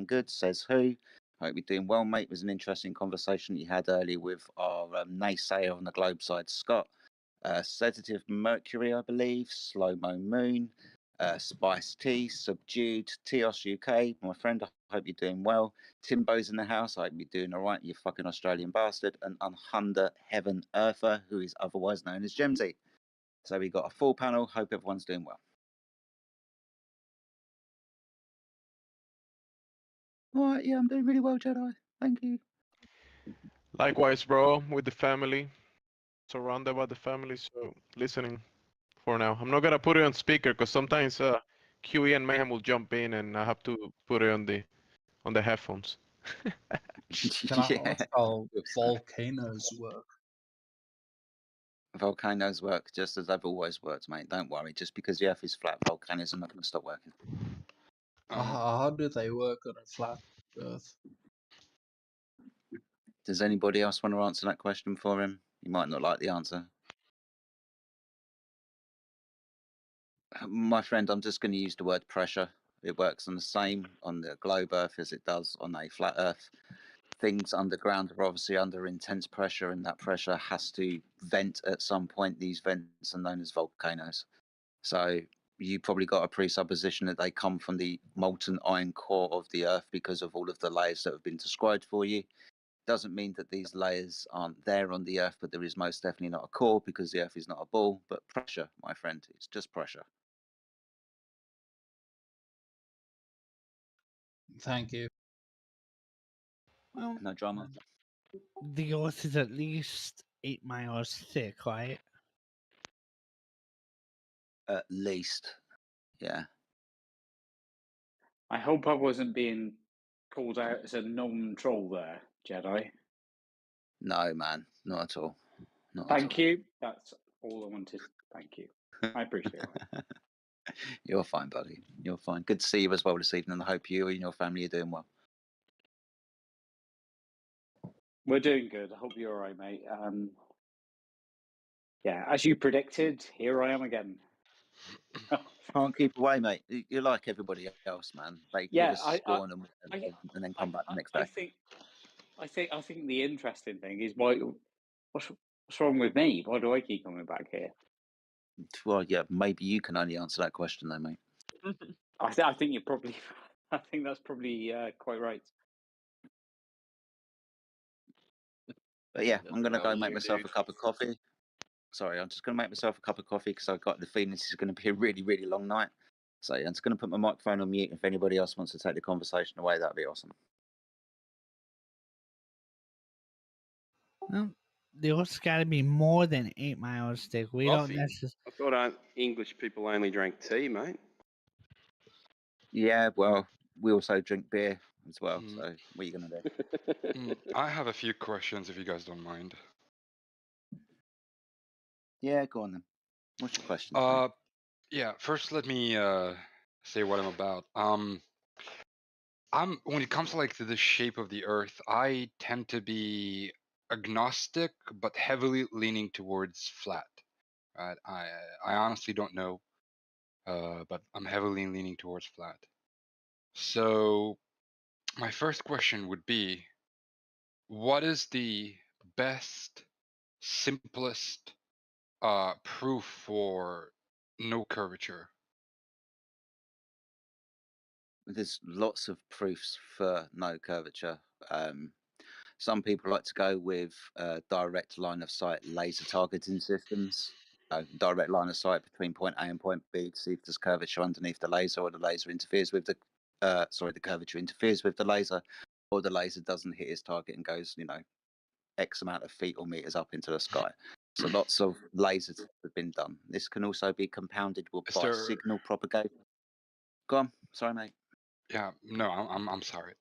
good, says who. Hope you're doing well, mate. It was an interesting conversation that you had earlier with our naysayer on the globe side, Scott. Sedative Mercury, I believe. Slow Mo Moon. Spice Tea, Subdued, Teos UK. My friend, I hope you're doing well. Timbo's in the house. I hope you're doing all right, you fucking Australian bastard. And Unhunda Heaven Earther, who is otherwise known as Gemsy. So we got a full panel. Hope everyone's doing well. All right, yeah, I'm doing really well, Jedi. Thank you. Likewise, bro, with the family. Surrounded by the family, so listening for now. I'm not gonna put it on speaker because sometimes QE and Mayhem will jump in and I have to put it on the headphones. Can I ask how volcanoes work? Volcanoes work just as they've always worked, mate. Don't worry. Just because the Earth is flat, volcanoes are not going to stop working. How do they work on a flat Earth? Does anybody else want to answer that question for him? You might not like the answer. My friend, I'm just going to use the word pressure. It works on the same on the globe Earth as it does on a flat Earth. Things underground are obviously under intense pressure, and that pressure has to vent at some point. These vents are known as volcanoes. So you probably got a presupposition that they come from the molten iron core of the Earth because of all of the layers that have been described for you. Doesn't mean that these layers aren't there on the Earth, but there is most definitely not a core because the Earth is not a ball, but pressure, my friend. It's just pressure. Thank you. Well, no drama. The Earth is at least 8 miles thick, right? At least, yeah. I hope I wasn't being called out as a non-troll there, Jedi. No, man, not at all. Not Thank at all. you. That's all I wanted. Thank you. I appreciate it. You're fine, buddy. You're fine. Good to see you as well this evening. I hope you and your family are doing well. We're doing good. I hope you're all right, mate. Yeah, as you predicted, here I am again. Can't keep away, mate. You're like everybody else, man. Like Yeah, you just spawn and then come back the next day. I think the interesting thing is what's wrong with me? Why do I keep coming back here? Well, yeah, maybe you can only answer that question, though, mate. I think you're probably. I think that's probably quite right. But yeah, I'm gonna go make myself a cup of coffee. Sorry, I'm just gonna make myself a cup of coffee because I've got the feeling this is going to be a really, really long night. So I'm just gonna put my microphone on mute. If anybody else wants to take the conversation away, that'd be awesome. Well, the Earth's got to be more than 8 miles thick. We don't necessarily. I thought English people only drank tea, mate. Yeah, well, we also drink beer as well. So what are you gonna do? I have a few questions if you guys don't mind. Yeah, go on then. What's your question? Yeah. First, let me say what I'm about. When it comes to like to the shape of the Earth, I tend to be agnostic, but heavily leaning towards flat. Right? I honestly don't know, but I'm heavily leaning towards flat. So, my first question would be, what is the best, simplest proof for no curvature? There's lots of proofs for no curvature. Some people like to go with direct line of sight laser targeting systems. Direct line of sight between point A and point B to see if there's curvature underneath the laser, or the laser interferes with the the curvature interferes with the laser, or the laser doesn't hit its target and goes, X amount of feet or meters up into the sky. So lots of lasers have been done. This can also be compounded by signal propagation. Go on, sorry, mate. Yeah, no, I'm sorry.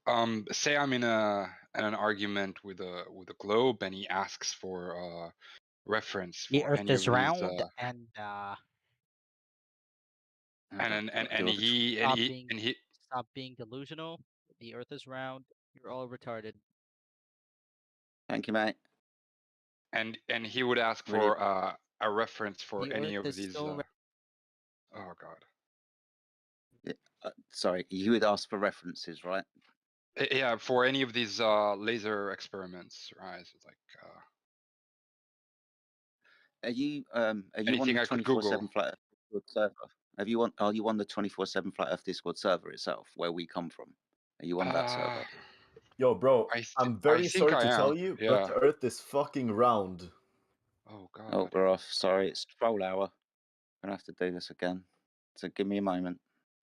Say I'm in an argument with a globe, and he asks for reference. The for Earth any is of round, these, and he stop being delusional. The Earth is round. You're all retarded. Thank you, mate. And he would ask for a reference for any of these. Oh God. Sorry, you would ask for references, right? Yeah, for any of these laser experiments, right? So it's like Are you on anything the I could 24/7 Google. Flat Earth Discord server? Are you on the 24/7 Flat Earth Discord server itself, where we come from? Are you on that server? Yo, bro, I I'm think very sorry I to tell am. you, Yeah. but the Earth is fucking round. Oh Oh, God. we're off. Sorry, it's troll hour. I'm gonna have to do this again. So give me a moment.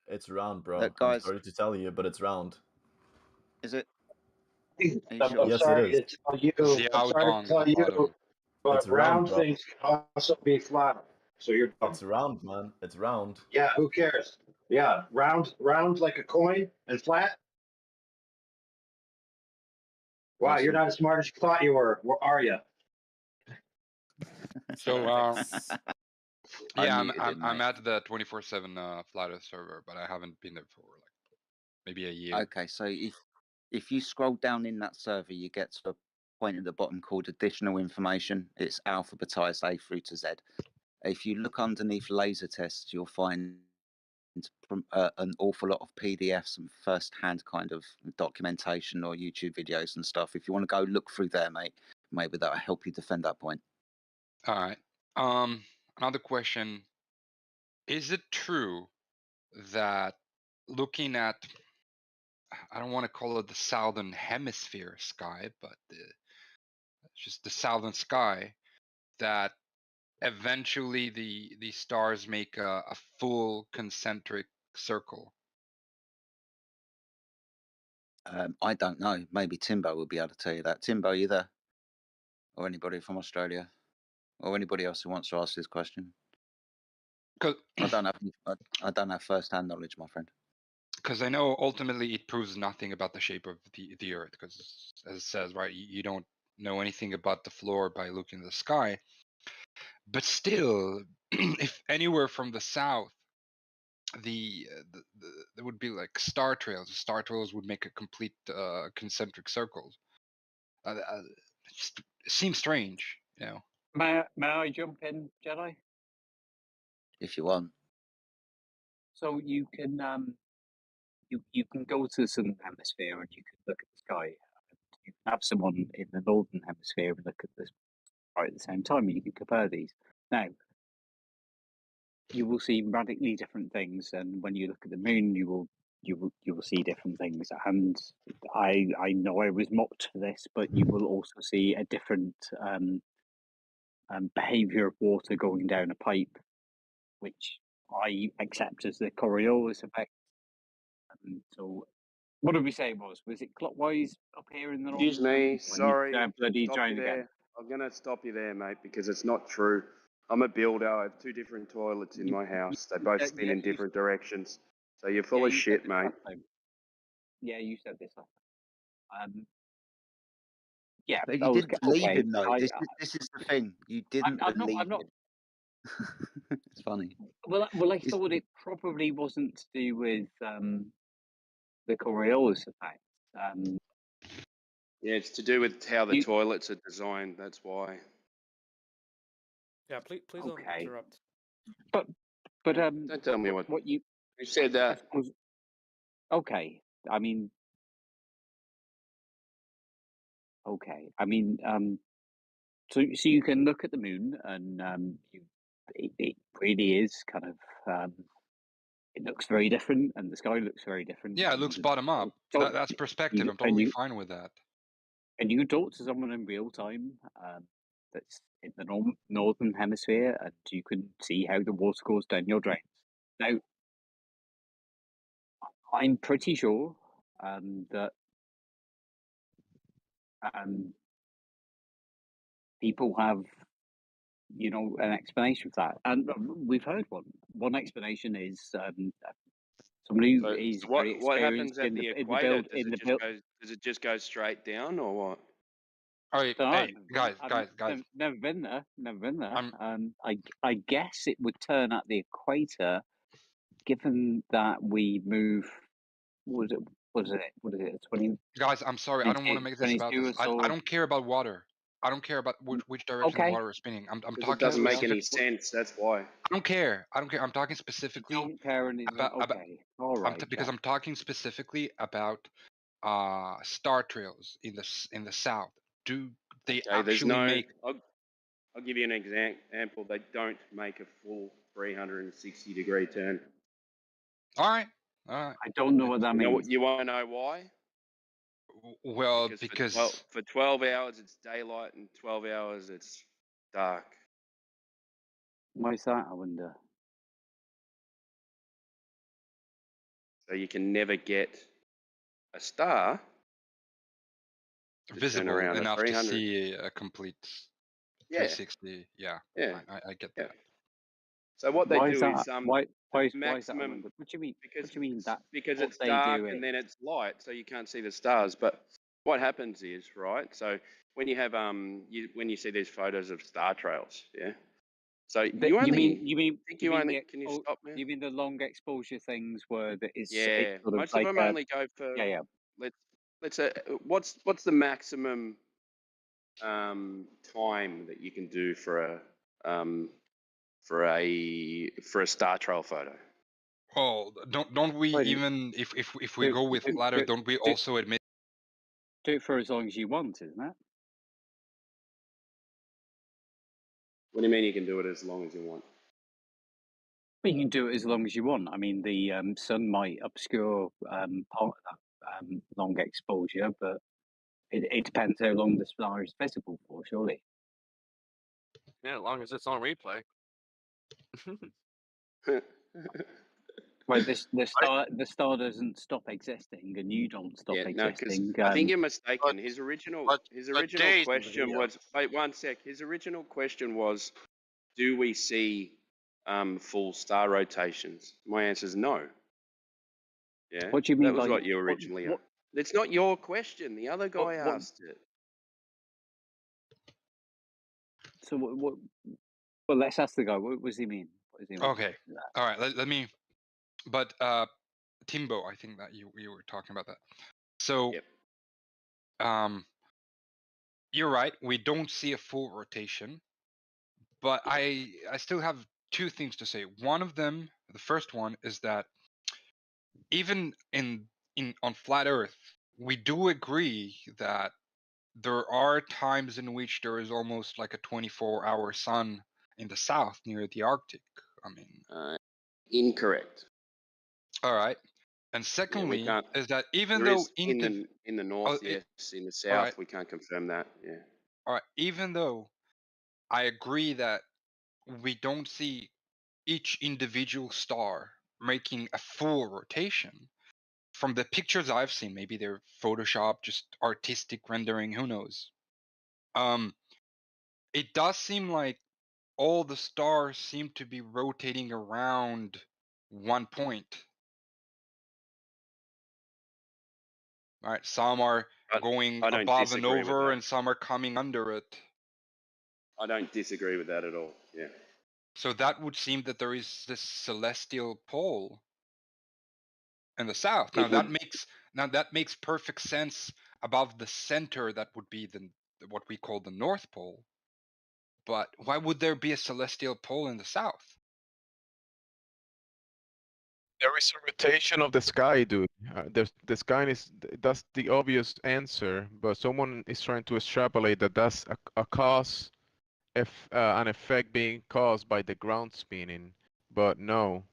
It's round, bro. I'm Guys, sorry to tell you, but it's round. is it? Are you I'm sure? Yes, it sorry is. to tell you. Xiao I'm sorry Dong to at tell the you, bottom. It's but round, round bro. things can also be flat. So you're dumb. It's round, man. It's round. Yeah, who cares? Yeah, round like a coin and flat. Wow, you're Awesome. not as smart as you thought you were. Where are you? So yeah, muted him, I'm mate. at the 24/7 Flat Earth server, but I haven't been there for like maybe a year. Okay, so if you scroll down in that server, you get to a point at the bottom called additional information. It's alphabetized A through to Z. If you look underneath laser tests, you'll find an awful lot of PDFs and first-hand kind of documentation or YouTube videos and stuff. If you want to go look through there, mate, maybe that'll help you defend that point. All right. Another question: is it true that looking at, I don't want to call it the southern hemisphere sky, but just the southern sky, that eventually the stars make a full concentric circle? I don't know. Maybe Timbo will be able to tell you that. Timbo, you there? Or anybody from Australia? Or anybody else who wants to ask this question? I don't have first-hand knowledge, my friend. Because I know ultimately it proves nothing about the shape of the Earth, because as it says, right, you don't know anything about the floor by looking at the sky. But still, if anywhere from the south, there would be like star trails. The star trails would make a complete concentric circles. It just seems strange, you know. May I jump in, Jedi? If you want. So you can you can go to the southern hemisphere and you can look at the sky. You can have someone in the northern hemisphere and look at the sky at the same time, and you can compare these. Now, you will see radically different things, and when you look at the moon, you will see different things. And I know I was mocked for this, but you will also see a different behavior of water going down a pipe, which I accept as the Coriolis effect. So, what did we say it was? Was it clockwise up here in the north? Excuse me, sorry. Bloody Stop trying you again. there. I'm going to stop you there, mate, because it's not true. I'm a builder. I have 2 different toilets in my house. They both spin in different directions. So you're full of shit, mate. Yeah, you said this last time. Yeah, but you didn't believe him, though. This is the thing. You didn't believe I'm not. him. It's funny. Well, I thought it probably wasn't to do with the Coriolis effect. Yeah, it's to do with how the toilets are designed. That's why. Yeah, please don't interrupt. But don't tell me what you. Who said that? Okay, I mean. Okay, I mean, so you can look at the moon, and it really is kind of. It looks very different, and the sky looks very different. Yeah, it looks bottom up. That's perspective. I'm totally fine with that. And you can talk to someone in real time that's in the northern hemisphere, and you can see how the water goes down your drains. Now, I'm pretty sure that people have, an explanation for that, and we've heard one. One explanation is somebody who is very experienced what happens at the equator? Does it just go straight down, or what? All right, hey, guys. Never been there. I guess it would turn at the equator, given that we move. What is it? 20. Guys, I'm sorry. I don't want to make this about this. I don't care about water. I don't care about which direction the water is spinning. I'm talking. It doesn't make any sense. That's why. I don't care. I'm talking specifically about. Okay, all right. because I'm talking specifically about star trails in the south, do they Okay, there's actually no. make? I'll give you an example. They don't make a full 360-degree turn. All right. I don't know what that means. You want to know why? Well, because for 12 hours it's daylight and 12 hours it's dark. Why is that, I wonder? So you can never get a star to turn visible around enough a to 300. see a complete 360. Yeah, Yeah. I get Yeah. that. So what they Why do is that? is Why is that, I maximum. wonder? What do you mean? Because What do you mean that? because What it's they dark do and is then it's light, so you can't see the stars. But what happens is, right? So when you have when you see these photos of star trails, yeah. So you only think you only can you stop now? You mean the long exposure things where it's Yeah, sort of most like of them only go for. yeah. Let's say what's the maximum time that you can do for a star trail photo? Oh, don't we Well, even if we go with flat Earth, don't we also admit? Do it for as long as you want, isn't it? What do you mean you can do it as long as you want? Well, you can do it as long as you want. I mean, the sun might obscure part of that long exposure, but it depends how long the star is visible for, surely. Yeah, as long as it's on replay. Right, the star doesn't stop existing, and you don't stop existing. I think you're mistaken. His original days in the question video. was. Wait 1 sec. His original question was, do we see full star rotations? My answer is no. Yeah. What do you mean that was by what you originally asked. It's not your question. The other guy asked it. So what? Well, let's ask the guy. What does he mean? What does he mean? Okay. All right. Let me. But Timbo, I think that you were talking about that. So, you're right. We don't see a full rotation, but I still have two things to say. One of them, the first one, is that even on flat Earth, we do agree that there are times in which there is almost like a 24-hour sun in the south near the Arctic. I mean, incorrect. All right. And secondly, is that even there though is in the north, yes, in the south, right. we can't confirm that. Yeah. All right. Even though I agree that we don't see each individual star making a full rotation, from the pictures I've seen, maybe they're Photoshop, just artistic rendering, who knows? It does seem like all the stars seem to be rotating around one point. All right, some are going above and over, and some are coming under it. I don't disagree with that at all. Yeah. So that would seem that there is this celestial pole in the south. Now that makes perfect sense above the center. That would be what we call the North Pole. But why would there be a celestial pole in the south? There is a rotation of the sky, dude. The sky that's the obvious answer, but someone is trying to extrapolate that's a cause, an effect being caused by the ground spinning. But no.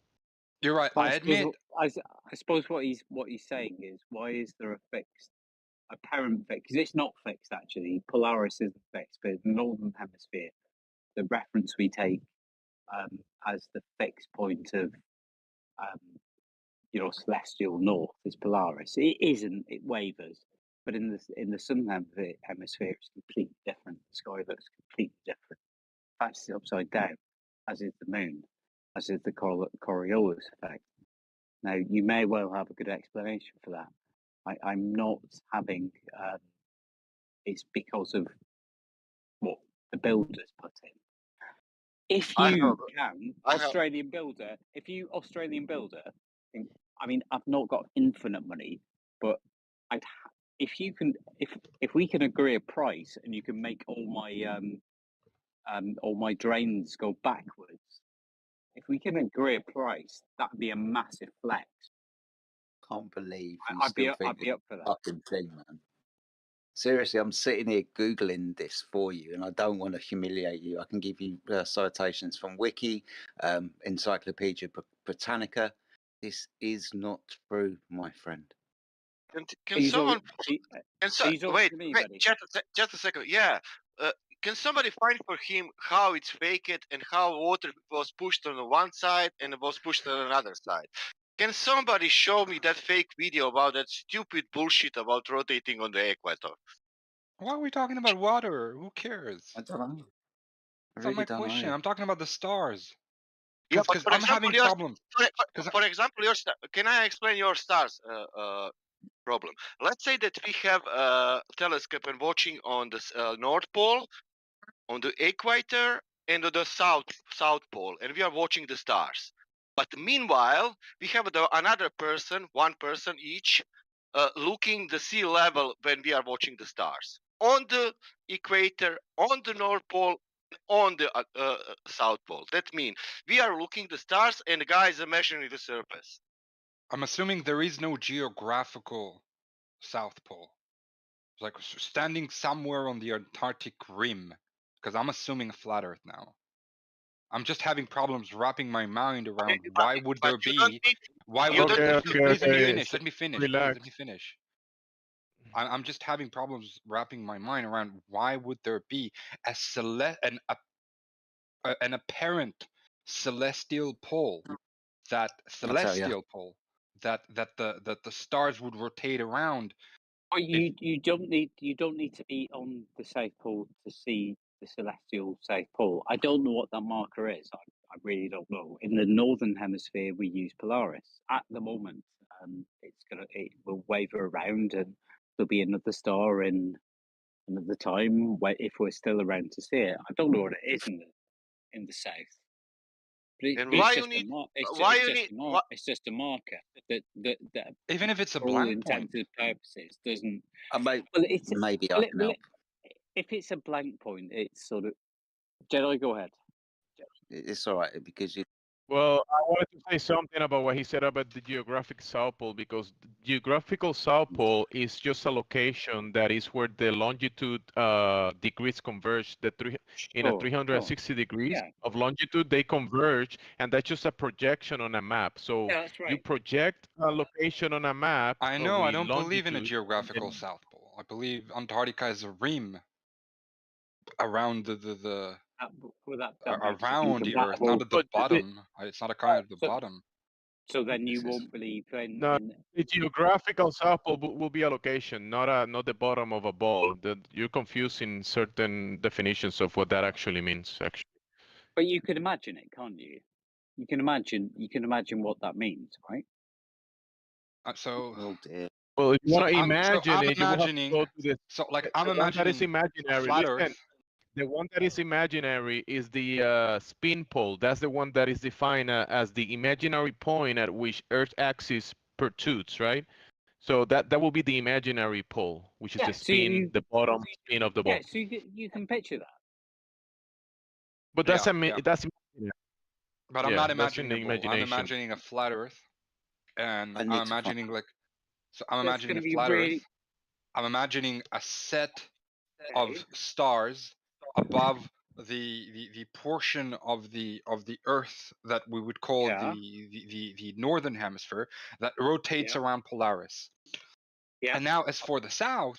You're right. I admit. I suppose what he's saying is, why is there a apparent fix? Because it's not fixed actually. Polaris isn't fixed, but in the northern hemisphere, the reference we take as the fixed point of celestial north is Polaris. It isn't. It wavers, but in the southern hemisphere, it's completely different. The sky looks completely different. In fact, it's upside down, as is the moon, as is the Coriolis effect. Now, you may well have a good explanation for that. I'm not having. It's because of what the builders put in. If you can, Australian builder, I mean, I've not got infinite money, but if we can agree a price and you can make all my drains go backwards, if we can agree a price, that'd be a massive flex. can't believe you I'd still be think this up for that. fucking thing, man. Seriously, I'm sitting here Googling this for you, and I don't want to humiliate you. I can give you citations from Wiki, Encyclopedia Britannica. This is not true, my friend. Can someone? He's over Wait, to me, wait, buddy. just a second. Yeah. Can somebody find for him how it's faked and how water was pushed on the one side and it was pushed on another side? Can somebody show me that fake video about that stupid bullshit about rotating on the equator? Why are we talking about water? Who cares? I don't know. That's not my question. I'm talking about the stars. Yeah, but Because for I'm example, having your, problems. for example, your can I explain your stars problem? Let's say that we have a telescope and watching on the North Pole, on the equator, and on the South Pole, and we are watching the stars. But meanwhile, we have another person, one person each, looking the sea level when we are watching the stars on the equator, on the North Pole, on the South Pole. That means we are looking the stars, and the guys are measuring the surface. I'm assuming there is no geographical South Pole. It's like standing somewhere on the Antarctic rim, because I'm assuming a flat Earth now. I'm just having problems wrapping my mind around why would there be. Why would there, please let me finish. Let me finish. Relax. Let me finish. I'm just having problems wrapping my mind around why would there be an apparent celestial pole, that the stars would rotate around. Well, you don't need to be on the South Pole to see the celestial South Pole. I don't know what that marker is. I really don't know. In the northern hemisphere, we use Polaris at the moment. It will waver around, and there'll be another star in another time if we're still around to see it. I don't know what it is in the south. But it's just a marker that even if it's a for all blank point, intents and purposes doesn't. Maybe I can help. If it's a blank point, it's sort of. Jedi, go ahead. It's all right because you. Well, I wanted to say something about what he said about the geographic South Pole, because the geographical South Pole is just a location that is where the longitude degrees converge. In a 360 degrees of longitude, they converge, and that's just a projection on a map. So that's right. you project a location on a map. I know. I don't believe in a geographical South Pole. I believe Antarctica is a rim around around the Earth, not at the bottom. It's not a kind of the bottom. So then you won't believe in. No, the geographical South Pole will be a location, not the bottom of a ball. You're confusing certain definitions of what that actually means. Actually, but you can imagine it, can't you? You can imagine what that means, right? Oh dear. Well, if you want to imagine it, I'm imagining. You have to go to the, so like I'm the imagining one that is imaginary. flat Listen, Earth. the one that is imaginary is the spin pole. That's the one that is defined as the imaginary point at which Earth's axis protrudes, right? So that will be the imaginary pole, which is the spin, the bottom spin of the ball. Yeah, so you can picture that. But that's imaginary. But I'm not imagining a ball. I'm imagining a flat Earth, and I'm imagining I'm imagining a flat Earth. I'm imagining a set of stars above the portion of the Earth that we would call the northern hemisphere that rotates around Polaris. Yeah. And now, as for the south,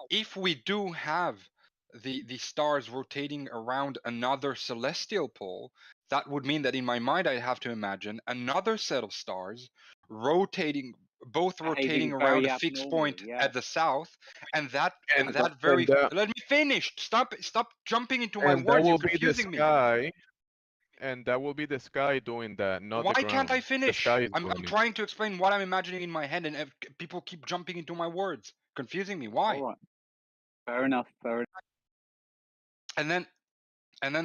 if we do have the stars rotating around another celestial pole, that would mean that in my mind I have to imagine another set of stars rotating around a fixed point at the south, and that let me finish. Stop jumping into my words. You're confusing me. And that will be the sky doing that, not the ground. Why can't I finish? I'm trying to explain what I'm imagining in my head, and people keep jumping into my words, confusing me. Why? All right. Fair enough. And then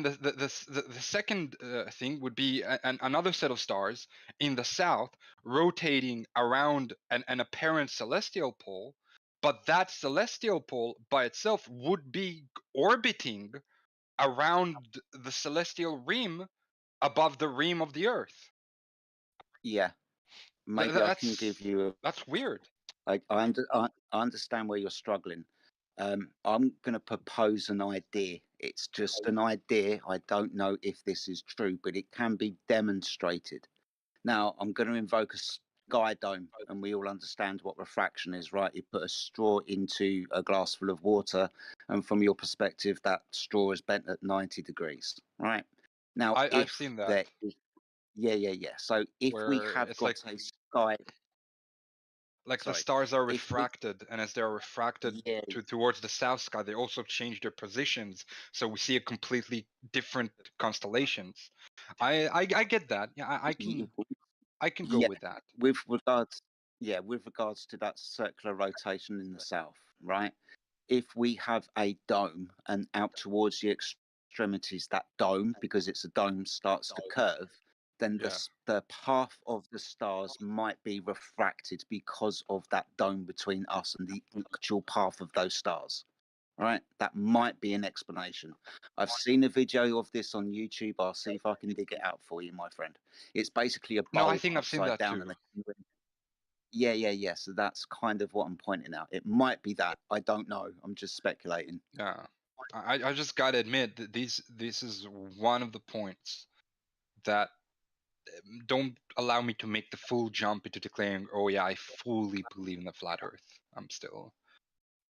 the second thing would be another set of stars in the south rotating around an apparent celestial pole, but that celestial pole by itself would be orbiting around the celestial rim above the rim of the Earth. Yeah. maybe I can give you that's weird. I understand where you're struggling. I'm going to propose an idea. It's just an idea. I don't know if this is true, but it can be demonstrated. Now, I'm going to invoke a sky dome, and we all understand what refraction is, right? You put a straw into a glass full of water, and from your perspective, that straw is bent at 90 degrees, right? Now, I've seen that. Yeah. So if we Where have it's got like a sky... Like Sorry. the stars are If we... refracted, and as they're refracted Yeah. towards the south sky, they also change their positions, so we see a completely different constellations. I get that. Yeah, I can go Yeah, with that. with regards to that circular rotation in the south, right? If we have a dome and out towards the extremities, that dome, because it's a dome, starts to curve, then Yeah. the path of the stars might be refracted because of that dome between us and the actual path of those stars. Right, that might be an explanation. I've seen a video of this on YouTube. I'll see if I can dig it out for you, my friend. It's basically a No, I bowl think I've seen upside that down, too. and yeah. So that's kind of what I'm pointing out. It might be that. I don't know. I'm just speculating. Yeah, I just gotta admit that this is one of the points that don't allow me to make the full jump into declaring, oh yeah, I fully believe in the flat Earth. I'm still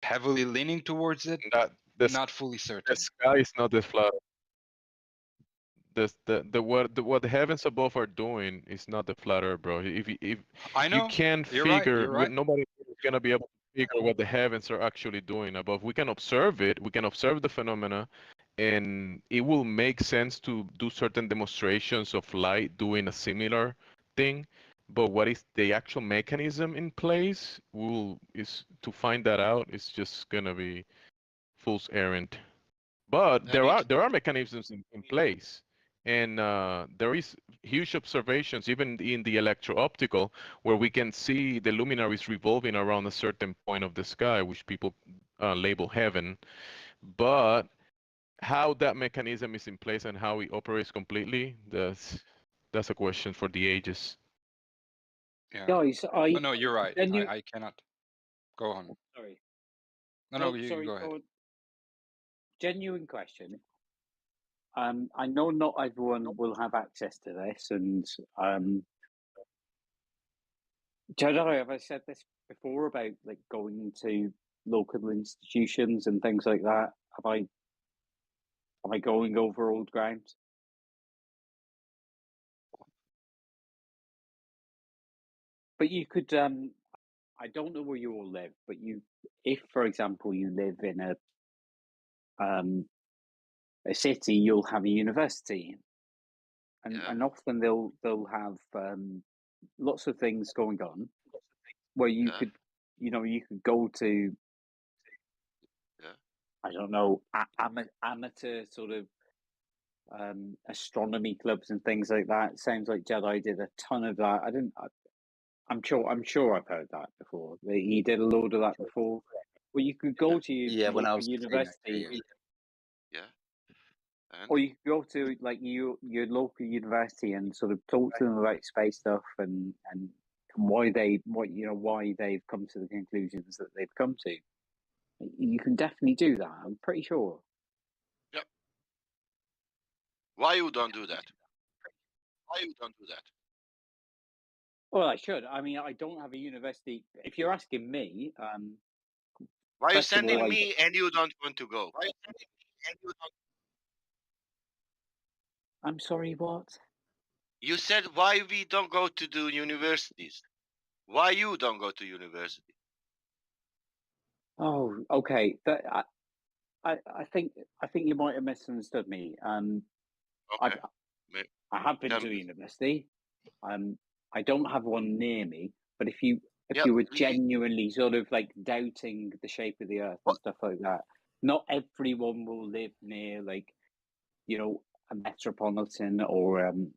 heavily leaning towards it, but not fully certain. The sky is not the flat. What the heavens above are doing is not the flat Earth, bro. If I know you can't you're right, figure, you're right. nobody is gonna be able to figure what the heavens are actually doing above. We can observe it. We can observe the phenomena, and it will make sense to do certain demonstrations of light doing a similar thing. But what is the actual mechanism in place? Is to find that out. It's just gonna be fool's errand. But there are mechanisms in place, and there is huge observations even in the electro-optical where we can see the luminaries revolving around a certain point of the sky, which people label heaven. But how that mechanism is in place and how it operates completely, that's a question for the ages. Yeah. Guys, Oh, no, you're right. I cannot. Go on. Sorry. No, you go ahead. Genuine question. I know not everyone will have access to this, and Jedi, have I said this before about like going to local institutions and things like that? Am I going over old ground? But you could, I don't know where you all live, but if, for example, you live in a city, you'll have a university, and often they'll have lots of things going on where you could, you could go to, I don't know, amateur sort of astronomy clubs and things like that. It sounds like Jedi did a ton of that. I'm sure I've heard that before. He did a load of that before. Well, you could go to your when I local was university, or you could go to like your local university and sort of talk to them about space stuff and why they've come to the conclusions that they've come to. You can definitely do that. I'm pretty sure. Yep. Why you don't do that? Well, I should. I mean, I don't have a university. If you're asking me, why are you first of sending all, me and you don't want to go? I'm sorry, what? You said why we don't go to the universities. Why you don't go to university? Oh, okay. I think you might have misunderstood me. Okay. I have been to university. I don't have one near me. But if you were genuinely sort of like doubting the shape of the Earth and stuff like that, not everyone will live near like, a metropolitan or an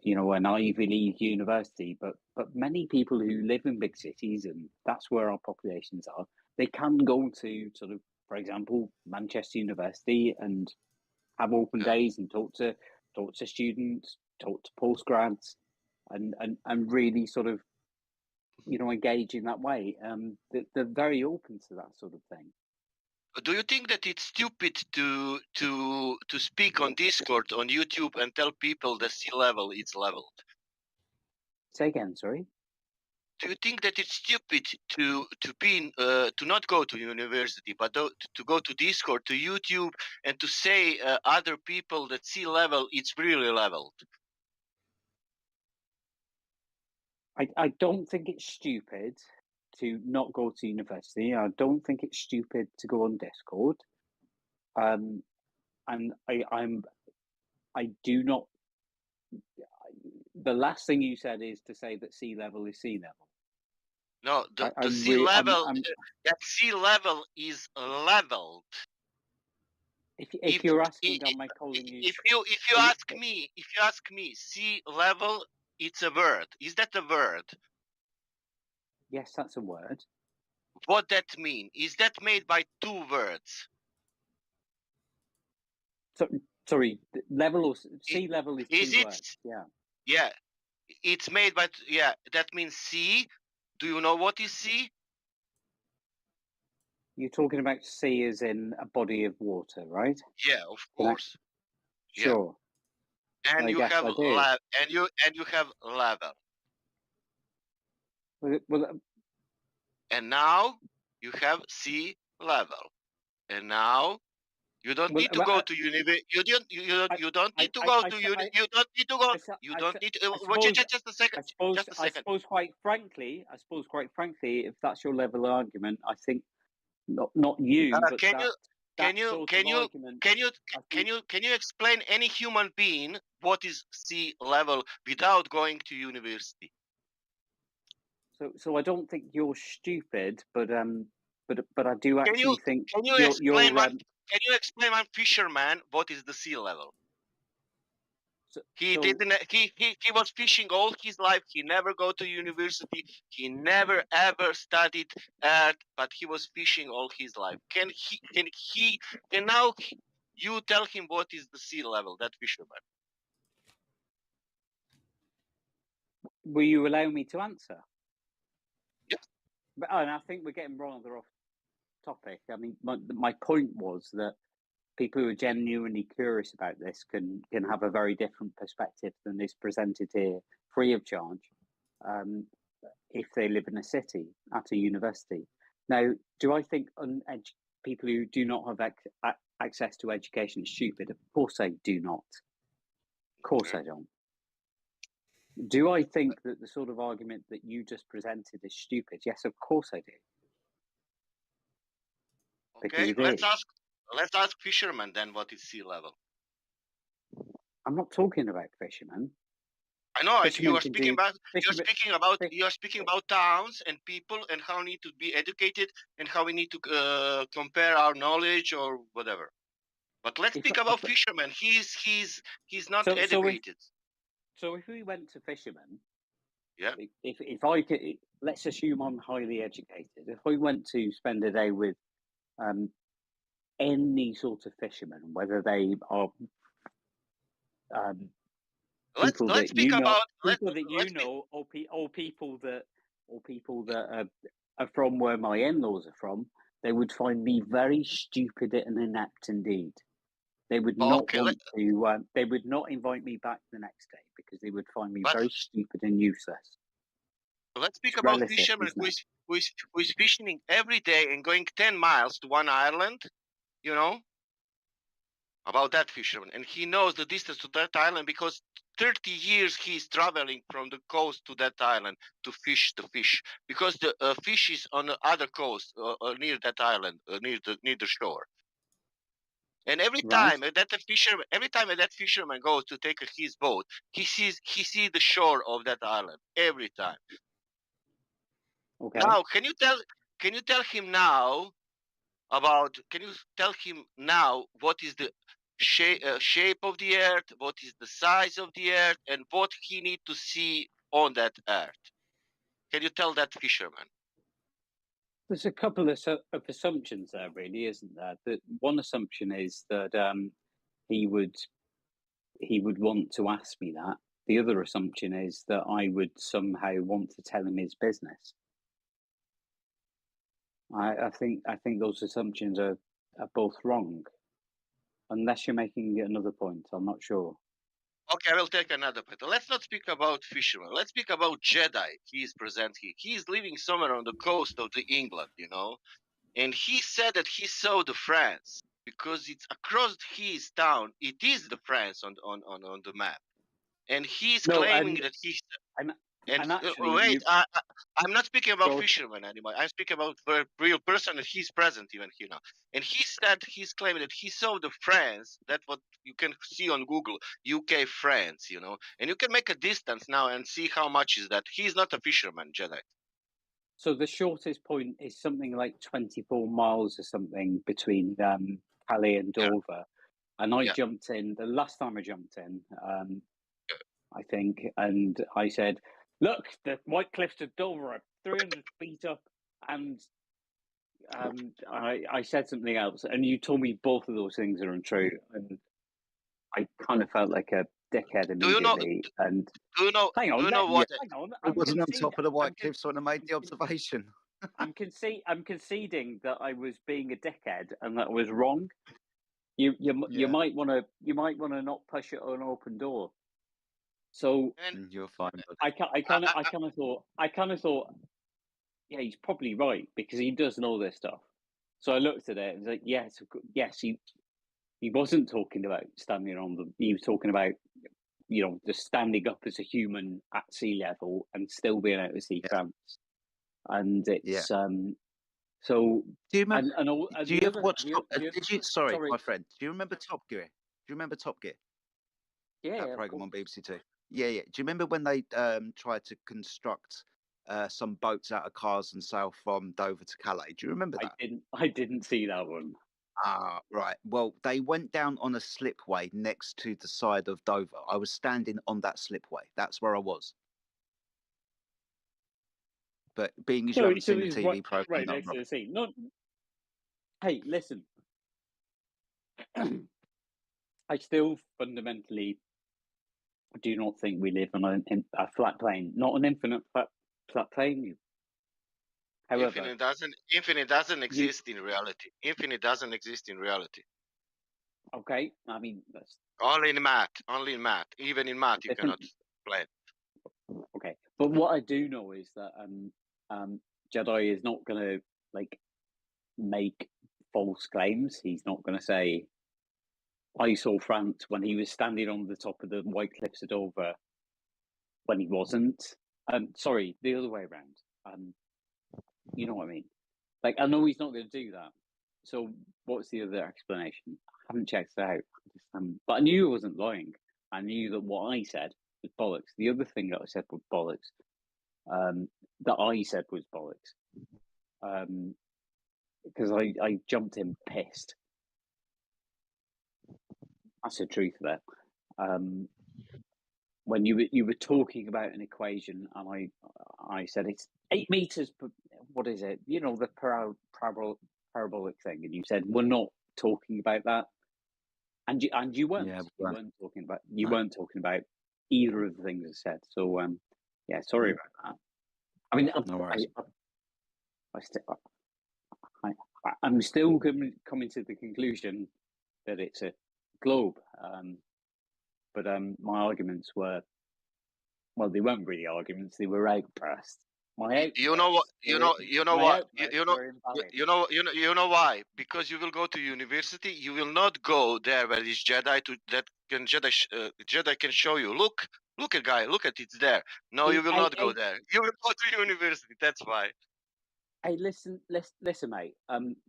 Ivy League university, but many people who live in big cities, and that's where our populations are, they can go to sort of, for example, Manchester University and have open days and talk to students, talk to postgrads, and really sort of, engage in that way. They're very open to that sort of thing. Do you think that it's stupid to speak on Discord, on YouTube, and tell people the sea level is leveled? Say again, sorry. Do you think that it's stupid to not go to university, but to go to Discord, to YouTube, and to say other people that sea level it's really leveled? I don't think it's stupid to not go to university. I don't think it's stupid to go on Discord. And I do not. The last thing you said is to say that sea level is sea level. No, the sea level. That sea level is leveled. If you're asking, am I calling you? If you ask me, sea level, it's a word. Is that a word? Yes, that's a word. What that mean? Is that made by two words? So, sorry, level or sea level is two words. Yeah. Yeah, it's made by that means sea. Do you know what is sea? You're talking about sea as in a body of water, right? Yeah, of course. Sure. Yeah. And you have and you have level. Well, and now you have sea level, and now you don't need to go to university. You don't need to go to uni. You don't need to go. You don't need to. Just a second. I suppose quite frankly, if that's your level of argument, I think not you. But can you explain any human being what is sea level without going to university? So I don't think you're stupid, but I do actually think. Can you explain one fisherman what is the sea level? He was fishing all his life. He never go to university. He never ever studied Earth, but he was fishing all his life. Can now you tell him what is the sea level? That fisherman. Will you allow me to answer? Yes. And I think we're getting rather off topic. I mean, my point was that people who are genuinely curious about this can have a very different perspective than is presented here, free of charge, if they live in a city at a university. Now, do I think people who do not have access to education are stupid? Of course I do not. Of course I don't. Do I think that the sort of argument that you just presented is stupid? Yes, of course I do. Okay, let's ask fishermen then what is sea level. I'm not talking about fishermen. I know you are speaking about you're speaking about towns and people and how we need to be educated and how we need to compare our knowledge or whatever. But let's speak about fishermen. He's not educated. So if we went to fishermen, yeah. If I could, let's assume I'm highly educated. If I went to spend a day with any sort of fisherman, whether they are people that you know, or people that are from where my in-laws are from, they would find me very stupid and inept indeed. They would not want to. They would not invite me back the next day because they would find me very stupid and useless. Let's speak about fishermen who is fishing every day and going 10 miles to one island. You know about that fisherman, and he knows the distance to that island because 30 years he's traveling from the coast to that island to fish the fish because the fish is on the other coast near that island, near the shore. And every time that fisherman goes to take his boat, he sees the shore of that island every time. Okay. Now, can you tell him now what is the shape of the earth, what is the size of the earth, and what he need to see on that earth? Can you tell that fisherman? There's a couple of assumptions there, really, isn't there? That one assumption is that he would want to ask me that the other assumption is that I would somehow want to tell him his business. I think those assumptions are both wrong, unless you're making another point. I'm not sure. Okay, I will take another point. Let's not speak about fishermen. Let's speak about Jedi. He is present here. He is living somewhere on the coast of the England, you know, and he said that he saw the France because it's across his town. It is the France on the map, and he's claiming that he's. And actually, wait, I'm not speaking about fishermen anymore. I'm speaking about the real person that he's present even here now. And he said he's claiming that he saw the France, that what you can see on Google, UK France, you know. And you can make a distance now and see how much is that. He's not a fisherman, Jedi. So the shortest point is something like 24 miles or something between Calais and Dover. And I jumped in, the last time I jumped in, I think, and I said, look, the White Cliffs of Dover are 300 feet up, and I said something else, and you told me both of those things are untrue, and I kind of felt like a dickhead immediately. Hang on, what? hang on. It wasn't on top of the White Cliffs when I made the observation. I'm conceding that I was being a dickhead and that I was wrong. You might want to not push it on an open door. So you're fine. I kind of thought, yeah, he's probably right because he does know this stuff. So I looked at it and was like, yes, he wasn't talking about standing on the. He was talking about, you know, just standing up as a human at sea level and still being able to see France. And it's so. Do you remember? Do you ever watch? Sorry, my friend. Do you remember Top Gear? Do you remember Top Gear? Yeah, that program on BBC Two. Yeah. Do you remember when they tried to construct some boats out of cars and sail from Dover to Calais? Do you remember that? I didn't see that one. Ah, right. Well, they went down on a slipway next to the side of Dover. I was standing on that slipway. That's where I was. But being as you haven't seen the TV program, right next to the sea. No, hey, listen. I still fundamentally do not think we live on a flat plane, not an infinite flat plane. However, infinite doesn't exist in reality. Infinite doesn't exist in reality. Okay, I mean that's only in math. Even in math, you cannot play it. Okay, but what I do know is that Jedi is not going to like make false claims. He's not going to say I saw France when he was standing on the top of the White Cliffs of Dover when he wasn't. Sorry, the other way around. You know what I mean? Like, I know he's not going to do that. So what's the other explanation? I haven't checked it out. But I knew I wasn't lying. I knew that what I said was bollocks. The other thing that I said was bollocks. That I said was bollocks. Because I jumped in pissed. That's the truth of it. When you were talking about an equation, and I said it's 8 meters. What is it? You know, the parabolic thing, and you said we're not talking about that, and you weren't. Yeah, you weren't talking about. You weren't talking about either of the things I said. So yeah, sorry about that. I mean, no worries. I'm still coming to the conclusion that it's a globe. But my arguments were, well, they weren't really arguments; they were outbursts. You know what? You know why? Because you will go to university. You will not go there where is Jedi Jedi can show you. Look at guy. Look at it's there. No, you will not go there. You will go to university. That's why. Hey, listen, mate.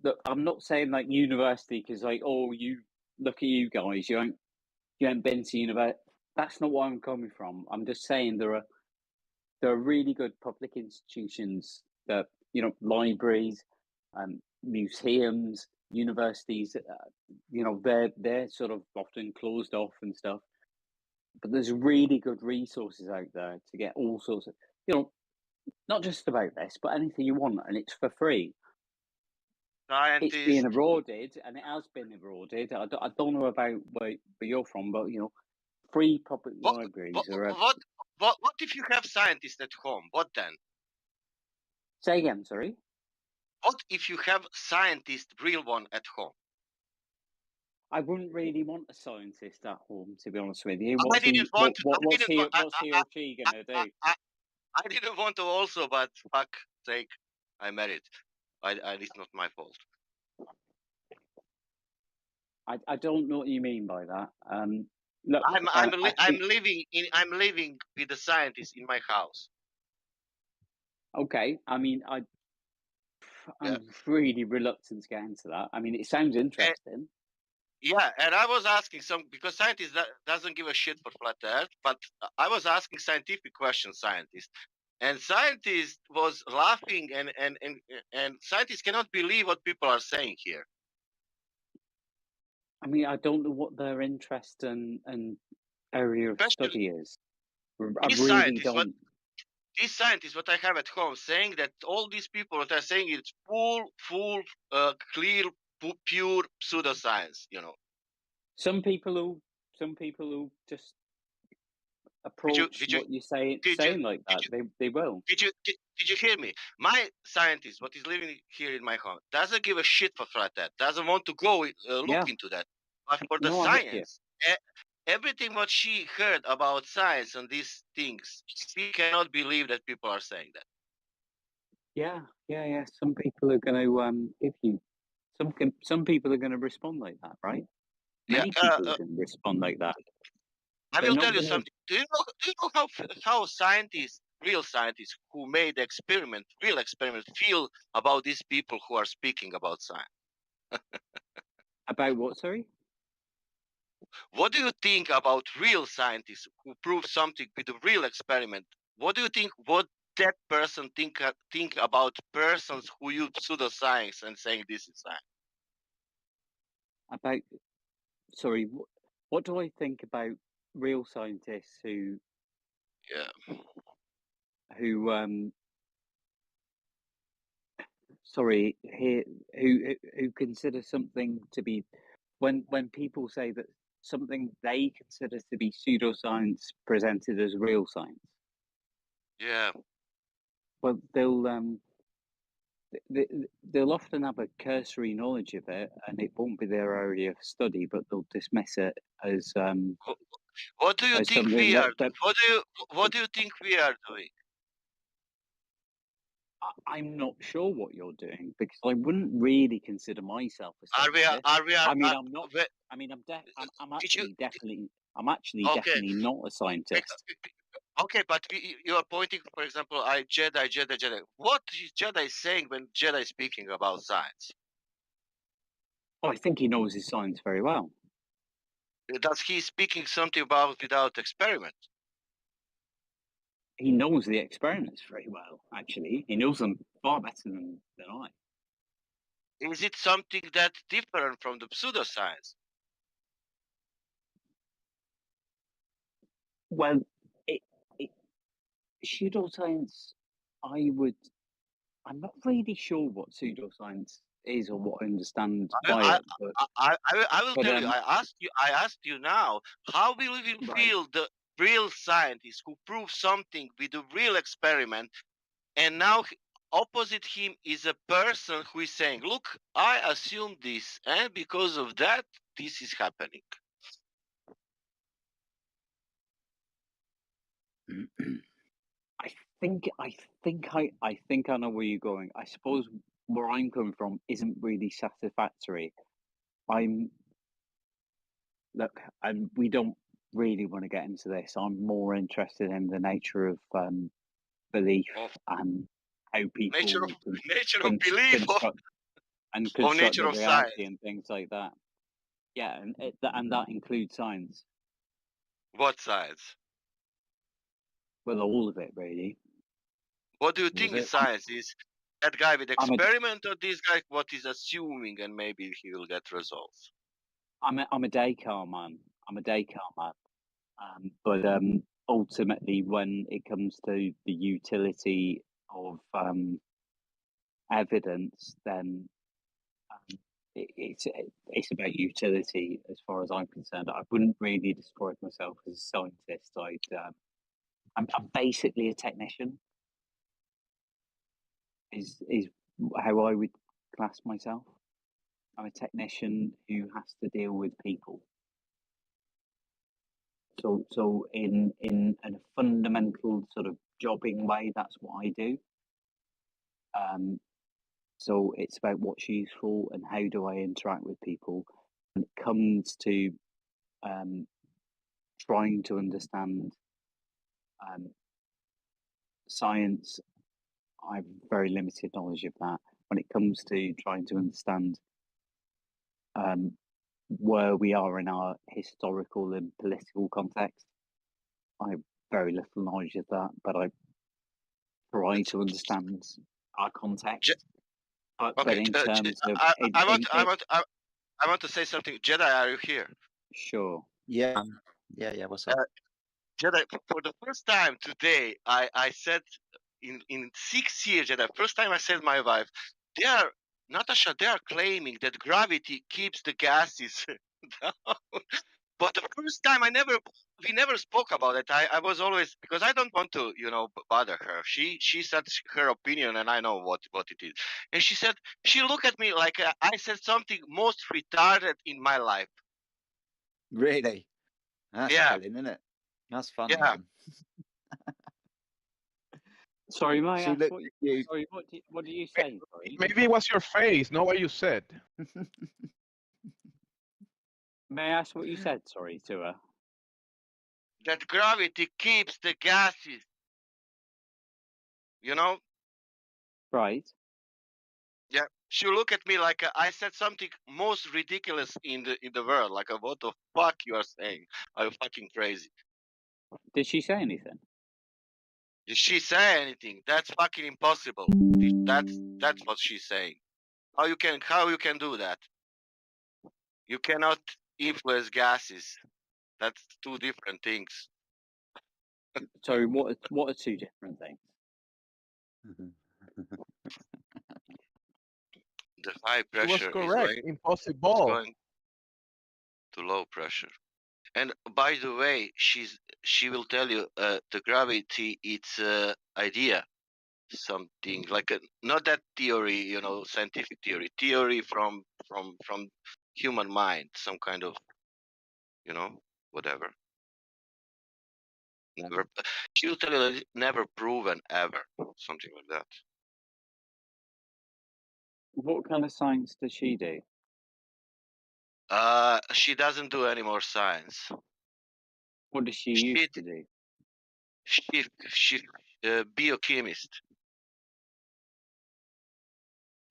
Look, I'm not saying like university because like, oh, you look at you guys. You ain't been to university. That's not where I'm coming from. I'm just saying there are really good public institutions that, you know, libraries, museums, universities. You know, they're sort of often closed off and stuff. But there's really good resources out there to get all sorts of, you know, not just about this, but anything you want, and it's for free. It's being eroded, and it has been eroded. I don't know about where you're from, but you know, free public libraries are. What if you have scientists at home? What then? Say again, sorry. What if you have scientist, real one, at home? I wouldn't really want a scientist at home, to be honest with you. What's he or she gonna do? I didn't want to also, but fuck sake, I married. It's not my fault. I don't know what you mean by that. Look, I'm living with a scientist in my house. Okay, I mean, I'm really reluctant to get into that. I mean, it sounds interesting. And I was asking because scientists doesn't give a shit for flat Earth, but I was asking scientific questions, and scientists was laughing, and scientists cannot believe what people are saying here. I mean, I don't know what their interest and area of study is. I really don't. These scientists, what I have at home, saying that all these people that are saying it's full, clear, pure pseudoscience. You know. Some people who just approach what you say saying like that, they will. Did you hear me? My scientist, what is living here in my home, doesn't give a shit for that. Doesn't want to go look into that. But for the science, everything what she heard about science and these things, she cannot believe that people are saying that. Yeah. Some people are going to give you. Some people are going to respond like that, right? Many people are going to respond like that. I will tell you something. Do you know how scientists, real scientists who made real experiment, feel about these people who are speaking about science? About what? Sorry. What do you think about real scientists who prove something with a real experiment? What do you think? What that person think about persons who use pseudoscience and saying this is science? Sorry. What do I think about real scientists who consider something to be when people say that something they consider to be pseudoscience presented as real science? Yeah. Well, they'll often have a cursory knowledge of it, and it won't be their area of study, but they'll dismiss it as. What do you think we are? What do you think we are doing? I'm not sure what you're doing because I wouldn't really consider myself a scientist. I'm actually definitely not a scientist. Okay, but you are pointing, for example, Jedi. What is Jedi saying when Jedi is speaking about science? Oh, I think he knows his science very well. Does he speaking something about without experiment? He knows the experiments very well, actually. He knows them far better than I. Is it something that's different from the pseudoscience? Well, pseudoscience, I'm not really sure what pseudoscience is or what I understand by it. But, I will tell you. I asked you now. How will you feel the real scientist who proves something with a real experiment, and now opposite him is a person who is saying, "Look, I assume this, and because of that, this is happening." I think I know where you're going. I suppose where I'm coming from isn't really satisfactory. We don't really want to get into this. I'm more interested in the nature of belief and how people nature of belief and construct the reality and things like that. Yeah, and that includes science. What science? Well, all of it, really. What do you think is science? Is that guy with experiment, or this guy what is assuming and maybe he will get results? I'm a Descartes man. But ultimately, when it comes to the utility of evidence, then it's about utility as far as I'm concerned. I wouldn't really describe myself as a scientist. I'm basically a technician. Is how I would class myself. I'm a technician who has to deal with people. So in a fundamental sort of jobbing way, that's what I do. So it's about what's useful and how do I interact with people. When it comes to trying to understand science, I have very limited knowledge of that. When it comes to trying to understand where we are in our historical and political context, I have very little knowledge of that, but I try to understand our context. But in terms of, I want to say something. Jedi, are you here? Sure. Yeah. What's up? Jedi, for the first time today, I said in 6 years, Jedi, first time I said my wife, Natasha, they are claiming that gravity keeps the gases down. But the first time we never spoke about it. I was always, because I don't want to, bother her. She said her opinion and I know what it is. And she looked at me like I said something most retarded in my life. Really? That's telling, isn't it? That's funny. Yeah. Sorry, may I She ask looked what at you. Sorry, what did you say? Sorry? Maybe it was your face, not what you said. May I ask what you said? Sorry to her. That gravity keeps the gases. You know? Right. Yeah. She looked at me like I said something most ridiculous in the world. Like, what the fuck you are saying? Are you fucking crazy? Did she say anything? Did she say anything? That's fucking impossible. That's what she's saying. How you can do that? You cannot influence gases. That's two different things. Sorry, what are two different things? The high She was pressure is correct. Impossible. going to low pressure. And by the way, she will tell you the gravity. It's idea, something like not that theory, scientific theory from human mind, some kind of, whatever. Never. She will tell you that it's never proven ever, something like that. What kind of science does she do? She doesn't do any more science. What does she used to do? She biochemist.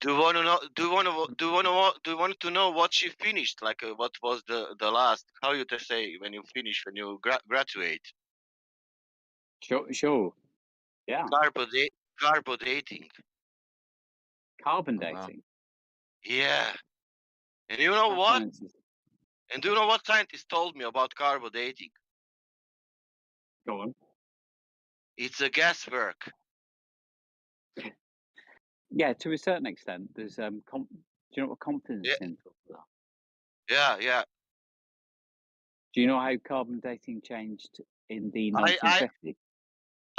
Do you want to know? Do you want to know what she finished? Like, what was the last? How you say when you finish, when you graduate? Sure. Yeah. Carbon dating. Carbon dating. Yeah. And you know what? And do you know what scientists told me about carbon dating? Go on. It's a guesswork. Yeah, to a certain extent. There's do you know what confidence intervals are? Yeah. Do you know how carbon dating changed in the 1950s?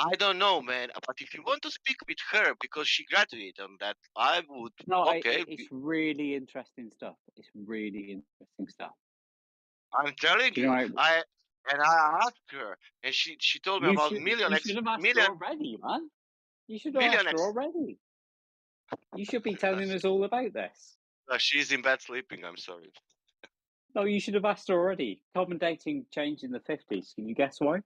I don't know, man. But if you want to speak with her because she graduated on that, I would. No, okay. It's really interesting stuff. It's really interesting stuff. I'm telling you, I asked her, and she told me about million. You should have asked her already, man. You should have asked her already. You should be telling us all about this. She's in bed sleeping. I'm sorry. No, you should have asked her already. Carbon dating changed in the 50s. Can you guess why?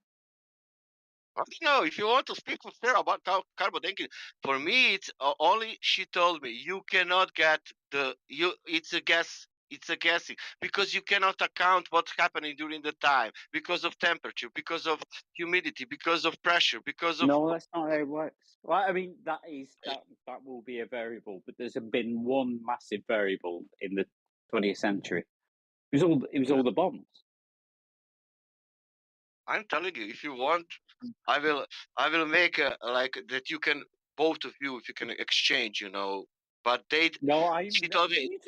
I don't know. If you want to speak with her about carbon dating, for me, it's only she told me you cannot get it's a guess. It's a guessing because you cannot account what's happening during the time because of temperature, because of humidity, because of pressure, because of. No, that's not how it works. Well, I mean, that will be a variable, but there's been one massive variable in the 20th century. It was all the bombs. I'm telling you, if you want, I will make like that. You can both of you, if you can exchange, But she told me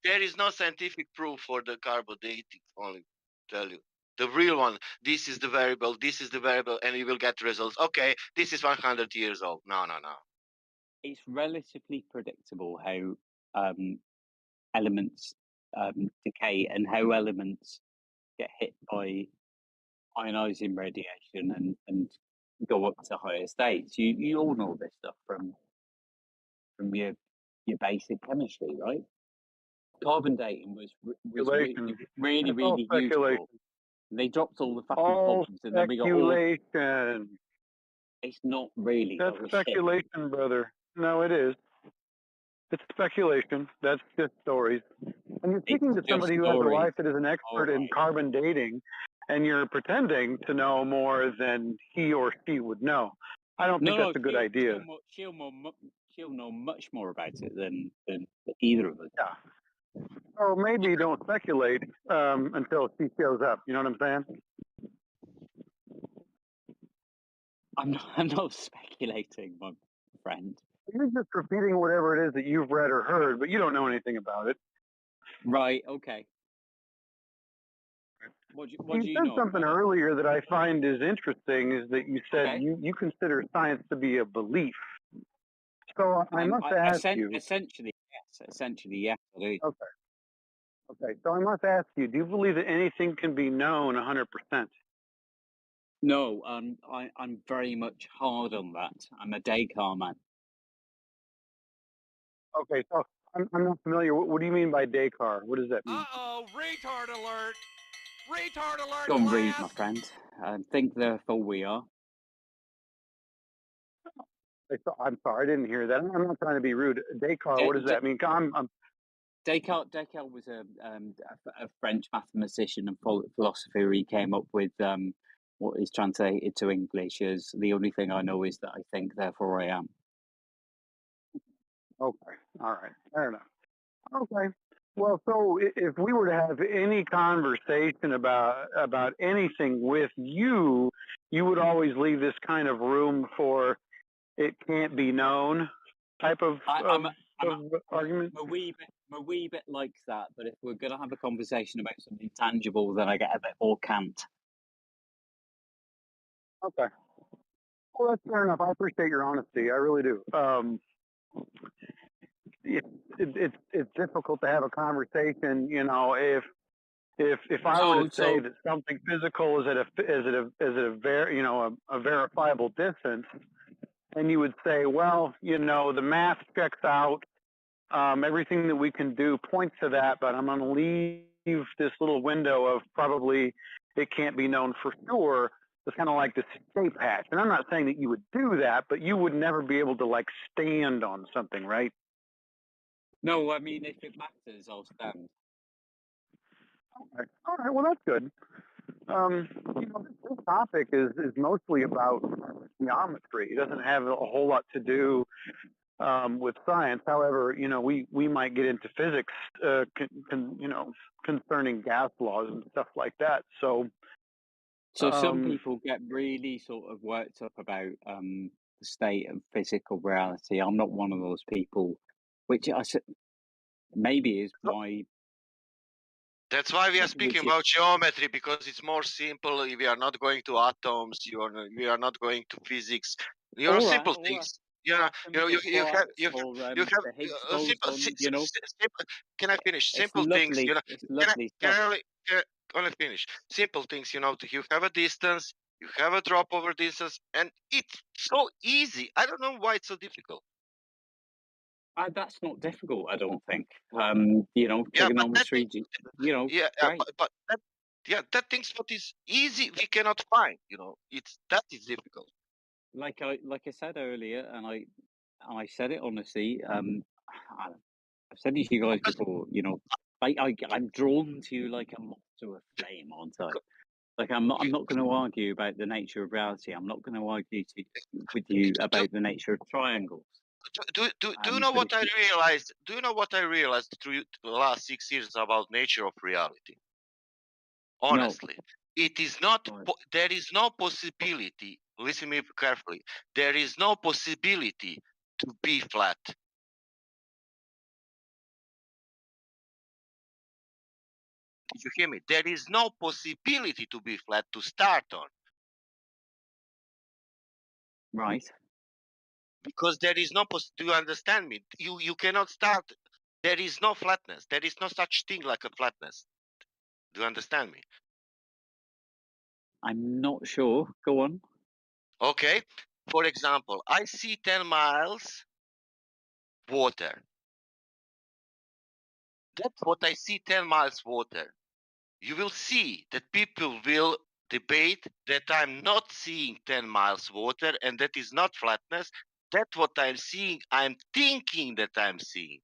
there is no scientific proof for the carbon dating. Only tell you the real one. This is the variable. This is the variable, and we will get results. Okay, this is 100 years old. No. It's relatively predictable how elements decay and how elements get hit by ionizing radiation and go up to higher states. You all know this stuff from your basic chemistry, right? Carbon dating was really useful. They dropped all the fucking bombs, and then we got all. It's not really. That's speculation, brother. No, it is. It's speculation. That's just stories. And you're speaking to somebody who has a wife that is an expert in carbon dating, and you're pretending to know more than he or she would know. I don't think that's a good idea. She'll know much more about it than either of us. Yeah. So maybe don't speculate until she shows up. You know what I'm saying? I'm not speculating, my friend. You're just repeating whatever it is that you've read or heard, but you don't know anything about it. Right. Okay. What do you said know? Something earlier that I find is interesting is that you said you consider science to be a belief. So I must ask you. Essentially, yes. Essentially, yes. I do. Okay. So I must ask you: do you believe that anything can be known 100%? No. I'm very much hard on that. I'm a Descartes man. Okay. So I'm not familiar. What do you mean by Descartes? What does that mean? Uh-oh, retard alert! Retard alert! Go and read, my friend. Think therefore we are. I'm sorry, I didn't hear that. I'm not trying to be rude. Descartes, what does that mean? Descartes was a French mathematician and philosopher. He came up with what is translated to English as the only thing I know is that I think, therefore I am. Okay, all right, fair enough. Okay, well, so if we were to have any conversation about anything with you, you would always leave this kind of room for it can't be known type of argument. I'm a wee bit like that, but if we're going to have a conversation about something tangible, then I get a bit more cant. Okay. Well, that's fair enough. I appreciate your honesty. I really do. It's difficult to have a conversation, you know, if I were to say that something physical is at a verifiable distance, and you would say, well, you know, the math checks out, everything that we can do points to that, but I'm going to leave this little window of probably it can't be known for sure. It's kind of like this escape hatch. And I'm not saying that you would do that, but you would never be able to like stand on something, right? No, I mean, if it matters, I'll stand. Okay. All right, well, that's good. You know, this topic is mostly about geometry. It doesn't have a whole lot to do with science. However, you know, we might get into physics, you know, concerning gas laws and stuff like that. So some people get really sort of worked up about the state of physical reality. I'm not one of those people, which I said maybe is why. That's why we are speaking about geometry, because it's more simple. We are not going to atoms. We are not going to physics. You know, simple things. Yeah, you know, you have simple. Can I finish? Simple things. You know, can I only finish? Simple things. You know, you have a distance, you have a drop over distance, and it's so easy. I don't know why it's so difficult. That's not difficult, I don't think. You know, trigonometry. You know, but that thing's what is easy we cannot find. You know, that is difficult. Like I said earlier, and I said it honestly. I've said it to you guys before. You know, I'm drawn to you like a moth to a flame, aren't I? Like I'm not going to argue about the nature of reality. I'm not going to argue with you about the nature of triangles. Do you know what I realized? Do you know what I realized through the last 6 years about nature of reality? Honestly, it is not. There is no possibility. Listen to me carefully. There is no possibility to be flat. Did you hear me? There is no possibility to be flat to start on. Right. Because there is no do you understand me? You cannot start. There is no flatness. There is no such thing like a flatness. Do you understand me? I'm not sure. Go on. Okay. For example, I see 10 miles water. That's what I see 10 miles water. You will see that people will debate that I'm not seeing 10 miles water and that is not flatness. That's what I'm seeing. I'm thinking that I'm seeing.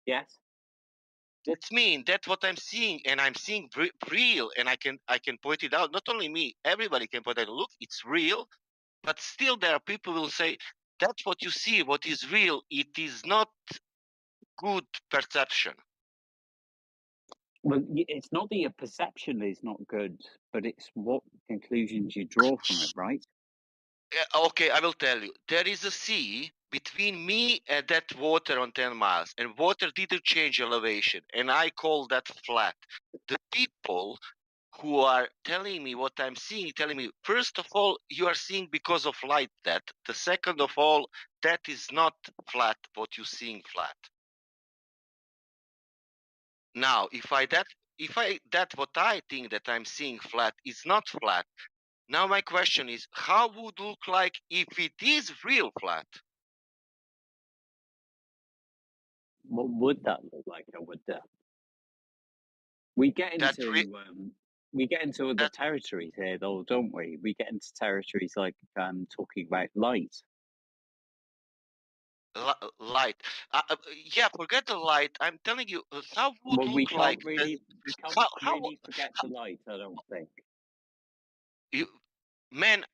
Yes. That's mean that's what I'm seeing, and I'm seeing real, and I can point it out. Not only me, everybody can point out. Look, it's real, but still there are people who will say that's what you see. What is real? It is not good perception. Well, it's not that your perception is not good, but it's what conclusions you draw from it, right? Okay, I will tell you. There is a sea between me and that water on 10 miles, and water didn't change elevation, and I call that flat. The people who are telling me what I'm seeing, telling me, first of all, you are seeing because of light that. The second of all, that is not flat, what you're seeing flat. Now, if that what I think that I'm seeing flat is not flat, now my question is, how would look like if it is real flat? What would that look like? I would. We get into other territories here, though, don't we? We get into territories like talking about light. Light. Yeah, forget the light. I'm telling you, how would Well, we look can't like really, we can't how really forget the light. I don't think. Man,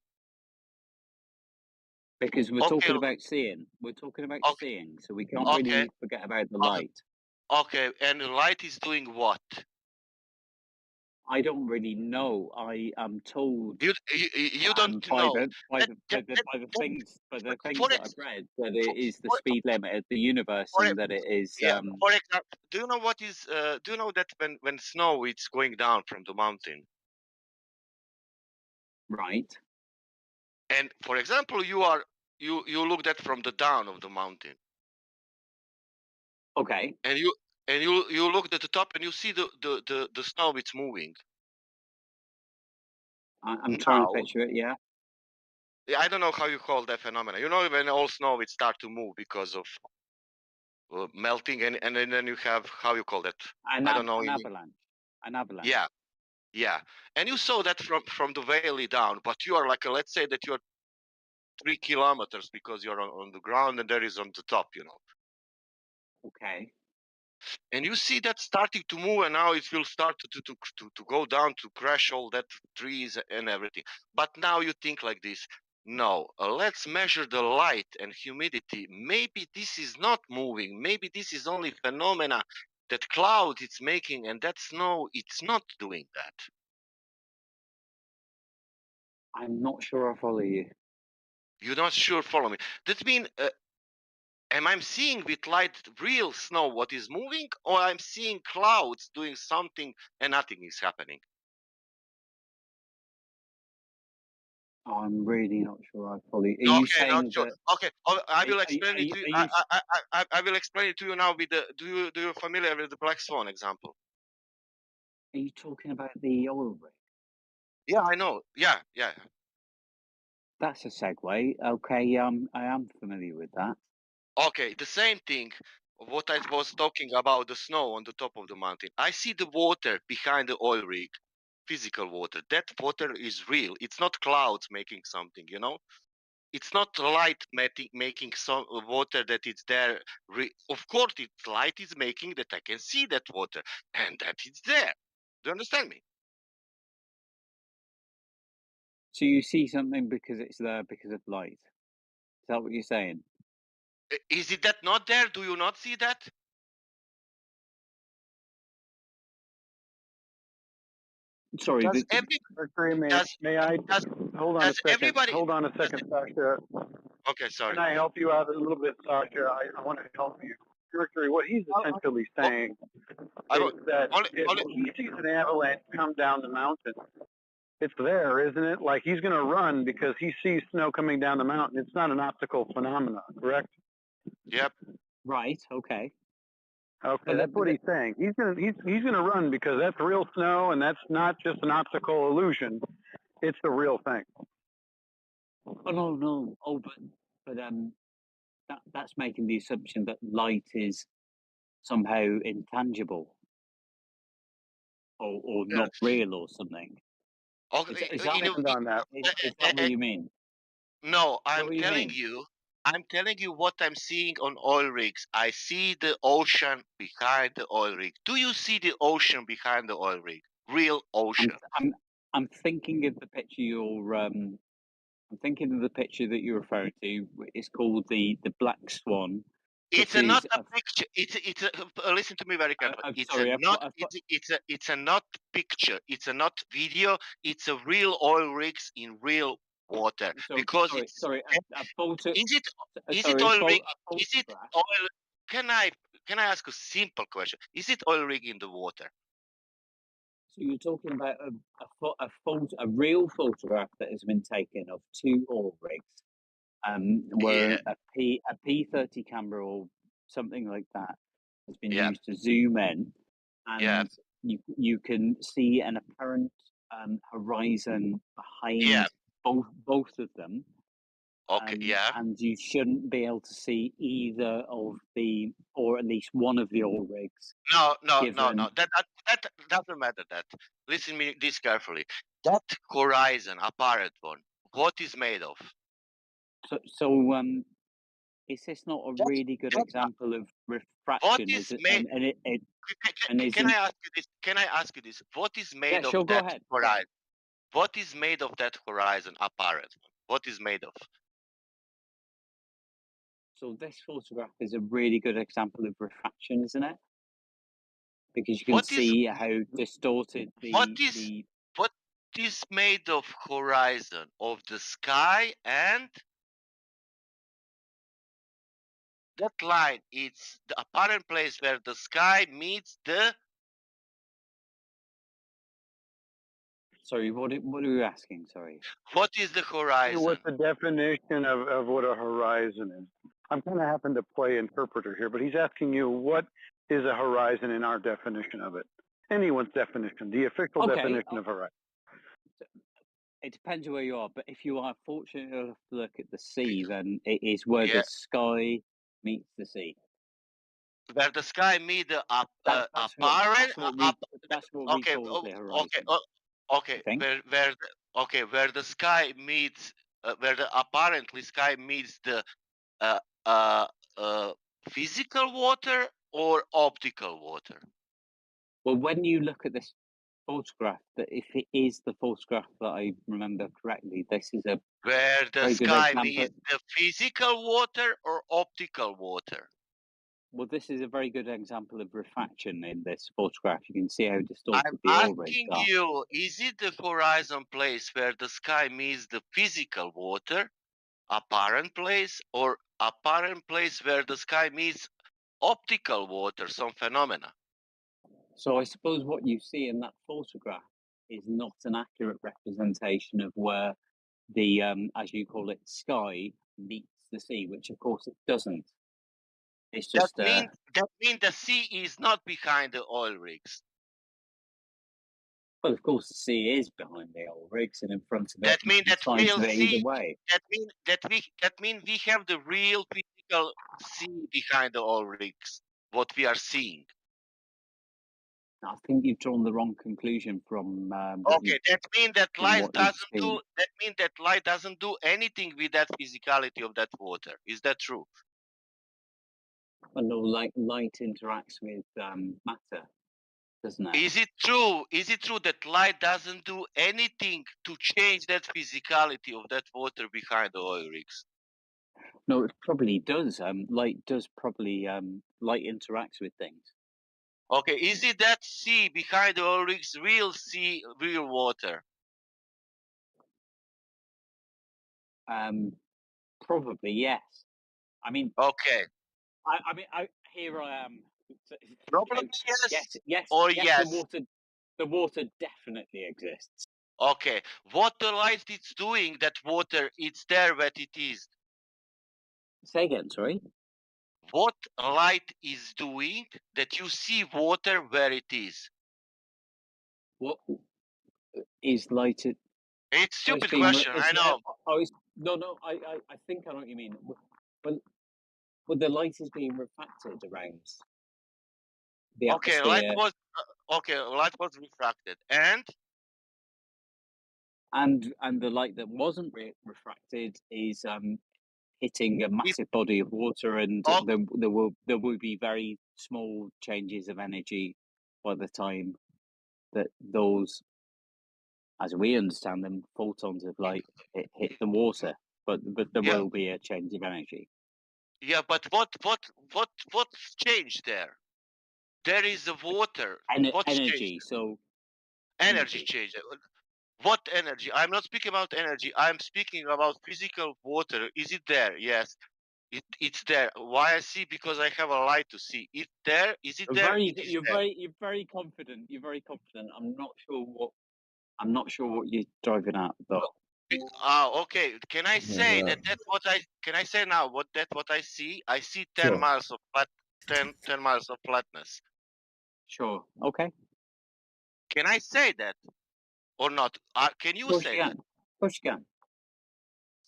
because we're talking about seeing. We're talking about seeing, so we can't really forget about the light. Okay, and the light is doing what? I don't really know. I am told you don't by know. the things that I've read that it is the speed limit of the universe and that it is. For example, do you know what is? Do you know that when snow it's going down from the mountain? Right. And for example, you look at from the down of the mountain. Okay. And you look at the top and you see the snow it's moving. I'm trying to picture it. Yeah. I don't know how you call that phenomenon. You know, when all snow it start to move because of melting, and then you have, how you call that? I don't know. An avalanche. An avalanche. Yeah. And you saw that from the valley down, but you are like, let's say that you're 3 kilometers because you're on the ground and there is on the top, you know. Okay. And you see that starting to move, and now it will start to go down, to crash all that trees and everything. But now you think like this. No, let's measure the light and humidity. Maybe this is not moving. Maybe this is only phenomena that cloud it's making, and that snow it's not doing that. I'm not sure I follow you. You're not sure? Follow me. That means, am I seeing with light real snow what is moving, or I'm seeing clouds doing something and nothing is happening? I'm really not sure I follow you. Are you saying not sure. that? Okay, I will explain it to you. I will explain it to you now with the. Do you familiar with the black swan example? Are you talking about the oil rig? Yeah, I know. Yeah. That's a segue. Okay, I am familiar with that. Okay, the same thing. What I was talking about, the snow on the top of the mountain. I see the water behind the oil rig, physical water. That water is real. It's not clouds making something, you know. It's not light making some water that it's there. Of course, it's light is making that I can see that water and that it's there. Do you understand me? So you see something because it's there because of light. Is that what you're saying? Is it that not there? Do you not see that? Sorry, Does may I hold on a second? everybody? Hold on a second, Sasha. Okay, sorry. Can I help you out a little bit, Sasha? I want to help you. Mercury, what he's essentially saying is that if he sees an avalanche come down the mountain, it's there, isn't it? Like he's going to run because he sees snow coming down the mountain. It's not an optical phenomenon, correct? Yep. Right. Okay. Okay, that's what he's saying. He's gonna run because that's real snow, and that's not just an optical illusion. It's the real thing. Oh no. Oh, but that's making the assumption that light is somehow intangible or not real or something. Okay, Is that what you mean? No, I'm what you telling mean? you. I'm telling you what I'm seeing on oil rigs. I see the ocean behind the oil rig. Do you see the ocean behind the oil rig? Real ocean. I'm thinking of the picture I'm thinking of the picture that you're referring to. It's called the Black Swan. It's not a picture. It's a, listen to me very carefully. It's a not picture. It's a not video. It's a real oil rigs in real water. Because a photo. Is it oil rig? Is it oil? Can I ask a simple question? Is it oil rig in the water? So you're talking about a real photograph that has been taken of two oil rigs, where a P30 camera or something like that has been used to zoom in, and you can see an apparent horizon behind both of them. Okay, and you shouldn't be able to see either of the, or at least one of the oil rigs. No. That doesn't matter. That listen me this carefully. That horizon, apparent one, what is made of? So is this not a really good example of refraction? What is made? Can I ask you this? Can I ask you this? What is made of that horizon? What is made of that horizon? Apparent. What is made of? So this photograph is a really good example of refraction, isn't it? Because you can see how distorted what is made of horizon of the sky, and that line, it's the apparent place where the sky meets the. Sorry, what are you asking? Sorry. What is the horizon? What's the definition of what a horizon is? I'm kind of having to play interpreter here, but he's asking you what is a horizon in our definition of it. Anyone's definition, the official definition of horizon. It depends where you are, but if you are fortunate enough to look at the sea, then it is where the sky meets the sea. Where the sky meets the apparent. That's what we call the horizon. Where the sky meets, where the apparently sky meets the physical water or optical water. Well, when you look at this photograph, that if it is the photograph that I remember correctly, this is a where the sky meets the physical water or optical water. Well, this is a very good example of refraction in this photograph. You can see how distorted I'm the oil rigs asking are. you, is it the horizon place where the sky meets the physical water, apparent place, or apparent place where the sky meets optical water, some phenomena? So I suppose what you see in that photograph is not an accurate representation of where the, as you call it, sky meets the sea, which of course it doesn't. It's just that means the sea is not behind the oil rigs. Well, of course, the sea is behind the oil rigs and in front of it. That means that real sea. Either way. That means we have the real physical sea behind the oil rigs. What we are seeing. I think you've drawn the wrong conclusion from. Okay, that means that light doesn't do. That means that light doesn't do anything with that physicality of that water. Is that true? Well, no, light interacts with matter, doesn't it? Is it true? Is it true that light doesn't do anything to change that physicality of that water behind the oil rigs? No, it probably does. Light does probably light interacts with things. Okay, is it that sea behind the oil rigs real sea, real water? Probably yes. I mean, okay. Here I am. Probably yes, yes, or yes. The water definitely exists. Okay, what the light is doing, that water, it's there where it is. Say again, sorry. What light is doing that you see water where it is? What is lighted? It's a stupid question, I know. I think I know what you mean. But the light is being refracted around the atmosphere. Light was refracted, and the light that wasn't refracted is hitting a massive body of water, and there will be very small changes of energy by the time that those, as we understand them, photons of light hit the water. But there will be a change of energy. Yeah, but what's changed there? There is the water. What's energy. changed? So energy changed. What energy? I'm not speaking about energy. I'm speaking about physical water. Is it there? Yes. It's there. Why I see? Because I have a light to see. It's there. Is it there? You're very confident. You're very confident. I'm not sure what you're driving at, though. Okay. Can I say that's what I can I say now? What I see? I see 10 miles of 10 miles of flatness. Sure. Okay. Can I say that or not? Can you say that? Of course you can.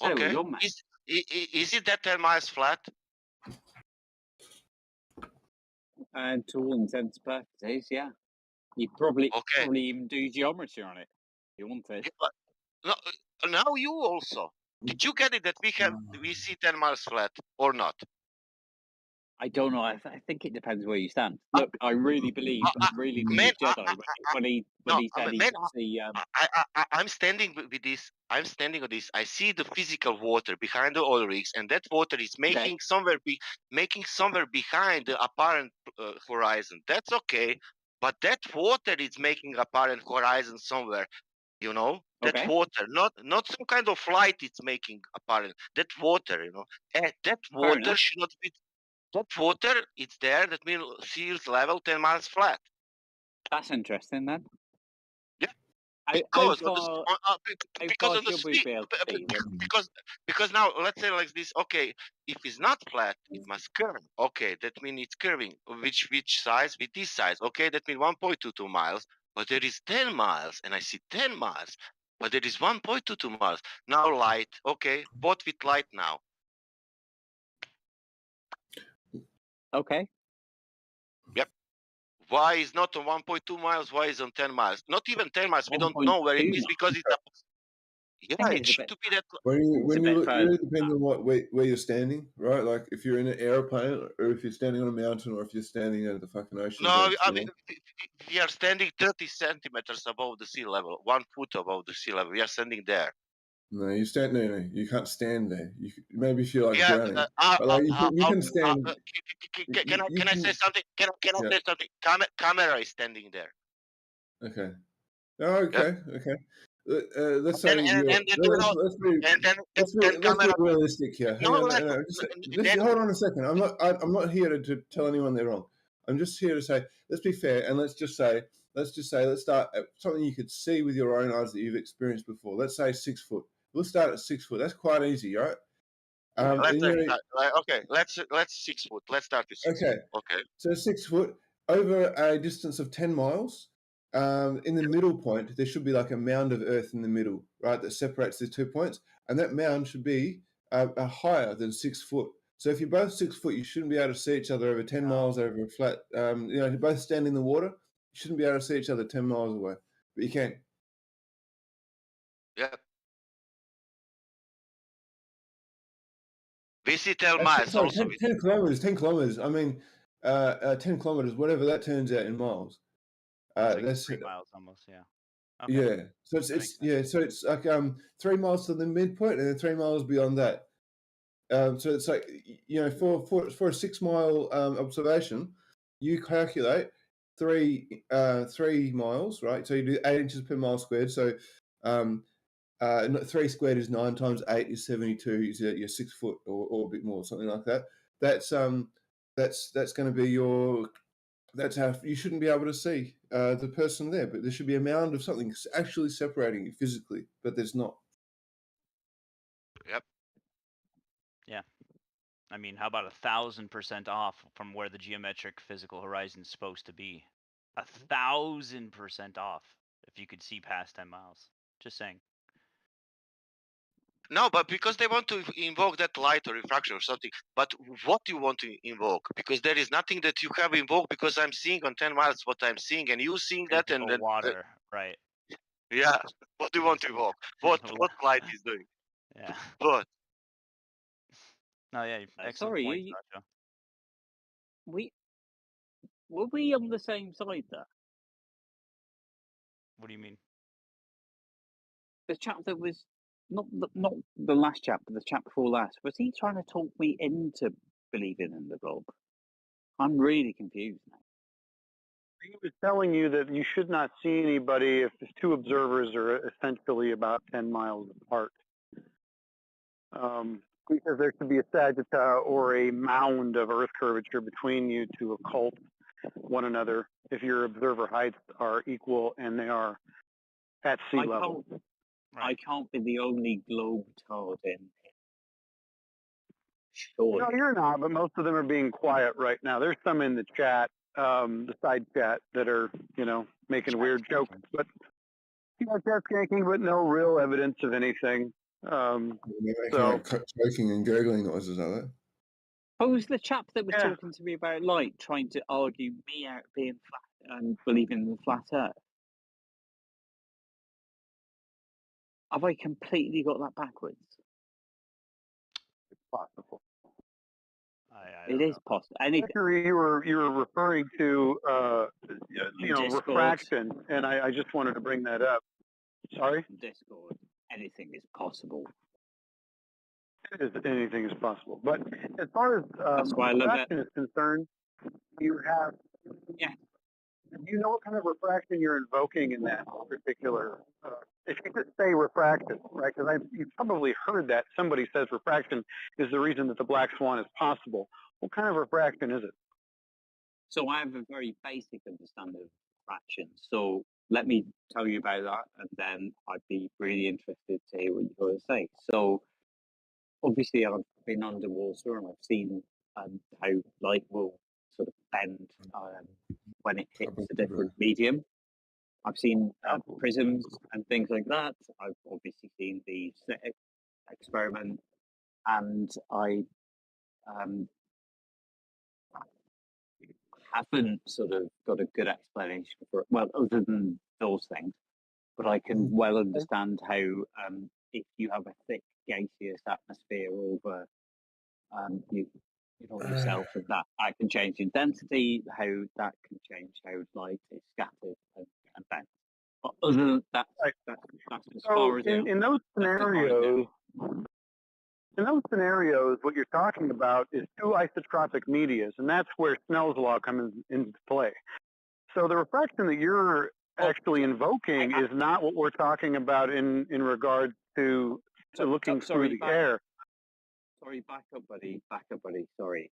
Okay. Is it that 10 miles flat? And to all intents and purposes, yeah. You probably even do geometry on it. You want it? No, now you also. Did you get it that we see 10 miles flat or not? I don't know. I think it depends where you stand. Look, I really believe Jedi when he said he could see. I'm standing with this. I'm standing on this. I see the physical water behind the oil rigs, and that water is making somewhere behind the apparent horizon. That's okay, but that water is making apparent horizon somewhere. You know, that water, not some kind of light. It's making apparent that water. You know, and that water should not be. That water, it's there. That means sea level 10 miles flat. That's interesting, then. Yeah, because now let's say like this. Okay, if it's not flat, it must curve. Okay, that means it's curving. Which size? With this size. Okay, that means 1.22 miles. But there is 10 miles, and I see 10 miles. But there is 1.22 miles. Now light. Okay, what with light now? Okay. Yep. Why is not on 1.2 miles? Why is on 10 miles? Not even 10 miles. We don't know where it is because it's up. Yeah, it should be that. When you look, it really depends on where you're standing, right? Like if you're in an airplane, or if you're standing on a mountain, or if you're standing at the fucking ocean. No, I mean, we are standing 30 centimeters above the sea level, 1 foot above the sea level. We are standing there. No, you stand. No, you can't stand there. You maybe feel like drowning, but like you can stand. Can I say something? Can I say something? Camera is standing there. Okay. Oh, okay. Okay. Let's say let's be realistic here. Hang on. Just hold on a second. I'm not here to tell anyone they're wrong. I'm just here to say, let's be fair, and let's start at something you could see with your own eyes that you've experienced before. Let's say 6 foot. We'll start at 6 foot. That's quite easy, right? Let's 6 foot. Let's start with 6 foot. Okay. So 6 foot over a distance of 10 miles. In the middle point, there should be like a mound of earth in the middle, right, that separates the 2 points, and that mound should be higher than 6 foot. So if you're both 6 foot, you shouldn't be able to see each other over 10 miles over a flat. If you both stand in the water, you shouldn't be able to see each other 10 miles away, but you can. Yeah. We see 10 miles. Sorry, 10 kilometers. 10 kilometers. I mean, 10 kilometers, whatever that turns out in miles. That's 3 miles almost, yeah. Okay. Yeah. So it's like 3 miles to the midpoint and then 3 miles beyond that. So it's like for a 6 mile observation, you calculate 3 miles, right? So you do 8 inches per mile squared. So 3 squared is 9 times 8 is 72. Is you're 6 foot or a bit more, something like that. That's going to be your. That's how you shouldn't be able to see the person there, but there should be a mound of something actually separating you physically, but there's not. Yep. Yeah. I mean, how about 1,000% off from where the geometric physical horizon is supposed to be? 1,000% off if you could see past 10 miles. Just saying. No, but because they want to invoke that light or refraction or something. But what do you want to invoke? Because there is nothing that you have invoked, because I'm seeing on 10 miles what I'm seeing, and you seeing that, and then water, right? Yeah. What do you want to invoke? What light is doing? Yeah. What? No, yeah. Excellent Sorry, point, Sasha. Were we on the same side there? What do you mean? The chap that was not the last chap, but the chap before last. Was he trying to talk me into believing in the globe? I'm really confused now. He was telling you that you should not see anybody if the two observers are essentially about 10 miles apart. Because there could be a sagitta or a mound of Earth curvature between you to occult one another if your observer heights are equal and they are at sea level. I can't be the only globe-tard in. Surely. No, you're not, but most of them are being quiet right now. There's some in the chat, the side chat, that are, making weird jokes, but chat skanking, but no real evidence of anything. Choking and gurgling noises, are they? Oh, was the chap that was talking to me about light trying to argue me out being flat and believing in the flat Earth? Have I completely got that backwards? It's possible. It is possible. You were referring to Discord. refraction, and I just wanted to bring that up. Sorry? Discord. Anything is possible. Anything is possible. But as far as refraction is concerned, you have. Yeah. Do you know what kind of refraction you're invoking in that particular? If you could say refraction, right? Because you've probably heard that somebody says refraction is the reason that the black swan is possible. What kind of refraction is it? So I have a very basic understanding of refraction. So let me tell you about that, and then I'd be really interested to hear what you've got to say. So obviously I've been underwater and I've seen how light will sort of bend when it hits a different medium. I've seen prisms and things like that. I've obviously seen the experiment, and I haven't sort of got a good explanation for it. Well, other than those things, but I can well understand how if you have a thick gaseous atmosphere over yourself, and that can change in density, how that can change how light is scattered and bent. But other than that, that's as far as in those scenarios. In those scenarios, what you're talking about is two isotropic medias, and that's where Snell's law comes into play. So the refraction that you're actually invoking is not what we're talking about in regard to looking through the air. Sorry, back up, buddy. Sorry.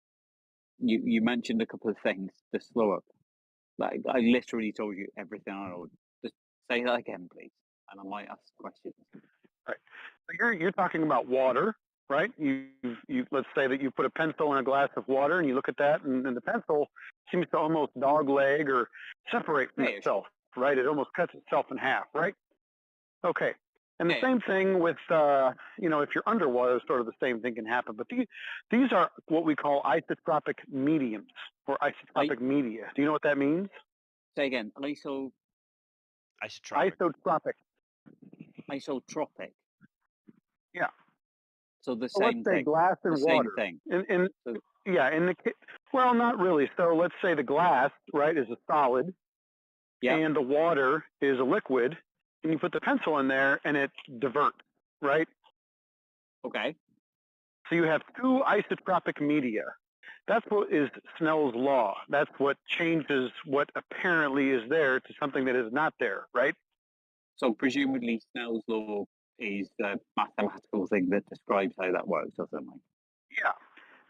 You mentioned a couple of things to slow up. Like, I literally told you everything I know. Just say that again, please, and I might ask questions. Right. So you're talking about water, right? You let's say that you put a pencil in a glass of water, and you look at that, and the pencil seems to almost dogleg or separate from itself, right? It almost cuts itself in half, right? Okay. And the same thing with, if you're underwater, sort of the same thing can happen. But these are what we call isotropic mediums or isotropic media. Do you know what that means? Say again. Isotropic. Isotropic. Yeah. So the same thing. Let's say glass and water. Same thing. Well, not really. So let's say the glass, right, is a solid, and the water is a liquid. And you put the pencil in there, and it diverts, right? Okay. So you have two isotropic media. That's what is Snell's law. That's what changes what apparently is there to something that is not there, right? So presumably Snell's law is a mathematical thing that describes how that works, doesn't it? Yeah.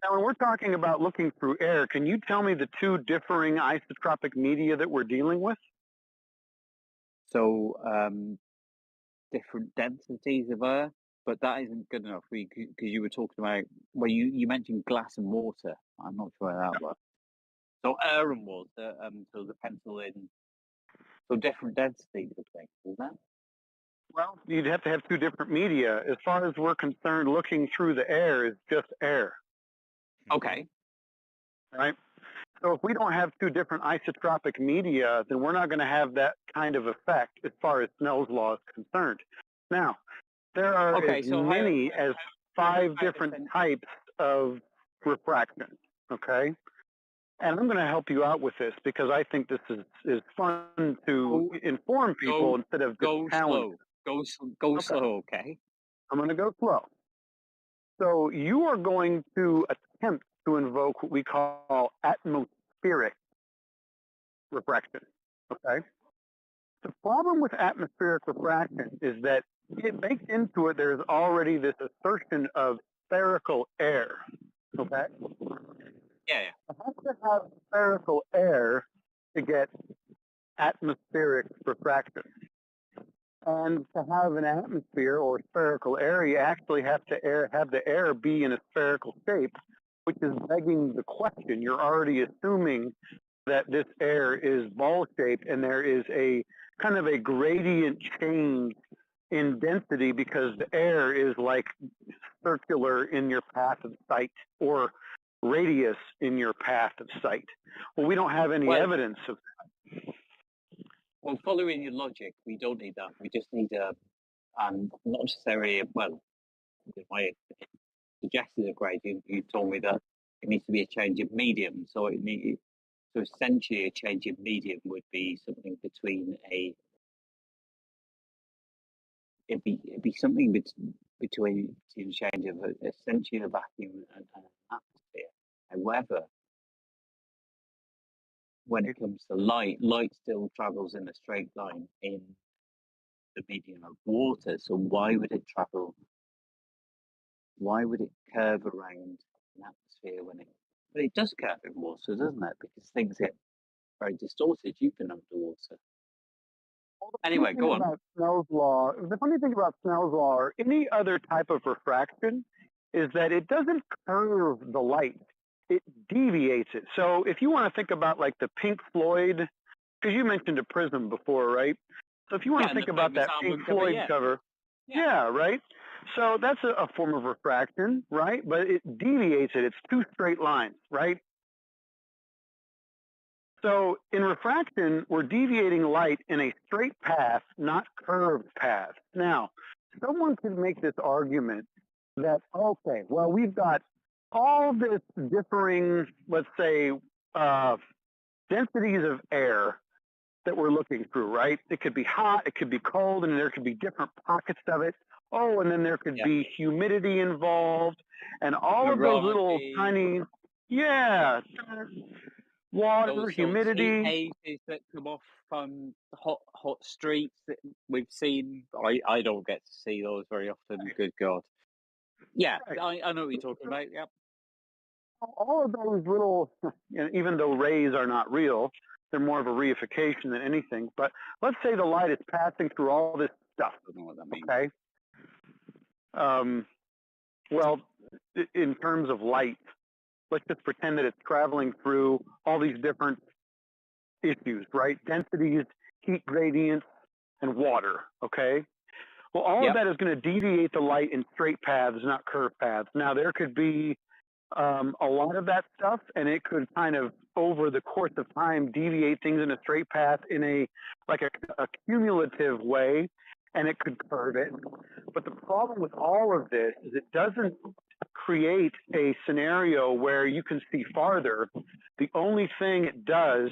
Now, when we're talking about looking through air, can you tell me the two differing isotropic media that we're dealing with? So different densities of air, but that isn't good enough because you were talking about, well, you mentioned glass and water. I'm not sure how that works. So air and water, so the pencil in, so different densities of things, isn't that? Well, you'd have to have two different media. As far as we're concerned, looking through the air is just air. Okay. Right? So if we don't have two different isotropic media, then we're not going to have that kind of effect as far as Snell's law is concerned. Now, there are as many as 5 different types of refraction, okay? And I'm going to help you out with this because I think this is fun to inform people instead of just challenge. Go slow, okay? I'm going to go slow. So you are going to attempt to invoke what we call atmospheric refraction, okay? The problem with atmospheric refraction is that it baked into it, there's already this assertion of spherical air, okay? Yeah. You have to have spherical air to get atmospheric refraction. And to have an atmosphere or spherical air, you actually have to have the air be in a spherical shape, which is begging the question. You're already assuming that this air is ball-shaped and there is a kind of a gradient change in density because the air is like circular in your path of sight or radius in your path of sight. Well, we don't have any evidence of that. Well, following your logic, we don't need that. We just need not necessarily, well, if I suggested a gradient, you told me that it needs to be a change of medium. So so essentially a change of medium would be something between it'd be something between change of essentially a vacuum and an atmosphere. However, when it comes to light still travels in a straight line in the medium of water. So why would it travel? Why would it curve around an atmosphere when it? But it does curve in water, doesn't it? Because things get very distorted. You've been underwater. Anyway, go on. About Snell's law, the funny thing about Snell's law or any other type of refraction is that it doesn't curve the light. It deviates it. So if you want to think about like the Pink Floyd, because you mentioned a prism before, right? So if you want to think about that Pink Floyd cover, yeah, right? So that's a form of refraction, right? But it deviates it. It's two straight lines, right? So in refraction, we're deviating light in a straight path, not curved path. Now, someone could make this argument that, okay, well, we've got all this differing, let's say, densities of air that we're looking through, right? It could be hot, it could be cold, and there could be different pockets of it. Oh, and then there could be humidity involved, and all of those little tiny, water, humidity. Heat hazes that come off from hot streets that we've seen. I don't get to see those very often. Good God. Yeah, right. I know what you're talking about. Yep. All of those little, even though rays are not real, they're more of a reification than anything. But let's say the light is passing through all this stuff. I don't know what that means. Okay. Well, in terms of light, let's just pretend that it's traveling through all these different issues, right? Densities, heat gradients, and water, okay? Well, all of that is going to deviate the light in straight paths, not curved paths. Now, there could be a lot of that stuff, and it could kind of, over the course of time, deviate things in a straight path in a cumulative way, and it could curve it. But the problem with all of this is it doesn't create a scenario where you can see farther. The only thing it does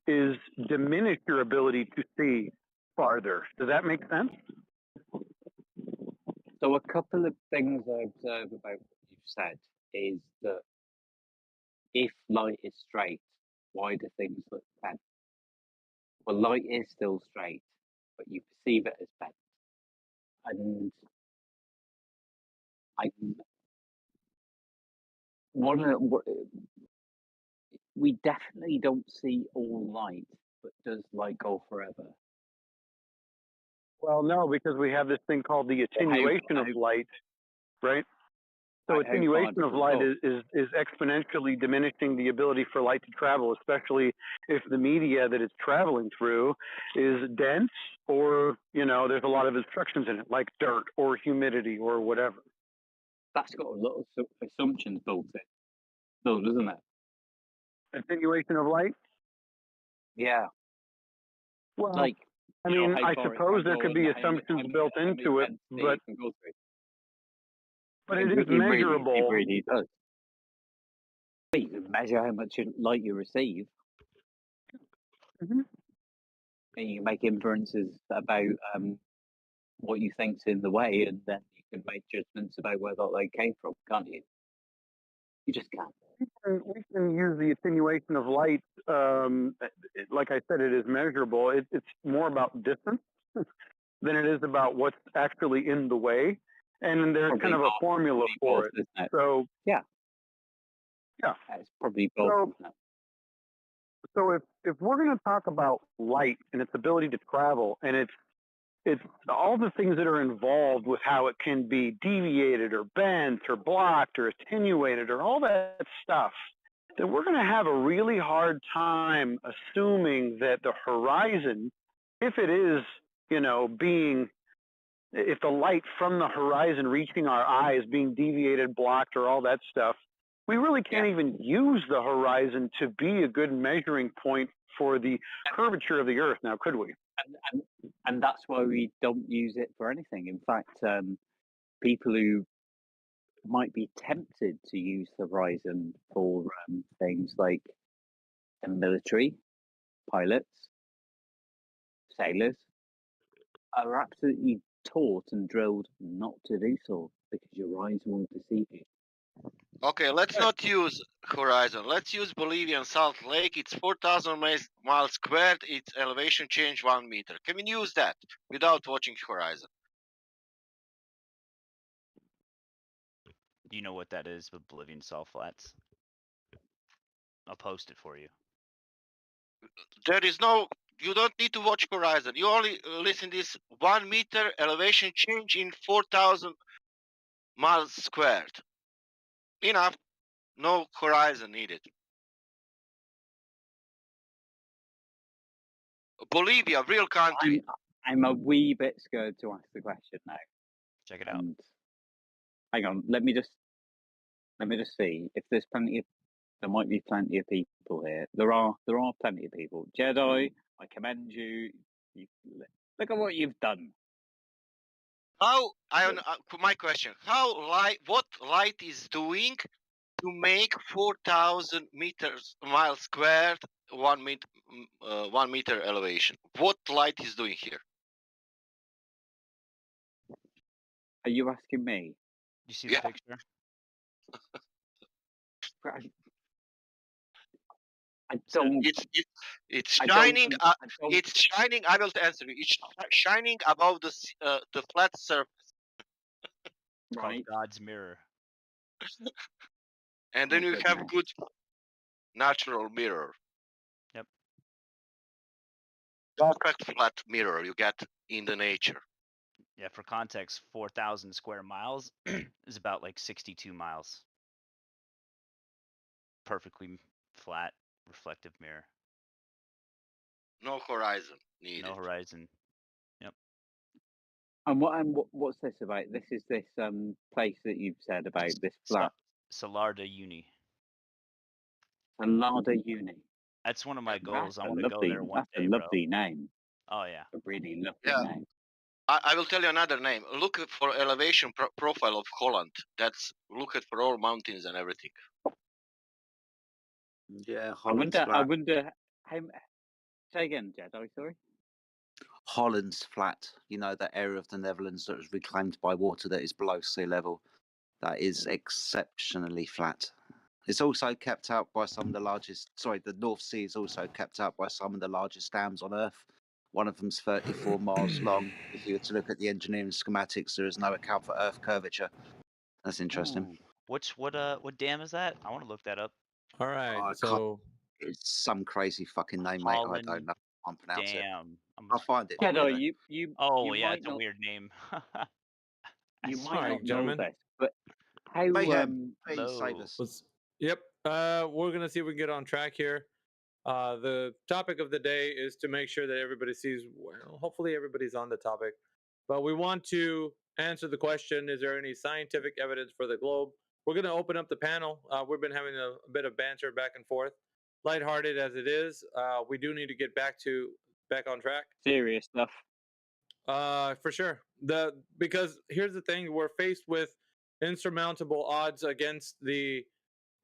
is diminish your ability to see farther. Does that make sense? So a couple of things I observe about what you've said is that if light is straight, why do things look bent? Well, light is still straight, but you perceive it as bent. And we definitely don't see all light, but does light go forever? Well, no, because we have this thing called the attenuation of light, right? So attenuation of light is exponentially diminishing the ability for light to travel, especially if the media that it's traveling through is dense or, there's a lot of obstructions in it, like dirt or humidity or whatever. That's got a lot of assumptions built in, though, doesn't it? Attenuation of light? Yeah. Well, I suppose there could be assumptions built into it, but it is measurable. It really does. You can measure how much light you receive. Mm-hmm. And you can make inferences about what you think's in the way, and then you can make judgments about where that light came from, can't you? You just can't. We can use the attenuation of light. Like I said, it is measurable. It's more about distance than it is about what's actually in the way. And there's kind of a formula for it. So yeah, it's probably both. So if we're going to talk about light and its ability to travel, and it's all the things that are involved with how it can be deviated or bent or blocked or attenuated or all that stuff, then we're going to have a really hard time assuming that the horizon, if it is, if the light from the horizon reaching our eye is being deviated, blocked, or all that stuff, we really can't even use the horizon to be a good measuring point for the curvature of the Earth now, could we? And that's why we don't use it for anything. In fact, people who might be tempted to use the horizon for things like the military, pilots, sailors, are absolutely taught and drilled not to do so because your eyes will deceive you. Okay, let's not use horizon. Let's use Bolivian Salt Lake. It's 4,000 miles squared. Its elevation change 1 meter. Can we use that without watching horizon? Do you know what that is with Bolivian salt flats? I'll post it for you. There is no, you don't need to watch horizon. You only listen this 1 meter elevation change in 4,000 miles squared. Enough. No horizon needed. Bolivia, real country. I'm a wee bit scared to ask the question now. Check it out. Hang on, let me just see if there's there might be plenty of people here. There are plenty of people. Jedi, I commend you. Look at what you've done. My question: what light is doing to make 4,000 miles squared 1 meter elevation? What light is doing here? Are you asking me? You see the picture? I don't. It's shining. It's shining. I will answer you. It's shining above the flat surface. It's called God's mirror. And then you have good natural mirror. Yep. Perfect flat mirror you get in the nature. Yeah, for context, 4,000 square miles is about like 62 miles. Perfectly flat, reflective mirror. No horizon needed. No horizon. Yep. And what's this about? This is this place that you've said about this flat. Salarda Uni. Salarda Uni. That's one of my goals. I want to go there one day, That's a lovely name. Oh yeah. A really lovely name. I will tell you another name. Look for elevation profile of Holland. Look at for all mountains and everything. Yeah, Holland's flat. I wonder how. Say again, Jedi. Sorry. Holland's flat. You know, that area of the Netherlands that was reclaimed by water that is below sea level. That is exceptionally flat. It's also kept out by some of the largest. Sorry, the North Sea is also kept out by some of the largest dams on Earth. One of them's 34 miles long. If you were to look at the engineering schematics, there is no account for Earth curvature. That's interesting. What dam is that? I want to look that up. All right, so it's some crazy fucking name, mate. I don't know. I can't pronounce it. Dam. I'll find it. Yeah, no, you Oh you yeah, might it's a not, weird name. you That's might All right, not know gentlemen. this, but how Mayhem, please Hello. save us. Yep. We're gonna see if we can get on track here. The topic of the day is to make sure that everybody sees. Well, hopefully everybody's on the topic, but we want to answer the question: is there any scientific evidence for the globe? We're gonna open up the panel. We've been having a bit of banter back and forth, lighthearted as it is. We do need to get back on track. serious stuff. For sure. Because here's the thing: we're faced with insurmountable odds against the,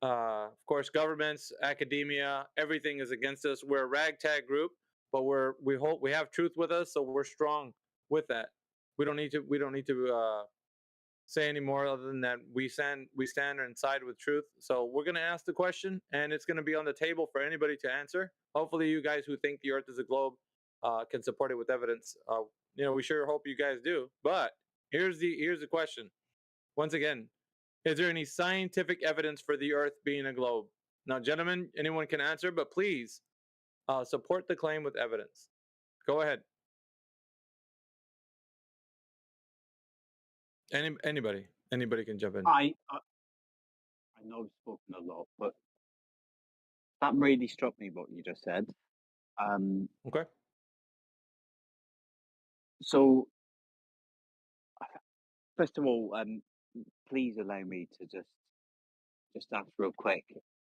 of course, governments, academia. Everything is against us. We're a ragtag group, but we have truth with us, so we're strong with that. We don't need to say any more other than that. We stand and side with truth. So we're gonna ask the question, and it's gonna be on the table for anybody to answer. Hopefully, you guys who think the Earth is a globe can support it with evidence. We sure hope you guys do. But here's the question. Once again, is there any scientific evidence for the Earth being a globe? Now, gentlemen, anyone can answer, but please support the claim with evidence. Go ahead. Anybody can jump in. I know I've spoken a lot, but that really struck me what you just said. Okay. So, first of all, please allow me to just ask real quick.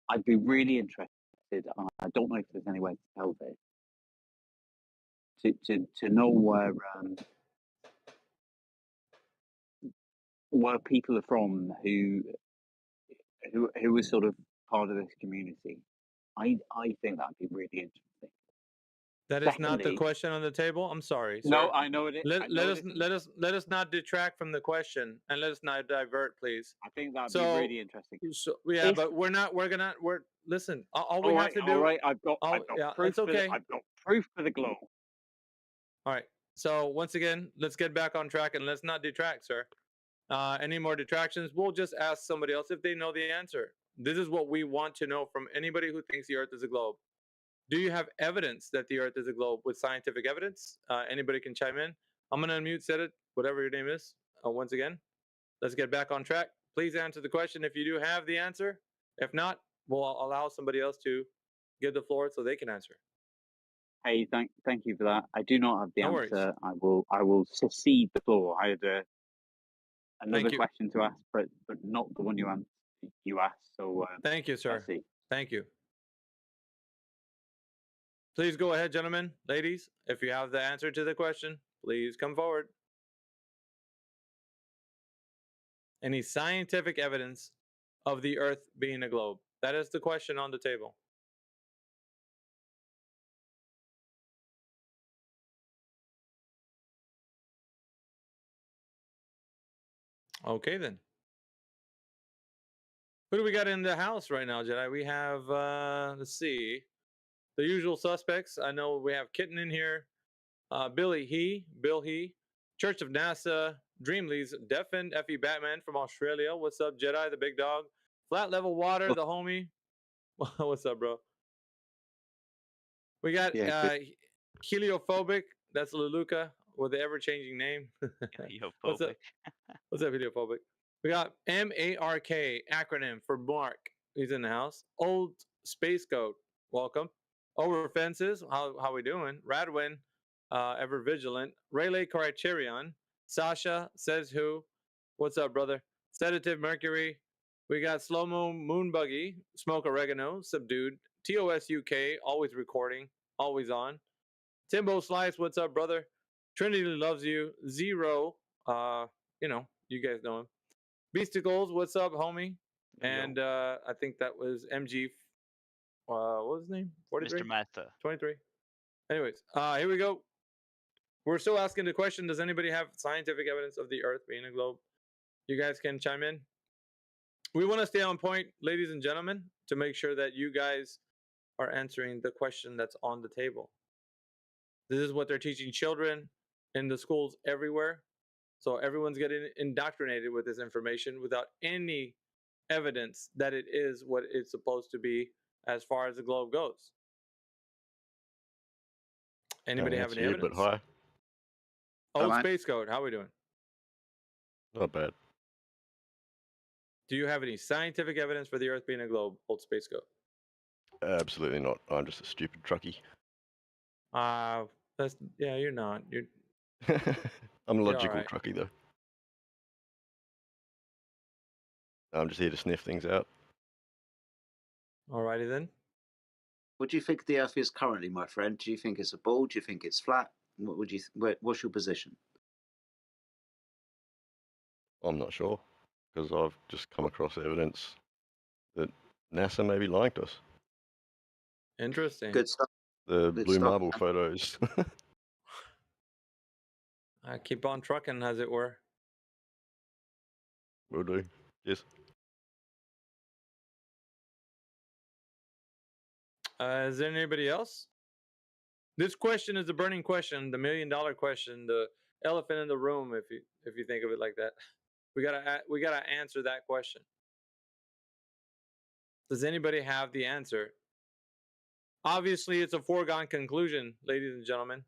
I'd be really interested. I don't know if there's any way to tell this. To know where people are from who are sort of part of this community. I think that'd be really interesting. That is not the question on the table. I'm sorry, sir. No, I know it is. Let us not detract from the question, and let us not divert, please. I think that'd be really interesting. So yeah, but listen. All we have to do. All right, I've got proof. It's okay. I've got proof for the globe. All right. So once again, let's get back on track and let's not detract, sir. Any more detractions? We'll just ask somebody else if they know the answer. This is what we want to know from anybody who thinks the Earth is a globe. Do you have evidence that the Earth is a globe with scientific evidence? Anybody can chime in. I'm going to unmute, set it, whatever your name is. Once again, let's get back on track. Please answer the question if you do have the answer. If not, we'll allow somebody else to get the floor so they can answer. Hey, thank you for that. I do not have the No answer. I will secede the floor. I had another question to ask, but not the one you asked. So thank you, sir. Thank you. Please go ahead, gentlemen, ladies. If you have the answer to the question, please come forward. Any scientific evidence of the Earth being a globe? That is the question on the table. Okay, then. Who do we got in the house right now, Jedi? We have, let's see, the usual suspects. I know we have Kitten in here, Bill He, Church of NASA, Dreamleys, Deafin, Effie Batman from Australia. What's up, Jedi, the big dog? Flat Level Water, the homie. What's up, bro? We got Heliophobic. That's Luluka with the ever-changing name. What's up? What's up, Heliophobic? We got MARK, acronym for Mark. He's in the house. Old Space Goat, welcome. Over Fences, how we doing? Radwin, ever vigilant. Rayleigh Criterion. Sasha says who? What's up, brother? Sedative Mercury. We got Slow Mo Moon Buggy, Smoke Oregano, Subdued. TOS UK, always recording, always on. Timbo Slice, what's up, brother? Trinity loves you. Zero, you guys know him. Beasticles, what's up, homie? And I think that was MG. What was his name? 43? Mr. Matha. 23. Anyways, here we go. We're still asking the question: does anybody have scientific evidence of the Earth being a globe? You guys can chime in. we want to stay on point, ladies and gentlemen, to make sure that you guys are answering the question that's on the table. This is what they're teaching children in the schools everywhere. So everyone's getting indoctrinated with this information without any evidence that it is what it's supposed to be as far as the globe goes. Anybody have any evidence? But hi. Old Space Code, how are we doing? Not bad. Do you have any scientific evidence for the Earth being a globe, Old Space Code? Absolutely not. I'm just a stupid truckie. Yeah, you're not. You're. I'm a You're logical all right. truckie though. I'm just here to sniff things out. Alrighty then. What do you think the Earth is currently, my friend? Do you think it's a ball? Do you think it's flat? What would you? What's your position? I'm not sure, because I've just come across evidence that NASA may be lying to us. Interesting. Good stuff. The Good blue stuff, marble man. photos. I keep on trucking, as it were. Will do. Yes. Is there anybody else? This question is the burning question, the $1 million question, the elephant in the room, if you think of it like that. We gotta answer that question. Does anybody have the answer? Obviously, it's a foregone conclusion, ladies and gentlemen.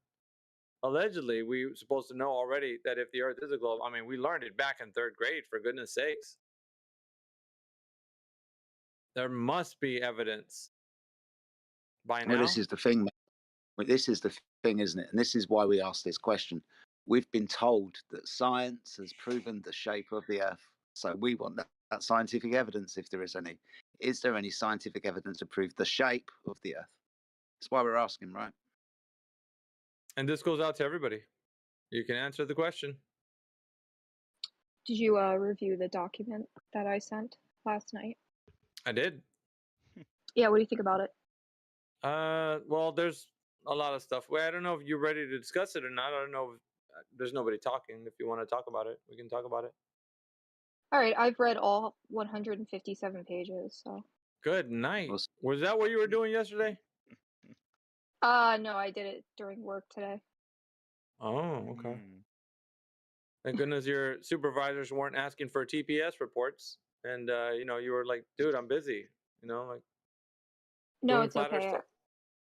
Allegedly, we're supposed to know already that if the Earth is a globe, I mean, we learned it back in 3rd grade, for goodness sakes. There must be evidence by now. Well, this is the thing. This is the thing, isn't it? And this is why we asked this question. We've been told that science has proven the shape of the Earth. So we want that scientific evidence, if there is any. Is there any scientific evidence to prove the shape of the Earth? That's why we're asking, right? And this goes out to everybody. You can answer the question. Did you review the document that I sent last night? I did. Yeah, what do you think about it? Well, there's a lot of stuff. Well, I don't know if you're ready to discuss it or not. I don't know if there's nobody talking. If you want to talk about it, we can talk about it. All right, I've read all 157 pages, so. Good night. Was that what you were doing yesterday? No, I did it during work today. Oh, okay. Thank goodness your supervisors weren't asking for TPS reports, and you were like, "Dude, I'm busy." Like. No, doing it's flatter okay. stuff.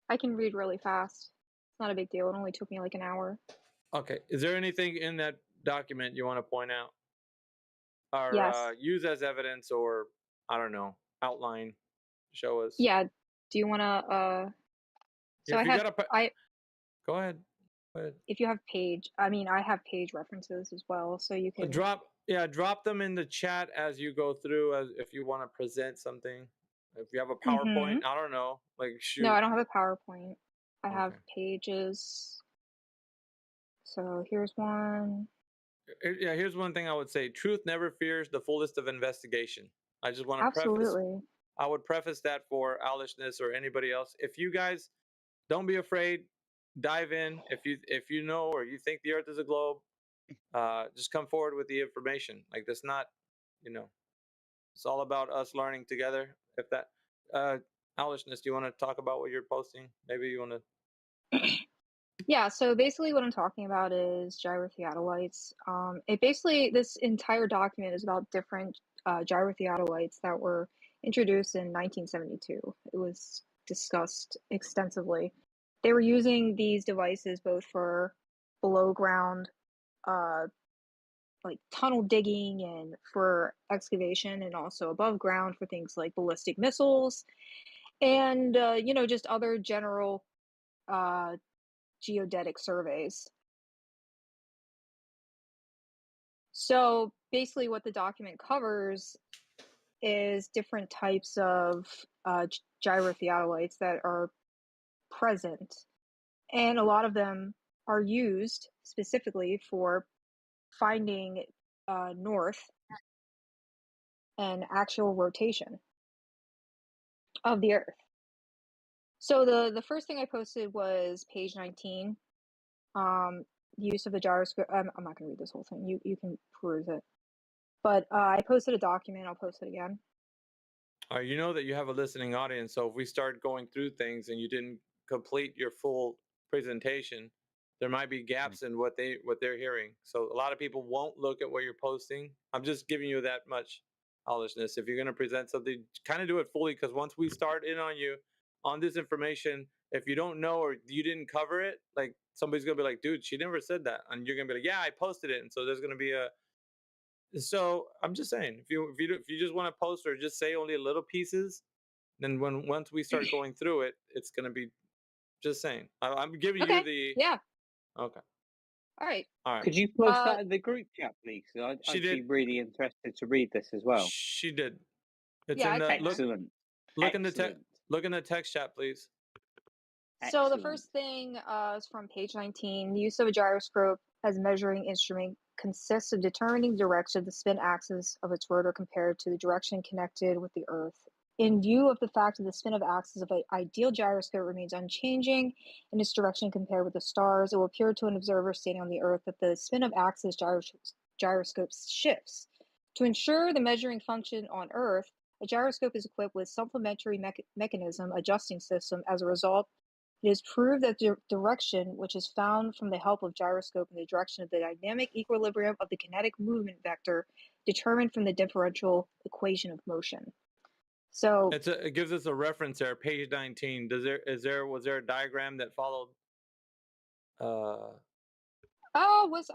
I can read really fast. It's not a big deal. It only took me like an hour. Okay. Is there anything in that document you want to point out, or Yes. Use as evidence, or I don't know, outline, show us? Yeah. Do you want to? So If Go ahead. If you have page, I have page references as well, so you can drop them in the chat as you go through, as if you want to present something. If you have a PowerPoint, I don't know, like shoot. No, I don't have a PowerPoint. I have pages. So here's one. Yeah, here's one thing I would say: truth never fears the fullest of investigation. I just want to preface. I would preface that for Owlishness or anybody else. If you guys don't be afraid, dive in. If you know or you think the Earth is a globe, just come forward with the information. Like that's not, it's all about us learning together. If that, Owlishness, do you want to talk about what you're posting? Maybe you want to. Yeah, so basically what I'm talking about is gyrotheodolites. This entire document is about different gyrotheodolites that were introduced in 1972. It was discussed extensively. They were using these devices both for below ground, like tunnel digging and for excavation, and also above ground for things like ballistic missiles and, just other general geodetic surveys. So basically what the document covers is different types of gyrotheodolites that are present, and a lot of them are used specifically for finding north and actual rotation of the Earth. So the first thing I posted was page 19. Use of the gyroscope. I'm not going to read this whole thing. You can peruse it. But I posted a document. I'll post it again. You know that you have a listening audience, so if we start going through things and you didn't complete your full presentation, there might be gaps in what they're hearing. So a lot of people won't look at what you're posting. I'm just giving you that much owlishness. If you're going to present something, kind of do it fully, because once we start in on you on this information, if you don't know or you didn't cover it, like somebody's going to be like, dude, she never said that. And you're going to be like, yeah, I posted it. And so there's going to be a, so I'm just saying, if you just want to post or just say only little pieces, then once we start going through it, it's going to be just saying. I'm giving you the Okay. All right. All right. Could you post that in the group chat, please? I'd be really interested to read this as well. She did. It's Yeah, in the excellent. Look in the text chat, please. So the first thing is from page 19. The use of a gyroscope as a measuring instrument consists of determining the direction of the spin axis of its rotor compared to the direction connected with the Earth. In view of the fact that the spin of axis of an ideal gyroscope remains unchanging in its direction compared with the stars, it will appear to an observer standing on the Earth that the spin of axis gyroscope shifts. To ensure the measuring function on Earth, a gyroscope is equipped with supplementary mechanism adjusting system. As a result, it is proved that the direction, which is found from the help of gyroscope in the direction of the dynamic equilibrium of the kinetic movement vector, determined from the differential equation of motion. So it gives us a reference there, page 19. Was there a diagram that followed? I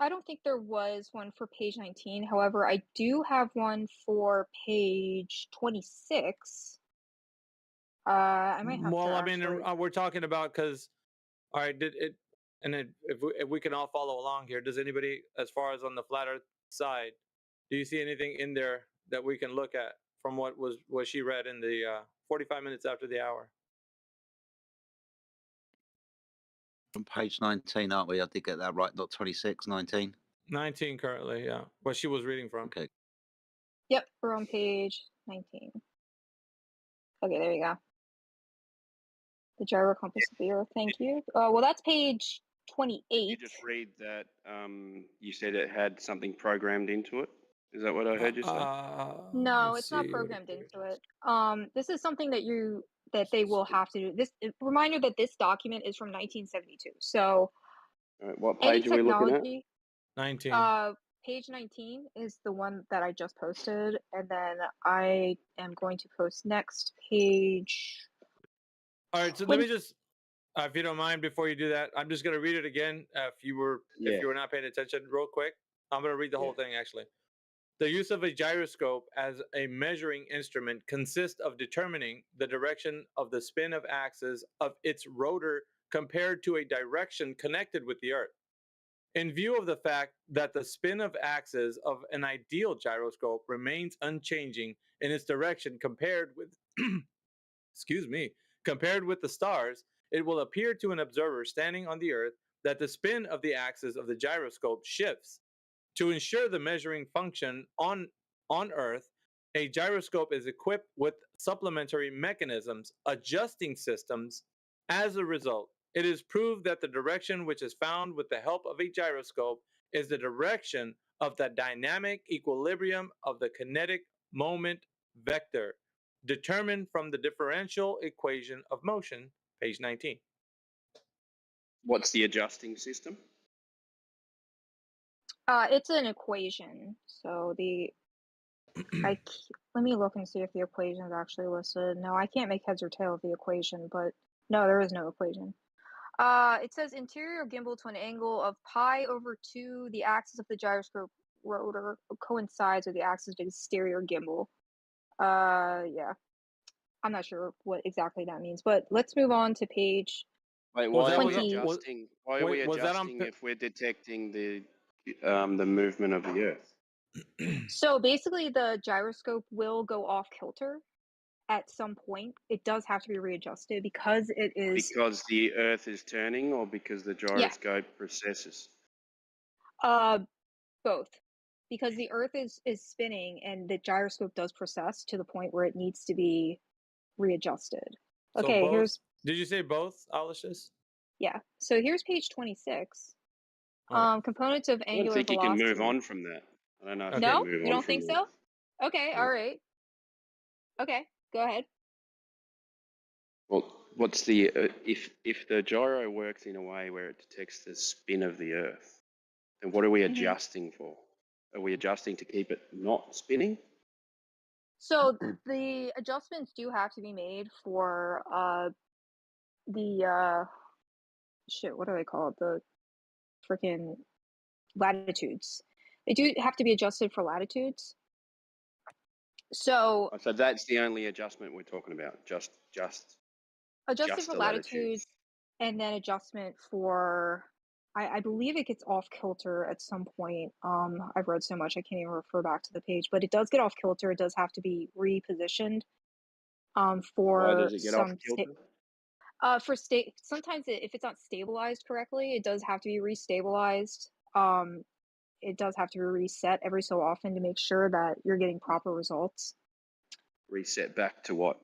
don't think there was one for page 19. However, I do have one for page 26. I might have Well, to I mean, actually... we're talking about, because, all right, if we can all follow along here, does anybody, as far as on the flat Earth side, do you see anything in there that we can look at from what she read in the 45 minutes after the hour? On page 19, aren't we? I did get that right, not 26, 19. 19 currently, yeah. What she was reading from. Okay. Yep, we're on page 19. Okay, there you go. The gyro compass of the Earth, thank you. Well, that's page 28. You just read that you said it had something programmed into it. Is that what I heard you say? No, it's not programmed into it. This is something that they will have to do. This reminder that this document is from 1972. So what page are we looking at? 19. Page 19 is the one that I just posted, and then I am going to post next page. All right, so let me just, if you don't mind, before you do that, I'm just going to read it again. If you were not paying attention, real quick, I'm going to read the whole thing actually. The use of a gyroscope as a measuring instrument consists of determining the direction of the spin of axis of its rotor compared to a direction connected with the Earth. In view of the fact that the spin of axis of an ideal gyroscope remains unchanging in its direction compared with compared with the stars, it will appear to an observer standing on the Earth that the spin of the axis of the gyroscope shifts. To ensure the measuring function on Earth, a gyroscope is equipped with supplementary mechanisms, adjusting systems. As a result, it is proved that the direction which is found with the help of a gyroscope is the direction of the dynamic equilibrium of the kinetic moment vector, determined from the differential equation of motion, page 19. What's the adjusting system? It's an equation. So let me look and see if the equation is actually listed. No, I can't make heads or tail of the equation, but no, there is no equation. It says interior gimbal to an angle of pi/2. The axis of the gyroscope rotor coincides with the axis of the exterior gimbal. Yeah. I'm not sure what exactly that means, but let's move on to page. Wait, why are we adjusting? Why are we adjusting if we're detecting the movement of the Earth? So basically, the gyroscope will go off kilter at some point. It does have to be readjusted because it is because the Earth is turning, or because the gyroscope precesses. Both. Because the Earth is spinning and the gyroscope does precess to the point where it needs to be readjusted. Okay, so here's. Did you say both, Aloysius? Yeah. So here's page 26. Components of angular I don't think velocity. you can move on from that. I don't know if No, you can move you on don't from think that. so? Okay, all right. Okay, Go ahead. Well, what's the if the gyro works in a way where it detects the spin of the Earth, then what are we adjusting for? Are we adjusting to keep it not spinning? So the adjustments do have to be made for the shit. What do they call it? The freaking latitudes. They do have to be adjusted for latitudes. So that's the only adjustment we're talking about. Just adjusted for the latitudes, and then adjustment for. I believe it gets off kilter at some point. I've read so much I can't even refer back to the page, but it does get off kilter. It does have to be repositioned. For why does it get off some kilter? for state, sometimes if it's not stabilized correctly, it does have to be restabilized. It does have to be reset every so often to make sure that you're getting proper results. Reset back to what?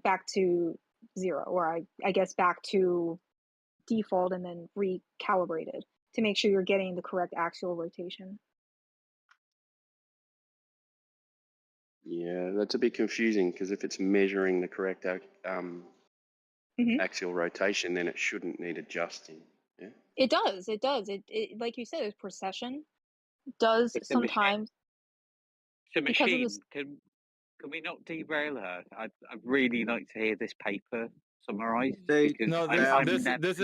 Back to zero, or I guess back to default, and then recalibrated to make sure you're getting the correct axial rotation. Yeah, that's a bit confusing because if it's measuring the correct axial rotation, then it shouldn't need adjusting. Yeah. It does. It does. It like you said, it's precession. Does sometimes. So machine, can we not derail her? I'd really like to hear this paper summarized because No, I'm this never going to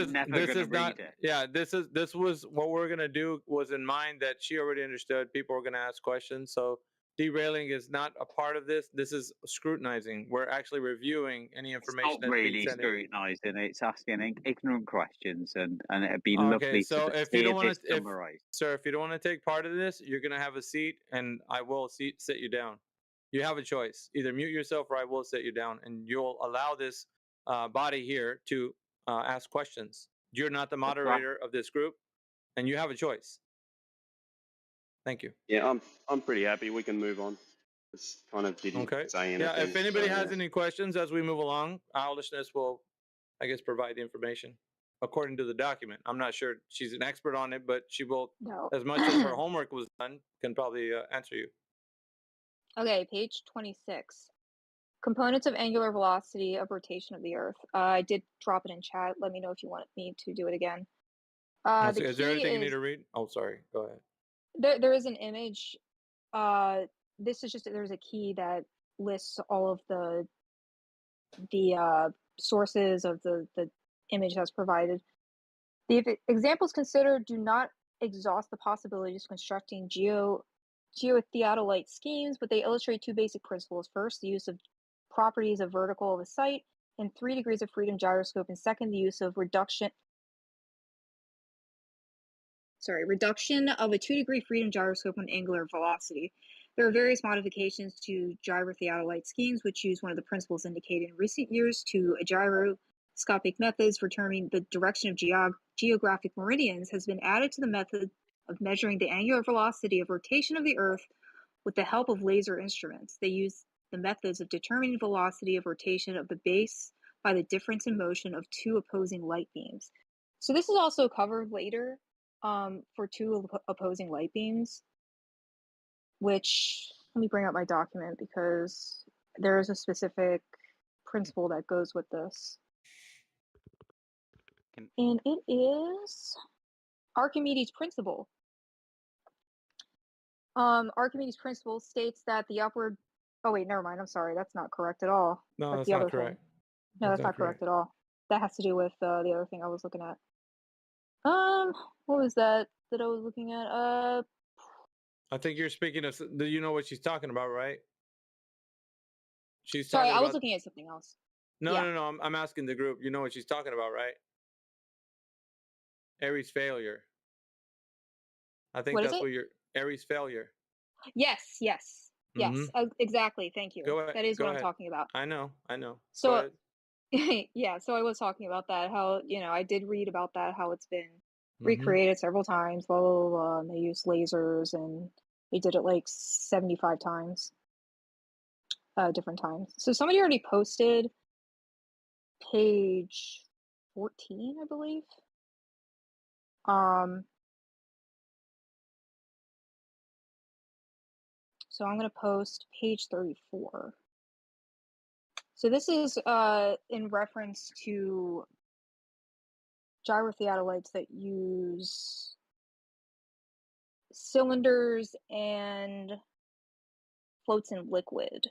is not. read it. Yeah, this was what we're gonna do was in mind that she already understood. People were gonna ask questions, so derailing is not a part of this. This is scrutinizing. We're actually reviewing any information It's not that's being really sent in. scrutinizing. It's asking ignorant questions, and it'd be Okay, lovely so to if you hear don't want this to, summarized. sir, if you don't want to take part of this, you're gonna have a seat, and I will sit you down. You have a choice: either mute yourself, or I will sit you down, and you'll allow this body here to ask questions. You're not the moderator of this group, and you have a choice. Thank you. Yeah, I'm pretty happy. We can move on. Just kind of didn't say anything. Yeah, if anybody so, has any questions as we move along, Owlishness will, I guess, provide the information according to the document. I'm not sure she's an expert on it, but she will, as much as her homework was done, can probably answer you. Okay, page 26. Components of angular velocity of rotation of the Earth. I did drop it in chat. Let me know if you want me to do it again. Is there anything you need to read? Oh, sorry. Go ahead. There is an image. This is just, there's a key that lists all of the sources of the image that's provided. The examples considered do not exhaust the possibilities of constructing geotheodolite schemes, but they illustrate two basic principles. First, the use of properties of vertical of a site and 3 degrees of freedom gyroscope, and second, the use of reduction of a 2-degree freedom gyroscope on angular velocity. There are various modifications to gyrotheodolite schemes which use one of the principles indicated in recent years to a gyroscopic methods for determining the direction of geographic meridians has been added to the method of measuring the angular velocity of rotation of the Earth with the help of laser instruments. They use the methods of determining velocity of rotation of the base by the difference in motion of 2 opposing light beams. So this is also covered later for 2 opposing light beams, which, let me bring up my document because there is a specific principle that goes with this. And it is Archimedes' principle. Archimedes' principle states that the upward... Oh, wait, never mind. I'm sorry. That's not correct at all. No, that's that's the not other correct. thing. No, that's not correct at all. That has to do with the other thing I was looking at. What was that I was looking at? I think you're speaking of. Do you know what she's talking about, right? She's sorry, talking I was about. looking at something else. No, yeah. no. I'm asking the group. You know what she's talking about, right? Aries failure. I think that's what you're. Aries failure. Yes, yes, yes. Exactly. Thank you. Go ahead. That is what I'm talking about. I know. So, yeah. So I was talking about that. How I did read about that. How it's been recreated several times. Blah blah blah. And they used lasers, and they did it like 75 times, different times. So somebody already posted page 14, I believe. So I'm going to post page 34. So this is in reference to gyrotheodolites that use cylinders and floats in liquid.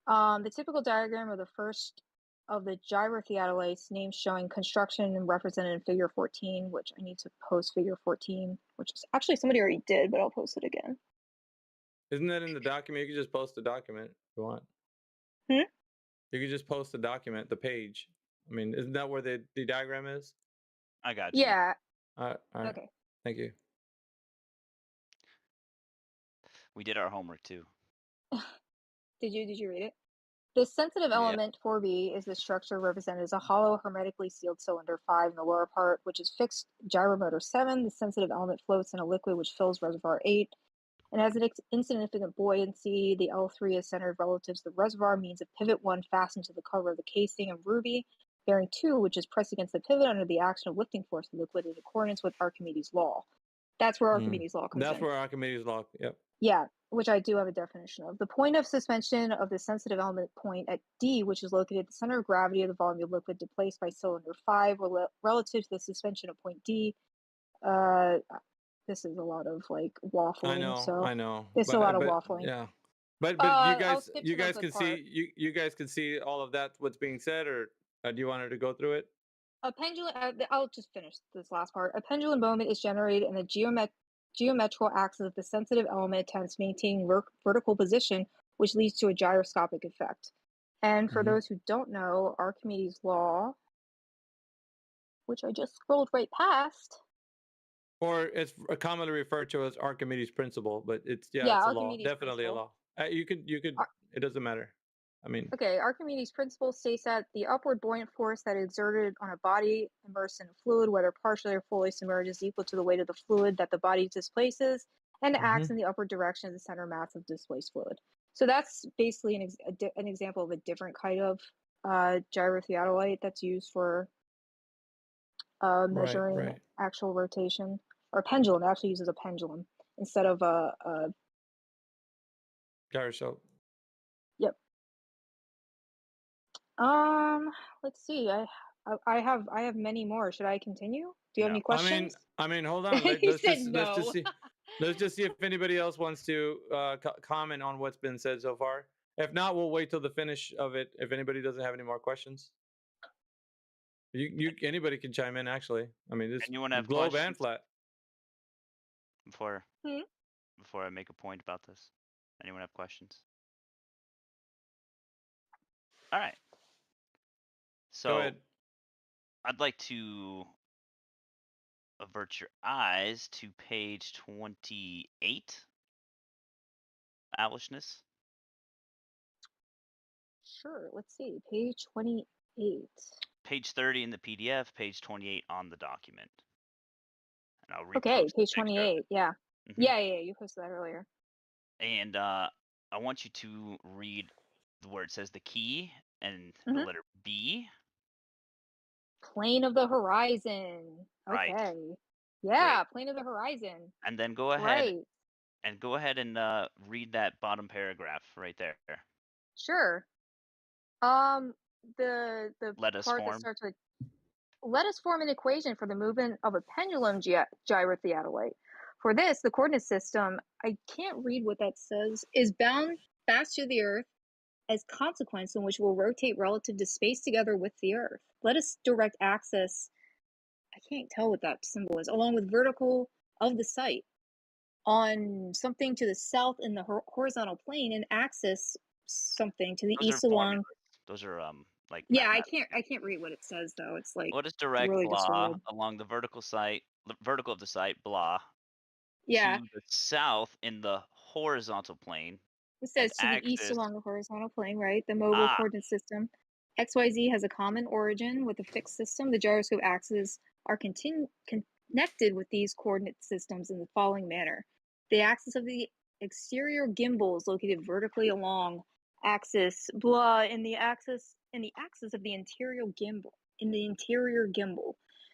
The typical diagram of the first of the gyrotheodolites names showing construction and represented in figure 14, which I need to post figure 14, which is actually somebody already did, but I'll post it again. Isn't that in the document? You can just post the document if you want. Hmm? You can just post the document, the page. I mean, isn't that where the diagram is? I got you. Yeah. All right. Okay. Thank you. We did our homework too. Did you read it? The sensitive element 4B is the structure represented as a hollow, hermetically sealed cylinder 5 in the lower part, which is fixed gyromotor 7. The sensitive element floats in a liquid which fills reservoir 8. And has an insignificant buoyancy. The L3 is centered relative to the reservoir, means a pivot 1 fastened to the cover of the casing, and Ruby bearing 2, which is pressed against the pivot under the action of lifting force of the liquid in accordance with Archimedes' law. That's where Archimedes' law comes in. That's where Archimedes' law, yep. Yeah, which I do have a definition of. The point of suspension of the sensitive element point at D, which is located at the center of gravity of the volume of liquid displaced by cylinder 5, relative to the suspension of point D. This is a lot of like waffling. I know. It's a lot of waffling. Yeah, but you guys can see you guys can see all of that what's being said, or do you want her to go through it? A pendulum. I'll just finish this last part. A pendulum moment is generated in the geometrical axis of the sensitive element attempts maintaining vertical position, which leads to a gyroscopic effect. And for those who don't know, Archimedes' law, which I just scrolled right past. Or it's commonly referred to as Archimedes' principle, but it's it's a Archimedes' law, definitely principle. a law. You could it doesn't matter. I mean, okay, Archimedes' principle states that the upward buoyant force that is exerted on a body immersed in a fluid, whether partially or fully submerged, is equal to the weight of the fluid that the body displaces and acts in the upward direction of the center mass of displaced fluid. So that's basically an example of a different kind of gyrotheodolite that's used for measuring actual rotation. Or pendulum, it actually uses a pendulum instead of a gyroscope. Yep. Let's see. I have many more. Should I continue? Do you have any questions? I mean, hold on. Let's just see. Let's just see if anybody else wants to comment on what's been said so far. If not, we'll wait till the finish of it. If anybody doesn't have any more questions, anybody can chime in. Actually, I mean, this globe and flat. Before I make a point about this, anyone have questions? All right. So go ahead. I'd like to avert your eyes to page 28. Owlishness. Sure. Let's see. Page 28. Page 30 in the PDF, page 28 on the document. And I'll repost. Okay, page 28. Yeah. Yeah. You posted that earlier. And I want you to read where it says the key and the letter B. Plane of the horizon. Okay. Right. Yeah, Great. plane of the horizon. And then go ahead and read that bottom paragraph right there. Sure. The let us part form. that starts with let us form an equation for the movement of a pendulum gyrotheodolite. For this, the coordinate system, I can't read what that says, is bound fast to the Earth as consequence in which will rotate relative to space together with the Earth. Let us direct axis, I can't tell what that symbol is, along with vertical of the site on something to the south in the horizontal plane and axis something to the east along. Those are like I can't read what it says though. It's like let us direct really blah along the vertical of the site blah to the south in the horizontal plane. It says to the east along the horizontal plane, right? The mobile coordinate system. XYZ has a common origin with a fixed system. The gyroscope axes are connected with these coordinate systems in the following manner. The axis of the exterior gimbal is located vertically along axis blah in the axis of the interior gimbal.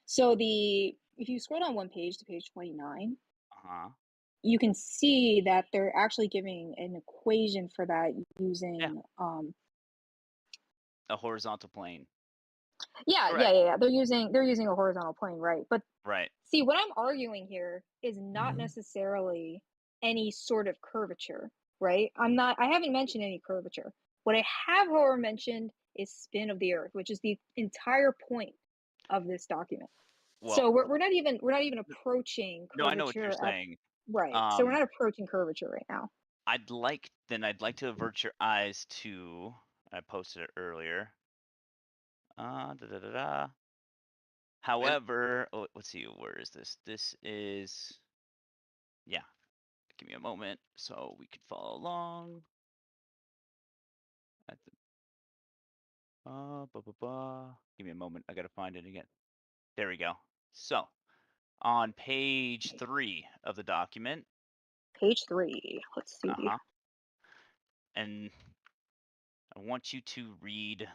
So if you scroll down one page to page 29, you can see that they're actually giving an equation for that using a horizontal plane. Yeah, Correct. yeah. They're using a horizontal plane, right? But right. See, what I'm arguing here is not necessarily any sort of curvature, right? I haven't mentioned any curvature. What I have, however, mentioned is spin of the Earth, which is the entire point of this document. Well, so we're not even approaching curvature. No, I know what you're saying. Right. So we're not approaching curvature right now. I'd like to avert your eyes to. I posted it earlier. However, let's see. Where is this? This is. Yeah. Give me a moment so we can follow along. At the, Give me a moment. I gotta find it again. There we go. So, on page 3 of the document. Page 3. Let's see. And I want you to read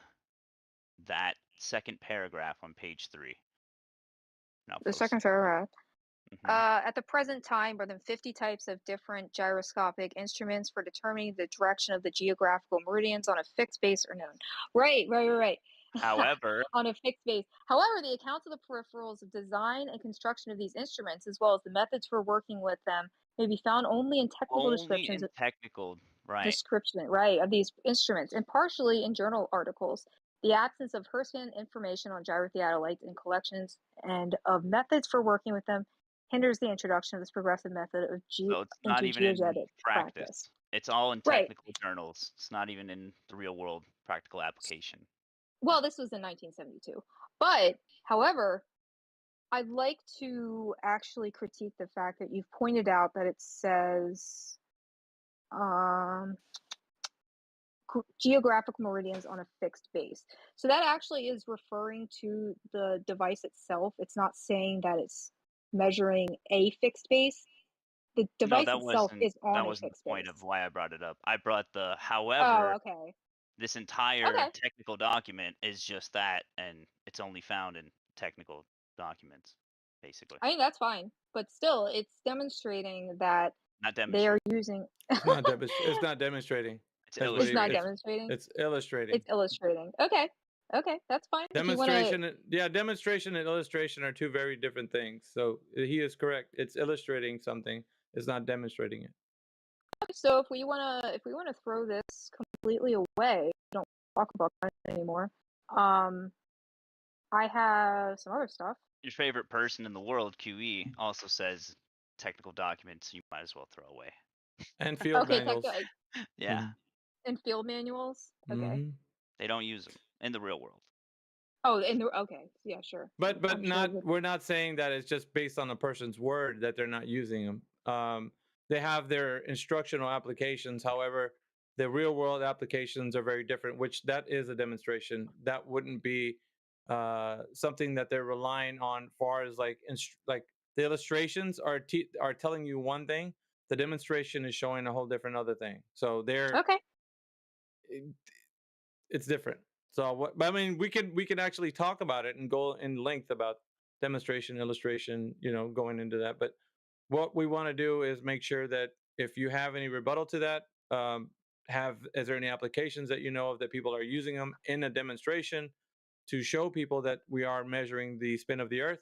that second paragraph on page 3. The second paragraph. At the present time, more than 50 types of different gyroscopic instruments for determining the direction of the geographical meridians on a fixed base are known. Right. However, on a fixed base. However, the accounts of the peripherals of design and construction of these instruments, as well as the methods for working with them, may be found only in technical descriptions. Of these instruments, and partially in journal articles. The absence of first-hand information on gyrotheodolites in collections and of methods for working with them hinders the introduction of this progressive method of so it's not even in practice. practice. It's all in technical journals. It's not even in the real world practical application. Well, this was in 1972. But, however, I'd like to actually critique the fact that you've pointed out that it says geographic meridians on a fixed base. So that actually is referring to the device itself. It's not saying that it's measuring a fixed base. The device itself is on a fixed base. That wasn't the point of why I brought it up. I brought the however. Oh, okay. This entire technical document is just that, and it's only found in technical documents, basically. I mean, that's fine, but still, it's demonstrating that they are using. It's not demonstrating. It's illustrating. It's not demonstrating. It's illustrating. It's illustrating. Okay, that's fine. Demonstration, demonstration and illustration are two very different things. So he is correct. It's illustrating something. It's not demonstrating it. So if we wanna throw this completely away, don't talk about it anymore. I have some other stuff. Your favorite person in the world, QE, also says technical documents you might as well throw away. And field manuals. Yeah. And field manuals. Okay. They don't use them in the real world. Oh, okay, yeah, sure. But we're not saying that it's just based on a person's word that they're not using them. They have their instructional applications. However, the real world applications are very different, which that is a demonstration. That wouldn't be something that they're relying on far as like the illustrations are telling you one thing. The demonstration is showing a whole different other thing. So they're it's different. So I mean, we can actually talk about it and go in length about demonstration, illustration, going into that. But what we want to do is make sure that if you have any rebuttal to that, is there any applications that you know of that people are using them in a demonstration to show people that we are measuring the spin of the Earth?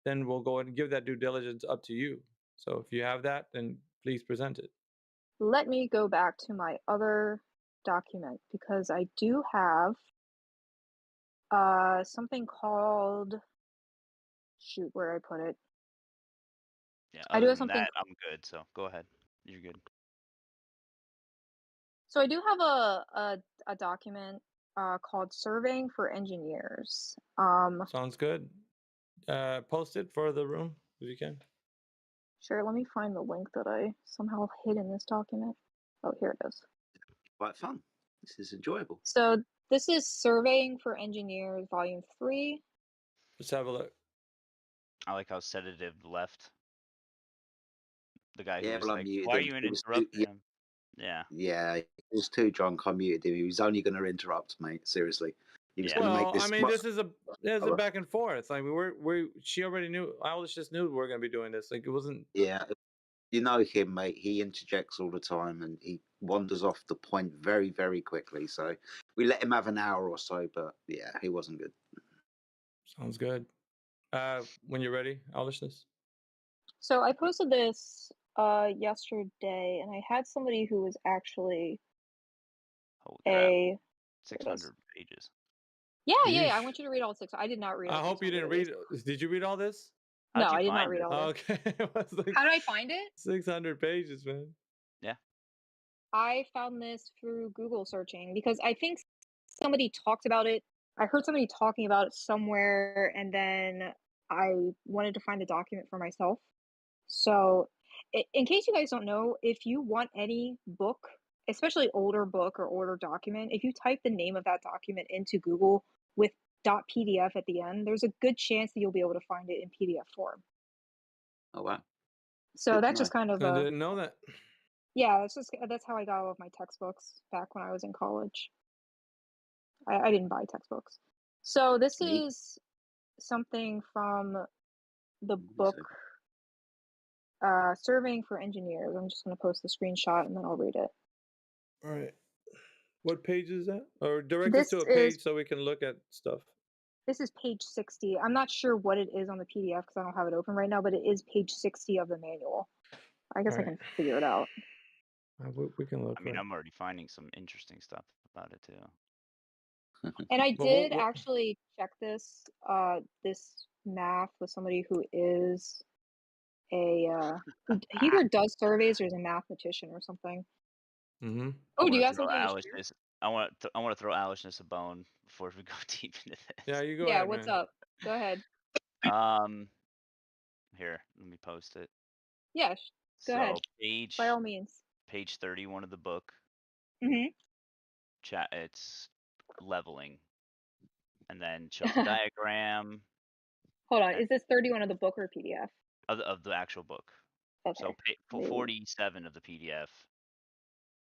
Then we'll go and give that due diligence up to you. So if you have that, then please present it. Let me go back to my other document because I do have something called where I put it. Yeah, I do have something. I'm good, so go ahead. You're good. So I do have a document called Surveying for Engineers. Sounds good. Post it for the room if you can. Sure, let me find the link that I somehow hid in this document. Oh, here it is. Quite fun. This is enjoyable. So this is Surveying for Engineers, Volume 3. Let's have a look. I like how sedative left. The guy who Yeah, was well, like, I muted why are him. you He was interrupting him? Yeah. Yeah, he was too drunk. I muted him. He was only going to interrupt, mate. Seriously. He was going to make this. I mean, this is a back and forth. Like she already knew. I just knew we were going to be doing this. Like it wasn't. Yeah, you know him, mate. He interjects all the time, and wanders off the point very, very quickly. So we let him have an hour or so, but yeah, he wasn't good. Sounds good. When you're ready, Alishness. So I posted this yesterday, and I had somebody who was actually a 600 pages. Yeah. I want you to read all 6. I did not read. I hope you didn't read. Did you read all this? No, I did not read all this. Okay. Like How did I find it? 600 pages, man. Yeah. I found this through Google searching because I think somebody talked about it. I heard somebody talking about it somewhere, and then I wanted to find a document for myself. So, in case you guys don't know, if you want any book, especially older book or older document, if you type the name of that document into Google with .pdf at the end, there's a good chance that you'll be able to find it in PDF form. Oh wow! So that's just kind of I didn't know that. Yeah, that's how I got all of my textbooks back when I was in college. I didn't buy textbooks. So this is something from the book Surveying for Engineers. I'm just going to post the screenshot and then I'll read it. All right. What page is that? Or direct This us to a is- page so we can look at stuff. This is page 60. I'm not sure what it is on the PDF because I don't have it open right now, but it is page 60 of the manual. I guess I can figure it out. We can look. I mean, I'm already finding some interesting stuff about it too. And I But did what- actually check this math with somebody who is a who either does surveys or is a mathematician or something. Mm-hmm. Oh, do you have something to share? I want to throw Alishness a bone before we go deep into this. Yeah, you go Yeah, ahead, what's man. up? Go ahead. Here, let me post it. Yeah, go ahead. Page By all means. Page 31 of the book. Mm-hmm. Chat. It's leveling, and then shows a diagram Hold on. Is this 31 of the book or PDF? of the actual book. Okay. So 47 of the PDF.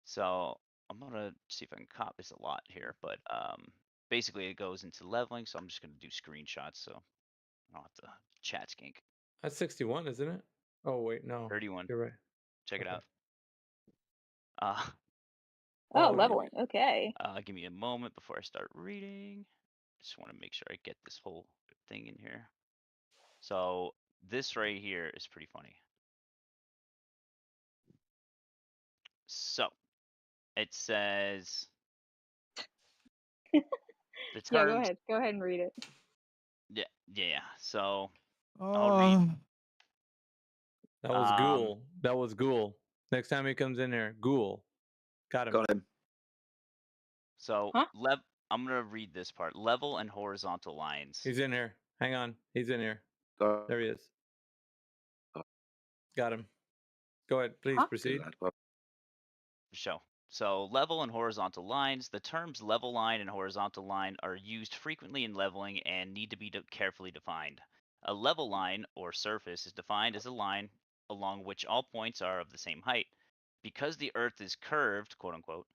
So I'm gonna see if I can copy this a lot here, but basically it goes into leveling. So I'm just gonna do screenshots, so I don't have to chat skink. That's 61, isn't it? Oh wait, no. 31. You're right. Check it Okay. out. Leveling. Okay. Give me a moment before I start reading. Just want to make sure I get this whole thing in here. So this right here is pretty funny. So it says the terms. Yeah, go ahead. Go ahead and read it. Yeah. So I'll read. That was Ghoul. That was Ghoul. Next time he comes in here, Ghoul. Got him. Got him. So I'm gonna read this part. Level and horizontal lines. He's in here. Hang on. He's in here. There he is. Got him. Go ahead. Please proceed. Show. So level and horizontal lines. The terms level line and horizontal line are used frequently in leveling and need to be carefully defined. A level line or surface is defined as a line along which all points are of the same height. Because the Earth is curved, quote unquote,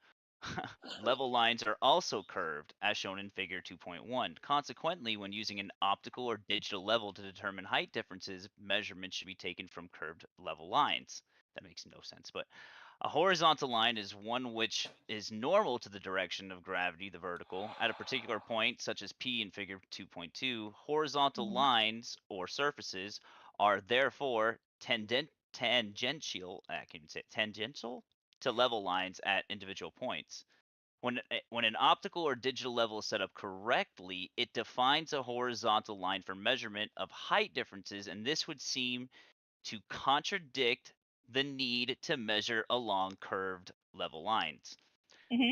level lines are also curved, as shown in figure 2.1. Consequently, when using an optical or digital level to determine height differences, measurements should be taken from curved level lines. That makes no sense, but a horizontal line is one which is normal to the direction of gravity, the vertical, at a particular point, such as P in figure 2.2. Horizontal lines or surfaces are therefore tangential, I can't even say it, tangential to level lines at individual points. When an optical or digital level is set up correctly, it defines a horizontal line for measurement of height differences, and this would seem to contradict the need to measure along curved level lines.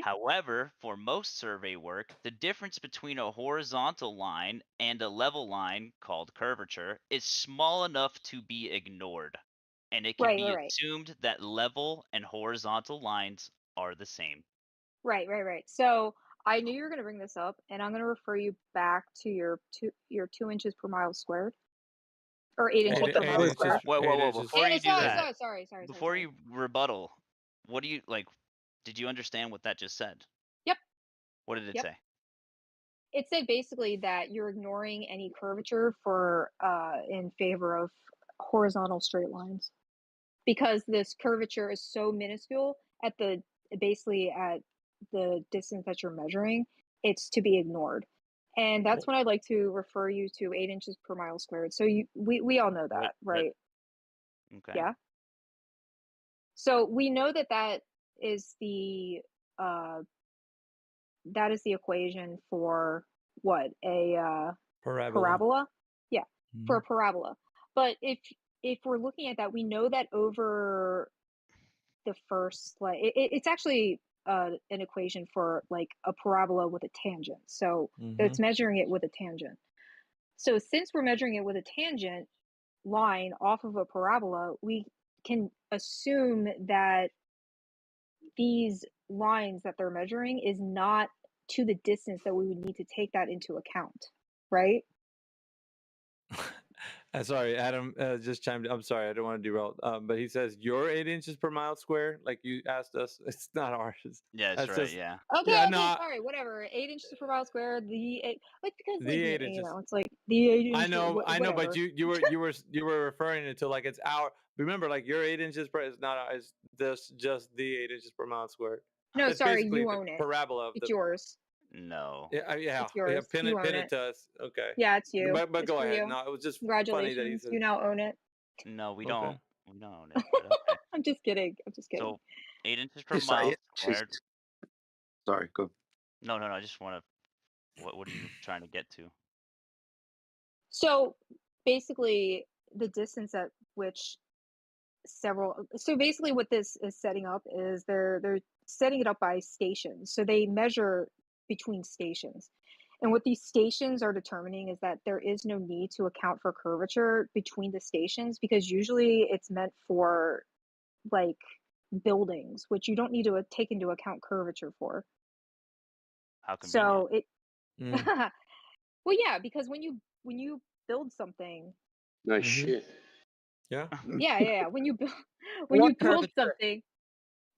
However, for most survey work, the difference between a horizontal line and a level line, called curvature, is small enough to be ignored, and it can be assumed that level and horizontal lines are the same. Right. So I knew you were going to bring this up, and I'm going to refer you back to your 2 inches per mile squared. Or 8 inches per mile squared. Whoa! Before you do that, Sorry. Before you rebuttal, what do you like? Did you understand what that just said? Yep. What did it say? It said basically that you're ignoring any curvature for in favor of horizontal straight lines, because this curvature is so minuscule at the basically at the distance that you're measuring, it's to be ignored. And that's when I'd like to refer you to 8 inches per mile squared. So we all know that, right? Okay. Yeah. So we know that that is the equation for what? A parabola? Yeah, for a parabola. But if we're looking at that, we know that over the first, like, it's actually an equation for like a parabola with a tangent. So it's measuring it with a tangent. So since we're measuring it with a tangent line off of a parabola, we can assume that these lines that they're measuring is not to the distance that we would need to take that into account, right? Sorry, Adam just chimed in. I'm sorry, I don't want to derail. But he says your 8 inches per mile square, like you asked us. It's not ours. Yeah, that's right. just, yeah. Okay, Yeah, okay, no, sorry, whatever. 8 inches per mile square. Because the like 8 you inches. know, it's like the 8 inches. I know, but whatever. you were referring it to like it's our. Remember, like your 8 inches per is not is just the 8 inches per mile square. No, It's sorry, basically you the own it. parabola of It's the. yours. No. Yeah, It's yours. pin You it own it. to us. Okay. Yeah, it's you. But It's go for ahead. you. No, it was just funny that he Congratulations, said. you now own it. No, we Okay. don't. We don't own it. But okay. I'm just kidding. I'm just kidding. So 8 inches per Just mile say it. squared. Sorry, go. No. I just want to. What are you trying to get to? So basically, the distance at which so basically what this is setting up is they're setting it up by stations. So they measure between stations. And what these stations are determining is that there is no need to account for curvature between the stations, because usually it's meant for like buildings, which you don't need to take into account curvature for. How convenient. So it well, yeah, because when you build something, No shit. Yeah. yeah, when you build something,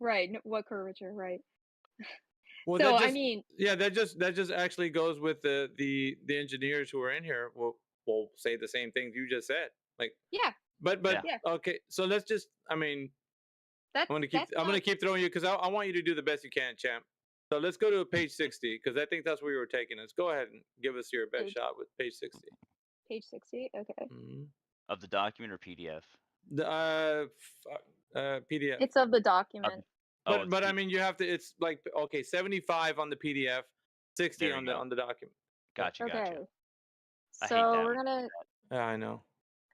right? What curvature, right? Well, So that just, I mean, yeah, that just actually goes with the engineers who are in here. Will say the same things you just said. Like, yeah, but yeah. okay. So let's just. I mean, That's I'm gonna keep throwing you because I want you to do the best you can, champ. So let's go to page 60 because I think that's where you were taking us. Go ahead and give us your best shot with page 60. Page 60. Okay. Of the document or PDF? The PDF. It's of the document. But I mean, you have to. It's like okay, 75 on the PDF, 60 There on you go. the document. Gotcha. Okay. I hate So that. we're gonna. Yeah, I know.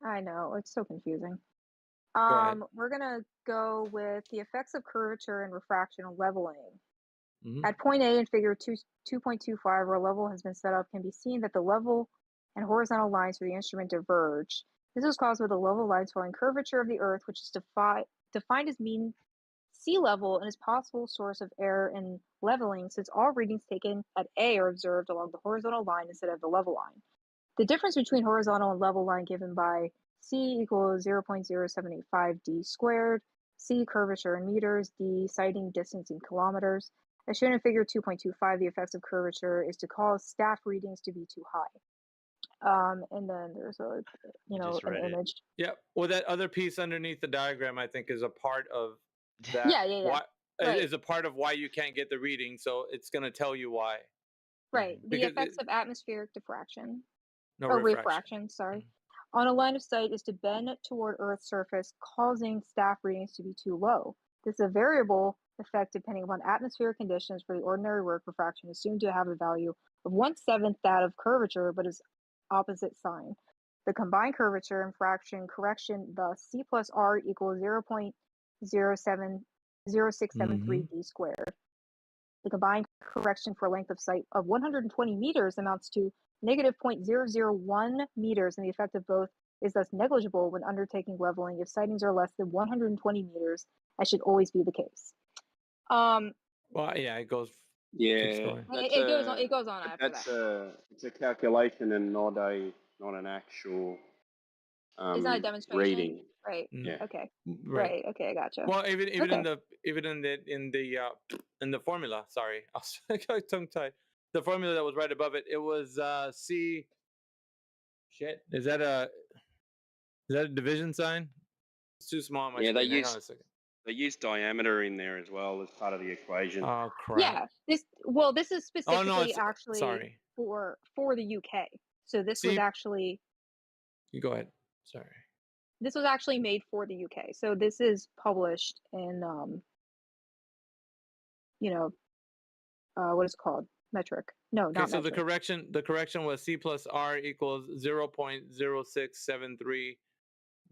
I know, it's so confusing. ahead. We're gonna go with the effects of curvature and refraction on leveling. Mhm. At point A in figure 2.25, where a level has been set up, can be seen that the level and horizontal lines for the instrument diverge. This is caused by the level lines following curvature of the Earth, which is defined as mean sea level and is possible source of error in leveling, since all readings taken at A are observed along the horizontal line instead of the level line. The difference between horizontal and level line given by C equals 0.0785 d squared, C curvature in meters, d sighting distance in kilometers. As shown in figure 2.25, the effects of curvature is to cause staff readings to be too high. And then there's an image. Yeah. Well, that other piece underneath the diagram, I think, is a part of that. Yeah. Why Right. is a part of why you can't get the reading? So it's going to tell you why. Right. The Because effects of atmospheric diffraction. No, or refraction. refraction, sorry. On a line of sight is to bend toward Earth's surface, causing staff readings to be too low. This is a variable effect depending upon atmospheric conditions. For the ordinary work, refraction is assumed to have a value of 1/7 that of curvature, but is opposite sign. The combined curvature and fraction correction, thus C plus R equals 0.0673 d squared. The combined correction for length of sight of 120 meters amounts to negative 0.001 meters, and the effect of both is thus negligible when undertaking leveling if sightings are less than 120 meters, as should always be the case. Well, yeah, it goes. Yeah, It goes on after that. It's a calculation and not an actual It's not a demonstration, reading. right? Yeah. Okay. Right. Okay, I gotcha. Well, even okay. in the formula. Sorry, I got tongue tied. The formula that was right above it. It was C. Shit, is that a division sign? It's too small on my Yeah, screen. they Hang on a second. They use diameter in there as well as part of the equation. Oh crap! Yeah, this is specifically Oh no, it's actually sorry. for the UK. So this was See, actually you go ahead. Sorry. this was actually made for the UK. So this is published in what is it called? Metric. No, Okay, not so metric. the correction was C plus R equals 0.0673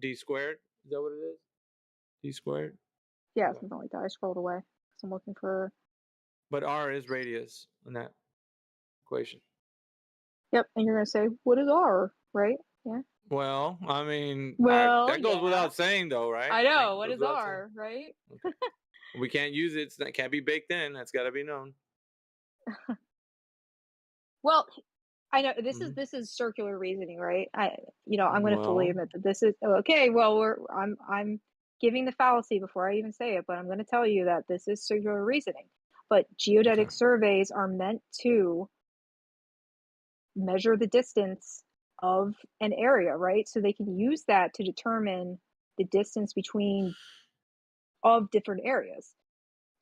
D squared. Is that what it is? D squared. Yeah, something like that. I scrolled away because I'm looking for. But R is radius in that equation. Yep, and you're gonna say, what is R, right? Yeah. Well, I mean, Well, that goes yeah. without saying, though, right? I That know. What goes is without R, right? saying. We can't use it. It can't be baked in. That's got to be known. Well, I know this is circular reasoning, right? I'm going to fully Well. admit that this is okay. Well, I'm giving the fallacy before I even say it, but I'm going to tell you that this is circular reasoning. But geodetic surveys are meant to measure the distance of an area, right? So they can use that to determine the distance between of different areas.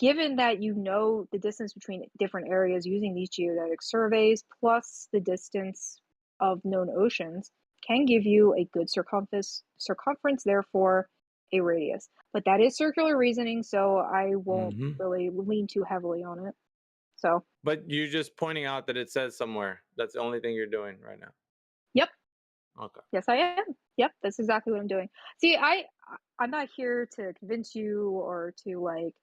Given that you know the distance between different areas using these geodetic surveys, plus the distance of known oceans, can give you a good circumference, therefore a radius. But that is circular reasoning, so I won't really lean too heavily on it. So. But you're just pointing out that it says somewhere. That's the only thing you're doing right now. Yep. Okay. Yes, I am. Yep, that's exactly what I'm doing. See, I'm not here to convince you or to like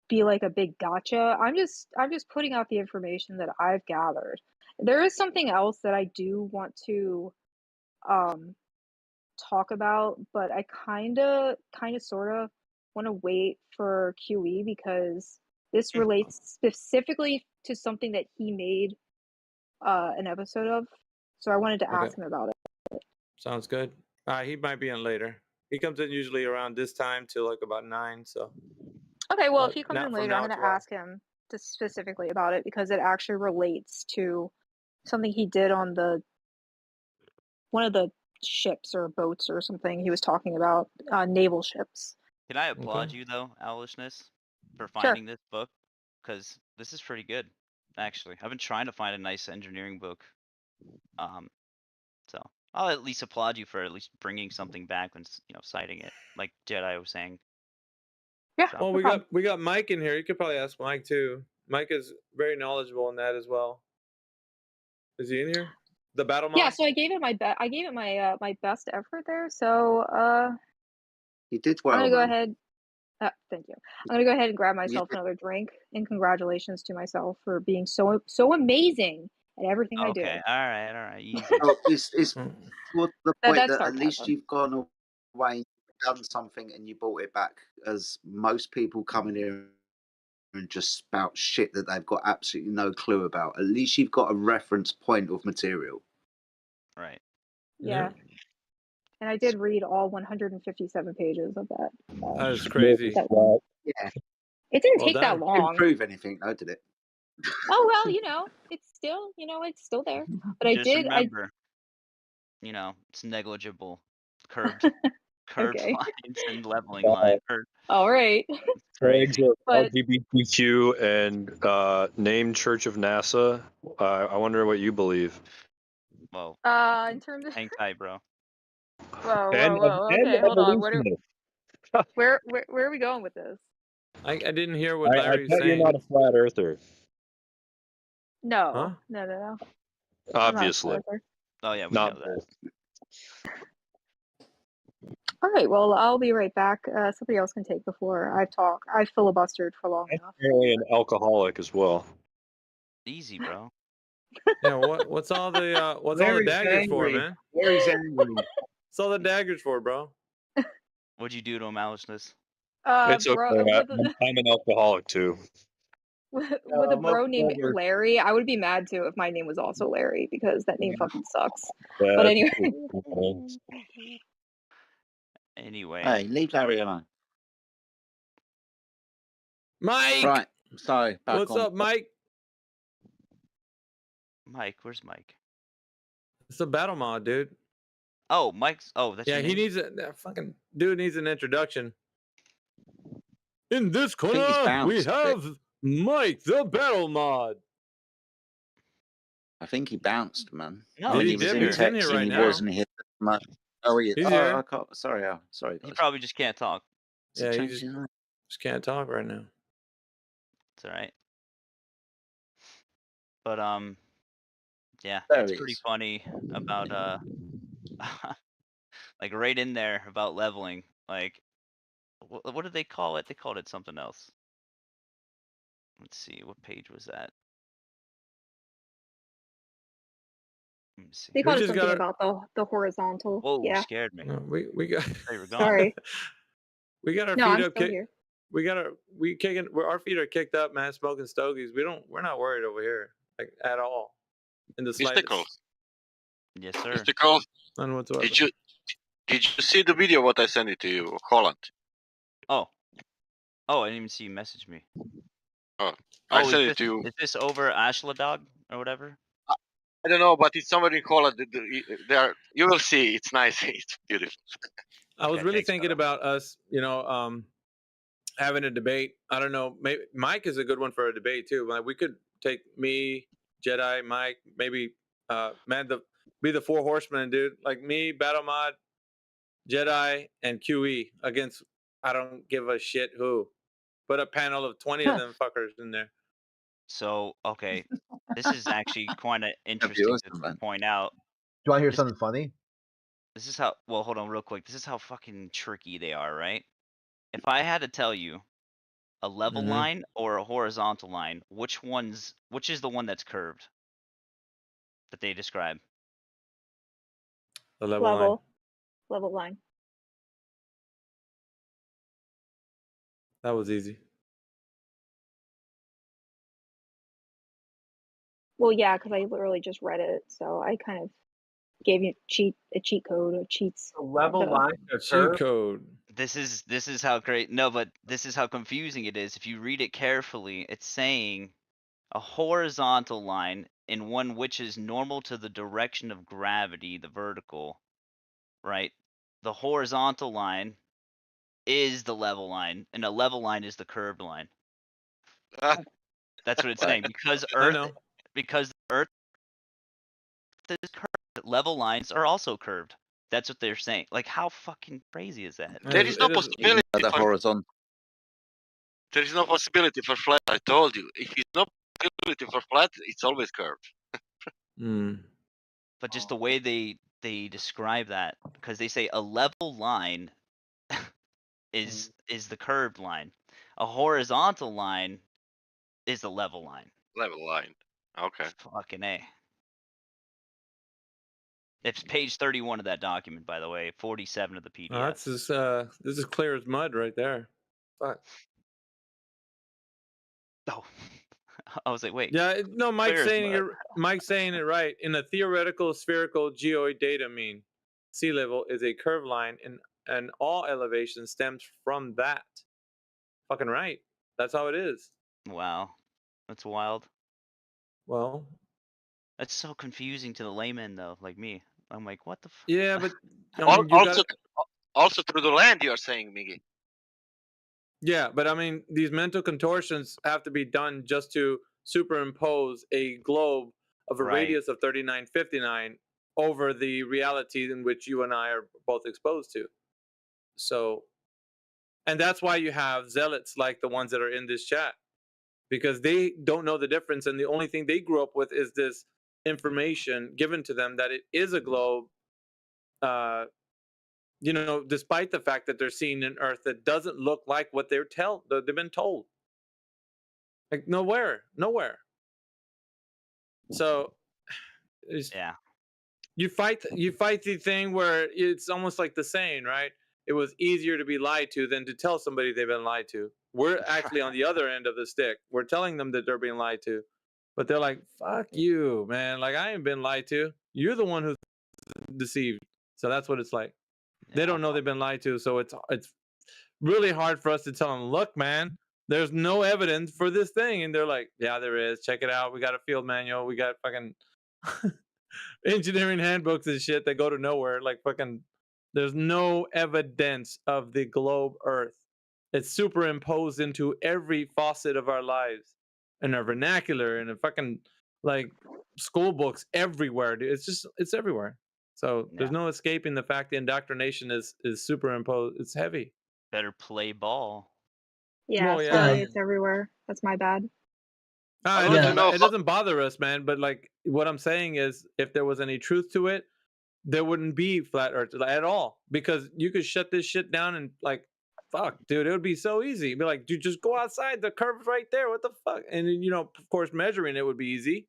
be like a big gotcha. I'm just putting out the information that I've gathered. There is something else that I do want to talk about, but I kind of sort of want to wait for QE because this relates specifically to something that he made an episode of. So I wanted to ask him about it. Sounds good. He might be in later. He comes in usually around this time till like about 9. So. Okay, well, if he comes in later, I'm going to ask him specifically about it because it actually relates to something he did on one of the ships or boats or something. He was talking about naval ships. Can I applaud you though, Owlishness, for Sure. finding this book? Because this is pretty good, actually. I've been trying to find a nice engineering book. So I'll at least applaud you for at least bringing something back and citing it, like Jedi was saying. Yeah. So. Well, we got Mike in here. You could probably ask Mike too. Mike is very knowledgeable in that as well. Is he in here? The battle mod? Yeah, so I gave it my my best effort there. So you did well. I'm gonna go ahead. Thank you. I'm gonna go ahead and grab myself another drink, and congratulations to myself for being so amazing at everything I do. Okay, all right, easy. Oh, it's for the point that at least sarcasm. you've gone away, done something, and you brought it back. As most people come in here and just spout shit that they've got absolutely no clue about. At least you've got a reference point of material. Right. Yeah. And I did read all 157 pages of that. That is crazy. Yeah. It didn't take that long. Didn't prove anything, though, did it? Oh well, it's still there. But Just remember, it's negligible. Curved Okay. lines and leveling line. All right. Tags of But- LGBTQ and named Church of NASA. I wonder what you believe. Well, in terms of hang tight, bro. whoa. And Okay, hold on. evolutionists. Where are we going with this? I didn't hear what I Larry was bet saying. you're not a flat earther. No. Huh? No. Obviously. Oh yeah, we Not know that. All right. Well, I'll be right back. Somebody else can take the floor. I've filibustered for long enough. Apparently an alcoholic as well. Easy, bro. Yeah, what's all the daggers for, man? Larry's angry. What's all the daggers for, bro? What'd you do to him, Owlishness? It's okay. Bro, I'm an alcoholic too. with a bro named Larry, I would be mad too if my name was also Larry because that name fucking sucks. Yeah, But anyway. Anyway. Hey, leave Larry alone. Mike! Right, so back What's on. up, Mike? Mike, where's Mike? It's a battle mod, dude. Oh, Mike's. Oh, that's yeah. your He name? needs that fucking dude needs an introduction. In this corner, we have Mike the Battle Mod. I think he bounced, man. No, when he he was did. in He's text, in here right he now. wasn't here much. Oh, he is. He's Oh, here. I can't. Sorry, sorry. He probably just can't talk. Yeah, he just can't talk right now. It's all right. But yeah, There it's he pretty is. funny about like right in there about leveling. Like, what did they call it? They called it something else. Let's see, what page was that? Let me see. They called it something about the horizontal. Whoa, yeah. scared me. We got. They were gone. Sorry. We got our No, feet I'm up. still here. We got our feet are kicked up, man. Smoking stogies. We're not worried over here, like at all. In the slightest. Mystical. Yes, sir. Mystical. None whatsoever. Did you see the video? What I sent it to you, Holland? Oh, I didn't even see you message me. Oh, I sent is it to you. Is this over Ashla Dog or whatever? I don't know, but it's somewhere in Holland. There, you will see. It's nice. It's beautiful. I was really thinking about us, having a debate. I don't know. Maybe Mike is a good one for a debate too. Like we could take me, Jedi, Mike, maybe be the four horsemen, dude. Like me, Battle Mod, Jedi, and QE against I don't give a shit who. Put a panel of 20 of them fuckers in there. So, okay, this is actually quite interesting to point out. Do you want to hear something funny? This is how. Well, hold on, real quick. This is how fucking tricky they are, right? If I had to tell you a level line or a horizontal line, which is the one that's curved that they describe? The level line. That was easy. Well, yeah, because I literally just read it, so I kind of gave you a cheat code or cheats. A level line, a cheat code. This is how great. No, but this is how confusing it is. If you read it carefully, it's saying a horizontal line in one which is normal to the direction of gravity, the vertical, right? The horizontal line is the level line, and a level line is the curved line. That's what it's saying. Because Earth is curved, level lines are also curved. That's what they're saying. Like, how fucking crazy is that? There is no possibility. Horizontal. There is no possibility for flat. I told you. If there's no possibility for flat, it's always curved. But just the way they describe that, because they say a level line is the curved line. A horizontal line is the level line. Level line. Okay. Fucking A. It's page 31 of that document, by the way. 47 of the PDF. That's just, this is clear as mud right there. Fuck. Oh. I was like, wait. Yeah, no, Mike's saying mud. Mike's saying it right. In a theoretical spherical geoid data mean, sea level is a curved line and all elevation stems from that. Fucking right. That's how it is. Wow. That's wild. Well, that's so confusing to the layman though, like me. I'm like, what the fuck? Yeah, but also through the land you're saying, Miggy. Yeah, but I mean, these mental contortions have to be done just to superimpose a globe of a radius of 3959 over the reality in which you and I are both exposed to. So, and that's why you have zealots like the ones that are in this chat, because they don't know the difference, and the only thing they grew up with is this information given to them that it is a globe. Despite the fact that they're seeing an Earth that doesn't look like what they've been told. Like nowhere. So, yeah, you fight the thing where it's almost like the saying, right? It was easier to be lied to than to tell somebody they've been lied to. We're actually on the other end of the stick. We're telling them that they're being lied to, but they're like, "Fuck you, man! Like I ain't been lied to. You're the one who's deceived." So that's what it's like. They don't know they've been lied to, so it's really hard for us to tell them, look, man, there's no evidence for this thing. And they're like, yeah, there is. Check it out. We got a field manual. We got fucking engineering handbooks and shit that go to nowhere. Like fucking, there's no evidence of the globe Earth. it's superimposed into every facet of our lives, in our vernacular, in a fucking like school books, everywhere, dude. It's everywhere. So there's no escaping the fact the indoctrination is superimposed. It's heavy. Better play ball. Yeah, Well, sorry, it's everywhere. That's my bad. It doesn't bother us, man. But like, what I'm saying is, if there was any truth to it, there wouldn't be flat Earth at all, because you could shut this shit down and like, fuck, dude, it would be so easy. Be like, dude, just go outside. The curve's right there. What the fuck? And then, of course, measuring it would be easy.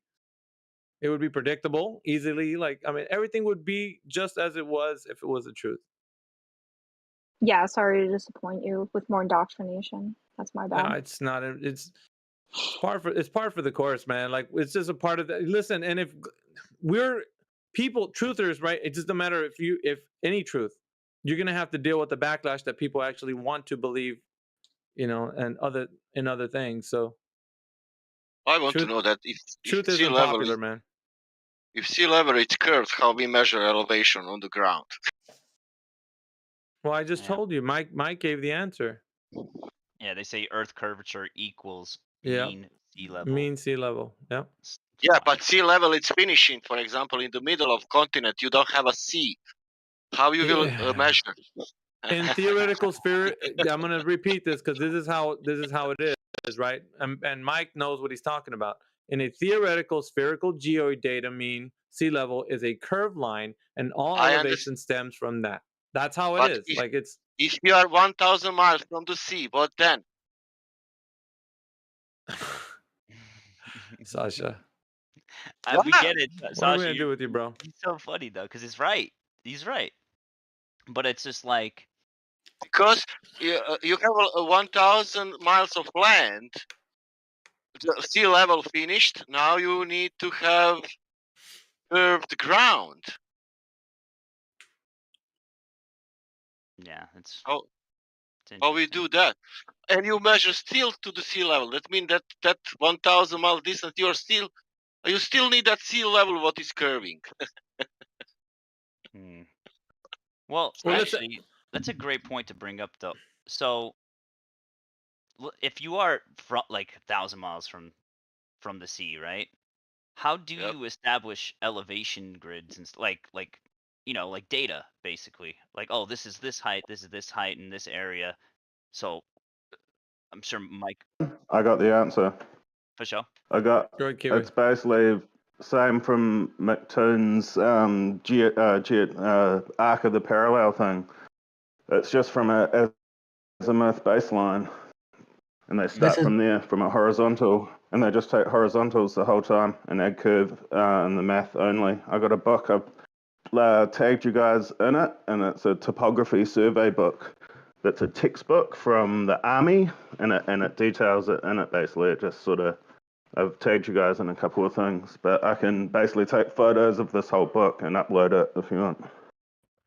It would be predictable, easily. Like, I mean, everything would be just as it was if it was the truth. Yeah, sorry to disappoint you with more indoctrination. That's my bad. No, it's not. It's par for the course, man. Like, it's just a part of that. Listen, and if we're people, truthers, right? It doesn't matter if any truth, you're gonna have to deal with the backlash that people actually want to believe, and other things. So I want to know that if truth sea isn't level popular, man. If sea level is curved, how we measure elevation on the ground? Well, I just told you. Mike gave the answer. Yeah, they say Earth curvature equals Yeah. mean sea level. Mean sea level. Yeah. Yeah, but sea level is finishing. For example, in the middle of continent, you don't have a sea. How you will measure? In theoretical sphere, I'm going to repeat this because this is how it is, right? And Mike knows what he's talking about. In a theoretical spherical geodata mean, sea level is a curved line, and all elevation stems from that. That's how it is. If you are 1,000 miles from the sea, what then? Sasha. We get it, What Sasha. are we gonna do with you, bro? He's so funny though, because he's right. He's right. But it's just like, because you have 1,000 miles of land, the sea level finished. Now you need to have curved ground. Yeah, it's how we do that, and you measure still to the sea level. That means that 1,000 mile distance, you still need that sea level what is curving. Well, actually, that's a great point to bring up, though. So, if you are like 1,000 miles from the sea, right? How do you establish elevation grids and like data, basically? Like, oh, this is this height in this area. So, I'm sure Mike. I got the answer. For sure. I got. It's basically same from McToon's arc of the parallel thing. It's just from a azimuth baseline, and they start from there, from a horizontal, and they just take horizontals the whole time and add curve and the math only. I got a book. I've tagged you guys in it, and it's a topography survey book. That's a textbook from the army, and it details it in it. Basically, it just sort of. I've tagged you guys in a couple of things, but I can basically take photos of this whole book and upload it if you want.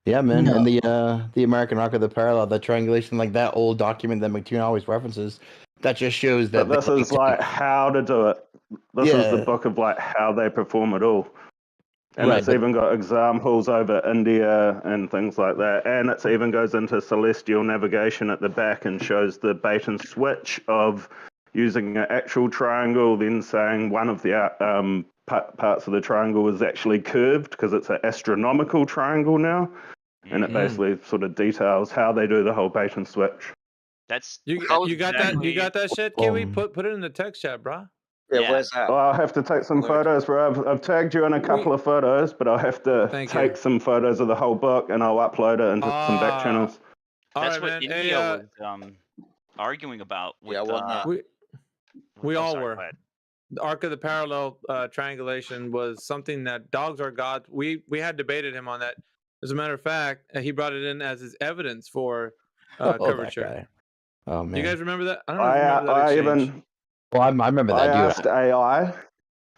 Yeah, man. And the American Arc of the Parallel, that triangulation, like that old document that McToon always references, that just shows that. But this is like how to do it. This is the book of like how they perform it all. And it's even got examples over India and things like that. And it even goes into celestial navigation at the back and shows the bait and switch of using an actual triangle, then saying one of the parts of the triangle is actually curved because it's an astronomical triangle now. And it basically sort of details how they do the whole bait and switch. That's you got that shit, Kiwi? Put it in the text chat, bro. Yeah, where's that? Well, I'll have to take some photos, bro. I've tagged you in a couple of photos, but I'll have to take some photos of the whole book and I'll upload it into some back channels. That's what India was arguing about. With, we all were. The Arc of the Parallel triangulation was something that dogs are gods. We had debated him on that. As a matter of fact, he brought it in as his evidence for curvature. Oh man! Do you guys remember that? I don't know if you remember that exchange. Well, I remember that. I asked AI.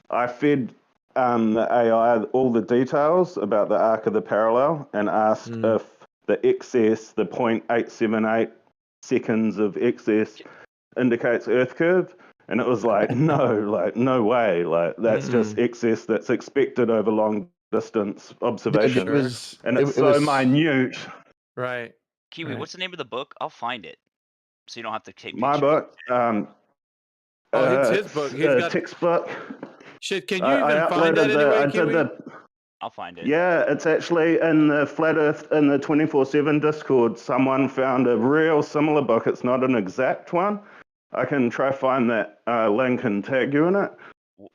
I fed the AI all the details about the Arc of the Parallel and asked if the excess, the 0.878 seconds of excess, indicates Earth curve, and it was like no way, like that's just excess that's expected over long distance observation, and it's so minute. Right. Kiwi, what's the name of the book? I'll find it. so you don't have to take My pictures. book. It's his book. He's got textbook. Shit, can you even find that anyway, Kiwi? I'll find it. Yeah, it's actually in the Flat Earth in the 24/7 Discord. Someone found a real similar book. It's not an exact one. I can try find that link and tag you in it.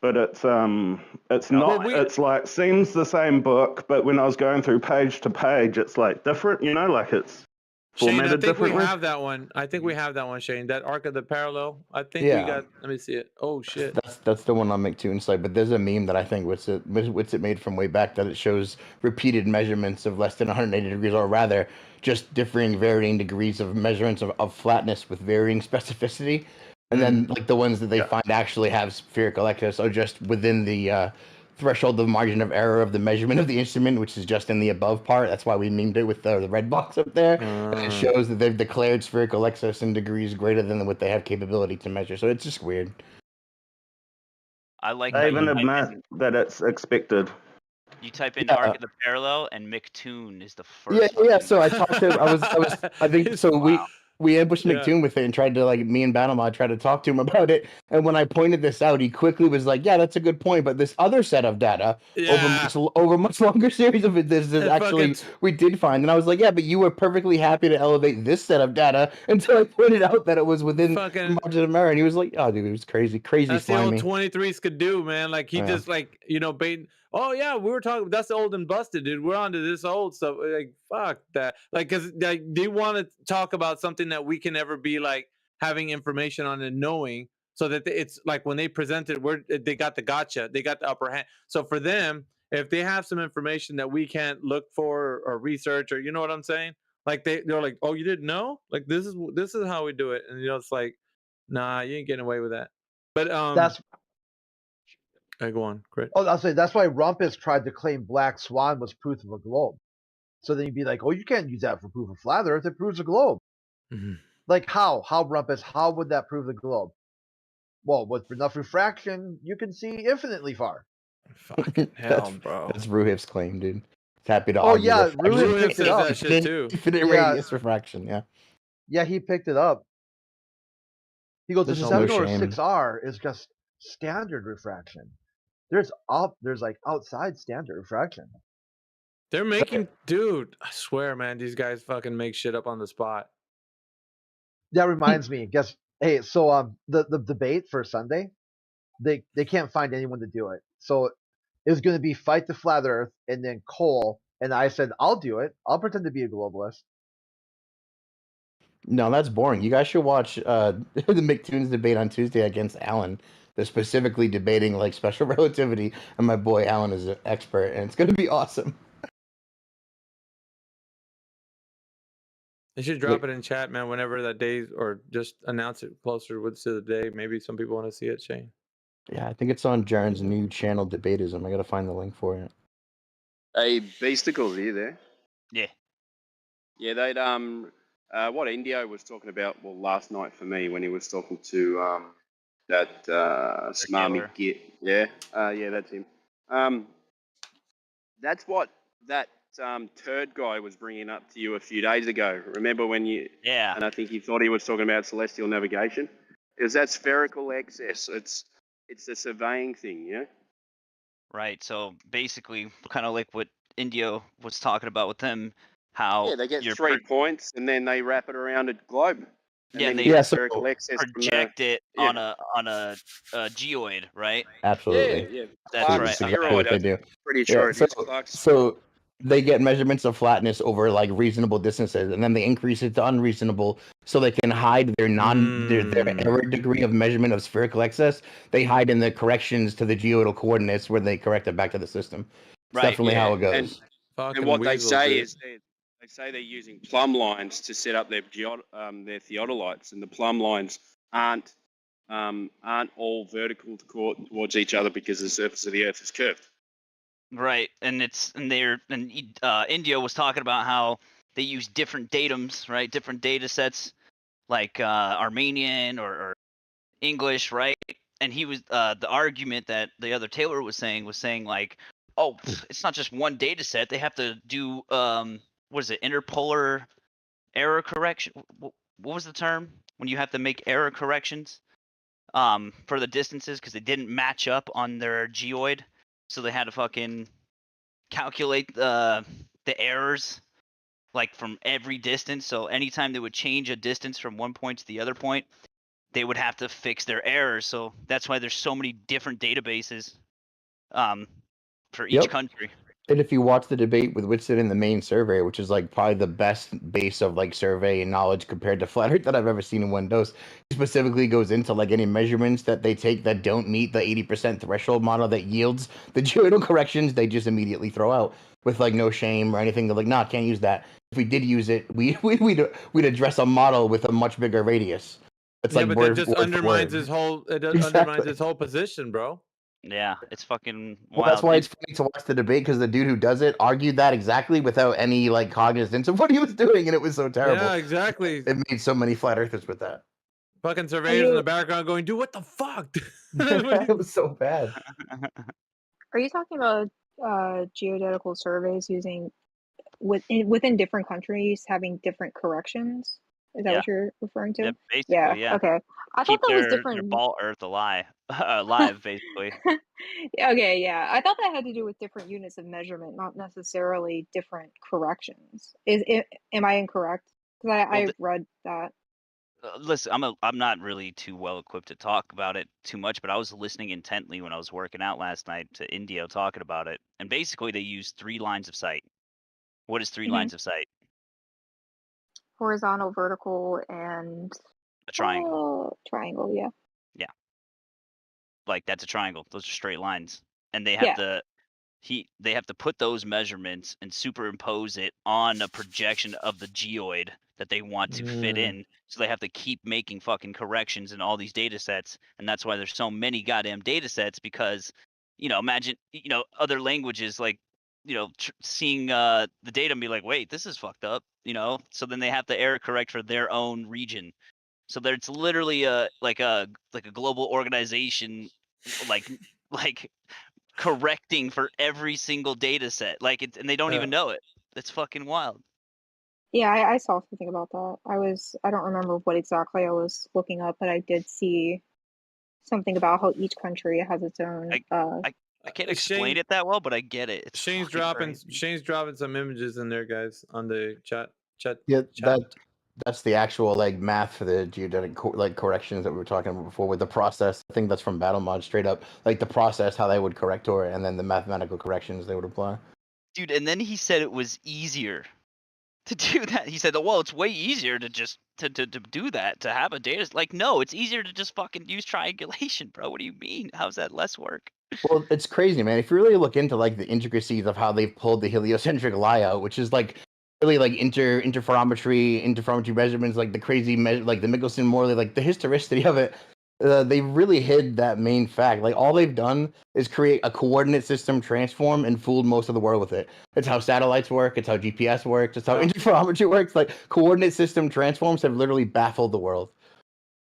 But it's not. It's like seems the same book, but when I was going through page to page, it's like different. You know, like it's Shane, I formatted think we differently. have that one. I think we have that one, Shane. That Arc of the Parallel. I think we Yeah. got. Let me see it. Oh shit. That's the one on McToon's site. But there's a meme that I think what's it made from way back that it shows repeated measurements of less than 180 degrees, or rather, just varying degrees of measurements of flatness with varying specificity. And then like the ones that they find actually have spherical excess are just within the threshold of margin of error of the measurement of the instrument, which is just in the above part. That's why we memed it with the red box up there. And it shows that they've declared spherical excess in degrees greater than what they have capability to measure. So it's just weird. I like They how even you type admit in, that it's expected. you type in Yeah. Arc of the Parallel, and McToon is the first one. Yeah. So I talked to him. I think so. Wow. We ambushed Yeah. McToon with it and tried to me and Bannermod tried to talk to him about it. And when I pointed this out, he quickly was like, "Yeah, that's a good point." But this other set of data over much longer series of it, this is actually we did find. And I was like, "Yeah, but you were perfectly happy to elevate this set of data until I pointed out that it was within the margin of error." And he was like, "Oh, dude, it was crazy That's slimy." the old 23s could do, man. Like he just bait. Oh yeah, we were talking. That's the old and busted, dude. We're on to this old stuff. Like fuck that. Like because they want to talk about something that we can never be like having information on and knowing, so that it's like when they present it, they got the gotcha. They got the upper hand. So for them, if they have some information that we can't look for or research, or you know what I'm saying, like they're like, oh, you didn't know? Like this is how we do it, and it's like, nah, you ain't getting away with that. But that's. Go on, great. Oh, I'll say that's why Rumpus tried to claim Black Swan was proof of a globe. So then you'd be like, oh, you can't use that for proof of flat Earth. It proves a globe. Mm-hmm. Like how? How, Rumpus? How would that prove the globe? Well, with enough refraction, you can see infinitely far. Fucking hell, bro. That's Ruhiv's claim, dude. He's happy to Oh argue. yeah, Ruhiv says that shit too. Infinite radius refraction, yeah. Yeah, he picked it up. He goes, the 7 or 6R is just standard refraction. There's like outside standard refraction. They're making, dude. I swear, man, these guys fucking make shit up on the spot. That reminds me. Guess hey, so the debate for Sunday, they can't find anyone to do it. So it was going to be Fight the Flat Earth and then Cole, and I said I'll do it. I'll pretend to be a globalist. No, that's boring. You guys should watch the McToon's debate on Tuesday against Alan. They're specifically debating like special relativity, and my boy Alan is an expert, and it's going to be awesome. They should drop it in chat, man, whenever that day, or just announce it closer to the day. Maybe some people want to see it, Shane. Yeah, I think it's on Jaren's new channel, Debatism. I got to find the link for it. Hey, Beasticles, are you there? Yeah. Yeah, they'd what Indio was talking about, well, last night for me when he was talking to that Smarmy Git. Yeah, yeah, that's him. That's what that turd guy was bringing up to you a few days ago. Remember when you? Yeah. And I think he thought he was talking about celestial navigation. Is that spherical excess? It's a surveying thing, you know. Right. So basically, kind of like what Indio was talking about with them, how they get 3 points and then they wrap it around a globe. And then they you get spherical excess project it on a geoid, right? Absolutely. Yeah. That's Clark's right. Exactly what they do. Pretty sure it is Clark's. So they get measurements of flatness over like reasonable distances, and then they increase it to unreasonable, so they can hide their their error degree of measurement of spherical excess. They hide in the corrections to the geodal coordinates where they correct it back to the system. It's definitely how it goes. And what they say is they say they're using plumb lines to set up their theodolites, and the plumb lines aren't all vertical towards each other because the surface of the Earth is curved. Right, and Indio was talking about how they use different datums, right? Different data sets, like Armenian or English, right? And he was the argument that the other Taylor was saying like, oh, it's not just one data set. They have to do what is it, interpolar error correction? What was the term? when you have to make error corrections for the distances because they didn't match up on their geoid, so they had to fucking calculate the errors like from every distance. So anytime they would change a distance from one point to the other point, they would have to fix their errors. So that's why there's so many different databases for each country. And if you watch the debate with Whitson in the main survey, which is like probably the best base of like survey and knowledge compared to Flat Earth that I've ever seen in one dose, he specifically goes into like any measurements that they take that don't meet the 80% threshold model that yields the geoidal corrections, they just immediately throw out with like no shame or anything. They're like, nah, can't use that. If we did use it, we'd address a model with a much bigger radius. It's yeah, like but word, that just word for undermines word. his whole. It Exactly. undermines his whole position, bro. Yeah, it's fucking wild. Well, that's why it's funny to watch the debate because the dude who does it argued that exactly without any like cognizance of what he was doing, and it was so terrible. Yeah, exactly. It made so many flat earthers with that. Fucking surveyors in the background going, "Dude, what the fuck?" It was so bad. Are you talking about geodetical surveys using within different countries having different corrections? Is that what you're referring to? Yep, basically, yeah. Okay. I Keep thought that was their different. ball Earth alive, basically. Okay, yeah. I thought that had to do with different units of measurement, not necessarily different corrections. Am I incorrect? Because I read that. Listen, I'm not really too well equipped to talk about it too much, but I was listening intently when I was working out last night to Indio talking about it, and basically they use 3 lines of sight. What is 3 lines of sight? Horizontal, vertical, and A triangle. Triangle, yeah. Yeah. Like that's a triangle. Those are straight lines, and they have they have to put those measurements and superimpose it on a projection of the geoid that they want to fit in. So they have to keep making fucking corrections in all these data sets, and that's why there's so many goddamn data sets. Because imagine other languages like seeing the data and be like, wait, this is fucked up. So then they have to error correct for their own region. So there's literally like a global organization like correcting for every single data set, and they don't even know it. That's fucking wild. Yeah, I saw something about that. I don't remember what exactly I was looking up, but I did see something about how each country has its own. I can't explain it that well, but I get it. It's Shane's dropping some images in there, guys, on the chat. Yeah, that's the actual like math for the geodetic corrections that we were talking about before with the process. I think that's from Battle Mod straight up, like the process how they would correct to it, and then the mathematical corrections they would apply. Dude, and then he said it was easier to do that. He said, well, it's way easier to just to do that, to have a data. Like, no, it's easier to just fucking use triangulation, bro. What do you mean? How's that less work? Well, it's crazy, man. If you really look into like the intricacies of how they've pulled the heliocentric lie out, which is like really like interferometry measurements, like the crazy like the Michelson-Morley, like the historicity of it. They really hid that main fact. Like all they've done is create a coordinate system transform and fooled most of the world with it. It's how satellites work. It's how GPS works. It's how interferometry works. Like coordinate system transforms have literally baffled the world.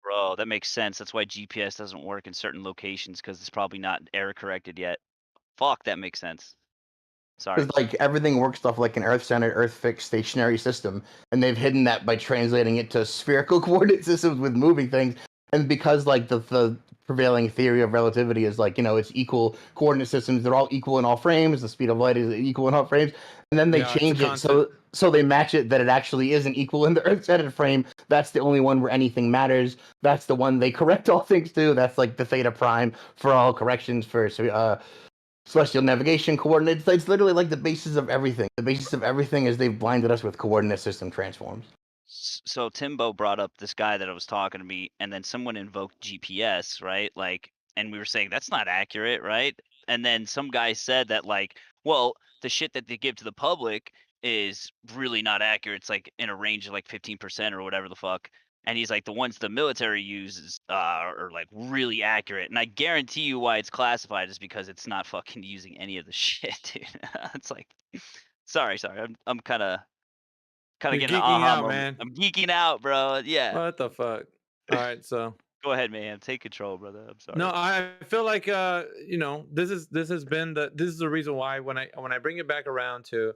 Bro, that makes sense. That's why GPS doesn't work in certain locations, because it's probably not error corrected yet. Fuck, that makes sense. Sorry. Because like everything works off like an Earth-centered, Earth-fixed stationary system, and they've hidden that by translating it to spherical coordinate systems with moving things. And because like the prevailing theory of relativity is like it's equal coordinate systems, they're all equal in all frames. The speed of light is equal in all frames, and then they change it so they match it that it actually isn't equal in the Earth-centered frame. That's the only one where anything matters. That's the one they correct all things to. That's like the theta prime for all corrections for celestial navigation coordinates. It's literally like the basis of everything. The basis of everything is they've blinded us with coordinate system transforms. So Timbo brought up this guy that I was talking to me, and then someone invoked GPS, right? Like, and we were saying that's not accurate, right? And then some guy said that, like, well, the shit that they give to the public is really not accurate. It's like in a range of like 15% or whatever the fuck. And he's like, the ones the military uses are like really accurate. And I guarantee you why it's classified is because it's not fucking using any of the shit, dude. It's like, sorry. I'm kind of getting an aha moment. Man. I'm geeking out, bro. Yeah. What the fuck? All right, so go ahead, man. Take control, brother. I'm sorry. No, I feel like this is the reason why when I bring it back around to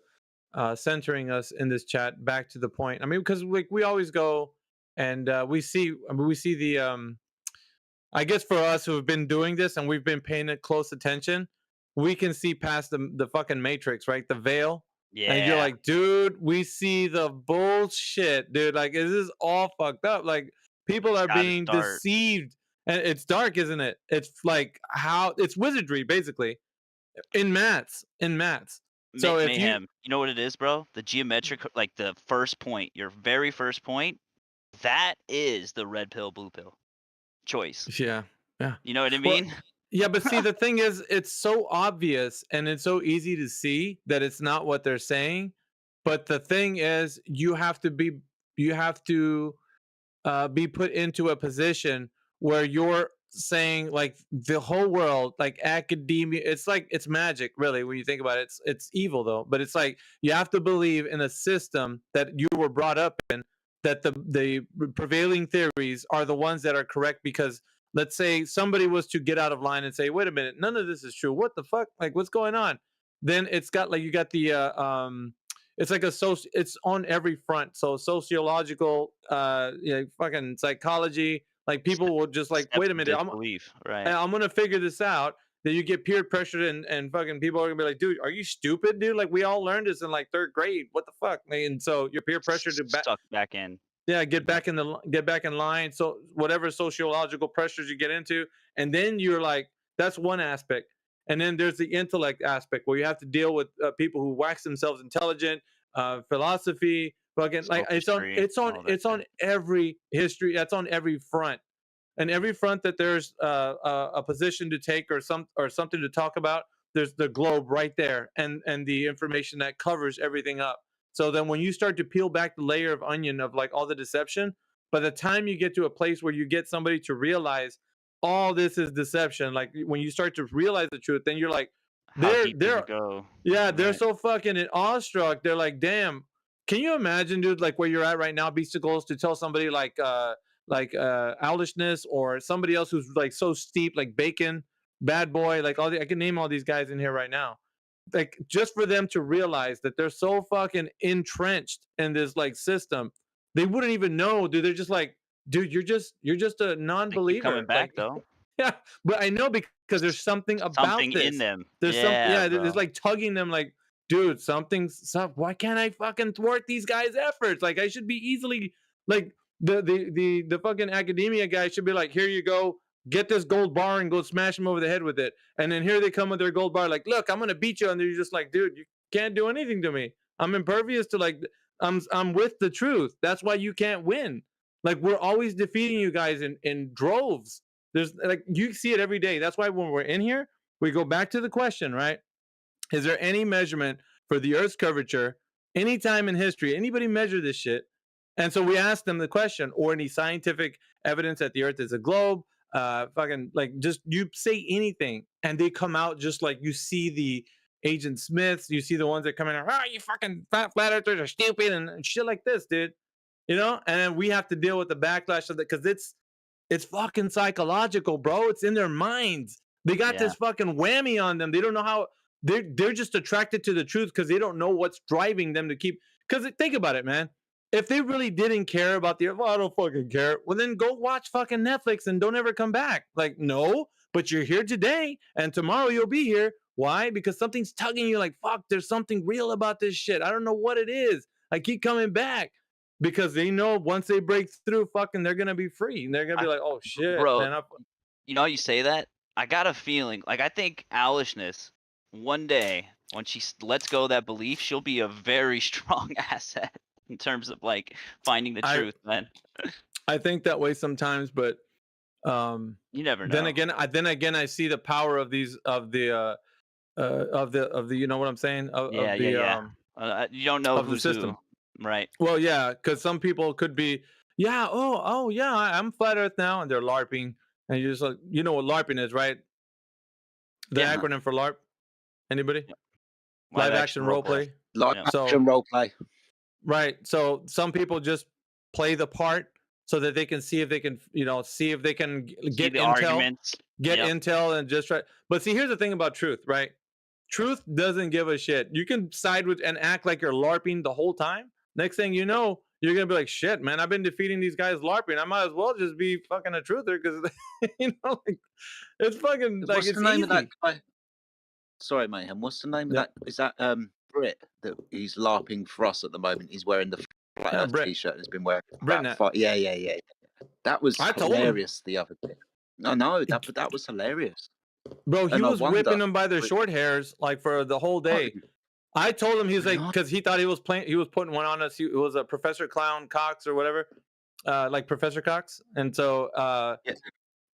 centering us in this chat back to the point. I mean, because like we always go and we see the I guess for us who have been doing this and we've been paying it close attention, we can see past the fucking matrix, right? The veil. Yeah. And you're like, dude, we see the bullshit, dude. Like, this is all fucked up. Like, people are being deceived. And it's dark, isn't it? It's like it's wizardry, basically. In mats. So if Mayhem, you know what it is, bro? The geometric, like the first point, your very first point, that is the red pill, blue pill choice. Yeah. You know what I mean? Well, yeah, but see, the thing is, it's so obvious and it's so easy to see that it's not what they're saying. But the thing is, you have to be put into a position where you're saying, like, the whole world, like academia, it's magic, really, when you think about it. It's evil, though, but it's like you have to believe in a system that you were brought up in, that the prevailing theories are the ones that are correct. Because let's say somebody was to get out of line and say, wait a minute, none of this is true, what the fuck, like, what's going on? Then it's got, like, you got the it's like it's on every front. So sociological, fucking psychology, like, people will just like, wait a minute, I'm gonna figure this out. Then you get peer pressured and fucking people are gonna be like, dude, are you stupid, dude? Like, we all learned this in like 3rd grade. What the fuck? And so you're peer pressured to suck back in. Yeah, get back in line. So whatever sociological pressures you get into, and then you're like, that's one aspect. And then there's the intellect aspect where you have to deal with people who wax themselves intelligent, philosophy, fucking, like, it's on every history. That's on every front, and every front that there's a position to take or something to talk about. There's the globe right there, and the information that covers everything up. So then when you start to peel back the layer of onion of, like, all the deception, by the time you get to a place where you get somebody to realize all this is deception, like, when you start to realize the truth, then you're like, they're so fucking awestruck. They're like, damn, can you imagine, dude, like, where you're at right now, Beasticles, to tell somebody like Owlishness, or somebody else who's like so steep, like Bacon, Bad Boy, like I can name all these guys in here right now. Like, just for them to realize that they're so fucking entrenched in this, like, system, they wouldn't even know, dude. They're just like, dude, you're just a non-believer. Coming back, like, though. Yeah, but I know, because there's something about this in them. There's there's like tugging them, like, dude, something's up. Why can't I fucking thwart these guys' efforts? Like, I should be easily, like, the fucking academia guy should be like, here you go, get this gold bar and go smash them over the head with it. And then here they come with their gold bar, like, look, I'm gonna beat you. And they're just like, dude, you can't do anything to me. I'm impervious to, like, I'm with the truth. That's why you can't win. Like, we're always defeating you guys in droves. There's, like, you see it every day. That's why when we're in here, we go back to the question, right? Is there any measurement for the Earth's curvature anytime in history? Anybody measure this shit? And so we asked them the question, or any scientific evidence that the Earth is a globe. Fucking, like, just, you say anything, and they come out just like, you see the Agent Smiths, you see the ones that come in, you fucking flat earthers are stupid, and shit like this, dude. You know, and then we have to deal with the backlash of that, because it's fucking psychological, bro. It's in their minds. They got this fucking whammy on them. They don't know how. They're just attracted to the truth because they don't know what's driving them to keep. Because think about it, man. If they really didn't care about the, well, I don't fucking care. Well, then go watch fucking Netflix and don't ever come back. Like, no, but you're here today and tomorrow you'll be here. Why? Because something's tugging you, like, fuck, there's something real about this shit. I don't know what it is. I keep coming back because they know once they break through, fucking, they're going to be free. And they're going to be like, oh shit, bro, man. You know how you say that? I got a feeling, like, I think Owlishness, one day, when she lets go of that belief, she'll be a very strong asset in terms of, like, finding the truth, man. I think that way sometimes, but you never know. Then again, I see the power of these of the you know what I'm saying? You don't know of the system, right? Well, yeah, because some people could be, yeah, oh yeah, I'm flat Earth now, and they're LARPing, and you're just like, you know what LARPing is, right? The acronym for LARP. Anybody? Live action role play. Live action role play. Right. So some people just play the part so that they can see if they can, see if they can get intel, intel, and just try. But see, here's the thing about truth, right? Truth doesn't give a shit. You can side with and act like you're LARPing the whole time. Next thing you know, you're gonna be like, shit, man, I've been defeating these guys LARPing. I might as well just be fucking a truther because like it's fucking like What's it's the name easy. of that guy? Sorry, Mayhem. What's the name of that? Is that Brit that he's LARPing for us at the moment? He's wearing the Flat Earth Brit. t-shirt and has been wearing it for Brit about Net. 5. Yeah. That was I told him. hilarious the other day. No, that was hilarious. Bro, he And was whipping them by their short hairs like for the whole day. I told him, he was like, because he thought he was putting one on us. It was a Professor Clown Cox or whatever, like Professor Cox. And so,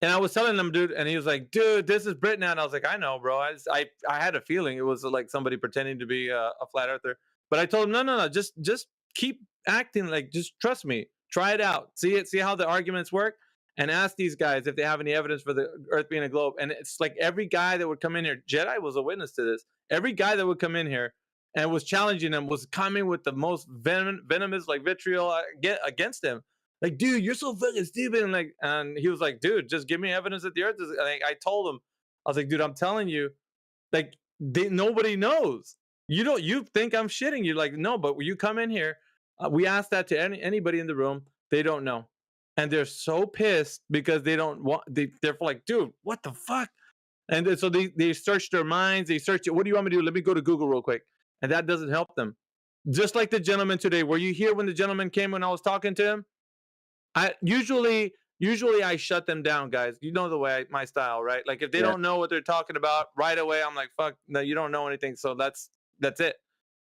and I was telling him, dude, and he was like, dude, this is Brit now. And I was like, I know, bro. I had a feeling it was like somebody pretending to be a flat earther. But I told him, no, just keep acting like, just trust me, try it out, see how the arguments work, and ask these guys if they have any evidence for the Earth being a globe. And it's like every guy that would come in here, Jedi was a witness to this. Every guy that would come in here and was challenging them was coming with the most venomous, like vitriol against him. Like, dude, you're so fucking stupid. And he was like, dude, just give me evidence that the Earth is. Like, I told him, I was like, dude, I'm telling you, like, nobody knows. You think I'm shitting you? Like, no, but when you come in here, we ask that to anybody in the room. They don't know, and they're so pissed because they don't want. They're like, dude, what the fuck? And so they search their minds. They search it. What do you want me to do? Let me go to Google real quick, and that doesn't help them. Just like the gentleman today. Were you here when the gentleman came when I was talking to him? I usually I shut them down, guys. You know the way my style, right? Like if they don't know what they're talking about right away, I'm like, fuck, no, you don't know anything. So that's it.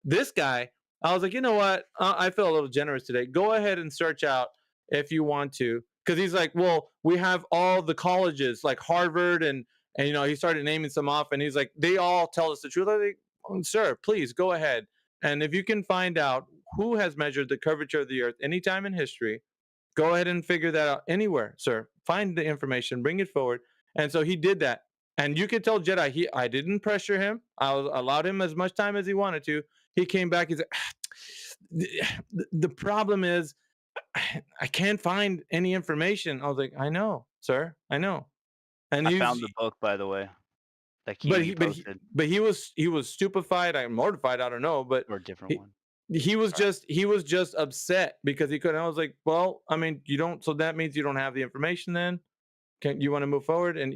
This guy, I was like, you know what? I feel a little generous today. Go ahead and search out if you want to, because he's like, well, we have all the colleges like Harvard and he started naming some off, and he's like, they all tell us the truth. I'm like, oh, sir, please go ahead, and if you can find out who has measured the curvature of the Earth anytime in history, go ahead and figure that out anywhere, sir. Find the information, bring it forward. And so he did that. And you could tell Jedi, I didn't pressure him. I allowed him as much time as he wanted to. He came back. He's like, the problem is, I can't find any information. I was like, I know, sir. I know. And I found the book, by the way. That posted. But he was stupefied. I'm mortified. I don't know. But or a different one. He was just upset because he couldn't. I was like, well, I mean, you don't. So that means you don't have the information. Then, can you want to move forward? And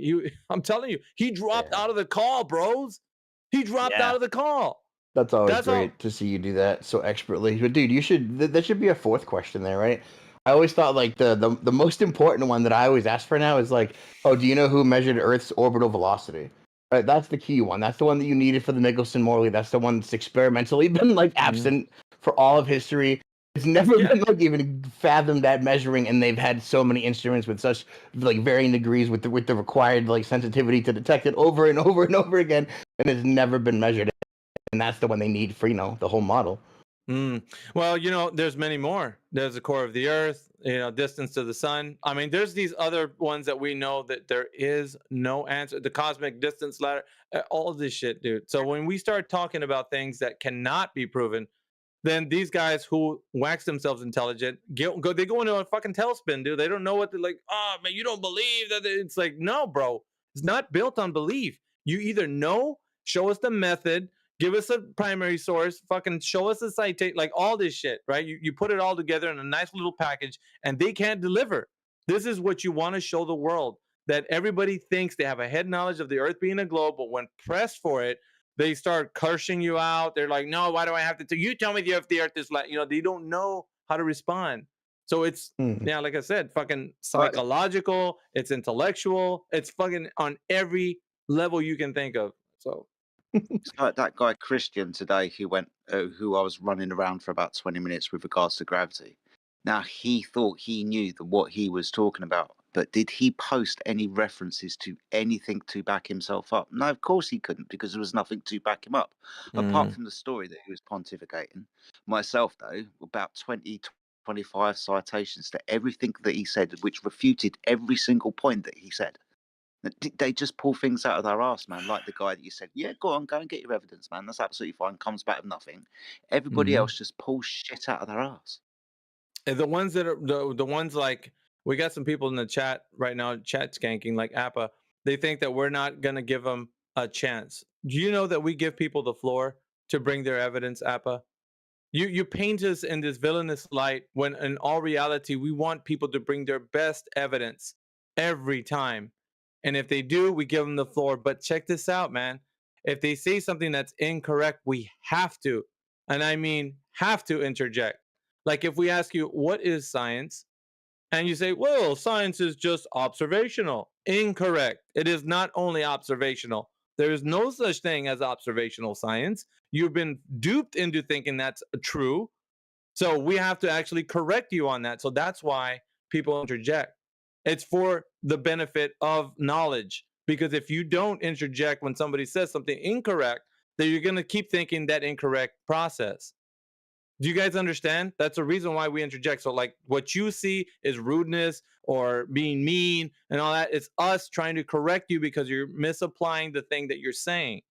I'm telling you, he dropped out of the call, bros. He dropped out of the call. That's always great to see you do that so expertly. But dude, you should. That should be a fourth question there, right? I always thought like the most important one that I always ask for now is like, oh, do you know who measured Earth's orbital velocity? Right, that's the key one. That's the one that you needed for the Michelson-Morley. That's the one that's experimentally been like absent for all of history. It's never been like even fathomed at measuring, and they've had so many instruments with such like varying degrees with the required like sensitivity to detect it over and over and over again, and it's never been measured. And that's the one they need for the whole model. Well, there's many more. There's the core of the Earth, distance to the sun. I mean, there's these other ones that we know that there is no answer. The cosmic distance ladder, all this shit, dude. So when we start talking about things that cannot be proven, then these guys who wax themselves intelligent, they go into a fucking tailspin, dude. They don't know what they're like. Oh, man, you don't believe that. It's like, no, bro. It's not built on belief. You either know, show us the method, give us a primary source, fucking show us a citation, like all this shit, right? You put it all together in a nice little package, and they can't deliver. This is what you want to show the world, that everybody thinks they have a head knowledge of the Earth being a globe, but when pressed for it, they start cursing you out. They're like, no, why do I have to? You tell me if the Earth is like, they don't know how to respond. So it's, like I said, fucking psychological, it's intellectual, it's fucking on every level you can think of. So. It's like that guy Christian today who who I was running around for about 20 minutes with regards to gravity. Now, he thought he knew what he was talking about, but did he post any references to anything to back himself up? No, of course he couldn't, because there was nothing to back him up, apart from the story that he was pontificating. Myself, though, about 25 citations to everything that he said, which refuted every single point that he said. They just pull things out of their ass, man. Like the guy that you said, yeah, go and get your evidence, man. That's absolutely fine. Comes back with nothing. Everybody else just pulls shit out of their ass. And the ones that are the ones like, we got some people in the chat right now, chat skanking like Appa. They think that we're not gonna give them a chance. Do you know that we give people the floor to bring their evidence, Appa? You paint us in this villainous light when in all reality we want people to bring their best evidence every time. And if they do, we give them the floor. But check this out, man. If they say something that's incorrect, we have to, and I mean have to interject. Like if we ask you, what is science? And you say, well, science is just observational. Incorrect. It is not only observational. There is no such thing as observational science. You've been duped into thinking that's true. So we have to actually correct you on that. So that's why people interject. It's for the benefit of knowledge. Because if you don't interject when somebody says something incorrect, then you're going to keep thinking that incorrect process. Do you guys understand? That's the reason why we interject. So like what you see is rudeness or being mean and all that. It's us trying to correct you because you're misapplying the thing that you're saying.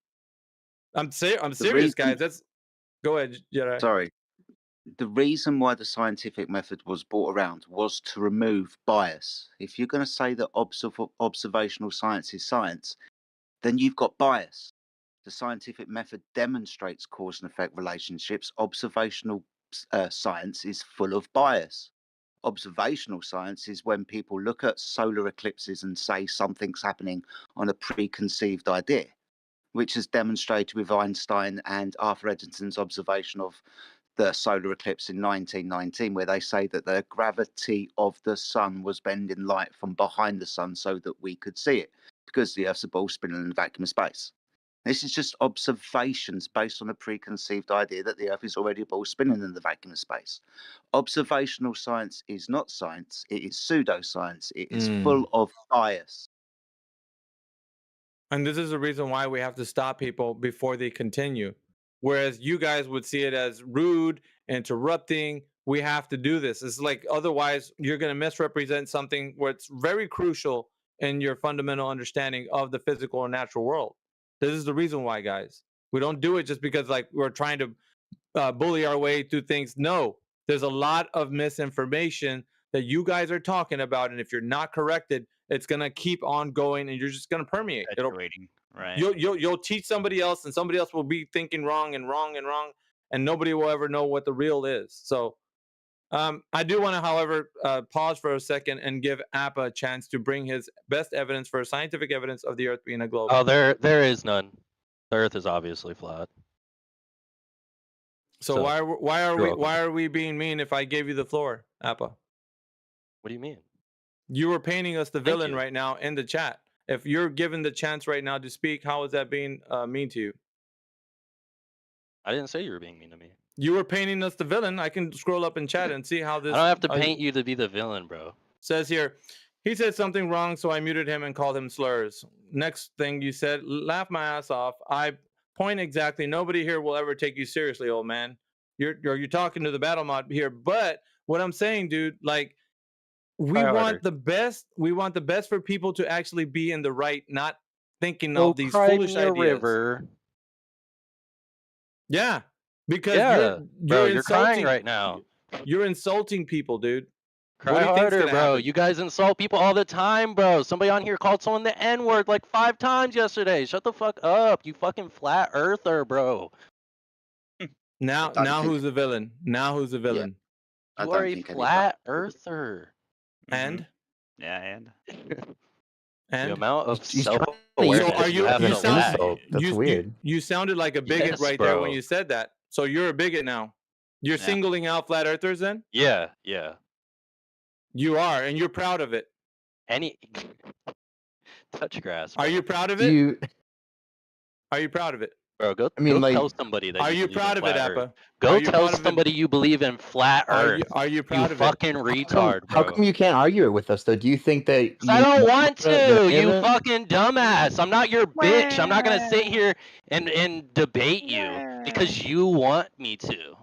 I'm serious, guys. That's go ahead, Jedi. Sorry. The reason why the scientific method was brought around was to remove bias. If you're going to say that observational science is science, then you've got bias. The scientific method demonstrates cause and effect relationships. Observational science is full of bias. Observational science is when people look at solar eclipses and say something's happening on a preconceived idea, which is demonstrated with Einstein and Arthur Eddington's observation of the solar eclipse in 1919, where they say that the gravity of the sun was bending light from behind the sun so that we could see it, because the Earth's a ball spinning in a vacuum of space. This is just observations based on a preconceived idea that the Earth is already a ball spinning in the vacuum of space. Observational science is not science, it is pseudoscience. It is full of bias. And this is the reason why we have to stop people before they continue. Whereas you guys would see it as rude, interrupting. We have to do this. It's like otherwise you're going to misrepresent something where it's very crucial in your fundamental understanding of the physical and natural world. This is the reason why, guys. We don't do it just because like we're trying to bully our way through things. No, there's a lot of misinformation that you guys are talking about, and if you're not corrected, it's gonna keep on going, and you're just gonna permeate. Right. You'll teach somebody else, and somebody else will be thinking wrong and wrong and wrong, and nobody will ever know what the real is. So, I do want to, however, pause for a second and give Appa a chance to bring his best evidence for scientific evidence of the Earth being a globe. Oh, there is none. The Earth is obviously flat. So why are we being mean if I gave you the floor, Appa? What do you mean? You were painting us the villain right now in the chat. If you're given the chance right now to speak, how is that being mean to you? I didn't say you were being mean to me. You were painting us the villain. I can scroll up in chat and see how this. I don't have to paint you to be the villain, bro. Says here, he said something wrong, so I muted him and called him slurs. Next thing you said, laugh my ass off. I point exactly. Nobody here will ever take you seriously, old man. You're talking to the battle mod here, but what I'm saying, dude, like we want the best. We want the best for people to actually be in the right, not thinking of these foolish ideas. River. Yeah, because you're crying right now. You're insulting people, dude. Cry harder, bro. You guys insult people all the time, bro. Somebody on here called someone the N-word like 5 times yesterday. Shut the fuck up, you fucking flat earther, bro. Now who's the villain? Now who's the villain? Yeah. You are a flat earther. And? Yeah, and? The amount of self-awareness you have in a lab. That's weird. You sounded like a bigot there when you said that. So you're a bigot now. You're singling out flat earthers then? Yeah. You are, and you're proud of it. Touch grass. Bro. Are you proud of it? Are you proud of it? Bro, go tell somebody that. Are you proud of it, Appa? Go tell somebody you believe in flat Earth. Are you proud of it? You fucking retard, bro. How come you can't argue it with us, though? Do you think that? I don't want to. You fucking dumbass. I'm not your bitch. I'm not gonna sit here and debate you because you want me to.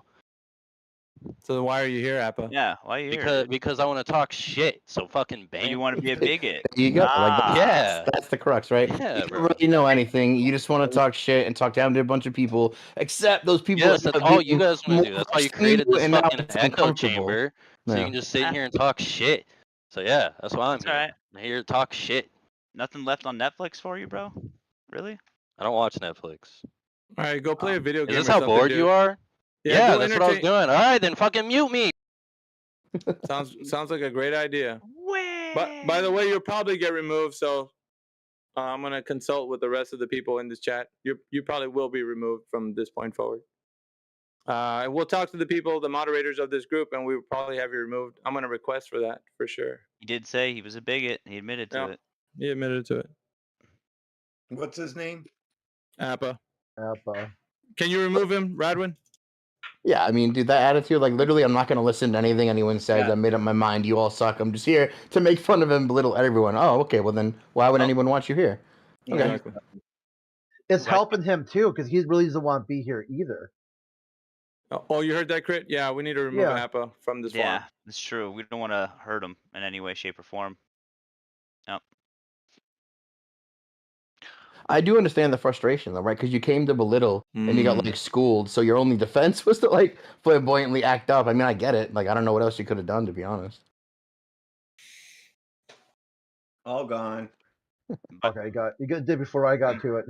So why are you here, Appa? Yeah, why are you here? Because I want to talk shit. So fucking bang. You want to be a bigot. There you go. That's the crux, right? Yeah, you don't really know anything. You just want to talk shit and talk down to a bunch of people. Except those people. Yes, that's all you guys want to do. That's why you created this fucking echo chamber, so you can just sit here and talk shit. So yeah, that's why I'm here. Right. I'm here to talk shit. Nothing left on Netflix for you, bro? Really? I don't watch Netflix. All right, go play a video game. Is this how bored you are? Yeah, that's what I was doing. All right, then fucking mute me. Sounds like a great idea. But by the way, you'll probably get removed. So I'm gonna consult with the rest of the people in this chat. You probably will be removed from this point forward. We'll talk to the people, the moderators of this group, and we will probably have you removed. I'm gonna request for that for sure. He did say he was a bigot. He admitted to it. He admitted to it. What's his name? Appa. Appa. Can you remove him, Radwin? Yeah, I mean, dude, that attitude, like, literally, I'm not going to listen to anything anyone says. I made up my mind. You all suck. I'm just here to make fun of and belittle everyone. Oh, okay. Well, then why would anyone want you here? Okay. Exactly. It's helping him, too, because he really doesn't want to be here either. Oh, you heard that, Crit? Yeah, we need to remove Appa from this Yeah, farm. that's true. We don't want to hurt him in any way, shape, or form. Yep. I do understand the frustration, though, right? Because you came to belittle and you got, like, schooled. So your only defense was to, like, flamboyantly act up. I mean, I get it. Like, I don't know what else you could have done, to be honest. All gone. Okay, you did before I got to it.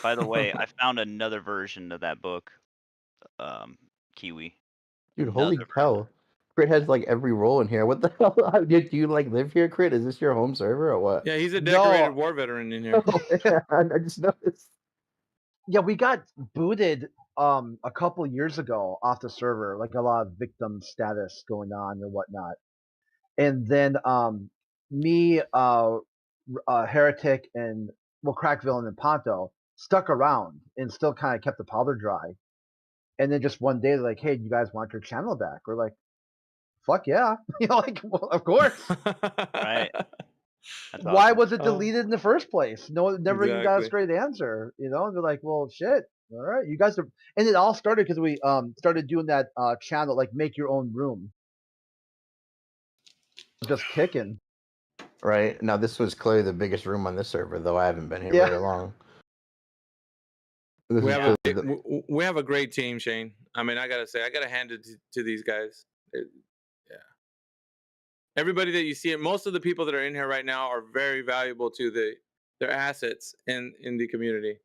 By the way, I found another version of that book, Kiwi. Dude, holy hell. Crit has, like, every role in here. What the hell? Did you, like, live here, Crit? Is this your home server or what? Yeah, he's a decorated war veteran in here. I just noticed. Yeah, we got booted a couple years ago off the server, like a lot of victim status going on and whatnot. And then me, Heretic, and Crack Villain and Ponto stuck around and still kind of kept the powder dry. And then just one day they're like, "Hey, do you guys want your channel back?" We're like, "Fuck yeah!" Like, well, of course. Right. Why was it deleted in the first place? No, never even got a Exactly. straight answer. And they're like, "Well, shit. All right, you guys are." And it all started because we started doing that channel, like make your own room, just kicking. Right. Now, this was clearly the biggest room on this server, though I haven't been here very long. We have a great team, Shane. I mean, I gotta say, I gotta hand it to these guys. Yeah. Everybody that you see, most of the people that are in here right now are very valuable to their assets in the community.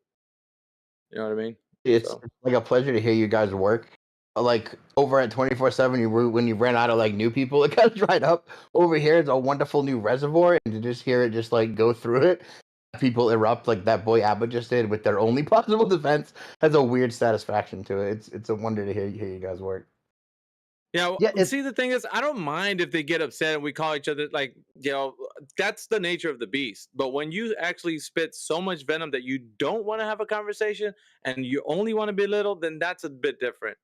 You know what I mean? It's like a pleasure to hear you guys work. Like over at 24/7, when you ran out of like new people, it kind of dried up. Over here, it's a wonderful new reservoir, and to just hear it just like go through it, people erupt like that boy Abba just did with their only possible defense has a weird satisfaction to it. It's a wonder to hear you guys work. Yeah, see, the thing is, I don't mind if they get upset and we call each other, like, that's the nature of the beast. But when you actually spit so much venom that you don't want to have a conversation and you only want to belittle, then that's a bit different.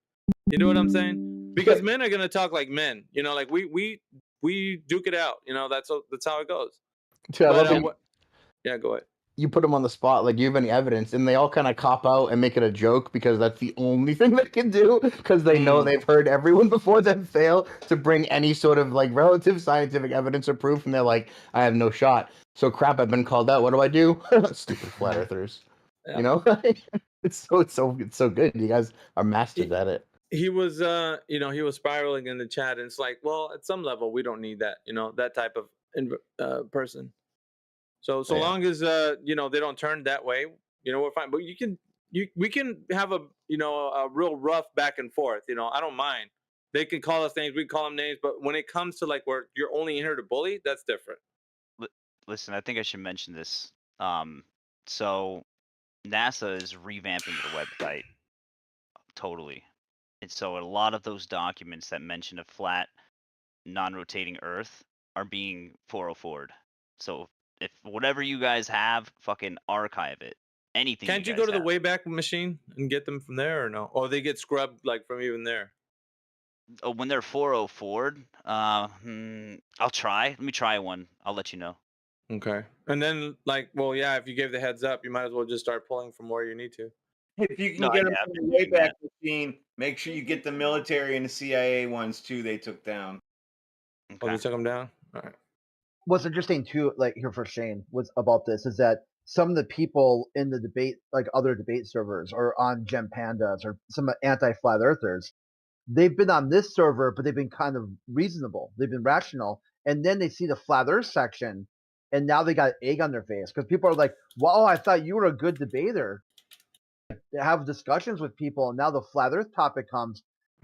You know what I'm saying? Because men are gonna talk like men. Like we duke it out. That's how it goes. Dude, I love it. Yeah, go ahead. You put them on the spot, like, you have any evidence, and they all kind of cop out and make it a joke because that's the only thing they can do, because they know they've heard everyone before them fail to bring any sort of like relative scientific evidence or proof, and they're like, I have no shot. So crap, I've been called out. What do I do? Stupid flat earthers. Yeah. It's so good. You guys are masters at it. He was he was spiraling in the chat, and it's like, well, at some level we don't need that, that type of person. So long as they don't turn that way, we're fine. But we can have a real rough back and forth. I don't mind. They can call us names, we call them names, but when it comes to like where you're only in here to bully, that's different. Listen, I think I should mention this. So NASA is revamping their website totally. And so a lot of those documents that mention a flat, non-rotating Earth are being 404'd. So if whatever you guys have, fucking archive it. Anything. Can't you go to the Wayback Machine and get them from there, or no? Or they get scrubbed like from even there? Oh, when they're 404'd, I'll try. Let me try one. I'll let you know. Okay. And then, like, well, yeah, if you gave the heads up, you might as well just start pulling from where you need to. If you can get them from the Wayback Machine, make sure you get the military and the CIA ones too. They took down. Okay. Oh, they took them down. All right. What's interesting too, like here for Shane, was about this is that some of the people in the debate, like other debate servers, or on Gem Pandas, or some anti-flat earthers, they've been on this server, but they've been kind of reasonable. They've been rational, and then they see the flat Earth section, and now they got egg on their face because people are like, "Wow, I thought you were a good debater." have discussions with people, and now the flat Earth topic comes,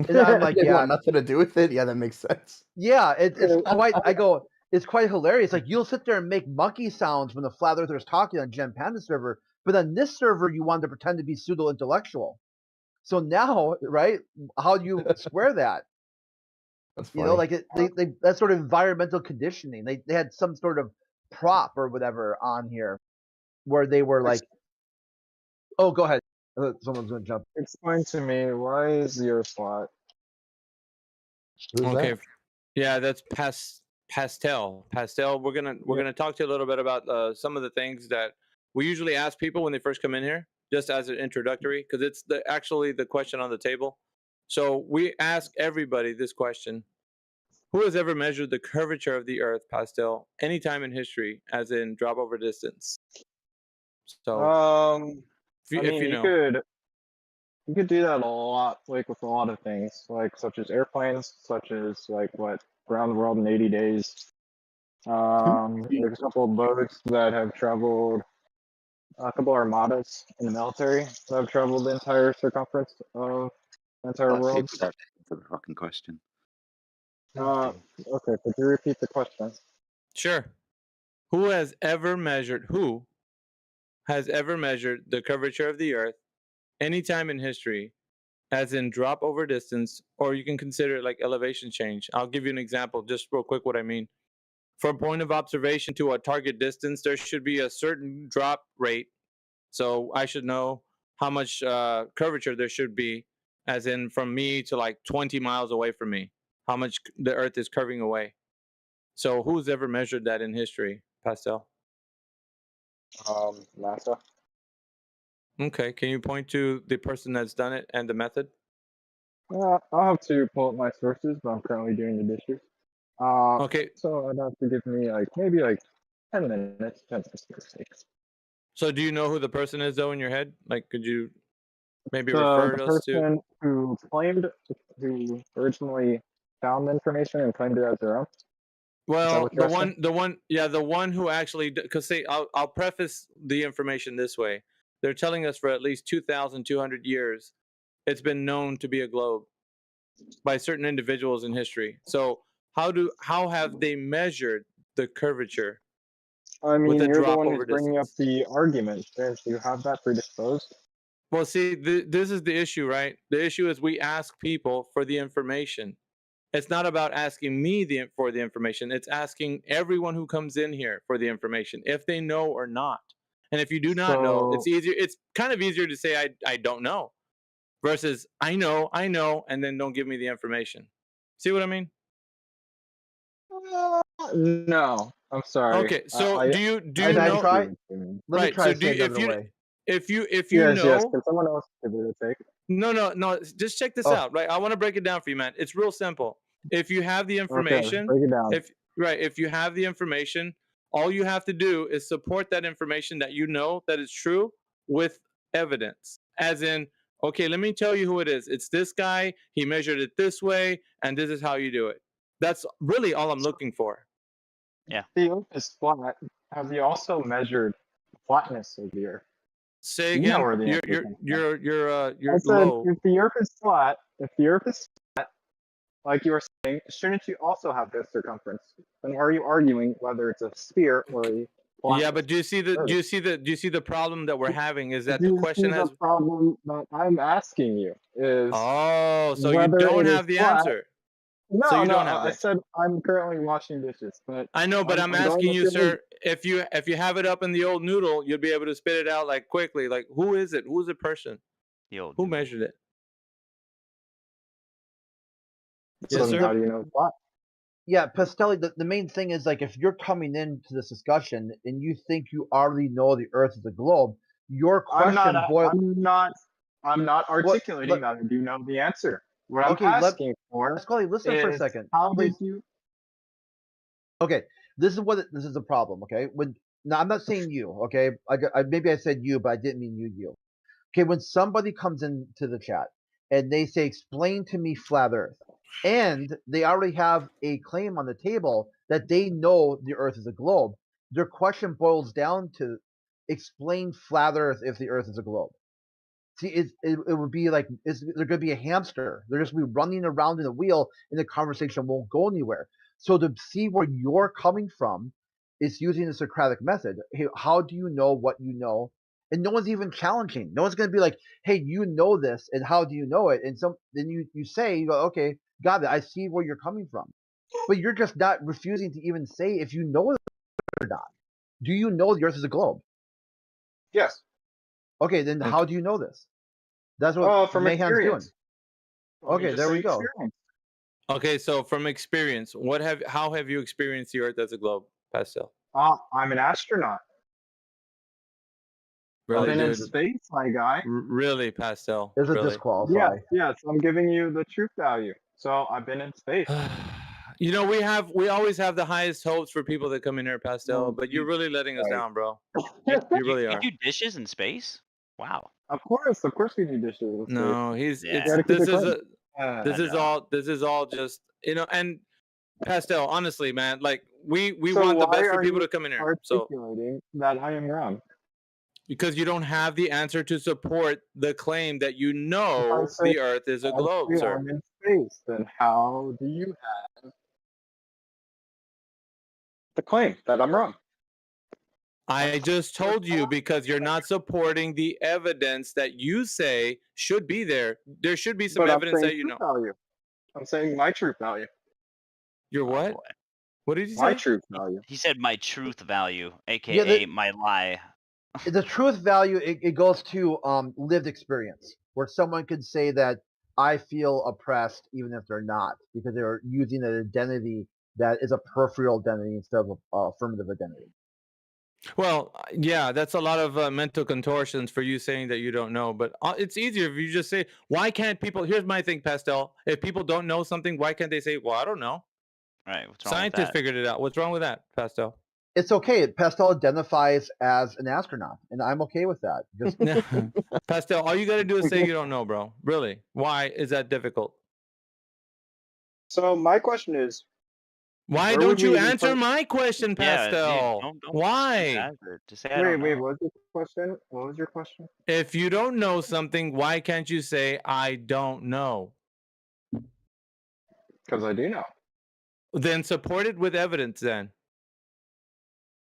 and I'm like, They yeah, want nothing to do with it. Yeah, that makes sense. yeah, it's quite. I go, it's quite hilarious. Like you'll sit there and make monkey sounds when the flat Earthers talking on Gen Panda server, but on this server you want to pretend to be pseudo intellectual. So now, right? How do you square that? That's funny. You know, like they that sort of environmental conditioning. They had some sort of prop or whatever on here where they were like, oh, go ahead. Someone's going to jump. Explain to me, why is your slot? Who's Okay. that? Yeah, that's Pastel. Pastel, we're gonna talk to you a little bit about some of the things that we usually ask people when they first come in here, just as an introductory, because it's actually the question on the table. So we ask everybody this question: who has ever measured the curvature of the Earth, Pastel, anytime in history, as in drop over distance? So, I if mean, you you know. could do that a lot, like with a lot of things, like such as airplanes, such as like what around the world in 80 days. There's a couple of boats that have traveled, a couple armadas in the military that have traveled the entire circumference of the entire world. That's the fucking question. Okay, could you repeat the question? Sure. Who has ever measured the curvature of the Earth anytime in history, as in drop over distance, or you can consider it like elevation change? I'll give you an example, just real quick what I mean. From point of observation to a target distance, there should be a certain drop rate. So I should know how much curvature there should be, as in from me to like 20 miles away from me, how much the Earth is curving away. So who's ever measured that in history, Pastel? NASA. Okay, can you point to the person that's done it and the method? I'll have to pull up my sources, but I'm currently doing the dishes. Okay. So I'd have to give me like maybe like 10 minutes. 10 minutes for sake. So do you know who the person is though in your head? Like, could you maybe The refer us to? person who originally found the information and claimed it as their own. Well, the one who actually, because see, I'll preface the information this way. They're telling us for at least 2,200 years, it's been known to be a globe by certain individuals in history. So how have they measured the curvature? I mean, with a you're the drop one over who's bringing up the argument. Do you have that predisposed? Well, see, this is the issue, right? The issue is we ask people for the information. It's not about asking me for the information. It's asking everyone who comes in here for the information, if they know or not. And if you do not know, it's easier. It's kind of easier to say I don't know, versus I know, and then don't give me the information. See what I mean? No, I'm sorry. Okay, so do you Can I know? try? Let me Right. try So to do say you, it another way. if you yes, know? Can someone else give it a take? No. Just check this out, right? I want to break it down for you, man. It's real simple. If you have the information, break it down. If you have the information, all you have to do is support that information that you know that is true with evidence. As in, okay, let me tell you who it is. It's this guy. He measured it this way, and this is how you do it. That's really all I'm looking for. Yeah. The Earth is flat. Have you also measured the flatness of the Earth? Say You know again. where the answer comes from. You're I said, low. if the Earth is flat, like you were saying, shouldn't you also have this circumference? Then why are you arguing whether it's a sphere or a flat? Yeah, but do you see the problem that we're having? Is that Do the you question see has? the problem that I'm asking you is? Oh, so you whether don't it is have the flat. answer. No, So you no. don't have I that. said I'm currently washing dishes, but I know, but I'm going asking with you, your sir. If you have it up in the old noodle, you'll be able to spit it out like quickly. Like, who is it? Who's the person? The old Who noodle. measured it? Yes, sir. How do you know what? Yeah, Pastelli, the main thing is like if you're coming into this discussion and you think you already know the Earth is a globe, your question I'm not articulating that I do know the answer. What I'm asking for Pasquale, listen for a second. How Please. did you? Okay, this is the problem. Okay, now I'm not saying you. Okay, maybe I said you, but I didn't mean you. Okay, when somebody comes into the chat and they say, "Explain to me flat Earth," and they already have a claim on the table that they know the Earth is a globe, their question boils down to, "Explain flat Earth if the Earth is a globe." See, it would be like they're going to be a hamster. They're just going to be running around in a wheel, and the conversation won't go anywhere. So to see where you're coming from, is using the Socratic method. Hey, how do you know what you know? And no one's even challenging. No one's going to be like, "Hey, you know this, and how do you know it?" And then you say, you go, "Okay, got it. I see where you're coming from," but you're just not refusing to even say if you know it or not. Do you know the Earth is a globe? Yes. Okay, then how do you know this? That's what from Mayhem's doing. experience. Okay, there we go. Experience. Okay, so from experience, how have you experienced the Earth as a globe, Pastel? I'm an astronaut. Really, I've been in dude? space, my guy. Really, Pastel? There's a Really? disqualify. Yes, I'm giving you the truth value. So I've been in space. You know, we always have the highest hopes for people that come in here, Pastel, but you're really letting us down, bro. You really are. You do dishes in space? Wow. Of course we do dishes. in space. No, he's Yeah. this no. is all just, you know. And Pastel, honestly, man, like we So want the why best for are people you to come in here. So articulating that I am wrong? because you don't have the answer to support the claim that you If I know say the Earth is a I globe, say sir. I'm in space, then how do you have the claim that I'm wrong? I just told you because you're not supporting the evidence that you say should be there. There should be some But I'm evidence saying that you truth know. value. I'm saying my truth value. Your what? Boy. What did you My say? truth value. He said my truth value, aka my lie. The truth value it goes to lived experience, where someone could say that I feel oppressed even if they're not, because they're using an identity that is a peripheral identity instead of a affirmative identity. Well, yeah, that's a lot of mental contortions for you saying that you don't know. But it's easier if you just say, "Why can't people?" Here's my thing, Pastel. If people don't know something, why can't they say, "Well, I don't know"? Right. What's wrong Scientists with that? figured it out. What's wrong with that, Pastel? It's okay. Pastel identifies as an astronaut, and I'm okay with that. Just Pastel, all you got to do is say you don't know, bro. Really? Why is that difficult? So my question is, Why where don't would we you even answer put? my question, Yeah, dude, Pastel? don't Why? just say I don't Wait, know. what was your question? What was your question? If you don't know something, why can't you say I don't know? Because I do know. Then support it with evidence then.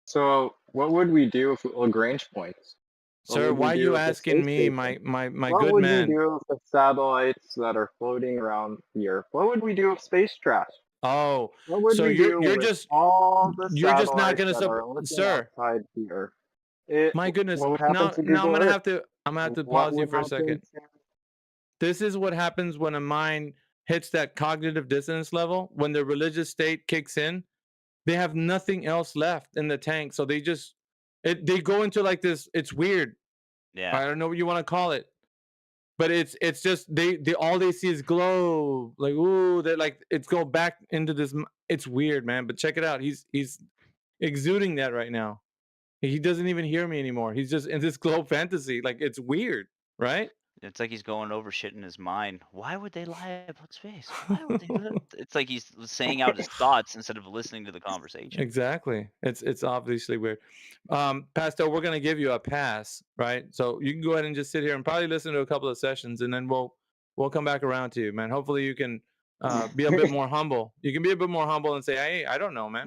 So what would we do if Lagrange points? Sir, why are you asking me, my What good would man? we do with the satellites that are floating around the Earth? What would we do with space trash? Oh, What would so we you're do with just all the you're just not satellites gonna that are looking outside the Earth? My goodness. What would happen Now to I'm Google gonna Earth? have to What pause you would for a happen second. to- This is what happens when a mind hits that cognitive dissonance level. When the religious state kicks in, they have nothing else left in the tank. So they go into like this. It's weird. Yeah. I don't know what you want to call it, but it's just they all they see is glow. Like, ooh, they're like, it's go back into this. It's weird, man. But check it out. He's exuding that right now. He doesn't even hear me anymore. He's just in this globe fantasy. Like, it's weird, right? It's like he's going over shit in his mind. Why would they lie about space? Why would they do that? It's like he's saying out his thoughts instead of listening to the conversation. Exactly. It's obviously weird. Pastel, we're gonna give you a pass, right? So you can go ahead and just sit here and probably listen to a couple of sessions, and then we'll come back around to you, man. Hopefully you can be a bit more humble. You can be a bit more humble and say, "Hey, I don't know, man."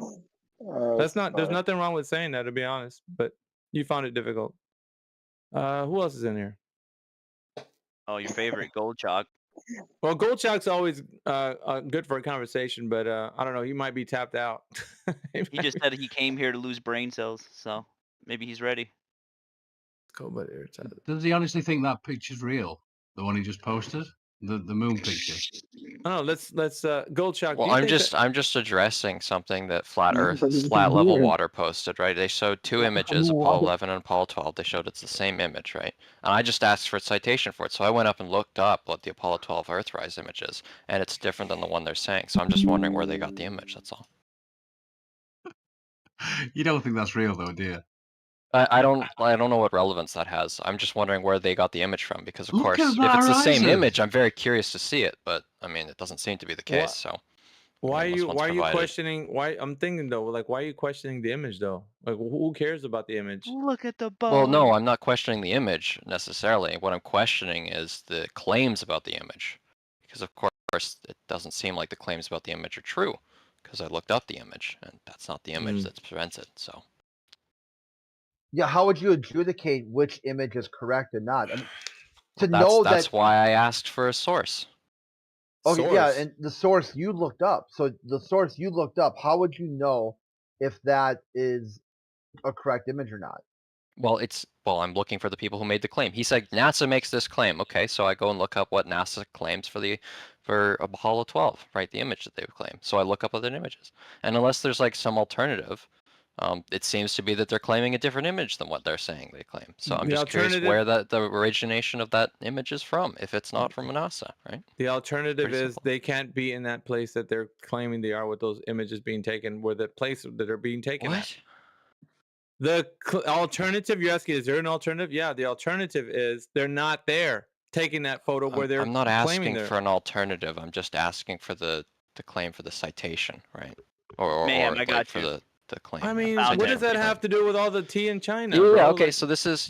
There's nothing wrong with saying that, to be honest, but you found it difficult. Who else is in here? Oh, your favorite Gold Chalk. Well, Gold Chalk's always good for a conversation, but I don't know. He might be tapped out. He just said he came here to lose brain cells, so maybe he's ready. Does he honestly think that picture's real? The one he just posted, the moon picture. Oh, let's Gold Chalk. Well, I'm just addressing something that Flat Earth, Flat Level Water posted, right? They showed two images, Apollo 11 and Apollo 12. They showed it's the same image, right? And I just asked for a citation for it, so I went up and looked up what the Apollo 12 Earthrise image is, and it's different than the one they're saying. So I'm just wondering where they got the image. That's all. You don't think that's real, though, do you? I don't know what relevance that has. I'm just wondering where they got the image from, because of course, if that it's the same horizon. image, I'm very curious to see it. But I mean, it doesn't seem to be the case. So, Why are you questioning? Why I'm thinking though, like, why are you questioning the image though? Like, who cares about the image? Look at the bow. Well, no, I'm not questioning the image necessarily. What I'm questioning is the claims about the image, because of course it doesn't seem like the claims about the image are true, because I looked up the image and that's not the image that's presented. So. Yeah, how would you adjudicate which image is correct and not? I mean, That's why I asked for a source. Okay, yeah, and the source you looked up. So the source you looked up, how would you know if that is a correct image or not? Well, I'm looking for the people who made the claim. He said NASA makes this claim. Okay, so I go and look up what NASA claims for Apollo 12, right? The image that they would claim. So I look up other images, and unless there's like some alternative, it seems to be that they're claiming a different image than what they're saying they claim. So I'm just curious where the origination of that image is from, if it's not from NASA, right? The alternative is they can't be in that place that they're claiming they are with those images being taken, where the place that are being taken at. The alternative, you're asking, is there an alternative? Yeah, the alternative is they're not there taking that photo where they're I'm not claiming asking for an alternative. I'm just asking for the claim for the citation, right? Or I got for the claim. I mean, what does that have to do with all the tea in China? Yeah, bro? okay, Like, so this is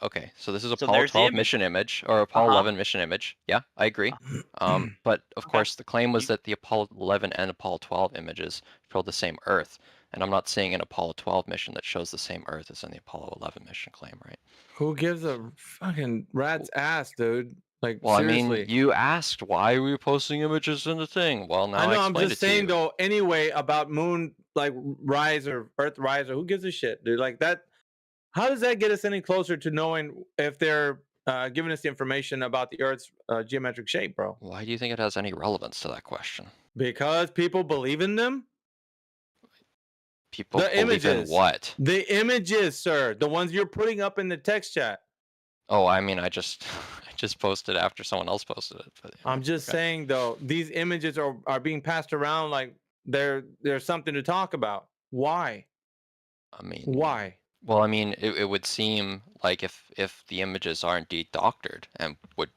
okay. So this is So Apollo there's the 12 image. mission image or Apollo 11 mission image. Yeah, I agree. But of course the claim was that the Apollo 11 and Apollo 12 images show the same Earth, and I'm not seeing an Apollo 12 mission that shows the same Earth as in the Apollo 11 mission claim, right? who gives a fucking rat's ass, dude? Like, Well, seriously. I mean, you asked why are we posting images in the thing. Well, now I know. I'm explained just it to saying you. though. Anyway, about moon like rise or Earth rise or who gives a shit, dude? Like that. How does that get us any closer to knowing if they're giving us the information about the Earth's geometric shape, bro? Why do you think it has any relevance to that question? Because people believe in them. People The believe images. in what? The images, sir. The ones you're putting up in the text chat. Oh, I mean, I just posted after someone else posted it. But, yeah, I'm just saying though, these images are being passed around like there's something to talk about. Why? I mean, why? Well, I mean, it would seem like if the images are indeed doctored, and which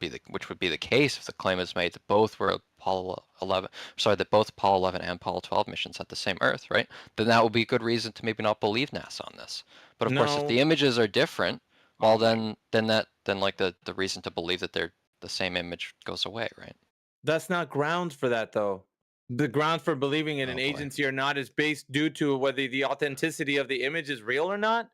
would be the case if the claim is made that both were Apollo 11, that both Apollo 11 and Apollo 12 missions had the same Earth, right? Then that would be a good reason to maybe not believe NASA on this. But of course, if the images are different, well, then like the reason to believe that they're the same image goes away, right? That's not grounds for that though. The ground for believing in an agency or not is based due to whether the authenticity of the image is real or not.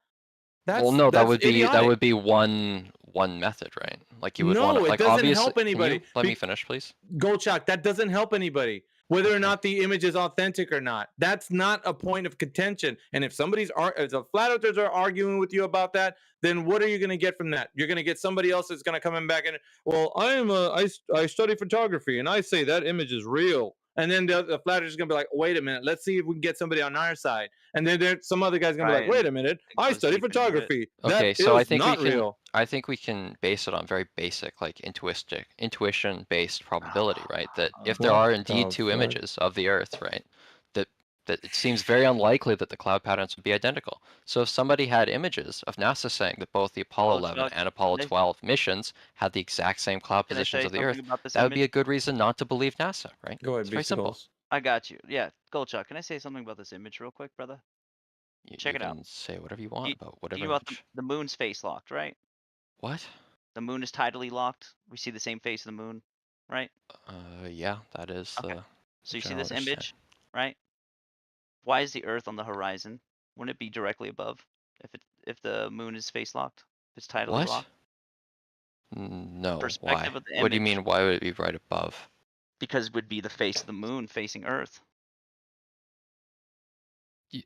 Well, no, that would idiotic. be one method, right? Like you would want to, No, it like, doesn't obviously. help anybody. Can you let me finish, please? Goldchuck, that doesn't help anybody. Whether or not the image is authentic or not, that's not a point of contention. And if if the flat earthers are arguing with you about that, then what are you going to get from that? You're going to get somebody else that's going to come in back and, well, I study photography and I say that image is real. And then the flat earthers is going to be like, wait a minute, let's see if we can get somebody on our side. And then there's some other guy's going to be like, wait a minute, I study photography. Okay, That so I is think not we can. real. I think we can base it on very basic, like intuition-based probability, right? That if there What are the indeed two fuck? images of the Earth, right, that it seems very unlikely that the cloud patterns would be identical. So if somebody had images of NASA saying that both the Apollo 11 and Apollo 12 missions had the exact same cloud Can I positions say of the something Earth, about this that would be image? a good reason not to believe NASA, right? Go ahead, It's very simple. I got you. Yeah, Goldchuck, can I say something about this image real quick, brother? Check it out. You can say whatever you want about whatever You image. the moon's face locked, right? What? The moon is tidally locked. We see the same face of the moon, right? Yeah, that is Okay. the. So you see general this image, understanding. right? Why is the Earth on the horizon? Wouldn't it be directly above if the moon is face locked? If it's tidally What? locked? No. Perspective Why? of the What do you image. mean? Why would it be right above? Because it would be the face of the moon facing Earth.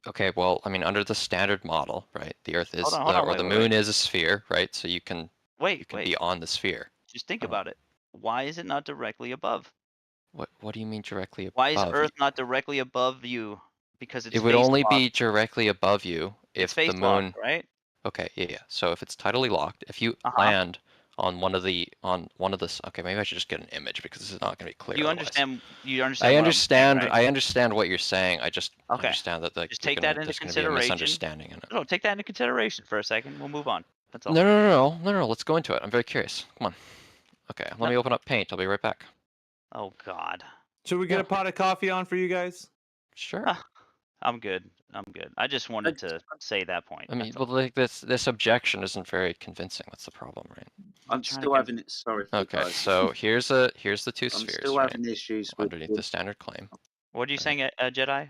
Okay, well, I mean, under the standard model, right? The Earth is, Hold on, or the moon is a sphere, right? So you can be on the sphere. Just think about it. Why is it not directly above? What do you mean directly above? Why is Earth not directly above you? Because it's It would face only locked. be directly above you if the face moon. locked, right? Okay, yeah. So if it's tidally locked, if you land on one of the okay, maybe I should just get an image because this is not going to be clear. You otherwise. understand? You understand? I what I'm understand. saying, right? I understand what you're saying. I just Okay. understand that Just take that into there's going to be a consideration. misunderstanding in it. No, take that into consideration for a second. We'll move on. That's all. No. Let's go into it. I'm very curious. Come on. Okay, let No. me open up Paint. I'll be right back. Oh God. Should we get a pot of coffee on for you guys? Sure. I'm good. I'm good. I just wanted to say that point. I mean, well, like this objection isn't very convincing. That's the problem, right? I'm still having it. Sorry, Okay, guys. so here's the two I'm spheres, still right? having issues with Underneath the standard claim. What are you saying, Jedi?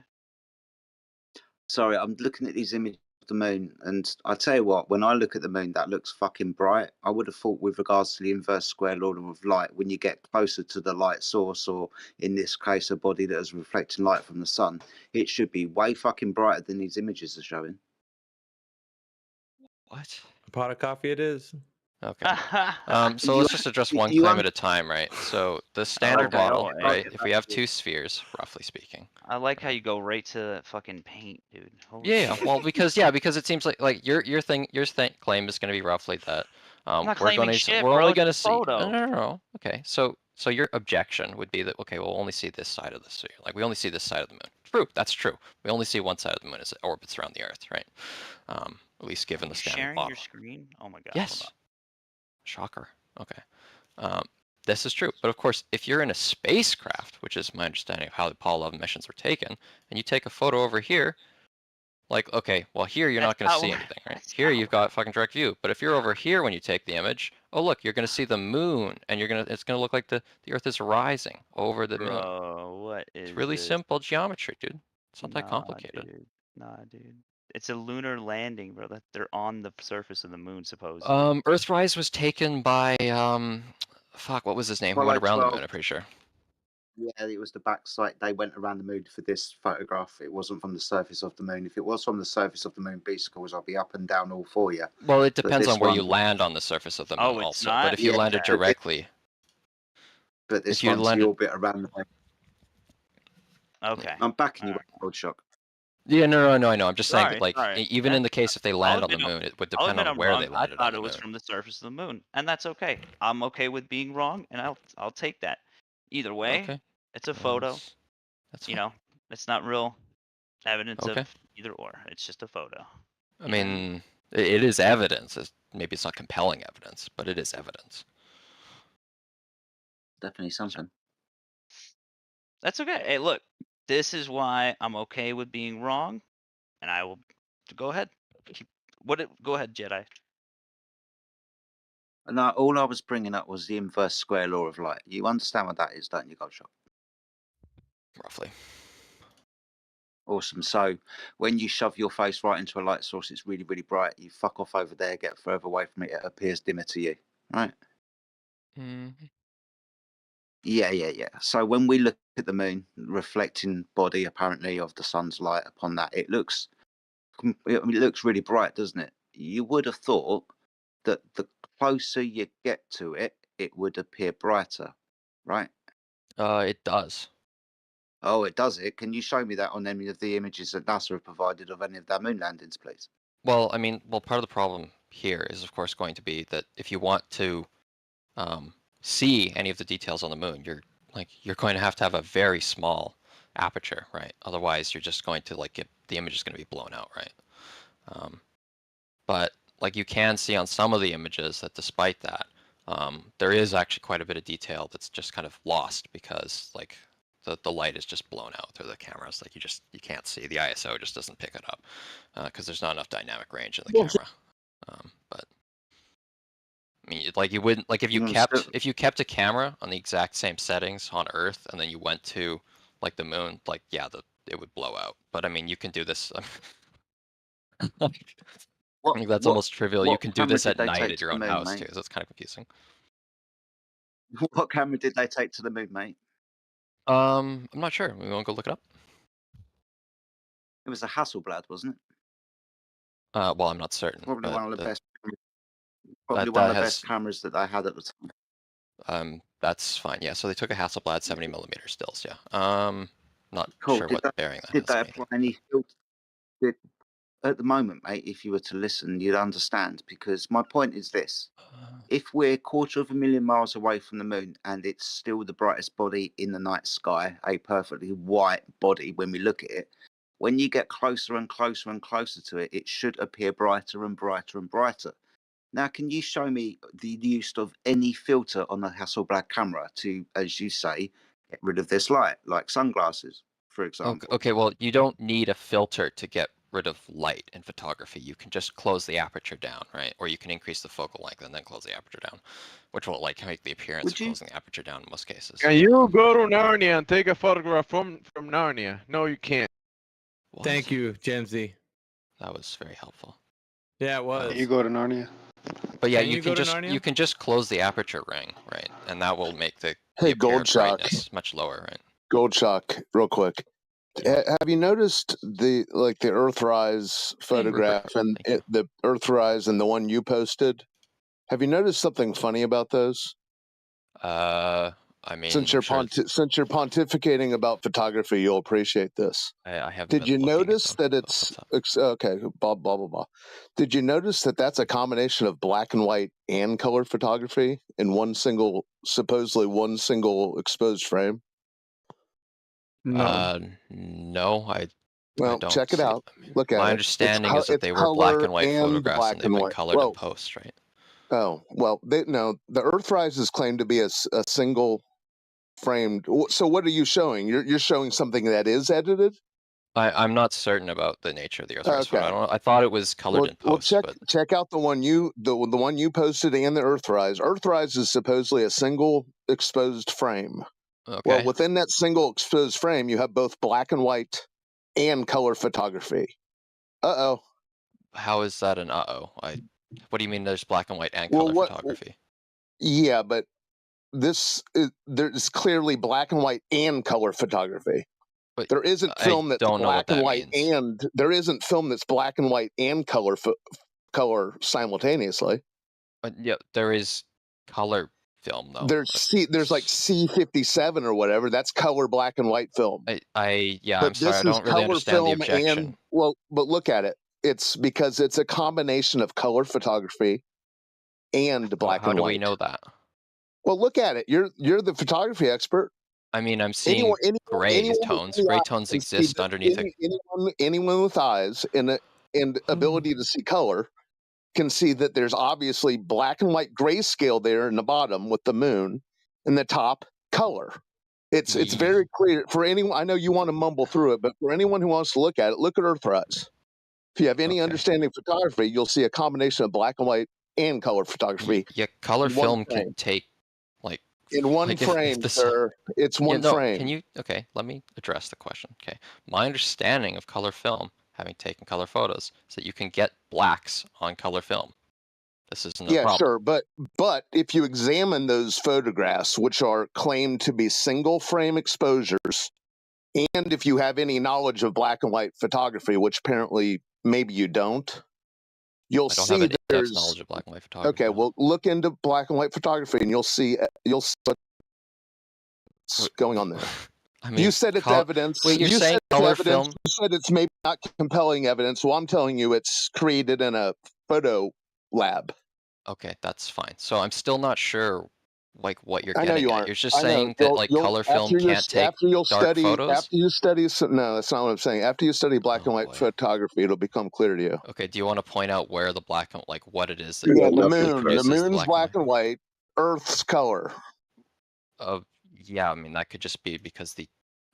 Sorry, I'm looking at these images of the moon, and I tell you what, when I look at the moon, that looks fucking bright. I would have thought, with regards to the inverse square law of light, when you get closer to the light source, or in this case, a body that is reflecting light from the sun, it should be way fucking brighter than these images are showing. What? A pot of coffee it is. Okay. So let's just address one claim at a time, right? So the standard model, right? If we have two spheres, roughly speaking. I like how you go right to fucking paint, dude. Holy Yeah, shit. well, because it seems like your claim is going to be roughly that. I'm not we're claiming going shit, we're bro. only It's going a to see. photo. No. Okay, so your objection would be that we'll only see this side of the sphere. Like we only see this side of the moon. True, that's true. We only see one side of the moon as it orbits around the Earth, right? At least given the standard Sharing model. your screen? Oh my god. Yes. Shocker. Okay. This is true. But of course, if you're in a spacecraft, which is my understanding of how the Apollo 11 missions were taken, and you take a photo over here, like, okay, well, here you're not going to see anything, right? Here you've got fucking direct view. But if you're over here when you take the image, oh, look, you're going to see the moon, and it's going to look like the Earth is rising over the moon. Bro, what is It's really this? simple geometry, dude. It's not that complicated. Dude. Nah, dude. It's a lunar landing, bro. They're on the surface of the moon, supposedly. Earthrise was taken by, fuck, what was his name? Who went around the moon, I'm pretty sure. Yeah, it was the backside. They went around the moon for this photograph. It wasn't from the surface of the moon. If it was from the surface of the moon, B-Schools, I'll be up and down all for you. Well, it depends on where you land on the surface of the moon it's also. not? But if you landed directly... But this if you one's landed... the orbit around the moon. Okay. I'm backing you up, Old Shock. Yeah, no, I know. I'm just saying, Sorry. even in the case if they land on the moon, it would depend on where they landed. I thought it was from the surface of the moon, and that's okay. I'm okay with being wrong, and I'll take that. Either way, it's a photo. That's you know, it's not real evidence of either or. It's just a photo. I mean, it is evidence. Maybe it's not compelling evidence, but it is evidence. Definitely something. That's okay. Hey, look, this is why I'm okay with being wrong, and I will go ahead. Go ahead, Jedi. No, all I was bringing up was the inverse square law of light. You understand what that is, don't you, Goldshot? Roughly. Awesome. So when you shove your face right into a light source, it's really, really bright. You fuck off over there, get further away from it, it appears dimmer to you, right? Mm-hmm. Yeah. So when we look at the moon, reflecting body apparently of the sun's light upon that, it looks really bright, doesn't it? You would have thought that the closer you get to it, it would appear brighter, right? It does. Oh, it does it. Can you show me that on any of the images that NASA have provided of any of their moon landings, please? Well, I mean, part of the problem here is, of course, going to be that if you want to see any of the details on the moon, you're going to have a very small aperture, right? Otherwise, you're just going to the image is going to be blown out, right? But you can see on some of the images that despite that, there is actually quite a bit of detail that's just kind of lost because the light is just blown out through the cameras. You can't see. The ISO just doesn't pick it up because there's not enough dynamic range in the camera. But I mean, you wouldn't if you kept a camera on the exact same settings on Earth and then you went to the moon, it would blow out. But I mean, you can do this. I think that's almost trivial. You can do this at night at your own house too, so it's kind of confusing. What camera did they take to the moon, mate? I'm not sure. We want to go look it up. It was a Hasselblad, wasn't it? Well, I'm not certain. Probably one of the best. Probably one of the best cameras that I had at the time. That's fine. Yeah. So they took a Hasselblad 70mm stills. Yeah. Not sure what bearing that did they apply any filter? At the moment, mate, if you were to listen, you'd understand, because my point is this. If we're 250,000 miles away from the moon and it's still the brightest body in the night sky, a perfectly white body when we look at it, when you get closer and closer and closer to it, it should appear brighter and brighter and brighter. Now, can you show me the use of any filter on the Hasselblad camera to, as you say, get rid of this light, like sunglasses, for example. Okay, well, you don't need a filter to get rid of light in photography. You can just close the aperture down, right? Or you can increase the focal length and then close the aperture down, which will like make the appearance of closing the aperture down in most cases. Can you go to Narnia and take a photograph from Narnia? No, you can't. What? Thank you, Jamesy. That was very helpful. Yeah, it was. You go to Narnia. But yeah, Can you go to Narnia? you can just close the aperture ring, right? And that will make the Hey, apparent Goldshock. brightness much lower, right? Goldshock, real quick. Have you noticed the Earthrise photograph and the Earthrise and the one you posted? Have you noticed something funny about those? I mean, since you're pontificating about photography, you'll appreciate this. I have. Did you notice that it's okay? Blah blah blah blah. Did you notice that that's a combination of black and white and color photography in supposedly one single exposed frame? No, Well, don't check it see out. Look at it. My understanding is that they were black and white photographs and they've been colored in post, right? Oh well, no. The Earthrise is claimed to be a single framed. So what are you showing? You're showing something that is edited. I'm not certain about the nature of the Earthrise photo. I thought it was colored in post. Check out the one you posted and the Earthrise. Earthrise is supposedly a single exposed frame. Okay. Well, within that single exposed frame, you have both black and white and color photography. Uh-oh. How is that an uh-oh? What do you mean there's black and white and color photography? Yeah, but there's clearly black and white and color photography. But there isn't film that's black and white and there isn't film that's black and white and color simultaneously. Yeah, there is color film though. There's like C57 or whatever. That's color black and white film. I'm sorry, I don't really understand the objection. But look at it. It's because it's a combination of color photography and black and white. How do we know that? Well, look at it. You're the photography expert. I mean, I'm seeing gray tones. Gray tones exist underneath it. Anyone with eyes and ability to see color can see that there's obviously black and white grayscale there in the bottom with the moon, and the top color. It's very clear for anyone. I know you want to mumble through it, but for anyone who wants to look at it, look at Earthrise. If you have any understanding of photography, you'll see a combination of black and white and color photography. Yeah, color film can take like in one frame, sir. It's one frame. Can you? Okay, let me address the question. Okay, my understanding of color film, having taken color photos, is that you can get blacks on color film. This isn't a problem. Sure, but if you examine those photographs, which are claimed to be single frame exposures, and if you have any knowledge of black and white photography, which apparently maybe you don't, you'll see that there's knowledge of black and white photography. Okay, well, look into black and white photography, and you'll see what's going on there. I mean, you said it's evidence. Wait, you're saying color film? You said it's maybe not compelling evidence. Well, I'm telling you, it's created in a photo lab. Okay, that's fine. So I'm still not sure, like, what you're getting I know you at. aren't. You're just saying that like color film can't take dark photos. After you study, no, that's not what I'm saying. After you study black and white photography, it'll become clear to you. Okay, do you want to point out where the black and like what it is? The moon's black and white. Earth's color. Yeah, I mean that could just be because the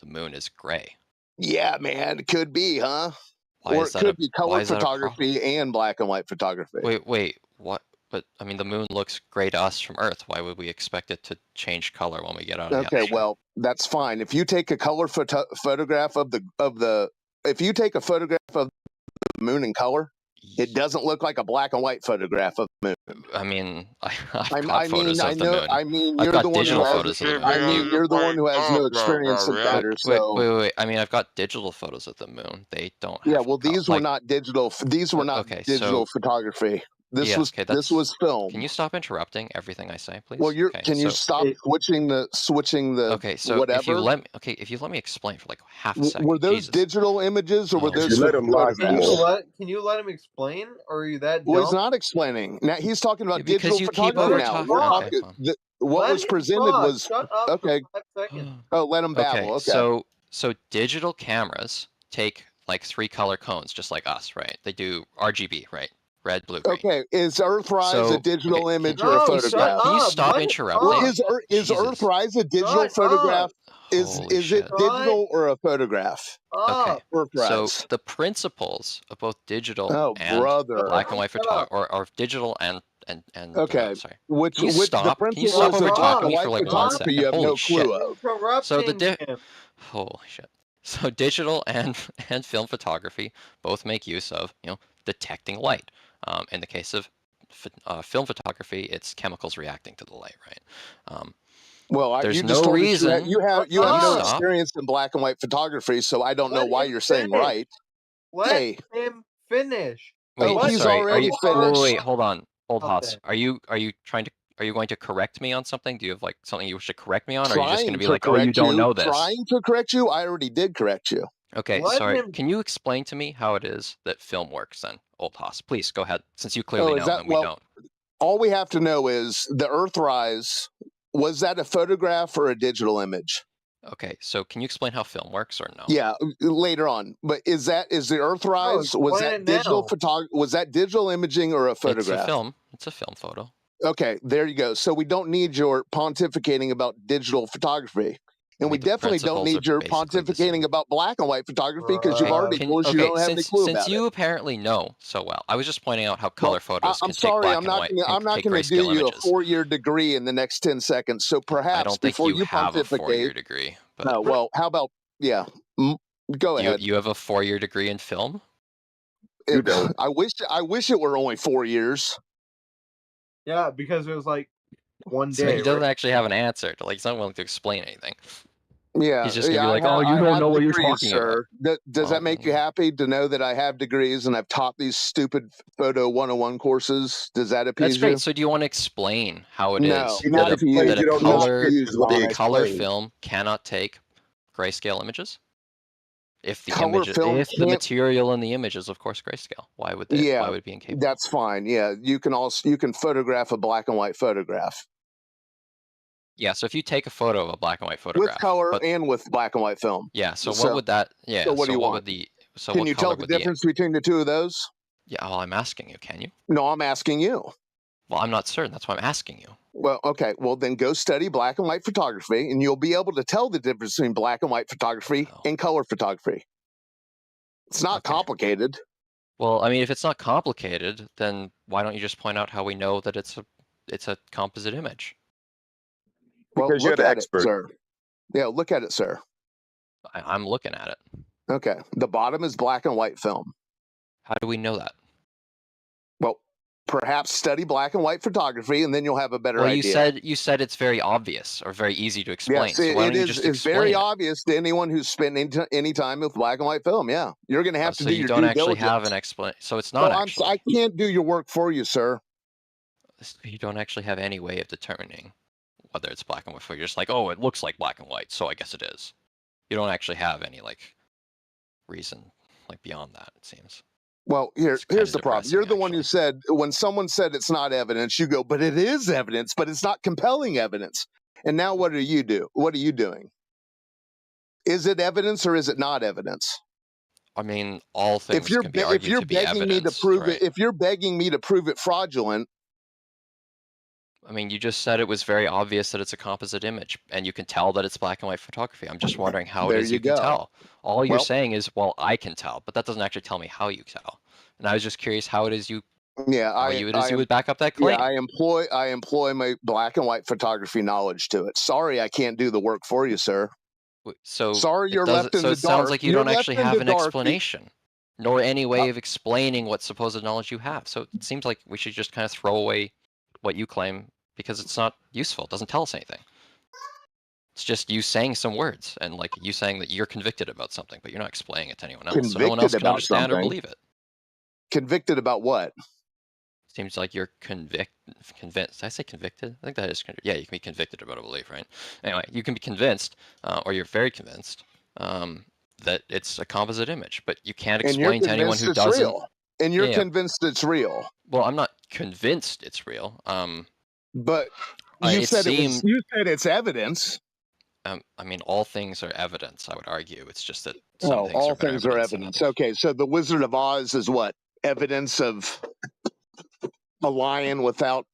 moon is gray. Yeah, man, it could be, huh? Or it could be color photography and black and white photography. Wait, what? But I mean, the moon looks gray to us from Earth. Why would we expect it to change color when we get out of the atmosphere? Well, that's fine. If you take a color photograph of the moon in color, it doesn't look like a black and white photograph of the moon. I mean, I've got photos of the moon. I mean, I've you're got the one digital who photos of the moon. I mean, you're the one who has no experience in that. Wait. I mean, I've got digital photos of the moon. They don't. Yeah, well, these were not digital. These were not digital photography. This was film. Can you stop interrupting everything I say, please? Well, can you stop switching the okay, so whatever? If you let me explain for like half a second. Were those digital images or were those? Can you let him explain, or are you that dumb? Well, he's not explaining. Now he's talking about digital photography now. What was presented was okay. Oh, let him babble. Okay. So digital cameras take like 3 color cones, just like us, right? They do RGB, right? Red, blue, green. Okay, is Earthrise a digital image or a photograph? Can you stop interrupting? Is Earthrise a digital photograph? Is Holy it shit. digital or a photograph? Okay. Earth So rise. the principles of both digital Oh, and brother. black and white photography, or digital and Okay. sorry. Which Can you the stop? Can you principles stop over of black talking and me white for like 1 photography you second? have Holy no shit. clue of. So the him. holy shit. So digital and film photography both make use of detecting light. In the case of film photography, it's chemicals reacting to the light, right? Well, There's you just no told us reason. you have Can you no stop? experience in black and white photography, so I don't know Let why him you're saying finish. right. Let Hey, him finish. Wait, he's sorry. Are already you? finished. Wait, hold on, old Stop Haas. it. Are you trying to? Are you going to correct me on something? Do you have like something you wish to correct me on? Or are you just going to Trying be to like, oh, you correct don't you. know this? Trying to correct you. I already did correct you. Okay, Let sorry. him. Can you explain to me how it is that film works then, old Haas? Please go ahead, since you clearly Oh, is know that and we well? don't. All we have to know is the Earthrise. Was that a photograph or a digital image? Okay, so can you explain how film works or no? Yeah, later on. But is the Earthrise? Was explain that it digital now. Was that digital imaging or a It's a photograph? film. It's a film photo. Okay, there you go. So we don't need your pontificating about digital photography. And we The definitely don't principles are need your basically the pontificating about black and white photography because you've Okay, already told us you okay, don't have any since clue since about it. you apparently know so well, I was just pointing out how color Well, photos I'm can take sorry, black I'm and not white, gonna can I'm not take gonna do grayscale you a images. 4-year degree in the next 10 seconds. So I perhaps don't think before you you have a 4-year pontificate. degree, but No, well, how about go you ahead. you have a 4-year degree in film? I wish it were only 4 years. Yeah, because it was like one So day. he doesn't actually have an answer. Like he's not willing to explain anything. Yeah, He's just gonna be like, "Oh, you I don't have know what you're degrees, talking about." sir. Does that make you happy to know that I have degrees and I've taught these stupid photo 101 courses? Does that appease That's great. you? So do you want to explain how it No, is not that to you. that a Not color to you, Lon. color film cannot take grayscale images? If the Color film if the can't. material in the image is of course grayscale, why would Yeah, it be incapable? that's fine. Yeah, you can photograph a black and white photograph Yeah, so if you take a photo of a black and white with photograph, color but and with black and white film. yeah, so what would that? Yeah, So what do you what want? would the? So Can what you color tell the would the? difference between the two of those? Yeah, well, I'm asking you. Can you? No, I'm asking you. Well, I'm not certain. That's why I'm asking you. Well, okay. Well, then go study black and white photography, and you'll be able to tell the difference between black and white photography and color photography. It's not complicated. Well, I mean, if it's not complicated, then why don't you just point out how we know that it's a composite image? Well, Because you're look the at expert. it, sir. Yeah, look at it, sir. I'm looking at it. Okay. The bottom is black and white film. How do we know that? Well, perhaps study black and white photography, and then you'll have a better Well, idea. you said it's very obvious or very easy to explain. Yes, So why don't you it is. just It's explain very it? obvious to anyone who's spent any time with black and white film. Yeah, you're going to have to So do you your don't due actually diligence. have an explanation. So it's No, not actually. I can't do your work for you, sir. You don't actually have any way of determining whether it's black and white. You're just like, oh, it looks like black and white, so I guess it is. You don't actually have any like reason like beyond that. It seems. Well, here's the problem. You're the one who said when someone said it's not evidence, you go, but it is evidence, but it's not compelling evidence. And now what do you do? What are you doing? Is it evidence or is it not evidence? I mean, all things If you're can be argued to be begging me to evidence, prove right? it, if you're begging me to prove it fraudulent, I mean, you just said it was very obvious that it's a composite image, and you can tell that it's black and white photography. I'm just wondering how it There is you you can go. tell. All you're Well- saying is, well, I can tell, but that doesn't actually tell me how you tell. And I was just curious how it is you, yeah, you would back up that claim. Yeah, I employ my black and white photography knowledge to it. Sorry, I can't do the work for you, sir. So sorry, it you're does- left in so the it sounds dark. like you You're don't left actually in have the an dark. explanation, nor any way of explaining what supposed knowledge you have. So it seems like we should just kind of throw away what you claim because it's not useful. It doesn't tell us anything. It's just you saying some words and like you saying that you're convicted about something, but you're not explaining it to anyone else. So no one else Convicted can about understand or something? believe it. Convicted about what? Seems like you're convinced. Did I say convicted? I think that is. Yeah, you can be convicted about a belief, right? Anyway, you can be convinced, or you're very convinced that it's a composite image, but you can't And you're explain to anyone convinced who it's doesn't. real. And you're Yeah. convinced it's real. Well, I'm not convinced it's real. But you it said seemed. you said it's evidence. I mean, all things are evidence. I would argue. It's just that some Oh, things all are better things are evidence than evidence. Okay, so the Wizard of Oz is what? Evidence of a lion without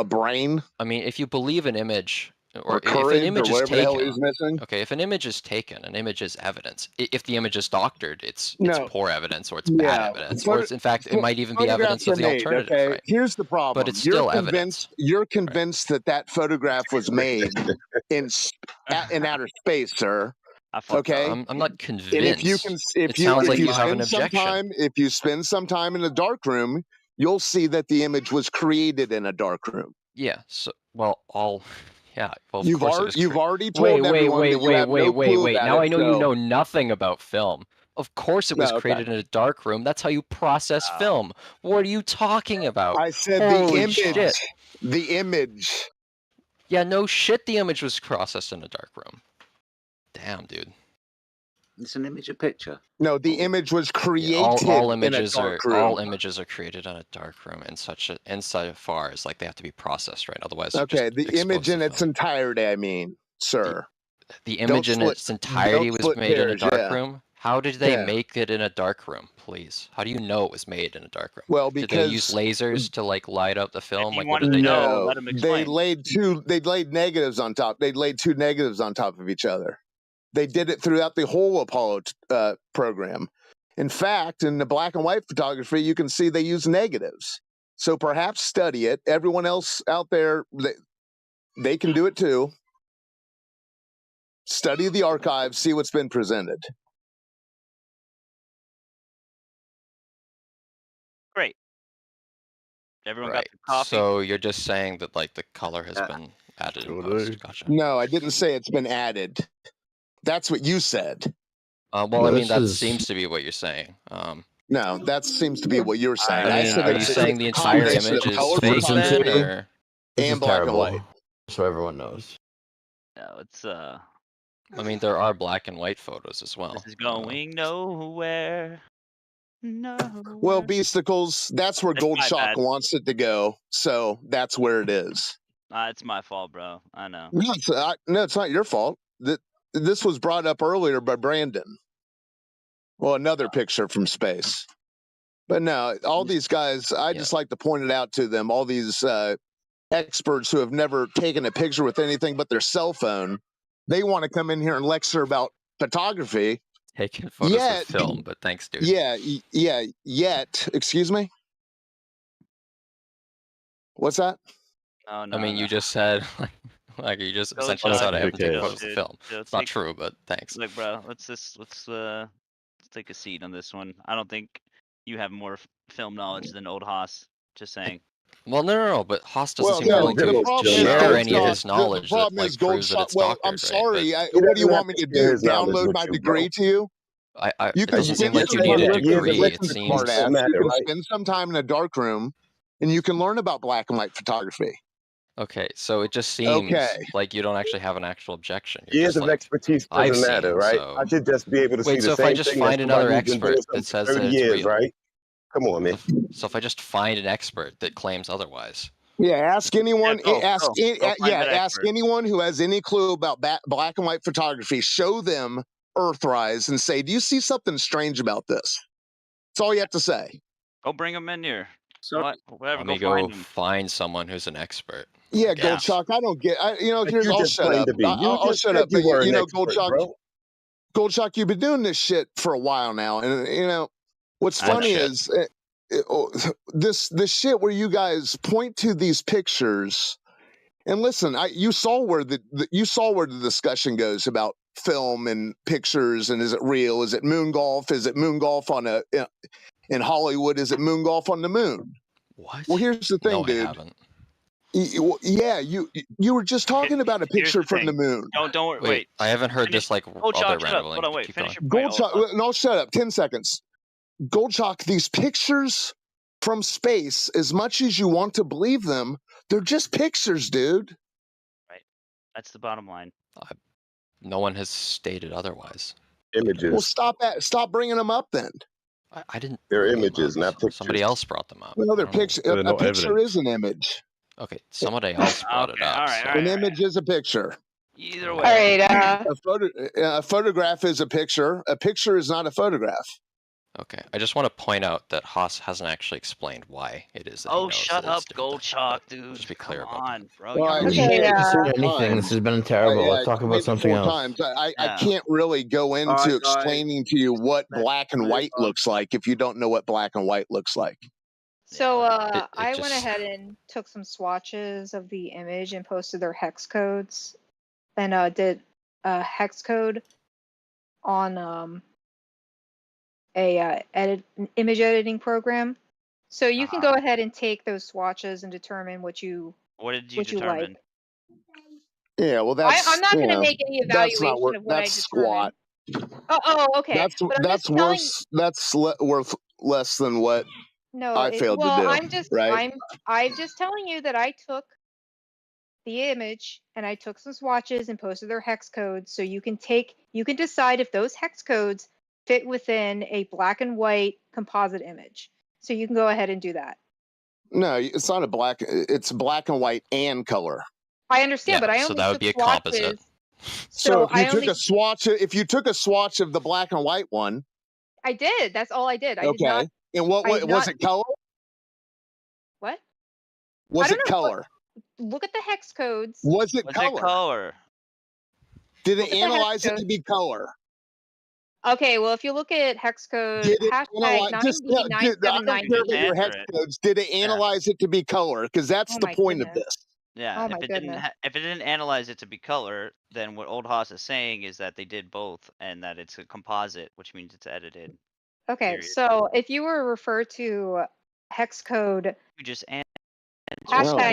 a brain. I mean, if you believe an image, Or if an courage, image or is whatever the hell taken, he's missing. okay, if an image is taken, an image is evidence. If the image is doctored, it's No. poor evidence, or it's bad evidence, or it's in fact it might even be Photographs evidence of are the made. alternative, Okay, right? here's the problem. But it's still evidence. You're convinced that that photograph was made in outer space, sir. Okay, I'm not and if you can, convinced. It sounds like you have an objection. if you spend some time in a dark room, you'll see that the image was created in a dark room. Yeah. So, well, yeah. Well, of You've course already, it was already told everyone that you have no clue about Now it, I know you so- know nothing about film. Of course it was No, okay. created in a dark room. That's how you process film. What are you talking about? I said Holy the image. shit. The image. Yeah, no shit. The image was processed in a dark room. Damn, dude. It's an image, a picture. No, the image was created all in a images dark are room. all images are created in a dark room in inside far as like they have to be processed, right? Otherwise, they're Okay, just the exposed image to in its entirety, I mean, sir. The Don't image in split- its entirety don't was split made in a hairs, dark yeah. room. How did they Yeah. make it in a dark room, please? How do you know it was made in a dark room? Well, did they use because- lasers to like light up the film? Like, what wanted did they to do? know, let him They explain. laid negatives on top. They laid two negatives on top of each other. They did it throughout the whole Apollo program. In fact, in the black and white photography, you can see they use negatives. So perhaps study it. Everyone else out there, they can do it too. Study the archives, see what's been presented. Great. Everyone got Right. the coffee. So you're just saying that like the color has been added in post. Gotcha. No, I didn't say it's been added. That's what you said. Well, I mean that seems to be what you're saying. No, that seems to be what you're saying. I mean, said are it's you a saying the entire combination of image is color fake then, photography or and black and white. So everyone knows. No, it's I mean, there are black and white photos as well. This is going nowhere. No. Well, Beasticles, that's where It's Gold my Shock bad. wants it to go. So that's where it is. It's my fault, bro. I know. No, it's not your fault. This was brought up earlier by Brandon. Well, another picture from space. But no, all these guys, I just like to point it out to them, all these experts who have never taken a picture with anything but their cell phone, they want to come in here and lecture about photography. Taking photos with film, but thanks, dude. Yet, excuse me? What's that? Oh, no, I mean, you just said like you just Go essentially check said I it. haven't taken Dude, photos of film. It's not take- true, but thanks. Look, bro, let's take a seat on this one. I don't think you have more film knowledge than old Haas. Just saying. Well, no, but Haas doesn't Well, seem no, willing the to problem is share Gold any of Shock- his knowledge the problem that is like Gold proves that Shock- it's well, doctored, I'm right? sorry. But What do you want me to do? Download my degree to you? I You it can doesn't seem spend like you some need a time- degree. It listen to seems smartass. You can spend some time in a dark room, and you can learn about black and white photography. okay. So it just seems Okay. like you don't actually have an actual objection. You're Years just of like, expertise I've doesn't matter, seen, right? so- I should just be able to see Wait, the so if same I just thing find as another somebody who's been doing expert something that says for that 30 it's years, real, right? Come on, man. So if I just find an expert that claims otherwise, Yeah, ask anyone. go ask find that ask expert. anyone who has any clue about black and white photography. Show them Earthrise and say, "Do you see something strange about this?" That's all you have to say. Go bring him in here. Whatever. let me Go go find him. find someone who's an expert. Yeah, Yeah. Gold Shock. I don't get. Like Here's. you I'll just shut claimed up. to be. You I'll just shut said up. you But were an Gold expert, Shock. bro. Gold Shock, you've been doing this shit for a while now, and what's I know. funny Shit. is this shit where you guys point to these pictures. And listen, you saw where the discussion goes about film and pictures, and is it real? Is it moon golf? Is it moon golf in Hollywood? Is it moon golf on the moon? What? Well, here's the thing, No, I dude. haven't. Yeah, you were just talking about a Here's picture the from the thing. moon. Don't worry. Wait, I haven't heard this like Gold other Shock, shut up. rambling. Hold on, wait. Keep Finish going. your point. Gold Shock, no, shut up. 10 seconds. Gold Shock, these pictures from space, as much as you want to believe them, they're just pictures, dude. Right. That's the bottom line. No one has stated otherwise. Images. Well, stop bringing them up then. I didn't. They're bring them images, Uh, up. not pictures. Somebody else brought them up. Another I don't know. picture. They're A no picture evidence. is an image. Okay, somebody else brought it Okay, up. all right, so- all An right. image is a picture. Either All way. right. A photograph is a picture. A picture is not a photograph. Okay, I just want to point out that Haas hasn't actually explained why it is that he Oh, knows shut that it's up, different. Gold Chalk, dude. Just be clear Come about that. on, bro. Well, I Y'all explained it four Anything. This times. has been terrible. Yeah, I Let's talk about explained it something 4 else. times. I Yeah. can't really go into Alright, guys. explaining to you what Let's black and move white on. looks like if you don't know what black and white looks like. So It I went just- ahead and took some swatches of the image and posted their hex codes, and did a hex code on an image editing program. So you can go ahead and take those swatches and determine what you What like. determine? Yeah, well, that's I'm not you going to know, make any that's not evaluation worth. of what I That's squat. determined. Oh, okay. But I'm That's just telling. worse. That's worth less than what No, I failed well, to do. I'm just telling you that I took the image and I took some swatches and posted their hex codes, so you can decide if those hex codes fit within a black and white composite image. So you can go ahead and do that. No, it's not a black. It's black and white and color. I understand, but I so only that would took be a swatches. composite. So if you I took only a swatch, if you took a swatch of the black and white one, I did. That's all I did. I did okay. not. And what I did was not, it? Color? What? Was I don't it know. color? Look at the hex codes. Was it Was color? it color? Did Look it at the hex analyze it to code. be color? Okay, well, if you look at hex code Did it hashtag analyze? Just I don't care 909790. about your hex codes. Did it analyze it to be color? Because that's Oh the my point of goodness. this. Yeah, Oh if my it goodness. if it didn't analyze it to be color, then what Old Haas is saying is that they did both and that it's a composite, which means it's edited. Okay, Period. so if you were to refer to hex code You just hashtag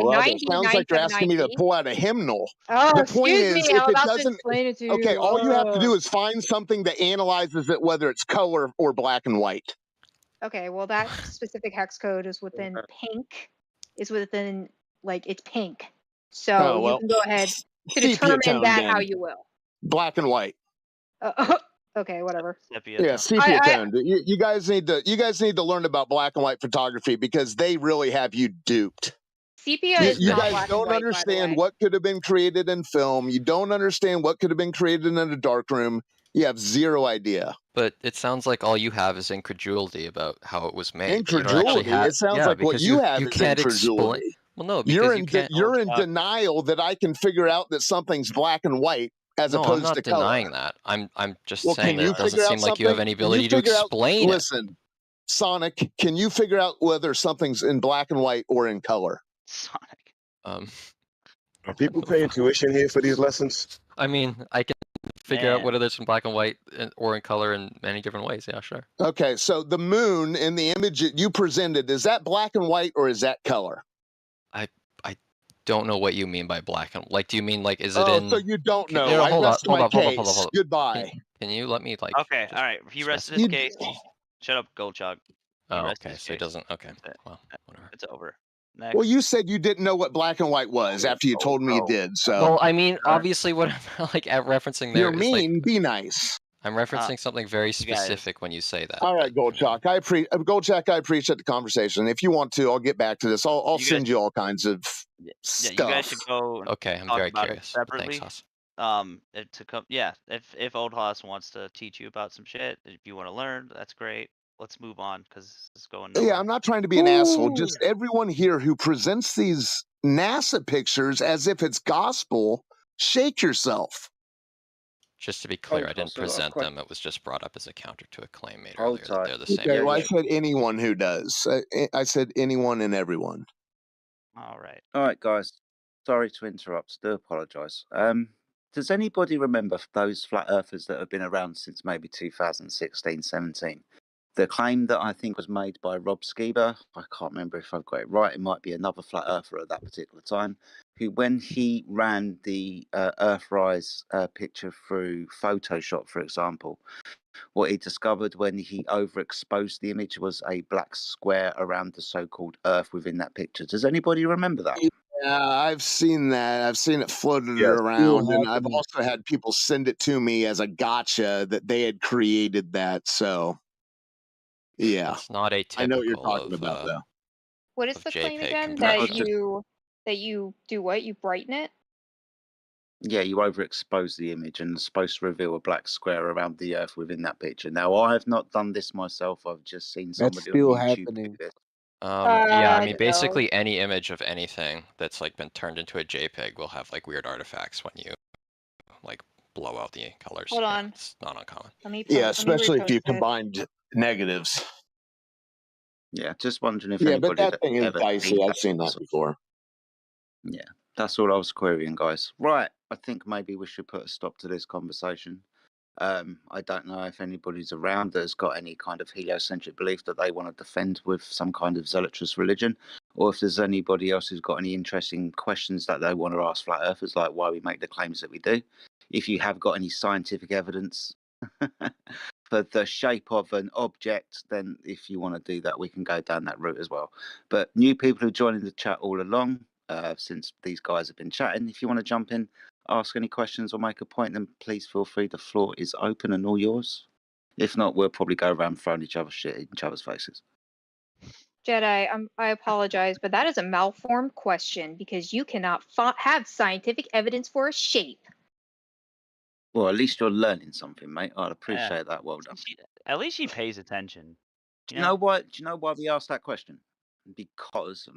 Well, it sounds like you're asking me to 909790. pull out a hymnal. Oh, The point excuse is, me, if I'm it about to doesn't, explain it to you. okay, all you have to do is find something that analyzes it, whether it's color or black and white. Okay, well, that specific hex code is within pink. Is within, like, it's pink. So Oh, you well, can go ahead to sepia determine tone that then. how you will. Black and white. Okay, whatever. Yeah, sepia tone. You guys need to learn about black and white photography because they really have you duped. Sepia You, is you not guys black and don't white, by the understand way. what could have been created in film. You don't understand what could have been created in a darkroom. You have zero idea. But it sounds like all you have is incredulity about how it was made. But you don't actually Incredulity. have. It sounds Yeah, like what because you have you is can't explain. incredulity. Well, no, because you can't. You're in denial that I can figure out that something's black and white as No, I'm opposed not to color. denying that. I'm just Well, saying can that you it doesn't figure out seem like you have something? any Can you ability to figure out? explain it. Listen, Sonic, can you figure out whether something's in black and white or in color? Sonic. Are people paying tuition here for these lessons? I mean, I can figure out Man. whether it's in black and white or in color in many different ways. Yeah, sure. Okay, so the moon in the image that you presented, is that black and white or is that color? I don't know what you mean by black and like. Do you mean like is it in? So you don't know. No, I hold on, rest hold my on, hold on, case. hold on, hold on. Goodbye. Can you let me like? Okay, all right. He rested his You- case. Shut up, Goldchug. Oh, okay. So he doesn't. Okay. Well, whatever. It's over. Next. Well, you said you didn't know what black and white was after you told me you did. So Well, I mean, obviously, what I'm like referencing there you're is mean. like Be nice. I'm referencing something very you guys. specific when you say that. All right, Goldchuck. I appreciate the conversation. If you want to, I'll get back to this. I'll send you all kinds of stuff. Yeah, you guys should go. And Okay, I'm talk very about it curious. But separately. thanks, Haas. To come. Yeah, if Old Haas wants to teach you about some shit, if you want to learn, that's great. Let's move on because it's going nowhere. Yeah, I'm not trying to be an asshole. Just everyone here who presents these NASA pictures as if it's gospel, shake yourself. Just to be clear, Hold I didn't on, so I've present got- them. It was just brought up as a counter to a claim made Hold earlier that tight. they're the same. Okay, well, I image. said anyone who does. I said anyone and everyone. All right. All right, guys. Sorry to interrupt. Do apologise. Does anybody remember those flat earthers that have been around since maybe 2016, 17? The claim that I think was made by Rob Skiba, I can't remember if I've got it right. It might be another flat earther at that particular time, who, when he ran the Earthrise picture through Photoshop, for example, what he discovered when he overexposed the image was a black square around the so-called Earth within that picture. Does anybody remember that? Yeah, I've seen that. I've seen it floated Yes. around, and I've also had people send it to me as a gotcha that they had created that. So, yeah, It's not atypical. I know what you're talking about, though. What is of the claim JPEG again? conversion. That you do what? You brighten it? Yeah, you overexpose the image and it's supposed to reveal a black square around the Earth within that picture. Now, I have not done this myself. I've just seen That's somebody on still YouTube happening. do this. Yeah, I mean, No. basically any image of anything that's like been turned into a JPEG will have like weird artifacts when you like blow out the colors. Hold on. It's not uncommon. Yeah, especially if you repost it. combined negatives. Yeah, just wondering if Yeah, but anybody that thing is ever dicey. seen I've that. seen that before. Yeah, that's all I was querying, guys. Right, I think maybe we should put a stop to this conversation. I don't know if anybody's around that's got any kind of heliocentric belief that they want to defend with some kind of zealotrous religion, or if there's anybody else who's got any interesting questions that they want to ask flat earthers, like why we make the claims that we do. If you have got any scientific evidence for the shape of an object, then if you want to do that, we can go down that route as well. But new people who joined the chat all along, since these guys have been chatting, if you want to jump in, ask any questions or make a point, then please feel free. The floor is open and all yours. If not, we'll probably go around throwing each other shit in each other's faces. Jedi, I apologize, but that is a malformed question because you cannot have scientific evidence for a shape. Well, at least you're learning something, mate. I'd appreciate that. Well done. At least she pays attention. Do you know why? Do you know why we asked that question? Because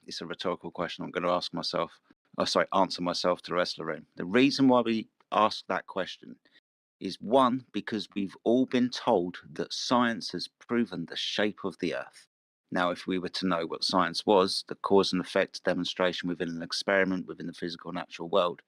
it's a rhetorical question. I'm going to ask myself. Oh, sorry, answer myself to the rest of the room. The reason why we asked that question is one, because we've all been told that science has proven the shape of the Earth. Now, if we were to know what science was, the cause and effect demonstration within an experiment within the physical natural world,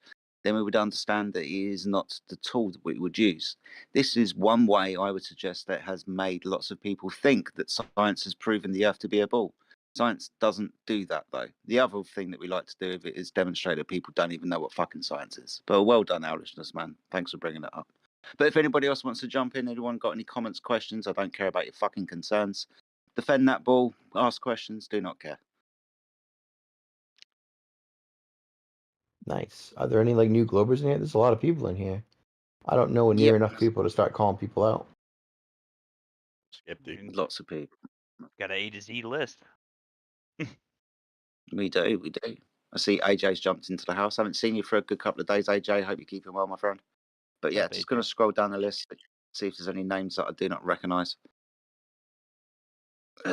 then we would understand that it is not the tool that we would use. This is one way I would suggest that has made lots of people think that science has proven the Earth to be a ball. Science doesn't do that, though. The other thing that we like to do with it is demonstrate that people don't even know what fucking science is. But well done, Owlishness, man. Thanks for bringing it up. But if anybody else wants to jump in, anyone got any comments, questions, I don't care about your fucking concerns. Defend that ball, ask questions, do not care. Nice. Are there any like new Globers in here? There's a lot of people in here. I don't know near enough people to start calling people out. Skeptic. Lots of people. Got an A to Z list. We do. I see AJ's jumped into the house. I haven't seen you for a good couple of days, AJ. Hope you're keeping well, my friend. But yeah, just going to scroll down the list, see if there's any names that I do not recognise.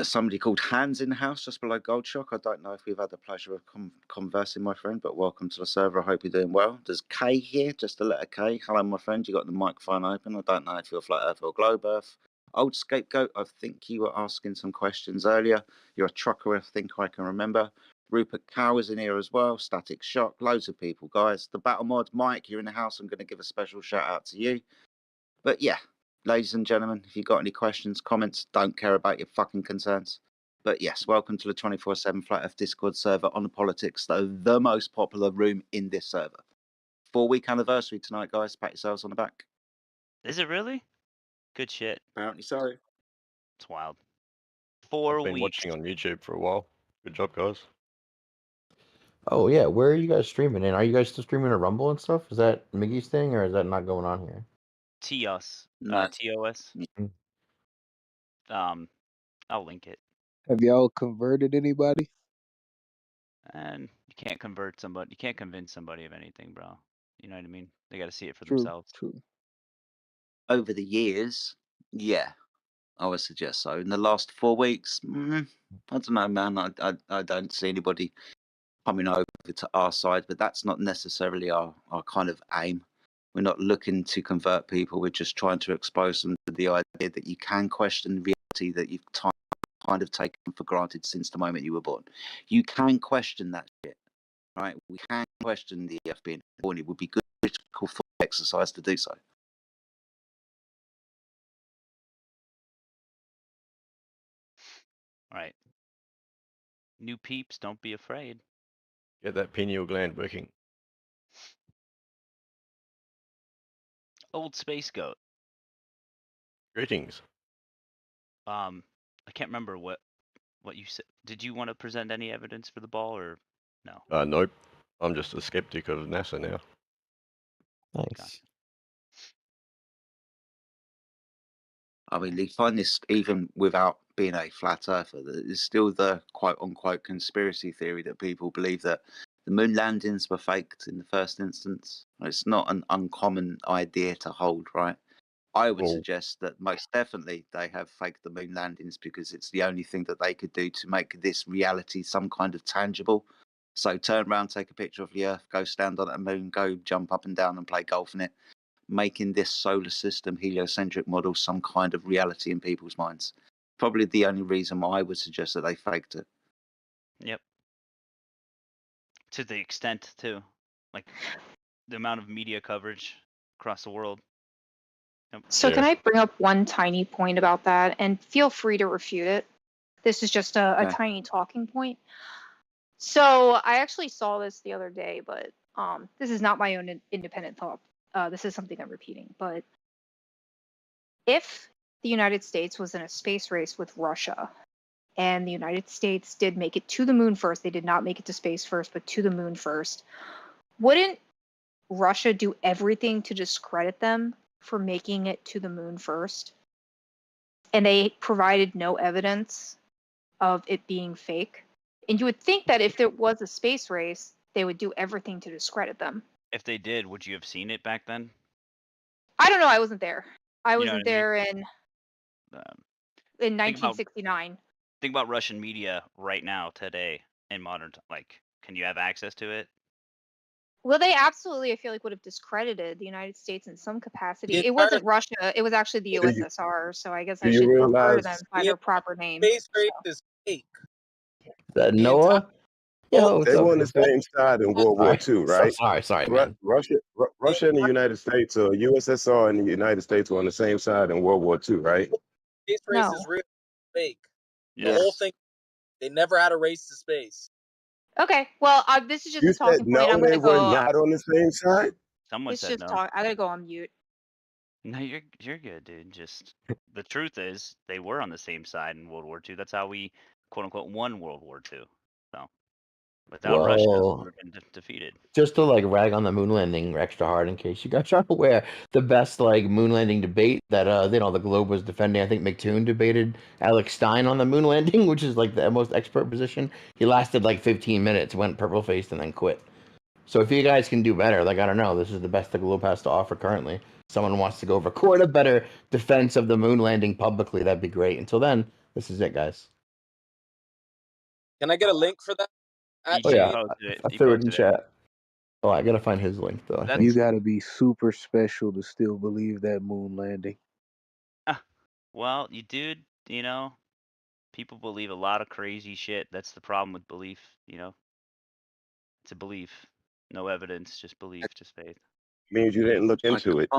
Somebody called Hans in the house just below Goldshock. I don't know if we've had the pleasure of conversing, my friend, but welcome to the server. I hope you're doing well. There's K here, just the letter K. Hello, my friend. You got the microphone open. I don't know if you're Flat Earth or Globe Earth. Old Scapegoat, I think you were asking some questions earlier. You're a trucker, I think I can remember. Rupert Cow is in here as well. Static Shock, loads of people, guys. The Battle Mod, Mike, you're in the house. I'm going to give a special shout out to you. But yeah, ladies and gentlemen, if you've got any questions, comments, don't care about your fucking concerns. But yes, welcome to the 24/7 Flat Earth Discord server on the politics, the most popular room in this server. 4-week anniversary tonight, guys. Pat yourselves on the back. Is it really? Good shit. Apparently so. It's wild. 4 I've been weeks. watching on YouTube for a while. Good job, guys. Oh yeah, where are you guys streaming? And are you guys still streaming a Rumble and stuff? Is that Miggy's thing or is that not going on here? TOS. No. TOS. I'll link it. Have y'all converted anybody? And you can't convert somebody. You can't convince somebody of anything, bro. You know what I mean? They got to see it for themselves. True. Over the years, yeah, I would suggest so. In the last 4 weeks, I don't know, man. I don't see anybody coming over to our side, but that's not necessarily our kind of aim. We're not looking to convert people. We're just trying to expose them to the idea that you can question reality that you've kind of taken for granted since the moment you were born. You can question that shit, right? We can question the Earth being born. It would be good critical thought exercise to do so. All right. New peeps, don't be afraid. Get that pineal gland working. Old Space Goat. Greetings. I can't remember what you said. Did you want to present any evidence for the ball or no? Nope. I'm just a skeptic of NASA now. Nice. Gotcha. I mean, you find this even without being a flat earther. There's still the quote unquote conspiracy theory that people believe that The moon landings were faked in the first instance. It's not an uncommon idea to hold, right? I would suggest that most definitely they have faked the moon landings because it's the only thing that they could do to make this reality some kind of tangible. So turn around, take a picture of the Earth, go stand on a moon, go jump up and down and play golf in it, making this solar system heliocentric model some kind of reality in people's minds. Probably the only reason why I would suggest that they faked it. Yep. To the extent too, like the amount of media coverage across the world. Yep. So can I bring up one tiny point about that, and feel free to refute it? This is just a tiny talking point. So I actually saw this the other day, but this is not my own independent thought. This is something I'm repeating. But if the United States was in a space race with Russia, and the United States did make it to the moon first, they did not make it to space first, but to the moon first, wouldn't Russia do everything to discredit them for making it to the moon first? And they provided no evidence of it being fake. And you would think that if there was a space race, they would do everything to discredit them. If they did, would you have seen it back then? I don't know. I wasn't there. I You know wasn't what I mean? there in Think about 1969. think about Russian media right now, today, in modern like, can you have access to it? Well, they absolutely, I feel like, would have discredited the United States in some capacity. The It wasn't Russia. It was actually the Do you, USSR. So I guess do I you should refer to realize them by their proper name. space race is fake. Noah? Yo, what's they up? were on the same side in World War II, right? Sorry, man. Russia and the United States, or USSR and the United States were on the same side in World War II, right? Space race No. is real fake. Yes. The whole thing, they never had a race to space. Okay, well, this is just You a talking said point. I'm no, gonna they were go. not on the same side. Someone It's said just no. talk. I gotta go on mute. No, you're good, dude. Just the truth is, they were on the same side in World War II. That's how we, quote unquote, won World War II. So, without Russia, we Whoa. would have been defeated. Just to like rag on the moon landing extra hard in case you guys aren't aware, the best like moon landing debate that the Globe was defending, I think McToon debated Alex Stein on the moon landing, which is like the most expert position. He lasted like 15 minutes, went purple faced, and then quit. So if you guys can do better, like I don't know, this is the best the Globe has to offer currently. Someone wants to go record a better defense of the moon landing publicly, that'd be great. Until then, this is it, guys. Can I get a link for that? Oh yeah, I threw it in chat. Oh, I gotta find his link though. I You think. gotta be super special to still believe that moon landing. Well, dude, people believe a lot of crazy shit. That's the problem with belief, It's a belief. No evidence, just belief, just faith. Means you didn't look into it.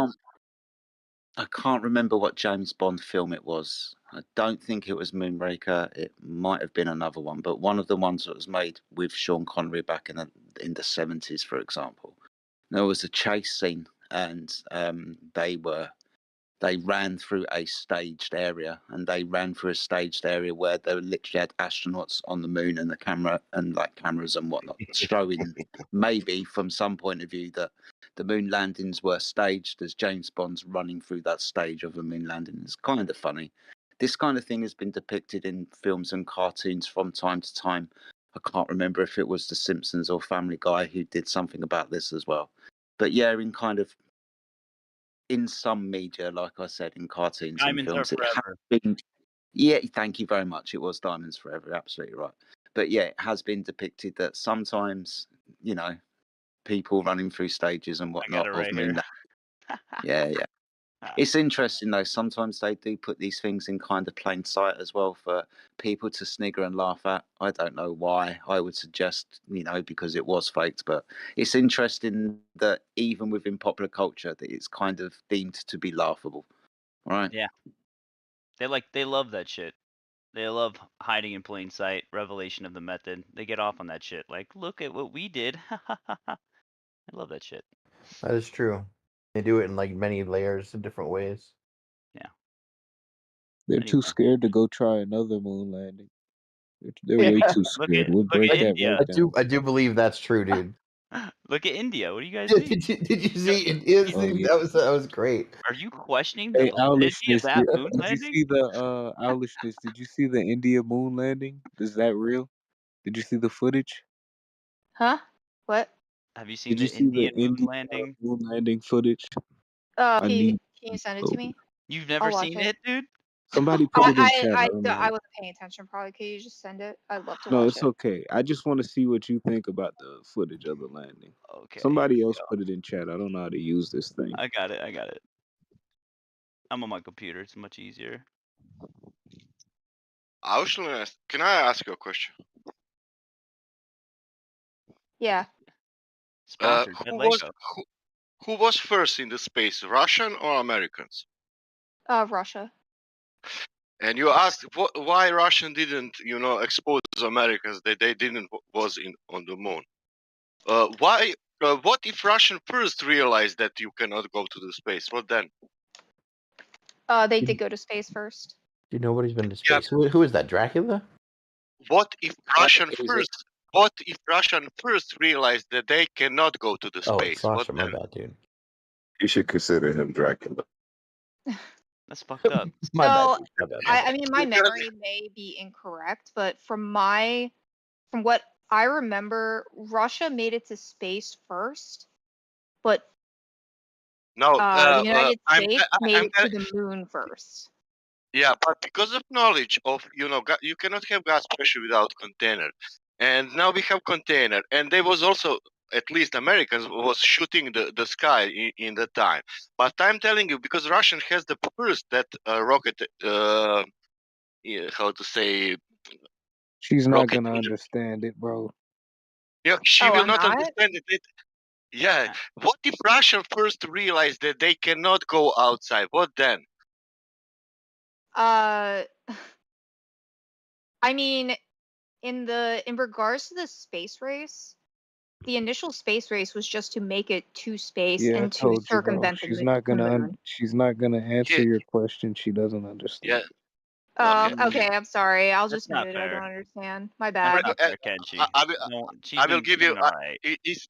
I can't remember what James Bond film it was. I don't think it was Moonraker. It might have been another one, but one of the ones that was made with Sean Connery back in the 70s, for example. There was a chase scene, and they ran through a staged area, and they ran through a staged area where they literally had astronauts on the moon and the camera and like cameras and whatnot, showing maybe from some point of view that the moon landings were staged as James Bond's running through that stage of a moon landing. It's kind of funny. This kind of thing has been depicted in films and cartoons from time to time. I can't remember if it was The Simpsons or Family Guy who did something about this as well. But yeah, in some media, like I said, in cartoons Diamonds and films, Are it has Forever. been. Yeah, thank you very much. It was Diamonds Forever, absolutely right. But yeah, it has been depicted that sometimes, people running through stages and whatnot it of right moon. here. Yeah. It's interesting though. Sometimes they do put these things in kind of plain sight as well for people to snigger and laugh at. I don't know why. I would suggest, because it was faked, but it's interesting that even within popular culture, that it's kind of deemed to be laughable. Right? Yeah. They love that shit. They love hiding in plain sight, revelation of the method. They get off on that shit. Like, look at what we did. I love that shit. That is true. They do it in like many layers in different ways. Yeah. They're too scared to go try another moon landing. They're way too scared. We'll break that India. right down. I do believe that's true, dude. Look at India. What do you guys Did mean? you see? That was great. Are you questioning the Hey, validity of Owlishness, that moon did you landing? see the Owlishness? Did you see the India moon landing? Is that real? Did you see the footage? Huh? What? Have you seen Did you the see the Indian moon Indian landing? moon landing footage? Can I you need send it to me? You've never I'll watch seen it. it, dude? somebody put it in chat. I don't know. I wasn't paying attention. Probably. Can you just send it? I'd love to No, watch it's it. okay. I just want to see what you think about the footage of the landing. Okay. Somebody else put it in chat. I don't know how to use this thing. I got it. I'm on my computer. It's much easier. Can I ask you a question? Yeah. Sponsored by Lego. Who was first in the space, Russian or Americans? Russia. And you asked why Russian didn't, expose Americans that they didn't was on the moon. Why? What if Russian first realized that you cannot go to the space? What then? They did go to space first. Dude, nobody's been to space. Who is that? Dracula? What if Russian first realized that they cannot go to the Oh, space? it's Sasha. What My then? bad, dude. You should consider him Dracula. That's fucked up. My So, bad. My bad. I mean, my memory may be incorrect, but from what I remember, Russia made it to space first, but No, the United States made it to the moon first. Yeah, but because of knowledge of, you cannot have gas pressure without container. And now we have container. And there was also, at least Americans, was shooting the sky in the time. But I'm telling you, because Russian has the first that rocket, how to say, She's not rocket gonna engine. understand it, bro. Yeah, she Oh, will I'm not not? understand it. Yeah, what if Russian first realized that they cannot go outside? What then? I mean, in regards to the space race, the initial space race was just to make it to space Yeah, I and to told you, bro. circumvent She's the not moon. gonna she's not gonna answer your question. She doesn't understand. Okay, I'm sorry. I'll That's just not mute it. I don't fair. understand. My That's bad. not fair, Kenshi. No, she's I will been give you. alright. It's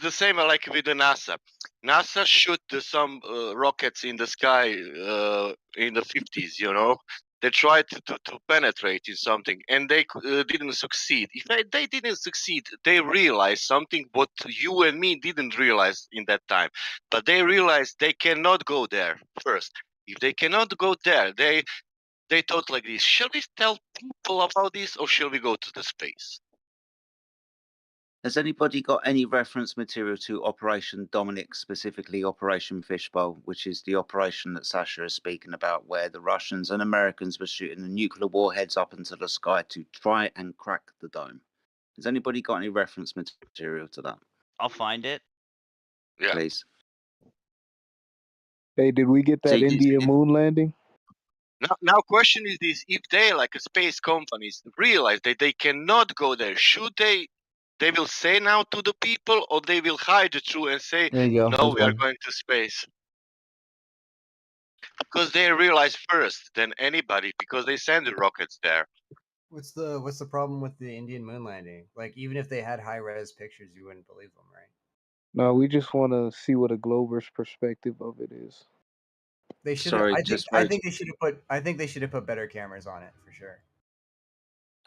the same like with the NASA. NASA shoot some rockets in the sky in the 50s. They tried to penetrate in something, and they didn't succeed. If they didn't succeed, they realized something what you and me didn't realize in that time. But they realized they cannot go there first. If they cannot go there, they thought like this: shall we tell people about this, or shall we go to the space? Has anybody got any reference material to Operation Dominic, specifically Operation Fishbowl, which is the operation that Sasha is speaking about, where the Russians and Americans were shooting the nuclear warheads up into the sky to try and crack the dome? Has anybody got any reference material to that? I'll find it. Yeah. Please. Hey, did we get that India moon landing? Now, question is this: if they, like space companies, realize that they cannot go there, should they will say now to the people, or they will hide the truth and say, There you go. no, There's we are one. going to space? Because they realize first than anybody, because they send the rockets there. What's the problem with the Indian moon landing? Like, even if they had high res pictures, you wouldn't believe them, right? No, we just want to see what a Glover's perspective of it is. They should. Sorry, I think they should have put. I think they should have put better cameras on it for sure.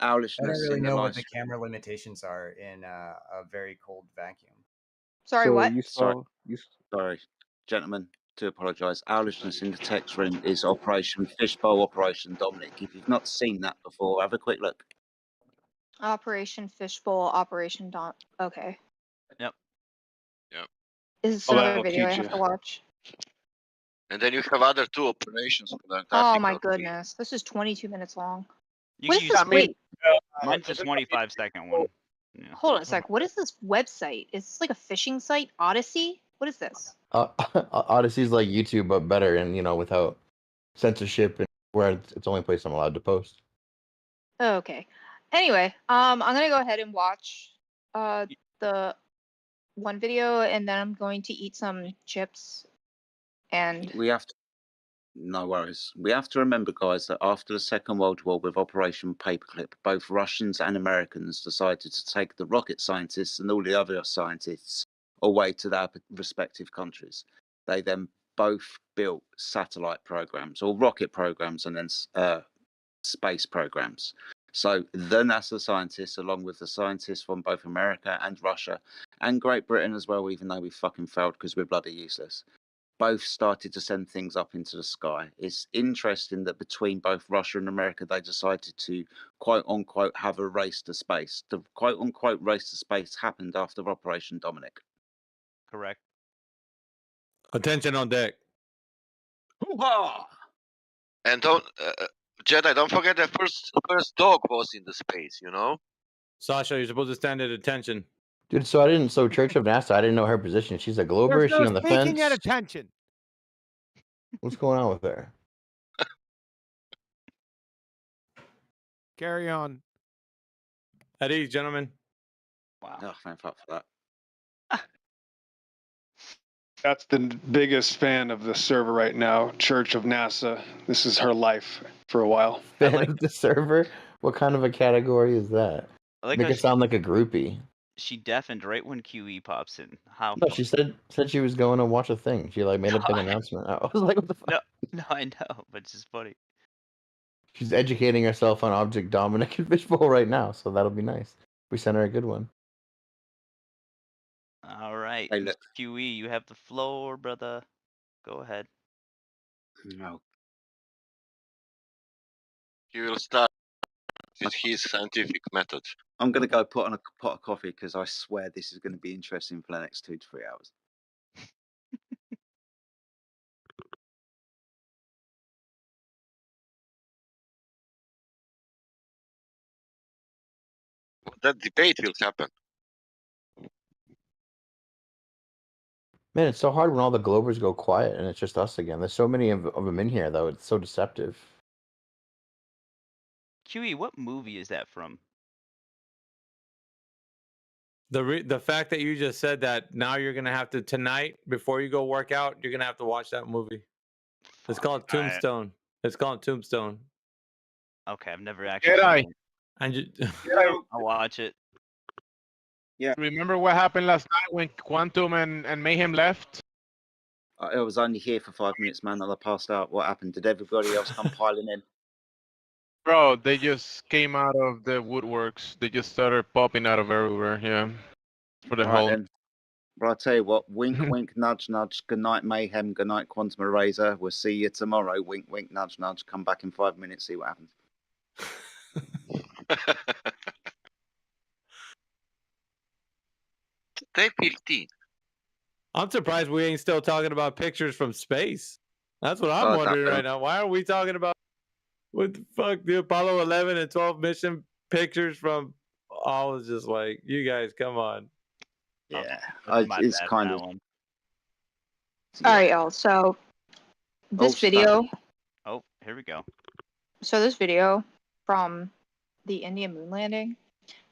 Owlishness I don't really in the know live what the stream. camera limitations are in a very cold vacuum. Sorry, what? Sorry, gentlemen, to apologise. Owlishness in the text room is Operation Fishbowl, Operation Dominic. If you've not seen that before, have a quick look. Operation Fishbowl, Operation Dawn. Okay. Yep. Is this Oh, another that'll video I teach have you. to watch? And then you have other two operations for the Oh Antarctica. my goodness. This is 22 minutes long. You What can is use this? Wait, mine's a 25-second one. Yeah. hold on a sec. What is this website? Is this like a phishing site? Odyssey? What is this? Odyssey's like YouTube, but better, and without censorship, and where it's the only place I'm allowed to post. Okay. Anyway, I'm gonna go ahead and watch the one video, and then I'm going to eat some chips. And We have to. No worries. We have to remember, guys, that after the Second World War with Operation Paperclip, both Russians and Americans decided to take the rocket scientists and all the other scientists away to their respective countries. They then both built satellite programs or rocket programs and then space programs. So the NASA scientists, along with the scientists from both America and Russia, and Great Britain as well, even though we fucking failed because we're bloody useless, both started to send things up into the sky. It's interesting that between both Russia and America, they decided to quote unquote have a race to space. The quote unquote race to space happened after Operation Dominic. Correct. Attention on deck. Hoo-ha! And don't Jedi, don't forget the first dog was in the space, you know? Sasha, you're supposed to stand at attention. Dude, so Church of NASA, I didn't know her position. She's a Glober, There's is she no on the speaking fence? at attention. What's going on with her? Carry on. At ease, gentlemen. Wow. Oh, thank fuck for that. That's the biggest fan of the server right now, Church of NASA. This is her life for a while. Fan of the server? What kind of a category is that? I like Make how it sound like a groupie. she deafened right when QE pops in. How? No, she said she was going to watch a thing. She like made a big announcement. I was like, what the fuck? No, I know, but it's just funny. She's educating herself on Object Dominic and Fishbowl right now, so that'll be nice. We sent her a good one. All right, Hey, Mr. look. QE, you have the floor, brother. Go ahead. No. He will start with his scientific method. I'm going to go put on a pot of coffee because I swear this is going to be interesting for the next 2 to 3 hours. That debate will happen. Man, it's so hard when all the Globers go quiet and it's just us again. There's so many of them in here, though. It's so deceptive. QE, what movie is that from? The fact that you just said that, now you're gonna have to tonight before you go work out, you're gonna have to watch that movie. It's called Tombstone. It's called Tombstone. Okay, I've never actually. Jedi. Seen it. And you, I'll watch it. Yeah. Remember what happened last night when Quantum and Mayhem left? I was only here for 5 minutes, man, and I passed out. What happened? Did everybody else come piling in? Bro, they just came out of the woodworks. They just started popping out of everywhere. Yeah, for the All right, whole. then. But I'll tell you what, wink, wink, nudge, nudge. Good night, Mayhem. Good night, Quantum Eraser. We'll see you tomorrow. Wink, wink, nudge, nudge. Come back in 5 minutes, see what happens. Stay 15. I'm surprised we ain't still talking about pictures from space. That's what I'm Oh, wondering that- right now. Why are we talking about what the fuck, the Apollo 11 and 12 mission pictures from? I was just like, you guys, come on. Yeah, My it's bad, kind that of. one. All right, y'all. So this she's video. back. Oh, here we go. So this video from the Indian moon landing.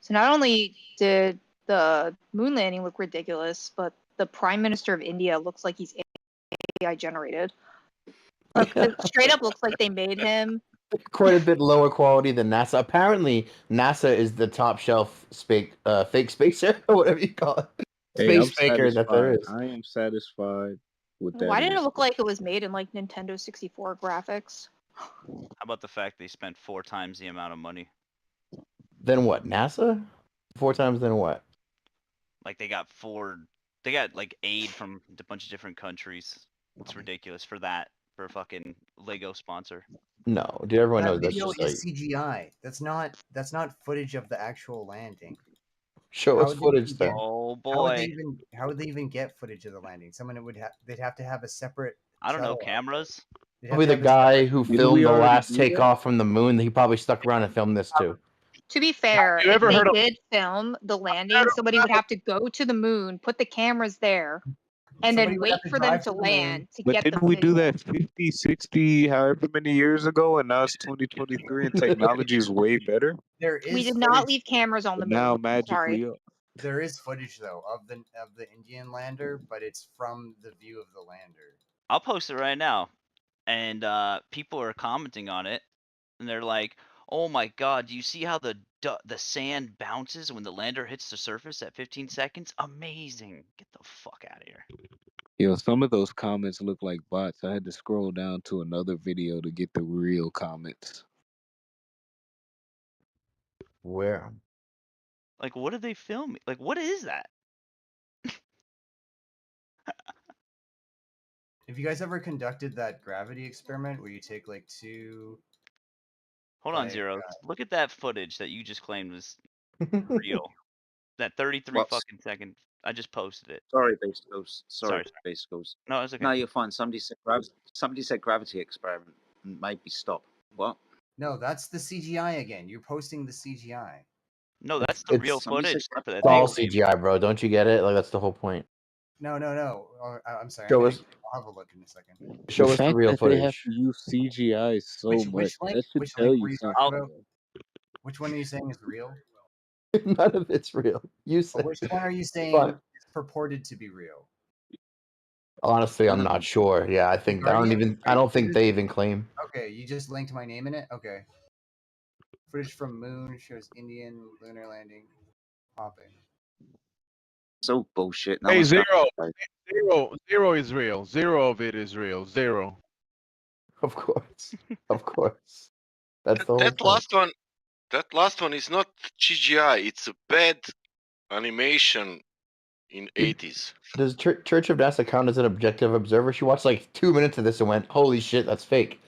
So not only did the moon landing look ridiculous, but the Prime Minister of India looks like he's AI generated. Look, it straight up looks like they made him. Quite a bit lower quality than NASA. Apparently, NASA is the top shelf fake spacer, or whatever you call it. Hey, I'm Space faker that there is. I am satisfied with that. Why didn't it image. look like it was made in like Nintendo 64 graphics? How about the fact they spent 4 times the amount of money? Then what? NASA? 4 times then what? Like they got like aid from a bunch of different countries. It's ridiculous for that, for a fucking Lego sponsor. No, dude. Everyone That knows that's video just like is CGI. That's not footage of the actual landing. show How us would they footage even then. get- Oh How boy. would they even get footage of the landing? They'd have to have a separate. I don't know, shuttle. cameras? They'd have Probably to the have a guy separate- who Didn't filmed we the already last do that? takeoff from the moon. He probably stuck around and filmed this too. To be fair, you if ever they heard of- did film the landing, somebody would have to go to the moon, put the cameras there, and Somebody then would wait have to for them drive to to the moon. land to But get the didn't we do video. that 50, 60, however many years ago, and now it's 2023 and technology is way better? There is We did not footage- leave cameras on the But now moon. Sorry. magically up. There is footage though of the Indian lander, but it's from the view of the lander. I'll post it right now. And people are commenting on it, and they're like, "Oh my god, do you see how the sand bounces when the lander hits the surface at 15 seconds? Amazing! Get the fuck out of here." Yo, some of those comments look like bots. I had to scroll down to another video to get the real comments. Where? Like, what are they filming? Like, what is that? Have you guys ever conducted that gravity experiment where you take like two? Hold on, Zero. Look at that footage that you just claimed was real. That 33 What's- fucking second. I just posted it. Sorry, Beastles. Sorry. Beastles. No, it's okay. No, you're fine. Somebody said gravity experiment. Maybe stop. What? No, that's the CGI again. You're posting the CGI. No, that's the real Somebody said footage. gravity- It's all CGI, bro. Don't you get it? Like that's the whole point. No. Oh, I'm sorry. Show I'm us. gonna, I'll have a look in a second. Show the us the fact real that they have footage. to use CGI so much, Which link? that should Which tell link you were you something. talking about? Which one are you saying is real? None of it's real. You Or said. which one are you saying Fine. is purported to be real? Honestly, I'm not sure. Yeah, I think I don't think they even claim. Okay, you just linked my name in it. Okay. Footage from Moon shows Indian lunar landing popping. It's all bullshit. No Hey, one's Zero. going- Zero is real. Zero of it is real. Zero. Of course. Of course. That's the whole That point. last one is not CGI. It's a bad animation in 80s. Does Church of NASA count as an objective observer? She watched like 2 minutes of this and went, "Holy shit, that's fake."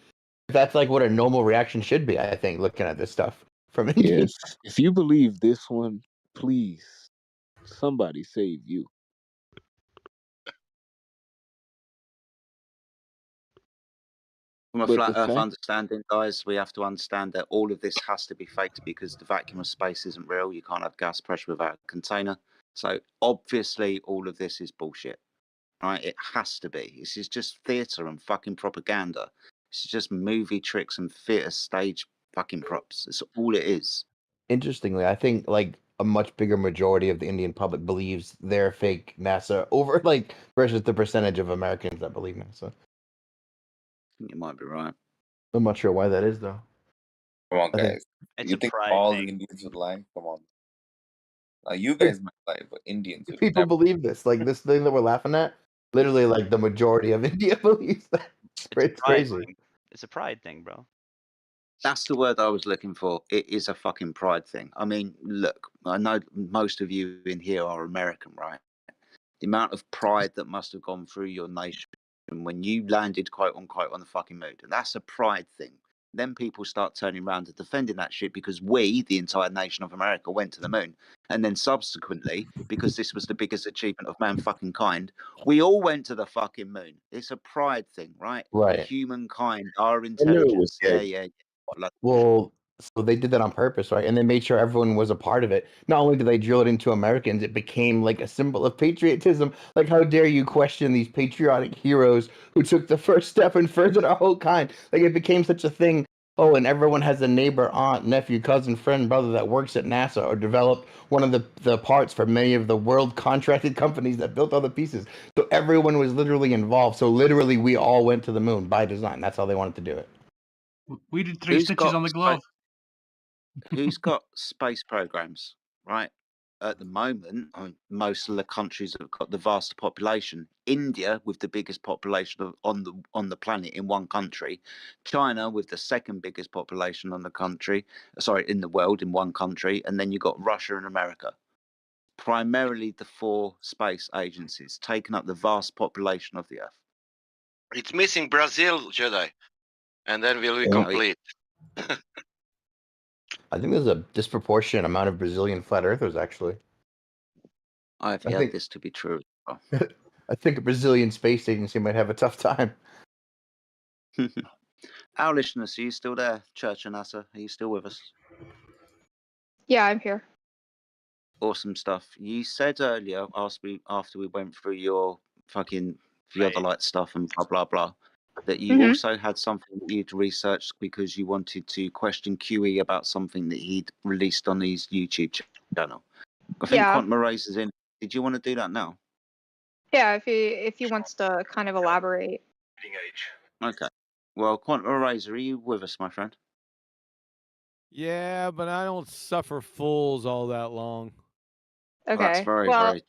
That's like what a normal reaction should be, I think, looking at this stuff from Indian. Yes, if you believe this one, please, somebody save you. From a But flat the Earth fact- understanding, guys, we have to understand that all of this has to be faked because the vacuum of space isn't real. You can't have gas pressure without a container. So obviously, all of this is bullshit, right? It has to be. This is just theatre and fucking propaganda. This is just movie tricks and theatre stage fucking props. That's all it is. Interestingly, I think like a much bigger majority of the Indian public believes they're fake NASA over like versus the percentage of Americans that believe NASA. You might be right. I'm not sure why that is though. Come on, I think- guys. It's You a think pride all thing. the Indians would lie? Come on. You guys might lie, but Indians would People never. believe this. Like this thing that we're laughing at, literally like the majority of India believes that. It's Pride crazy. thing. It's a pride thing, bro. That's the word I was looking for. It is a fucking pride thing. I mean, look, I know most of you in here are American, right? The amount of pride that must have gone through your nation when you landed, quote unquote, on the fucking moon. And that's a pride thing. Then people start turning around and defending that shit because we, the entire nation of America, went to the moon. And then subsequently, because this was the biggest achievement of man fucking kind, we all went to the fucking moon. It's a pride thing, right? Right. Humankind, our I knew it was intelligence. Yeah, fake. yeah. Like, Well, so they did that on purpose, right? And they made sure everyone was a part of it. Not only did they drill it into Americans, it became like a symbol of patriotism. Like, how dare you question these patriotic heroes who took the first step and furthered our whole kind? Like, it became such a thing. Oh, and everyone has a neighbor, aunt, nephew, cousin, friend, brother that works at NASA or developed one of the parts for many of the world contracted companies that built all the pieces. So everyone was literally involved. So literally, we all went to the moon by design. That's how they wanted to do it. We did 3 Who's stitches got on the glove. who's got space programs, right? At the moment, I mean, most of the countries have got the vast population. India, with the biggest population on the planet in one country, China with the second biggest population on the country, in the world in one country, and then you've got Russia and America. Primarily the 4 space agencies taking up the vast population of the Earth. It's missing Brazil, Jedi, and then we'll be Yeah. complete. I think there's a disproportionate amount of Brazilian flat earthers, actually. I've I heard think- this to be true. I think a Brazilian space agency might have a tough time. Our listeners, are you still there? Church and NASA, are you still with us? Yeah, I'm here. Awesome stuff. You said earlier, after we went through your fucking theodolite stuff and blah blah blah, that you also had something that you'd researched because you wanted to question QE about something that he'd released on his YouTube channel. I think Yeah. Quantum Erase is in. Did you want to do that now? Yeah, if he wants to kind of elaborate. Okay. Well, Quantum Erase, are you with us, my friend? Yeah, but I don't suffer fools all that long. Okay. Well, that's very, well, very.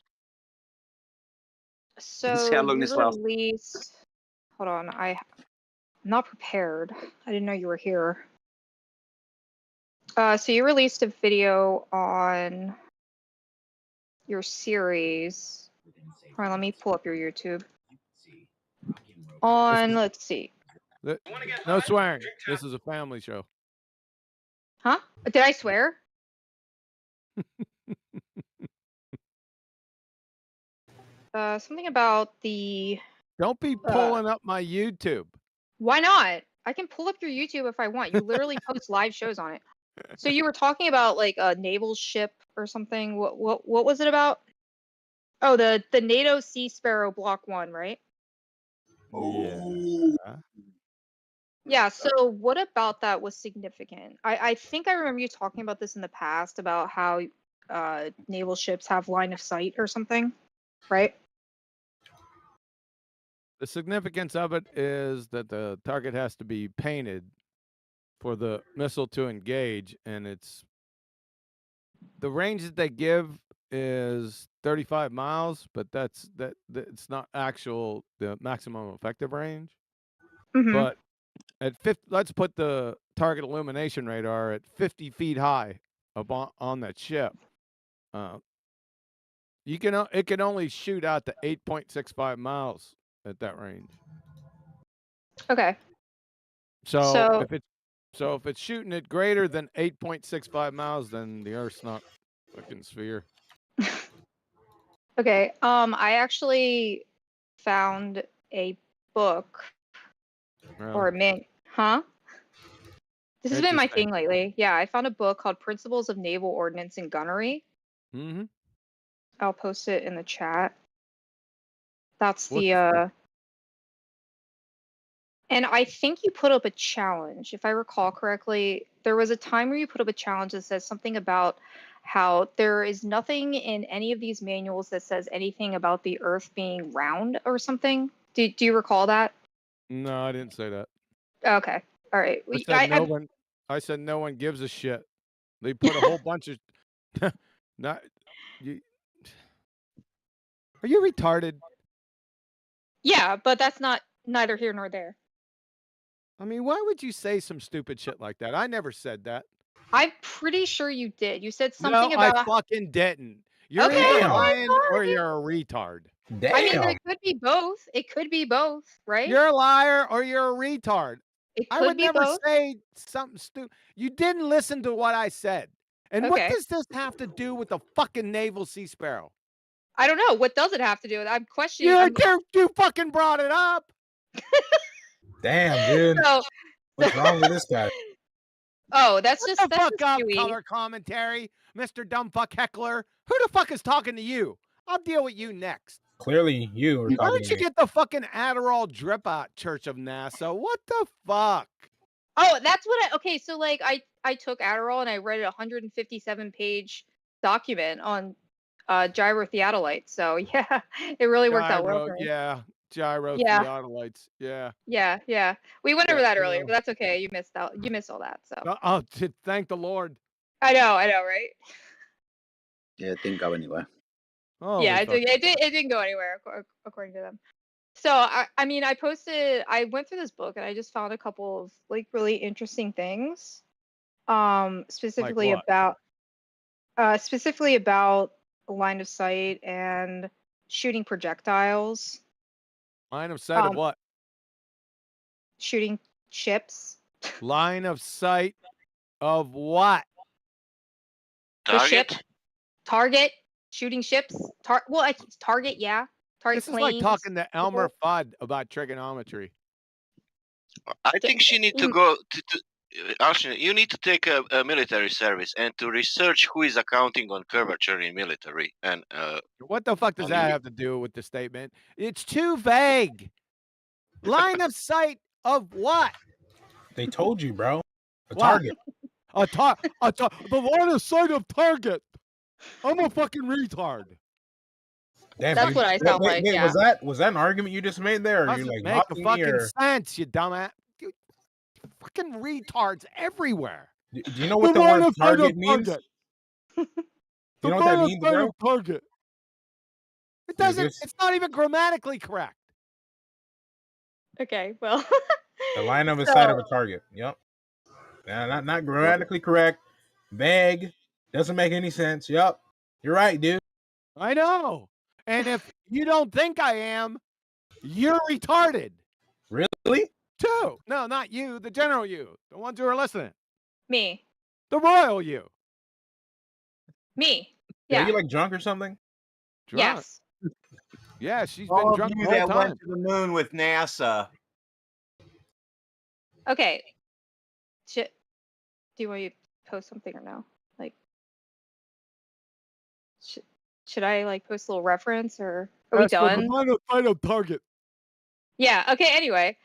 so how long you this lasts. released. Hold on, I'm not prepared. I didn't know you were here. So you released a video on your series. Hold on, let me pull up your YouTube. On, let's see. No swearing. This is a family show. Huh? Did I swear? Something about the. Don't be pulling up my YouTube. Why not? I can pull up your YouTube if I want. You literally post live shows on it. So you were talking about like a naval ship or something. What was it about? Oh, the NATO Sea Sparrow Block 1, right? Yeah. Yeah, so what about that was significant? I think I remember you talking about this in the past about how naval ships have line of sight or something, right? The significance of it is that the target has to be painted for the missile to engage, and the range that they give is 35 miles, but it's not the maximum effective range. Mm-hmm. But at 50, let's put the target illumination radar at 50 feet high up on that ship. It can only shoot out to 8.65 miles at that range. Okay. So if it's shooting it greater than 8.65 miles, then the Earth's not a fucking sphere. Okay. I actually found a book or a man. Huh? This has been my thing lately. Yeah, I found a book called Principles of Naval Ordnance and Gunnery. Mm-hmm. I'll post it in the chat. That's the and I think you put up a challenge, if I recall correctly. There was a time where you put up a challenge that says something about how there is nothing in any of these manuals that says anything about the Earth being round or something. Do you recall that? No, I didn't say that. Okay. All right. I said no one gives a shit. They put a whole bunch of Are you retarded? Yeah, but that's neither here nor there. I mean, why would you say some stupid shit like that? I never said that. I'm pretty sure you did. You said something No, about. I fucking didn't. You're Okay, either lying or you're a retard. I mean, it could be both. It could be both, right? You're a liar or you're a retard. It could I would be never both. say something stupid. You didn't listen to what I said. And what Okay. does this have to do with the fucking naval Sea Sparrow? I don't know. What does it have to do with it? I'm questioning. You fucking brought it up. Damn, dude. What's wrong with this guy? Oh, that's Shut just the fuck up, color commentary, Mr. Dumb Fuck Heckler. Who the fuck is talking to you? I'll deal with you next. Clearly, you were Why talking don't to you me. get the fucking Adderall drip out, Church of NASA? What the fuck? Oh, that's what okay, so like I took Adderall and I read a 157-page document on gyrotheodolites. So yeah, it really worked out well for me. Yeah, gyrotheodolites. Yeah. Yeah. We went over Yeah, that earlier, but that's okay. You missed all that. So Oh, thank the Lord. I know, right? Yeah, it didn't go anywhere. Oh yeah, it didn't go anywhere according to them. So I mean, I went through this book and I just found a couple of like really interesting things. Specifically Like about line of sight and shooting projectiles. Line of sight of what? Shooting ships. Line of sight of what? Target. Shooting ships. It's target, yeah. Target This is planes. like talking to Elmer Fudd about trigonometry. I think she need to go to Ashton, you need to take a military service and to research who is accounting on curvature in military. And what the fuck does that have to do with the statement? It's too vague. Line of sight of what? They told you, bro. A target. The line of sight of target. I'm a fucking retard. Damn, that's what I sound like. Wait, yeah. was that an argument you just made there? Or you like make mocking fucking me, or... sense, you dumbass. Fucking retards everywhere. Do you know what the word target means? Target. Do you know what that means, bro? Target. It doesn't. It's not even grammatically correct. Okay, well. The line of sight of a target. Yep. Not grammatically correct. Vague. Doesn't make any sense. Yep. You're right, dude. I know. And if you don't think I am, you're retarded. Really? 2. No, not you. The general you. The ones who are listening. Me. The royal you. Me. Yeah, Yeah. you like drunk or something? Drunk. Yes. Yeah, she's been All of drunk the you whole that time. went to the moon with NASA. Okay. Do you want me to post something or no? Like, should I like post a little reference or are we Ask for done? the final target. Yeah. Okay. Anyway.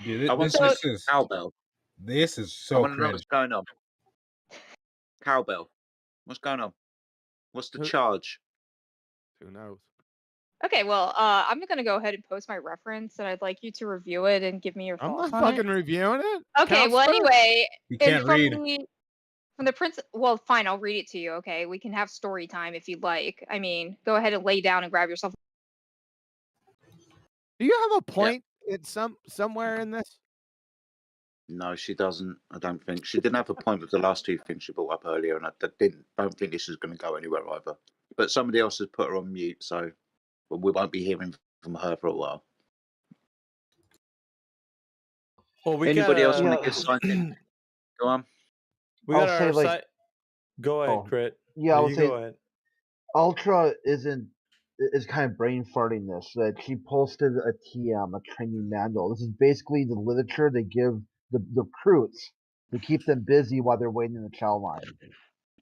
Dude, I want this, to know this is cowbell. this is I so want to know cringe. what's going on. Cowbell. What's going on? What's the charge? Who knows? Okay. Well, I'm gonna go ahead and post my reference, and I'd like you to review it and give me your I'm thoughts not on it. fucking reviewing it. Okay. Well, Counselor? anyway, You and can't read. from the prince. Well, fine. I'll read it to you. Okay. We can have story time if you'd like. I mean, go ahead and lay down and grab yourself. Do you have a point in somewhere in this? No, she doesn't. I don't think she didn't have a point with the last two things she brought up earlier, and I don't think this is going to go anywhere either. But somebody else has put her on mute, so we won't be hearing from her for a while. Well, we Anybody else gotta- want to get signed in? Go on. We I'll got say, our like- site. Go ahead, Oh, Crit. Yeah, No, I would you say go ahead. Ultra is kind of brain farting this. That she posted a TM, a training manual. This is basically the literature they give the recruits to keep them busy while they're waiting in the chow line.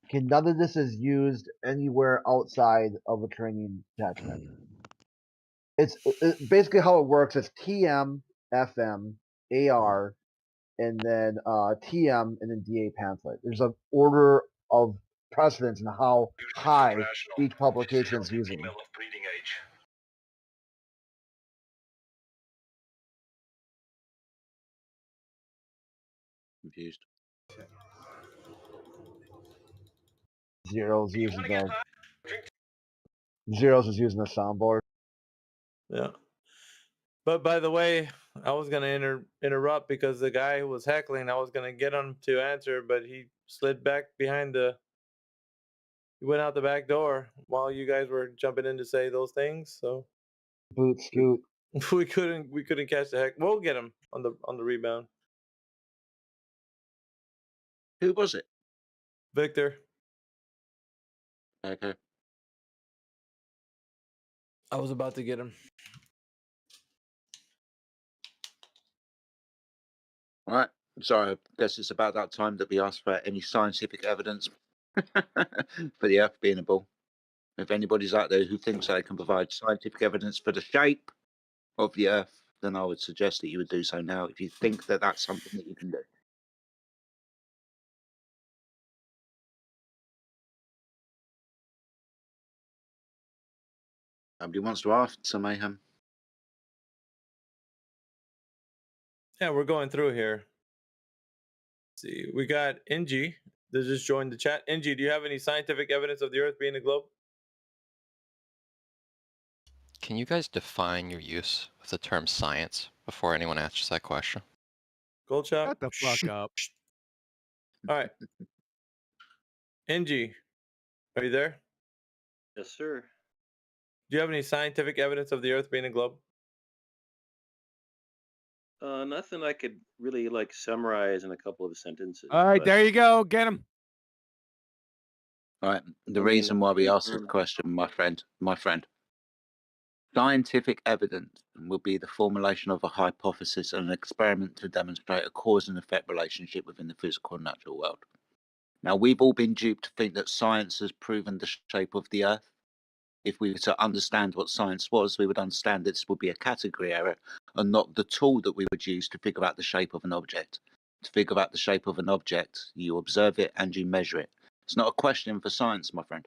Okay, none of this is used anywhere outside of a training attachment. It's basically how it works. It's TM, FM, AR, and then TM, and then DA pamphlet. There's an order of precedence in how high each publication is using. Confused. Zeros using Zeros is using the soundboard. Yeah. But by the way, I was gonna interrupt because the guy who was heckling, I was gonna get him to answer, but he slid back behind he went out the back door while you guys were jumping in to say those things. So Boot scoot. we couldn't catch the heck. We'll get him on the rebound. Who was it? Victor. Okay. I was about to get him. All right. Sorry, I guess it's about that time that we ask for any scientific evidence for the Earth being a ball. If anybody's out there who thinks they can provide scientific evidence for the shape of the Earth, then I would suggest that you would do so now if you think that that's something that you can do. Nobody wants to ask, so mayhem. Yeah, we're going through here. Let's see, we got NG that just joined the chat. NG, do you have any scientific evidence of the Earth being a globe? Can you guys define your use of the term science before anyone asks that question? Gold shop. Shut the fuck up. All right. NG, are you there? Yes, sir. Do you have any scientific evidence of the Earth being a globe? Nothing I could really like summarize in a couple of sentences. All right, but- there you go. Get him. All right. The reason why we asked this question, my friend, scientific evidence will be the formulation of a hypothesis and an experiment to demonstrate a cause and effect relationship within the physical and natural world. Now, we've all been duped to think that science has proven the shape of the Earth. If we were to understand what science was, we would understand this would be a category error and not the tool that we would use to figure out the shape of an object. To figure out the shape of an object, you observe it and you measure it. It's not a question for science, my friend.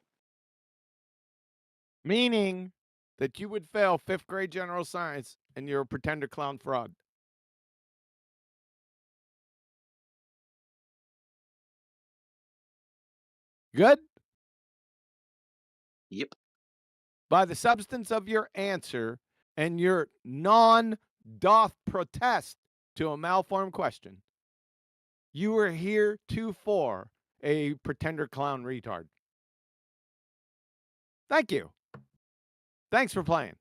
Meaning that you would fail 5th grade general science and you're a pretender clown fraud. Good? Yep. By the substance of your answer and your non-doth protest to a malformed question, you are heretofore a pretender clown retard. Thank you. Thanks for playing.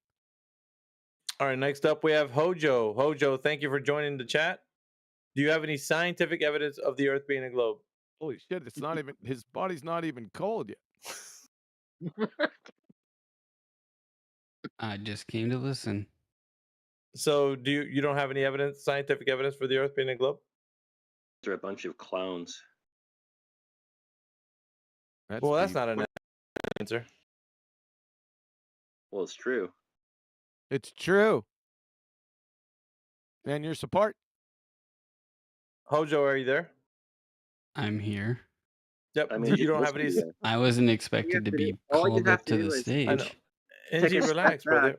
All right, next up we have Hojo. Hojo, thank you for joining the chat. Do you have any scientific evidence of the Earth being a globe? Holy shit! It's not even. His body's not even cold yet. I just came to listen. So do you don't have any evidence, scientific evidence for the Earth being a globe? They're a bunch of clowns. Well, that's not an answer. Well, it's true. It's true. And your support. Hojo, are you there? I'm here. Yep. I mean, You don't have listen any. to you. I wasn't expected to be All you called have up to to do the is I know. stage. take Angie, a step relax, back. brother.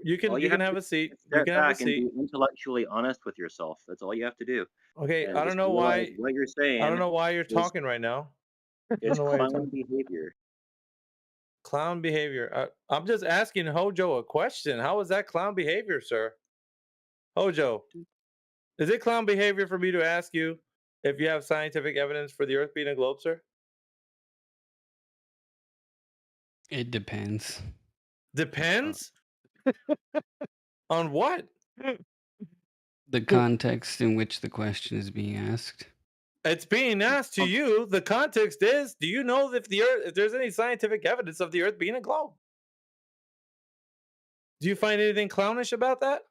You All can have to a seat. do is You step can have a back and seat. be intellectually honest with yourself. That's all you have to do. Okay, And I don't just know realize why. what you're saying. I don't know why you're is, talking right now. I don't is know why you're clown talking. behavior. Clown behavior. I'm just asking Hojo a question. How is that clown behavior, sir? Hojo, is it clown behavior for me to ask you if you have scientific evidence for the Earth being a globe, sir? It depends. Depends? On what? The context in which the question is being asked. It's being asked to you. The context is: do you know if if there's any scientific evidence of the Earth being a globe? Do you find anything clownish about that?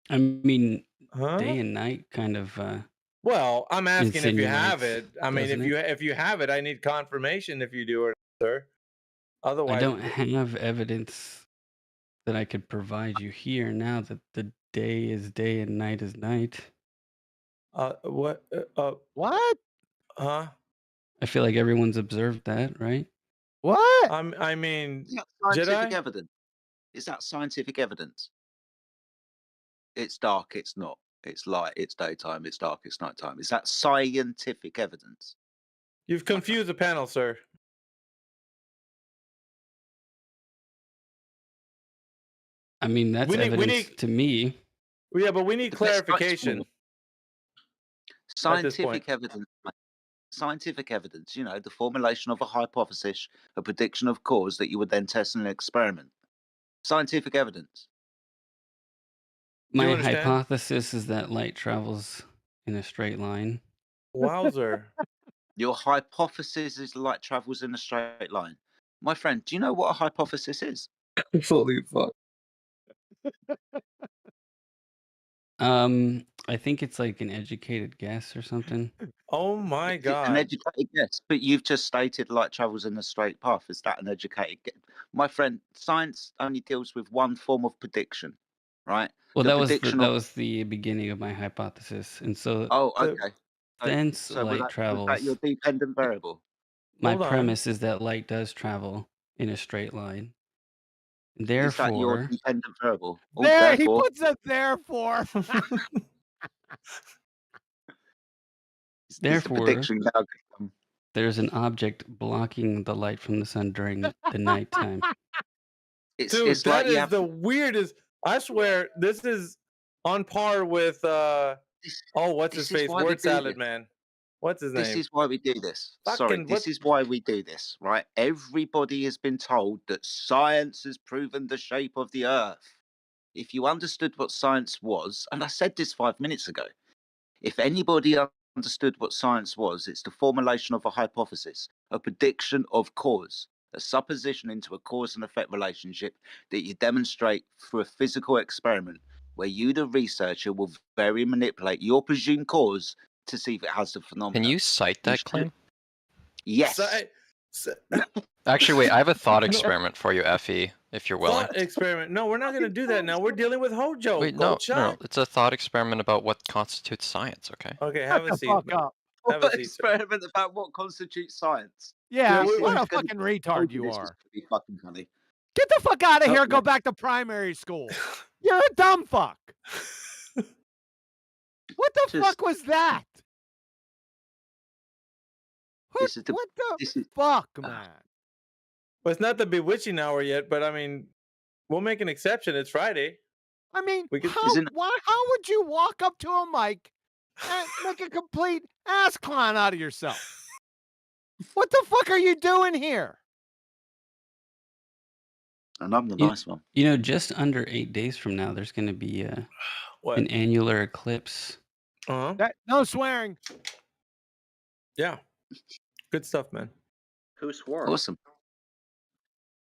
I mean, Huh? day and night kind of Well, I'm asking if you have insinuates, it. I mean, doesn't if you have it, I need confirmation if you do or not, sir. I Otherwise, don't have evidence that I could provide you here now that the day is day and night is night. what? What? Huh? I feel like everyone's observed that, right? What? I mean, Is that scientific Jedi? evidence? Is that scientific evidence? It's dark, it's not. It's light, it's daytime, it's dark, it's nighttime. Is that scientific evidence? You've confused the panel, sir. I mean, that's We evidence need- to me. Yeah, but we need The best clarification. Scientific evidence. Mate. Scientific evidence, you know, the formulation of a hypothesis, a prediction of cause that you would then test in an experiment. Scientific evidence. My hypothesis is that light travels in a straight line. Wowzer. Your hypothesis is light travels in a straight line. My friend, do you know what a hypothesis is? Holy fuck. I think it's like an educated guess or something. Oh my An God. educated guess, but you've just stated light travels in a straight path. Is that an educated guess? My friend, science only deals with one form of prediction, right? Well, The that was prediction that of- was the beginning of my hypothesis, and so Oh, okay. since So was light that travels, your dependent variable? my Hold on. premise is that light does travel in a straight line. Is that your Therefore, dependent variable? Oh, There, he therefore, puts it there for. is the prediction now become- there's an object blocking the light from the sun during the nighttime. Dude, it's that like you is have the weirdest. I swear, this is on par with what's his this is face? why we Word do salad this. man. What's his This name? is why we do this. Sorry, Fucking this what? is why we do this, right? Everybody has been told that science has proven the shape of the earth. If you understood what science was, and I said this 5 minutes ago, if anybody understood what science was, it's the formulation of a hypothesis, a prediction of cause, a supposition into a cause and effect relationship that you demonstrate through a physical experiment where you, the researcher, will very manipulate your presumed cause to see if it has the phenomenon. Can you cite that claim? Yes. Actually, wait, I have a thought experiment for you, Effie, if you're willing. Thought experiment. No, we're not going to do that now. We're dealing with Hojo. Wait, Gold no, shot. it's a thought experiment about what constitutes science, okay? Okay, have a seat. Have a seat, sir. Experiment about what constitutes science. Yeah, This what is a gonna- fucking retard you this is are. gonna be fucking funny. Get the fuck out of Oh, here. yeah. Go back to primary school. You're a dumb fuck. What the fuck was that? What the fuck, man? Well, it's not the bewitching hour yet, but I mean, we'll make an exception. It's Friday. I mean, We could- how would you walk up to a mic and make a complete ass clown out of yourself? What the fuck are you doing here? And I'm the You, nice one. you know, just under 8 days from now, there's going to be an annular eclipse. No swearing. Yeah. Good stuff, man. Who swore? Awesome.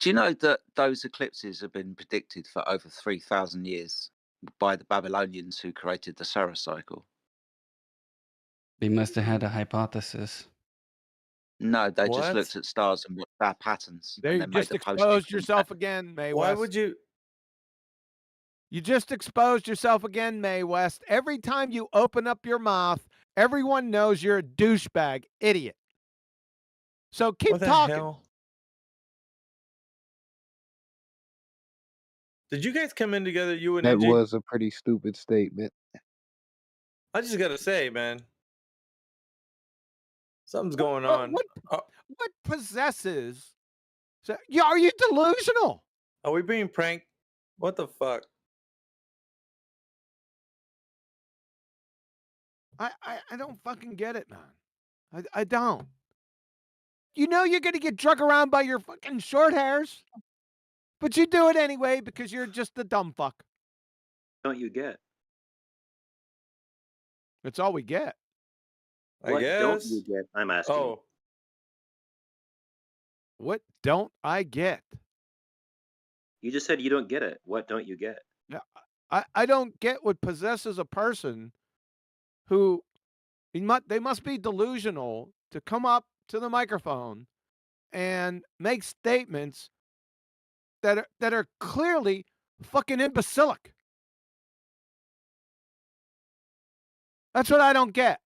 Do you know that those eclipses have been predicted for over 3,000 years by the Babylonians who created the solar cycle? They must have had a hypothesis. No, they just What? looked at stars and watched their patterns, There and you then made just a post. exposed yourself again, May Why West. would you? You just exposed yourself again, May West. Every time you open up your mouth, everyone knows you're a douchebag, idiot. So keep What the talking. hell? Did you guys come in together, you and That NG? was a pretty stupid statement. I just gotta say, man, something's going on. What possesses? So, yeah, are you delusional? Are we being pranked? What the fuck? I don't fucking get it, man. I don't. You know you're gonna get drug around by your fucking short hairs, but you do it anyway because you're just a dumb fuck. Don't you get? That's all we get. I What don't guess. you get? I'm asking. Oh, What don't I get? You just said you don't get it. What don't you get? Yeah, I don't get what possesses a person who they must be delusional to come up to the microphone and make statements that are clearly fucking imbecilic. That's what I don't get.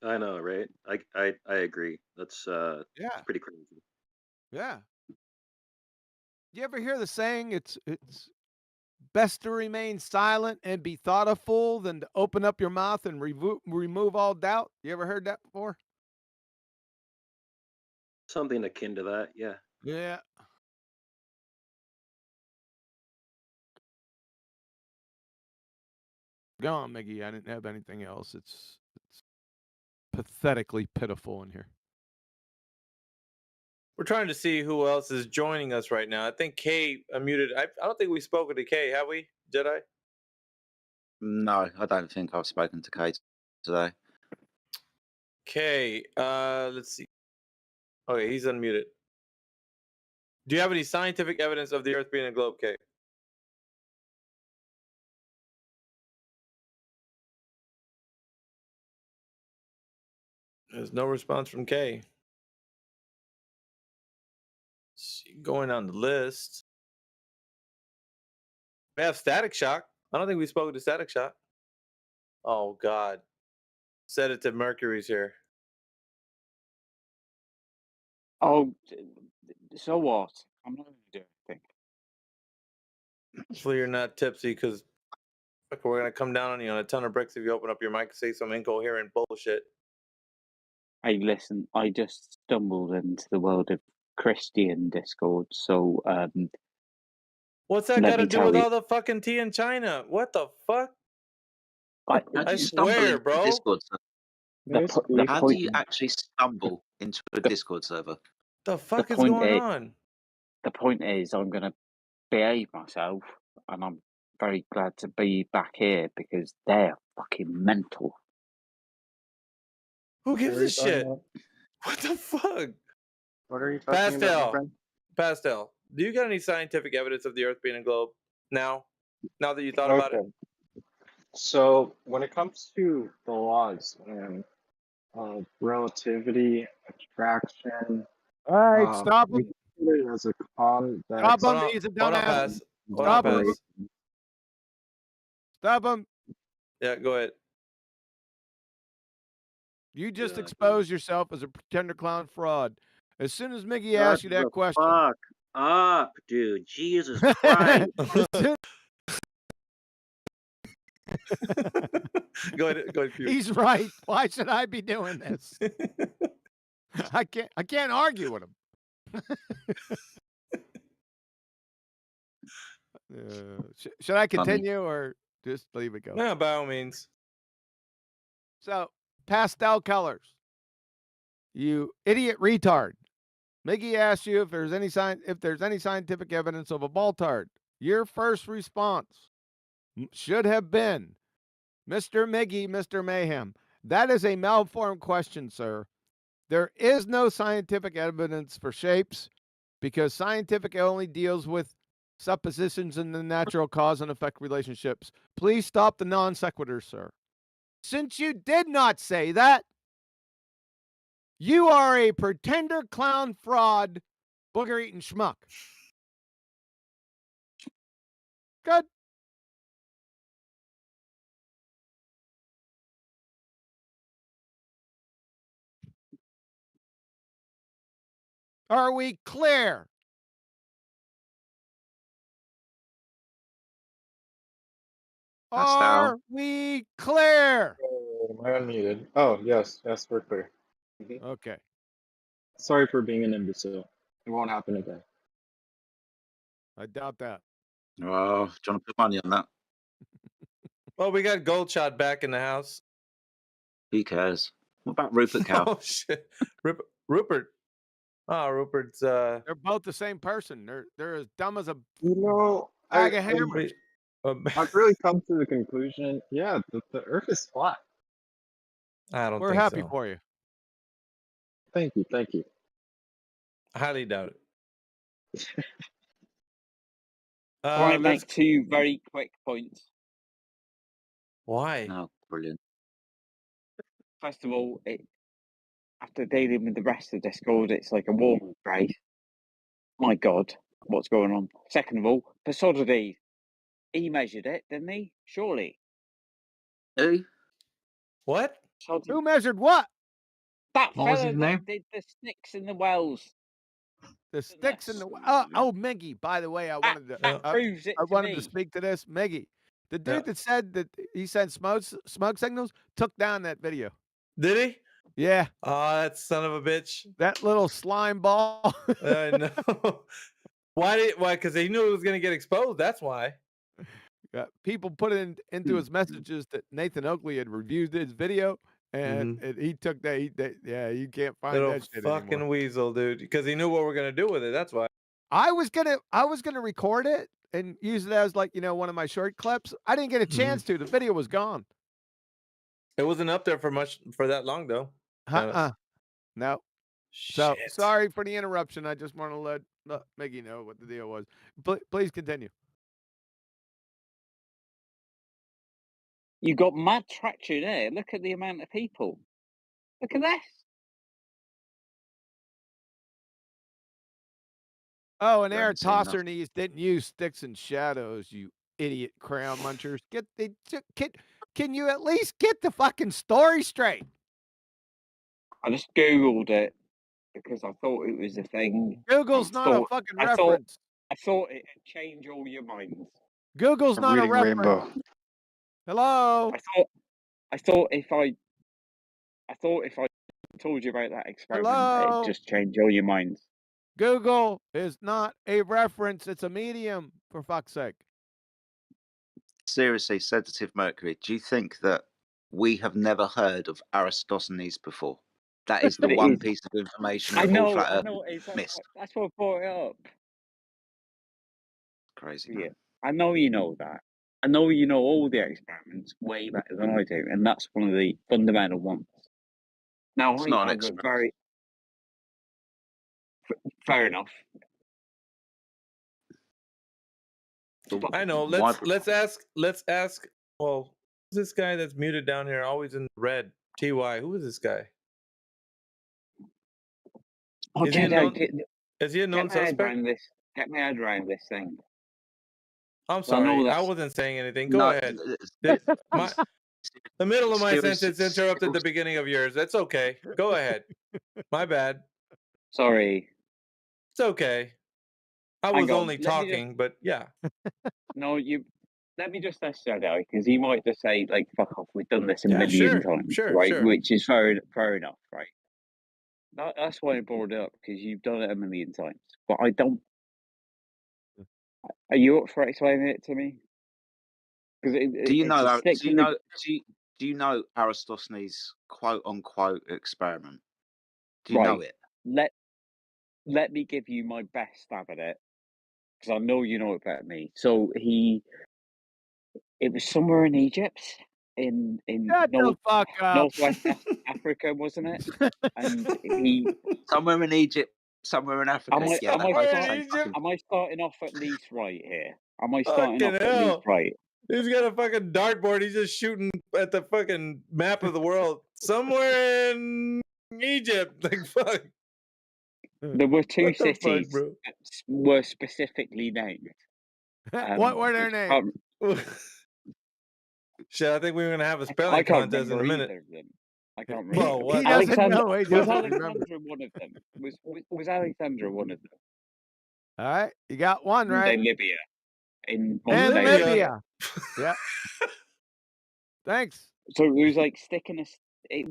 I know, right? I agree. That's Yeah. it's pretty crazy. Yeah. You ever hear the saying it's best to remain silent and be thought a fool than to open up your mouth and remove all doubt? You ever heard that before? Something akin to that, yeah. Yeah. Go on, Miggy. I didn't have anything else. It's pathetically pitiful in here. we're trying to see who else is joining us right now. I think Kay unmuted. I don't think we've spoken to Kay, have we, Jedi? No, I don't think I've spoken to Kate today. Kay, let's see. Okay, he's unmuted. Do you have any scientific evidence of the Earth being a globe, Kay? There's no response from Kay. Going on the list. We have Static Shock. I don't think we spoke to Static Shock. Oh, God. Sedative Mercury's here. Oh, so what? I'm not going to do anything. Hopefully you're not tipsy, because we're going to come down on you on a ton of bricks if you open up your mic and say some incoherent bullshit. Hey, listen, I just stumbled into the world of Christian Discord, so What's that let got to me do tell with you- all the fucking tea in China? What the fuck? How do I you stumble swear, into bro. a Discord server? How do you actually stumble into a Discord server? The fuck is point going is- on? The point is, I'm going to behave myself, and I'm very glad to be back here because they're fucking mental. Who gives What are a you talking shit? about? What the fuck? What are you talking about, my Pastel. friend? Pastel. Do you got any scientific evidence of the Earth being a globe now? Now that you thought about it? So when it comes to the laws and relativity, attraction, All right, stop we him. consider it as a convex. Stop him. He's a Hold on, dumbass. Pass. Hold on, Stop him. Pass. Stop him. Yeah, go ahead. You just exposed yourself as a pretender clown fraud. As soon as Miggy Shut asked you that the question. Fuck up, dude. Jesus Christ. Go ahead, Pew. He's right. Why should I be doing this? I can't argue with him. Should I continue or just leave it go? No, by all means. So, pastel colors. You idiot retard. Miggy asked you if there's any scientific evidence of a Baltard. Your first response should have been, Mr. Miggy, Mr. Mayhem. That is a malformed question, sir. There is no scientific evidence for shapes because scientific only deals with suppositions in the natural cause and effect relationships. Please stop the non sequiturs, sir. Since you did not say that, you are a pretender, clown, fraud, booger-eating schmuck. Good. Are we clear? Are we clear? Am I unmuted? Oh, yes, we're clear. Okay. Sorry for being an imbecile. It won't happen again. I doubt that. Oh, do you want to put money on that? Well, we got Goldshot back in the house. Who cares? What about Rupert Cow? Oh shit, Rupert. Oh, Rupert's. They're both the same person. They're as dumb as a You know, bag of hammers. I've really come to the conclusion. Yeah, the Earth is flat. I don't. We're think happy so. for you. Thank you. I highly doubt it. I want to let's- make 2 very quick points. Why? Oh, brilliant. First of all, after dealing with the rest of Discord, it's like a warm embrace. My God, what's going on? Second of all, Pasodides. He measured it, didn't he? Surely. Who? What? Who measured what? That What was fella his that name? did the sticks in the wells. The sticks in the oh Miggy. By the way, I wanted to proves it I to wanted me. to speak to this Miggy. The dude that said that he sent smoke signals took down that video. Did he? Yeah. Oh, that son of a bitch. That little slime ball. I know. Why? Because he knew it was going to get exposed. That's why. Yeah, people put it into his messages that Nathan Oakley had reviewed his video, and he took that. You can't find Little that shit fucking anymore. weasel, dude. Because he knew what we're going to do with it. That's why. I was gonna record it and use it as like one of my short clips. I didn't get a chance to. The video was gone. It wasn't up there for that long though. No. So sorry for the interruption. I just want to let Miggy know what the deal was. Please continue. You got mad traction there. Look at the amount of people. Look at this. Oh, and Aaron haven't seen Tosser nothing. knees didn't use sticks and shadows, you idiot crown munchers. Can you at least get the fucking story straight? I just Googled it because I thought it was a thing. Google's not a fucking reference. I thought it'd change all your minds. Google's not a Reading reference. Rainbow. Hello. I thought if I told you about that experiment, Hello? it'd just change all your minds. Google is not a reference. It's a medium, for fuck's sake. Seriously, Sedative Mercury, do you think that we have never heard of Aristosthenes before? That is the But it one is. piece of information I that all know. flat I earthers know. It's missed. that's what I brought it up. Crazy. Yeah, I know you know that. I know you know all the experiments way better than I do, and that's one of the fundamental ones. Now, It's I not an have a experiment. very fair enough. I know. Let's ask. Well, who's this guy that's muted down here, always in red? TY. Who is this guy? Is he a known Get my head suspect? around this. Get my head around this thing. I'm Well, I know sorry. I that's- wasn't saying anything. Go No, ahead. The middle of my sentence interrupted the beginning of yours. That's okay. Go ahead. My bad. Sorry. It's okay. I Hang was on, only let me talking, but yeah. No, you. Let me just ask that guy because he might just say like, "Fuck off, we've done this a Yeah, million sure, times," sure, right? sure. Which is fair enough, right? That's why I brought it up because you've done it a million times, but I don't. Are you up for explaining it to me? Because do you know? Do Do you know Aristosthenes' quote unquote experiment? Do you right. know it? let me give you my best stab at it, because I know you know it better than me. So it was somewhere in Egypt, in Shut the fuck up. Northwest Africa, wasn't it? And he somewhere in Egypt, somewhere in Africa. Am I, Yeah, am, I that's start, the same fucking. am I starting off at least right here? Am I starting Fucking off at least hell. right? He's got a fucking dartboard. He's just shooting at the fucking map of the world. Somewhere in Egypt. Like, fuck. There were two What the fuck, cities bro? that were specifically named. What were their names? Shit, I think we're gonna have a I spelling can't contest in a remember minute. either of them. I can't remember. Well, what? He doesn't know. He Was doesn't remember. Alexandra one of them? Was Alexandra one of them? All right, you got one right. In Libya. In And Montenegro. Libya. Yeah. Thanks. So it was like sticking a. It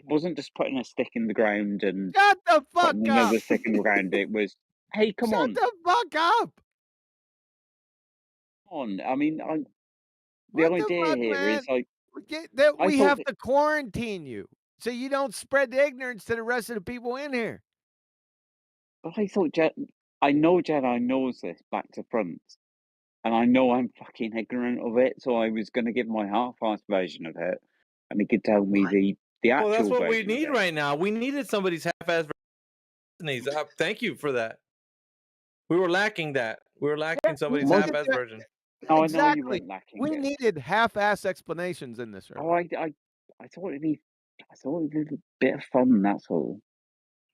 wasn't just putting a stick in the ground and Shut the fuck putting up. another stick in the ground. It was, hey, come Shut on. the fuck up. I mean, the idea fuck, here man? is like That I we thought have to quarantine you so you don't spread the ignorance to the rest of the people in here. But I thought I know Jedi knows this back to front, and I know I'm fucking ignorant of it. So I was going to give my half-assed version of it, and he could tell me the actual. Well, that's what we version of need it. right now. We needed somebody's half-ass version. Thank you for that. We were lacking that. We were lacking somebody's half-ass version. No, exactly. I know you weren't lacking We it. needed half-ass explanations in this. Oh, I thought it'd be a bit of fun. That's all.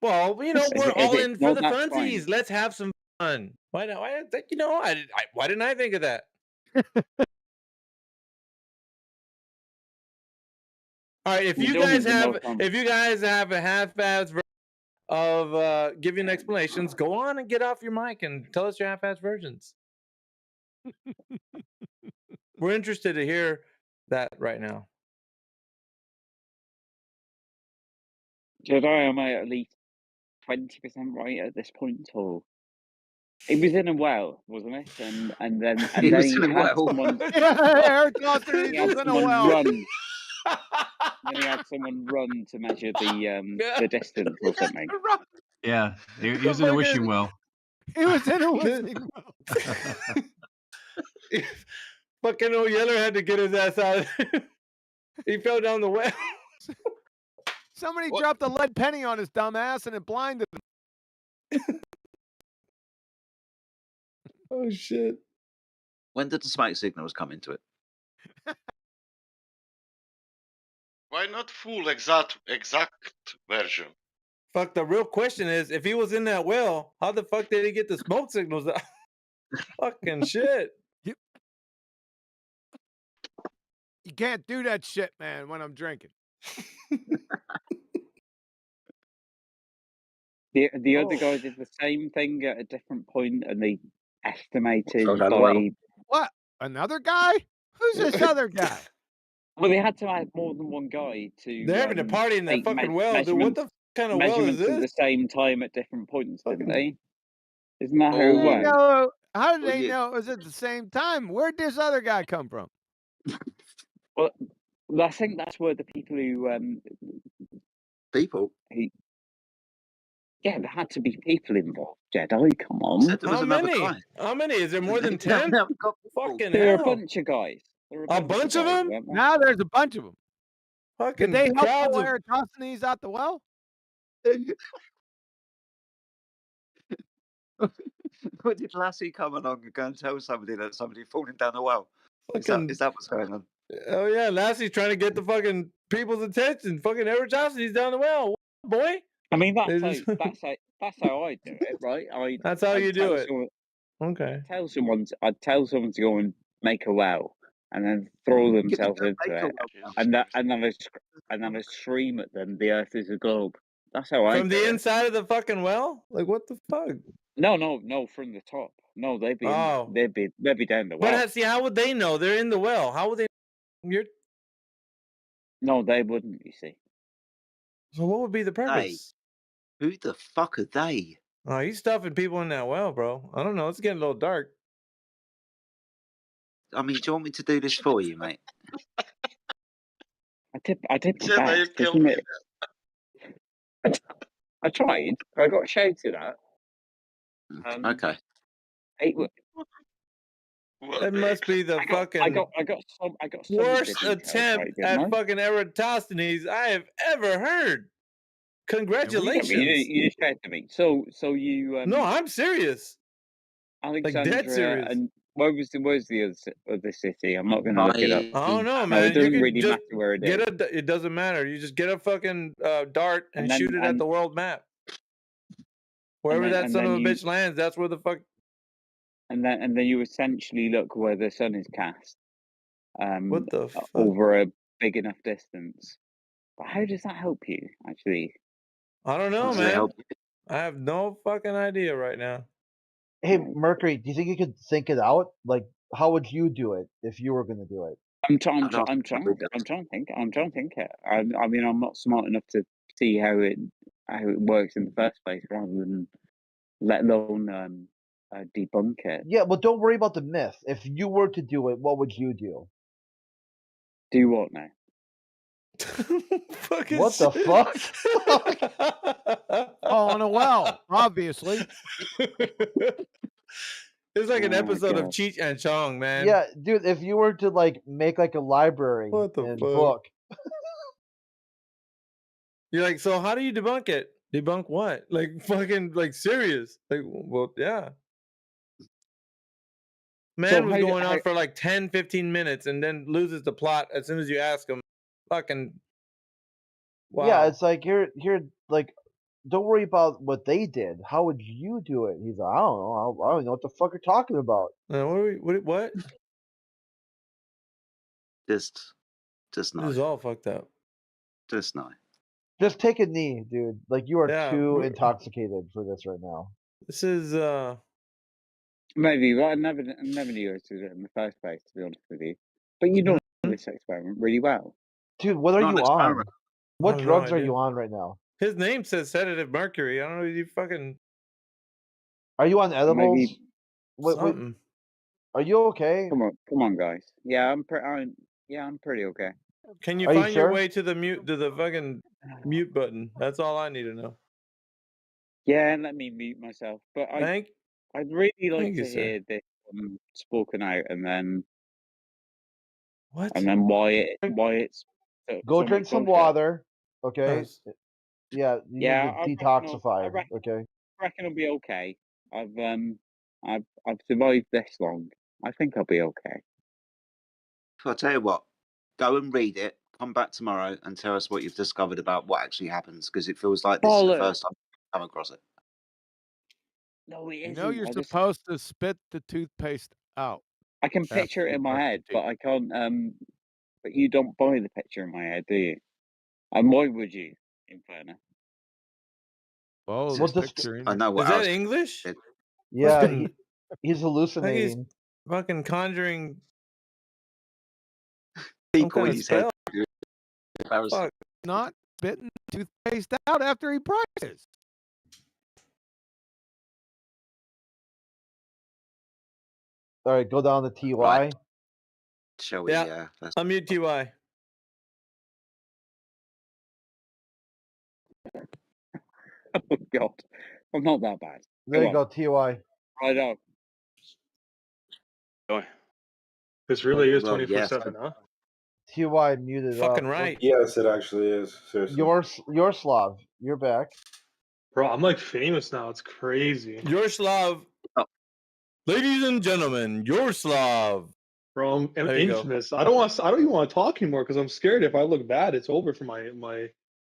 Well, you know, If we're all it's in for not, the that's funsies. fine. Let's have some fun. Why not? You know, why didn't I think of that? All right, if you guys have a half-ass version of giving explanations, go on and get off your mic and tell us your half-ass versions. We're interested to hear that right now. Jedi, am I at least 20% right at this point, or it was in a well, wasn't it? And then He was in a he had well. someone. Eric Austin, He had in a someone well. run. Then he had someone run to measure the distance or something. Yeah, he was in a wishing well. He was in a wishing well. Fucking old Yeller had to get his ass out. He fell down the well. Somebody dropped a lead penny on his dumb ass and it blinded him. Oh shit! When did the smoke signals come into it? Why not full exact version? Fuck, the real question is, if he was in that well, how the fuck did he get the smoke signals out? Fucking shit. You can't do that shit, man, when I'm drinking. The other guy did the same thing at a different point, and they estimated So done by. well. What? Another guy? Who's this other guy? Well, they had to add more than one guy to. They're having a party in that take fucking well, dude. What the kind of well is measurements at the this? same time at different points, didn't they? Isn't that how How it did they works? know? How did they know it was at the same time? Where'd this other guy come from? Well, I think that's where the people who yeah, there had to be people involved. Jedi, come on. How many? How many? Is there more than 10? Fucking There are a hell. bunch of guys. There are A bunch of guys, them? weren't there? Now there's a bunch of them. Fucking Did they help crowds pull of... Eratosthenes out the well? What did Lassie come along and go and tell somebody that somebody falling down the well? Is that what's going on? Oh yeah, Lassie's trying to get the fucking people's attention. Fucking Eratosthenes down the well, boy. I mean, that's how I do it, right? That's how you do it. Okay. I'd tell someone to go and make a well, and then throw themselves into it, and then I scream at them, "The Earth is a globe." That's how I From do the it. inside of the fucking well? Like what the fuck? No, from the top. No, they'd be they'd be down the well. But see, how would they know? They're in the well. How would they? No, they wouldn't. You see. So what would be the purpose? Who the fuck are they? Oh, he's stuffing people in that well, bro. I don't know. It's getting a little dark. I mean, do you want me to do this for you, mate? I did my Jedi, best, tell isn't me it? I tried. I got shouted at. Okay. That must be the fucking I got some of worst the details attempt right, didn't I? at fucking Eratosthenes I have ever heard. Congratulations. You just shouted at me. So you. No, I'm serious. Alexandria dead serious. and where's the other city? I'm not going to look it up. I don't know, No, man. it doesn't you could really just matter where it is. it doesn't matter. You just get a fucking dart and, And then- shoot it at and- the world map. Wherever then- that and son then of a you- bitch lands, that's where the fuck. And then you essentially look where the sun is cast. What the fuck? Over a big enough distance. But how does that help you, actually? I don't know, Does it man. help? I have no fucking idea right now. Hey, Mercury, do you think you could think it out? Like, how would you do it if you were going to do it? I'm trying to think. I mean, I'm not smart enough to see how it works in the first place, rather than let alone debunk it. Yeah, but don't worry about the myth. If you were to do it, what would you do? Do what now? What the fuck? Oh, on a well, obviously. It's like an Oh my episode of God. Cheech and Chong, man. Yeah, dude, if you were to like make like a library What the and fuck? book, You're like, so how do you debunk it? Debunk what? Like fucking like serious? Like, well, yeah. Man was going on for like 10, 15 minutes and then loses the plot as soon as you ask him. Fucking wow. yeah, it's like here, like, don't worry about what they did. How would you do it? He's like, I don't know. I don't know what the fuck you're talking about. What? Just This no. is all fucked up. Just no. Just take a knee, dude. Like you are Yeah, too we're- intoxicated for this right now. This is Maybe, but I never knew how to do it in the first place, to be honest with you. But you know this experiment really well. Dude, what are Not you an on? experiment. What I have no drugs are idea. you on right now? his name says sedative mercury. I don't know if you fucking Are you on edibles? Maybe Wait, something. are you okay? Come on, guys. Yeah, I'm pretty okay. Can you Are you find your sure? way to the fucking mute button? That's all I need to know. Yeah, and let me mute myself. But I'd really like thank you, to sir. hear this spoken out, and then what? And then why it's Go so drink much some bullshit. water, okay? Nice. Yeah, you Yeah, need to detoxify, okay? I reckon I'll be okay. I've survived this long. I think I'll be okay. I'll tell you what. Go and read it. Come back tomorrow and tell us what you've discovered about what actually happens, because it feels like this is the first time I've come across it. No, it You isn't. know you're I just- supposed to spit the toothpaste out. I can picture it in my head, but I can't. But you don't buy the picture in my head, do you? And why would you, in fairness? Oh, What the this- picture. I know what Is that else. English? Yeah, Fucking- he's hallucinating. Like he's fucking conjuring People kind in of his head. spell. Embarrassing. Fuck. Not spitting toothpaste out after he prices. All right, go down to TY. Right. Shall we? Yeah. That's... Unmute TY. Oh God, I'm not that bad. There you go, TY. I know. This really is Well, 24/7, huh? TY muted Fucking up. right. Yes, it actually is. Seriously. Your Slav, you're back. Bro, I'm like famous now. It's crazy. Yorslav. Ladies and gentlemen, Yorslav. Bro, I'm There you go. infamous. I don't even want to talk anymore because I'm scared if I look bad, it's over for my.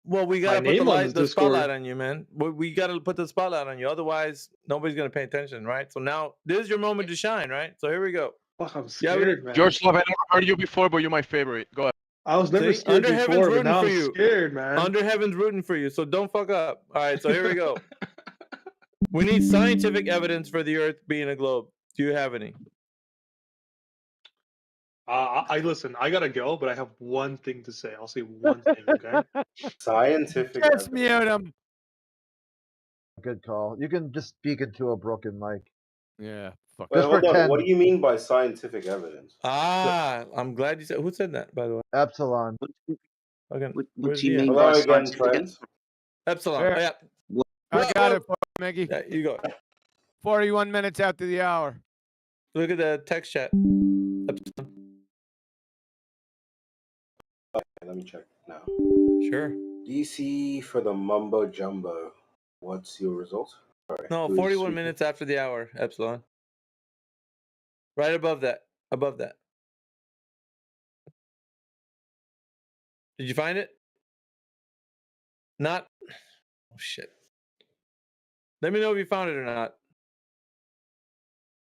Well, we gotta My put name on this the spotlight Discord. on you, man. We gotta put the spotlight on you. Otherwise, nobody's gonna pay attention, right? So now this is your moment to shine, right? So here we go. Fuck, I'm Yeah, scared, man. George Love, I never heard you before, but you're my favorite. Go ahead. I was never See? scared Under Heaven's before, but rooting now for I'm you. scared, man. Under Heaven's rooting for you, so don't fuck up. All right, so here we go. We need scientific evidence for the Earth being a globe. Do you have any? I listen. I gotta go, but I have one thing to say. I'll say one thing, okay? Scientific. Just mute him. Good call. You can just speak into a broken mic. Yeah, fuck. Wait, Just hold on. pretend. What do you mean by scientific evidence? Ah, I'm glad you said. Who said that, by the way? Epsilon. Okay. What where's do you he at? mean Hello by again, scientific? friends. Epsilon. Where- Oh, yeah. I got it for you, Mickey. Yeah, you go. 41 minutes after the hour. Look at the text chat. Let me check now. Sure. DC for the mumbo jumbo. What's your result? Sorry, No, who's 41 speaking? minutes after the hour, Epsilon. Right above that. Above that. Did you find it? Not. Oh, shit. Let me know if you found it or not.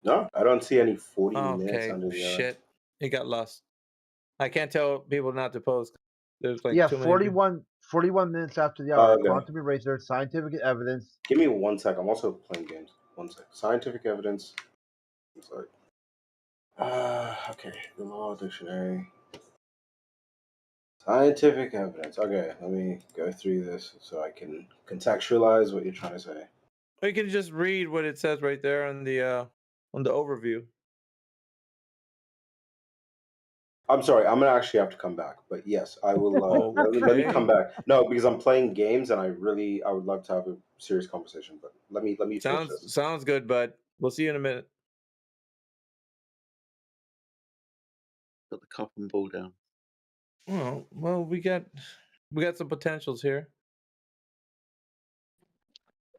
No, I don't see any 40 minutes Okay, under the hour. shit. It got lost. I can't tell people not to post. There's like Yeah, too many people. 41 minutes after the hour. Okay. Quantum eraser, scientific evidence. Give me 1 sec. I'm also playing games. 1 sec. Scientific evidence. I'm sorry. Okay. The law dictionary. Scientific evidence. Okay, let me go through this so I can contextualize what you're trying to say. Or you can just read what it says right there on the overview. I'm sorry, I'm gonna actually have to come back, but yes, I will. Let me come back. No, because I'm playing games and I would love to have a serious conversation. But let me finish this. Sounds good, bud. We'll see you in a minute. Got the cup and ball down. Well, we got some potentials here.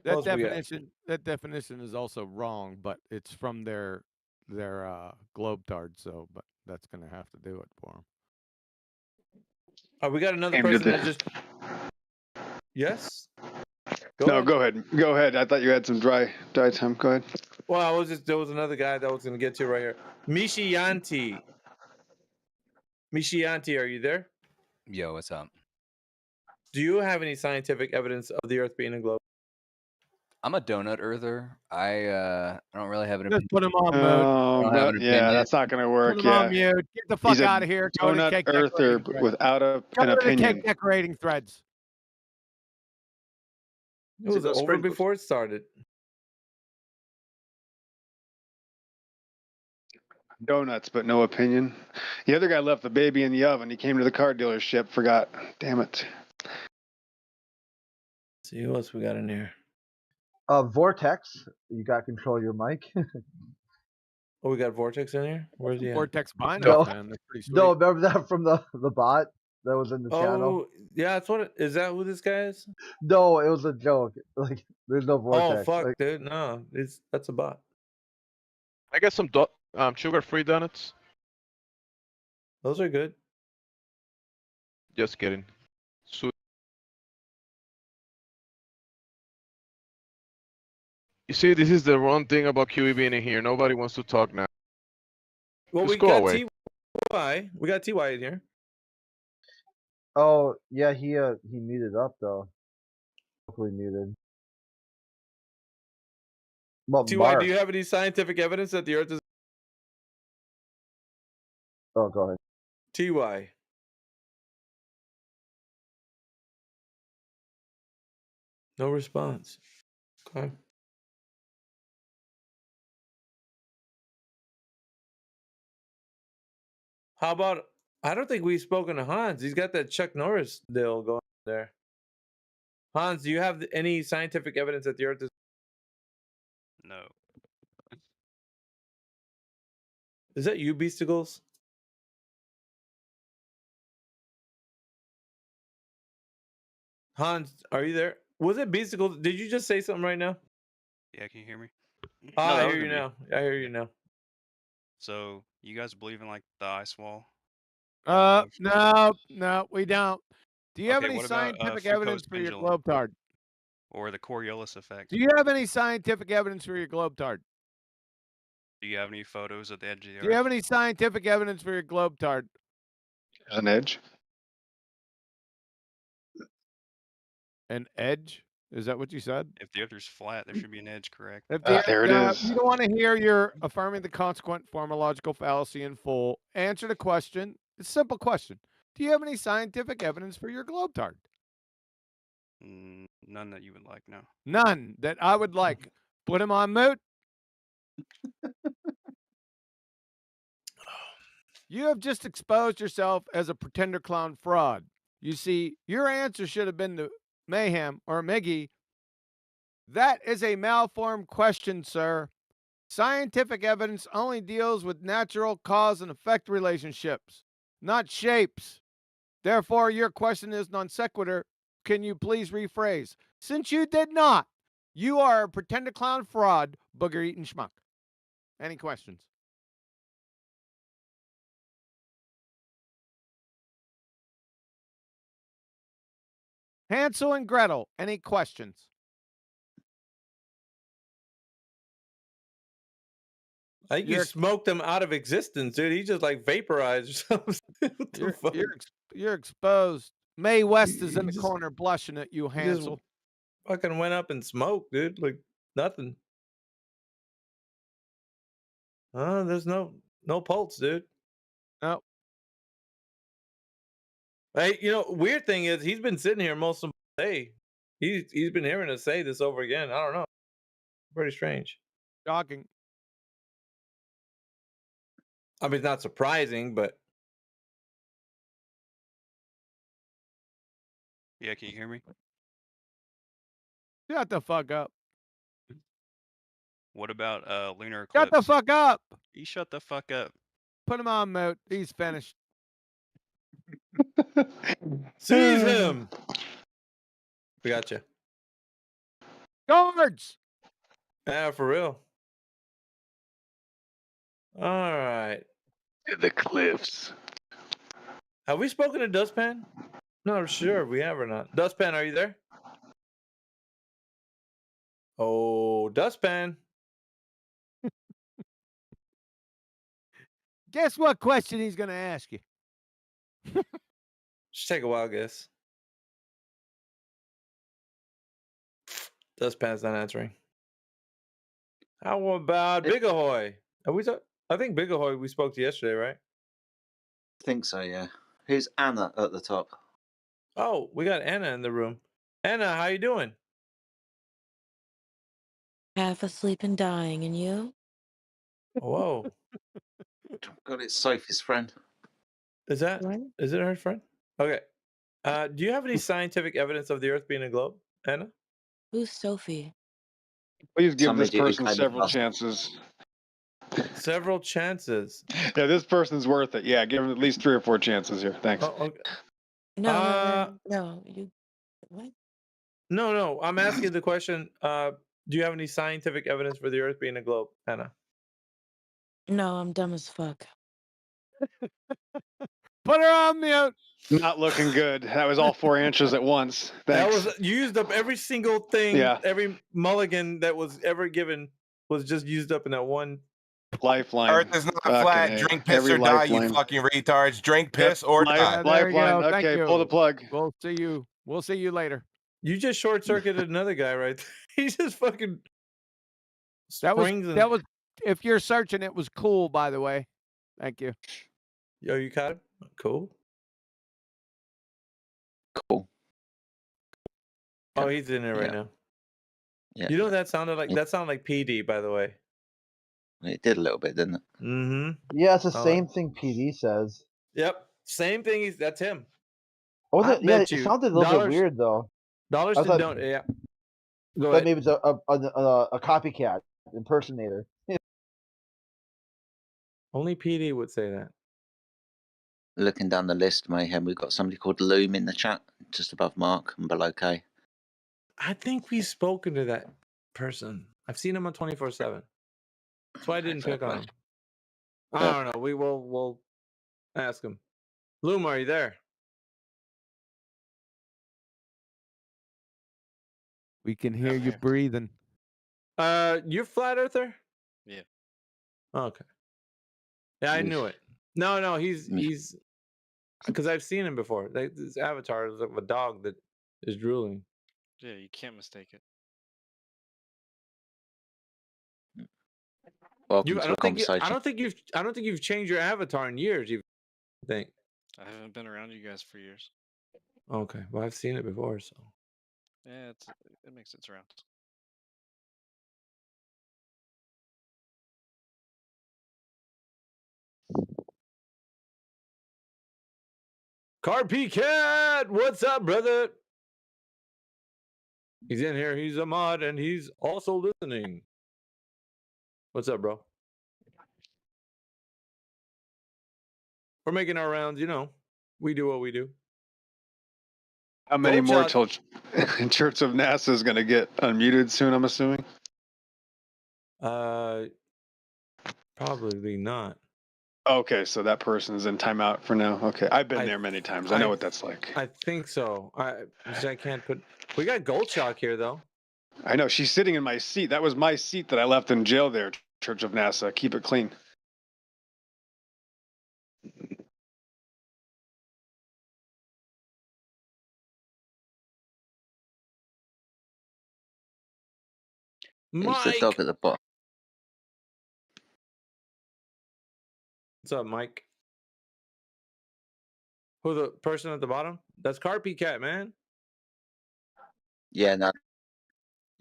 That What else we got? definition is also wrong, but it's from their Globetard, so but that's gonna have to do it for them. We got another Came to person the- that just. Yes. Go ahead. Go ahead. I thought you had some dry time. Go ahead. Well, there was another guy that I was going to get to right here. Mishiyanti, are you there? Yo, what's up? Do you have any scientific evidence of the Earth being a globe? I'm a donut earther. I don't really have an Just opinion. put him on mute. Oh, I don't have an yeah, opinion. that's not going to work. Put him on Yeah. mute. Get the fuck He's a out of here. Go to donut cake earther decorating threads. without Go an to the opinion. cake decorating threads. It was over before it started. Donuts, but no opinion. The other guy left the baby in the oven. He came to the car dealership, forgot. Damn it. Let's see who else we got in here. Vortex, you got control of your mic. Oh, we got Vortex in here? Where's he at? Vortex binos, No, man. They're pretty sweet. no, remember that from the bot that was in the channel? Oh, yeah, that's what. Is that who this guy is? No, it was a joke. Like, there's no vortex. Oh, fuck, Like, dude. No, that's a bot. I got some sugar-free donuts. Those are good. Just kidding. Sweet. You see, this is the wrong thing about QE being in here. Nobody wants to talk now. Well, Just we go got away. TY. We got TY in here. oh yeah, he muted up though. Hopefully muted. Well, TY, Mark. do you have any scientific evidence that the Earth is? Oh, go ahead. TY. No response. Okay. How about? I don't think we've spoken to Hans. He's got that Chuck Norris deal going there. Hans, do you have any scientific evidence that the Earth is? No. Is that you, Beasticles? Hans, are you there? Was it Beasticles? Did you just say something right now? Yeah, can you hear me? Oh, No, that I hear you wasn't me. now. I hear you now. So you guys believe in like the ice wall? No, we don't. Do you have Okay, any what about scientific Foucault's evidence for your pendulum? Globetard? Or the Coriolis effect? Do you have any scientific evidence for your Globetard? Do you have any photos of the edge of the Do you Earth? have any scientific evidence for your Globetard? There's an edge. An edge? Is that what you said? If the Earth is flat, there should be an edge, correct? If the, there it is. You don't want to hear your affirming the consequent formological fallacy in full. Answer the question. It's a simple question. Do you have any scientific evidence for your Globetard? None that you would like, no. None that I would like. Put him on mute. You have just exposed yourself as a pretender clown fraud. You see, your answer should have been to Mayhem or Miggy That is a malformed question, sir. Scientific evidence only deals with natural cause and effect relationships, not shapes. Therefore, your question is non sequitur. Can you please rephrase? Since you did not, you are a pretender clown fraud, booger eating schmuck. Any questions? Hansel and Gretel, any questions? I think you smoked him out of existence, dude. He just like vaporized or something. What the fuck? You're exposed. Mae West is in the corner blushing at you, He just Hansel. fucking went up and smoked, dude. Like nothing. There's no pulse, dude. No. Hey, weird thing is he's been sitting here most of the day. He's been hearing us say this over again. I don't know. Pretty strange. Shocking. I mean, it's not surprising, but Yeah, can you hear me? Shut the fuck up. What about lunar eclipse? Shut the fuck up. You shut the fuck up. Put him on mute. He's finished. Seize him. We got you. Guards. Yeah, for real. All right. The cliffs. Have we spoken to Dustpan? Not sure if we have or not. Dustpan, are you there? Oh, Dustpan. Guess what question he's going to ask you? Just take a wild guess. Dustpan's not answering. How about Big Ahoy? I think Big Ahoy we spoke to yesterday, right? I think so, yeah. Who's Anna at the top? Oh, we got Anna in the room. Anna, how you doing? Half asleep and dying, and you? Whoa. God, it's Sophie's friend. Is it her friend? Okay. Do you have any scientific evidence of the Earth being a globe, Anna? Who's Sophie? Please give this Somebody who person came several across- chances. Several chances. Yeah, this person's worth it. Yeah, give him at least 3 or 4 chances here. Thanks. Oh, okay. No. You what? No. I'm asking the question. Do you have any scientific evidence for the Earth being a globe, Anna? No, I'm dumb as fuck. Put her on mute. Not looking good. That was all 4 inches at once. Thanks. That was you used up every single thing. Yeah. Every mulligan that was ever given was just used up in that one lifeline. Earth is not flat. Drink piss or die, you fucking retards. Drink piss or die. There you go. Lifeline. Thank Okay, you. pull the plug. We'll see you. We'll see you later. You just short circuited another guy right there. He just fucking That springs was if you're searching, it was cool, by the way. Thank you. Yo, you caught him? Cool. Cool. Oh, he's in there right now. Yeah. You know what that sounded like? That sounded like PD, by the way. It did a little bit, didn't it? Mm-hmm. Yeah, it's the same thing PD says. Yep. Same thing. That's him. Oh, yeah, it you. sounded a little bit weird though. Dollars I thought- don't. Yeah. Go But ahead. maybe it's a copycat impersonator. Only PD would say that. Looking down the list, Mayhem, we've got somebody called Loom in the chat, just above Mark and below K. I think we've spoken to that person. I've seen him on 24/7. That's why I didn't pick on him. I don't know. We'll ask him. Loom, are you there? We can hear you breathing. You're flat earther? Yeah. Okay. Yeah, I knew it. No, he's because I've seen him before. Like, this avatar is of a dog that is drooling. Yeah, you can't mistake it. Welcome to the conversation. I don't think you've changed your avatar in years. You think? I haven't been around you guys for years. Okay, well I've seen it before, so. Yeah, it makes its rounds. Carp Cat, what's up, brother? He's in here. He's a mod, and he's also listening. What's up, bro? We're making our rounds. You know, we do what we do. How many Gold more shot. till Church of NASA is going to get unmuted soon, I'm assuming? Probably not. Okay, so that person's in timeout for now. Okay, I've been there many times. I know what that's like. I think so. I can't put. We got Gold Shock here though. I know she's sitting in my seat. That was my seat that I left in jail there. Church of NASA. Keep it clean. It's the dog at the bottom. What's up, Mike? Who, the person at the bottom? That's Carpy Cat, man. Yeah, no.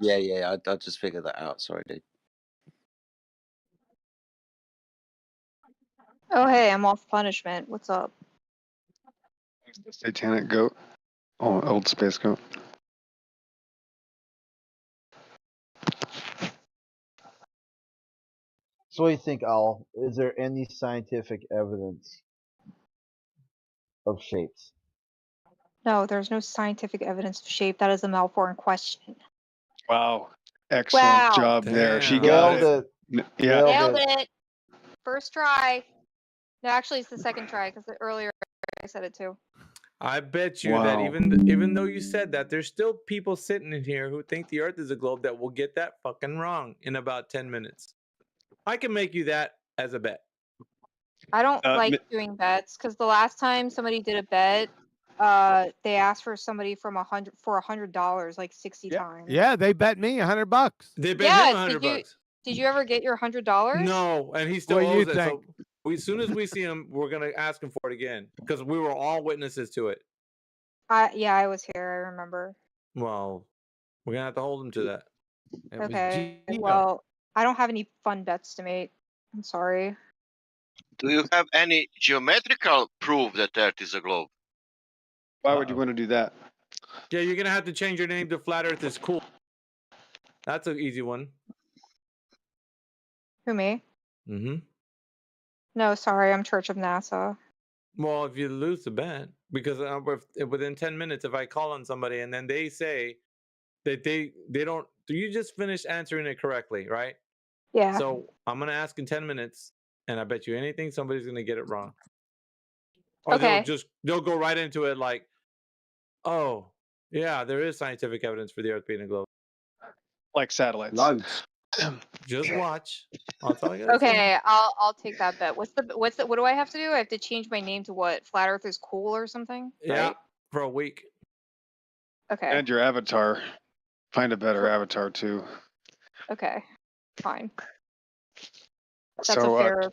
Yeah. I just figured that out. Sorry, dude. Oh, hey, I'm off punishment. What's up? Satanic goat. Oh, old space goat. So what do you think, Al? Is there any scientific evidence of shapes? No, there's no scientific evidence of shape. That is a malformed question. Wow. Excellent job there. She got it. Yeah. Nailed it. First try. No, actually, it's the second try because earlier I said it too. I bet you that even though you said that, there's still people sitting in here who think the Earth is a globe that will get that fucking wrong in about 10 minutes. I can make you that as a bet. I don't like doing bets because the last time somebody did a bet, they asked for somebody from $100 like 60 times. Yeah, they bet me $100. They bet him $100. Did you ever get your $100? No, and he still What do you owes it. think? So as soon as we see him, we're gonna ask him for it again because we were all witnesses to it. Yeah, I was here. I remember. Well, we're gonna have to hold him to that. It was Okay. Gino. Well, I don't have any fun bets to make. I'm sorry. Do you have any geometrical proof that Earth is a globe? Why would you want to do that? Yeah, you're gonna have to change your name to Flat Earth is Cool. That's an easy one. Who, me? Mm-hmm. No, sorry. I'm Church of NASA. Well, if you lose the bet, because within 10 minutes, if I call on somebody and then they say that they don't, you just finished answering it correctly, right? Yeah. So I'm gonna ask in 10 minutes, and I bet you anything somebody's gonna get it wrong. Or Okay. they'll go right into it like, oh yeah, there is scientific evidence for the Earth being a globe. Like satellites. Loads. Just watch. That's all I gotta say. Okay, I'll take that bet. What do I have to do? I have to change my name to what? Flat Earth is Cool or something? Yeah, Right? for a week. Okay. And your avatar. Find a better avatar too. Okay. Fine. That's So, a fair.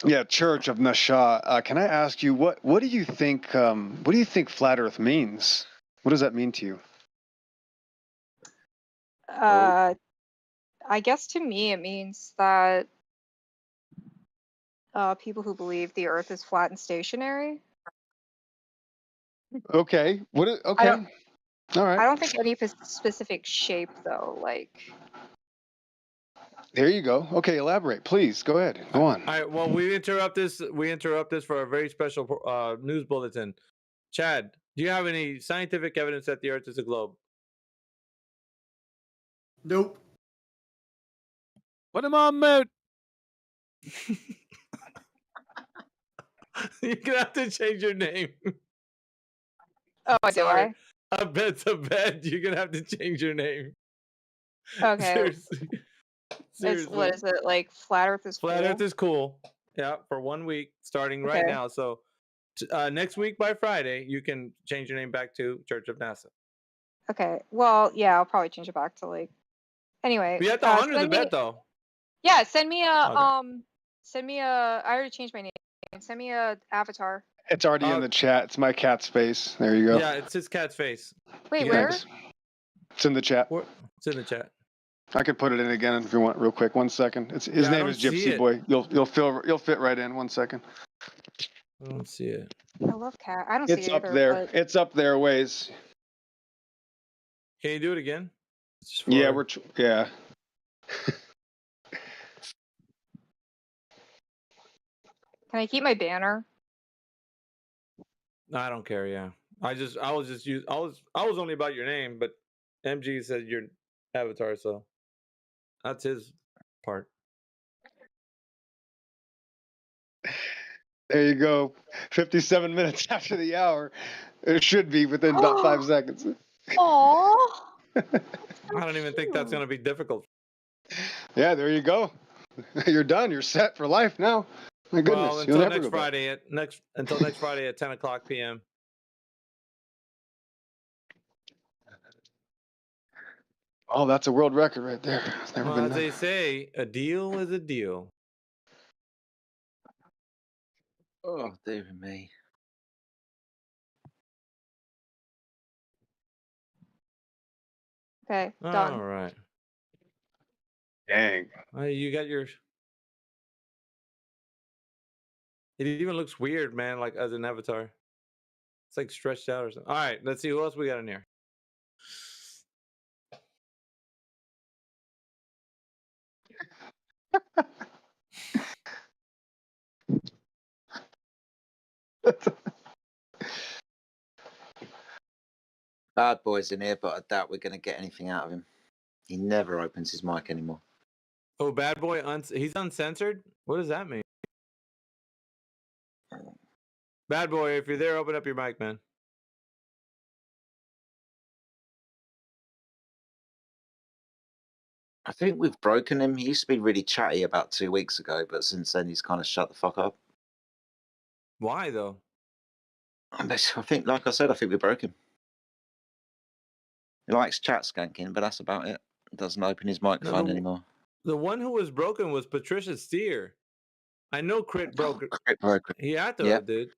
Yeah, Church of Nasha. Can I ask you what do you think? What do you think Flat Earth means? What does that mean to you? I guess to me it means that people who believe the Earth is flat and stationary. Okay. Okay. All right. I don't think any specific shape though. Like. There you go. Okay, elaborate, please. Go ahead. Go on. All right. Well, we interrupt this for a very special news bulletin. Chad, do you have any scientific evidence that the Earth is a globe? Nope. Put him on mute. You're gonna have to change your name. Oh, do I? I bet's a bet. You're gonna have to change your name. Okay. Seriously. What is it, like Flat Earth is Flat Cool? Earth is Cool. Yeah, for 1 week, starting right Okay. now. So next week by Friday, you can change your name back to Church of NASA. Okay. Well, yeah, I'll probably change it back to like. Anyway. You have to honor the bet though. Yeah, send me a Okay. I already changed my name. Send me a avatar. It's already in the chat. It's my cat's face. There you go. Yeah, it's his cat's face. Wait, Yeah. where? Thanks. It's in the chat. It's in the chat. I can put it in again if you want, real quick. 1 second. His Yeah, I name don't is see Gypsy it. Boy. You'll fit right in. 1 second. I don't see it. I love cat. I don't see It's it up either. there. But... It's up there ways. Can you do it again? Yeah, yeah. Can I keep my banner? No, I don't care. Yeah, I was only about your name, but MG said your avatar, so that's his part. There you go. 57 minutes after the hour. It should be within about 5 seconds. Aww. I don't even think that's going to be difficult. Yeah, there you go. You're done. You're set for life now. My goodness, Well, you'll until never next go back. Friday until next Friday at 10 o'clock p.m. Oh, that's a world record right there. It's never Well, been as done. they say, a deal is a deal. Oh, dear me. Okay, done. All right. Dang. You got your. It even looks weird, man, like as an avatar. It's like stretched out or something. All right, let's see who else we got in here. Bad boy's in here, but I doubt we're going to get anything out of him. He never opens his mic anymore. Oh, bad boy, he's uncensored? What does that mean? Bad boy, if you're there, open up your mic, man. I think we've broken him. He used to be really chatty about 2 weeks ago, but since then he's kind of shut the fuck up. Why, though? I think, like I said, I think we broke him. He likes chat skanking, but that's about it. Doesn't open his microphone anymore. The one who was broken was Patricia Steer. I know Crit broke it. Crit broke it. He had to, Yeah. dude.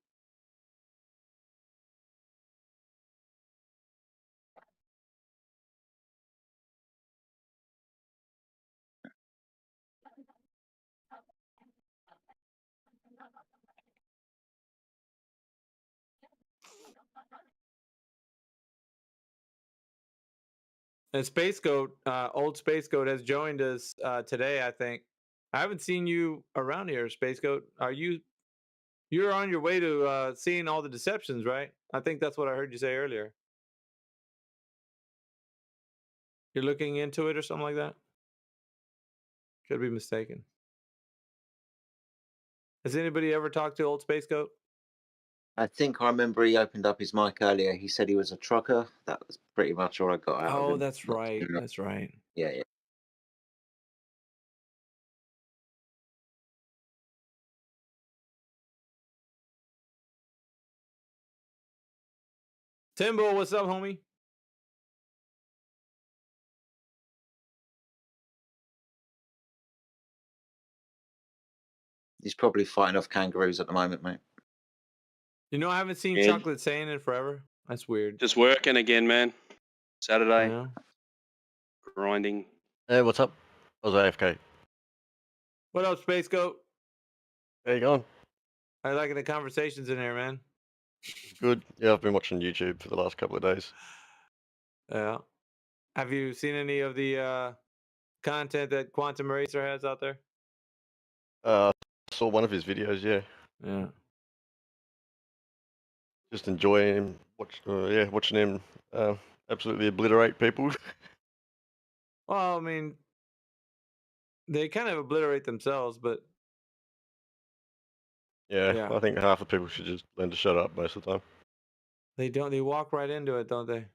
And Space Goat, old Space Goat, has joined us today. I think I haven't seen you around here, Space Goat. You're on your way to seeing all the deceptions, right? I think that's what I heard you say earlier. You're looking into it or something like that. Could be mistaken. Has anybody ever talked to old Space Goat? I think I remember he opened up his mic earlier. He said he was a trucker. That was pretty much all I got out of him. Oh, that's right. That's right. Yeah, yeah. Timbo, what's up, homie? He's probably fighting off kangaroos at the moment, mate. You know, I haven't seen Good. Chocolate saying in forever. That's weird. Just working again, man. Saturday. Yeah. Grinding. Hey, what's up? I was AFK. What up, Space Goat? How you going? I like the conversations in there, man. Good. Yeah, I've been watching YouTube for the last couple of days. Yeah. Have you seen any of the content that Quantum Racer has out there? I saw one of his videos. Yeah. Yeah. Just enjoying him. Watching him absolutely obliterate people. Well, I mean, they kind of obliterate themselves, but Yeah, I think half the people should just learn to shut up most of the time. they don't. They walk right into it, don't they?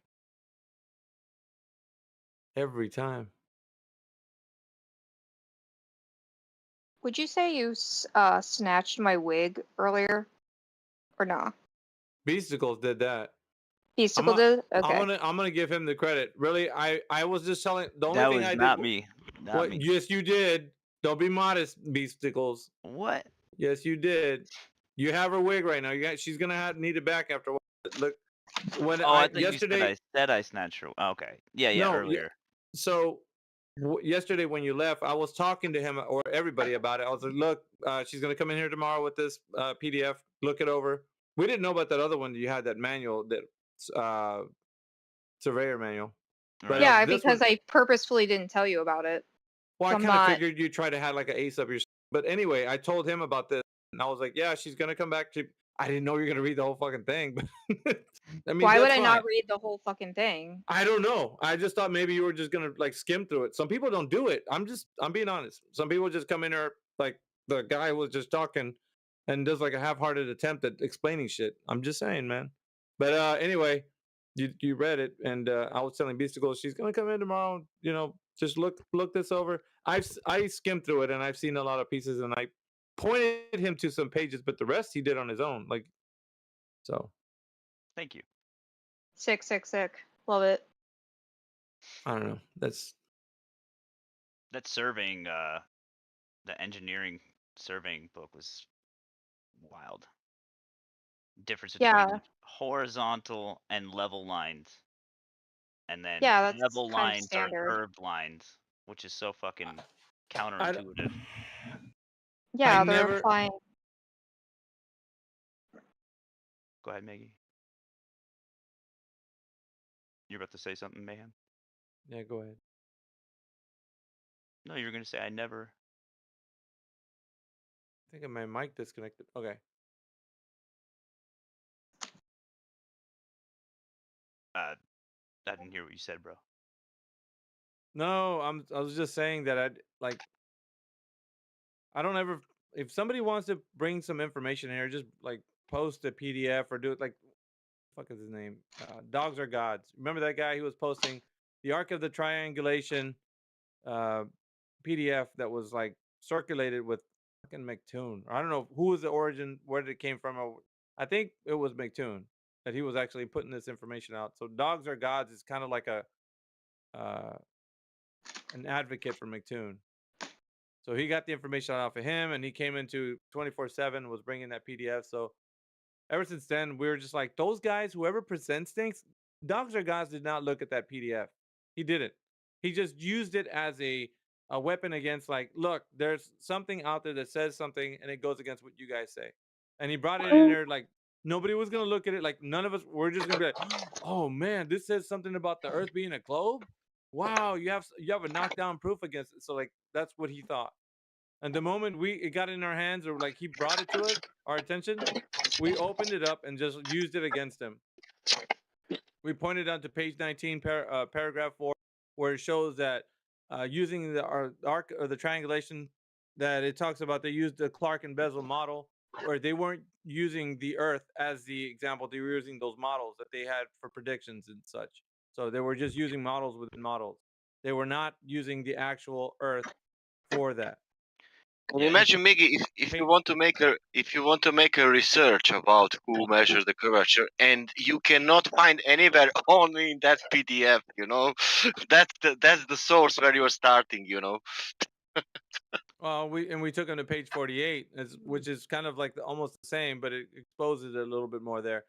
Every time. Would you say you snatched my wig earlier, or no? Beasticles did that. Beasticle did? Okay. I'm gonna give him the credit. Really, I was just telling the only That thing was I did. not me. Not me. Yes, you did. Don't be modest, Beasticles. What? Yes, you did. You have her wig right now. She's gonna need it back after a while. Look, when I thought yesterday you said I snatched her. Okay. Yeah, earlier. So yesterday when you left, I was talking to him or everybody about it. I was like, look, she's going to come in here tomorrow with this PDF. Look it over. We didn't know about that other one. You had that manual, that surveyor manual. But, yeah, this because one, I purposefully didn't tell you about it. well, So I I'm kind of not. figured you tried to have like an ace up your. But anyway, I told him about this, and I was like, "Yeah, she's gonna come back to." I didn't know you were gonna read the whole fucking thing, but I mean, Why would that's I fine. not read the whole fucking thing? I don't know. I just thought maybe you were just gonna like skim through it. Some people don't do it. I'm being honest. Some people just come in there like the guy was just talking and does like a half-hearted attempt at explaining shit. I'm just saying, man. But anyway, you read it, and I was telling Beasticle she's gonna come in tomorrow. You know, just look this over. I skimmed through it, and I've seen a lot of pieces, and I pointed him to some pages, but the rest he did on his own. Like, so. Thank you. Sick. Love it. I don't know. That's that surveying, the engineering surveying book was wild. Difference between Yeah. horizontal and level lines, and then Yeah, that's level kind of lines are standard. curved lines, which is so fucking counterintuitive. Yeah, I they're never- applying. Go ahead, Maggie. You're about to say something, Mayhem? Yeah, go ahead. No, you were gonna say I never. I think my mic disconnected. Okay. I didn't hear what you said, bro. No, I was just saying that I don't ever, if somebody wants to bring some information in here, just like post a PDF or do it like, fuck is his name? Dogs Are Gods. Remember that guy who was posting the Arc of the Triangulation PDF that was like circulated with fucking McToon. I don't know who was the origin, where did it came from. I think it was McToon that he was actually putting this information out. So Dogs Are Gods is kind of like a an advocate for McToon. So he got the information off of him, and he came into 24/7, was bringing that PDF. So ever since then, we were just like, those guys, whoever presents things, Dogs Are Gods did not look at that PDF. He didn't. He just used it as a weapon against, like, look, there's something out there that says something, and it goes against what you guys say. And he brought it in there like nobody was gonna look at it. Like none of us were just gonna be like, oh man, this says something about the Earth being a globe. Wow, you have a knockdown proof against it. So like that's what he thought. And the moment it got in our hands, or like he brought it to us, our attention, we opened it up and just used it against him. We pointed out to page 19, paragraph 4, where it shows that using the arc or the triangulation, that it talks about they used the Clark and Bezel model, where they weren't using the Earth as the example. They were using those models that they had for predictions and such. So they were just using models within models. They were not using the actual Earth for that. Can you imagine, Miggy, if you want to make a research about who measures the curvature, and you cannot find anywhere, only in that PDF, you know, that's the source where you're starting, you know. Well, we took him to page 48, which is kind of like almost the same, but it exposes it a little bit more there.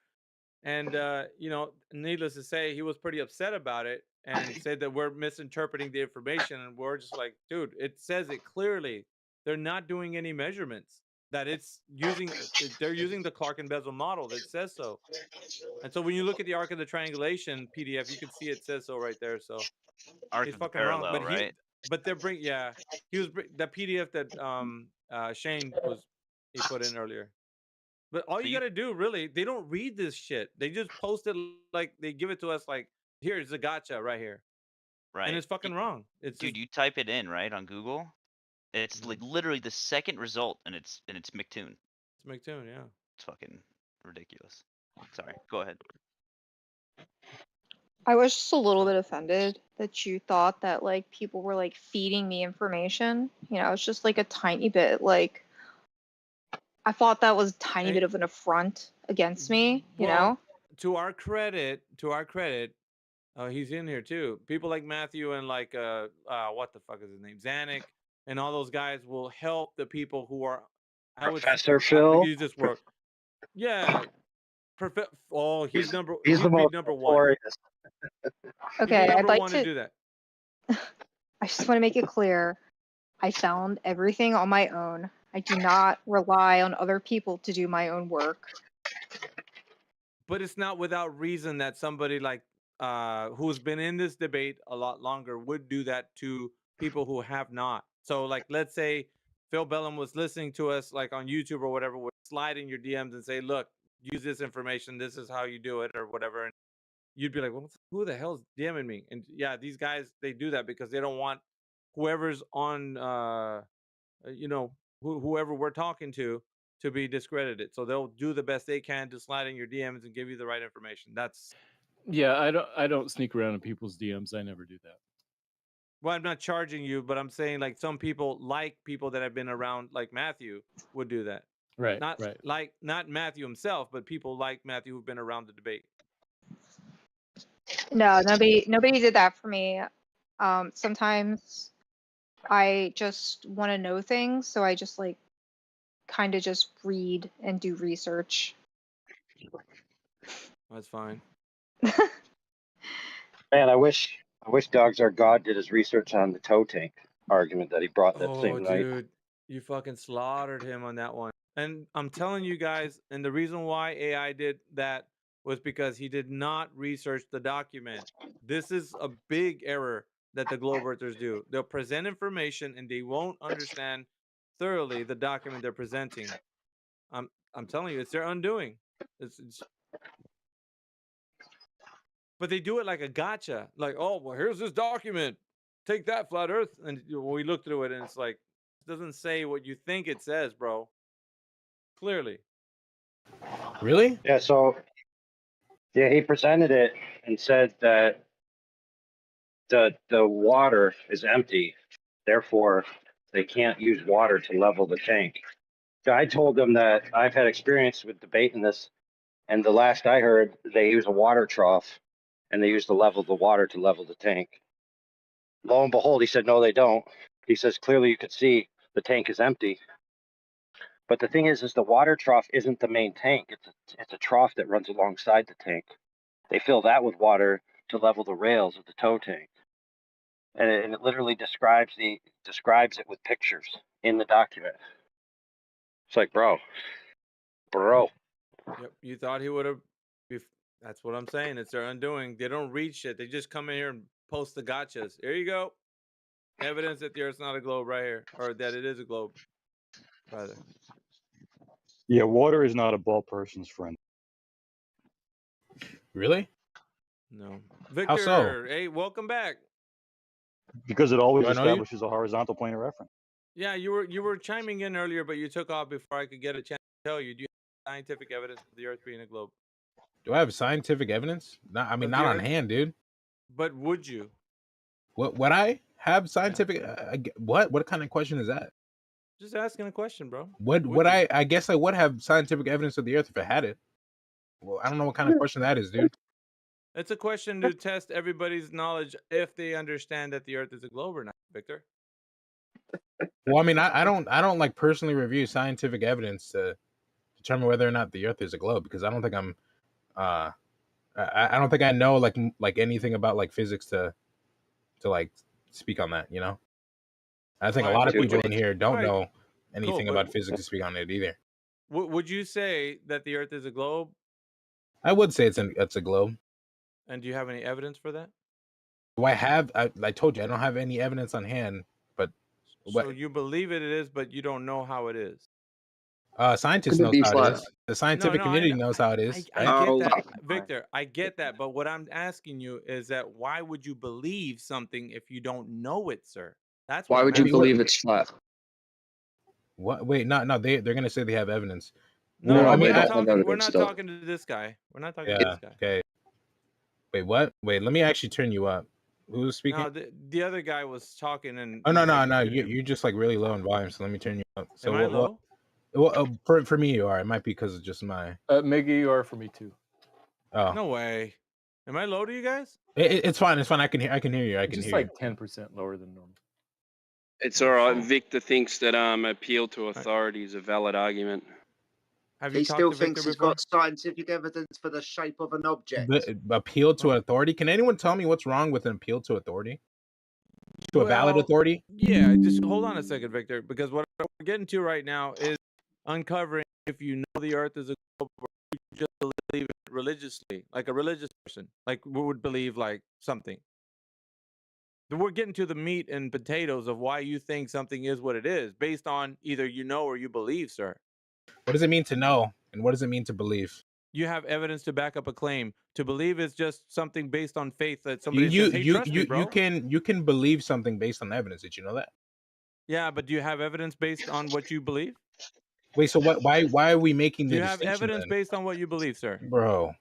And you know, needless to say, he was pretty upset about it and said that we're misinterpreting the information. And we're just like, dude, it says it clearly. They're not doing any measurements. That they're using the Clark and Bezel model. That says so. And so when you look at the Arc of the Triangulation PDF, you can see it says so right there. So Arc he's of the fucking wrong. Parallel, right? But they're he was the PDF that Shane he put in earlier. But all you gotta do, really, they don't read this shit. They just post it like they give it to us like, here's a gotcha right here. Right. And it's fucking wrong. It's Dude, you type it in, right, on Google. It's like literally the second result, and it's McToon. It's McToon, yeah. It's fucking ridiculous. Sorry, go ahead. I was just a little bit offended that you thought that like people were like feeding me information. You know, it's just like a tiny bit. Like I thought that was a tiny bit of an affront against me. You know. To our credit, he's in here too. People like Matthew and like what the fuck is his name, Zanuck, and all those guys will help the people who are. Professor Phil. Use this word. Yeah. He's the big number one. notorious. Okay, I'd like to do that. I just want to make it clear. I found everything on my own. I do not rely on other people to do my own work. But it's not without reason that somebody like who's been in this debate a lot longer would do that to people who have not. So, like, let's say Phil Bellum was listening to us, like on YouTube or whatever, would slide in your DMs and say, "Look, use this information. This is how you do it," or whatever. And you'd be like, "Well, who the hell's DMing me?" And yeah, these guys, they do that because they don't want whoever's on, whoever we're talking to be discredited. So they'll do the best they can to slide in your DMs and give you the right information. That's Yeah, I don't sneak around in people's DMs. I never do that. well, I'm not charging you, but I'm saying like some people, like people that have been around, like Matthew, would do that. Right. Not right. like not Matthew himself, but people like Matthew who've been around the debate. No, nobody did that for me. Sometimes I just want to know things, so I just like kind of just read and do research. That's fine. Man, I wish Dogs Are God did his research on the toe tank argument that he brought that same night. Dude, you fucking slaughtered him on that one. And I'm telling you guys, and the reason why AI did that was because he did not research the document. This is a big error that the Globe Earthers do. They'll present information and they won't understand thoroughly the document they're presenting. I'm telling you, it's their undoing. But they do it like a gotcha. Like, oh, well, here's this document. Take that, Flat Earth. And we look through it and it's like, it doesn't say what you think it says, bro. Clearly. Really? Yeah, so he presented it and said that the water is empty, therefore they can't use water to level the tank. So I told them that I've had experience with debating this, and the last I heard, they use a water trough and they use the water to level the tank. Lo and behold, he said, no, they don't. He says, clearly you could see the tank is empty. But the thing is the water trough isn't the main tank. It's a trough that runs alongside the tank. They fill that with water to level the rails of the tow tank. And it literally describes it with pictures in the document. It's like, bro. Yep, you thought he would have. That's what I'm saying. It's their undoing. They don't read shit. They just come in here and post the gotchas. Here you go. Evidence that the Earth's not a globe right here, or that it is a globe, rather. Yeah, water is not a bald person's friend. Really? No. Victor, How so? Hey, welcome back. Because it always Do I know you? establishes a horizontal plane of reference. Yeah, you were chiming in earlier, but you took off before I could get a chance to tell you. Do you have scientific evidence of the Earth being a globe? Do I have scientific evidence? Not, I mean, not on hand, dude. But would you? What? Would I have scientific? What? What kind of question is that? Just asking a question, bro. Would I? I guess I would have scientific evidence of the Earth if I had it. Well, I don't know what kind of question that is, dude. It's a question to test everybody's knowledge if they understand that the Earth is a globe or not, Victor. Well, I mean, I don't like personally review scientific evidence to determine whether or not the Earth is a globe, because I don't think I don't think I know like anything about like physics to like speak on that, you know. I think a lot of people in here don't know anything about physics to speak on it either. Would you say that the Earth is a globe? I would say it's a globe. And do you have any evidence for that? Do I have? I told you I don't have any evidence on hand, but so you believe it is, but you don't know how it is. Scientists know how it is. The scientific community knows how it is. I get that, Victor. I get that, but what I'm asking you is that why would you believe something if you don't know it, sir? That's why would you believe it's flat? What? Wait, no. They're gonna say they have evidence. No, I mean, we're not talking to this guy. We're not talking to this guy. Okay. Wait, what? Wait, let me actually turn you up. Who's speaking? No, the other guy was talking and. Oh no! You're just like really low in volume. So let me turn you up. So Am I low? Well, for me you are. It might be because of just my. Miggy, you are for me too. Oh no way! Am I low to you guys? It's fine. It's fine. I can hear you. I can just hear like 10% lower than normal. It's all right. Victor thinks that appeal to authority is a valid argument. Have he still thinks he's got scientific evidence for the shape of an object. Appeal to authority? Can anyone tell me what's wrong with an appeal to authority? To a valid authority? Yeah, just hold on a second, Victor, because what we're getting to right now is uncovering if you know the Earth is a globe or you just believe it religiously, like a religious person, like we would believe like something. We're getting to the meat and potatoes of why you think something is what it is, based on either you know or you believe, sir. What does it mean to know, and what does it mean to believe? You have evidence to back up a claim. To believe is just something based on faith that somebody says, "Hey, trust me, bro." You can believe something based on evidence. Did you know that? Yeah, but do you have evidence based on what you believe? Wait, so what? Why are we making Do the you have distinction evidence then? based on what you believe, sir? Bro,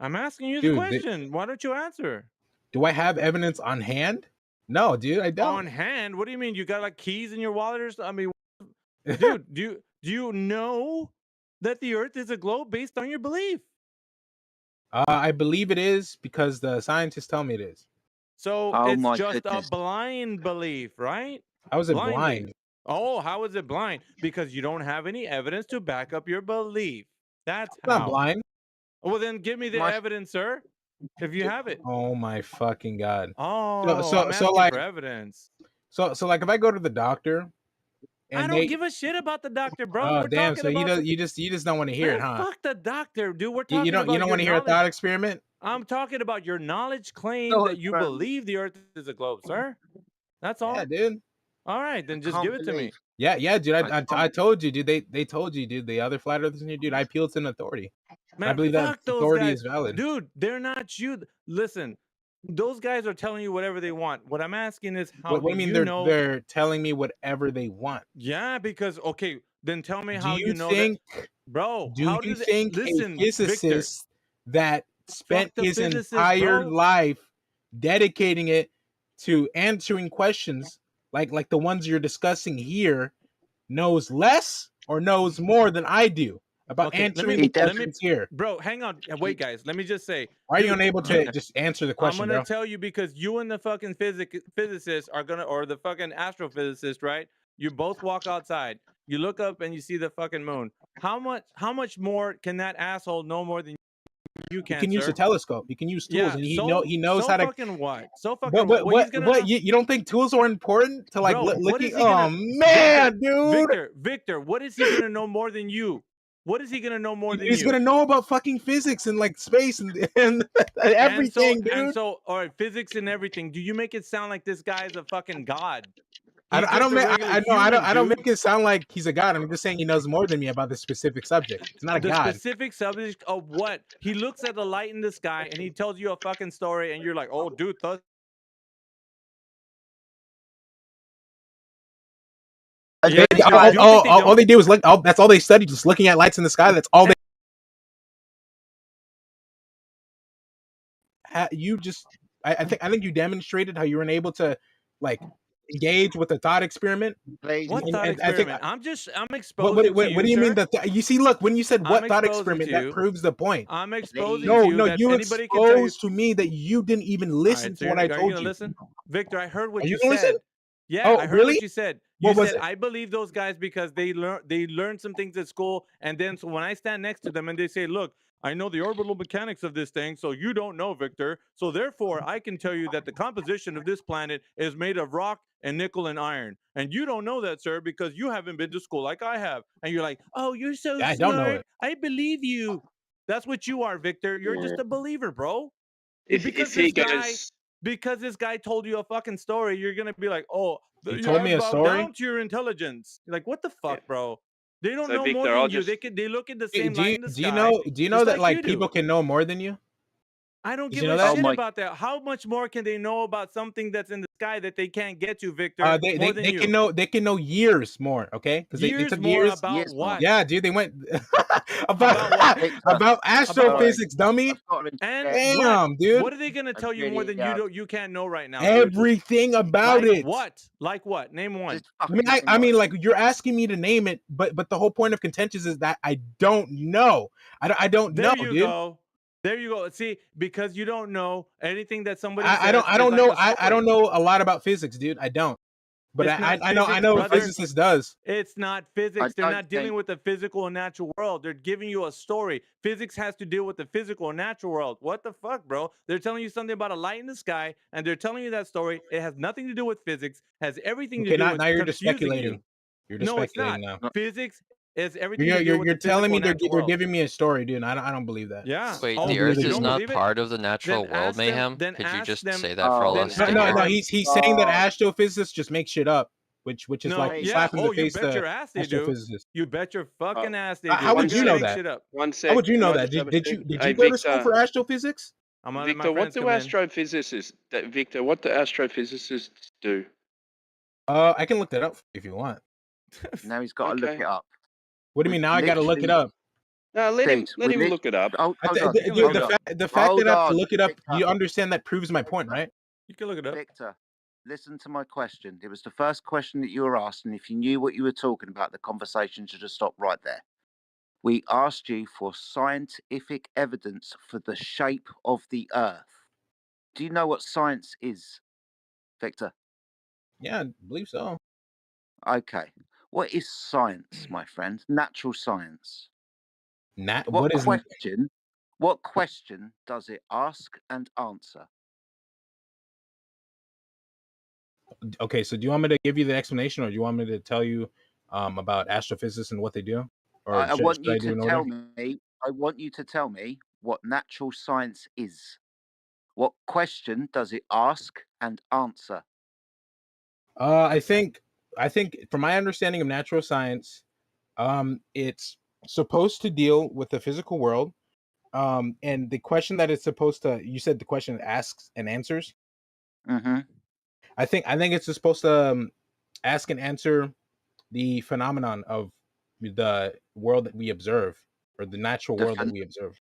I'm asking you the Dude, question. Why don't you answer? do I have evidence on hand? No, dude, I don't. On hand? What do you mean? You got like keys in your wallet or something? I mean, dude, do you know that the Earth is a globe based on your belief? I believe it is because the scientists tell me it is. So Oh it's my just a goodness. blind belief, right? How is it Blindly. blind? Oh, how is it blind? Because you don't have any evidence to back up your belief. That's I'm not how. blind. Well, then give me the evidence, sir, if you have it. Oh my fucking god. Oh, I'm asking like for evidence. so like if I go to the doctor I and don't give a shit about the doctor, bro. Oh We're damn, talking so about you just don't want to hear Man, it, huh? fuck the doctor, dude. We're You talking don't about want to hear a thought experiment? I'm talking about your knowledge claim that you believe the Earth is a globe, sir. That's all. Yeah, dude. All right, then just give it to me. Yeah, dude. I told you, dude. They told you, dude. The other flat earthers, dude. I appealed to an authority. Man, I believe that fuck those authority guys. is valid. Dude, they're not you. Listen, those guys are telling you whatever they want. What I'm asking is how What do do you mean you know? they're telling me whatever they want? Yeah, because okay, then tell me Do how you know think, that, bro? do How you do they think listen, a Victor? physicist that spent Fuck the his physicist, entire bro. life dedicating it to answering questions like the ones you're discussing here knows less or knows more than I do about Okay, answering the questions here? bro, hang on. Wait, guys, let me just say. Why are you dude, unable to just answer the question, I'm gonna bro? tell you because you and the fucking physicist are gonna, or the fucking astrophysicist, right? You both walk outside. You look up and you see the fucking moon. How much more can that asshole know more than you You can, can use sir? a telescope. You can use tools, Yeah, and he so knows so how to. fucking what? So fucking what? What He's gonna know. you don't think tools are important to like Bro, what looking? is he gonna? Oh man, Victor, what is he gonna know more than you? What is he gonna know more than He's you? gonna know about fucking physics and like space and everything, dude. And so, all right, physics and everything. Do you make it sound like this guy is a fucking god? I He's don't just a make regular I human, don't dude. make it sound like he's a god. I'm just saying he knows more than me about this specific subject. He's not a The god. specific subject of what? He looks at the light in the sky and he tells you a fucking story, and you're like, oh, dude, All they do is look. That's all they study, just looking at lights in the sky. That's all they. You just, I think you demonstrated how you were able to, like, engage with the thought experiment. What thought And experiment? I'm exposing what to you, do you mean sir. that? You see, look, when you said I'm what thought exposing experiment, to that you. proves the point. I'm exposing to you that you anybody can tell you. exposed to me that you didn't even listen Alright, so to what I are you told gonna you. listen? Victor, I heard what Are you you gonna said. listen? Yeah, Oh, I heard really? what you said. You What was said it? I believe those guys because they learn some things at school, and then so when I stand next to them and they say, "Look, I know the orbital mechanics of this thing, so you don't know, Victor. So therefore, I can tell you that the composition of this planet is made of rock and nickel and iron, and you don't know that, sir, because you haven't been to school like I have." And you're like, "Oh, you're so Yeah, I don't know smart. it. I believe you." That's what you are, Victor. You're just a believer, bro. If he goes, Because this guy told you a fucking story, you're gonna be like, "Oh, He you told me a bow story? down to your intelligence." You're like, what the fuck, bro? They don't So, know more Victor, than I'll you. just- They look at the Do same light in the you sky. know just that like you like do. people can know more than you? I don't Did give you know a that? shit about that. How much more can they know about something that's in the sky that they can't get to, Victor? More than They you. can know years more, okay? Because they Years took more years. about what? Yeah, dude, they went About what? about astrophysics, dummy. And Damn, what? dude. What are they gonna tell you more than you can't know right now, dude? Everything about like it. What? Like what? Name one. I mean, like you're asking me to name it, but the whole point of contention is that I don't know. I don't know, There you dude. go. There you go. See, because you don't know anything that somebody says. I don't is know. like a I don't story. know a lot about physics, dude. I don't. But It's not I know physics, a brother. physicist does. It's not physics. They're not dealing with the physical and natural world. They're giving you a story. Physics has to deal with the physical and natural world. What the fuck, bro? They're telling you something about a light in the sky, and they're telling you that story. It has nothing to do with physics. Has everything to Okay, do with now you're just confusing speculating. you. You're just No, it's speculating not. now. Physics It's everything to do with You're the telling me physical they're natural world. giving me a story, dude. I don't believe that. Yeah. Wait, Oh, the you Earth is don't not believe it? part of the natural Then world, ask them. Mayhem? Then Could you ask just them. say that for all then us? No. He's saying that astrophysicists just make shit up, which is No, like yeah. slapping Oh, the you face bet to your ass they do. astrophysicists. You bet your fucking ass they do. How would They're you gonna know make that? shit up. One sec. How would you know Can I that? just have a Did quick- you Hey, go to school Victor. for astrophysics? I'm gonna let my Victor, what friends do come in. astrophysicists? Victor, what do astrophysicists do? I can look that up if you want. Now he's got to look Okay. it up. What do you mean? Now I got to look it literally- up. No, let him Dude, we look it up. Hold on. Dude, the fact that I have to look it up, Victor. you understand that proves my point, right? You can look it up. Victor, listen to my question. It was the first question that you were asked, and if you knew what you were talking about, the conversation should have stopped right there. We asked you for scientific evidence for the shape of the Earth. Do you know what science is, Victor? Yeah, I believe so. Okay. What is science, my friend? Natural science. What is question? What question does it ask and answer? Okay, so do you want me to give you the explanation, or do you want me to tell you about astrophysicists and what they do? Or I want you should I do to in tell order? me. I want you to tell me what natural science is. What question does it ask and answer? I think from my understanding of natural science, it's supposed to deal with the physical world. And the question that it's supposed to, you said the question asks and answers. Mm-hmm. I think it's supposed to ask and answer the phenomenon of the world that we observe, or the natural world that we observe.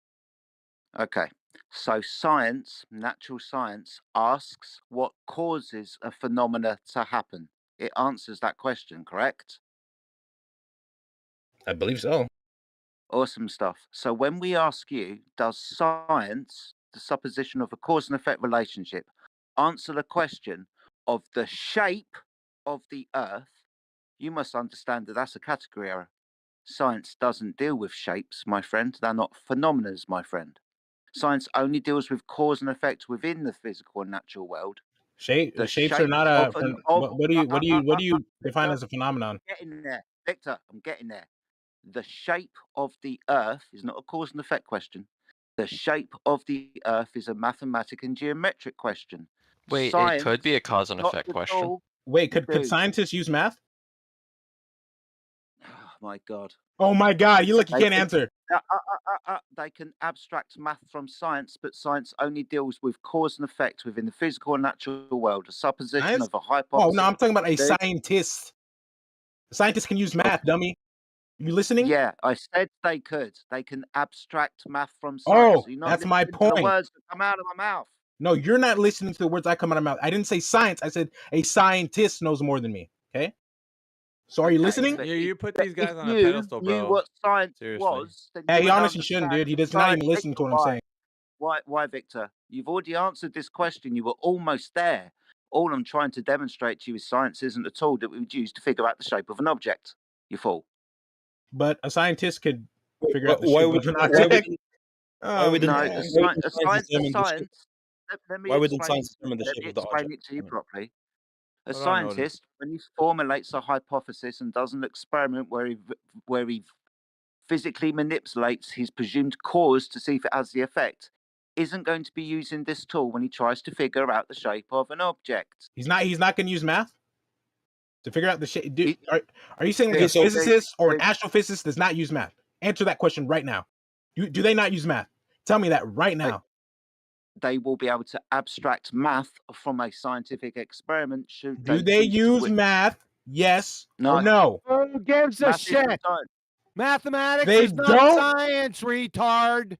Okay. So science, natural science, asks what causes a phenomena to happen. It answers that question, correct? I believe so. Awesome stuff. So when we ask you, does science, the supposition of a cause and effect relationship, answer the question of the shape of the Earth, you must understand that that's a category error. Science doesn't deal with shapes, my friend. They're not phenomena, my friend. Science only deals with cause and effect within the physical and natural world. The shapes are not a. What do you define as a phenomenon? I'm getting there, Victor. I'm getting there. The shape of the Earth is not a cause and effect question. The shape of the Earth is a mathematic and geometric question. Wait, Science, it could be a cause and not effect at question. all. Wait, could scientists use math? Oh my God. Oh my God! You can't answer. They can abstract math from science, but science only deals with cause and effect within the physical and natural world. A supposition of a hypothesis. Oh no, I'm talking about a scientist. A scientist can use math, dummy. You listening? Yeah, I said they could. They can abstract math from science. Oh, So you're not that's my listening to the point. words that come out of my mouth. No, you're not listening to the words I come out of my mouth. I didn't say science. I said a scientist knows more than me. Okay. So are you listening? You put these guys on a you pedestal, bro. knew what science Seriously. was, then Hey, you he would honestly shouldn't, dude. He does not even listen to what I'm saying. Why, Victor? You've already answered this question. You were almost there. All I'm trying to demonstrate to you is science isn't a tool that we would use to figure out the shape of an object. You fool. But a scientist could figure out the why shape would- of an why object. would- why would No, the- a why science. would the science determine the shape- Let me why wouldn't explain science determine the shape of the explain object? it to you properly. A Hold on, Odin. scientist, when he formulates a hypothesis and does an experiment where he physically manipulates his presumed cause to see if it has the effect, isn't going to be using this tool when he tries to figure out the shape of an object. He's not going to use math to figure out the shape. Dude, are you saying like a so- physicist or an astrophysicist does not use math? Answer that question right now. Do they not use math? Tell me that right now. They will be able to abstract math from a scientific experiment. Do they use math? Yes or no? Who gives a Math isn't shit? science. Mathematics They is not don't? science, retard.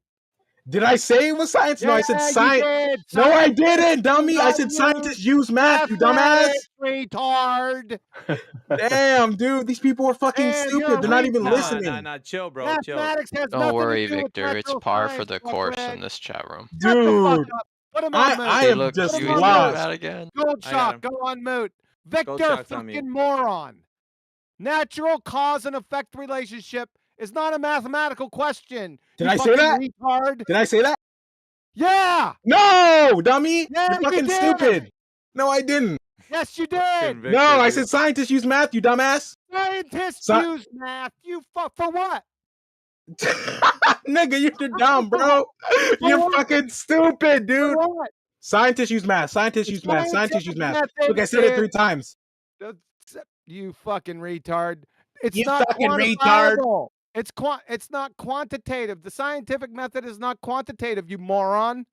Did I say it was science? No, I said Yeah, you science. did. No, I Science didn't, dummy. I does said not scientists use use math, you dumbass. mathematics, retard. Damn, dude, these people are fucking Man, you're stupid. They're not even retard. listening. Nah, chill, bro. Chill. Mathematics has Don't nothing worry, to do with Victor. It's natural par for science, the course fuckhead. in this chat room. Shut the fuck Dude, up. Put him on mute. I Hey, am look, just you Put him using on the mute. mat again? Gold I got Shock, him. go on mute. Victor Shock's on mute. fucking moron. Natural cause and effect relationship is not a mathematical question. Did you I say fucking that? retard. Did I say that? Yeah. No, dummy. Yeah, You're you fucking did. stupid. No, I didn't. Yes, you did. No, I said scientists use math, you dumbass. Scientists Sci- use math. You fuck for what? Nigga, you're dumb, bro. You're fucking stupid, dude. Scientists use math. Scientists use math. Scientists use math. Look, I said it 3 times. You fucking retard. It's You not fucking retard. quantifiable. It's not quantitative. The scientific method is not quantitative, you moron.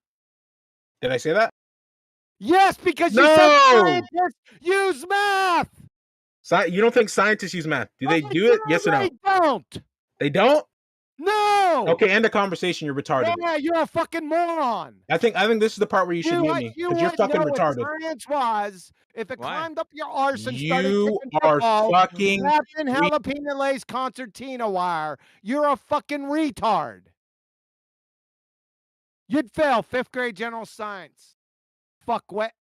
Did I say that? Yes, because you said scientists use math. You don't think scientists use math? Do they do it? Yes or no? They don't. They don't? No. Okay, end the conversation. You're retarded. Yeah, you're a fucking moron. I think this is the part where you should mute me because you're fucking retarded. What science was if it climbed up your arse and started You kicking are football, fucking wrapped in jalapeno lace concertina wire. You're a fucking retard. You'd fail 5th grade general science. Fuck wet.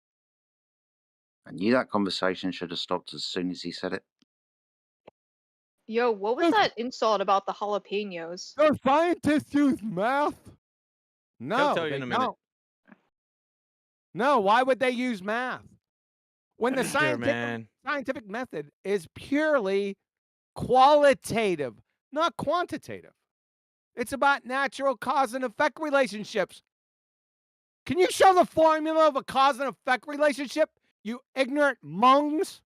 I knew that conversation should have stopped as soon as he said it. Yo, what was that insult about the jalapenos? The scientists use math? No, tell you they in a minute. don't. No, why would they use math? When the scientific method is purely qualitative, not quantitative. It's about natural cause and effect relationships. Can you show the formula of a cause and effect relationship, you ignorant mongs?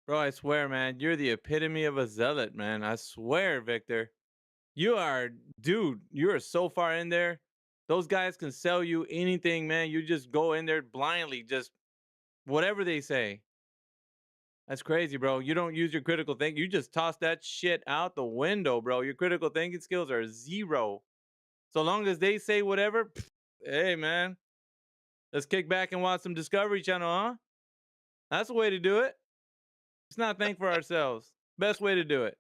Bro, I swear, man, you're the epitome of a zealot, man. I swear, Victor. You are, dude, you are so far in there. Those guys can sell you anything, man. You just go in there blindly, just whatever they say. That's crazy, bro. You don't use your critical thinking. You just toss that shit out the window, bro. Your critical thinking skills are 0. So long as they say whatever, hey, man, let's kick back and watch some Discovery Channel, huh? That's the way to do it. Let's not think for ourselves. Best way to do it.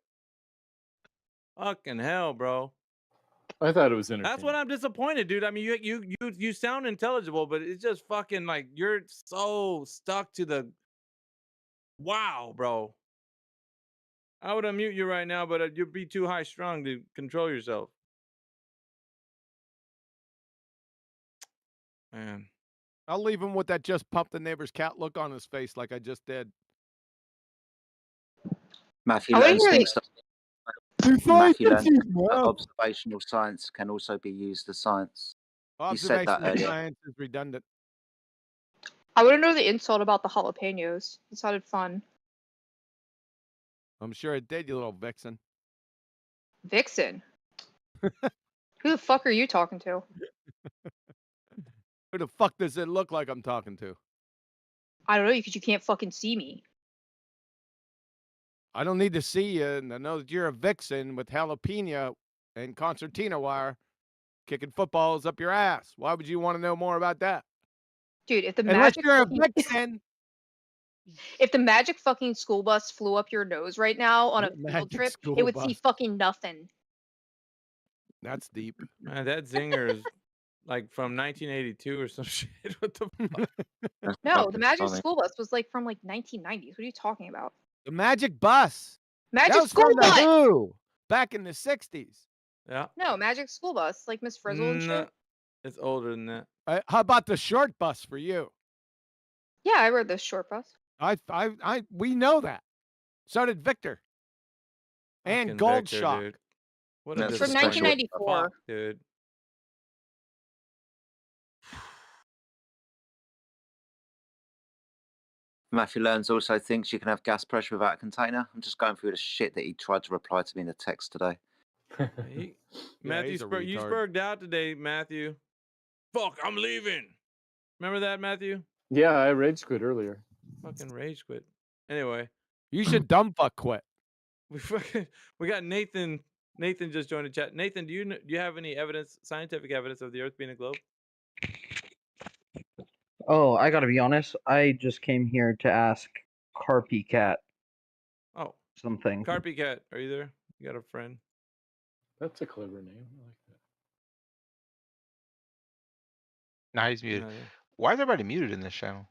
Fucking hell, bro. I thought it was entertaining. That's what I'm disappointed, dude. I mean, you sound intelligible, but it's just fucking like you're so stuck to the. Wow, bro. I would unmute you right now, but you'd be too high strung to control yourself. Man. I'll leave him with that just pumped the neighbor's cat look on his face like I just did. Matthew learns things that observational science can also be used as science. You said that Observational earlier. science is redundant. I want to know the insult about the jalapenos. It sounded fun. I'm sure it did, you little vixen. Vixen? Who the fuck are you talking to? Who the fuck does it look like I'm talking to? I don't know, because you can't fucking see me. I don't need to see you and I know that you're a vixen with jalapeno and concertina wire kicking footballs up your ass. Why would you want to know more about that? Dude, if the Unless magic you're a fucking- vixen. If the magic fucking school bus flew up your nose right now on a field Magic trip, school it would see bus. fucking nothing. That's deep. Man, that zinger is like from 1982 or some shit. What the fuck? No, the magic school bus was like from like 1990s. What are you talking about? The magic bus. Magic that was school from the bus! Who back in the 60s. Yeah. No, magic school bus, like Miss Frizzle and No, shit. it's older than that. How about the short bus for you? Yeah, I rode this short bus. We know that. So did Victor. And Fucking Gold Victor, Shock. dude. What That's a From special 1994. fuck, dude. Matthew Learns also thinks you can have gas pressure without a container. I'm just going through the shit that he tried to reply to me in the text today. Matthew, he's a you retard. spurged out today, Matthew. Fuck, I'm leaving. Remember that, Matthew? Yeah, I rage quit earlier. Fucking rage quit. Anyway, You should dumb fuck quit. we got Nathan. Nathan just joined the chat. Nathan, do you have any evidence, scientific evidence of the Earth being a globe? Oh, I gotta be honest. I just came here to ask Carpy Cat Oh, something. Carpy Cat, are you there? You got a friend? That's a clever name. I like that. Nah, he's muted. No, yeah. Why is everybody muted in this channel?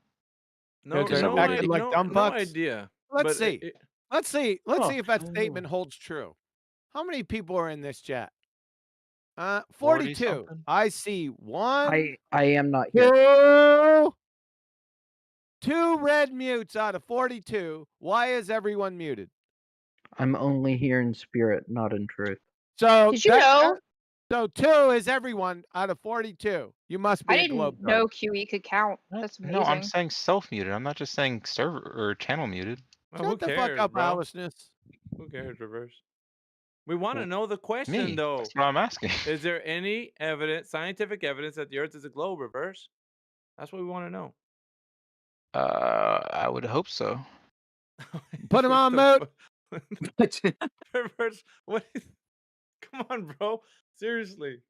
No, Because no, they're acting like dumb no fucks. idea. Let's but see. it- Let's see Oh, if that I statement know. holds true. How many people are in this chat? 40 42. something? I see one, I am not here. two, 2 red mutes out of 42. Why is everyone muted? I'm only here in spirit, not in truth. So Did you know? So 2 is everyone out of 42. You must be I a globe didn't know QE could count. That's amazing. No, I'm saying self-muted. I'm not just saying server or channel muted. Well, Shut who the fuck cares, up, bro? Alishness. Who cares, Reverse? We want to Well, know the question, Me. though. That's what I'm asking. Is there any evidence, scientific evidence, that the Earth is a globe, Reverse? That's what we want to know. I would hope so. Put him on mute. Reverse, what is... Come on, bro. Seriously.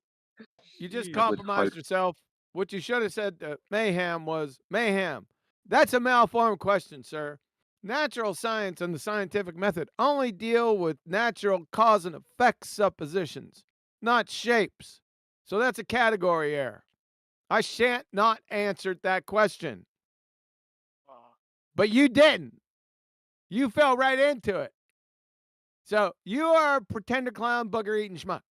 You just Jeez. compromised yourself. What you should have said to Mayhem was, Mayhem, that's a malformed question, sir. Natural science and the scientific method only deal with natural cause and effect suppositions, not shapes. So that's a category error. I shan't not answered that question. But you didn't. You fell right into it. So you are a pretender clown, bugger eating schmuck.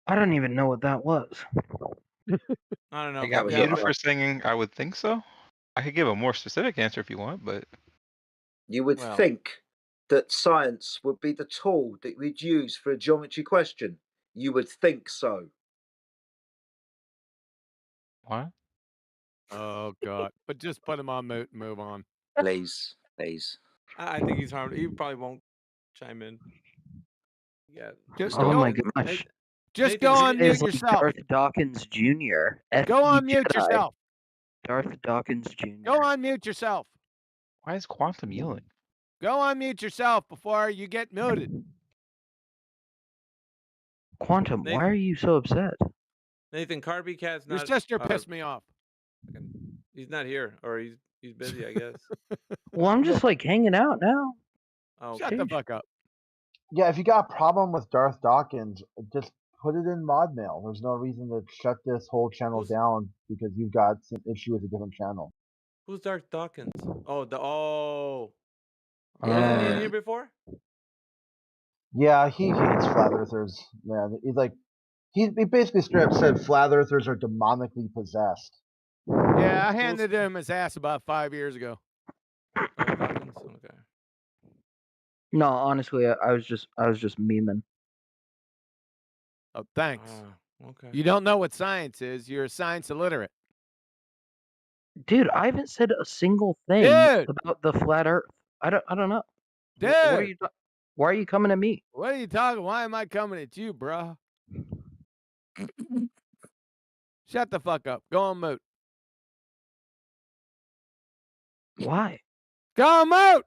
I don't even know what that was. I don't know. I got muted for saying I would think so. I could give a more specific answer if you want, but You would Well- think that science would be the tool that we'd use for a geometry question. You would think so. what? Oh, God. But just put him on mute and move on. Please, please. I think he's harmed. He probably won't chime in. Yeah. Just Oh go, my gosh. Just Nathan, go you on can- mute Is like yourself. Darth Dawkins Jr. Go F.E. on mute Jedi. yourself. Darth Dawkins Jr. Go on mute yourself. Why is Quantum yelling? Go on mute yourself before you get muted. Quantum, Nathan- why are you so upset? Nathan, Carby Cat's not. Your sister pissed me off. He's not here, or he's busy, I guess. Well, I'm just like hanging out now. Oh, Shut the fuck up. Yeah, if you got a problem with Darth Dawkins, just put it in mod mail. There's no reason to shut this whole channel down because you've got some issue with a different channel. Who's Darth Dawkins? He Yeah. hasn't been here before. Yeah, he hates flat earthers, man. He's like, he basically straight up said flat earthers are demonically possessed. Yeah, I handed him his ass about 5 years ago. Darth Dawkins. Okay. No, honestly, I was just memeing. Oh, thanks. Okay. You don't know what science is. You're a science illiterate. Dude, I haven't said a single thing Dude! about the flat Earth. I don't know. Dude! Why are you coming at me? What are you talking? Why am I coming at you, bro? Shut the fuck up. Go on mute. Why? Go on mute.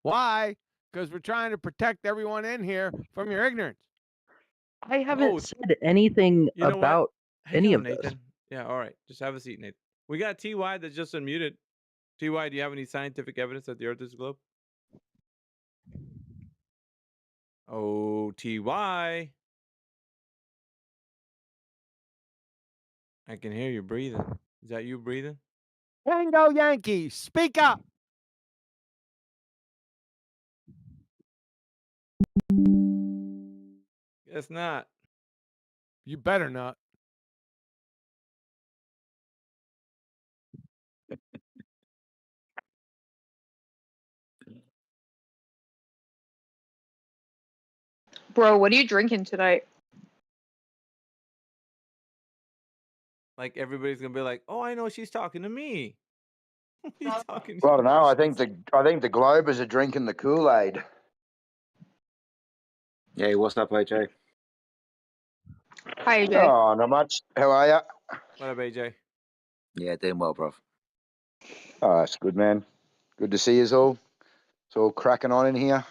Why? Because we're trying to protect everyone in here from your ignorance. I haven't said anything You know about what? Hang any on, of this. Nathan. Yeah, all right. Just have a seat, Nathan. We got TY that just unmuted. TY, do you have any scientific evidence that the Earth is a globe? Oh, TY. I can hear you breathing. Is that you breathing? Tango Yankee, speak up. Guess not. You better not. Bro, what are you drinking tonight? Like everybody's gonna be like, "Oh, I know she's talking to me." What are you talking to? Well, I don't know. I think the Globers are drinking the Kool-Aid. Yeah, what's up, AJ? Hi, AJ. Oh, not much. How are you? What up, AJ? Yeah, doing well, bruv. Oh, that's good, man. Good to see you all. It's all cracking on in here.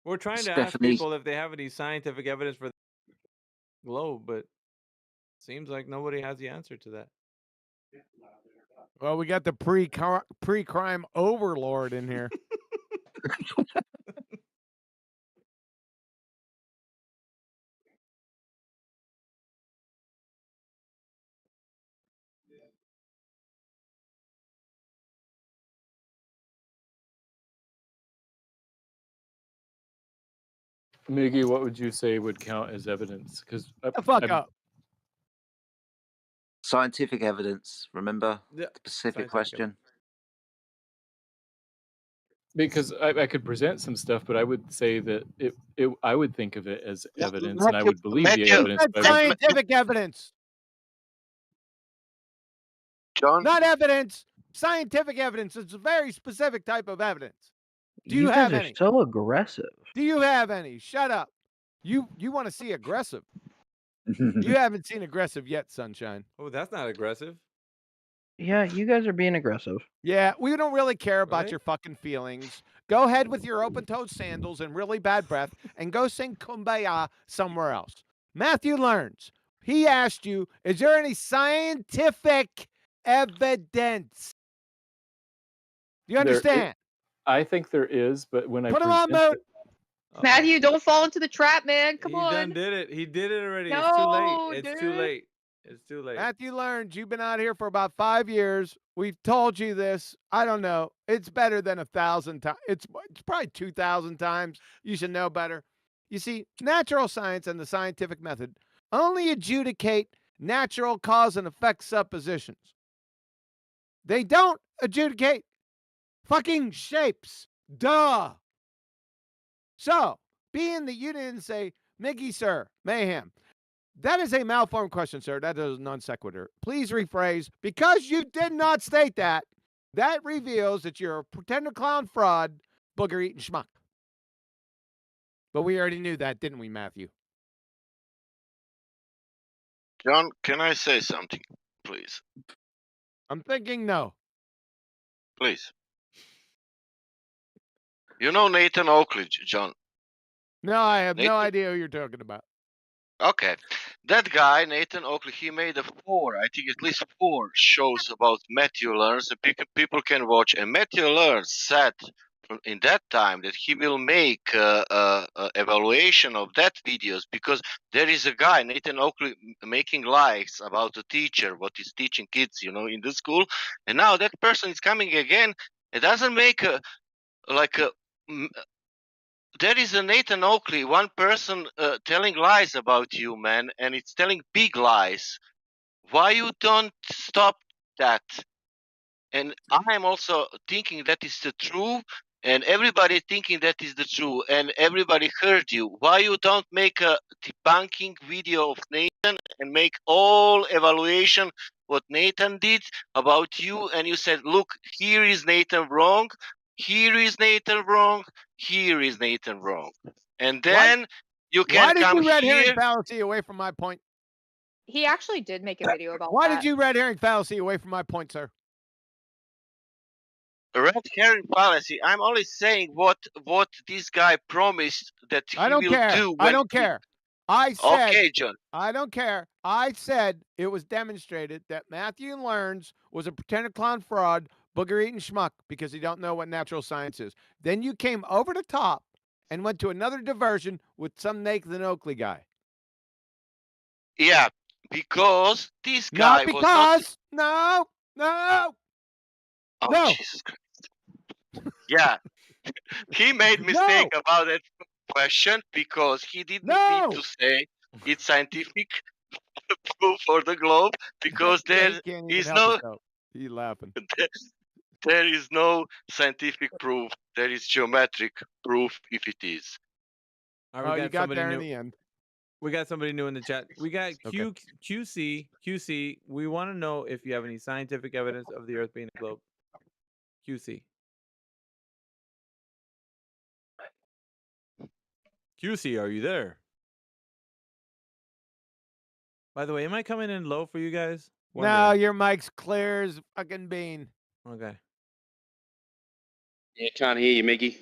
We're trying to ask Stephanie. people if they have any scientific evidence for the globe, but seems like nobody has the answer to that. Well, we got the pre-crime overlord in here. Miggy, what would you say would count as evidence? Because the fuck up. Scientific evidence. Remember Yeah, the specific scientific question. Because I could present some stuff, but I would say that I would think of it as evidence, and I Matthew, would believe the Matthew, You evidence. said But I would, scientific evidence, John, not evidence. Scientific evidence. It's a very specific type of evidence. Do you guys have are any? so aggressive. Do you have any? Shut up. You want to see aggressive. You haven't seen aggressive yet, Sunshine. Oh, that's not aggressive. Yeah, you guys are being aggressive. Yeah, we don't really care about Right? your fucking feelings. Go ahead with your open-toed sandals and really bad breath and go sing Kumbaya somewhere else. Matthew learns. He asked you, is there any scientific evidence? Do you understand? I think there is, but when I Put him on present mute. Matthew, don't fall into the trap, man. Come He on. done did it. He did it already. No, It's too late. It's too dude. late. It's too late. Matthew learns. You've been out here for about 5 years. We've told you this. I don't know. It's better than 1,000 times. It's probably 2,000 times. You should know better. You see, natural science and the scientific method only adjudicate natural cause and effect suppositions. They don't adjudicate fucking shapes. Duh. So, being that you didn't say, Miggy, sir, mayhem, that is a malformed question, sir. That is a non sequitur. Please rephrase. Because you did not state that, that reveals that you're a pretender clown fraud, booger eating schmuck. But we already knew that, didn't we, Matthew? John, can I say something, please? I'm thinking no. Please. You know Nathan Oakley, John. No, I have Nathan? no idea who you're talking about. Okay. That guy, Nathan Oakley, he made I think at least 4 shows about Matthew Learns, and people can watch. And Matthew Learns said in that time that he will make evaluation of that videos, because there is a guy, Nathan Oakley, making likes about a teacher, what is teaching kids, in the school. And now that person is coming again. It doesn't make there is a Nathan Oakley, one person telling lies about you, man, and it's telling big lies. Why you don't stop that? And I am also thinking that is the truth, and everybody thinking that is the truth, and everybody heard you. Why you don't make a debunking video of Nathan and make all evaluation what Nathan did about you, and you said, look, here is Nathan wrong, here is Nathan wrong, here is Nathan wrong. And then you can Why did come you red herring here. fallacy away from my point? He actually did make a video about Why that. did you red herring fallacy away from my point, sir? Red herring fallacy. I'm only saying what this guy promised that he I don't will care. do. I don't care. I said, Okay, John. I don't care. I said it was demonstrated that Matthew Learns was a pretender clown fraud, booger eating schmuck, because he don't know what natural science is. Then you came over the top and went to another diversion with some Nathan Oakley guy. Yeah, because this Not guy because. was No. not. Oh, No. Jesus Christ. Yeah, he made mistake about that question because he didn't need to say it's scientific proof for the globe, because Yeah, there he can't even is help no himself. He's laughing. there is no scientific proof. There is geometric proof if it is. All right, Oh, we you got got somebody there new. in the end. We got somebody new in the chat. We got QC. We want to know if you have any scientific evidence of the Earth being a globe. QC. QC, are you there? By the way, am I coming in low for you guys? No, your mic's clear as fucking bean. Okay. Yeah, can't hear you, Mickey.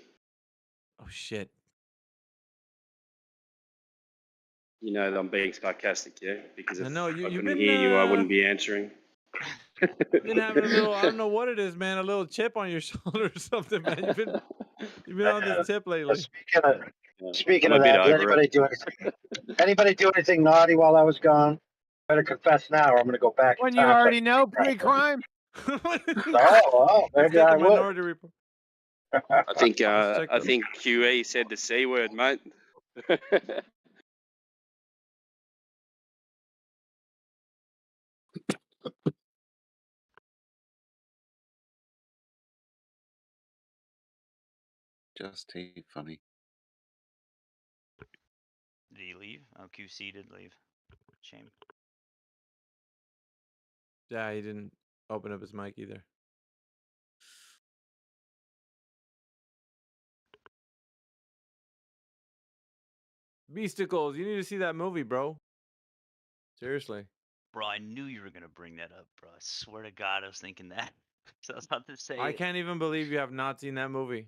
Oh shit. You know that I'm being sarcastic, yeah? Because if I know, I you've couldn't been, hear you, I wouldn't be answering. Been having a little, I don't know what it is, man, a little chip on your shoulder or something, man. You've been on this tip lately. Speaking I'm of a bit that, did over anybody do anything naughty while I was gone? Better confess now, or I'm going to go back. When in you time. already know pre-crime. Maybe I would. I think QE said the C word, mate. Just too funny. Did he leave? Oh, QC did leave. Shame. Yeah, he didn't open up his mic either. Beasticles, you need to see that movie, bro. Seriously. Bro, I knew you were gonna bring that up, bro. I swear to God, I was thinking that. So I was about to say I it. can't even believe you have not seen that movie.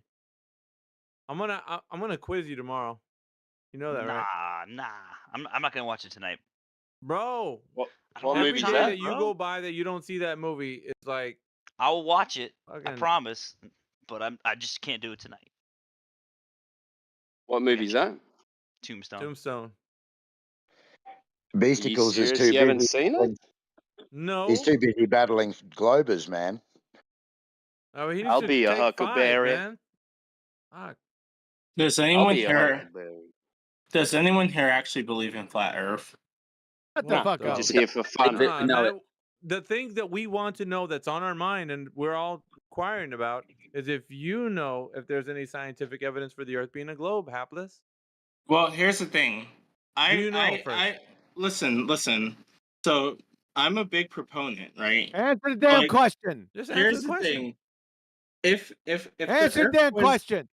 I'm gonna quiz you tomorrow. You know that, Nah, right? nah. I'm not gonna watch it tonight. Bro, I don't have every time, day that you bro. go by that you don't see that movie, it's like I will watch it. I fucking- promise. But I just can't do it tonight. What movie's that? Tombstone. Tombstone. Beasticles is serious? too You haven't busy. seen it? No. He's too busy battling Globers, man. Oh, he needs I'll to be a take 5, Huckleberry. man. Fuck. Does I'll anyone be a here? Huckleberry. Does anyone here actually believe in flat Earth? Shut the fuck We're up. just here for fun. Man, the thing that we want to know that's on our mind and we're all inquiring about is if you know if there's any scientific evidence for the Earth being a globe, Hapless. Well, here's the thing. Do you know first? Listen. So I'm a big proponent, right? Answer the damn Like, question. Just answer here's the the question. thing. If Answer the Earth damn was- question.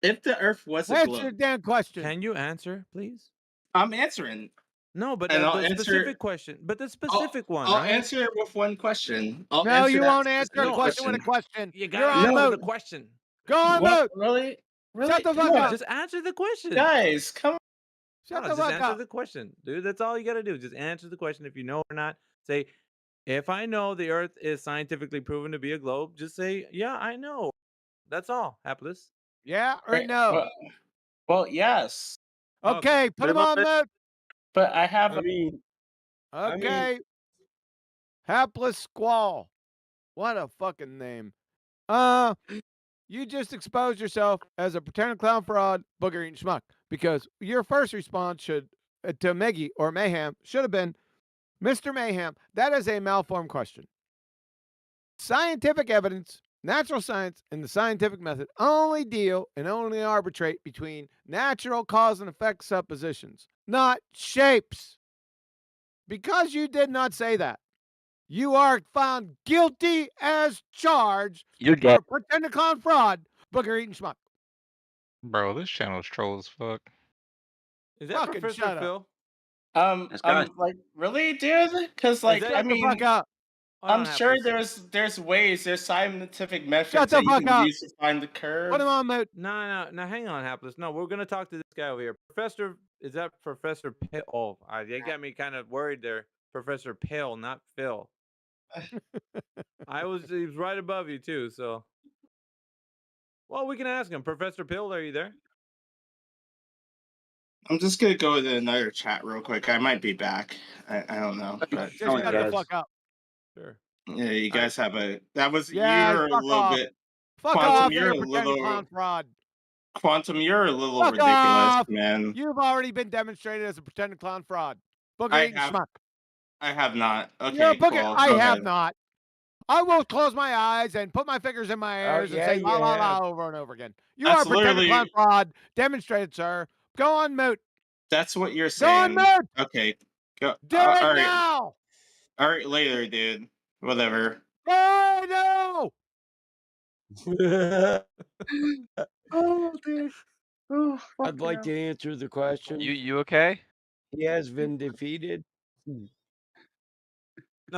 If the Earth was a Answer the globe, damn question. Can you answer, please? I'm answering. No, but And the I'll answer- specific question. But the specific one, I'll right? answer it with one question. I'll No, answer you that won't answer a specific question with a question. You You're gotta on answer mute. the question. Go on What? mute. Really? Shut the fuck Come up. on. Just answer the question. Guys, come on. Shut No, the just fuck answer up. the question, dude. That's all you gotta do. Just answer the question. If you know or not, say, if I know the Earth is scientifically proven to be a globe, just say, yeah, I know. That's all, Hapless. Yeah or no? Well, yes. Okay, put him on mute. But I have. Okay. Hapless Squall. What a fucking name. You just exposed yourself as a pretended clown fraud, booger eating schmuck. Because your first response should to Meggy or Mayhem should have been, Mr. Mayhem, that is a malformed question. Scientific evidence, natural science, and the scientific method only deal and only arbitrate between natural cause and effect suppositions, not shapes. Because you did not say that, you are found guilty as charged You're for dead. pretended clown fraud, booger eating schmuck. Bro, this channel is troll as fuck. Is that Fucking Professor shut up. Phil? Like, really, dude? Because, like, that- I Shut the mean, fuck up. Hold I'm on, sure Hapless. there's ways, there's scientific methods Shut the that you fuck can up. use to find the curve. Put him on mute. No, hang on, Hapless. No, we're gonna talk to this guy over here. Professor, is that Professor Pill? Oh, they got me kind of worried there. Professor Pill, not Phil. He was right above you too, so. Well, we can ask him. Professor Pill, are you there? I'm just gonna go to another chat real quick. I might be back. I don't know. But Just shut the fuck up. Sure. yeah, you guys have a that was Yeah, you're a fuck little off. bit Fuck Quantum, off, you're you're a a pretended little clown fraud. Quantum, you're a little Fuck ridiculous, off. man. You've already been demonstrated as a pretended clown fraud. Booger I eating have schmuck. I have not. Okay, You're a booger. cool. I Go have ahead. not. I will close my eyes and put my fingers in my ears yeah, and say la you la have. la over and over again. You That's are a pretended literally- clown fraud. Demonstrated, sir. Go on mute. That's what you're Go on saying. mute. Okay. Go. Do all it right. now. All right, later, dude. Whatever. Oh no. Oh, dude. Oh, I'd like to answer the question. You okay? He has been defeated. No,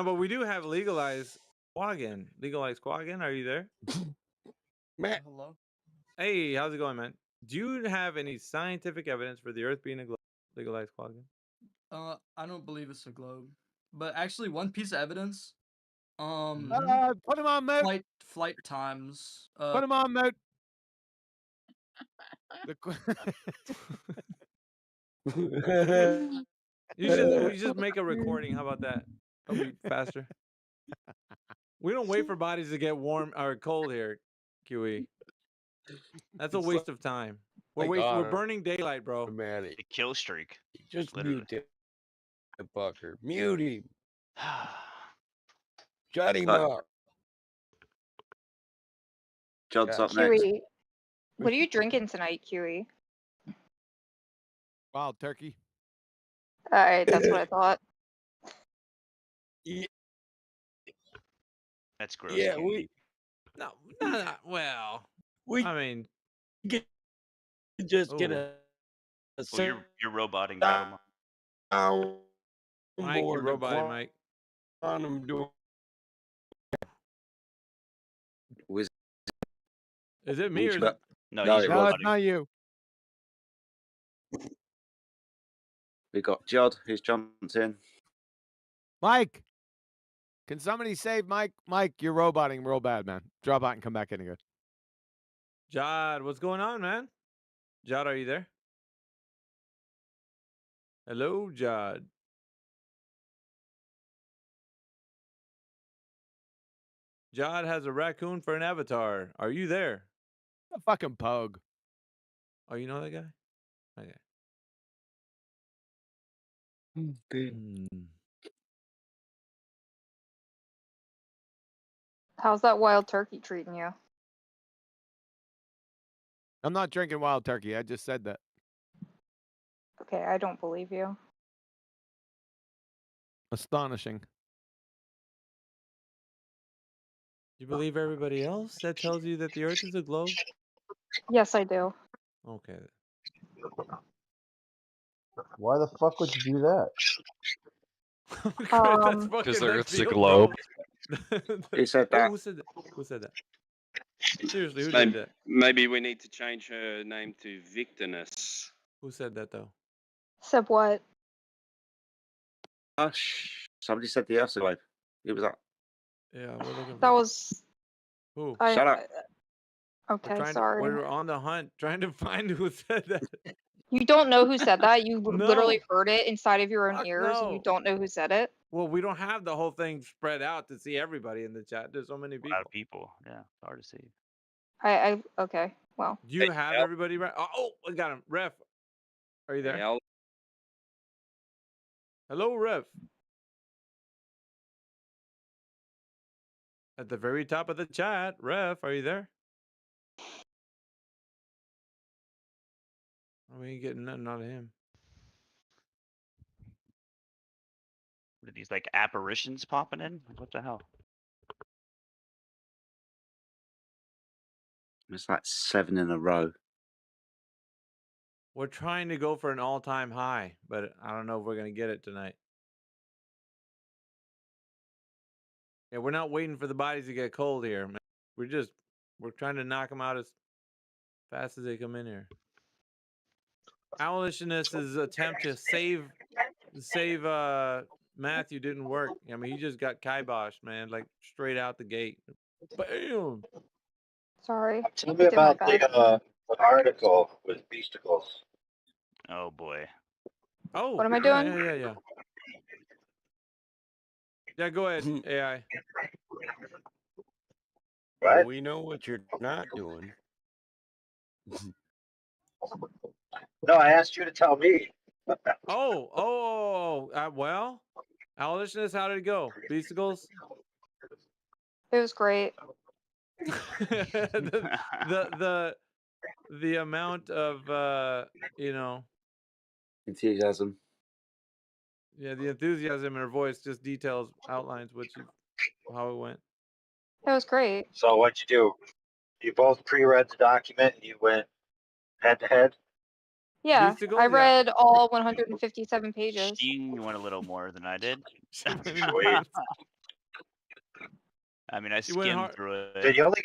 but we do have legalized Quaggan. Legalized Quaggan, are you there? Man. Hello. Hey, how's it going, man? Do you have any scientific evidence for the Earth being a globe? Legalized Quaggan. I don't believe it's a globe, but actually, one piece of evidence. Put him on mute. Flight times. Put him on mute. We just make a recording. How about that? That'll be faster. We don't wait for bodies to get warm or cold here, QE. That's a waste of time. we're burning daylight, bro. Automatic. The kill streak. Just literally. mute the fucker. Mute him. Shut him Okay. up. Judd's Yeah. up next. Kiwi, what are you drinking tonight, Kiwi? Wild turkey. All right, that's what I thought. That's gross. Yeah, Kiwi. No, well, we I mean, just get a Oh, you're roboting sound Mike, you're board, a roboting, Mike. quantum door. Is it me or is it? No, No, he's it No, was. it's not you. We got Judd, who's jumped in. Mike. Can somebody save Mike? Mike, you're roboting real bad, man. Drop out and come back in again. Jod, what's going on, man? Jod, are you there? Hello, Jod. Jod has a raccoon for an avatar. Are you there? A fucking pogue. Oh, you know that guy? Okay. How's that wild turkey treating you? I'm not drinking wild turkey. I just said that. Okay, I don't believe you. Astonishing. You believe everybody else that tells you that the Earth is a globe? Yes, I do. Okay. Why the fuck would you do that? That's fucking Because the left Earth's a field, globe. bro. Who said that? Who said that? Who said that? Seriously, who did Maybe, that? maybe we need to change her name to Victorness. Who said that though? Said what? Hush. Somebody said the Earth's a globe. Who was that? Yeah, we're looking for That was. who? Shut up. Okay, We're sorry. we're on the hunt, trying to find who said that. You don't know who said that. You literally No. heard it inside of your own Fuck ears, and you no. don't know who said it. Well, we don't have the whole thing spread out to see everybody in the chat. There's so many A lot people. of people. Yeah, it's hard to see. Okay. Well. Do you have everybody right? Oh, I got him. Ref, are you there? Yeah, Hello, Ref. At the very top of the chat, Ref, are you there? We ain't getting nothing out of him. What are these like apparitions popping in? What the hell? It's like 7 in a row. We're trying to go for an all-time high, but I don't know if we're gonna get it tonight. Yeah, we're not waiting for the bodies to get cold here, man. We're trying to knock them out as fast as they come in here. Abolitionist's attempt to save Matthew didn't work. I mean, he just got kiboshed, man, like straight out the gate. Bam. Sorry. Tell me about the article with Beasticles. Oh boy. Oh. What am I doing? Yeah. Yeah, go ahead, AI. Well, we know what you're not doing. No, I asked you to tell me. Well, abolitionist, how did it go? Beasticles? It was great. the amount of Enthusiasm. Yeah, the enthusiasm in her voice just outlines how it went. It was great. So what'd you do? You both pre-read the document and you went head to head? Yeah, Beasticles? I read all 157 pages. She went a little more than I did. Sweet. I mean, I She went skimmed hard. through it. Dude, you only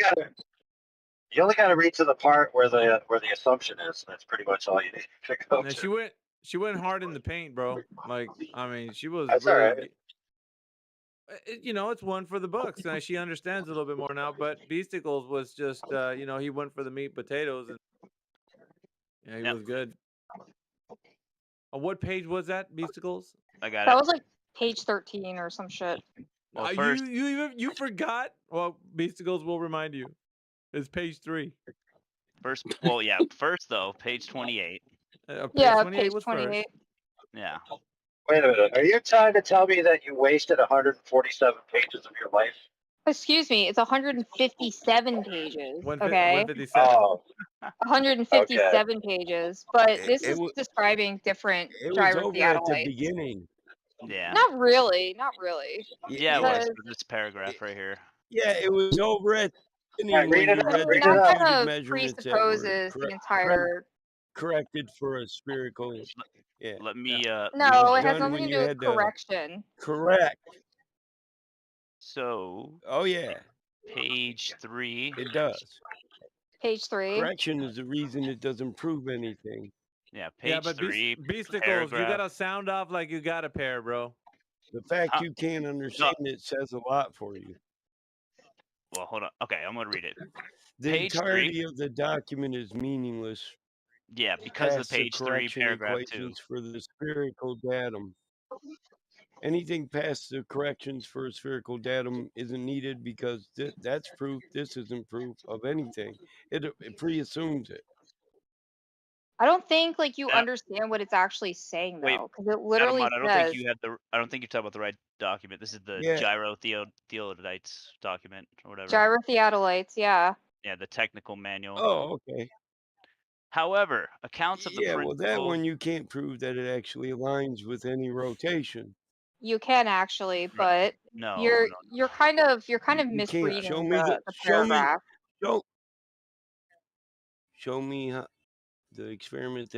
gotta read to the part where the assumption is. That's pretty much all you need to go No, to. she went hard in the paint, bro. Like, I mean, she was That's really. all right. It's one for the books, and she understands a little bit more now. But Beasticles was just, he went for the meat and potatoes, and yeah, he was good. What page was that, Beasticles? I got That it. was like page 13 or some shit. Well, first, you forgot? Well, Beasticles will remind you. It's page 3. First, well, yeah. First though, page 28. Page Yeah, 28 page was 28. first. Yeah. Wait a minute. Are you trying to tell me that you wasted 147 pages of your life? Excuse me, it's 157 pages. One Okay. 157. Oh, 157 pages, but this It is describing different was over at the gyrotheodolites. beginning. Yeah. Not really, not really. Yeah, it was Because for this paragraph right here. Yeah, it was over at the All right, beginning when you read the that kind computed of measurements that were presupposes the entire. corrected for a spherical. Yeah. Let me No, it has done nothing when to you do with had to correction. correct. So. Oh yeah. Page 3. It does. Page 3. Correction is the reason it doesn't prove anything. Yeah, page Yeah, but 3. Beasticles, paragraph. you gotta sound off like you got a pair, bro. The fact you can't understand it says a lot for you. Well, hold on. Okay, I'm gonna read it. The Page entirety 3. of the document is meaningless. Yeah, because of Past the page 3, correction paragraph 2. equations for the spherical datum. Anything past the corrections for a spherical datum isn't needed because that's proof. This isn't proof of anything. It pre-assumes it. I don't think like you understand what it's actually saying Wait, though, because it literally I don't says. think you had the. I don't think you're talking about the right document. This is the Yeah. gyrotheodolites document or whatever. Gyrotheodolites, yeah. Yeah, the technical manual. Oh, okay. However, accounts of the Yeah, well, that principles. one you can't prove that it actually aligns with any rotation. You can actually, but No, you're kind of You can't. misreading Show me the paragraph. Show me the experiment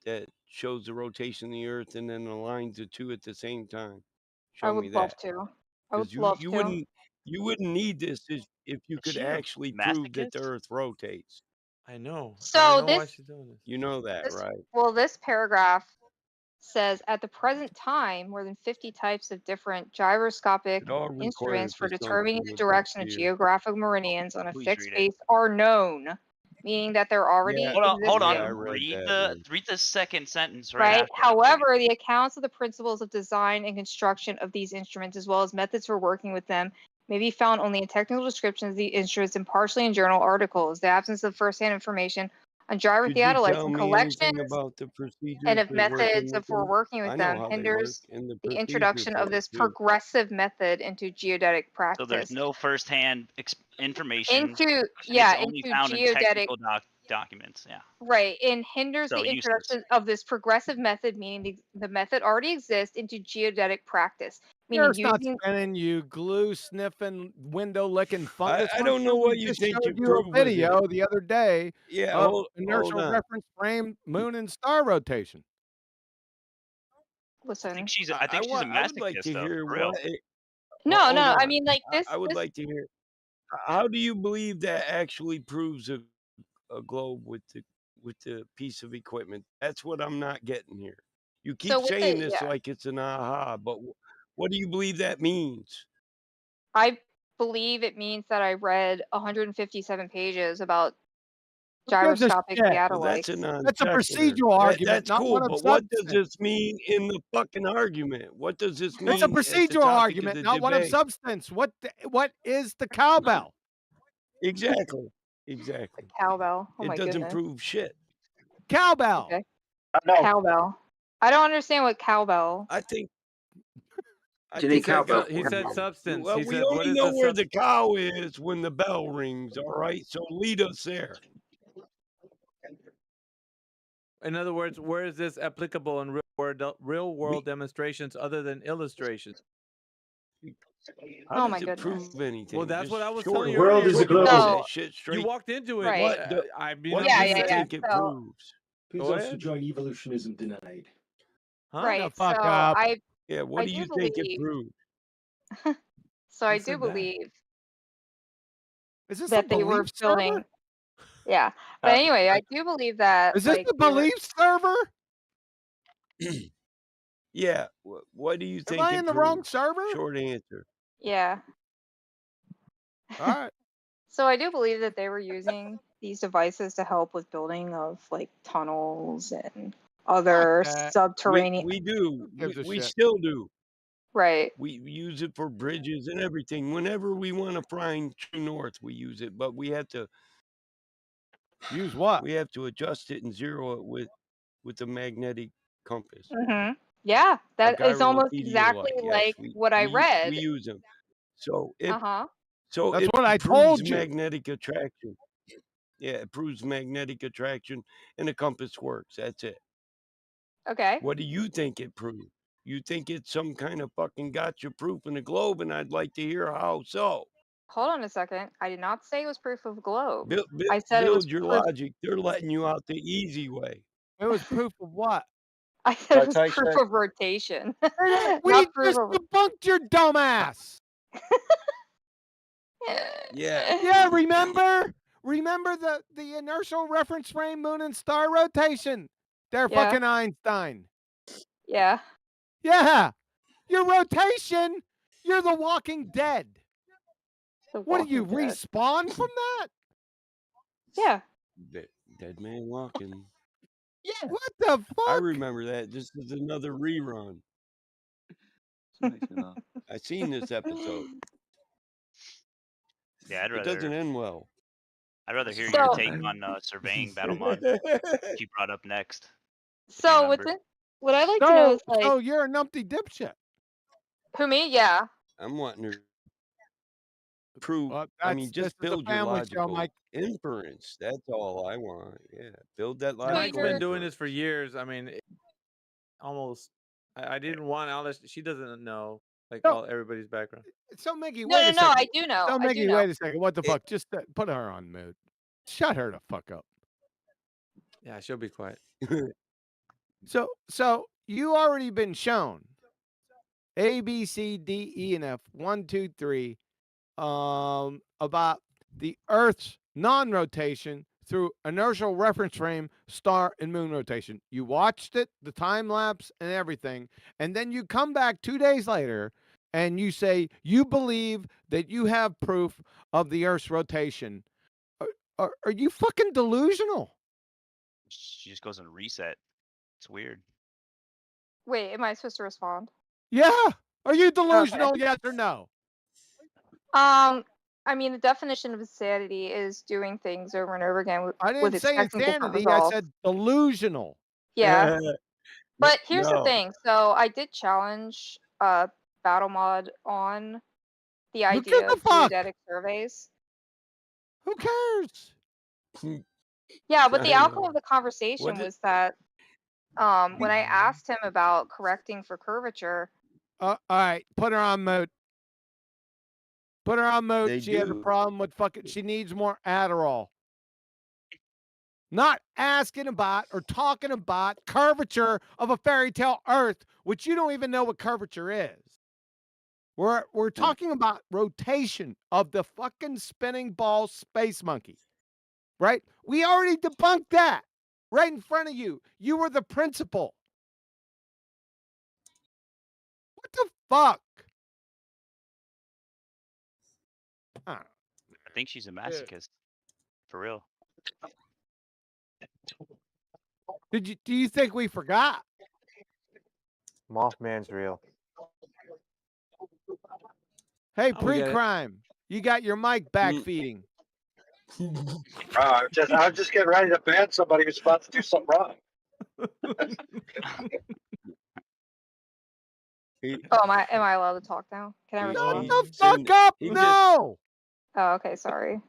that shows the rotation of the Earth and then aligns the two at the same time. Show I me would that. love to. I would 'Cause love you to. wouldn't need this if you could she a actually prove that the Earth rotates. I know. So I don't know why this- she's doing this. You know that, right? Well, this paragraph says at the present time, more than 50 types of different gyroscopic It all instruments requires for the determining something the with direction of fear. geographic meridians on a Please fixed read it. base are known, meaning that they're already Yeah. Hold on. Yeah, I read read that, the second sentence right, right? after. However, the accounts of the principles of design and construction of these instruments, as well as methods for working with them, may be found only in technical descriptions of the instruments and partially in journal articles. The absence of first-hand information on Could you gyrotheodolites tell and me collections anything about the procedures and of for working methods with for them? working I with know them how they work hinders and the the procedure introduction for of it, this too. progressive method into geodetic practice. So there's no first-hand information. Into it's only into found in geodetic technical documents. Yeah. right, and hinders So the useless. introduction of this progressive method, meaning the method already exists, into geodetic practice. Meaning Earth's not using spinning, you glue sniffing, window licking fungus. I don't know monster. what We you just think showed you you prove a with video it. the other day Yeah, of hold inertial on. reference frame, moon and star rotation. Listen, I think she's a I would like masochist, to though, hear for real. what. no, Hold I on. mean like this. I would like to hear. How do you believe that actually proves a globe with the piece of equipment? That's what I'm not getting here. You keep So with saying the- this yeah. like it's an aha, but what do you believe that means? I believe it means that I read 157 pages about Who gives a gyroscopic shit? Well, that's a theodolites. non That's a procedural argument, That's not cool, one of but what does substance. this mean in the fucking argument? What does this mean It's a at the procedural topic argument, of the not one of debate? substance. What is the cowbell? Exactly. Cowbell. Oh It my doesn't goodness. prove shit. Cowbell. Okay. No. Cowbell. I don't understand what cowbell. I think. Do you need cowbell? He said substance. Well, He we said, what only is know the where the cow is when the bell rings. All right, so lead us there. In other words, where is this applicable in real world demonstrations other than illustrations? How Oh does my it goodness. prove anything? Well, that's Just what I was short telling you of earlier. world is a You globe. walked- So- That shit straight. You walked into it. Right. What I mean, what Yeah, do you yeah, think yeah. it So- proves? Please Go also ahead. join evolutionism denied. Huh? Right. The fuck so up. Yeah, what I do do you think it believe. proves? So I Who do said that? believe Is this that a they were belief building. server? Yeah. But anyway, I do believe that Is this like the they were- belief server? Yeah, what do you Am think I it in the wrong proves? server? Short answer. Yeah. All right. So I do believe that they were using these devices to help with building of like tunnels and other that. subterranean. We do. gives a We shit? still do. Right. We use it for bridges and everything. Whenever we want to find true north, we use it. But we have to Use what? We have to adjust it and zero it with the magnetic compass. Yeah, A that is gyro almost exactly theodolite. Yes, like what I we read. use them. So Uh-huh. That's it what I proves told you. magnetic attraction. Yeah, it proves magnetic attraction, and the compass works. That's it. Okay. What do you think it proved? You think it's some kind of fucking gotcha proof in the globe, and I'd like to hear how so. Hold on a second. I did not say it was proof of globe. Build, I said it was build your proof. logic. They're letting you out the easy way. It was proof of what? I said it was proof Rotation. of rotation. We Not proof just of. debunked your dumbass. Yeah. Yeah, remember? Remember the inertial reference frame moon and star rotation? They're Yeah. fucking Einstein. Yeah. Yeah. Your rotation, you're the Walking Dead. What do you Walking Dead. respawn from that? Yeah. Dead man walking. Yeah. What the fuck? I remember that. This is another rerun. I seen this episode. Yeah, It doesn't end well. I'd rather hear So- your take on surveying battle mod. Which you brought up next. So what I'd like to know is like So you're a numpty dipshit. who me? Yeah. I'm wanting to prove. I that's- mean, this just is a build your family show, logical Mike. inference. That's all I want. Yeah, build that logical. Mike's been doing inference. this for years. I mean, almost. I didn't want Alice. She doesn't know everybody's background. So Mickey, No, wait no, a no, second. I do know. So I Mickey, do know. wait a second. What the fuck? Just put her on mute. Shut her the fuck up. Yeah, she'll be quiet. So you already been shown A, B, C, D, E, and F 1, 2, 3 about the Earth's non-rotation through inertial reference frame, star, and moon rotation. You watched it, the time lapse, and everything, and then you come back 2 days later and you say you believe that you have proof of the Earth's rotation. Are you fucking delusional? She just goes on reset. It's weird. Wait, am I supposed to respond? Yeah. Are you delusional? Yes or no? I mean, the definition of insanity is doing things over and over again I with didn't say expecting different insanity. I results. said delusional. Yeah. But here's the No. thing. So I did challenge battle mod on the Who idea gives a of fuck? geodetic surveys. Who cares? Yeah, but the I outcome know. of the conversation What was that when I asked him about correcting for curvature, All right, put her on mute. Put her on mute. They She has a do. problem with fucking. She needs more Adderall. Not asking about or talking about curvature of a fairy tale Earth, which you don't even know what curvature is. We're talking about rotation of the fucking spinning ball space monkey, right? We already debunked that right in front of you. You were the principal. What the fuck? I think she's a masochist. For real. Do you think we forgot? Mothman's real. Hey, Oh, we get it. pre-crime, you got your mic back feeding. I'm just getting ready to ban somebody who's about to do something wrong. oh, am I allowed to talk now? Can I respond? Shut the fuck up! No. Oh, okay, sorry.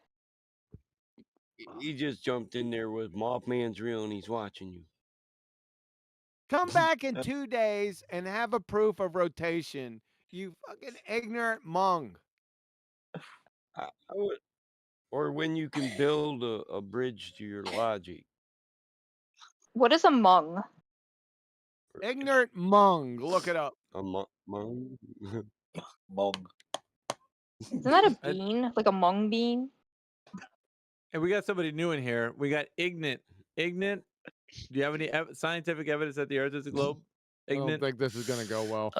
He just jumped in there with Mothman's real, and he's watching you. Come back in 2 days and have a proof of rotation. You fucking ignorant mong. I would, or when you can build a bridge to your logic. What is a mung? Ignorant mung. Look it up. A mung. Mong. Isn't that a bean? Like a mung bean? And we got somebody new in here. We got Ignat. Ignat, do you have any scientific evidence that the Earth is a globe? I don't Ignat? think this is gonna go well.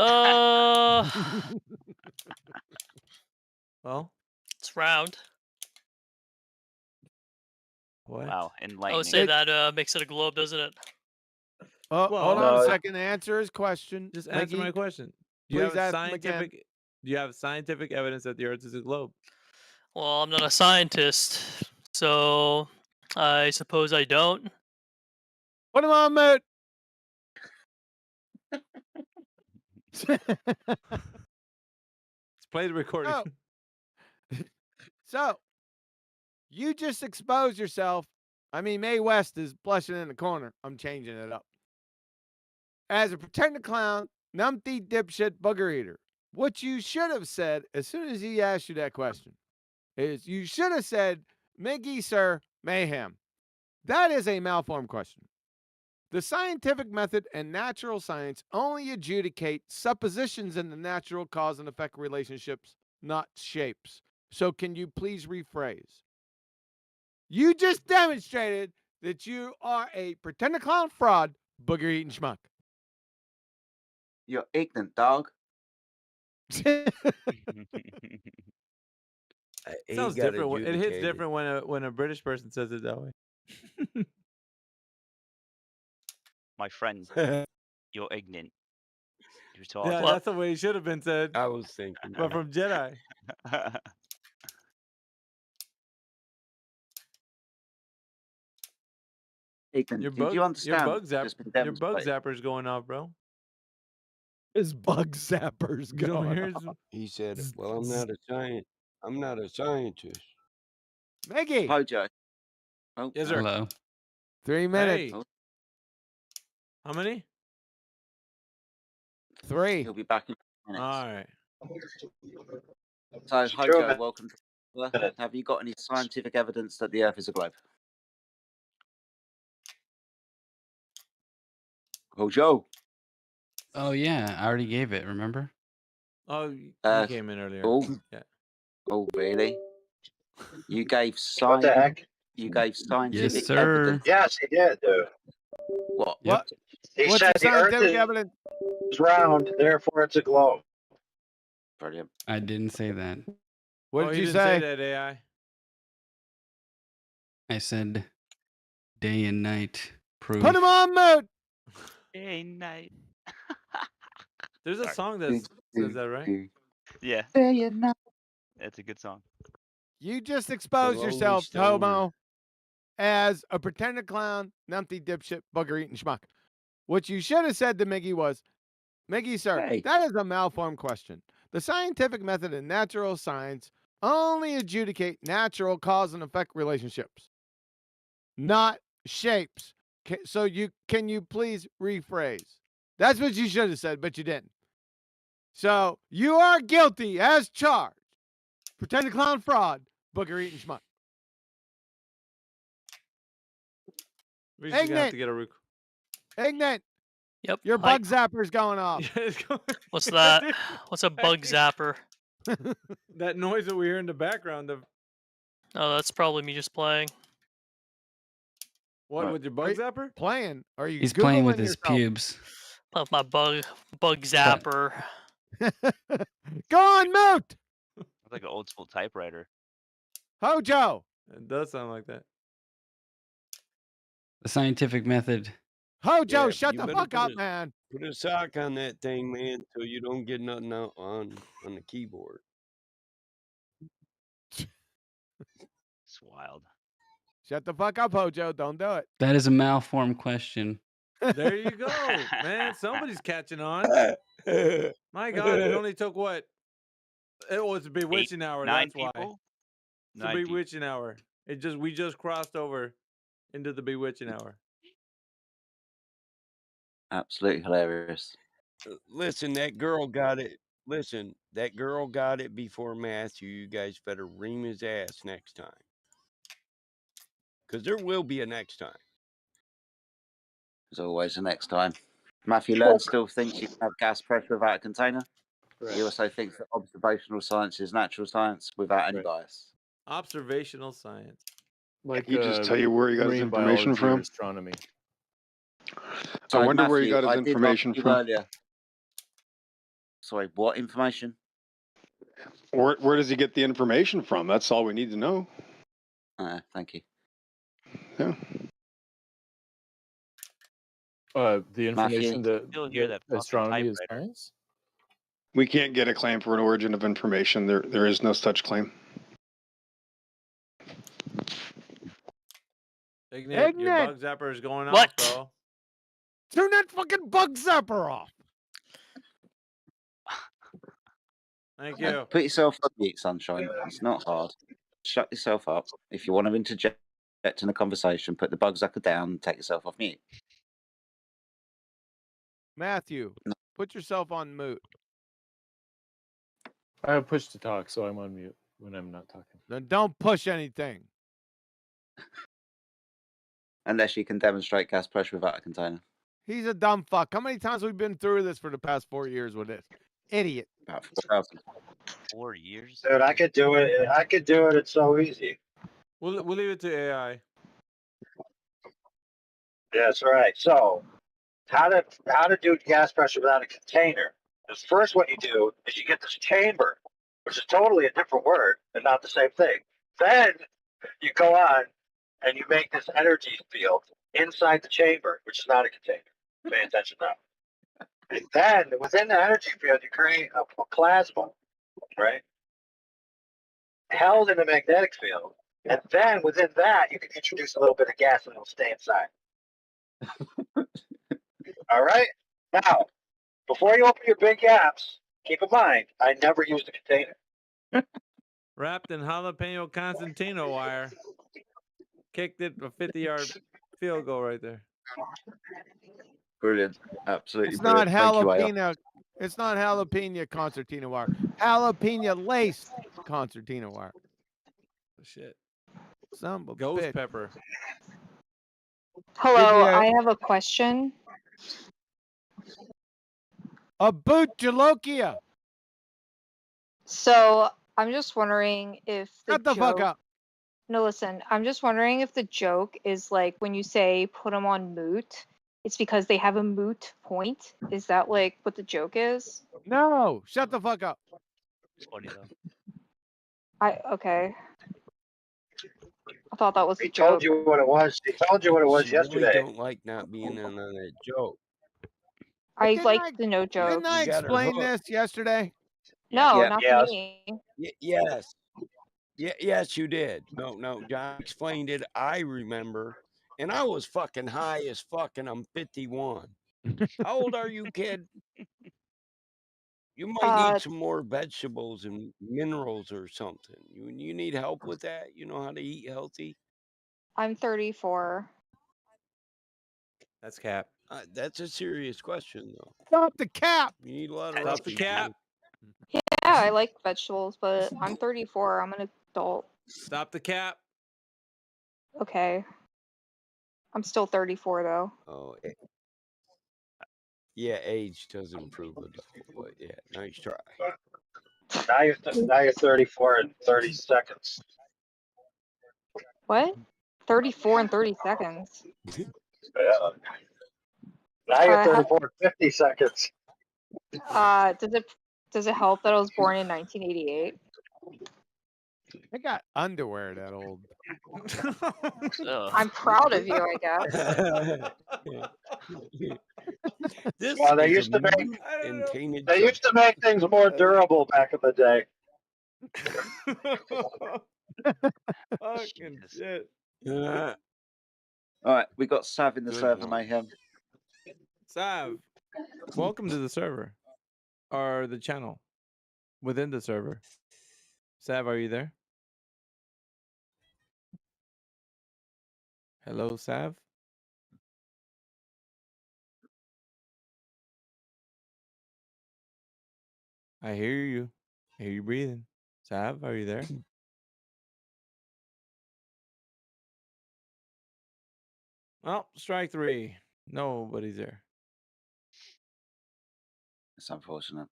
Well, it's round. What? Wow, I enlightening. would say that makes it a globe, doesn't it? Oh, Well, hold on no. a second. Answer his question. Just answer Mikey, my question. Do you please have ask him again. scientific? Do you have scientific evidence that the Earth is a globe? Well, I'm not a scientist, so I suppose I don't. Put him on mute. Let's play the recording. So, you just exposed yourself. I mean, Mae West is blushing in the corner. I'm changing it up. As a pretender clown, numpty dipshit booger eater. What you should have said as soon as he asked you that question is you should have said, Miggy, sir, mayhem. That is a malformed question. The scientific method and natural science only adjudicate suppositions in the natural cause and effect relationships, not shapes. So can you please rephrase? You just demonstrated that you are a pretender clown fraud, booger eating schmuck. You're ignorant, dog. Sounds different. It hits different when a British person says it that way. My friend, you're ignorant. You're Yeah, retarded. that's the way it should have been said. I was thinking. But from Jedi. Ignorant. Your Did bug, you understand? your bug demonstrated? zapper's going off, bro. His bug zapper's You don't going hear off. He said, "Well, I'm not a scientist." Maggie. Hojo. Oh, Yes, sir. Hello. 3 minutes. Hey. How many? 3. He'll be back in minutes. All right. So, Hojo, welcome. Have you got any scientific evidence that the Earth is a globe? Hojo. Oh yeah, I already gave it. Remember? Oh, you came in earlier. Oh, Yeah. Oh, really? You gave What the heck? You gave scientific Yes, sir. evidence. Yes, he did, dude. What? Yep. He What's said the the Earth scientific evidence? is round, therefore it's a globe. Brilliant. I didn't say that. What did he you didn't say? that, AI. I said day and night proof. Put him on mute. Day and night. There's a Sorry. song that says that, right? Yeah. Day and night. That's a good song. You just exposed Lonely yourself, Stoner. homo, as a pretender clown, numpty dipshit, bugger eating schmuck. What you should have said to Miggy was, Miggy, sir, Hey. that is a malformed question. The scientific method in natural science only adjudicate natural cause and effect relationships, not shapes. So can you please rephrase? That's what you should have said, but you didn't. So you are guilty as charged. Pretender clown fraud, booger eating schmuck. We're just gonna have Ignorant. to get a rec- Ignorant. Yep. Your Hi. bug zapper's going off. What's that? What's a bug zapper? That noise that we hear in the background of Oh, that's probably me just playing. what with your bug zapper? Playing? Are you He's playing with Googling his yourself? pubes. Of my bug zapper. Go on mute. It's like an old school typewriter. Hojo. It does sound like that. The scientific method. Hojo, Yeah, shut you the better fuck put up, a- man. Put a sock on that thing, man, so you don't get nothing out on the keyboard. It's wild. Shut the fuck up, Hojo. Don't do it. That is a malformed question. There you go, man. Somebody's catching on. My God, it only took what? It was bewitching hour. 9 That's why. people. It's a 9 people. bewitching hour. We just crossed over into the bewitching hour. Absolutely hilarious. Listen, that girl got it. Listen, that girl got it before Matthew. You guys better ream his ass next time. Because there will be a next time. There's always the next time. Matthew Learn still thinks you can have gas pressure without a container. He also thinks that observational science is natural science without any bias. Observational science. Like He just tell you where he got his marine information biology or from? astronomy. So, I wonder where he Matthew, got his I did information ask you from. earlier. Sorry, what information? Where does he get the information from? That's all we need to know. Thank you. Yeah. The information Matthew? Still hear that fucking astronomy is typewriter. science. We can't get a claim for an origin of information. There is no such claim. Ignite, Isn't your it? bug zapper is going What? off, bro. Turn that fucking bug zapper off. Thank And you. put yourself on mute, Sunshine. It's not hard. Shut yourself up. If you want to interject in a conversation, put the bug zapper down and take yourself off mute. Matthew, put yourself on mute. I have push to talk, so I'm on mute when I'm not talking. Then don't push anything. Unless you can demonstrate gas pressure without a container. He's a dumb fuck. How many times have we been through this for the past 4 years with this? Idiot. About 4,000. 4 years. Dude, I could do it. I could do it. It's so easy. We'll leave it to AI. That's right. So, how to do gas pressure without a container? Is first what you do is you get this chamber, which is totally a different word and not the same thing. Then you go on and you make this energy field inside the chamber, which is not a container. Pay attention now. And then within the energy field, you create a plasma, right? Held in a magnetic field. And then within that, you can introduce a little bit of gas and it'll stay inside. All right? Now, before you open your big apps, keep in mind, I never used a container. Wrapped in jalapeno concertina wire. Kicked it a 50-yard field goal right there. Brilliant. Absolutely It's brilliant. not Thank you, AI. jalapeno. It's not jalapeno concertina wire. Jalapeno laced concertina wire. Shit. Son of a Ghost bitch. pepper. Hello, Give me I have a question. a boot Jalokia. So I'm just wondering if Shut the fuck up. No, listen. I'm just wondering if the joke is like when you say put them on moot, it's because they have a moot point. Is that like what the joke is? No, shut the fuck up. It's funny though. Okay. I thought that was He the joke. told you what it was. He told you what it was She really yesterday. don't like not being in on that joke. I Didn't like the no joke. Didn't I You got her explain hooked. this yesterday? No, Yeah. not Yes. to me. Yes. Yes, you did. No, John explained it. I remember. And I was fucking high as fuck, and I'm 51. How old are you, kid? You might need some more vegetables and minerals or something. You need help with that? You know how to eat healthy? I'm 34. That's cap. That's a serious question, though. Stop the cap. You need a lot of Stop the healthy cap. food. Yeah, I like vegetables, but I'm 34. I'm an adult. Stop the cap. Okay. I'm still 34 though. Oh, yeah, age does improve adult, but yeah, nice try. Now you're 34 in 30 seconds. What? 34 in 30 seconds. Yeah. Now you're 34 in 50 seconds. Does it help that I was born in 1988? I got underwear that old. I'm proud of you, I guess. This Well, they is used a to make mute and tainted they used to make things more durable back in the day. Fucking shit. All right, we got Sav in the Good server one. mayhem. Sav, welcome to the server. Or the channel. Within the server. Sav, are you there? Hello, Sav? I hear you. I hear you breathing. Sav, are you there? Well, strike three. Nobody's there. It's unfortunate.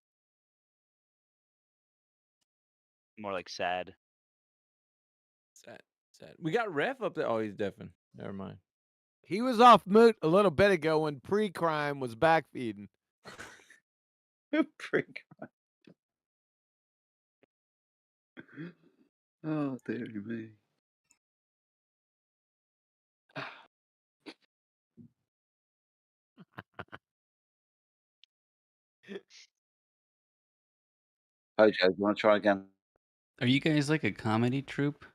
More like sad. Sad. We got Ref up there. Oh, he's deafened. Never mind. He was off mute a little bit ago when pre-crime was backfeeding. Pre-crime. Oh, dear me. Hojo, you want to try again? Are you guys like a comedy troupe?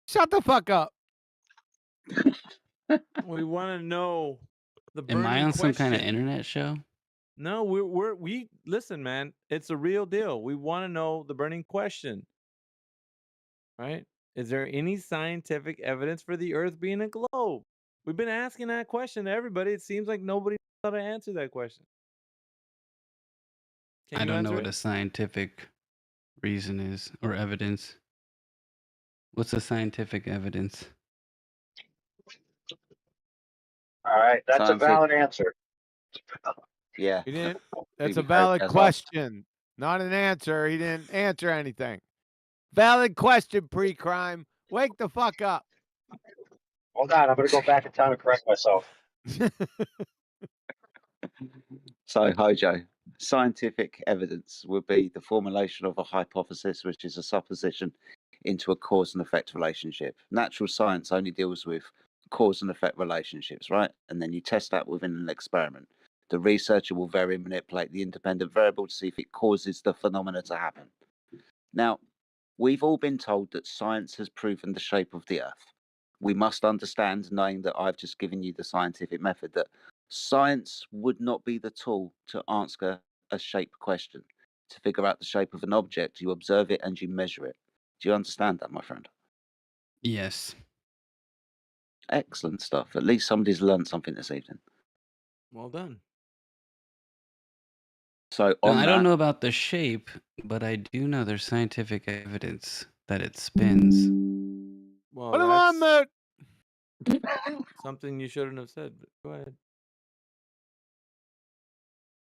Shut the fuck up. We want to know the Am I burning on some kind of question. internet show? No, we listen, man. It's a real deal. We want to know the burning question. Right? Is there any scientific evidence for the Earth being a globe? We've been asking that question to everybody. It seems like nobody knows how to answer that question. Can I you don't know answer what it? a scientific reason is or evidence. What's the scientific evidence? All right, that's a Scientific. valid answer. Yeah. He didn't. That's a Phoebe valid Coates has asked. question, not an answer. He didn't answer anything. Valid question, pre-crime. Wake the fuck up. Hold on, I'm going to go back in time and correct myself. So, Hojo, scientific evidence would be the formulation of a hypothesis, which is a supposition, into a cause and effect relationship. Natural science only deals with cause and effect relationships, right? And then you test that within an experiment. The researcher will vary and manipulate the independent variable to see if it causes the phenomena to happen. Now, we've all been told that science has proven the shape of the Earth. We must understand, knowing that I've just given you the scientific method, that science would not be the tool to answer a shape question. To figure out the shape of an object, you observe it and you measure it. Do you understand that, my friend? Yes. Excellent stuff. At least somebody's learned something this evening. Well done. So Now, on I that, don't know about the shape, but I do know there's scientific evidence that it spins. Well, Put him on that's mute. something you shouldn't have said. But go ahead.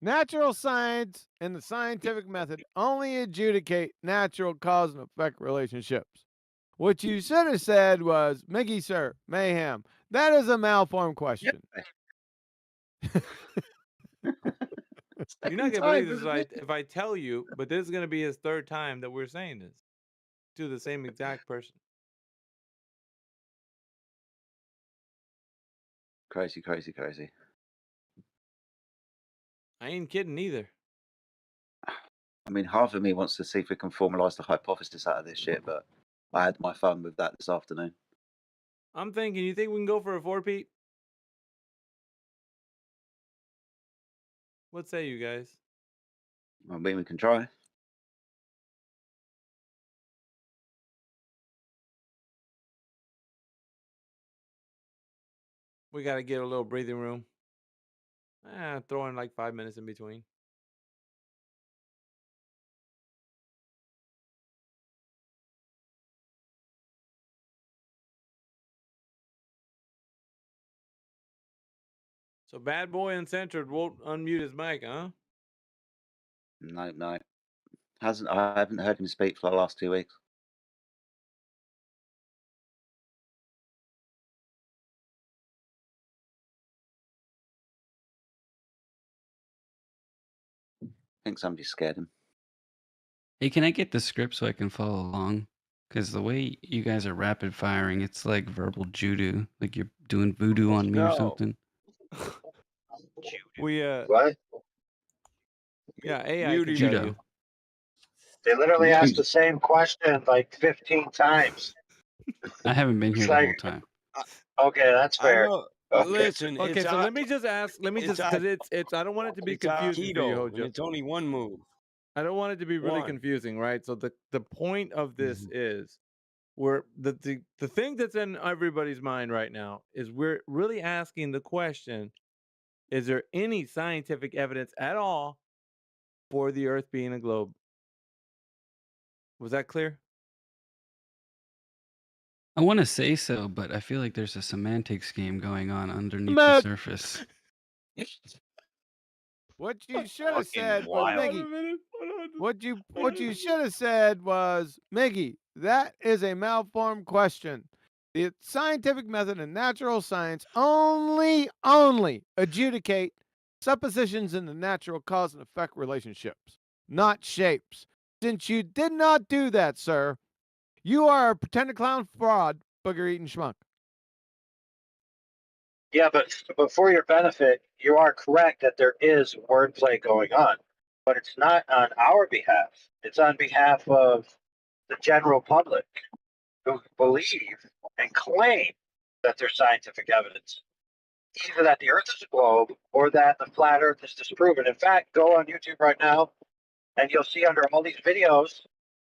Natural science and the scientific method only adjudicate natural cause and effect relationships. What you should have said was, Mickey, sir, mayhem. That is a malformed question. You're not gonna believe this if I tell you, but this is gonna be his third time that we're saying this to the same exact person. crazy, crazy, crazy. I ain't kidding either. I mean, half of me wants to see if we can formalize the hypothesis out of this shit, but I had my fun with that this afternoon. I'm thinking, you think we can go for a 4-peat? What say you guys? I mean, we can try. We got to get a little breathing room. Throw in like 5 minutes in between. So Bad Boy Uncensored won't unmute his mic, huh? No. I haven't heard him speak for the last 2 weeks. I think somebody scared him. Hey, can I get the script so I can follow along? Because the way you guys are rapid firing, it's like verbal judo. Like you're doing voodoo on me or No. something. We What? yeah, AI Mute can him. tell Judo. you. They literally asked the same question like 15 times. I haven't been It's here the like, whole time. okay, that's I fair. know. Okay. Listen, Okay, it's so let me just ask. Let me it's just because it's. I don't want it to be it's confusing for you, Aikido, and Hojo. it's only one move. I don't want it to be really One. confusing, right? So the point of this is we're the thing that's in everybody's mind right now is we're really asking the question: is there any scientific evidence at all for the Earth being a globe? Was that clear? I want to say so, but I feel like there's a semantics game going on underneath the Mute. surface. What you should have Fucking said was, wild. Miggy. What you should have said was, Miggy, that is a malformed question. The scientific method and natural science only adjudicate suppositions in the natural cause and effect relationships, not shapes. Since you did not do that, sir, you are a pretended clown fraud, booger eating schmuck. Yeah, but for your benefit, you are correct that there is wordplay going on, but it's not on our behalf. It's on behalf of the general public who believe and claim that there's scientific evidence, either that the Earth is a globe or that the flat Earth is disproven. In fact, go on YouTube right now, and you'll see under all these videos,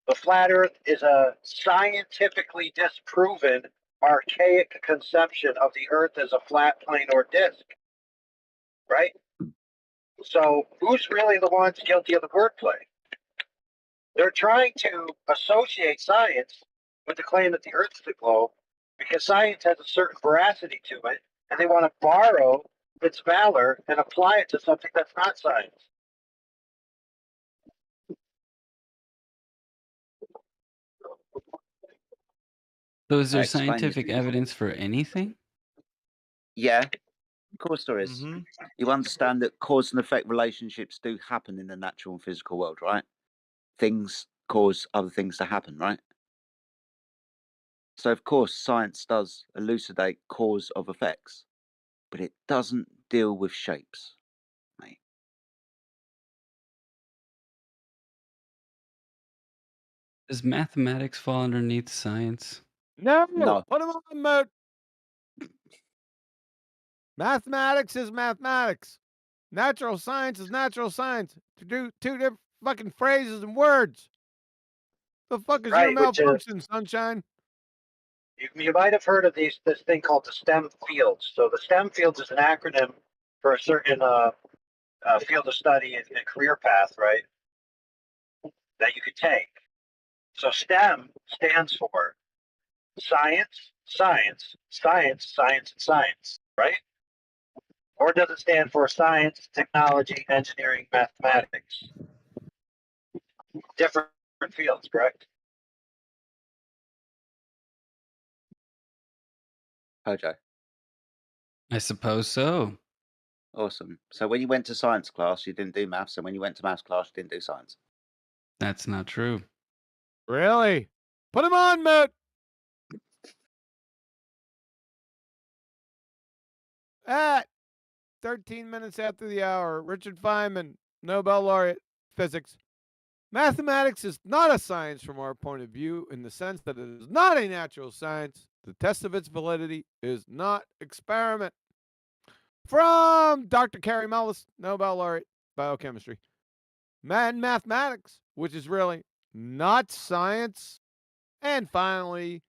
the flat Earth is a scientifically disproven, archaic conception of the Earth as a flat plane or disk. Right? So, who's really the ones guilty of the wordplay? They're trying to associate science with the claim that the Earth is a globe because science has a certain veracity to it, and they want to borrow its valor and apply it to something that's not science. So is I there explained this scientific before. evidence for anything? Yeah, of course there is. Mm-hmm. You understand that cause and effect relationships do happen in the natural and physical world, right? Things cause other things to happen, right? So, of course, science does elucidate cause of effects, but it doesn't deal with shapes, mate. Does mathematics fall underneath science? No, No. put him on mute. Mathematics is mathematics. Natural science is natural science. To do two different fucking phrases and words. The fuck is your Right, which is, malfunction, sunshine? you might have heard of this thing called the STEM fields. So the STEM fields is an acronym for a certain field of study and career path, right? That you could take. So STEM stands for science, science, science, science, and science, right? Or does it stand for science, technology, engineering, mathematics? Different fields, correct? Hojo. I suppose so. Awesome. So when you went to science class, you didn't do maths, and when you went to maths class, you didn't do science. That's not true. Really? Put him on mute. At 13 minutes after the hour, Richard Feynman, Nobel laureate, physics. Mathematics is not a science from our point of view in the sense that it is not a natural science. The test of its validity is not experiment. From Dr. Carrie Mullis, Nobel laureate, biochemistry. Mathematics, which is really not science. And finally,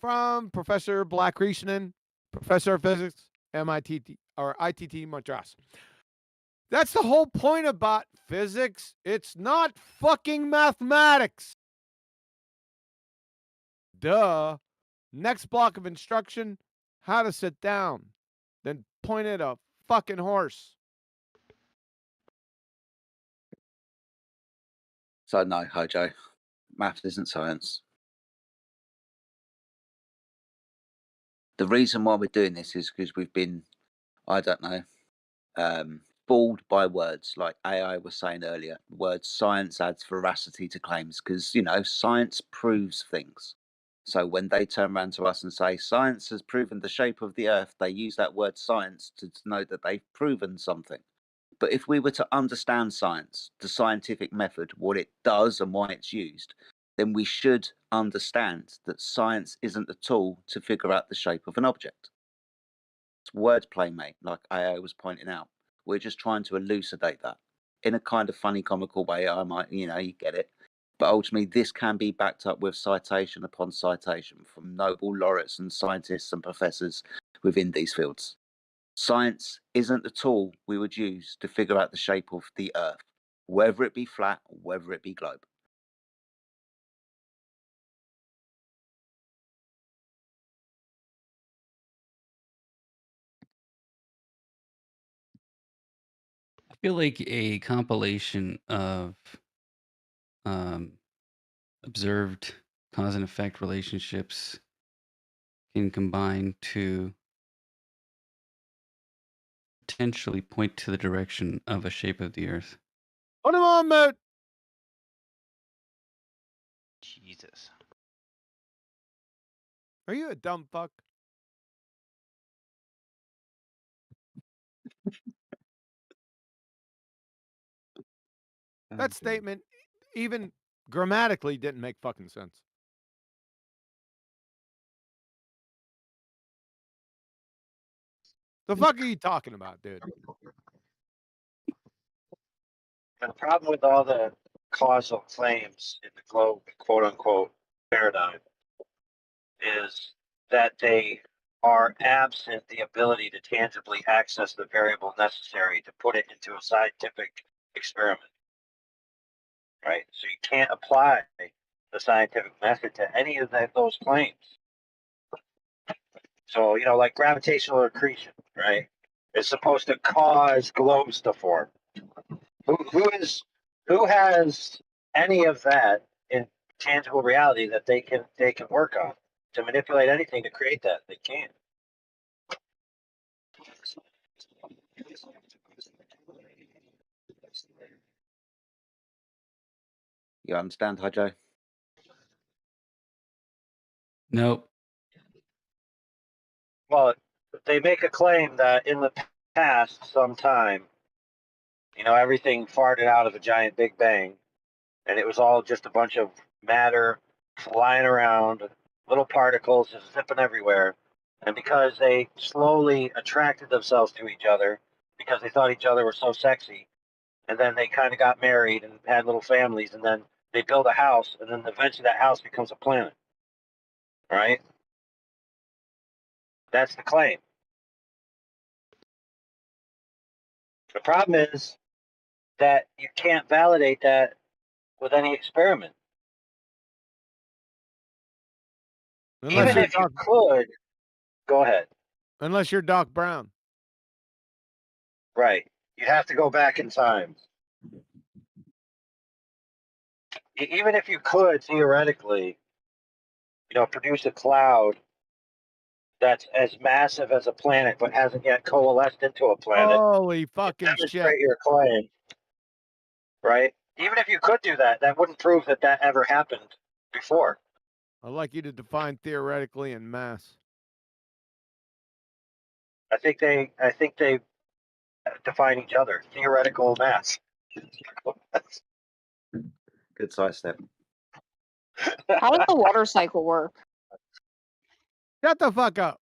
from Professor Blakrishnan, professor of physics, MIT or ITT Madras. That's the whole point about physics. It's not fucking mathematics. Duh. Next block of instruction, how to sit down. Then point at a fucking horse. So no, Hojo, maths isn't science. The reason why we're doing this is because we've been, I don't know, fooled by words like AI was saying earlier. The word science adds veracity to claims because, you know, science proves things. So when they turn around to us and say science has proven the shape of the earth, they use that word science to denote that they've proven something. But if we were to understand science, the scientific method, what it does and why it's used, then we should understand that science isn't the tool to figure out the shape of an object. It's wordplay, mate, like AI was pointing out. We're just trying to elucidate that in a kind of funny, comical way. I might, you know, you get it. But ultimately, this can be backed up with citation upon citation from Nobel laureates and scientists and professors within these fields. Science isn't the tool we would use to figure out the shape of the Earth, whether it be flat or whether it be globe. I feel like a compilation of observed cause and effect relationships can combine to potentially point to the direction of a shape of the earth. Put him on mute. Jesus. Are you a dumb fuck? That statement, even grammatically, didn't make fucking sense. The fuck are you talking about, dude? The problem with all the causal claims in the globe, quote unquote, paradigm is that they are absent the ability to tangibly access the variable necessary to put it into a scientific experiment. Right? So you can't apply the scientific method to any of those claims. So, you know, like gravitational accretion, right? It's supposed to cause globes to form. Who has any of that in tangible reality that they can work on to manipulate anything to create that? They can't. You understand, Hydro? Nope. Well, they make a claim that in the past, sometime, you know, everything farted out of a giant Big Bang, and it was all just a bunch of matter flying around, little particles just zipping everywhere. And because they slowly attracted themselves to each other, because they thought each other were so sexy, and then they kind of got married and had little families, and then they build a house, and then eventually that house becomes a planet. Right? That's the claim. The problem is that you can't validate that with any experiment. Unless Even you're if you Doc, could, go ahead. unless you're Doc Brown. Right. You have to go back in time. Even if you could theoretically, you know, produce a cloud that's as massive as a planet but hasn't yet coalesced into a planet, Holy fucking shit. demonstrate your claim, right? Even if you could do that, that wouldn't prove that that ever happened before. I'd like you to define theoretically and mass. I think they define each other. Theoretical mass. Good sidestep. How does the water cycle work? Shut the fuck up.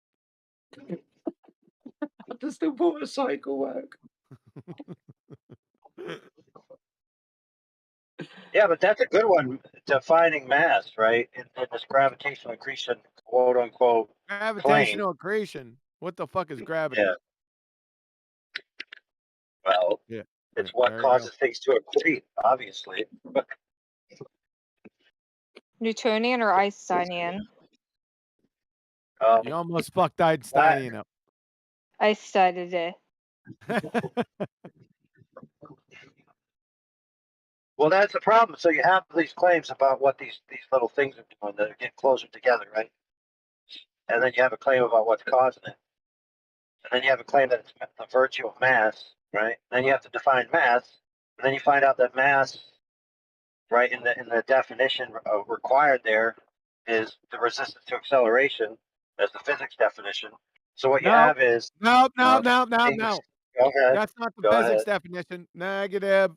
How does the water cycle work? Yeah, but that's a good one, defining mass, right? In this gravitational accretion, quote unquote, claim. Gravitational accretion. What the fuck is gravity? Yeah. Well, Yeah. it's what there you go. causes things to accrete, obviously. Newtonian or Einsteinian? You almost fucked Einsteinian up. I studied it. Well, that's the problem. So you have these claims about what these little things are doing that get closer together, right? And then you have a claim about what's causing it. And then you have a claim that it's the virtue of mass, right? Then you have to define mass, and then you find out that mass, right, in the definition required there is the resistance to acceleration as the physics definition. So what you have is No. Go ahead. That's not the Go physics ahead. definition. Negative.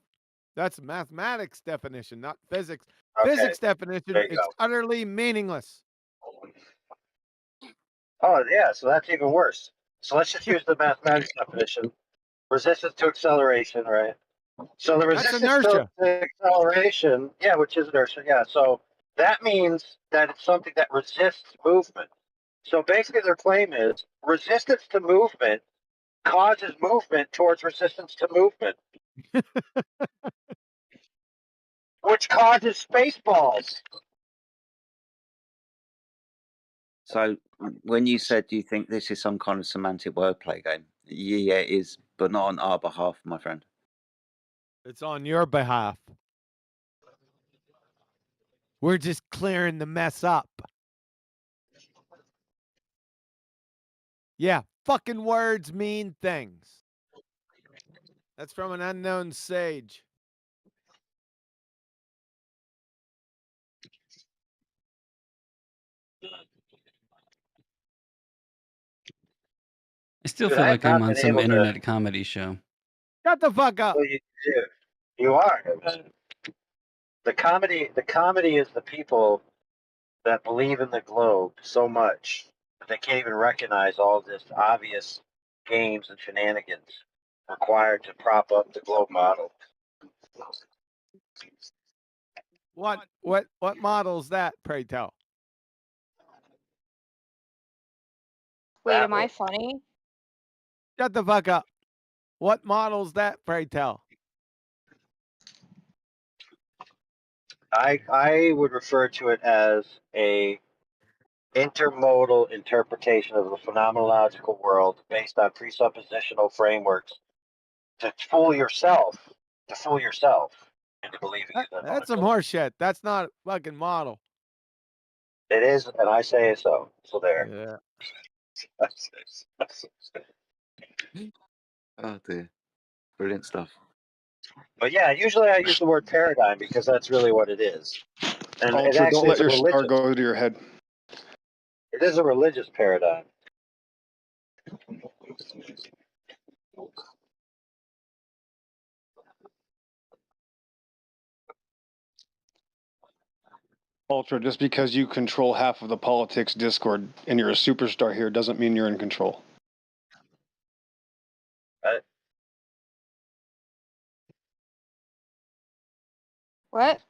That's mathematics definition, not physics. Okay, Physics definition, there you it's go. utterly meaningless. Oh yeah, so that's even worse. So let's just use the mathematics definition. Resistance to acceleration, right? So the That's resistance inertia. to acceleration, yeah, which is inertia, yeah. So that means that it's something that resists movement. So basically their claim is resistance to movement causes movement towards resistance to movement. Which causes space balls. So when you said you think this is some kind of semantic wordplay game, yeah, it is, but not on our behalf, my friend. It's on your behalf. We're just clearing the mess up. Yeah, fucking words mean things. That's from an unknown sage. I still Dude, feel I have like I'm not on been some able to. internet comedy show. Shut the fuck up. Well, you are. The comedy is the people that believe in the globe so much that they can't even recognize all this obvious games and shenanigans required to prop up the globe model. What model is that, pray tell? Wait, am I funny? Shut the fuck up. What model's that, pray tell? I would refer to it as a intermodal interpretation of the phenomenological world based on presuppositional frameworks to fool yourself into believing it's That's some horse shit. That's not a fucking model. It is, and I say it so. So there. Yeah. Oh dear, brilliant stuff. But yeah, usually I use the word paradigm because that's really what it is. And it Ultra, don't actually let is a your star religious. go to your head. It is a religious paradigm. Ultra, just because you control half of the politics Discord and you're a superstar here doesn't mean you're in control. What?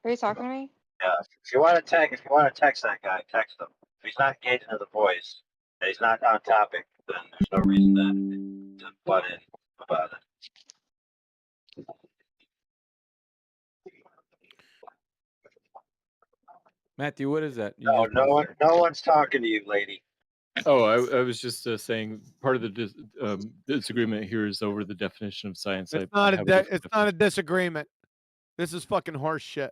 Are you talking to me? Yeah. If you want to text that guy, text him. If he's not engaging in the voice and he's not on topic, then there's no reason to butt in about it. Matthew, what is that? You No, just posted? no one's talking to you, lady. Oh, I was just saying part of the disagreement here is over the definition of science. It's I not have a different it's not a disagreement. This is fucking horse shit.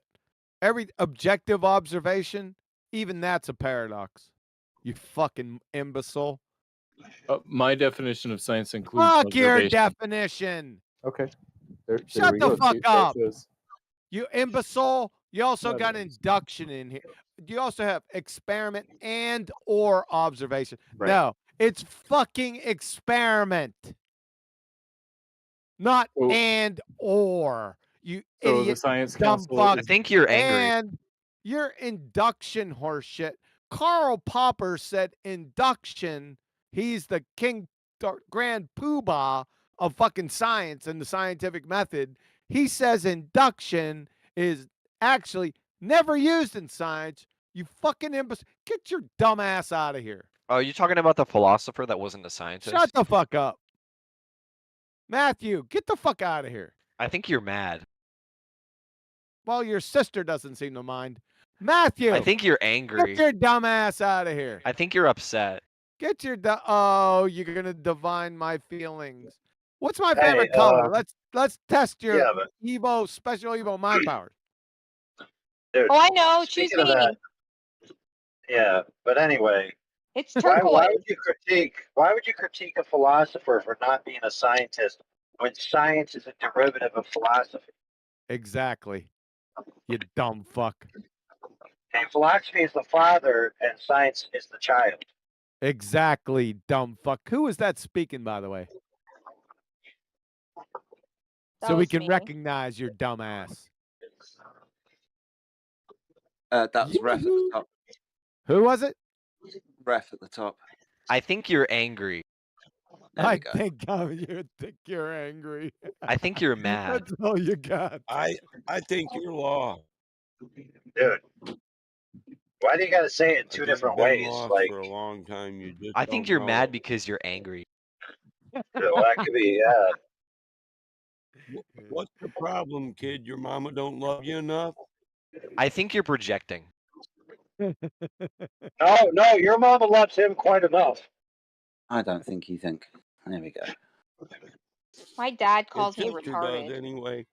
Every objective observation, even that's a paradox. You fucking imbecile. my definition of science includes Fuck your observation. definition. Okay. There Shut we the go. fuck See, there it up. is. You imbecile. You also Not got induction in here. You also have experiment and or observation. Right. No, it's fucking experiment. Not So- and or. You So the idiot, Science dumb Council fuck. is- I think you're angry. And your induction horseshit. Karl Popper said induction. He's the king, grand poobah of fucking science and the scientific method. He says induction is actually never used in science. You fucking imbecile. Get your dumb ass out of here. Oh, you talking about the philosopher that wasn't a scientist? Shut the fuck up. Matthew, get the fuck out of here. I think you're mad. Well, your sister doesn't seem to mind. Matthew. I think you're angry. Get your dumb ass out of here. I think you're upset. Get your oh, you're gonna divine my feelings. What's my favorite color? Let's test your Evo special Evo mind powers. Dude, Oh, I know. Choose speaking of me. that, yeah, but anyway, It's why turquoise. why would you critique a philosopher for not being a scientist when science is a derivative of philosophy? Exactly. You dumb fuck. Okay, philosophy is the father and science is the child. Exactly, dumb fuck. Who is that speaking, by the way? That So we was can me. recognize your dumb ass. That's Ref at the top. Who was it? Ref at the top. I think you're angry. I think you're angry. I think you're mad. That's all you got. I think you're law. Dude, why do you got to say it in two You've different been ways? lost Like, for a long time. You just I think don't you're know mad it. because you're angry. well, that could be, yeah. What's the problem, kid? Your mama don't love you enough? I think you're projecting. No, your mama loves him quite enough. I don't think you think. There we go. My dad calls Your me sister retarded. does anyway.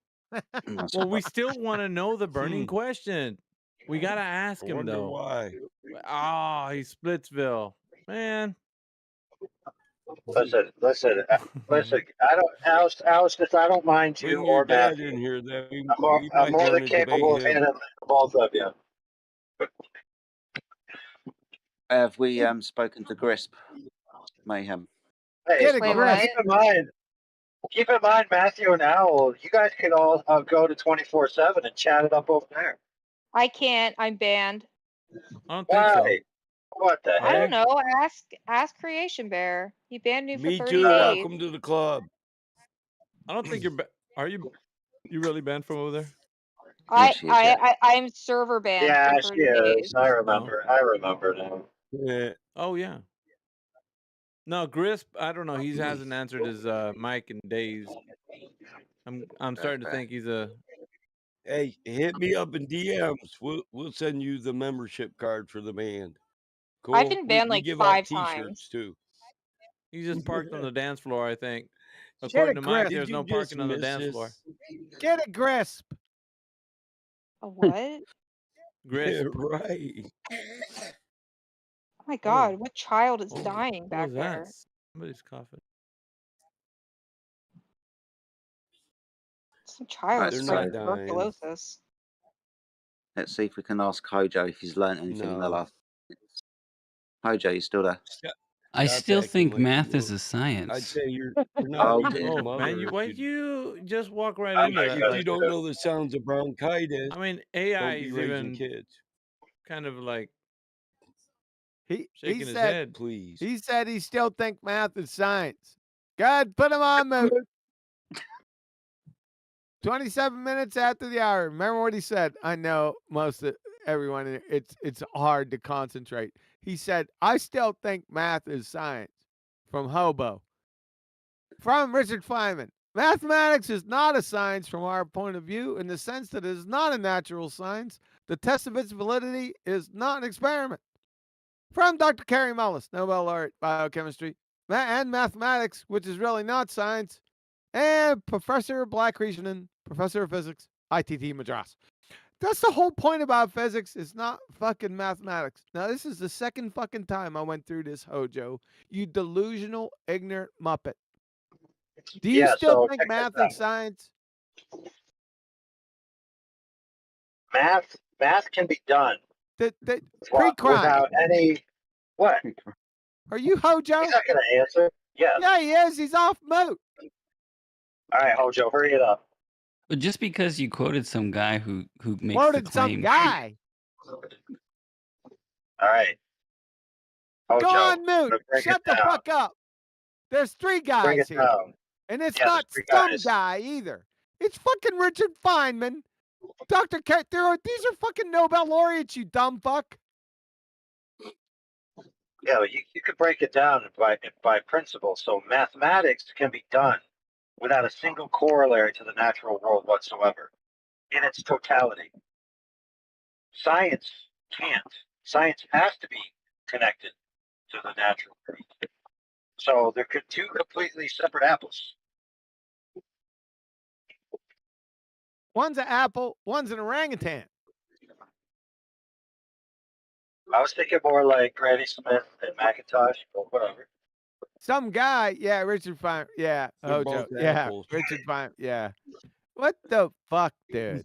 Well, we still want to know the burning Hmm. question. We gotta ask I him wonder though. why. Oh, he's Splitsville, man. Listen. I don't, Alice, I don't mind you Bring your or dad Matthew. in here. That we I'm might more want than to capable debate of him. handling both of you. Have we spoken to Grisp? Mayhem. Hey, Get a Wait, grip. what? Keep in mind, Matthew and Owl, you guys could all go to 24/7 and chat it up over there. I can't. I'm banned. I don't think so. Why? What the I don't heck? know. Ask Creation Bear. He banned me for Me 30 too. days. Welcome to the club. I don't think you're. Are you? You really banned from over there? I'm server banned Yeah, for she 30 days. is. I remember. I remember now. Yeah. Oh yeah. No, Grisp. I don't know. He hasn't answered his mic in days. I'm starting to think he's a. Hey, hit me up in DMs. We'll send you the membership card for the band. Cool. I've been banned we like give 5 out T-shirts times. too. He's just parked on the dance floor. I think. Get According a to Mike, grip. there's Did you no just parking on the miss dance this? floor. Get a grasp. A what? Grisp. Right. Oh my god, what child is dying What back was that? there? Somebody's coughing. Some child That's is They're spreading not dying. tuberculosis. Let's see if we can ask Hojo if he's learned anything in the No. last. Hojo, you still there? I Stop still acting think like math you is are. a science. I'd say you're not Oh, a good dear. mother Man, why if you just walk right I'm into not that? good you Like, don't know the sounds of bronchitis. I mean, AI Don't be is raising even kids. kind of like He shaking his said head. Please. he said he still think math is science. God, put him on mute. 27 minutes after the hour. Remember what he said? I know most of everyone. It's hard to concentrate. He said, "I still think math is science." From Hobo. From Richard Feynman. Mathematics is not a science from our point of view in the sense that it is not a natural science. The test of its validity is not an experiment. From Dr. Carrie Mullis, Nobel laureate biochemistry and mathematics, which is really not science, and Professor Black-Krishnan, professor of physics, ITT Madras. That's the whole point about physics. It's not fucking mathematics. Now, this is the second fucking time I went through this, Hojo. You delusional, ignorant muppet. Do you Yeah, still so think check this math out. is science? Math can be done Pre-crime. without any. What? Are you Hojo? He's not going to answer. Yes. Yeah, he is. He's off mute. All right, Hojo, hurry it up. But just because you quoted some guy who makes Quoted the some claim, guy. All right. Hojo, Go on mute. bring Shut it the down. fuck up. There's 3 Bring guys it here. down. And it's Yeah, not there's 3 some guys. guy either. It's fucking Richard Feynman. Dr. Cat, these are fucking Nobel laureates, you dumb fuck. Yeah, you could break it down by principle. So mathematics can be done without a single corollary to the natural world whatsoever in its totality. Science can't. Science has to be connected to the natural world. So they're 2 completely separate apples. One's an apple, one's an orangutan. I was thinking more like Granny Smith and Macintosh, but whatever. Some guy, yeah, Richard Feynman, yeah, They're Hojo, both yeah, apples. Richard Feynman, yeah. What the fuck, dude?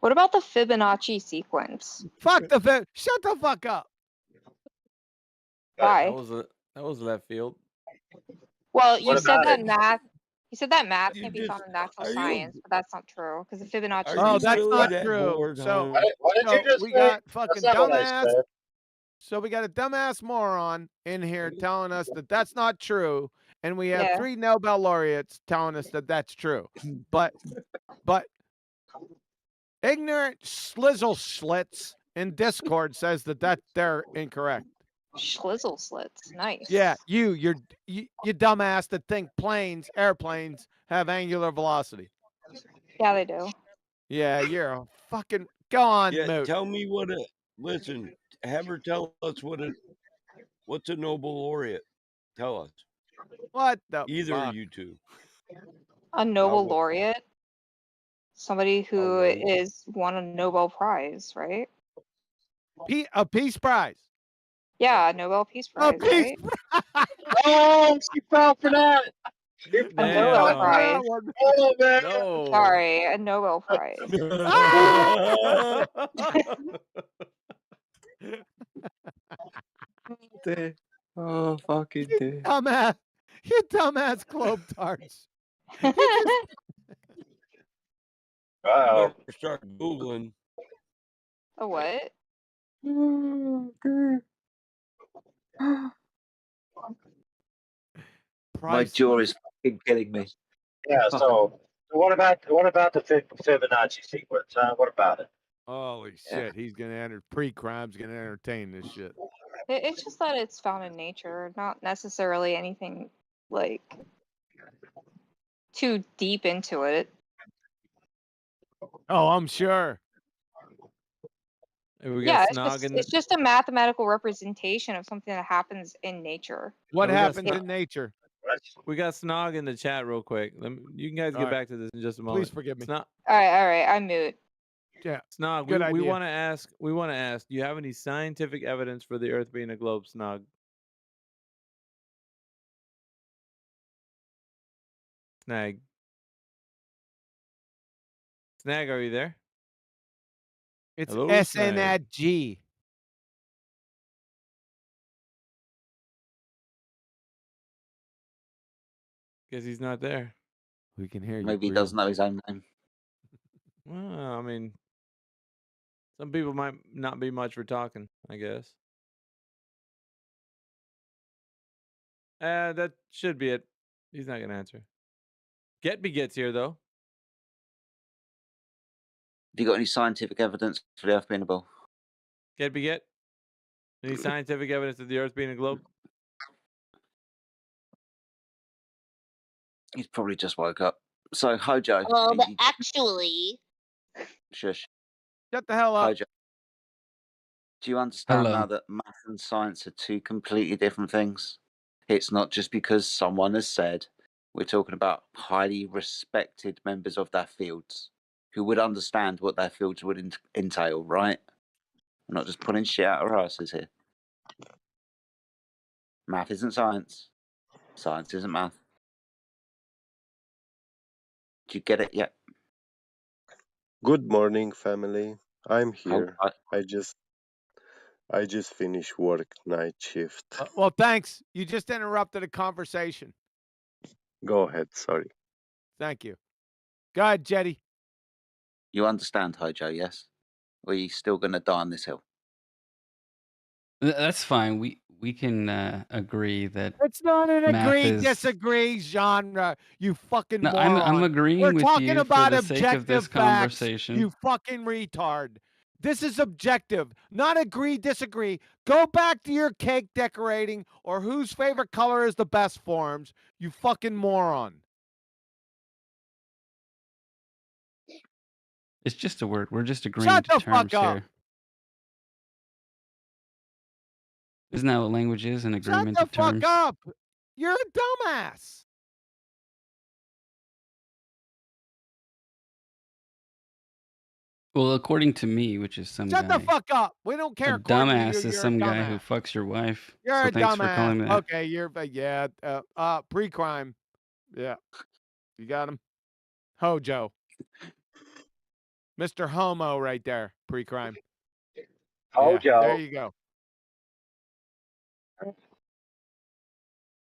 What about the Fibonacci sequence? Fuck the fib. Shut the fuck up. Why? That was left field. Well, you What said about that it? math. You said that math You can't be just found in natural are you science, but that's not true because the Fibonacci. are Oh, you that's really not that true. bored, So, huh? What did you just we say? got That's fucking not what I dumbass. said. So we got a dumbass moron in here telling us that that's not true, and we have Yeah. 3 Nobel laureates telling us that that's true. But ignorant slizzle slits in Discord says that they're incorrect. Schlizzle slits. Nice. Yeah, you dumbass that think airplanes have angular velocity. Yeah, they do. Yeah, you're a fucking go on Yeah, mute. tell me listen, have her tell us what's a Nobel laureate. Tell us. What the Either fuck? of you two. A Nobel I'll wait. laureate. Somebody who wait. is won a Nobel Prize, right? A Peace Prize. Yeah, a Nobel Peace A Prize, Peace right? Oh, she fell for that. A Nobel Damn. Prize. Oh, man. No. Sorry, a Nobel Prize. Oh, fucking day. Dumbass. You dumbass globetards. You just Uh-oh. Better start Googling. A what? My jaw is fucking killing me. Yeah. So what about the Fibonacci sequence? What about it? Holy shit, he's gonna enter pre-crime's gonna entertain this shit. It's just that it's found in nature, not necessarily anything like too deep into it. Oh, I'm sure. We Yeah, got it's Snog in it's just a mathematical representation of something that happens in nature. What we got happens in nature? We got Snog in the chat real quick. You guys get All right. back to this in just a moment. Please forgive me. Snog, All right, I mute. Yeah. Snog, Good we idea. want to ask. Do you have any scientific evidence for the Earth being a globe, Snog? Snag. Snag, are you there? It's Hello, SN Snag. at G. Guess he's not there. We can hear you. Maybe he doesn't know his own name. Well, I mean, some people might not be much for talking, I guess. That should be it. He's not gonna answer. Getby gets here though. Have you got any scientific evidence for the Earth being a ball? Getby get? Any scientific evidence of the Earth being a globe? He's probably just woke up. So, Hojo. Actually, Shush. Shut the hell up. Hojo. Do you understand Hello. now that math and science are two completely different things? It's not just because someone has said. We're talking about highly respected members of their fields who would understand what their fields would entail, right? We're not just pulling shit out of our asses here. Math isn't science. Science isn't math. Do you get it yet? Good morning, family. I'm here. Hold- I just finished work night shift. Well, thanks. You just interrupted a conversation. Go ahead, sorry. Thank you. Go ahead, Jetty. You understand, Hojo, yes? Or are you still going to die on this hill? That's fine. We can agree that It's not an math agree is. disagree genre. You fucking No, moron. I'm agreeing We're with talking you for about the sake of this objective facts. conversation. You fucking retard. This is objective, not agree disagree. Go back to your cake decorating or whose favorite color is the best forms. You fucking moron. It's just a word. We're just agreeing Shut to the terms fuck up. here. Isn't that what language is? An agreement Shut of the fuck terms? up. You're a dumbass. Well, according to me, which is some Shut guy. the fuck up. We don't care. A According to you, dumbass is you're some a guy who dumbass. fucks your wife. You're So a thanks for dumbass. calling me that. Okay, you're pre-crime. Yeah, you got him. Hojo, Mr. Homo, right there. Pre-crime. Hojo. Yeah, there you go.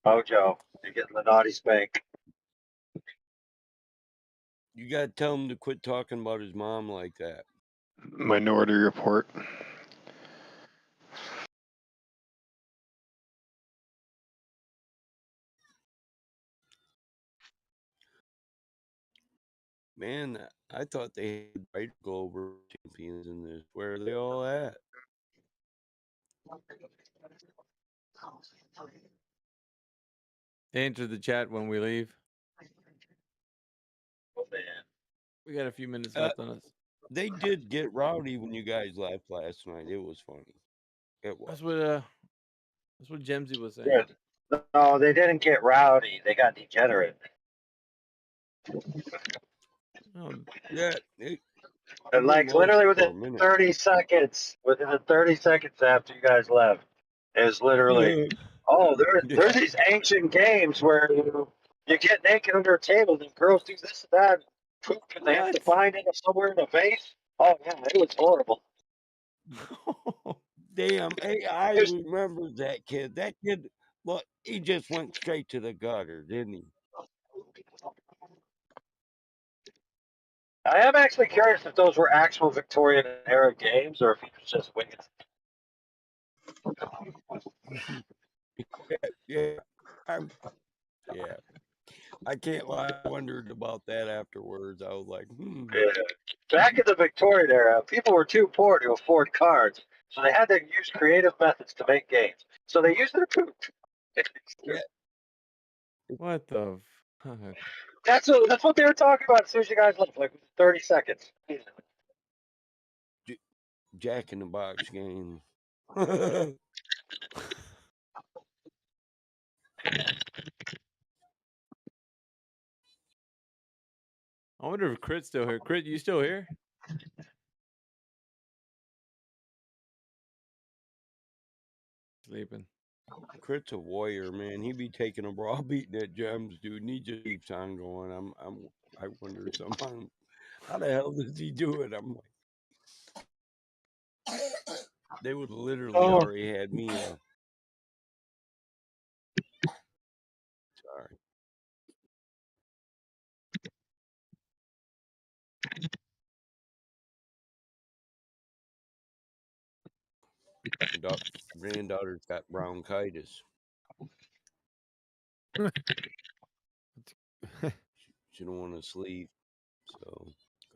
Hojo, you're getting the naughty spank. You gotta tell him to quit talking about his mom like that. Minority Report. Man, I thought they had right to go over champions in this. Where are they all at? Enter the chat when we leave. Oh man. We got a few minutes left on us. They did get rowdy when you guys left last night. It was funny. It was. That's what Jemsy was saying. Good. No, they didn't get rowdy. They got degenerate. Oh, yeah. And like literally within 30 seconds, after you guys left, it was literally, oh, there's these ancient games where you get naked under a table and girls do this and that. Poop, and they have to find it somewhere in the vase. Oh yeah, it was horrible. Damn, AI remembers that kid. That kid, look, he just went straight to the gutter, didn't he? I am actually curious if those were actual Victorian era games or if he was just winging it. Yeah. Yeah. I can't lie. I wondered about that afterwards. I was like, Yeah. Back in the Victorian era, people were too poor to afford cards, so they had to use creative methods to make games. So they used their poop. Yeah. What the fuck? That's what they were talking about as soon as you guys left, like 30 seconds. Jack in the Box game. I wonder if Crit's still here. Crit, you still here? Sleeping. Crit's a warrior, man. He be taking a raw beating at gems, dude, and he just keeps on going. I wonder sometimes how the hell does he do it? I'm like, they would literally already had me. Sorry. Granddaughter's got bronchitis. She don't want to sleep, so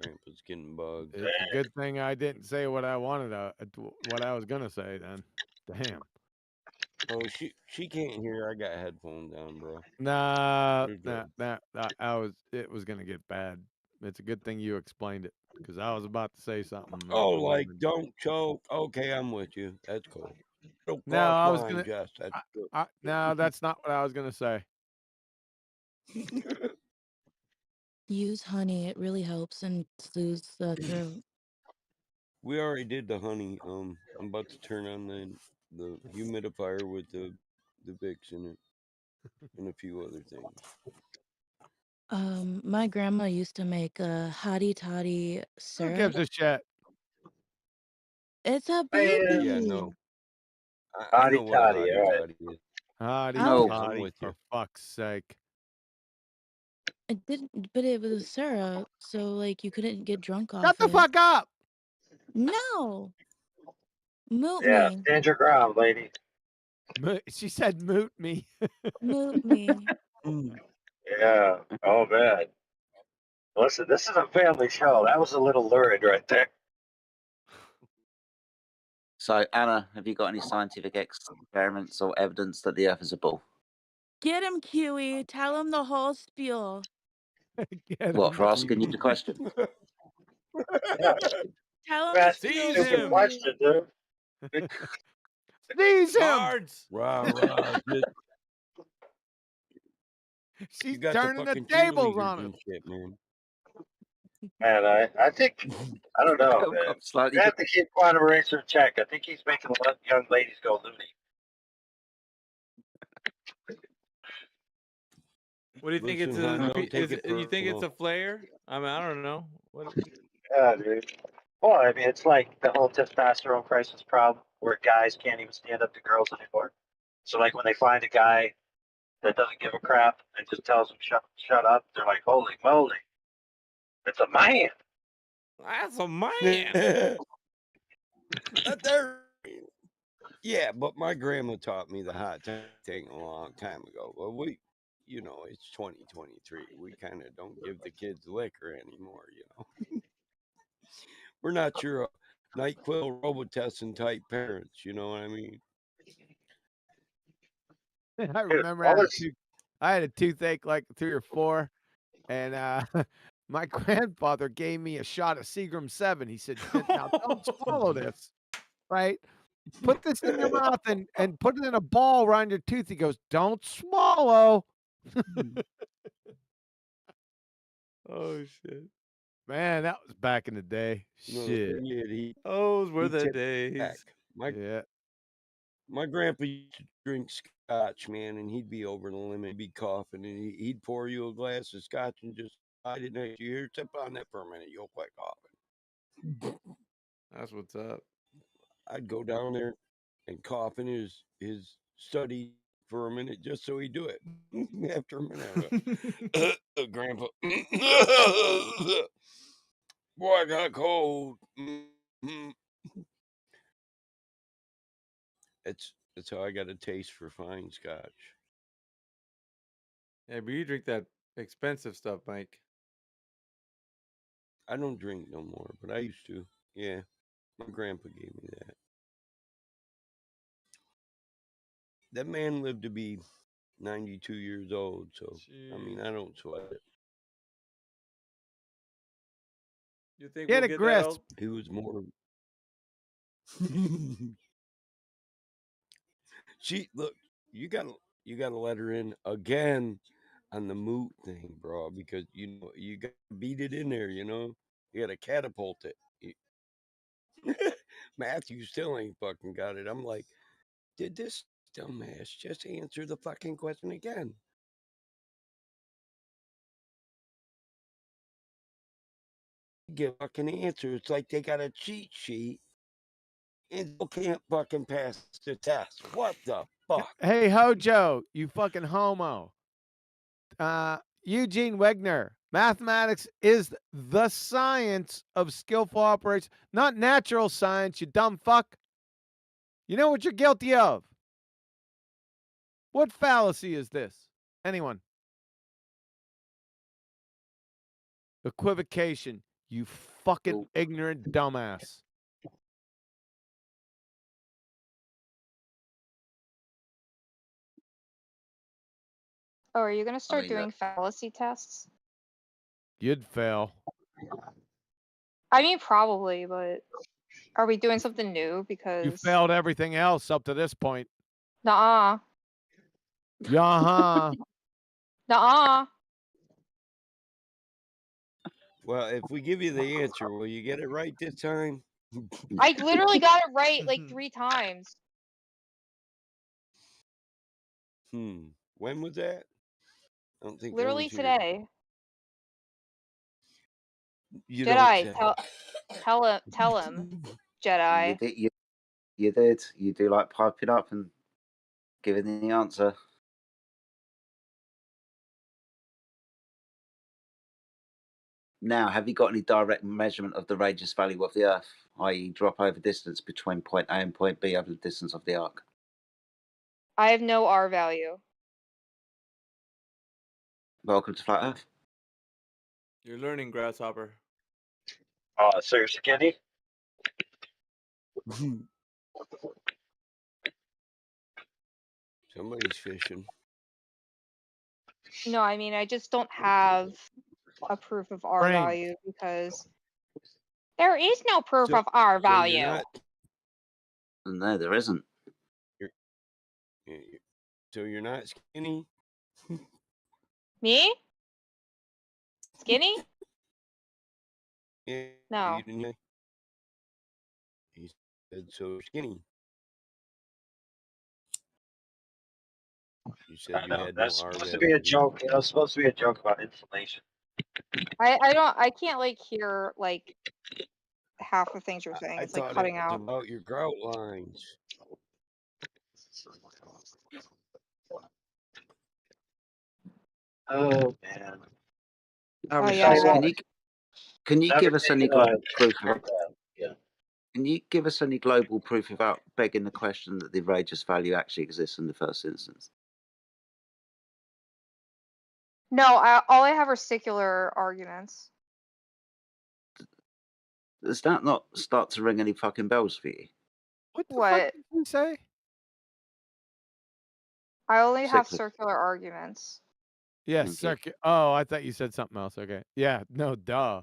Grandpa's getting bugged. It's a good thing I didn't say what I wanted what I was gonna say then. Damn. Oh, she can't hear. I got headphones on, bro. Nah, You're good. it was gonna get bad. It's a good thing you explained it because I was about to say something. and Oh, I like remembered. don't choke. Okay, I'm with you. That's cool. Don't No, cross I was line, gonna. Jess. That's good. No, that's not what I was gonna say. Use honey. It really helps and soothes the throat. We already did the honey. I'm about to turn on the humidifier with the Vicks in it and a few other things. My grandma used to make a hottie toddy Who syrup. gives a shit? It's a baby. Yeah, no. I know what a hottie toddy is. Hottie No. I'm toddy, with you. for fuck's sake. It didn't, but it was a syrup, so like you couldn't get drunk off Shut the it. fuck up! No. Moot Yeah, me. stand your ground, lady. She said, "Moot me." Moot me. Yeah. Oh man. Listen, this is a family show. That was a little lurid right there. So, Anna, have you got any scientific experiments or evidence that the Earth is a ball? Get him, Kiwi. Tell him the whole spiel. What, for asking you the question? Yeah. Tell him the That's a spiel, stupid Kiwi. question, dude. Sneeze him! Bards! Rah, rah, just, She's you got the turning the fucking tables cheerleaders on him. and shit, man. And I think, I don't know, man. I'm slightly You have to keep Quantum Racer in check. I think he's making a lot of young ladies go loony. What do you think Listen, it's hon, don't take is it you think it's personal. a flare? I mean, I don't know. What Yeah, dude. Well, I mean, it's like the whole testosterone crisis problem where guys can't even stand up to girls anymore. So, like, when they find a guy that doesn't give a crap and just tells them shut up, they're like, holy moly, it's a man. That's a man. Yeah, but my grandma taught me the hot thing a long time ago. But you know, it's 2023. We kind of don't give the kids liquor anymore, you know. We're not your NyQuil Robitussin type parents, you know what I mean? I remember I had a toothache like 3 or 4, and my grandfather gave me a shot of Seagram 7. He said, "Now don't swallow this, right? Put this in your mouth and put it in a ball around your tooth." He goes, "Don't swallow." Oh shit. Man, that was back in the day. You know, Shit. Those were he the tipped days. back. My grandpa used to drink scotch, man, and he'd be over the limit. He'd be coughing, and he'd pour you a glass of scotch and just slide it next to you. Here, sip on that for a minute. You'll quit coughing. That's what's up. I'd go down there and cough in his study for a minute just so he'd do it. After a minute, Grandpa, boy, I got cold. That's how I got a taste for fine scotch. Yeah, but you drink that expensive stuff, Mike. I don't drink no more, but I used to. Yeah, my grandpa gave me that. That man lived to be 92 years old, so I mean, I don't sweat it. You think Get we'll a get that grasp. old? He was more. Look, you gotta let her in again on the moot thing, bro, because you gotta beat it in there. You gotta catapult it. Matthew still ain't fucking got it. I'm like, did this dumbass just answer the fucking question again? Give a fucking answer. It's like they got a cheat sheet and still can't fucking pass the test. What the fuck? Hey, Hojo, you fucking homo. Eugene Wegner. Mathematics is the science of skillful operation, not natural science, you dumb fuck. You know what you're guilty of? What fallacy is this? Anyone? Equivocation, you fucking ignorant dumbass. Oh, are you gonna start mean, doing fallacy tests? You'd fail. I mean, probably, but are we doing something new? You Because failed everything else up to this point. nuh-uh, Yeah, nuh-uh. Well, if we give you the answer, will you get it right this time? I literally got it right like 3 times. When was that? I don't think I Literally was here. today. You don't Jedi, say. tell him, You Jedi. did. You did. You do like piping up and giving the answer. Now, have you got any direct measurement of the radius value of the Earth, i.e., drop over distance between point A and point B over the distance of the arc? I have no R value. Welcome to Flat Earth. You're learning, Grasshopper. So you're skinny? Somebody's fishing. No, I mean, I just don't have a proof of R Brain. value because there is no proof So- of R so you're value. not- No, there isn't. So you're not skinny? Me? Skinny? Yeah. No. You didn't hear? He said so skinny. You said I you know. had That's no R supposed value. to be a joke. It was supposed to be a joke about inflation. I can't like hear like half the things you're saying. I It's like thought cutting it was out. about your grout lines. Oh man. Oh Richard, yeah. can you Never give us any taken global a proof of? yeah. Can you give us any global proof without begging the question that the radius value actually exists in the first instance? No, all I have are secular arguments. Does that not start to ring any fucking bells for you? What the What? fuck did you say? I only have Secular. circular arguments. Yes, Okay. circuit. Oh, I thought you said something else. Okay. Yeah, no, duh.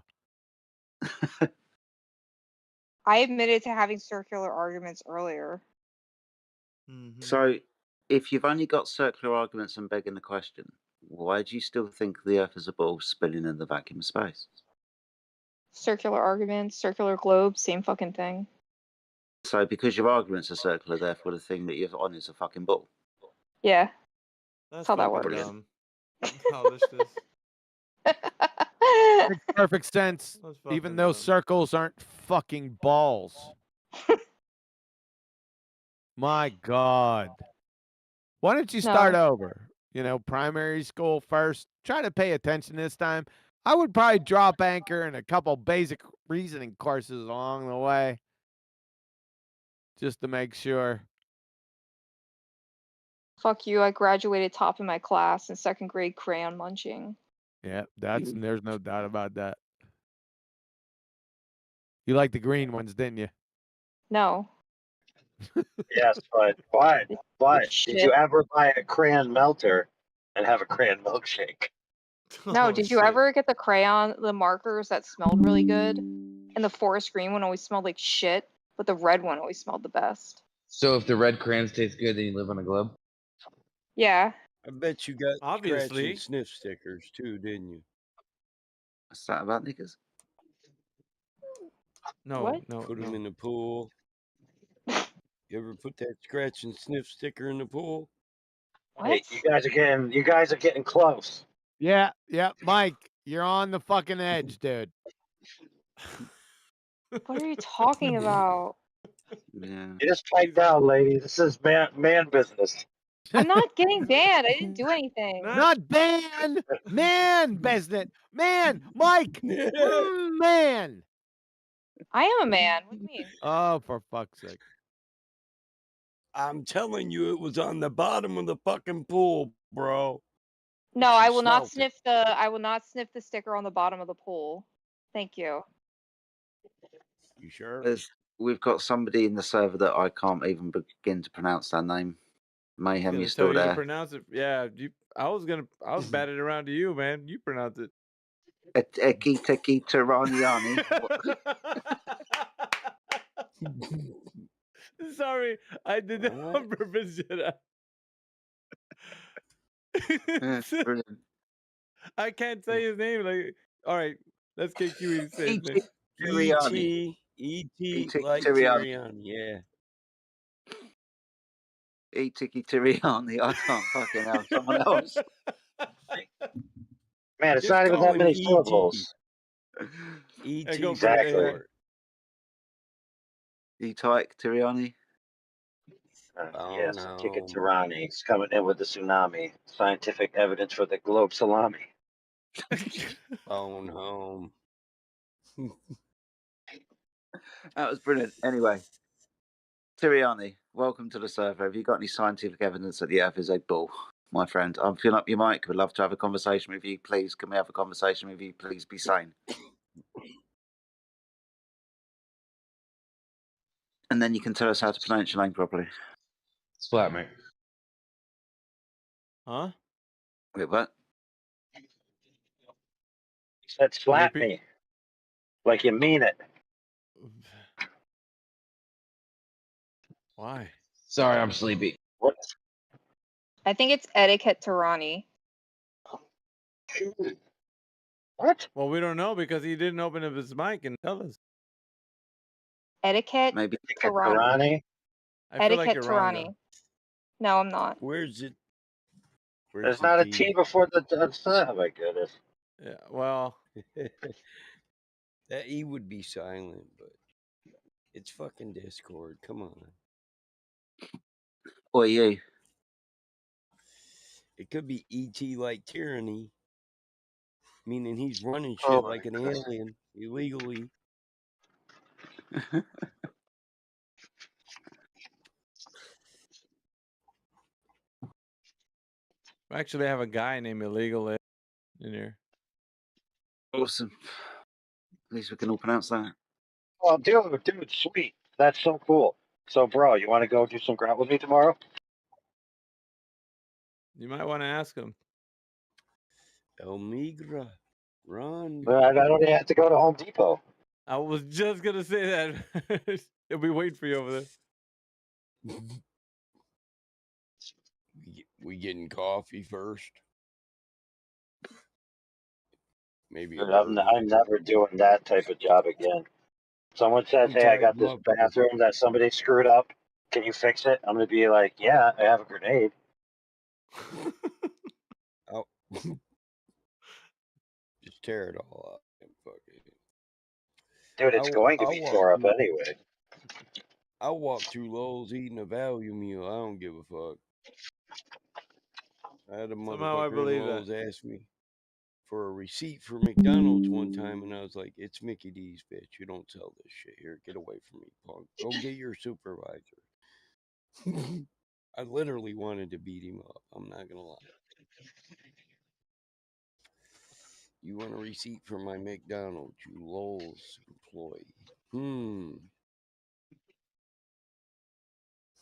I admitted to having circular arguments earlier. So, if you've only got circular arguments and begging the question, why do you still think the Earth is a ball spinning in the vacuum of space? Circular arguments, circular globe, same fucking thing. So, because your arguments are circular, therefore the thing that you're on is a fucking ball. Yeah. That's how that fucking works. dumb. Polish this. Makes perfect sense. That's Even fucking though dumb. circles aren't fucking balls. My God. Why don't you start over? You know, primary school first. Try to pay attention this time. I would probably drop anchor and a couple basic reasoning courses along the way. Just to make sure. Fuck you, I graduated top of my class in 2nd grade crayon munching. Yeah, there's no doubt about that. You like the green ones, didn't you? No. Yes, but did Shit. you ever buy a crayon melter and have a crayon milkshake? No, Oh, did you shit. ever get the markers that smelled really good? And the forest green one always smelled like shit, but the red one always smelled the best. So if the red crayons taste good, then you live on a globe? Yeah. I bet you got scratch Obviously. and sniff stickers too, didn't you? What's that about, niggas? No, What? no, Put them no. in the pool. You ever put that scratch and sniff sticker in the pool? Hey, you guys are getting close. Yeah, Mike, you're on the fucking edge, dude. What are you talking about? Yeah. You just pipe down, lady. This is man business. I'm not getting banned. I didn't do anything. Not banned, man business, man, Mike, man. I am a man. What do you mean? Oh, for fuck's sake! I'm telling you, it was on the bottom of the fucking pool, bro. No, She I will not smelt it. sniff the sticker on the bottom of the pool. Thank you. You sure? We've got somebody in the server that I can't even begin to pronounce their name. Mayhem, Gonna you tell still you to there? pronounce it. Yeah, I was batting around to you, man. You pronounce it. Eki Teki Tiraniani. Sorry, I did that on purpose, Jedi. Brilliant. I can't say his name. Like, all right, let's get Kiwi to say his name. Tiriani. E.T. like Tiriani. Tyrion, yeah. Tiki Tiriani. I can't fucking hell. Someone else. Man, it's Just not even call that him many E.T. syllables. E.T. go for it, Exactly. Tyke Tiriani. Yes, Kika Tirani is coming in with the tsunami. Scientific evidence for the globe salami. Phone home. That was brilliant. Anyway, Tiriani, welcome to the server. Have you got any scientific evidence that the Earth is a ball, my friend? I'm filling up your mic. Would love to have a conversation with you. Please, can we have a conversation with you? Please be sane. And then you can tell us how to pronounce your name properly. Splat, mate. Huh? Wait, what? You said slap me. Like you mean it. Why? Sorry, I'm sleepy. What? I think it's etiquette Tirani. What? Well, we don't know because he didn't open up his mic and tell us. Etiquette Maybe Tirani. I feel like Etiquette you're wrong, Tirani. No, I'm not. Where's it? There's not a T before the oh my goodness. Yeah, well. That E would be silent, but it's fucking Discord. Come on. Or you. It could be E.T. like tyranny, meaning he's running shit Oh my like an goodness. alien illegally. We actually have a guy named Illegal in here. Awesome. At least we can all pronounce that. Oh, dude, sweet. That's so cool. So, bro, you want to go do some ground with me tomorrow? You might want to ask him. El Migra, run. But I don't even have to go to Home Depot. I was just gonna say that. He'll be waiting for you over there. We getting coffee first? Maybe Dude, I'm never doing that type of job again. Someone says, "Hey, I got this bathroom that somebody screwed up. Can you fix it?" I'm gonna be like, "Yeah, I have a grenade." Oh. Just tear it all up and fuck it. Dude, it's going to be tore up anyway. I'll walk through Lowe's eating a value meal. I don't give a fuck. I had a Somehow I motherfucker believe in that. Lowe's ask me for a receipt for McDonald's one time, and I was like, "It's Mickey D's, bitch. You don't sell this shit here. Get away from me, punk. Go get your supervisor." I literally wanted to beat him up. I'm not gonna lie. You want a receipt for my McDonald's, you Lowe's employee?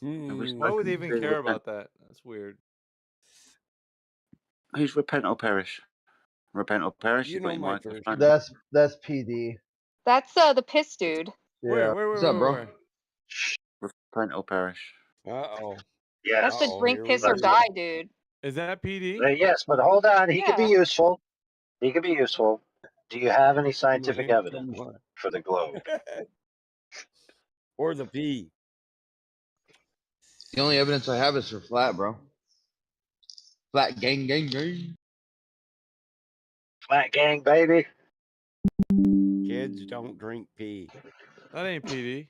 Why would they even care about that? That's weird. Who's repent or perish? Repent or perish? You You got know your my microphone. first That's PD. That's the piss dude. Yeah. What's up, bro? Repent or perish. Uh-oh. Yes. That's the drink, piss, or die dude. Is that PD? Yes, but hold on. He could be Yeah. useful. He could be useful. Do you have any scientific Man, evidence come on. for the globe? Or the P. The only evidence I have is for flat, bro. Flat gang, gang, gang. Flat gang, baby. Kids don't drink pee. That ain't PD.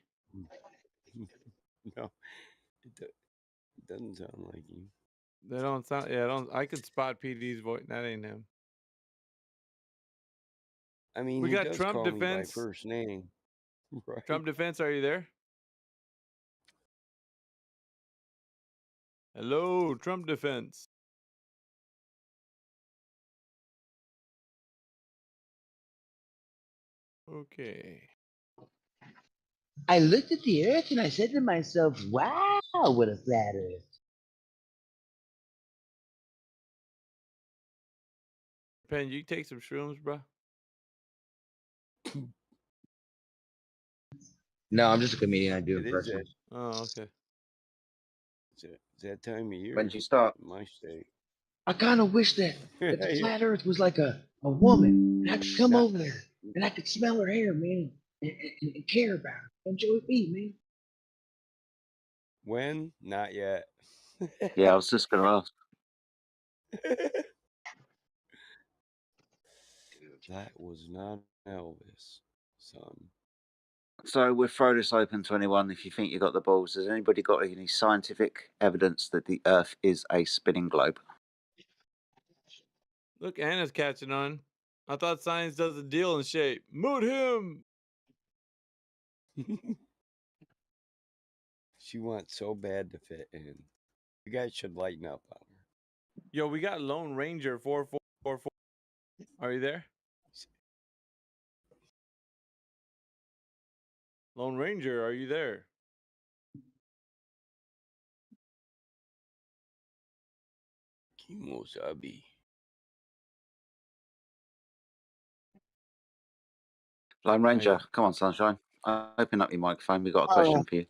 No, it doesn't sound like you. They don't sound. Yeah, I don't. I could spot PD's voice. That ain't him. I mean, We he got does Trump call me by defense. first name. Right. Trump defense, are you there? Hello, Trump defense. Okay. I looked at the earth and I said to myself, wow, what a flat earth. Pen, you take some shrooms, bro. No, I'm just a comedian. I do It is that. impressions. Oh, okay. It's that time of year. When did you start? In my state. I kind of wish that the Yeah. flat earth was like a woman. And I could come Not- over there and I could smell her hair, man, and care about her. Enjoy me, man. When? Not yet. Yeah, I was just going to ask. That was not Elvis, son. So we'll throw this open to anyone. If you think you got the balls, has anybody got any scientific evidence that the Earth is a spinning globe? Look, Anna's catching on. I thought science does a deal in shape. Moot him. She wants so bad to fit in. You guys should lighten up on her. Yo, we got Lone Ranger 4444. Are you there? Lone Ranger, are you there? Kimosabi. Lone Ranger, come on, sunshine. Open up your microphone. We got a Oh. question for you.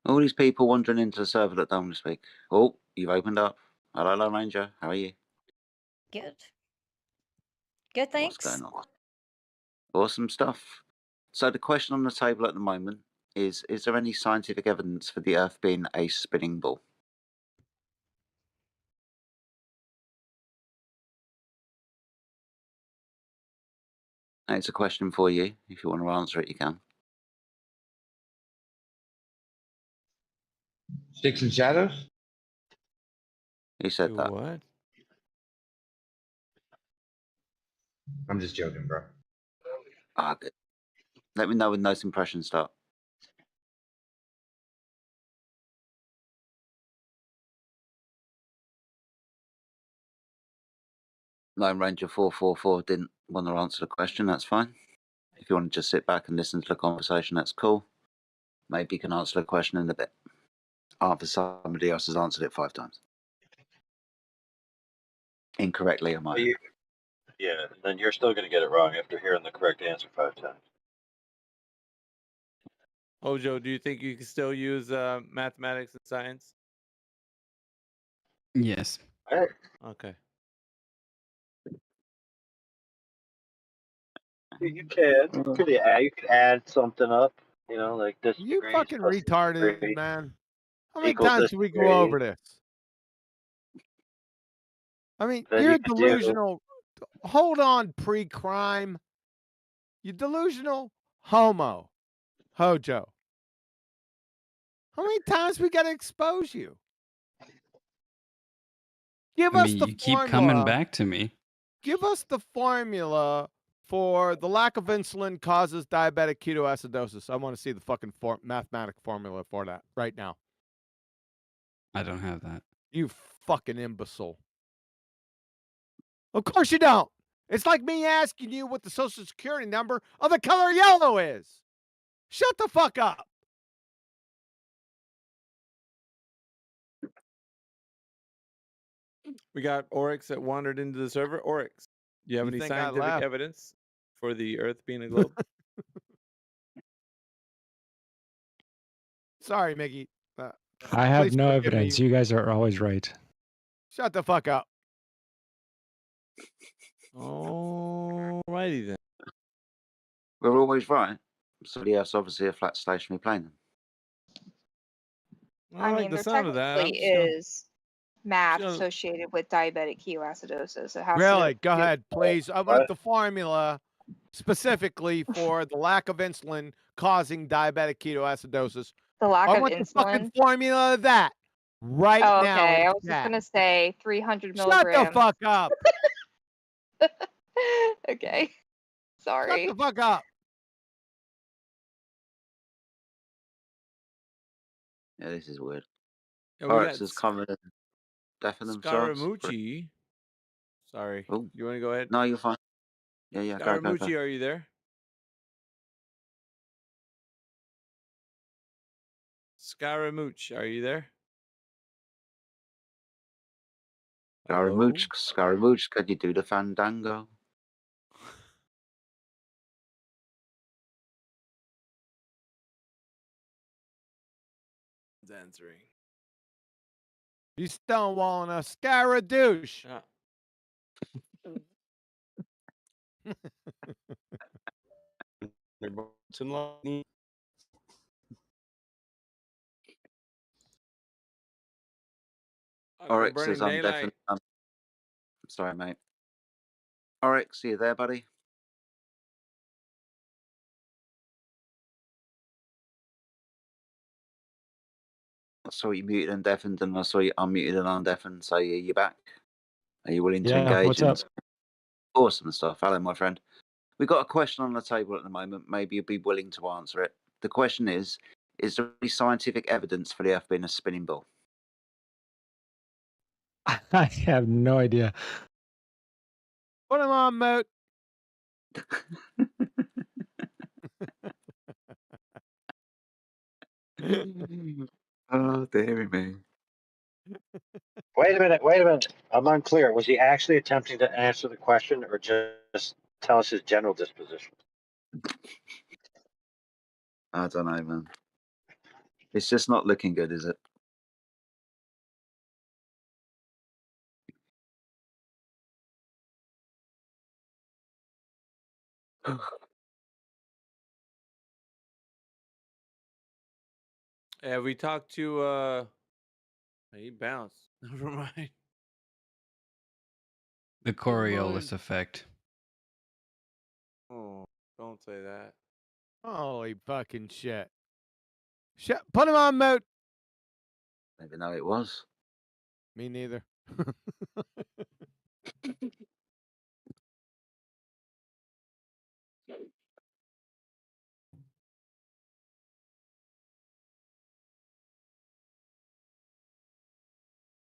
All these people wandering into the server that don't want to speak. Oh, you've opened up. Hello, Lone Ranger. How are you? Good. Good, thanks. What's going on? Awesome stuff. So the question on the table at the moment is there any scientific evidence for the Earth being a spinning ball? And it's a question for you. If you want to answer it, you can. Sticks and shadows? Who said that? What? I'm just joking, bro. Ah, good. Let me know when those impressions start. Lone Ranger 444 didn't want to answer the question. That's fine. If you want to just sit back and listen to the conversation, that's cool. Maybe you can answer the question in a bit. After somebody else has answered it 5 times. Incorrectly, am I? Yeah, then you're still going to get it wrong after hearing the correct answer 5 times. Ojo, do you think you can still use mathematics and science? Yes. Okay. You could add something up, you know, like this You degree fucking plus this retarded, degree man. How many equals times this do we degree. go over this? I mean, Then you're you could do- delusional. Hold on, pre-crime. You delusional homo. Hojo. How many times we gotta expose you? Give I us mean, the you keep formula. coming back to me. Give us the formula for the lack of insulin causes diabetic ketoacidosis. I want to see the fucking mathematic formula for that right now. I don't have that. You fucking imbecile. Of course you don't. It's like me asking you what the social security number of the color yellow is. Shut the fuck up. We got Oryx that wandered into the server. Oryx, do you have You any think I scientific left? evidence for the Earth being a globe? Sorry, Mickey. I have please no forgive me. evidence. You guys are always right. Shut the fuck up. Alrighty then. We're always right. Somebody else obviously a flat stationary plane. I like mean, the there sound of that. I'm technically just gonna- is math gonna- associated with diabetic ketoacidosis. It has Really? to Go do- ahead, please. I want the formula specifically for the lack of insulin causing diabetic ketoacidosis. The lack I of want the fucking insulin. formula of that right Oh, now. okay. in I was just chat. gonna say 300 Shut milligrams. the fuck up. Okay. Shut Sorry. the fuck up. Yeah, this is weird. Yeah, we Oryx got has come and deafened themselves. Scaramucci. Sorry. Oh. You want to go ahead? No, you're fine. Yeah, go. Scaramucci, are you there? Scaramouche, are you there? Scaramouche, Scaramouche, can you do the fandango? It's answering. You stonewalling a scaradouche. Oryx says Burning I'm Daylight. definitely. Sorry, mate. Oryx, are you there, buddy? I saw you muted and deafened, and I saw you unmuted and undeafened. So you're back. Are you willing to Yeah, engage? what's in up? Awesome stuff. Hello, my friend. We've got a question on the table at the moment. Maybe you'll be willing to answer it. The question is there any scientific evidence for the Earth being a spinning ball? I have no idea. Put him on mute. Oh, dearie me. Wait a minute. I'm unclear. Was he actually attempting to answer the question or just tell us his general disposition? I don't know, man. It's just not looking good, is it? Yeah, we talked to he bounced. Never mind. The Coriolis effect. Oh, don't say that. Holy fucking shit. Put him on mute. Maybe know it was. Me neither.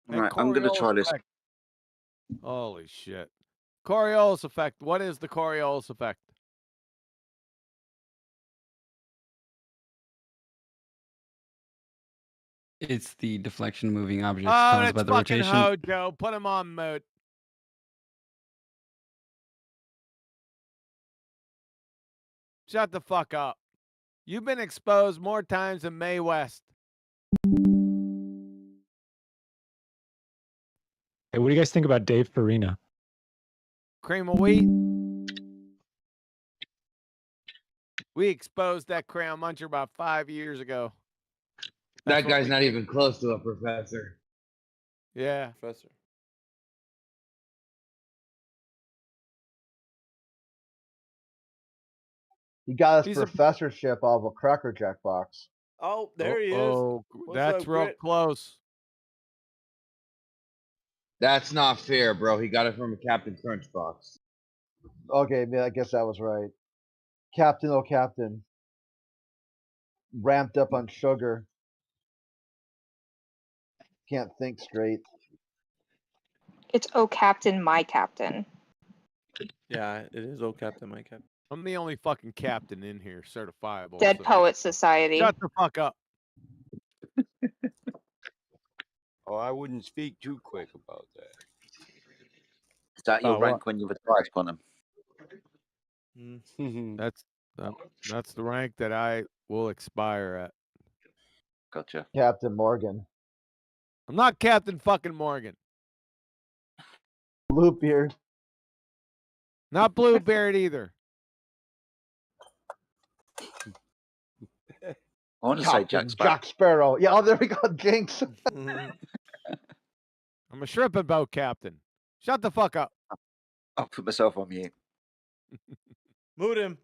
Right, I'm going to try this. Effect. Holy shit. Coriolis effect. What is the Coriolis effect? It's the deflection of moving objects Oh, caused that's by the fucking rotation. Hojo. Put him on mute. Shut the fuck up. You've been exposed more times than Mae West. Hey, what do you guys think about Dave Farina? Cream of wheat. We exposed that crown muncher about 5 years ago. That guy's not even close to a professor. Yeah. Professor. He got his He's a- professorship out of a Cracker Jack box. Oh, there he is. Oh, What's that's up, real Grit? close. That's not fair, bro. He got it from a Captain Crunch box. Okay, man, I guess that was right. Captain, oh Captain. Ramped up on sugar. Can't think straight. It's oh Captain, my Captain. Yeah, it is. Oh, Captain, my Captain. I'm the only fucking captain in here, certifiable. Dead so- Poet Society. Shut the fuck up. Oh, I wouldn't speak too quick about that. Is that your Oh, what? rank when you retire, Quantum? That's the rank that I will expire at. Gotcha. Captain Morgan. I'm not Captain fucking Morgan. Bluebeard. Not Bluebeard either. I want to say Captain Jack Sparrow. Jack Sparrow. Yeah, oh, there we go. Jinx. I'm a shrimping boat captain. Shut the fuck up. I'll put myself on mute. Moot him.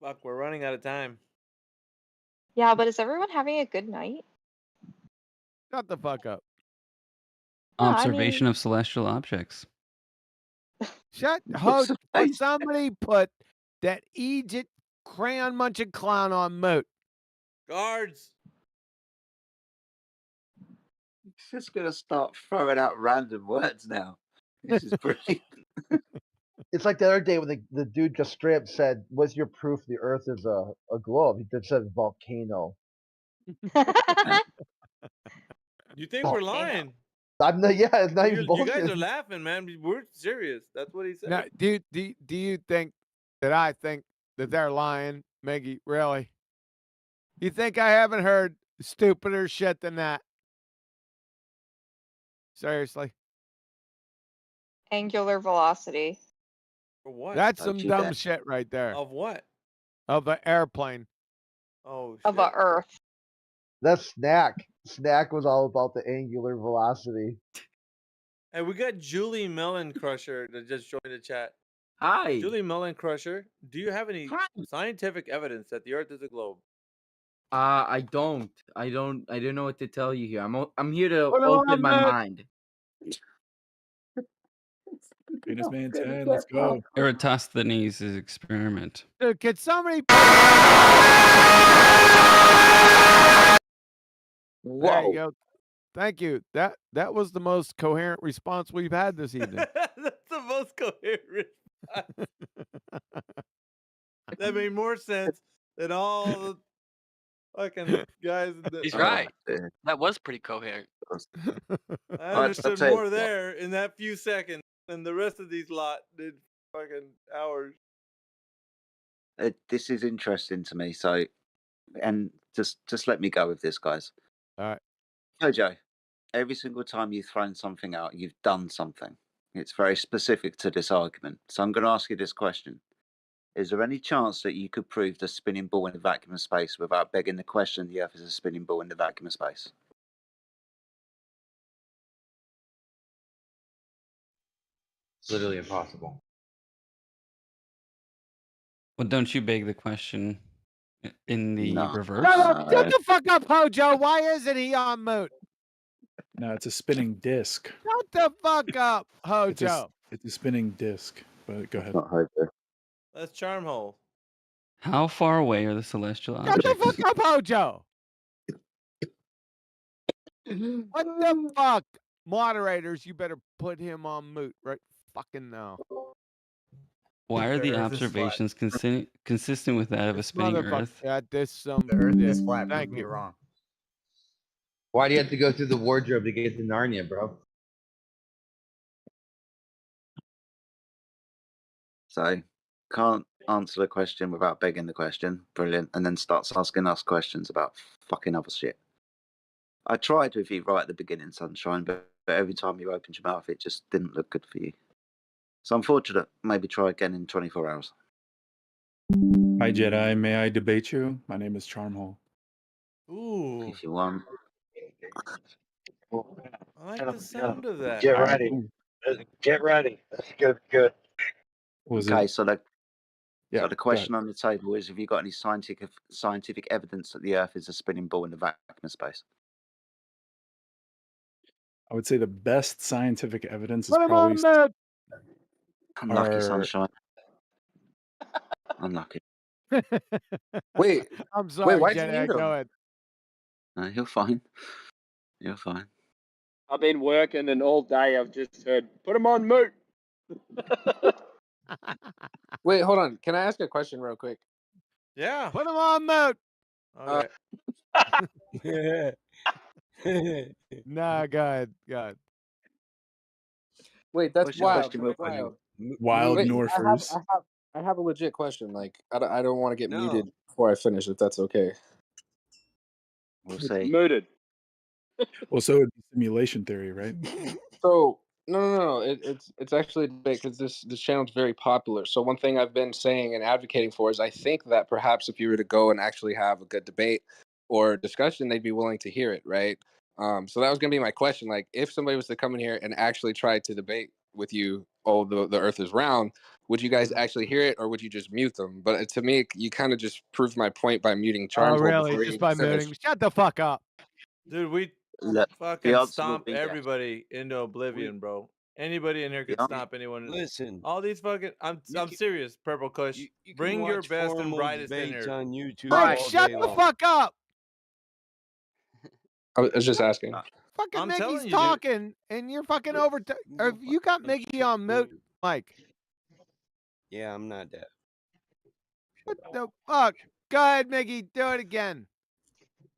Fuck, we're running out of time. Yeah, but is everyone having a good night? Shut the fuck up. No, I Observation mean- of celestial objects. Shut somebody put that Egypt crayon munching clown on mute. Guards. He's just gonna start throwing out random words now. This is brilliant. It's like the other day when the dude just straight up said, "What's your proof the Earth is a globe?" He just said volcano. You think we're lying? I'm not. Yeah, it's not even You bullshit. guys are laughing, man. We're serious. That's what he said. Now, do you think that I think that they're lying, Meggie? Really? You think I haven't heard stupider shit than that? Seriously? Angular velocity. For what? That's some dumb shit right there. Of what? Of an airplane. Oh, Of a Earth. That's Snack. Snack was all about the angular velocity. Hey, we got Julie Melon Crusher that just joined the chat. Hi. Julie Melon Crusher, do you have any scientific evidence that the Earth is a globe? I don't know what to tell you here. I'm here to Put it open on, my man. mind. Penis Man 10, let's go. Eratosthenes' experiment. Dude, can somebody? There you go. Thank you. That was the most coherent response we've had this evening. That's the most coherent response. That made more sense than all the fucking guys. He's right. That was pretty coherent. I understood more there in that few seconds than the rest of these lot did fucking hours. This is interesting to me. So, and just let me go with this, guys. All right. Jojo, every single time you've thrown something out, you've done something. It's very specific to this argument. So I'm going to ask you this question. Is there any chance that you could prove the spinning ball in the vacuum of space without begging the question the Earth is a spinning ball in the vacuum of space? It's literally impossible. Well, don't you beg the question in the reverse? Shut the fuck up, Hojo. Why isn't he on mute? No, it's a spinning disc. Shut the fuck up, It's a, Hojo. it's a spinning disc. But go ahead. Not Hojo. That's Charmhole. How far away are the celestial Shut objects? the fuck up, Hojo. What the fuck? Moderators, you better put him on mute right fucking now. Why are the The Earth is flat. observations consistent with that of a spinning Motherfucker, Earth? got this some. The Earth is dick. flat. Thank Prove me you. wrong. Why do you have to go through the wardrobe to get to Narnia, bro? So, can't answer the question without begging the question. Brilliant. And then starts asking us questions about fucking other shit. I tried with you right at the beginning, Sunshine, but every time you opened your mouth, it just didn't look good for you. So unfortunate. Maybe try again in 24 hours. Hi, Jedi. May I debate you? My name is Charmhole. Ooh. If you want. I like the sound of that. Get ready. Get ready. That's good. Good. Okay, so the Yeah, so the go ahead. question on the table is: have you got any scientific evidence that the Earth is a spinning ball in the vacuum of space? I would say the best scientific evidence is Put him probably on mute. Unlucky, our sunshine. Unlucky. Wait, I'm wait, sorry, why'd you Jedi. mute Go him? ahead. No, you're fine. You're fine. I've been working and all day I've just heard, put him on mute. Wait, hold on. Can I ask a question real quick? Yeah. Put him on mute. Okay. Nah, go ahead. Go ahead. Wait, that's What's your wild. question, That's real quick? wild. wild Wait, Norfers. I have a legit question. Like, I don't want to get No. muted before I finish, if that's okay. We'll It's see. muted. Well, so it'd be simulation theory, right? So no. It's actually a debate because this channel's very popular. So one thing I've been saying and advocating for is I think that perhaps if you were to go and actually have a good debate or discussion, they'd be willing to hear it, right? So that was gonna be my question. Like, if somebody was to come in here and actually try to debate with you, oh, the Earth is round, would you guys actually hear it, or would you just mute them? But to me, you kind of just proved my point by muting Oh, Charmhole really? before Just you by finished. muting? Shut the fuck up. Dude, we Look, the fucking answer will stomp be yes. everybody into oblivion, bro. Anybody in here could Yeah. stomp anyone. Listen, All these fucking I'm You can- serious, Purple Kush. you can Bring your watch best and formal brightest in debates here. on YouTube Mike, all shut day the long. fuck up. I was just asking. Fucking I'm Mickey's telling you, dude. talking, and you're fucking over. Or you got Mickey on mute, Mike. Yeah, I'm not deaf. What the fuck? Go ahead, Mickey. Do it again.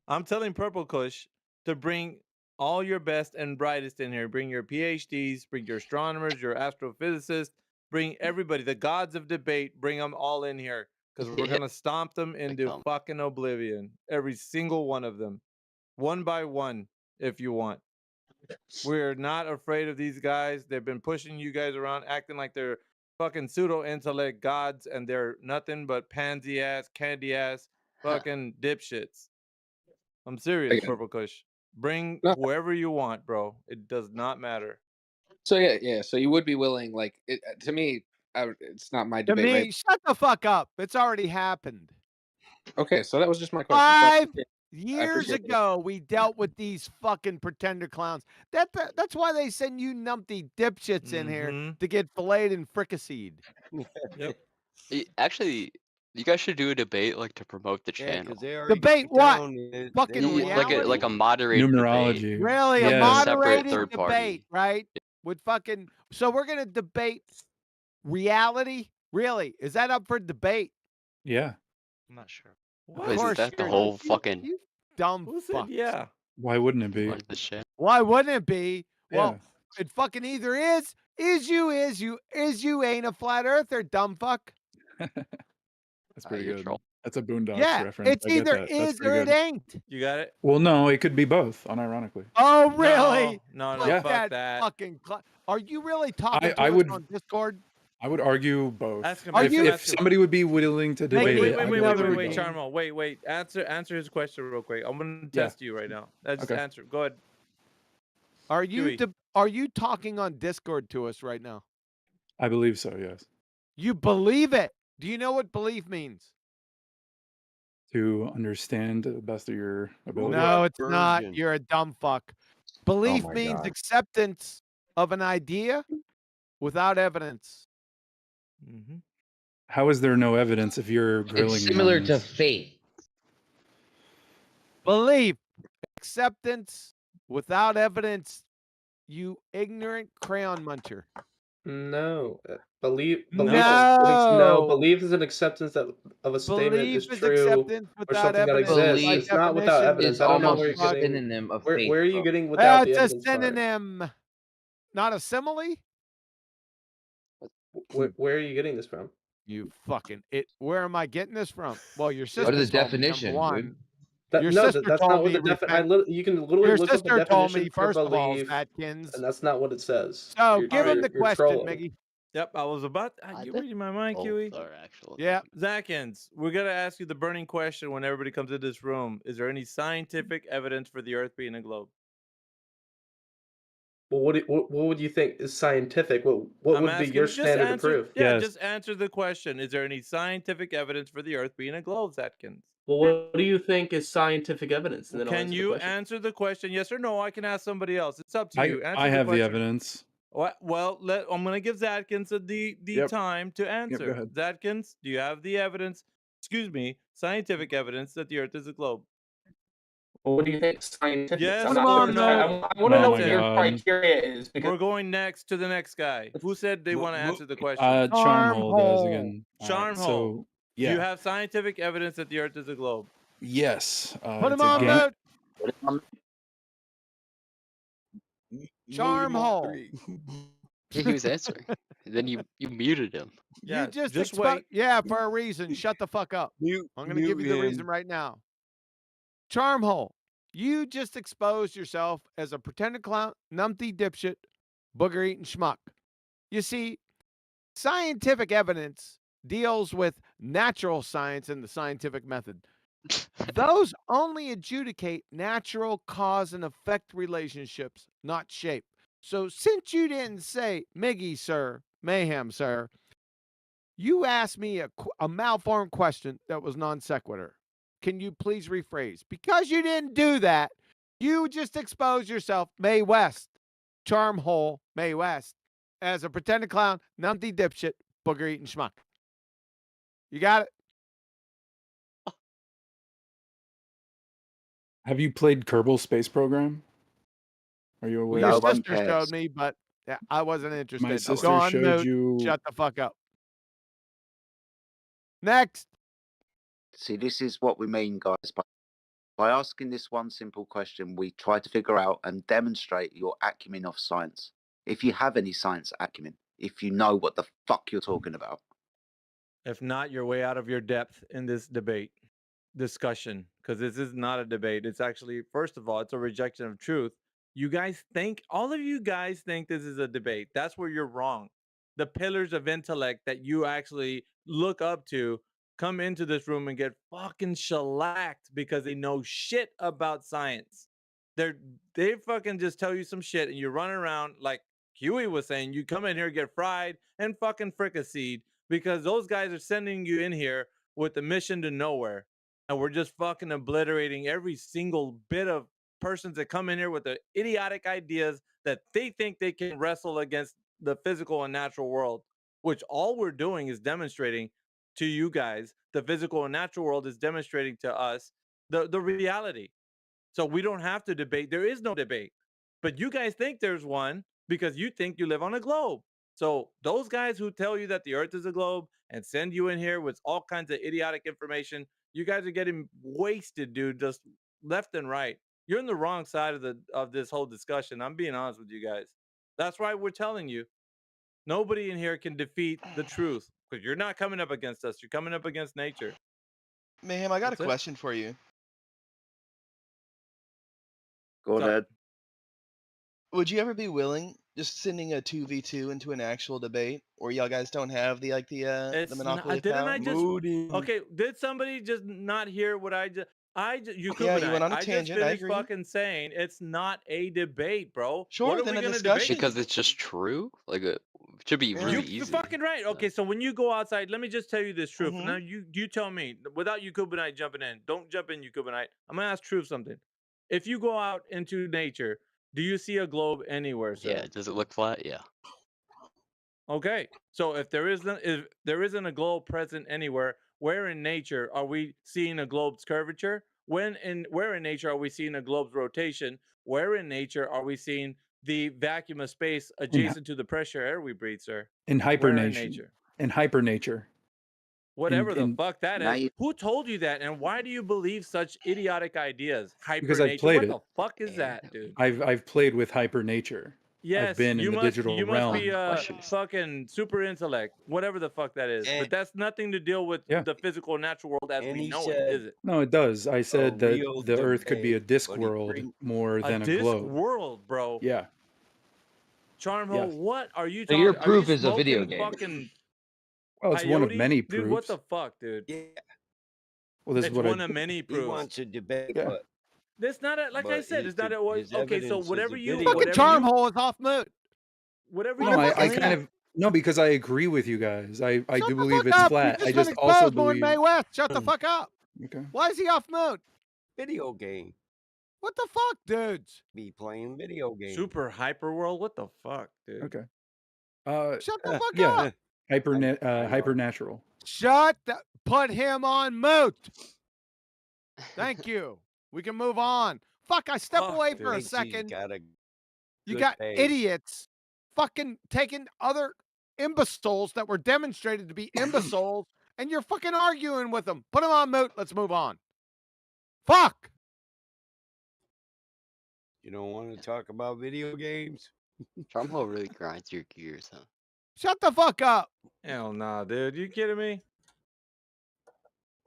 I'm telling Purple Kush to bring all your best and brightest in here. Bring your PhDs, bring your astronomers, your astrophysicists, bring everybody, the gods of debate, bring them all in here. Because we're going to stomp them into fucking oblivion. Every single one of them. One by one, if you want. We're not afraid of these guys. They've been pushing you guys around, acting like they're fucking pseudo-intellect gods, and they're nothing but pansy-ass, candy-ass, fucking dipshits. I'm serious, Okay. Purple Kush. Bring No. whoever you want, bro. It does not matter. So yeah. So you would be willing, like, to me, it's not my To debate, me, right? shut the fuck up. It's already happened. Okay, so that was just my question. So 5 years appreciate it. ago, we dealt with these fucking pretender clowns. That's why they send you numpty dipshits in here to get filleted and fricasseed. Yep. Actually, you guys should do a debate like to promote the Yeah, channel. because they already Debate took what? down the- Fucking they don't want reality? Like a moderated debate. Numerology. Really? With A a separate moderated third debate, party. right? With fucking. So we're gonna debate reality? Really? Is that up for debate? Yeah. I'm not sure. Of Is course that the you're- whole fucking you dumb Who said fucks. yeah? Why wouldn't it be? part of the shit? Why wouldn't it be? Well, Yeah. it fucking either is you ain't a flat earther, dumb fuck. That's pretty You're good. troll. That's a Boondocks Yeah, reference. it's I get either that. That's is pretty or good. it ain't. You got it? Well, no, it could be both, unironically. Oh, really? No, Fuck Yeah. fuck that that. fucking. Are you really talking to I us would on Discord? I would argue both. Ask him. Are ask you- him, If ask him. somebody would be willing to debate Wait, it, I'd never argue wait, both. Charmo. Wait. Answer his question real quick. I'm gonna Yeah. test you right now. Just Okay. answer. Go ahead. Are you Huey. are you talking on Discord to us right now? I believe so, yes. You believe it? Do you know what belief means? To understand to the best of your ability. No, it's not. Virgin. You're a dumb fuck. Belief my means God. acceptance of an idea without evidence. Mm-hmm. How is there no evidence if you're grilling It's me similar on to this? faith. Belief, acceptance without evidence. You ignorant crayon muncher. No, belief. No. Belief is an acceptance that of a statement Belief is is true acceptance or without something that evidence. exists. By It's not without definition, evidence. Is I don't know almost where a you're getting. synonym of Where faith. are you getting without the It's a evidence part? synonym, not a simile. Where are you getting this from? You fucking it. Where am I getting this from? Well, your sister What is the told me, definition, number dude? one. That, Your no, sister that's told not what me. the you can literally Your look up the sister told definition me, for first of all, belief, Fatkins. and that's not what it says. So You're- give him you're- the you're question, trolling. Miggy. Yep, I was about. You reading my mind, Huey? Actually. Yeah. Zakins, we're gonna ask you the burning question when everybody comes into this room. Is there any scientific evidence for the Earth being a globe? Well, what would you think is scientific? What I'm would be asking your you, just standard of answer. proof? Yeah, just answer the question. Is there any scientific evidence for the Earth being a globe, Atkins? Well, what do you think is scientific evidence? And then I'll Can answer the you question. answer the question? Yes or no? I can ask somebody else. It's up to I you. Answer I the have the question. evidence. Well, I'm going to give Zadkins the Yep. time to Yep, go answer. ahead. Zadkins, do you have the evidence? Excuse me, scientific evidence that the Earth is a globe? Well, what do you think scientific? Yes I'm or not, no? I want to Oh know my what your God. criteria is because We're going next to the next guy. Who said they want to answer the question? Charmhole does again. Alright, Charmhole. so Do you yeah. have scientific evidence that the Earth is a globe? Yes. Put It's him a on gang. mute. Charmhole. Yeah, he was answering. Then you muted him. Yeah, You just just wait. Yeah, for a reason. Shut the fuck up. I'm going to give you the reason right now. Charmhole, you just exposed yourself as a pretended clown, numpty dipshit, booger eating schmuck. You see, scientific evidence deals with natural science and the scientific method. Those only adjudicate natural cause and effect relationships, not shape. So since you didn't say Miggy, sir, mayhem, sir, you asked me a malformed question that was non sequitur. Can you please rephrase? Because you didn't do that, you just exposed yourself, Mae West, Charmhole Mae West, as a pretended clown, numpty dipshit, booger eating schmuck. You got it? Have you played Kerbal Space Program? Are you Well, aware? your No one sister showed cares. me, but yeah, I wasn't interested. My Go sister on showed mute. you. Shut the fuck up. Next. See, this is what we mean, guys. By asking this one simple question, we try to figure out and demonstrate your acumen of science. If you have any science acumen, if you know what the fuck you're talking about. If not, you're way out of your depth in this discussion, because this is not a debate. It's actually, first of all, it's a rejection of truth. All of you guys think this is a debate. That's where you're wrong. The pillars of intellect that you actually look up to come into this room and get fucking shellacked because they know shit about science. They fucking just tell you some shit and you run around like Huey was saying. You come in here, get fried and fucking fricasseed because those guys are sending you in here with the mission to nowhere. And we're just fucking obliterating every single bit of persons that come in here with the idiotic ideas that they think they can wrestle against the physical and natural world, which all we're doing is demonstrating to you guys. The physical and natural world is demonstrating to us the reality. So we don't have to debate. There is no debate. But you guys think there's one because you think you live on a globe. So those guys who tell you that the earth is a globe and send you in here with all kinds of idiotic information, you guys are getting wasted, dude, just left and right. You're in the wrong side of this whole discussion. I'm being honest with you guys. That's why we're telling you. Nobody in here can defeat the truth because you're not coming up against us. You're coming up against nature. Mayhem, I got That's a it. question for you. Go ahead. Would you ever be willing just sending a 2v2 into an actual debate where y'all guys don't have the monopoly of Didn't power? I just okay? Did somebody just not hear what I just? You Yeah, you went on a I just tangent, I finished agree. fucking saying it's not a debate, bro. Sure, What are then we a gonna discussion. debate? Because it's just true. Like it should be really You're easy. fucking right. Okay, so when you go outside, let me just tell you this truth. Mhm. Now you tell me without Yukubinite jumping in. Don't jump in, Yukubinite. I'm gonna ask Truth something. If you go out into nature, do you see a globe anywhere, sir? Yeah. Does it look flat? Yeah. Okay, so if there isn't a globe present anywhere, where in nature are we seeing a globe's curvature? Where in nature are we seeing a globe's rotation? Where in nature are we seeing the vacuum of space adjacent to the pressure air we breathe, sir? In Where in hibernation. nature? In hypernature. Whatever the fuck that now is. you- Who told you that? And why do you believe such idiotic ideas? Because I've Hypernature. played What it. the fuck is that, dude? I've played with hypernature. I've Yes, been in you the must digital you must realm. be fucking super intellect, whatever the fuck that is. But that's nothing to deal with Yeah. the physical natural world as And we he know it, said is it? No, it does. I said that real the Earth could be a debate, disc but he world brings- more A than a disc globe. world, bro. Yeah. Charmhole, Yes. what are you So talking? your Are you proof is a video smoking game. fucking Well, it's one of peyote? many Dude, what proofs. the fuck, dude? Yeah. Well, this is It's what one I. of many He proofs. wants a debate, Yeah. but That's not a, like I But said. It's not a. Well, his okay, so evidence is whatever a you, video Fucking whatever charm you, hole is off moot. whatever What you the No, fuck I is claim. kind that? of no, because I agree with you guys. I Shut do the believe fuck it's up. You flat. I just been just also exposed, Morton believe. May West. Shut the fuck up. Okay. Why is he off moot? video game. What the fuck, dudes? Be playing video games. Super hyper world. What the fuck, dude? Okay. Shut the fuck Yeah. up. Hypernatural. Put him on mute. Thank you. We can move on. Fuck, I step away for a second. You got idiots fucking taking other imbeciles that were demonstrated to be imbeciles, and you're fucking arguing with them. Put them on mute. Let's move on. Fuck. You don't want to talk about video games? Charmhole really grinds your gears, huh? Shut the fuck up. Hell nah, dude. You kidding me?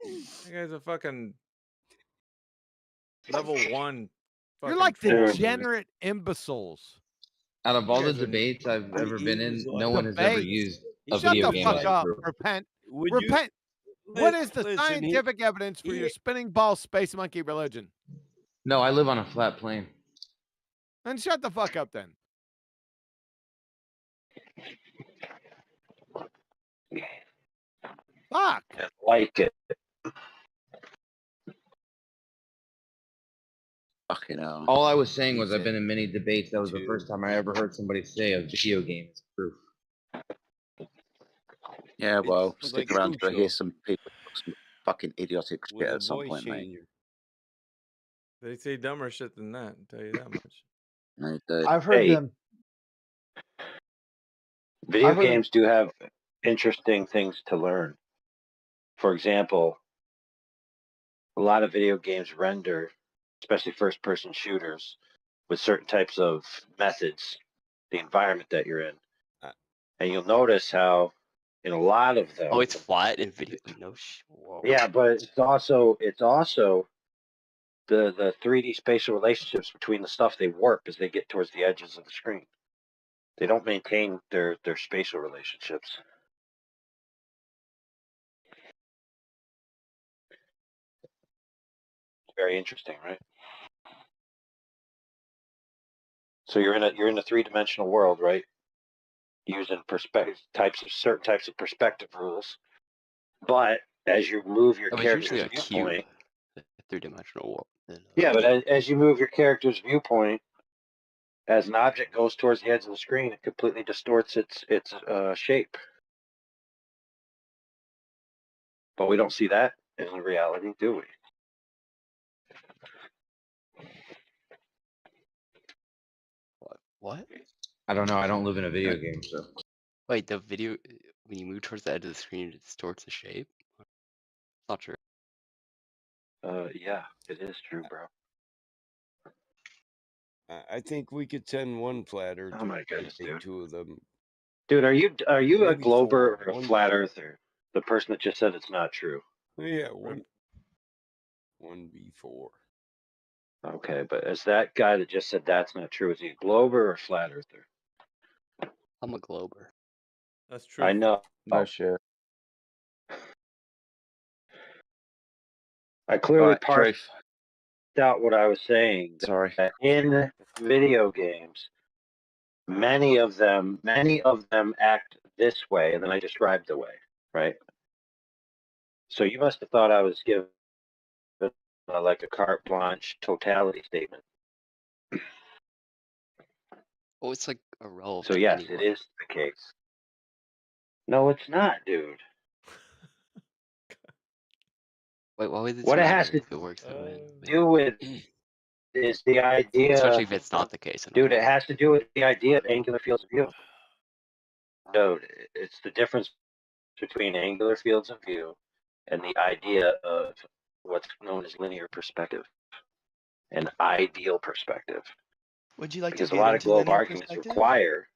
That guy's a fucking level 1. You're like degenerate imbeciles. Out of all the guys are- debates I've ever been in, was no one has ever Debates. used a Shut video the game fuck as up. proof. Repent. Would Repent. What is the listen, scientific evidence for your spinning ball space monkey religion? No, I live on a flat plane. And shut the fuck up then. Fuck. I like it. Fucking hell. All I was saying was I've been in many debates. That was the first time I ever heard somebody say a video game is proof. Yeah, well, It's stick like around to crucial. hear some people talk some fucking idiotic With shit a at some voice point, mate. changer. They say dumber shit than that. I'll tell you that much. No, dude. I've heard Hey. them. Video I've heard games do have interesting things to learn. For example, a lot of video games render, especially first-person shooters, with certain types of methods, the environment that you're in. And you'll notice how in a lot of them. Oh, it's flat in video. No whoa. Yeah, but it's also the 3D spatial relationships between the stuff they warp as they get towards the edges of the screen. They don't maintain their spatial relationships. Very interesting, right? So you're in a 3-dimensional world, right? Using certain types of perspective rules. But as you move your That was character's usually a cube. viewpoint, A 3-dimensional world. yeah, but as you move your character's viewpoint, as an object goes towards the edge of the screen, it completely distorts its shape. But we don't see that in reality, do we? What? I don't know. I don't live in a video game, so. Wait, the video when you move towards the edge of the screen, it distorts the shape. Not true. Yeah, it is true, bro. I think we could send one flatter. Oh my goodness, dude. Two of them. Dude, are you a Maybe glober four. or a One- flat earther? The person that just said it's not true. Yeah, 1v4. Okay, but is that guy that just said that's not true, is he a glober or a flat earther? I'm a glober. That's true. I know. No shit. I clearly Right, parsed truth. out what I was saying. Sorry. That in video games, many of them act this way, and then I described the way, right? So you must have thought I was giving like a carte blanche totality statement. Oh, it's like irrelevant. So yes, anyway. it is the case. No, it's not, dude. Wait, why would this What it matter has to if it works that way? do with is the idea. Especially if it's not the case. Dude, it has to do with the idea of angular fields of view. Dude, it's the difference between angular fields of view and the idea of what's known as linear perspective and ideal perspective. Would you like Because to a get lot of into globe linear arguments perspective? require,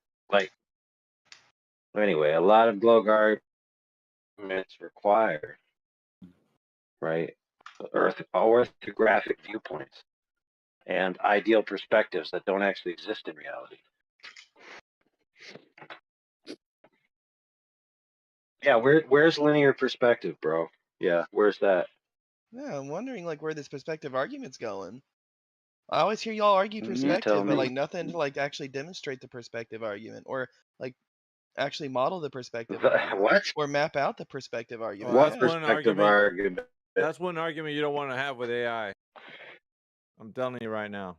anyway, a lot of globe arguments require, right, orthographic viewpoints and ideal perspectives that don't actually exist in reality. Yeah, where's linear perspective, bro? Yeah, where's that? Yeah, I'm wondering like where this perspective argument's going. I always hear y'all argue You perspective, tell but like me. nothing to like actually demonstrate the perspective argument or like actually model the perspective The- argument what? or map out the perspective Well, argument. What that's Yeah. one perspective argument. argument? That's one argument you don't want to have with AI. I'm telling you right now.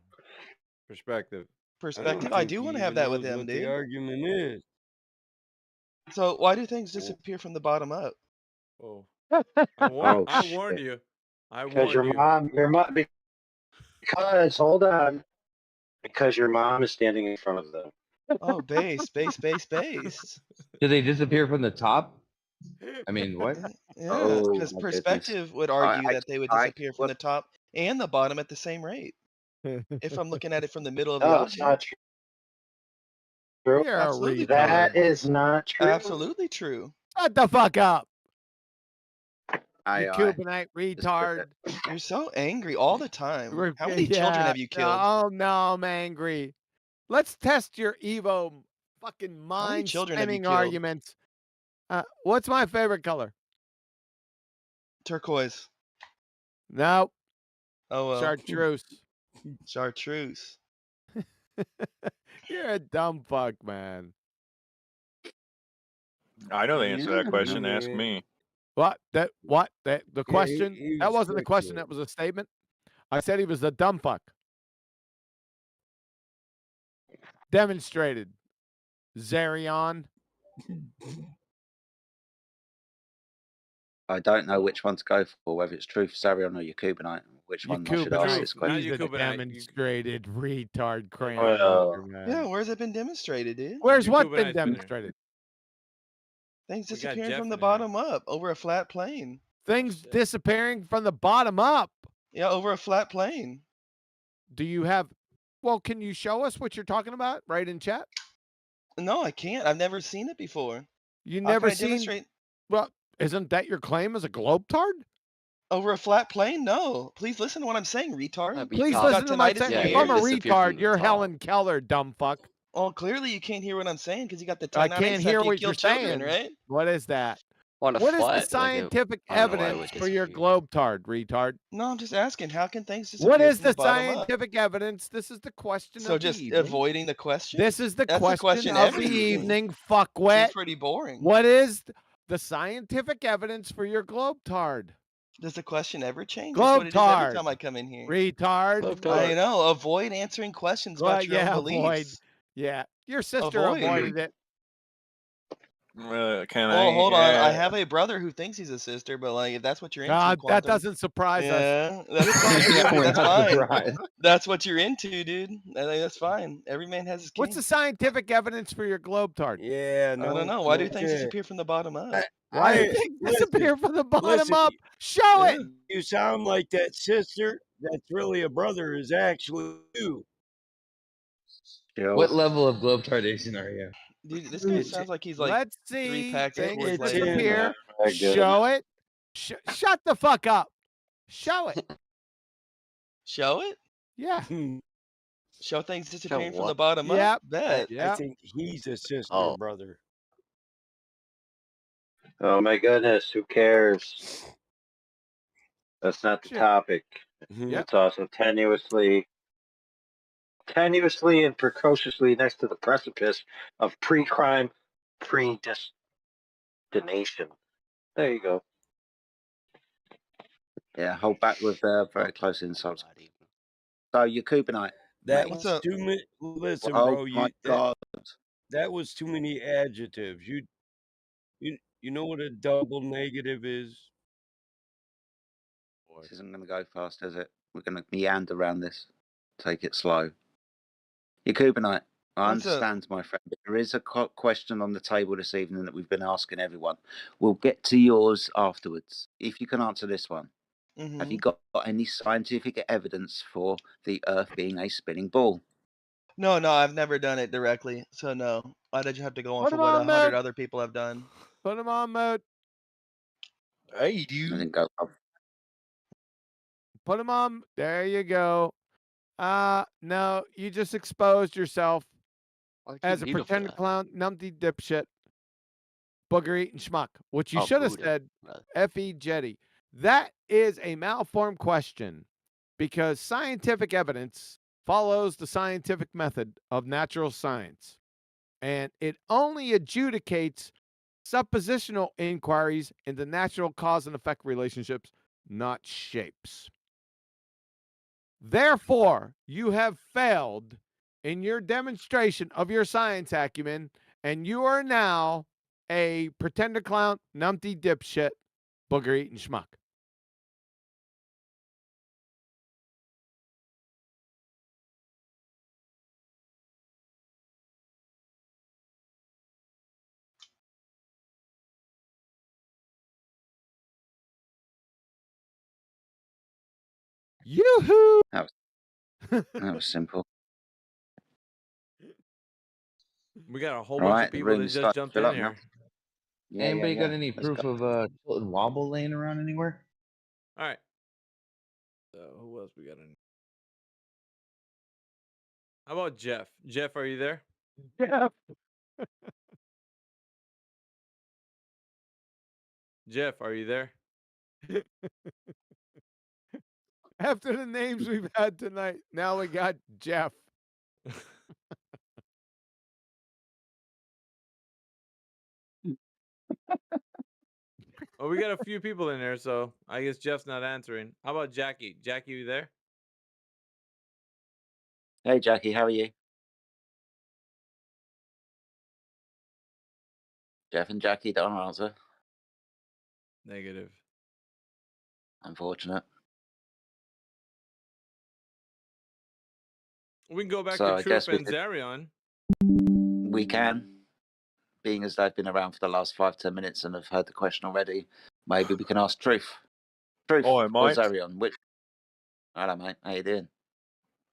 Perspective. I don't Perspective. I think do he want to have even that with knows him, what the dude. argument is. So why do things disappear from the bottom up? Oh, Oh, I warned shit. you. I Because warned you. your mom, because, hold on, because your mom is standing in front of them. Oh, base. Do they disappear from the top? I mean, what? Yeah, Oh, because my goodness. perspective would I, argue I, that they would I, disappear from the top and the bottom at the same rate. If I'm looking at it from the middle of the No, it's not object. true. You're Absolutely a true. That is not true. Absolutely true. Shut the fuck up. You AI. Cubanite retard. You're so angry all the time. How many Yeah. children have you killed? Oh no, I'm angry. Let's test your Evo fucking How many mind children have you spinning killed? arguments. What's my favorite color? Turquoise. No. Oh well. Chartreuse. Chartreuse. You're a dumb fuck, man. I know the answer to that question. Yeah. Ask me. What? The question? he That was wasn't the quick question. to it. That was a statement. I said he was a dumb fuck. Demonstrated. Zarion. I don't know which one to go for, whether it's Truth, Sarion, or Yakubinite. Which one I should ask this Not question? you demonstrated retard cram. Well, man. Yeah, where's it been demonstrated, dude? Where's what been Yakubinite's been there. demonstrated? Things We got disappearing Jeff from the in here. bottom up over a flat plane. Things disappearing from the bottom up. Yeah, over a flat plane. Do you have? Well, can you show us what you're talking about right in chat? No, I can't. I've never seen it before. You How can never I seen? demonstrate Well, isn't that your claim as a globetard? over a flat plane? No. Please listen to what I'm saying, retard. Please You listen got to my tinnitus in saying. your If I'm a ears? retard, you're Helen Keller, dumb fuck. Well, clearly you can't hear what I'm saying because you got the I tinnitus can't that hear can what kill you're children, saying. right? What is that? On a What is the flat, like it- scientific I don't know why it evidence would for your globetard, retard? No, I'm just asking. How can things disappear What is from the the bottom up? scientific evidence? This is the question So of the just evening. avoiding the question? This is the That's question, the question of every the evening, Seems fuckwit. pretty boring. What is the scientific evidence for your globetard? Does the question ever change? That's what it is every Globetard. time I come in here. Retard. I know. Avoid answering questions Well, about your own yeah, beliefs. avoid. Yeah, your sister Avoid. avoided it. Can Well, I? hold on. I have a brother who thinks he's a sister, but like if that's what you're into, God, Quantum, that doesn't surprise yeah, us. that's fine. Yeah, dude, we're that's not fine. surprised. That's what you're into, dude. That's fine. Every man has his king. What's the scientific evidence for your globetard? Yeah, I don't know. Why do things disappear from the bottom up? Why do things disappear from the bottom listen, up? Show it. You sound like that sister that's really a brother is actually you. What level of globetardation are you? Dude, this guy sounds like he's like Let's 3 see packs of things Coors Light. disappear. Show it. Shut the fuck up. Show it. Show it? Yeah. Show things disappearing from the what? bottom up? Yep. Bet. I think he's a sister brother. Oh my goodness, who cares? That's not the topic. It's also tenuously and precociously next to the precipice of pre-crime predestination. There you go. Yeah, hold back with very close insults. So Yakubinite. That mate. was too many. Listen, Oh bro. my God. That was too many adjectives. You know what a double negative is? This isn't going to go fast, is it? We're going to meander around this. Take it slow. Yakubinite, I What's up? understand, my friend, but there is a question on the table this evening that we've been asking everyone. We'll get to yours afterwards. If you can answer this one. Have you got any scientific evidence for the Earth being a spinning ball? No, I've never done it directly, so no. Why did you have to go on Put for him what on 100 mute. other people have done? Put him on mute. Hey, I dude. didn't go. Put him on. There you go. No, you just exposed yourself as a pretend clown, numpty dipshit, booger eating schmuck. What you should have said, F.E. Jetty. That is a malformed question. because scientific evidence follows the scientific method of natural science, and it only adjudicates suppositional inquiries into natural cause and effect relationships, not shapes. Therefore, you have failed in your demonstration of your science acumen, and you are now a pretender clown, numpty dipshit, booger eating schmuck. Yoo-hoo! That was simple. We got a whole All bunch right, of the people that room's just starting to jumped fill in up now. here. Yeah, Anybody got yeah. any Let's proof go. of tilt and wobble laying around anywhere? All right. So who else we got in? How about Jeff? Jeff, are you there? Jeff. Jeff, are you there? After the names we've had tonight, now we got Jeff. Oh, we got a few people in there, so I guess Jeff's not answering. How about Jackie? Jackie, you there? Hey, Jackie, how are you? Jeff and Jackie don't answer. Negative. Unfortunate. We can go back So to I Truth guess we and Zarion. can, being as they've been around for the last 5-10 minutes and have heard the question already. Maybe we can ask Truth. Truth Oi, or mate. Zarion? Which? Hello, mate. How you doing?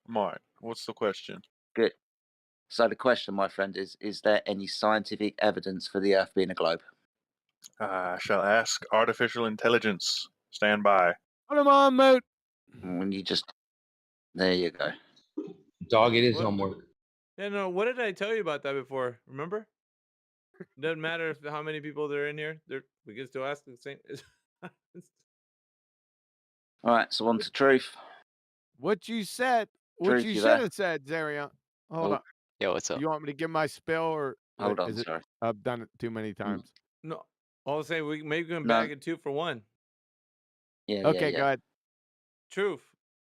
Mate, what's the question? Good. So the question, my friend, is there any scientific evidence for the Earth being a globe? I shall ask artificial intelligence. Stand by. Put him on mute. When you just... There you go. Dog, it is What? homework. Yeah, no, what did I tell you about that before? Remember? Doesn't matter how many people there are in here. We can still ask the same. All right, so on to Truth. What you said, what Truth, you you should there? have said, Zarion. Hold Oh. on. Yeah, what's up? You want me to give my spill, or Hold on, is it? sorry. I've done it too many times. No, I'll say we maybe we can No. bag it 2 for 1. Yeah, Okay, go ahead. Truth.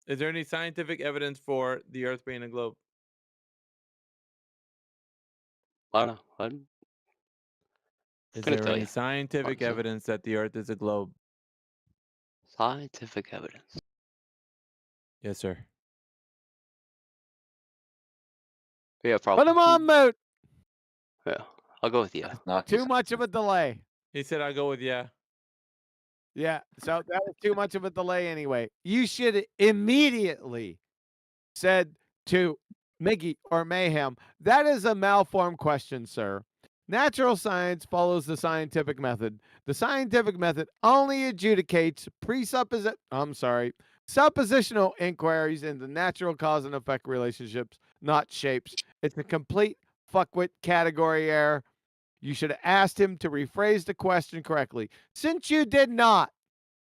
Is there any scientific evidence for the Earth being a globe? I don't know. I'm Is gonna there tell any you. scientific Honestly. evidence that the Earth is a globe? Scientific evidence. Yes, sir. Yeah, Put probably. him on mute. Yeah, I'll go with yeah. Too much of a delay. He said, "I'll go with yeah." Yeah, so that was too much of a delay anyway. You should immediately said to Miggy or Mayhem, that is a malformed question, sir. Natural science follows the scientific method. The scientific method only adjudicates suppositional inquiries into natural cause and effect relationships, not shapes. It's a complete fuckwit category error. You should have asked him to rephrase the question correctly. Since you did not,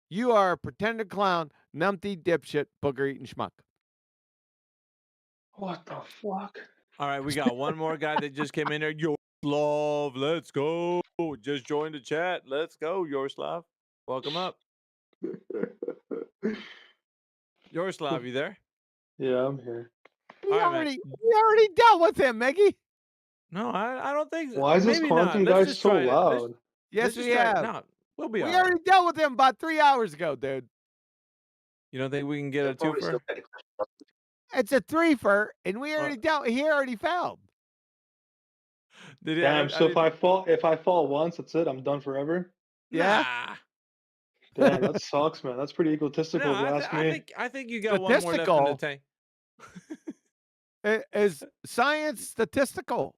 you are a pretender clown, numpty dipshit, booger eating schmuck. What the fuck? All right, we got one more guy that just came in there. Yorslav, let's go. Just joined the chat. Let's go, Yorslav. Welcome up. Yorslav, you there? Yeah, I'm here. We All right, already dealt with him, Meggy. No, I don't think. Why is this Maybe not. quantum Let's guy just so try it. loud? Yes, Let's just we try it. have. No, we'll be We all already right. dealt with him about 3 hours ago, dude. You don't think we can get a 2-fer? It's a 3-fer, and we already dealt. He already failed. Did he, Damn. So if I fall once, that's it. I'm done forever. Yeah. Nah. Damn, that sucks, man. That's pretty egotistical, No, if you ask me. I think you got one more left in the tank. Is science statistical?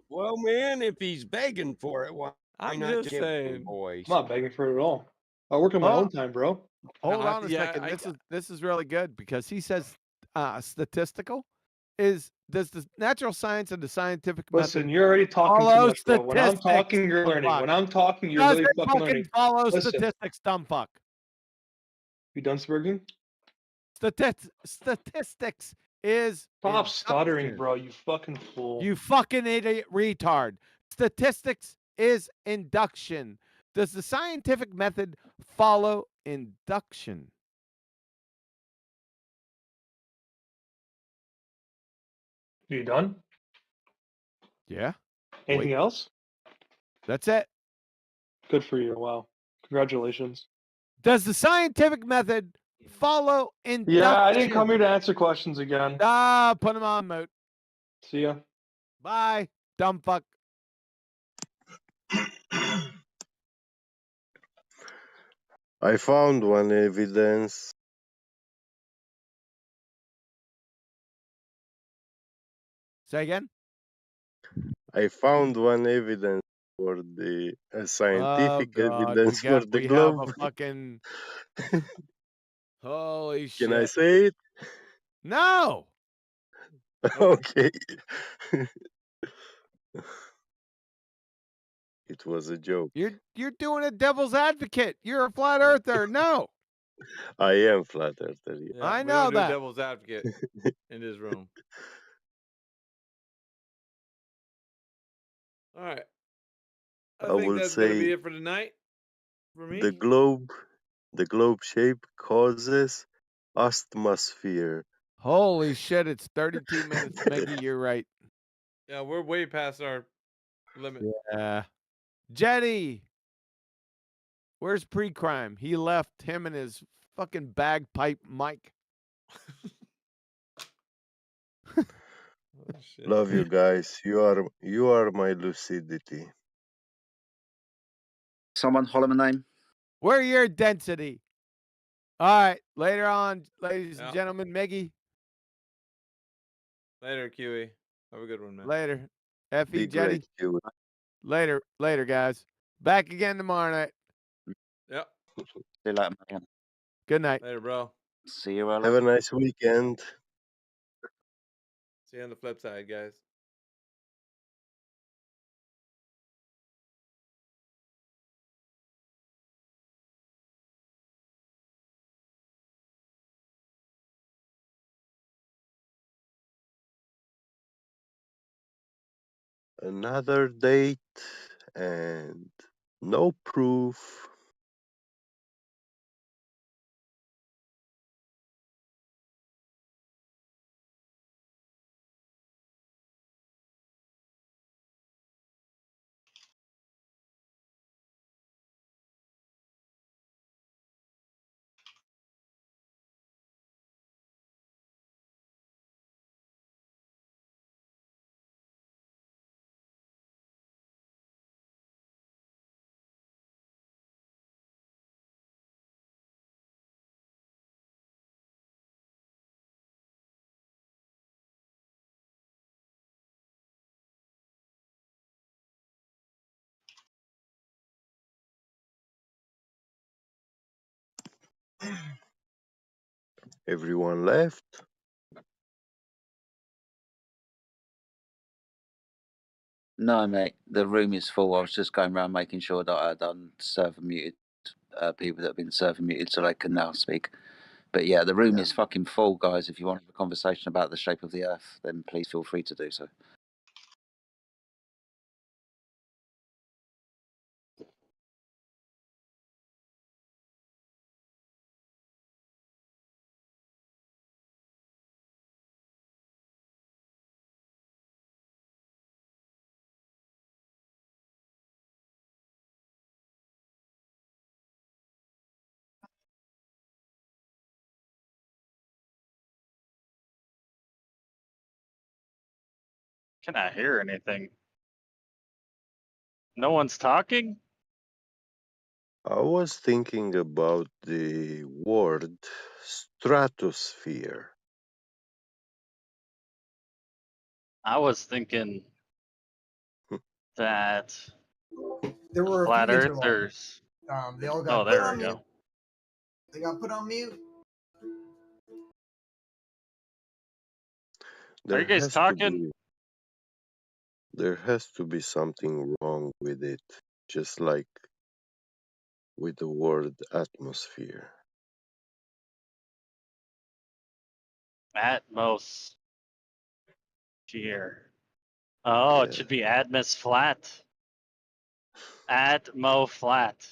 Well, man, if he's begging for it, why I'm not just give it to him, saying. boys? I'm not begging for it at all. I work on my own time, bro. Hold No, on a second. This is really good because he says statistical. Does the natural science and the scientific Listen, method you're already talking too follow much, bro. When I'm statistics, talking, you're dumb learning. fuck? When I'm talking, you're Does really it fucking fucking learning. follow Listen, statistics, dumb fuck? you done speaking? Statistics is Stop stuttering, induction. bro. You fucking fool. You fucking idiot retard. Statistics is induction. Does the scientific method follow induction? You done? Yeah. Anything Wait. else? That's it. Good for you. Wow. Congratulations. Does the scientific method follow induction? Yeah, I didn't come here to answer questions again. Ah, put him on mute. See ya. Bye, dumb fuck. I found one evidence. Say again? I found one evidence for the Oh scientific God, evidence for the we have globe. a fucking holy shit. Can I say it? No. Okay. It was a joke. You're doing a devil's advocate. You're a flat earther. No. I am flat earther. Yeah. Yeah, I we know don't do that. devil's advocate in this room. All right. I think will that's gonna be say it for tonight. For me. the globe shape causes atmosphere. Holy shit, it's 32 minutes, Meggy. You're right. Yeah, we're way past our limit. Yeah. Jetty. Where's pre-crime? He left him and his fucking bagpipe mic. Oh, shit. Love you guys. You are my lucidity. Someone holler my name. We're your density. All right. Later on, ladies and gentlemen, Meggy. Later, QE. Have a good one, man. Later. Fe Be Jetty. great, Huey. Later, guys. Back again tomorrow night. Yep. See you later, man. Good night. Later, bro. See you, Ella. Have a nice weekend. See you on the flip side, guys. Another date and no proof. Everyone left. No, mate. The room is full. I was just going around making sure that I had server muted people that have been server muted so they can now speak. But yeah, the room is fucking full, guys. If you want to have a conversation about the shape of the Earth, then please feel free to do so. Can I hear anything? No one's talking? I was thinking about the word stratosphere. I was thinking that There were a flat few interlopers. earthers. They all Oh, got put there on we mute. go. They got put on mute. Are you guys talking? There has to be something wrong with it, just like with the word atmosphere. Atmosphere. Oh, it Yeah. should be Atmos flat. Atmo flat.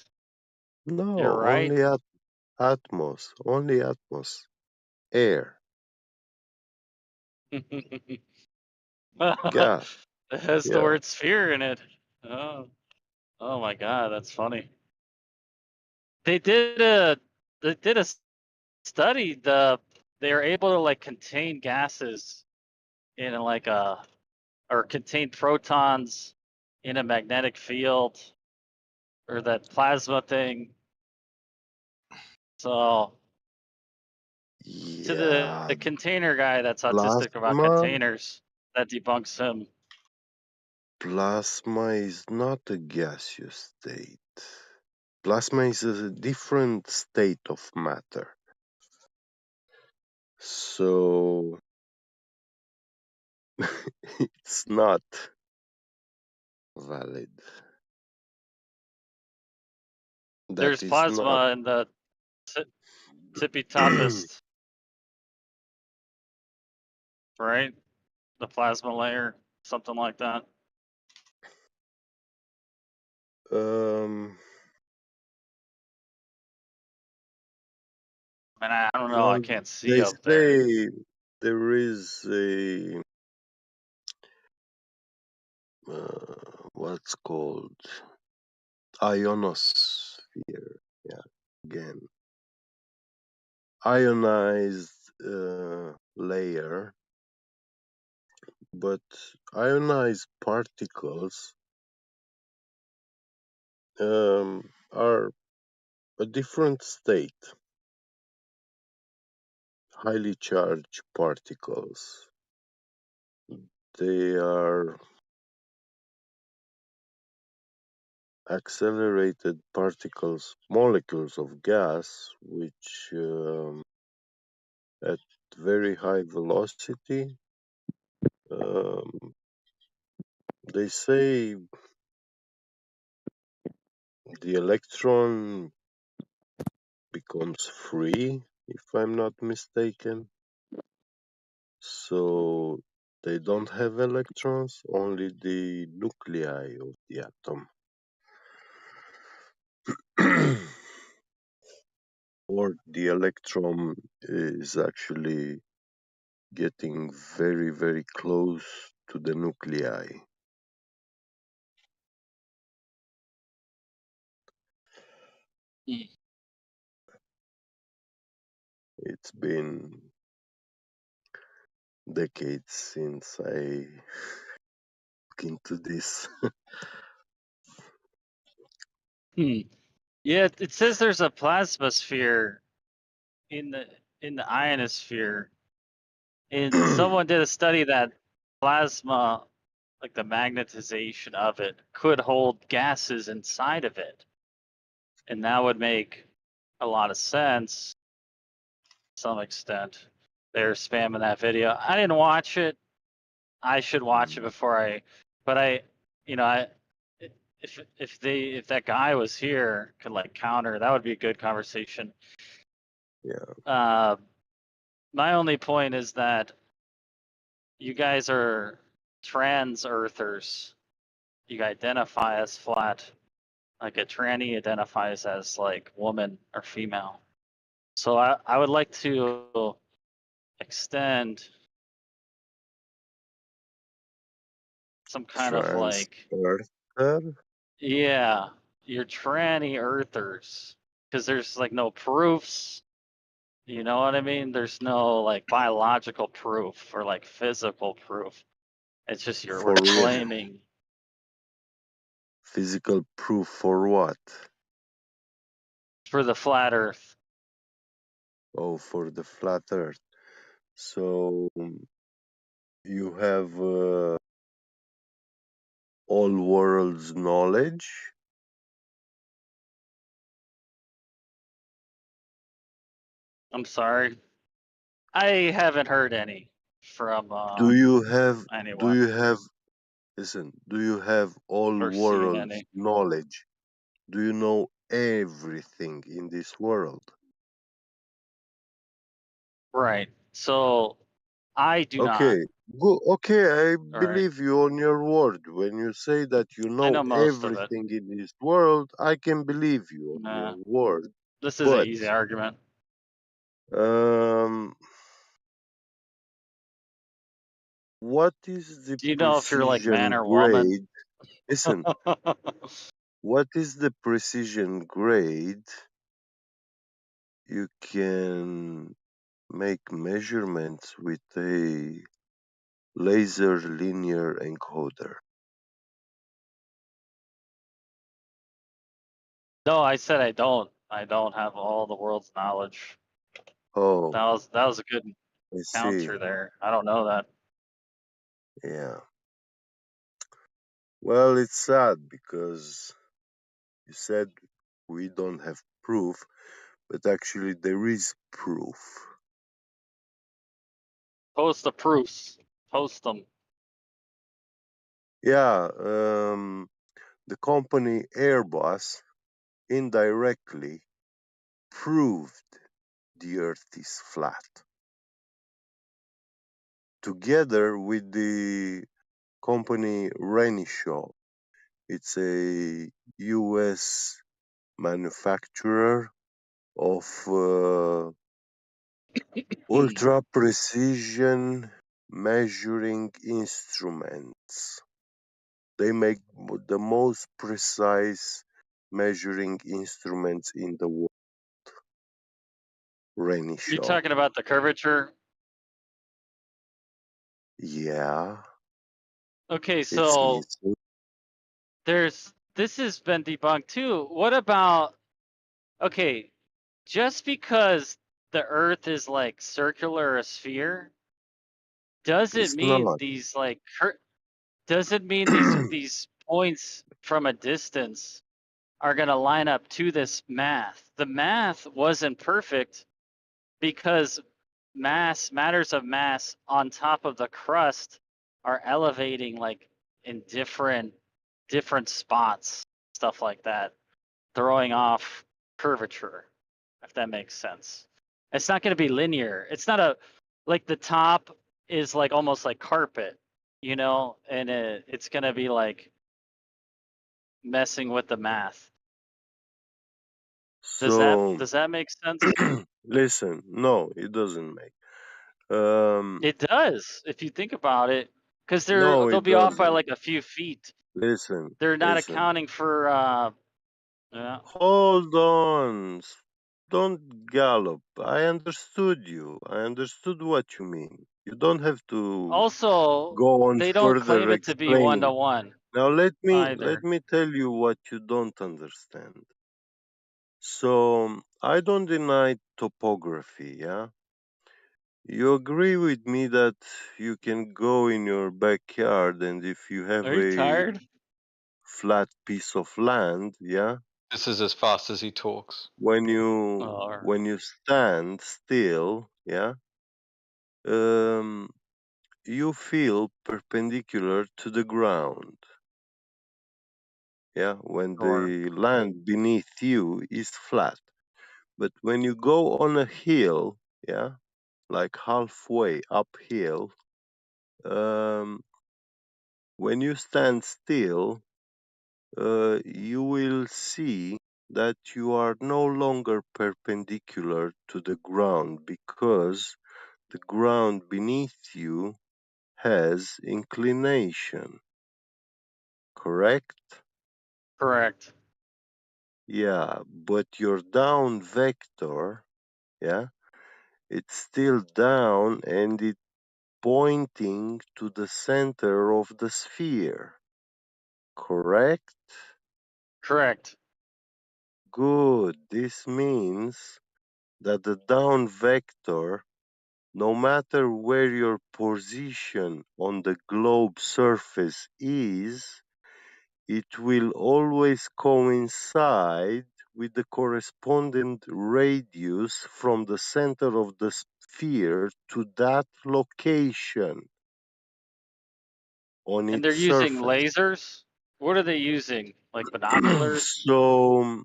No, You're right. only atmos. Only atmos. Air. Gas. It has the Yeah. word sphere in it. Oh, oh my God, that's funny. They did a study. They are able to like contain gases in like a or contain protons in a magnetic field or that plasma thing. So to the Yeah. container guy that's autistic about Plasma. containers, that debunks him. Plasma is not a gaseous state. Plasma is a different state of matter. So it's not valid. That There's is not. plasma in the tippy toppest, right? The plasma layer, something like that. um. And I don't know, I Well, can't see they up there. say there is a what's called ionosphere. Yeah, again, ionized layer, but ionized particles are a different state. Highly charged particles. They are accelerated particles, molecules of gas, which at very high velocity, um, they say the electron becomes free, if I'm not mistaken. So they don't have electrons, only the nuclei of the atom. Or the electron is actually getting very, very close to the nuclei. Mm. It's been decades since I look into this. Hmm. Yeah, it says there's a plasma sphere in the ionosphere. And someone did a study that plasma, like the magnetization of it, could hold gases inside of it. And that would make a lot of sense to some extent. They're spamming that video. I didn't watch it. I should watch it before but you know, if that guy was here could like counter, that would be a good conversation. Yeah. My only point is that you guys are trans earthers. You identify as flat. Like a tranny identifies as like woman or female. So I would like to extend some kind of Trans like, earther? yeah, you're tranny earthers. Because there's like no proofs. You know what I mean? There's no like biological proof or like physical proof. It's just we're For what? claiming Physical proof for what? for the flat earth. Oh, for the flat earth. So you have all world's knowledge? I'm sorry. I haven't heard any from Do you have, anyone listen, do you have all or seen world's any. knowledge? Do you know everything in this world? Right. So I do not. Okay, okay, I All right. believe you on your word. When you say that you I know know most of it. everything in this world, I can believe you on Nah, your word. this is an But easy argument. what is the Do you know if you're like man precision or woman? grade? Listen, what is the precision grade you can make measurements with a laser linear encoder? No, I said I don't. I don't have all the world's knowledge. Oh, That was a good I see. counter there. I don't know that. Yeah. Well, it's sad because you said we don't have proof, but actually there is proof. Post the proofs. Post them. Yeah, the company Airbus indirectly proved the Earth is flat, together with the company Renishaw. It's a US manufacturer of ultra precision measuring instruments. They make the most precise measuring instruments in the world. You Renishaw. talking about the curvature? Yeah, Okay, it's so easy. this has been debunked too. What about, okay, just because the Earth is like circular or a sphere, does it It's mean not. these like does it mean these points from a distance are going to line up to this math? The math wasn't perfect because matters of mass on top of the crust are elevating like in different spots, stuff like that, throwing off curvature, if that makes sense. It's not going to be linear. It's not a, like the top is like almost like carpet, you know, and it's going to be like messing with the math. So, Does that make sense? listen, no, it doesn't make. It does if you think about it, because No, they'll it be off by doesn't. like a few feet. Listen, They're not listen. accounting for Hold on. Don't gallop. I understood you. I understood what you mean. You don't have to also go on they don't further claim it to be one to explaining. one Now let either. me tell you what you don't understand. So I don't deny topography, yeah? You agree with me that you can go in your backyard and if you have Are you a tired? flat piece of land, yeah? This is as fast as he talks. When Or you stand still, yeah, you feel perpendicular to the ground. Yeah, when or the land beneath you is flat. But when you go on a hill, yeah, like halfway uphill, um, when you stand still, you will see that you are no longer perpendicular to the ground because the ground beneath you has inclination, correct? correct. Yeah, but your down vector, yeah, it's still down and it's pointing to the center of the sphere, correct? Correct. Good. This means that the down vector, no matter where your position on the globe surface is, it will always coincide with the corresponding radius from the center of the sphere to that location on And they're its using surface. lasers. What are they using? Like binoculars? So,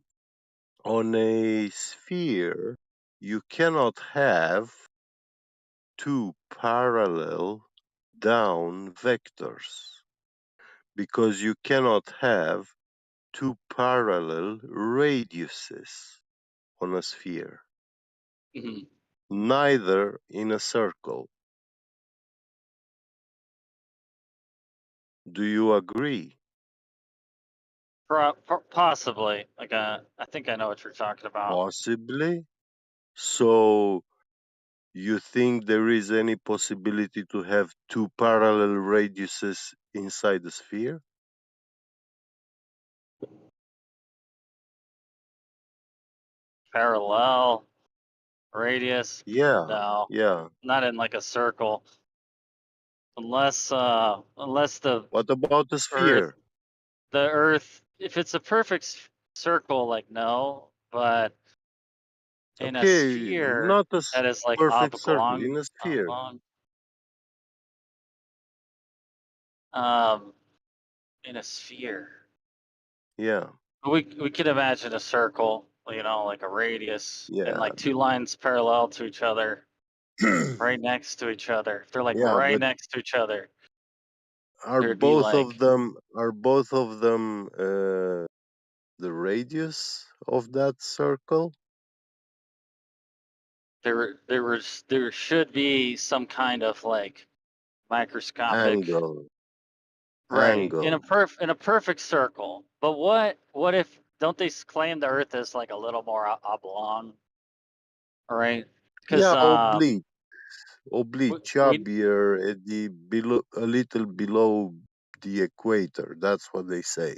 on a sphere, you cannot have two parallel down vectors because you cannot have two parallel radiuses on a sphere, Mhm. neither in a circle. Do you agree? Possibly. Like I think I know what you're talking about. Possibly. So you think there is any possibility to have two parallel radiuses inside the sphere? Parallel radius. Yeah, No, yeah. not in like a circle. Unless the What about the Earth, sphere? if it's a perfect circle, like no, but in a Okay, sphere not a that is like perfect circle, in a sphere. oblong, um, in a sphere. Yeah, We could imagine a circle, like a radius, and yeah. like two lines parallel to each other, right next to each other. If they're like Yeah, right but next to each other, are there'd be both of like them the radius of that circle? there should be some kind of like microscopic, Angle, right, in angle. a perfect circle. But what if don't they claim the Earth is like a little more oblong, right? Because Yeah, oblique, we, we chubbier at the below, a little below the equator. That's what they say.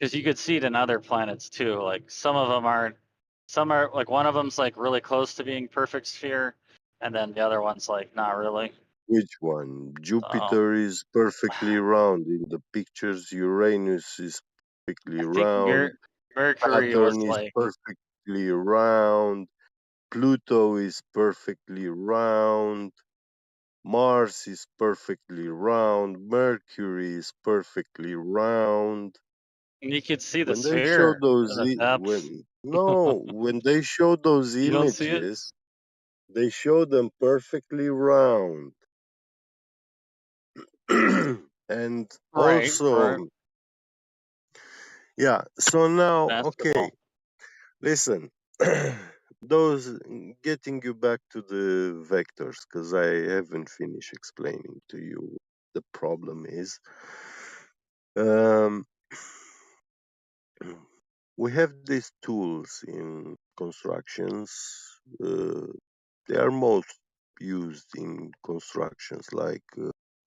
because you could see it in other planets too. Like some of them aren't. Some are like one of them's like really close to being perfect sphere, and then the other one's like not really. Which one? So Jupiter is perfectly round. In the pictures, Uranus is perfectly I think round. Mercury was Saturn is like perfectly round. Pluto is perfectly round. Mars is perfectly round. Mercury is perfectly round. you could see the When they show sphere those, in the depths. when they show those You don't see it, images, they show them perfectly round. And right? For also, yeah. So now, okay, basketball. listen. Those getting you back to the vectors, because I haven't finished explaining to you what the problem is. Um, we have these tools in constructions. They are most used in constructions like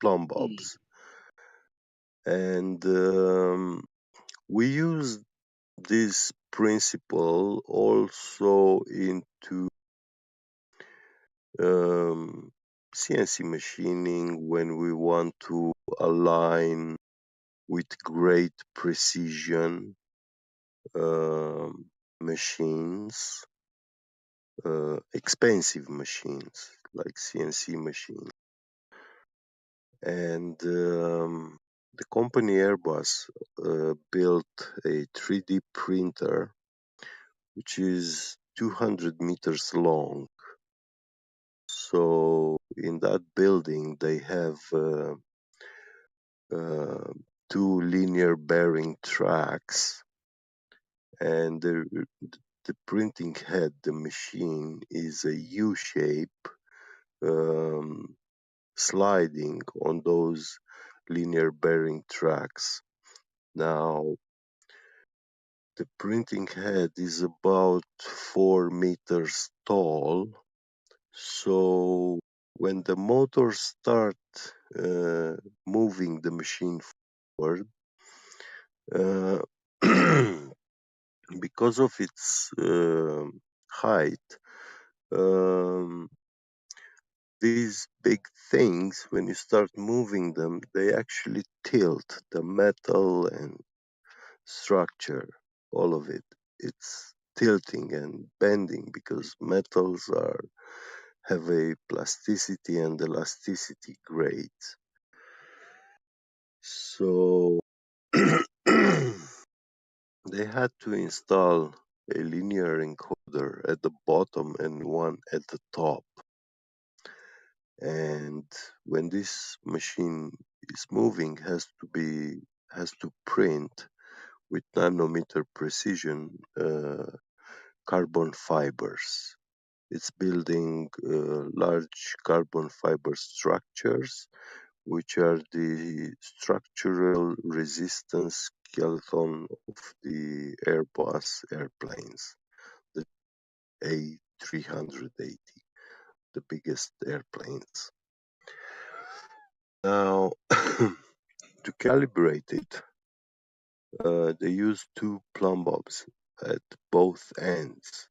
plumb Mm. bobs, and we use this principle also into CNC machining when we want to align with great precision machines, expensive machines like CNC machines. And the company Airbus built a 3D printer which is 200 meters long. So in that building, they have two linear bearing tracks, and the printing head, the machine, is a U shape, sliding on those linear bearing tracks. Now, the printing head is about 4 meters tall. So when the motors start moving the machine forward, uh, because of its height, um, these big things, when you start moving them, they actually tilt the metal and structure, all of it. It's tilting and bending because metals have a plasticity and elasticity grades. So they had to install a linear encoder at the bottom and one at the top. And when this machine is moving, has to print with nanometer precision carbon fibers. It's building large carbon fiber structures, which are the structural resistance skeleton of the Airbus airplanes, the A380, the biggest airplanes. Now, to calibrate it, they use two plumb bobs at both ends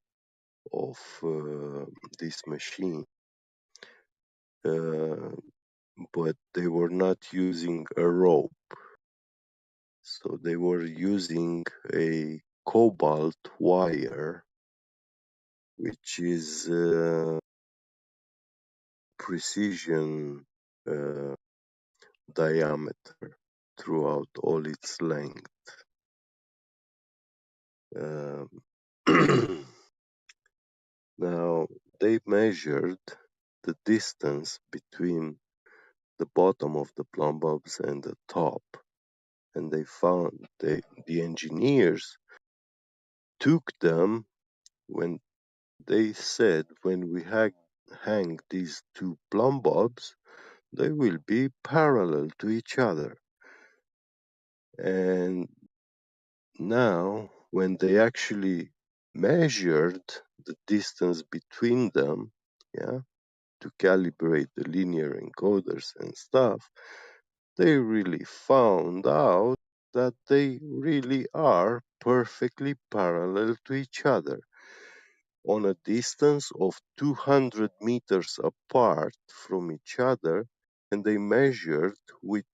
of this machine, but they were not using a rope. So they were using a cobalt wire, which is precision diameter throughout all its length. Now, they measured the distance between the bottom of the plumb bobs and the top, and they found the engineers took them when they said when we hang these two plumb bobs, they will be parallel to each other. And now, when they actually measured the distance between them, yeah, to calibrate the linear encoders and stuff, they really found out that they really are perfectly parallel to each other on a distance of 200 meters apart from each other, and they measured with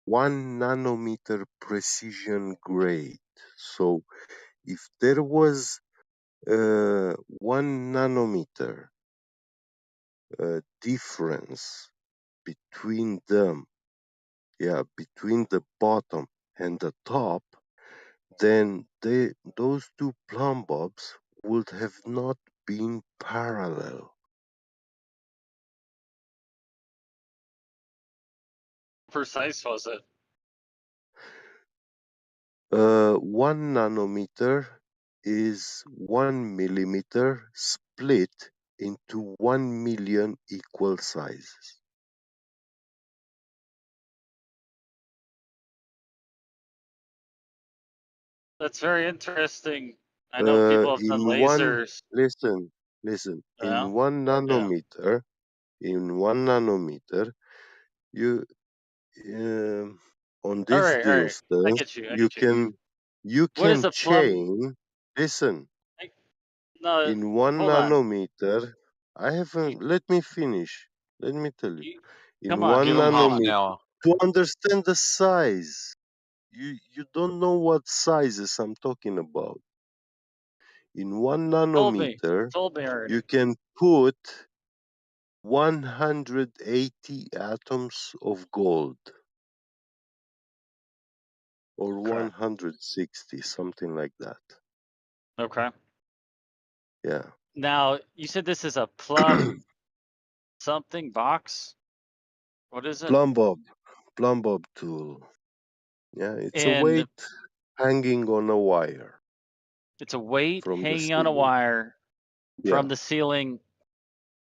1 nanometer precision grade. So if there was 1 nanometer difference between them, between the bottom and the top, then those two plumb bobs would have not been parallel. Precise was it? 1 nanometer is 1 millimeter split into 1 million equal sizes. That's very interesting. I know people have done In one, lasers. listen, Yeah. in 1 nanometer, you on All this right. All right. I distance, get you. I you get you. What is can a plumb? listen, No, in 1 hold on. nanometer, let me finish. Let me tell you. In Come on. 1 Give him half nanometer, now. to understand the size, you don't know what sizes I'm talking about. In 1 Told me. nanometer, Told me already. you can put 180 atoms of gold, or Okay. 160, something like that. Okay. Yeah. Now you said this is a plumb something box. What is it? Plumb bob tool. Yeah, it's a And weight hanging on a wire it's a weight from the hanging on a ceiling. wire Yeah. from the ceiling.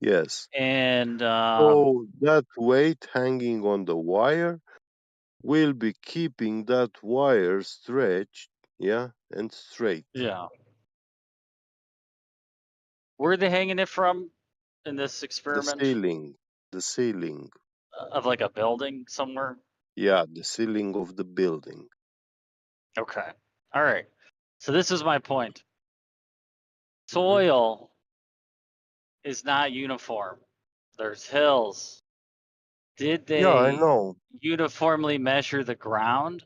Yes. And So that weight hanging on the wire will be keeping that wire stretched, and straight. yeah. Where are they hanging it from in this The experiment? ceiling. The ceiling. Of like a building somewhere? Yeah, the ceiling of the building. Okay. All right. So this is my point. Mhm. Soil is not uniform. There's hills. Did Yeah, I they know. uniformly measure the ground?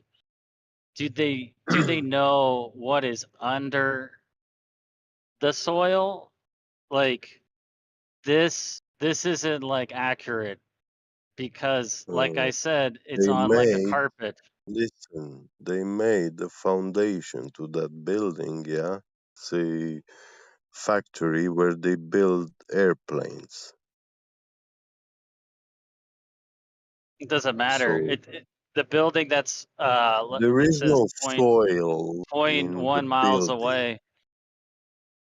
Do they know what is under the soil? Like this isn't like accurate because like I Uh, said, it's they on like a made, carpet. listen, they made the foundation to that building, yeah, say, factory where they build airplanes. It doesn't matter. So The building that's there it is says no soil in the 0.1 miles building. away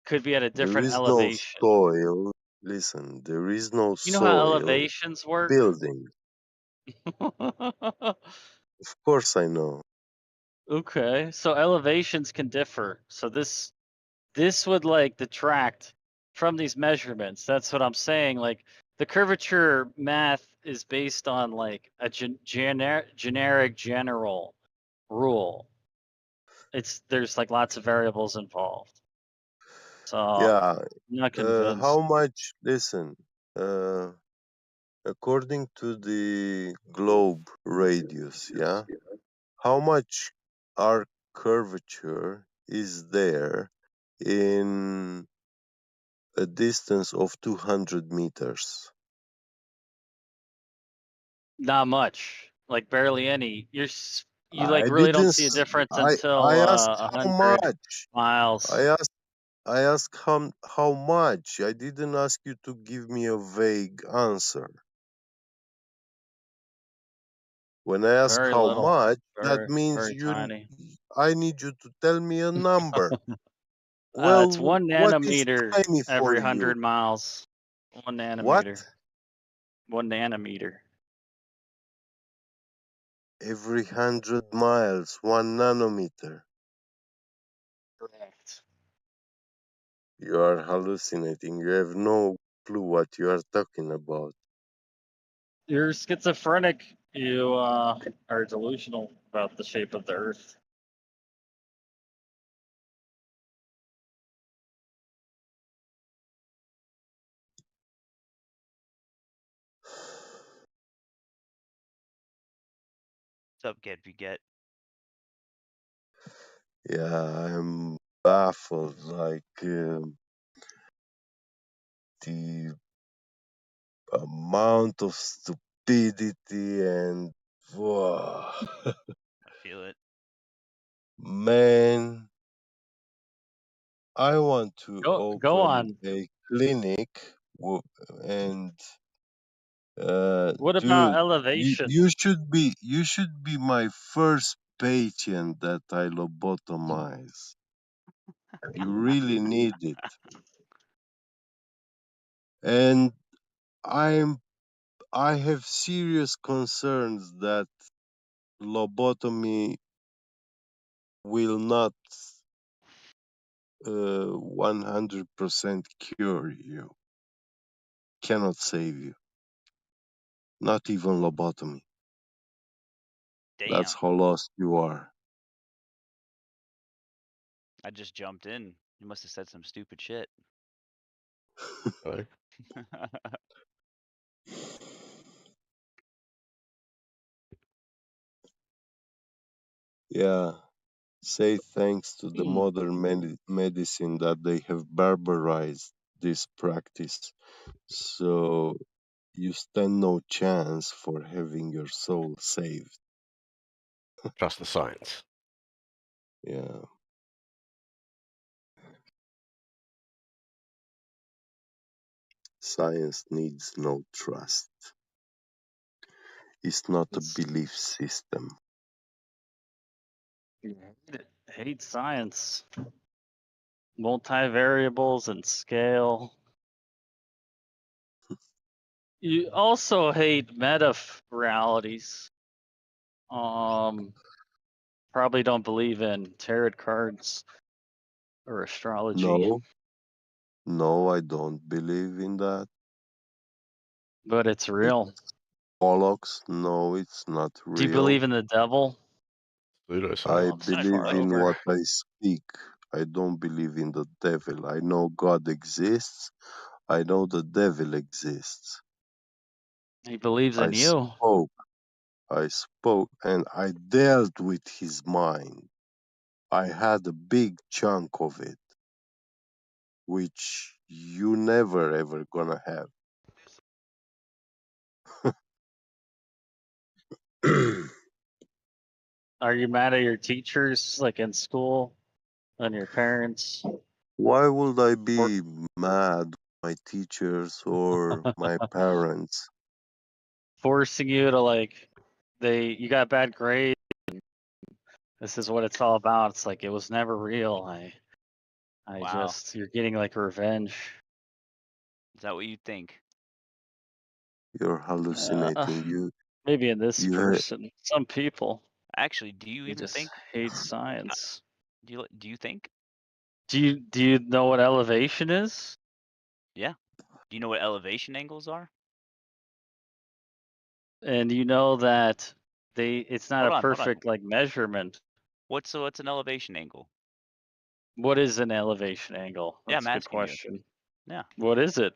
could be at a There different is no elevation. soil. Listen, there is no You know how soil elevations work? building. Of course I know. Okay, so elevations can differ. So this would like detract from these measurements. That's what I'm saying. Like the curvature math is based on like a generic general rule. There's like lots of variables involved. So Yeah. I'm not How convinced. much? Listen. Uh, according to the globe radius, yeah. How much arc curvature is there in a distance of 200 meters? Not much. Like barely any. You like I really don't didn't. see a difference I until asked how 100 much. miles. I asked how much. I didn't ask you to give me a vague answer. When I ask Very how little. much, that Very means very tiny. I need you to tell me a number. It's Well, 1 what is nanometer tiny for every you? 100 miles. 1 What? nanometer. 1 nanometer. Every 100 miles, 1 nanometer. Correct. You are hallucinating. You have no clue what you are talking about. You're schizophrenic. You are delusional about the shape of the Earth. What's up, Get Get? Yeah, I'm baffled. Like the amount of stupidity and wow. I feel it. Man, I want to Go open on. a clinic and What about dude, elevation? you should be my first patient that I lobotomize. You really need it. And I have serious concerns that lobotomy will not 100% cure you. Cannot save you. Not even lobotomy. Damn. That's how lost you are. I just jumped in. You must have said some stupid shit. Yeah. Say thanks to the modern medicine that they have barbarized this practice. So you stand no chance for having your soul saved. Trust the science. Yeah. Science needs no trust. It's not a belief system. Hate science. Multivariables and scale. You also hate meta realities. Probably don't believe in tarot cards or astrology. No, I don't believe in that. But it's real. Bollocks. No, it's not Do you believe real. in the devil? I It's believe in over. what I speak. I don't believe in the devil. I know God exists. I know the devil exists. He believes in you. I spoke and I dealt with his mind. I had a big chunk of it, which you never ever gonna have. Are you mad at your teachers, like in school, and your parents? Why would I be mad with my teachers or my parents? Forcing you to like, you got bad grades. This is what it's all about. It's like it was never real. Wow. You're getting like revenge. Is that what you think? You're hallucinating. Maybe in this You person, some people Actually, do you they even just think? hate science. Do you think? Do you know what elevation is? Yeah. Do you know what elevation angles are? And you know that it's not Hold a on, hold on. perfect like measurement. What's an elevation angle? What is an elevation angle? Yeah, That's I'm a good asking you. question. Yeah. What is it?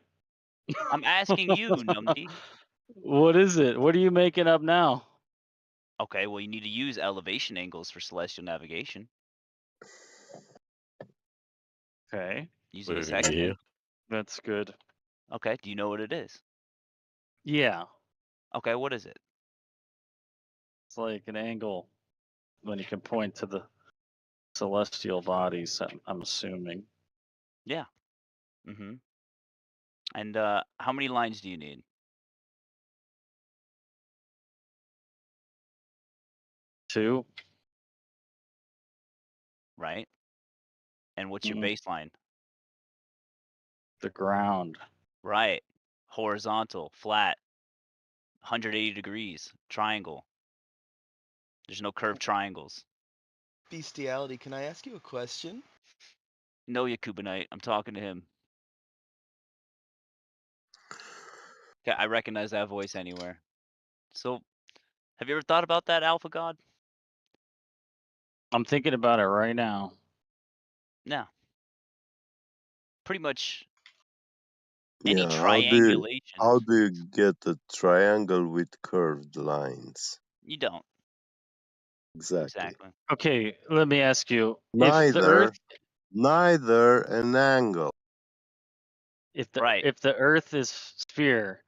I'm asking you, Numdi. What is it? What are you making up now? Okay, well, you need to use elevation angles for celestial navigation. Okay. Using a sextant. That's good. Okay, do you know what it is? Yeah. Okay, what is it? It's like an angle when you can point to the celestial bodies, I'm assuming. Yeah. Mm-hmm. And how many lines do you need? 2. Right. And what's your Mhm. baseline? The ground. Right. Horizontal, flat, 180 degrees, triangle. There's no curved triangles. Bestiality, can I ask you a question? No, Yakubinite. I'm talking to him. Okay, I recognize that voice anywhere. So, have you ever thought about that, Alpha God? I'm thinking about it right now. No. Pretty much Yeah, any triangulation. how do you get a triangle with curved lines? You don't. Exactly. Okay, let me ask you. If the Neither an angle. Earth is sphere,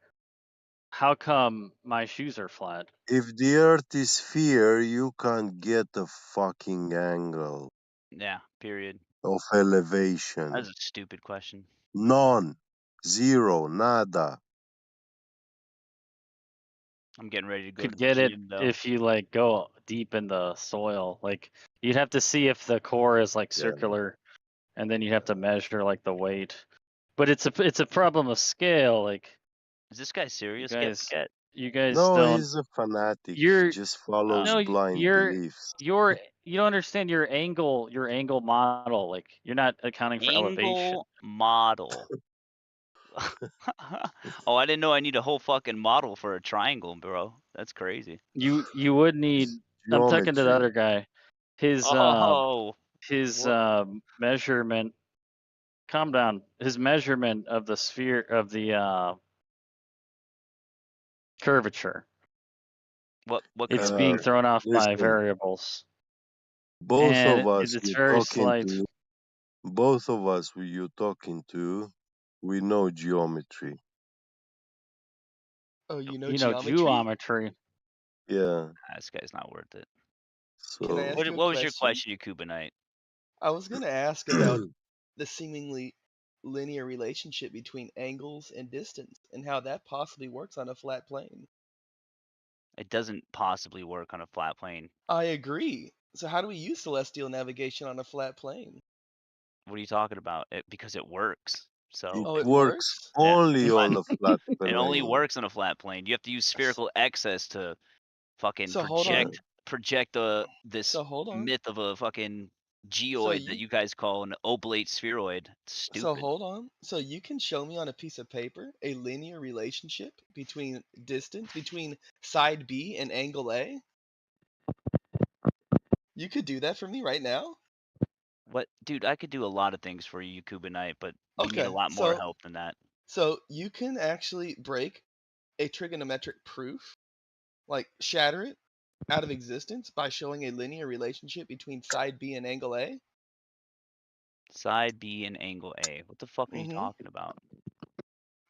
how come my shoes are flat? If the earth is sphere, you can't get a fucking angle Yeah, period. of elevation. That's a stupid question. None. Zero. Nada. I'm getting ready to go to Could the get it gym, though. if you like go deep in the soil. Like you'd have to see if the core is like circular, and then you'd have to measure like the weight. But it's a problem of scale. Like Is this guy serious? you guys No, don't. he's a fanatic. You're Just follows no, blind you're beliefs. you don't understand your angle model. Like you're not accounting for elevation. Angle model. Oh, I didn't know I need a whole fucking model for a triangle, bro. That's crazy. You would need. I'm talking to the Geometry. other guy. His Oh, measurement. Calm down. His measurement of the sphere of the curvature. what It's curvature? being thrown off by Listen, variables. both And of us it's you're very talking slight. to, both of us who you're talking to, we know geometry. Oh, you know You know geometry. Yeah. This guy's not worth it. Can I So ask you a What was your question? question, you Cubanite? I was going to ask about the seemingly linear relationship between angles and distance and how that possibly works on a flat plane. It doesn't possibly work on a flat plane. I agree. So how do we use celestial navigation on a flat plane? What are you talking about? Because it works. So it Oh, it works works? only on a flat it only plane. works on a flat plane. You have to use spherical excess to fucking So hold on. project this So hold on. myth of a fucking So geoid that you guys call an oblate spheroid. It's So stupid. hold on. So you can show me on a piece of paper a linear relationship between between side B and angle A? You could do that for me right now? What, dude? I could do a lot of things for you, Kubanite, but we need a Okay. lot more help than that. So you can actually break a trigonometric proof, like shatter it out of existence by showing a linear relationship between side B and angle A? Side B and angle A. What the fuck are you Mhm. talking about?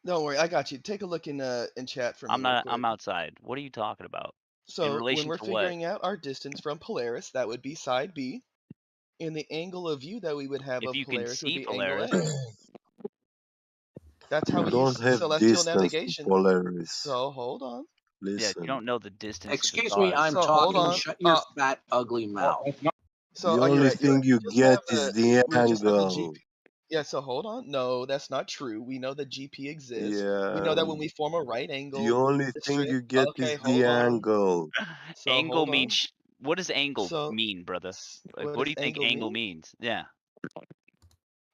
Don't worry, I got you. Take a look in chat for me I'm real not. quick. I'm outside. What are you talking about? In So when relation we're to what? figuring out our distance from Polaris, that would be side B. And the angle of view that we would have If of you can Polaris would see be angle Polaris. A. That's how You we don't use have celestial distance to navigation. Polaris. So hold on. Yeah, you Listen. don't know the distance to the Excuse me, stars. I'm So hold talking. on. Shut your fat, ugly mouth. So The oh, you're only right. You're thing right. you We just get have is the we just have the GP. angle. Yeah. So hold on. No, that's not true. We know that GP exists. We know Yeah. that when we form a right The angle, only the thing trig. you get Okay, is the hold on. angle. So Angle hold on. means what does angle So mean, brother? Like, what what do does you think angle angle mean? means? Yeah.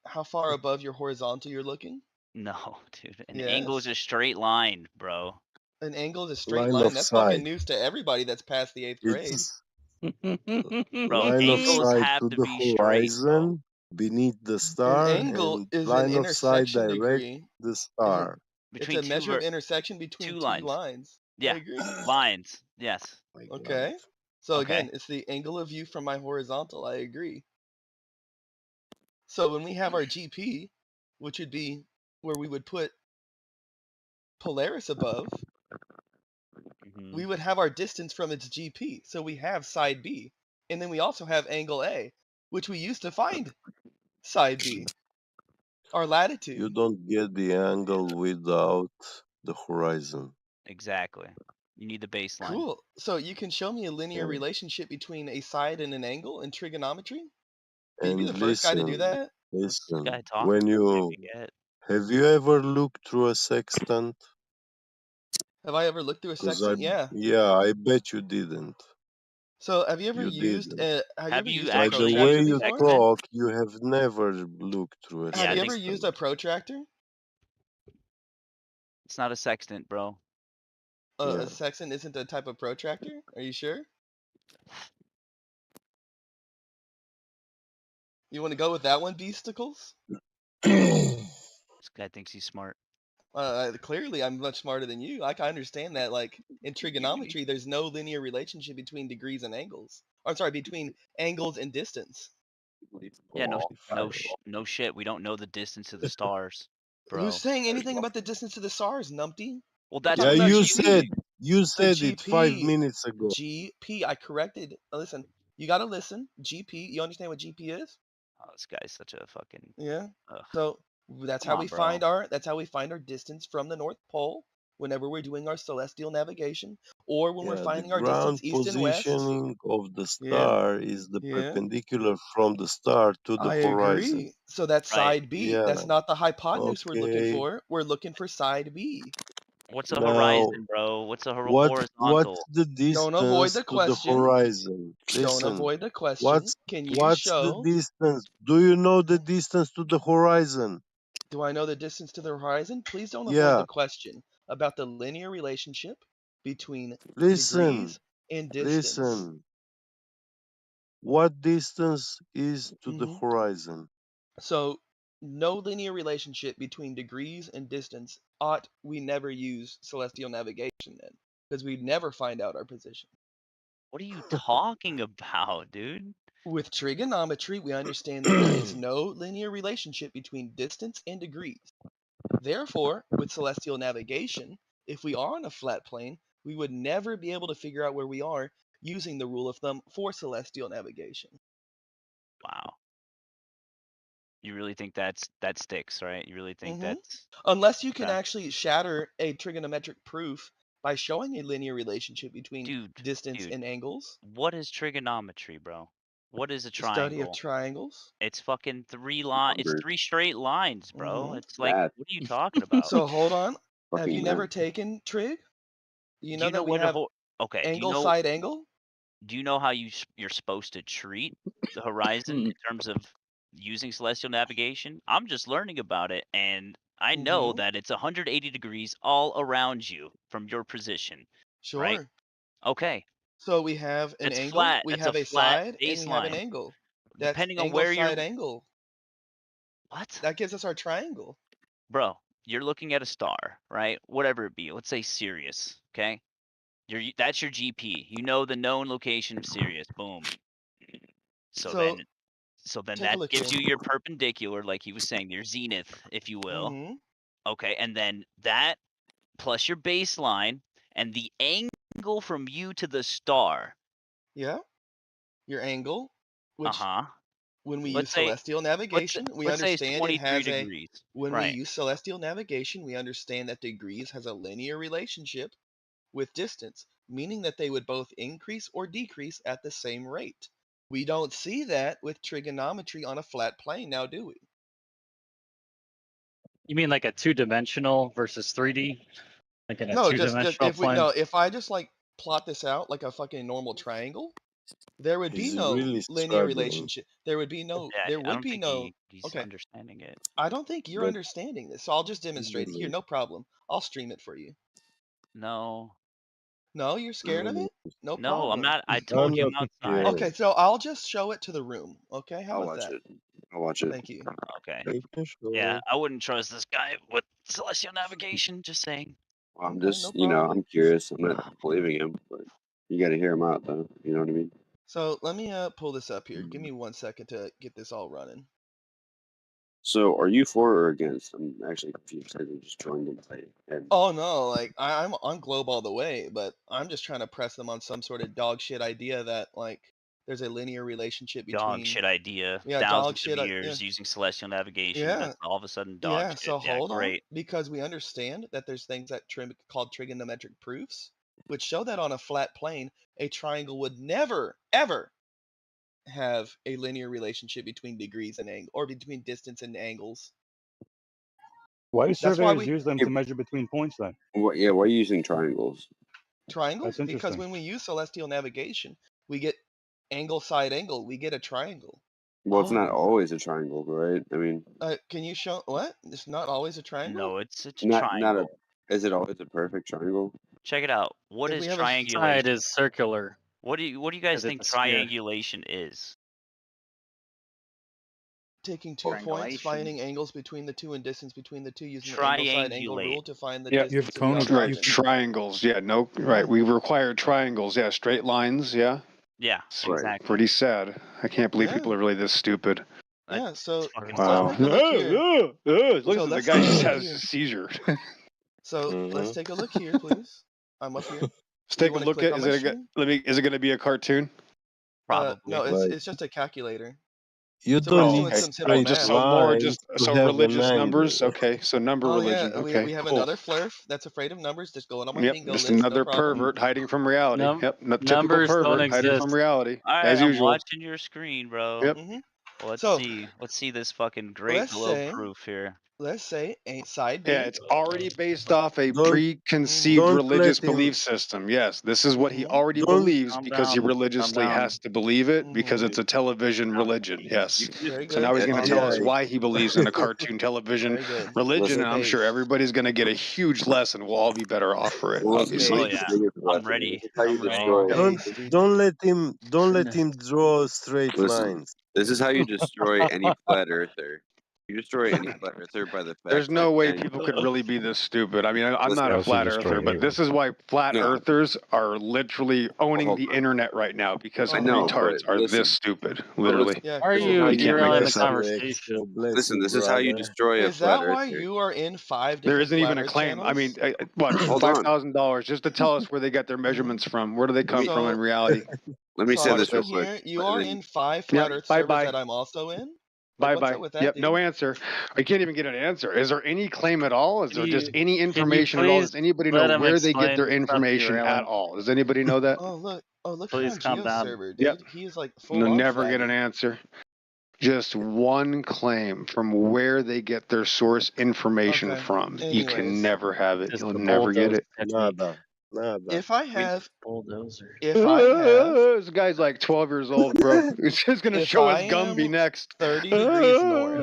How far above your horizontal you're looking? No, dude. An angle is Yes. a straight line, bro. An angle is a straight Line line. of That's sight. fucking news to everybody that's past the 8th grade. It's Bro, line of angles sight have to to the be straight, bro. horizon beneath the An star angle and is an line of sight intersection direct degree. the It's star. a measure of intersection between two lines. lines. I Yeah, agree. lines. Yes. Okay. So Okay. again, it's the angle of view from my horizontal. I agree. So when we have our GP, which would be where we would put Polaris above, we would have our distance from its GP. So we have side B. And then we also have angle A, which we used to find side B, our latitude. You don't get the angle without the horizon. Exactly. You need the baseline. Cool. So you can show me a linear Yeah. relationship between a side and an angle in trigonometry? Can you be And the first guy to do that? listen. Guy talking When to you have you ever looked through a sextant? Have I ever looked through a 'Cause sextant? Yeah. I bet you didn't. So have you ever You used didn't. have you ever used a By the protractor way you before? talk, you have never looked through a Have you ever sextant. used a protractor? It's not a sextant, bro. A sextant isn't a type of protractor? Are you sure? You want to go with that one, Beasticles? This guy thinks he's smart. Clearly, I'm much smarter than you. I can understand that. Like in trigonometry, there's no linear relationship between degrees and angles. I'm sorry, between angles and distance. Yeah, no shit. We don't know the distance of the stars, bro. Who's saying anything about the distance to the stars, Numpty? Well, We're that's talking about you GP. said it 5 GP. minutes ago. GP. I corrected. Listen, you gotta listen. GP. You understand what GP is? Oh, this guy's such a fucking. Yeah. Ugh. So that's Come how on, we bro. find our distance from the North Pole whenever we're doing our celestial navigation, or when we're The finding our ground distance east and west. positioning of the Yeah. star is the Yeah. perpendicular from the star to the I horizon. agree. So that's Right. side B. Yeah. That's not the hypotenuse we're looking Okay. for. We're looking for side B. What's a Now, horizon, bro? What's a what's horizontal? the Don't avoid distance the to the question. horizon? Don't Listen. avoid the question. Can you What's the show? distance? Do you know the distance to the horizon? Do I know the distance to the horizon? Please don't avoid Yeah. the question about the linear relationship between Listen. degrees and distance. Listen. What distance is to the Mhm. horizon? So, no linear relationship between degrees and distance ought we never use celestial navigation then, because we'd never find out our position. What are you talking about, dude? With trigonometry, we understand that there is no linear relationship between distance and degrees. Therefore, with celestial navigation, if we are on a flat plane, we would never be able to figure out where we are using the rule of thumb for celestial navigation. Wow. You really think that sticks, right? You really think that's Unless you can okay. actually shatter a trigonometric proof by showing a linear relationship between distance and angles. What is trigonometry, bro? What is a The study of triangle? triangles. It's fucking it's 3 straight lines, bro. It's like, That- what are you talking about? So hold on. Have Fucking you never math. taken trig? Do you Do know you know that we what have okay, angle side angle? do you know how you're supposed to treat the horizon in terms of using celestial navigation? I'm just learning about it, and I know that it's 180 degrees all around you from your position, right? Sure. Okay. So we have an It's angle, flat. we It's a have a flat side, and we have an baseline. angle. That's Depending on angle where side you're angle. What? That gives us our triangle. Bro, you're looking at a star, right? Whatever it be. Let's say Sirius, okay? That's your GP. You know the known location of Sirius. Boom. So then take a that look gives here. you your perpendicular, like he was saying, your zenith, if you will. Okay, and then that plus your baseline and the angle from you to the star. Yeah. Your angle, which When we use Let's say celestial navigation, we let's say it's understand it 23 has a. degrees. When we Right. use celestial navigation, we understand that degrees has a linear relationship with distance, meaning that they would both increase or decrease at the same rate. We don't see that with trigonometry on a flat plane now, do we? You mean like a 2-dimensional versus 3D? Like in a No, just two-dimensional plane? if I just like plot this out like a fucking normal triangle, there would be He's no really linear struggling. relationship. There would be no. Yeah, There I would don't be think no. he's Okay, understanding it. I don't think you're But understanding this, so I'll just demonstrate it here. really, No problem. I'll stream it for you. No. No, you're scared of really, it? No No, I'm problem. not. I I'm told you not I'm outside. scared. Okay, so I'll just show it to the room. Okay, how I'll about watch that? it. I'll watch it. Thank you. Okay. Take a Yeah, shot. I wouldn't trust this guy with celestial navigation. Just saying. Well, I'm Okay, no just, problem. I'm curious. I'm not believing him, but you got to hear him out, though. You know what I mean? So let me pull this up here. Give me 1 second to get this all running. So, are you for or against? I'm actually confused. I just joined and played. And Oh no, like I'm on Globe all the way, but I'm just trying to press them on some sort of dog shit idea that like there's a linear relationship Dog between shit idea. yeah, dog Thousands of shit. Yeah, years using celestial navigation. yeah, That's all of a sudden dog yeah. shit. So Yeah, hold on, great. because we understand that there's things that called trigonometric proofs, which show that on a flat plane, a triangle would never ever have a linear relationship between degrees and angle or between distance and angles. Why do That's why surveyors we use them to measure between points then? why are you using triangles? triangles That's because interesting. when we use celestial navigation, we get angle side angle. We get a triangle. Well, it's not Oh. always a triangle, right? I mean, Can you show what? It's not always a triangle. No, it's a not a. triangle. Is it always a perfect triangle? Check it out. What If is we have a triangulation? Side is circular. What do you guys Is it think the sphere? triangulation is? taking 2 points, finding angles between the two and distance between the two, using the angle side angle Triangulate. rule to find the Yeah, you have distance a cone of of the right, object. triangles. Yeah, no, right. We require triangles. Yeah, straight lines. Yeah. Yeah, Right. exactly. Pretty sad. I can't believe Yeah. people are really this stupid. Yeah, so fucking Wow. let's take a look here. Look So at the let's guy take a just look has here. a seizure. So let's take a look here, please. I'm up here. Let's take a wanna look click at. on Is my it? screen? Is it going to be a cartoon? Probably. No, Like, it's just a calculator. you So we're don't just need doing some straight simple just math. so more, lines just to so have religious an numbers. angle. Okay, so number Oh religion. yeah, Okay, we have cool. another flirt that's afraid of numbers. Just going on my Yep, bingo just list. No another problem. pervert hiding from reality. Yep, typical Numbers don't pervert hiding exist. from reality, All right, as I'm usual. watching your screen, bro. Yep. Let's So- see. Let's see this fucking great let's globe say- proof here. Let's say a side B. Yeah, it's already based off a Don't- preconceived don't religious let him- belief system. Yes, this is what he already Don't- believes Calm because he down, calm religiously down. has to believe it because it's a television religion. Yes. Very So good. now he's going to tell us Yeah. why he believes in a cartoon television Very good. religion, Listen, and I'm sure base. everybody's going to get a huge lesson. We'll all be better off for it, Well, obviously. Oh yeah, I'm ready. This is how you I'm ready. destroy. Don't let him draw straight Listen, lines. this is how you destroy any flat earther. You destroy any flat earther by the fact. There's no that way saying- people could really be this stupid. I mean, I'm not a Listen, flat earther, but this is why flat No. earthers are literally owning Hold the on. internet right now because I know, retards but are listen. this stupid, literally. Yeah. Are This is you how you derailing make the this up. conversation? Listen, this is how you destroy a Is flat that why earther. you are in 5 There different isn't even flat a Earth claim. I mean, channels? what? Hold on. $5,000 just to tell us where they get their measurements from. Where do they come from in reality? Let me So say I'm this real looking quick. here. You are in 5 flat Yep, Earth servers bye-bye. that I'm also in. Bye What's bye. up with that, Yep, dude? no answer. I can't even get an answer. Is there any claim at all? Is there just any Can you information at all? Does please anybody let know him where they get explain? their Stop information at derailing. all? Does anybody know that? Oh look Please on calm Geo's down. server, dude. Yep. He is like No, full on never get an faggy. answer. Just one claim from where they get their source information Okay. from. You Anyways. can never have it. Just You'll the never get bulldoze it. technique. Nada. If I have Bulldozer. This guy's like 12 years old, bro. He's just gonna If show I us Gumby am next. 30 degrees north.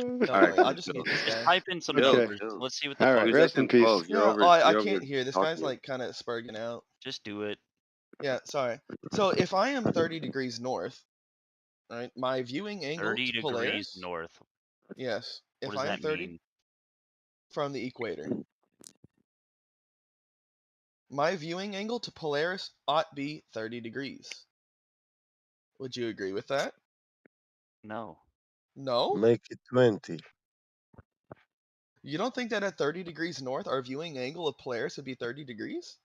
Don't All right, worry, I'll just mute this Just guy. type in some Okay. numbers. Let's see what the All fuck. right, Who's rest in acting peace. 12? You're Yeah, over. I you're can't over hear. This talking guy's to him. like kind of spurging out. Just do it. Yeah, sorry. So if I am 30 degrees north, right, my viewing angle 30 to degrees Polaris. north. Yes. What If does I am that 30 mean? from the equator, my viewing angle to Polaris ought be 30 degrees. Would you agree with that? No. No? Make it 20. You don't think that at 30 degrees north, our viewing angle of Polaris would be 30 degrees?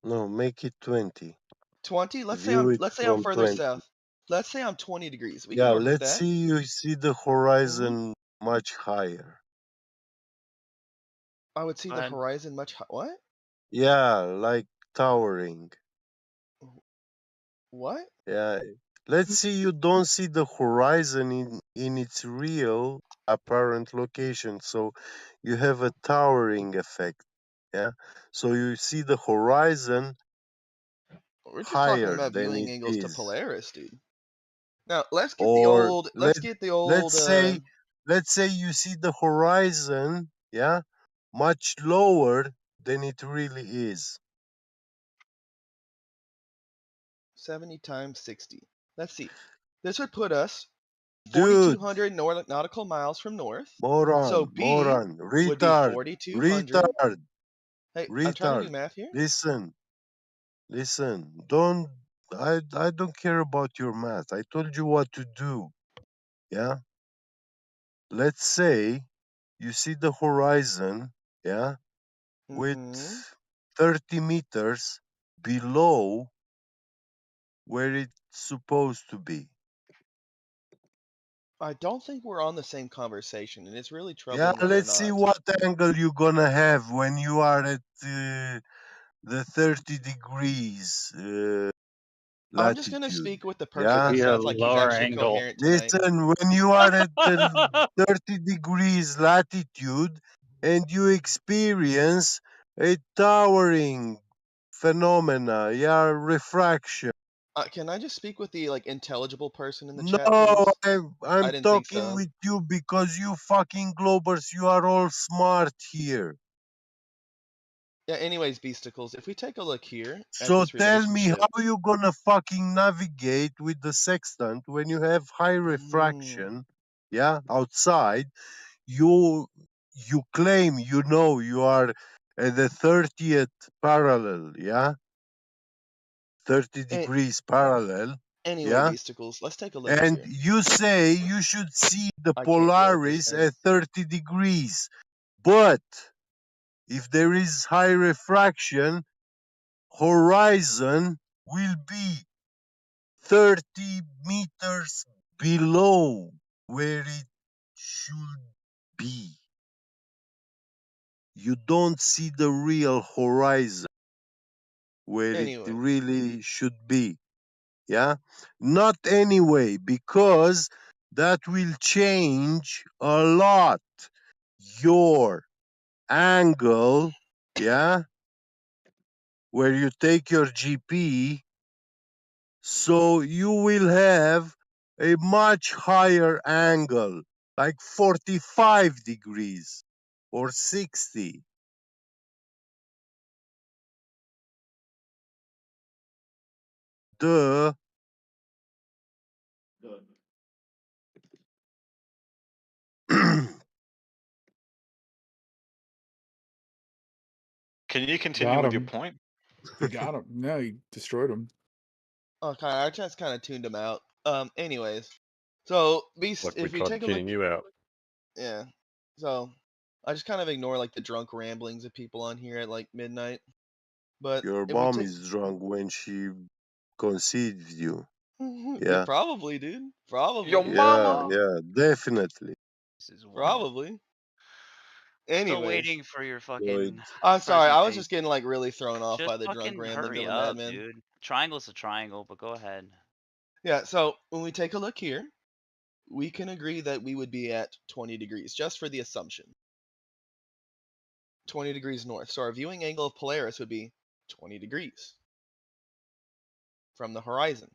No, make it 20. 20? Let's say View I'm it let's say I'm from further 20. south. let's say I'm 20 degrees. We can Yeah, work with let's that. see you see the horizon much higher. I would see Go the ahead. horizon much what? Yeah, like towering. What? Yeah. Let's see you don't see the horizon in its real apparent location. So you have a towering effect. Yeah. So you see the horizon We're just talking higher about than viewing it angles to is. Polaris, dude. Now let's get the Or old. Let's get the old. let's say you see the horizon, yeah, much lower than it really is. 70 times 60. Let's see. This would put us Dude, 4,200 nautical miles from north. moron, So B moron, would be retard, 4,200. retard, Hey, I'm trying to do retard. math here. Listen, don't, I don't care about your math. I told you what to do. Yeah. Let's say you see the horizon, yeah, with 30 meters below where it's supposed to be. I don't think we're on the same conversation, and it's really Yeah, troubling that we're let's see not. what angle you're gonna have when you are at the 30 degrees I'm just gonna latitude. speak with the person Yeah. that Be a sounds like he's lower actually angle. coherent tonight. Listen, when you are at the 30 degrees latitude and you experience a towering phenomena, yeah, refraction. Can I just speak with the intelligible person in the No, chat, please? I'm I didn't think talking so. with you because you fucking globers, you are all smart here. Yeah. Anyways, Beasticles, if we take a look here at So this tell me relationship, how you gonna fucking navigate with the sextant when you have high refraction, yeah, outside. You claim you know you are at the 30th parallel, yeah, 30 degrees parallel, anyway, yeah, Beasticles, let's take a look and here. you say you should see the I can't deal with this Polaris guy. at 30 degrees, but if there is high refraction, horizon will be 30 meters below where it should be. You don't see the real horizon where it Anyway, really should be. Yeah? Not anyway, because that will change a lot your angle, yeah, where you take your GP. So you will have a much higher angle, like 45 degrees or 60. Duh. Can you continue Got with your him. point? You got him. No, you destroyed him. okay, I just kind of tuned him out. Anyways, so Beast, Like we if we tried take a look, tuning you out. yeah. So I just kind of ignore the drunk ramblings of people on here at midnight. But Your if we mom take, is drunk when she conceived you. dude, Yeah. probably, dude, probably. Your Yeah, mama. yeah, definitely. This is wild. Probably. Still Anyways, waiting for your fucking I'm sorry. I was presentation. just getting really thrown off Just by the drunk fucking ramblings of hurry a up, madman. dude. Triangle's a triangle, but go ahead. Yeah. So when we take a look here, we can agree that we would be at 20 degrees, just for the assumption. 20 degrees north. So our viewing angle of Polaris would be 20 degrees from the horizon.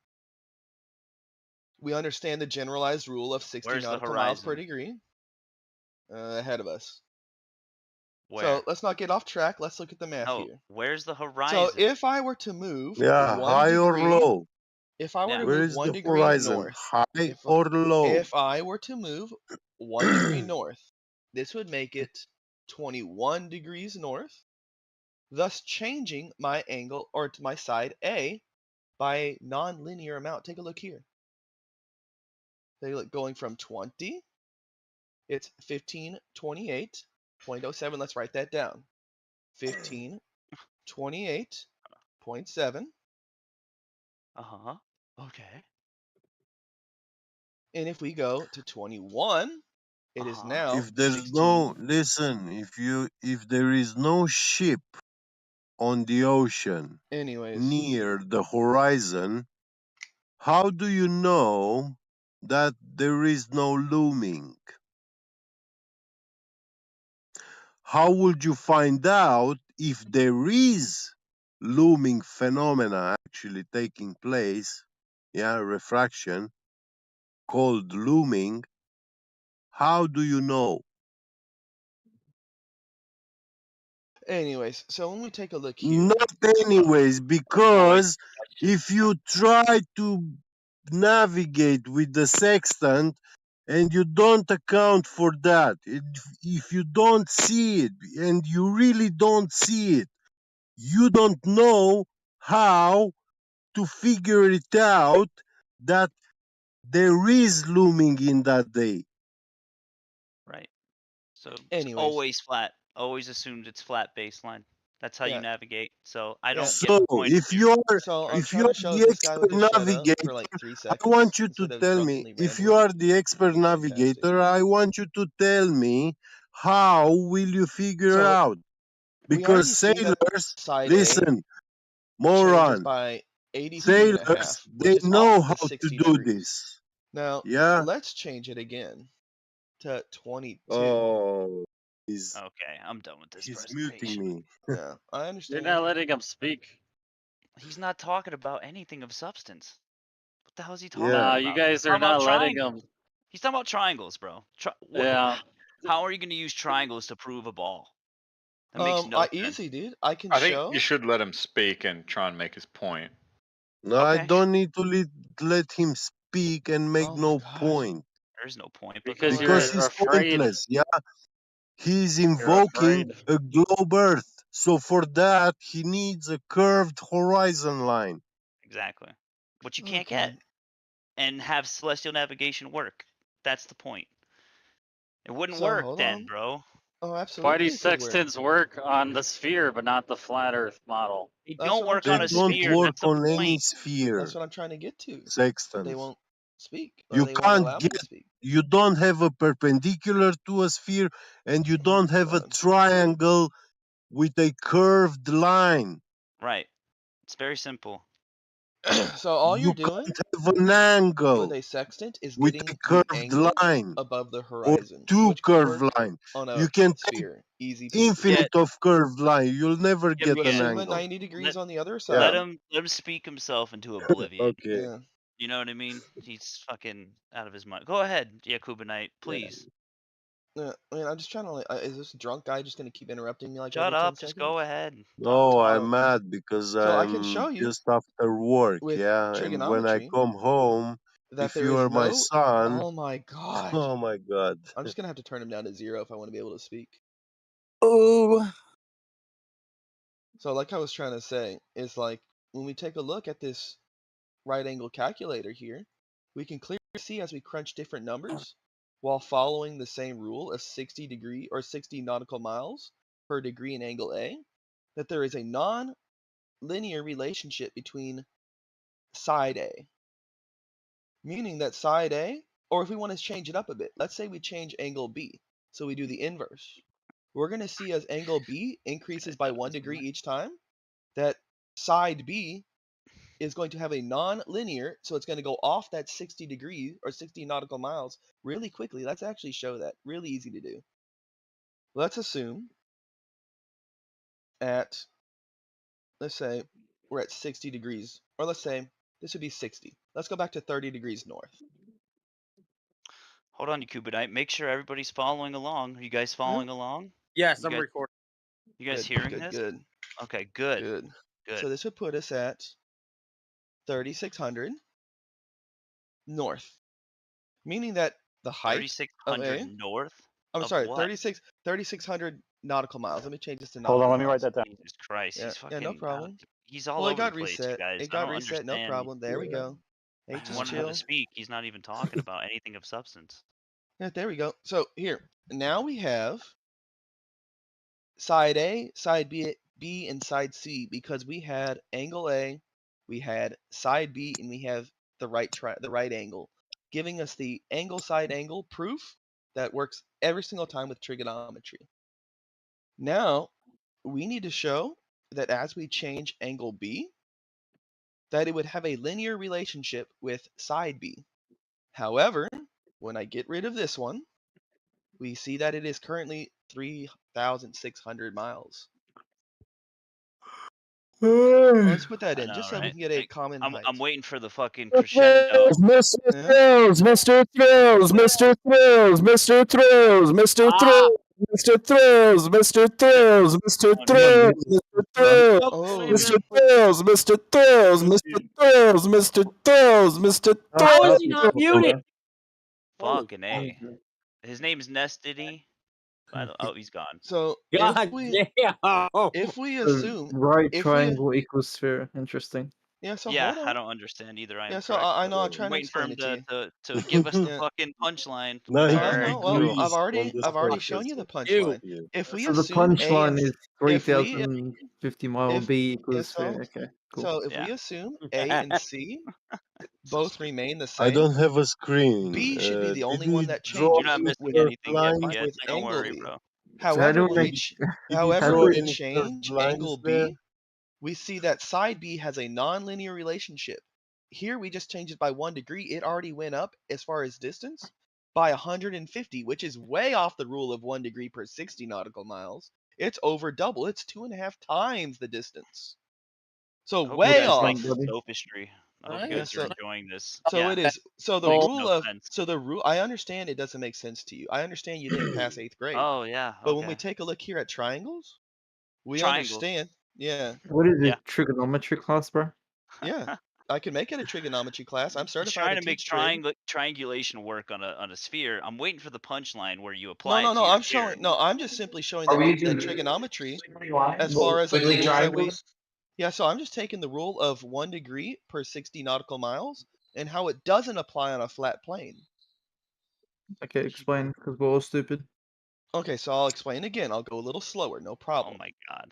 We understand the generalized rule of 60 Where's the nautical miles per horizon? degree ahead of us. Where? So let's not get off track. Let's look at the math No, here. where's the So horizon? if I were to move Yeah, 1 high or degree, low? if I were to Where move is 1 the degree horizon? north, High or low? if I were to move 1 degree north, this would make it 21 degrees north, thus changing my angle or to my side A by a non-linear amount. Take a look here. They look going from 20, it's 1528.07. Let's write that down. 1528.7. Uh-huh. Okay. And if we go to 21, it is now If there's 16. no listen, if there is no ship on the ocean Anyways, near the horizon, how do you know that there is no looming? How would you find out if there is looming phenomena actually taking place? Yeah, refraction called looming. How do you know? anyways, so when we take a look here, Not anyways, because if you try to navigate with the sextant and you don't account for that, if you don't see it and you really don't see it, you don't know how to figure it out that there is looming in that day. Right. So it's anyways, always flat. Always assumed it's flat baseline. That's how you yeah, navigate. So I yeah. don't get the So point of if view. you're So I'm if trying you're to show the this guy would expert just shut up navigator, for like 3 I seconds want you to instead of tell me, drunkenly if you rambling. are the expert That'd be fantastic. navigator, I want you to tell me how will you figure So out? we already Because see that sailors, side A listen, changes moron, by 83.5, sailors, which they is know off how the to 60 do degrees. this. Now, Yeah. let's change it again to 22. Oh, he's Okay, I'm done with this muting presentation. me. Yeah, I You're understand. not letting him speak. He's not talking about anything of substance. What the hell is he talking Yeah. No, about? you He's guys are talking about not letting him. triangles. He's talking about triangles, bro. Yeah. How are you going to use triangles to prove a ball? That makes no sense. Easy, dude. I can I think show. you should let him speak and try and make his point. No, I Okay. don't need to let him speak and make Oh my no gosh. point. There's no point, but Because go you're ahead. Because he's afraid. pointless. Yeah. He's You're invoking afraid. a globe Earth. So for that, he needs a curved horizon line. Exactly. Which you Oh, can't God. get. And have celestial navigation work. That's the point. It wouldn't So work hold then, on. bro. Oh, Why absolutely. do It could work. sextants work on the sphere but not the flat Earth model? They That's don't what I'm work They on trying a to get don't to. sphere. work That's the on any point. That's sphere, what I'm trying to get to. But they sextants. won't speak, or You they won't allow can't me get, to speak. you don't have a perpendicular to a sphere, and you Oh don't my have a God. triangle with a curved line. Right. It's very simple. So all you're You doing can't have an with angle a sextant is with getting a the curved angle line above the or horizon, two which could curved work lines. on a You can take sphere. Easy peasy. infinite of curved line. You'll never You get an assume a angle. 90 degrees on the other Yeah. side. Let him speak himself into oblivion. Okay. Yeah. You know what I mean? He's fucking out of his mind. Go ahead, Yakubinite, please. Yeah. I mean, I'm just trying to. Like, is this drunk guy just gonna keep interrupting me like Shut every 10 up. seconds? Just go ahead. No, I'm Oh. mad because So I can I'm show you just after work. with Yeah. And when I trigonometry come home, that if there you is are my no. son, Oh my God. oh my God. I'm just gonna have to turn him down to 0 if I want to be able to speak. Oh. So, like I was trying to say, is like when we take a look at this right angle calculator here, we can clearly see as we crunch different numbers while following the same rule of 60 degree or 60 nautical miles per degree in angle A, that there is a non-linear relationship between side A. Meaning that side A, or if we want to change it up a bit, let's say we change angle B. So we do the inverse. We're going to see as angle B increases by 1 degree each time, that side B is going to have a non-linear, so it's going to go off that 60 degrees or 60 nautical miles really quickly. Let's actually show that. Really easy to do. Let's assume let's say we're at 60 degrees, or let's say this would be 60. Let's go back to 30 degrees north. Hold on, Yakubinite. Make sure everybody's following along. Are you guys following along? Yes, You I'm guys, recording. you guys Good, hearing good, this? good. Okay, good. Good. Good. So this would put us at 3,600 north, meaning that the height of 3,600 A. north I'm of sorry, what? 3,600 nautical miles. Let me change this to Hold on, nautical let me write miles. that down. Jesus Christ, Yeah, he's yeah, no fucking problem. he's all Well, it over the got place, you reset. guys. It I got don't reset, no understand. problem. There we go. Hey, You just want him to chill. speak. He's not even talking about anything of substance. Yeah, there we go. So here, now we have side A, side B, and side C, because we had angle A, we had side B, and we have the right angle, giving us the angle side angle proof that works every single time with trigonometry. Now, we need to show that as we change angle B, that it would have a linear relationship with side B. However, when I get rid of this one, we see that it is currently 3,600 miles. Let's put that I in, know, just so we right? can get a Like, common I'm height. waiting for the fucking crescendo. Mr. Yeah. Thrills, Mr. Thrills, Mr. Thrills, Mr. Thrills, Mr. Ah! Thrills, Mr. Thrills, Mr. Oh, Thrills, no. Mr. Oh, Thrills, Mr. Thrills, Mr. Thrills, Mr. Thrills, Mr. Thrills, How is he not muted? Fucking A. His name's Nestity. Oh, he's gone. so God if we The assume right if we triangle equals sphere. Interesting. yeah, so Yeah, hold I on. don't understand either. I am Yeah, so correct. I know I'm I'm trying to waiting for explain him it to you. to give us the Yeah. fucking punchline. Now he Oh Alright, no, well agrees I've on already the shown you the surface. punchline. Yeah. If we So the assume A and punchline is if we 3,050 mile if B yeah, equals sphere. Okay, cool. so if Yeah. we assume A and C both remain the I same, don't have a screen. B should be the Did only he one that draw You're changes not any missing with curved anything yet, lines? yet. with Don't angle worry, B. bro. So how do we When make? Did he however, draw when we any curved change lines angle there? B, we see that side B has a nonlinear relationship. Here we just changed it by 1 degree. It already went up as far as distance by 150, which is way off the rule of 1 degree per 60 nautical miles. It's over double. It's 2.5 times the distance. So I hope you way guys like off. this sophistry. I hope you Yeah, guys are enjoying this. so Yeah. it is. So the Makes rule no of sense. so the rule. I understand it doesn't make sense to you. I understand you didn't pass 8th grade. Oh yeah. But when we Okay. take a look here at triangles, we Triangles. understand. Yeah, What is Yeah. it? Trigonometry class, bro? yeah. I can make it a trigonometry class. I'm He's certified trying to to make teach trig. triangulation work on a sphere. I'm waiting for the punchline where you No, apply no, it to no. your I'm sphere. showing. No, I'm just simply showing Are that we that using trigonometry, lines? as far as like the Squiggly rules that we. triangles? Yeah, so I'm just taking the rule of 1 degree per 60 nautical miles and how it doesn't apply on a flat plane. Okay, explain, because we're all stupid. Okay, so I'll explain again. I'll go a little slower, no Oh problem. my god.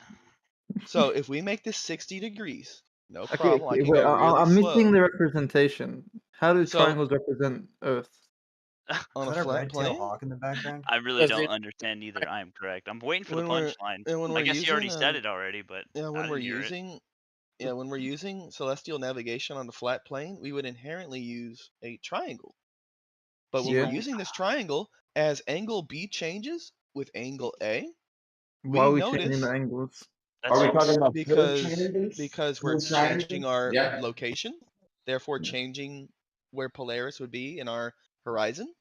So if we make this 60 degrees, no Okay, problem. I can wait, go really I'm missing slow. the representation. How do So triangles represent Earth? on a flat plane, in the background? I really don't understand either. I am correct. I'm waiting for the when we're punchline. and when I we're guess you already using said it already, but yeah, I when we're didn't hear it. using yeah, when we're using celestial navigation on the flat plane, we would inherently use a triangle. But when Yeah. we're using this triangle, as angle B changes with angle A, Why are we we changing notice the angles? That's because we're changing our Yeah. location, therefore changing where Polaris would be in our horizon.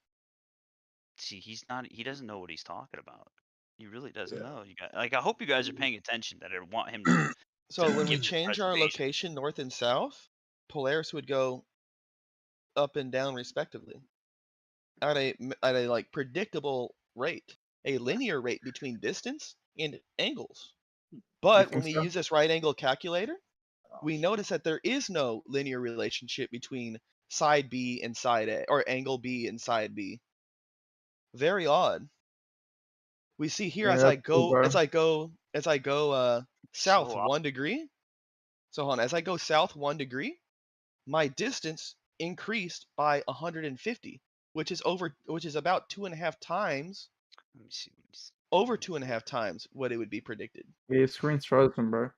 See, he doesn't know what he's talking about. He really doesn't know. You guys, like, I hope you guys are paying attention. That I want him to. So when we give his change our presentation. location north and south, Polaris would go up and down respectively at a like predictable rate, a linear rate between distance and angles. But when we use this right angle calculator, we notice that there is no linear relationship between side B and side A, or angle B and side B. Very odd. We see here Yeah, as I that's cool, go bro. south So 1 degree. So hold on, as I go south 1 degree, my distance increased by 150, which is about 2.5 times. Let me see. Over 2.5 times what it would be predicted. Yeah, your screen's frozen, bro.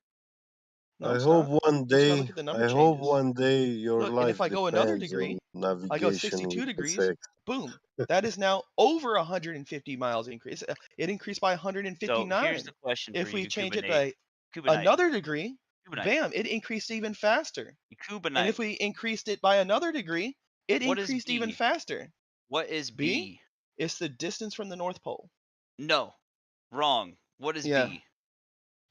No, I it's hope not. one You just gotta day, look at the number I hope changes. one day your Look, and if life I go another depends degree, on I go navigation 62 with degrees, sex. boom. That is now over 150 miles increase. It increased by So 159. here's the question for If we you, change it Kubanite. by another degree, Kubanite. bam, it increased even faster. And Kubanite. if we increased it by another degree, it What is increased even B? faster. What is B? B? It's the distance from the North Pole. No, wrong. What is Yeah. B?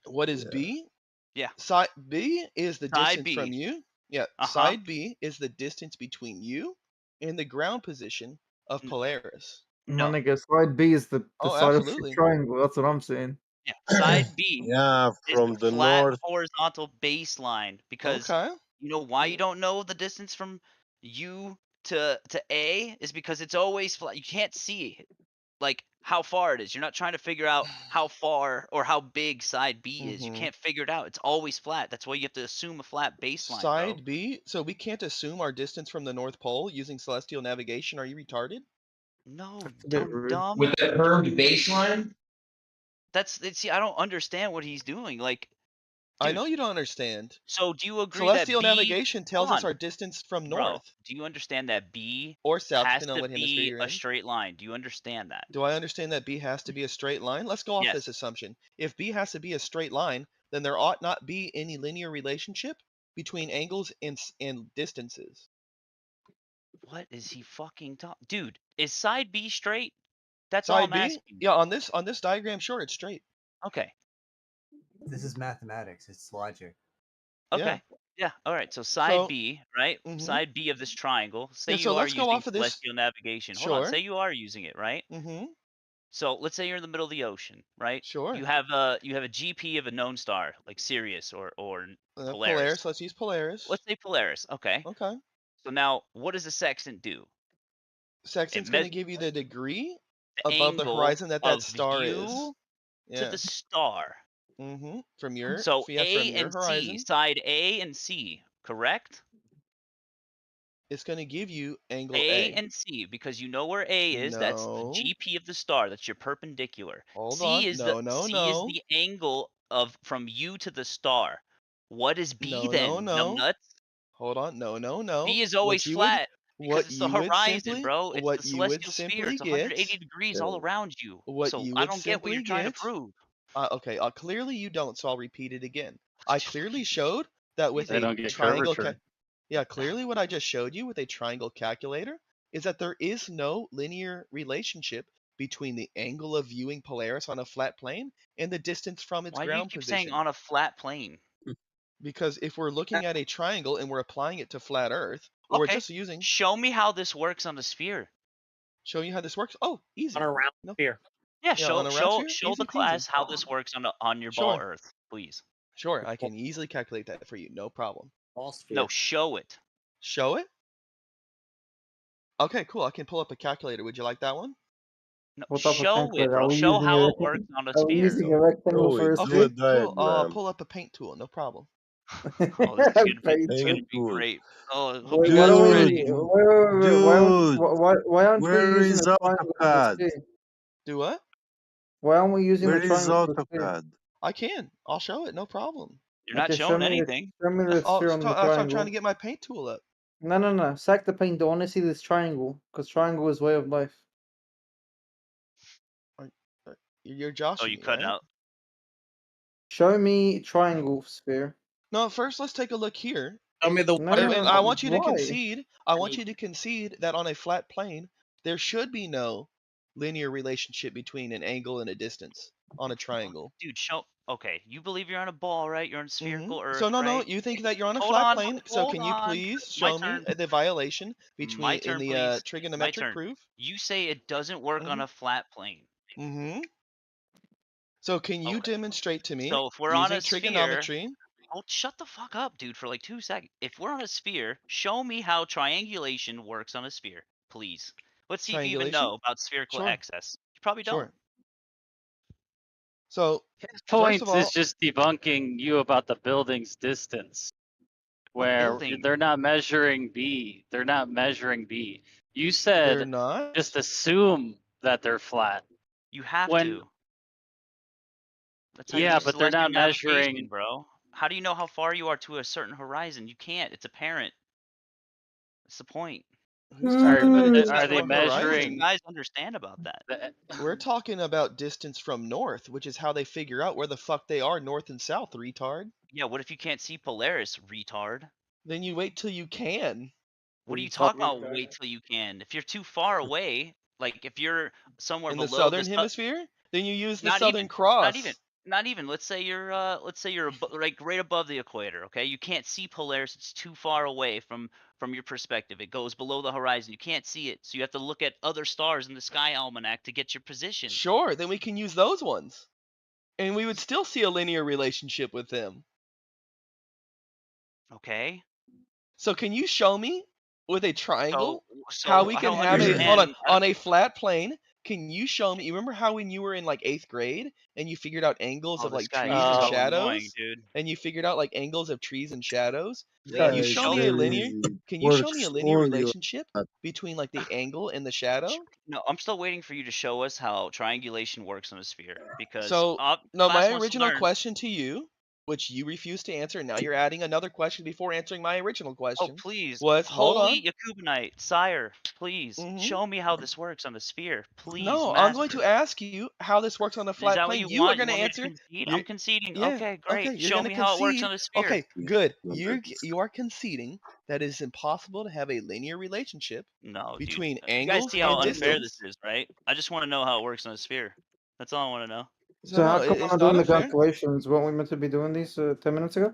What is B? Yeah. Side B is the Side distance from B. you. Yeah. Side B is the distance between you and the ground position of Polaris. My nigga, side B is the Oh, side of the absolutely. triangle. That's what I'm saying. Yeah. Side B Yeah, is from the the flat north. horizontal baseline because Okay. you know why you don't know the distance from you to A is because it's always flat. You can't see like how far it is. You're not trying to figure out how far or how big side B is. You Mhm. can't figure it out. It's always flat. That's why you have to assume a flat baseline, bro. Side B? So we can't assume our distance from the North Pole using celestial navigation? Are you retarded? No, a bit dumb rude. dumb. With the curved baseline? See, I don't understand what he's doing. Like, I dude. know you don't understand. So do you agree Celestial that B? navigation tells Hold us on, our distance from bro. north Do you understand that B or south, has depending on to what hemisphere be you're a in. straight line? Do you understand that? Do I understand that B has to be a straight line? Let's go off this Yes. assumption. If B has to be a straight line, then there ought not be any linear relationship between angles and distances. What is he fucking talking? Dude, is side B straight? That's all Side I'm B? asking. Yeah, on this diagram, sure, it's straight. Okay. This is mathematics. It's logic. Okay. Yeah. All right. So side So, B, right? mhm. Side B of this triangle. Say Yeah, so you are let's go using off of this. celestial navigation. Hold on. Sure. Say you are using it, right? Mm-hmm. So let's say you're in the middle of the ocean, right? Sure. You have a GP of a known star, like Sirius or Polaris. Polaris. Let's use Polaris. Let's say Polaris. Okay. Okay. So now, what does the sextant do? Sextant's going to give you the degree the above the angle horizon that of star you is. to Yeah. the star. Mm-hmm. From your So from A your and horizon. C, side A and C, correct? It's going to give you angle A A. and C, because you know where A is. That's the No. GP of the star. That's your perpendicular. Hold C on. is No, is the angle of from you to the star. What is B No, then? Numbnuts? Hold on. No. B is always flat because it's the horizon, bro. It's what the you would celestial sphere. simply It's get 180 degrees all around you. What So you I would don't get what you're simply trying to get. prove. Okay. Clearly you don't, so I'll repeat it again. I clearly showed that with They a don't get triangle. curvature. Yeah, clearly what I just showed you with a triangle calculator is that there is no linear relationship between the angle of viewing Polaris on a flat plane and the distance from its Why do you ground keep position. saying on a flat plane? Because if we're looking at a triangle and we're applying it to flat Earth, or we're Okay. just using. Show me how this works on the sphere. Show you how this works? Oh, easy. On a round sphere. Yeah, on a round sphere? show Easy the peasy. class how this works on your ball Sure. Earth, please. Sure, I can easily calculate that for you. No problem. Ball sphere. No, show it. Show it? Okay, cool. I can pull up a calculator. Would you like that one? No, What type of show it, calculator? bro. Are we Show using how a it works on a Are we sphere. using a rectangle Do for it. a Do sphere? a Cool. I'll diagram. pull up a paint tool. No problem. Oh, this is gonna Paint be tool. great. Oh, I hope Wait, you why guys don't are we? ready. Wait. Dude, Why aren't we where using is a triangle for the AutoCAD? sphere? Do what? Why aren't we using Where the is triangle for the sphere? AutoCAD? I can. I'll show it. No problem. You're not Okay, showing anything. show me the sphere on the That's why I'm trying triangle. to get my paint tool up. No. Sack the paint. I want to see this triangle because triangle is way of life. You're Oh, joshing you me, cut right? out. Show me triangle sphere. No, first let's take a look here. Tell me the No, And I want you to why? concede. I want you to concede that on a flat plane, there should be no linear relationship between an angle and a distance on a triangle. Dude, okay, you believe you're on a ball, right? You're on spherical Earth, So no, right? you think that you're on a Hold flat on, plane. So hold can you on. please My show me turn. the violation My between turn, in the please. My trigonometric turn. proof? You say it doesn't work on a flat plane. Mm-hmm. So can you demonstrate to me So if we're on using a sphere, trigonometry? shut the fuck up, dude, for like 2 seconds. If we're on a sphere, show me how triangulation works on a sphere, please. Let's see if you even know about spherical Sure. excess. You probably don't. Sure. So His first point of all, is just debunking you about the building's distance, where building? they're not measuring B. They're not measuring B. You they're said not. just assume that they're flat. You have When to. That's how you yeah, use but they're celestial not navigation, measuring. bro. How do you know how far you are to a certain horizon? You can't. It's apparent. That's the point. Who's Are, talking about a but distance are they from What you horizon? guys understand about that? We're talking about distance from north, which is how they figure out where the fuck they are north and south, retard. Yeah, what if you can't see Polaris, retard? Then you wait till you can. What are you talking about? Wait till you can. If you're too far away, like if you're somewhere In the below southern hemisphere, then you use the not Southern even, Cross. not even. Let's say you're like right above the equator. Okay, you can't see Polaris. It's too far away from your perspective. It goes below the horizon. You can't see it, so you have to look at other stars in the sky almanac to get your position. Sure, then we can use those ones, and we would still see a linear relationship with them. Okay. So can you show me with a triangle So how we I can don't have a understand. on a flat plane Can you show me? You remember how when you were in like 8th grade and you figured out angles Oh, of this like guy trees is and so annoying, shadows, dude. and you figured out like angles of trees and shadows? This Can guy you is show me very a linear? easy. Can you show Works me a linear for you. relationship between like the angle and the shadow? No, I'm still waiting for you to show us how triangulation works on a sphere because So no, class my wants to original learn. question to you, which you refused to answer, and now you're adding another question before answering my original Oh, question, please, was hold on. holy Yakubinite, sire, please Mhm. show me how this works on a sphere. Please, No, I'm going master. to ask you how this works on a Is flat that what plane. you You are want? You going to want me to answer. concede? You're, I'm conceding. yeah. Okay, Okay, great. you're Show going to me how it works concede. on a sphere. Okay, good. You are conceding that it is impossible to have a linear relationship No, dude. between You guys angles see and how unfair this distance. is, right? I just want to know how it works on a sphere. That's all I want to know. So how come we're it's not not doing the unfair. calculations? Weren't we meant to be doing these 10 minutes ago?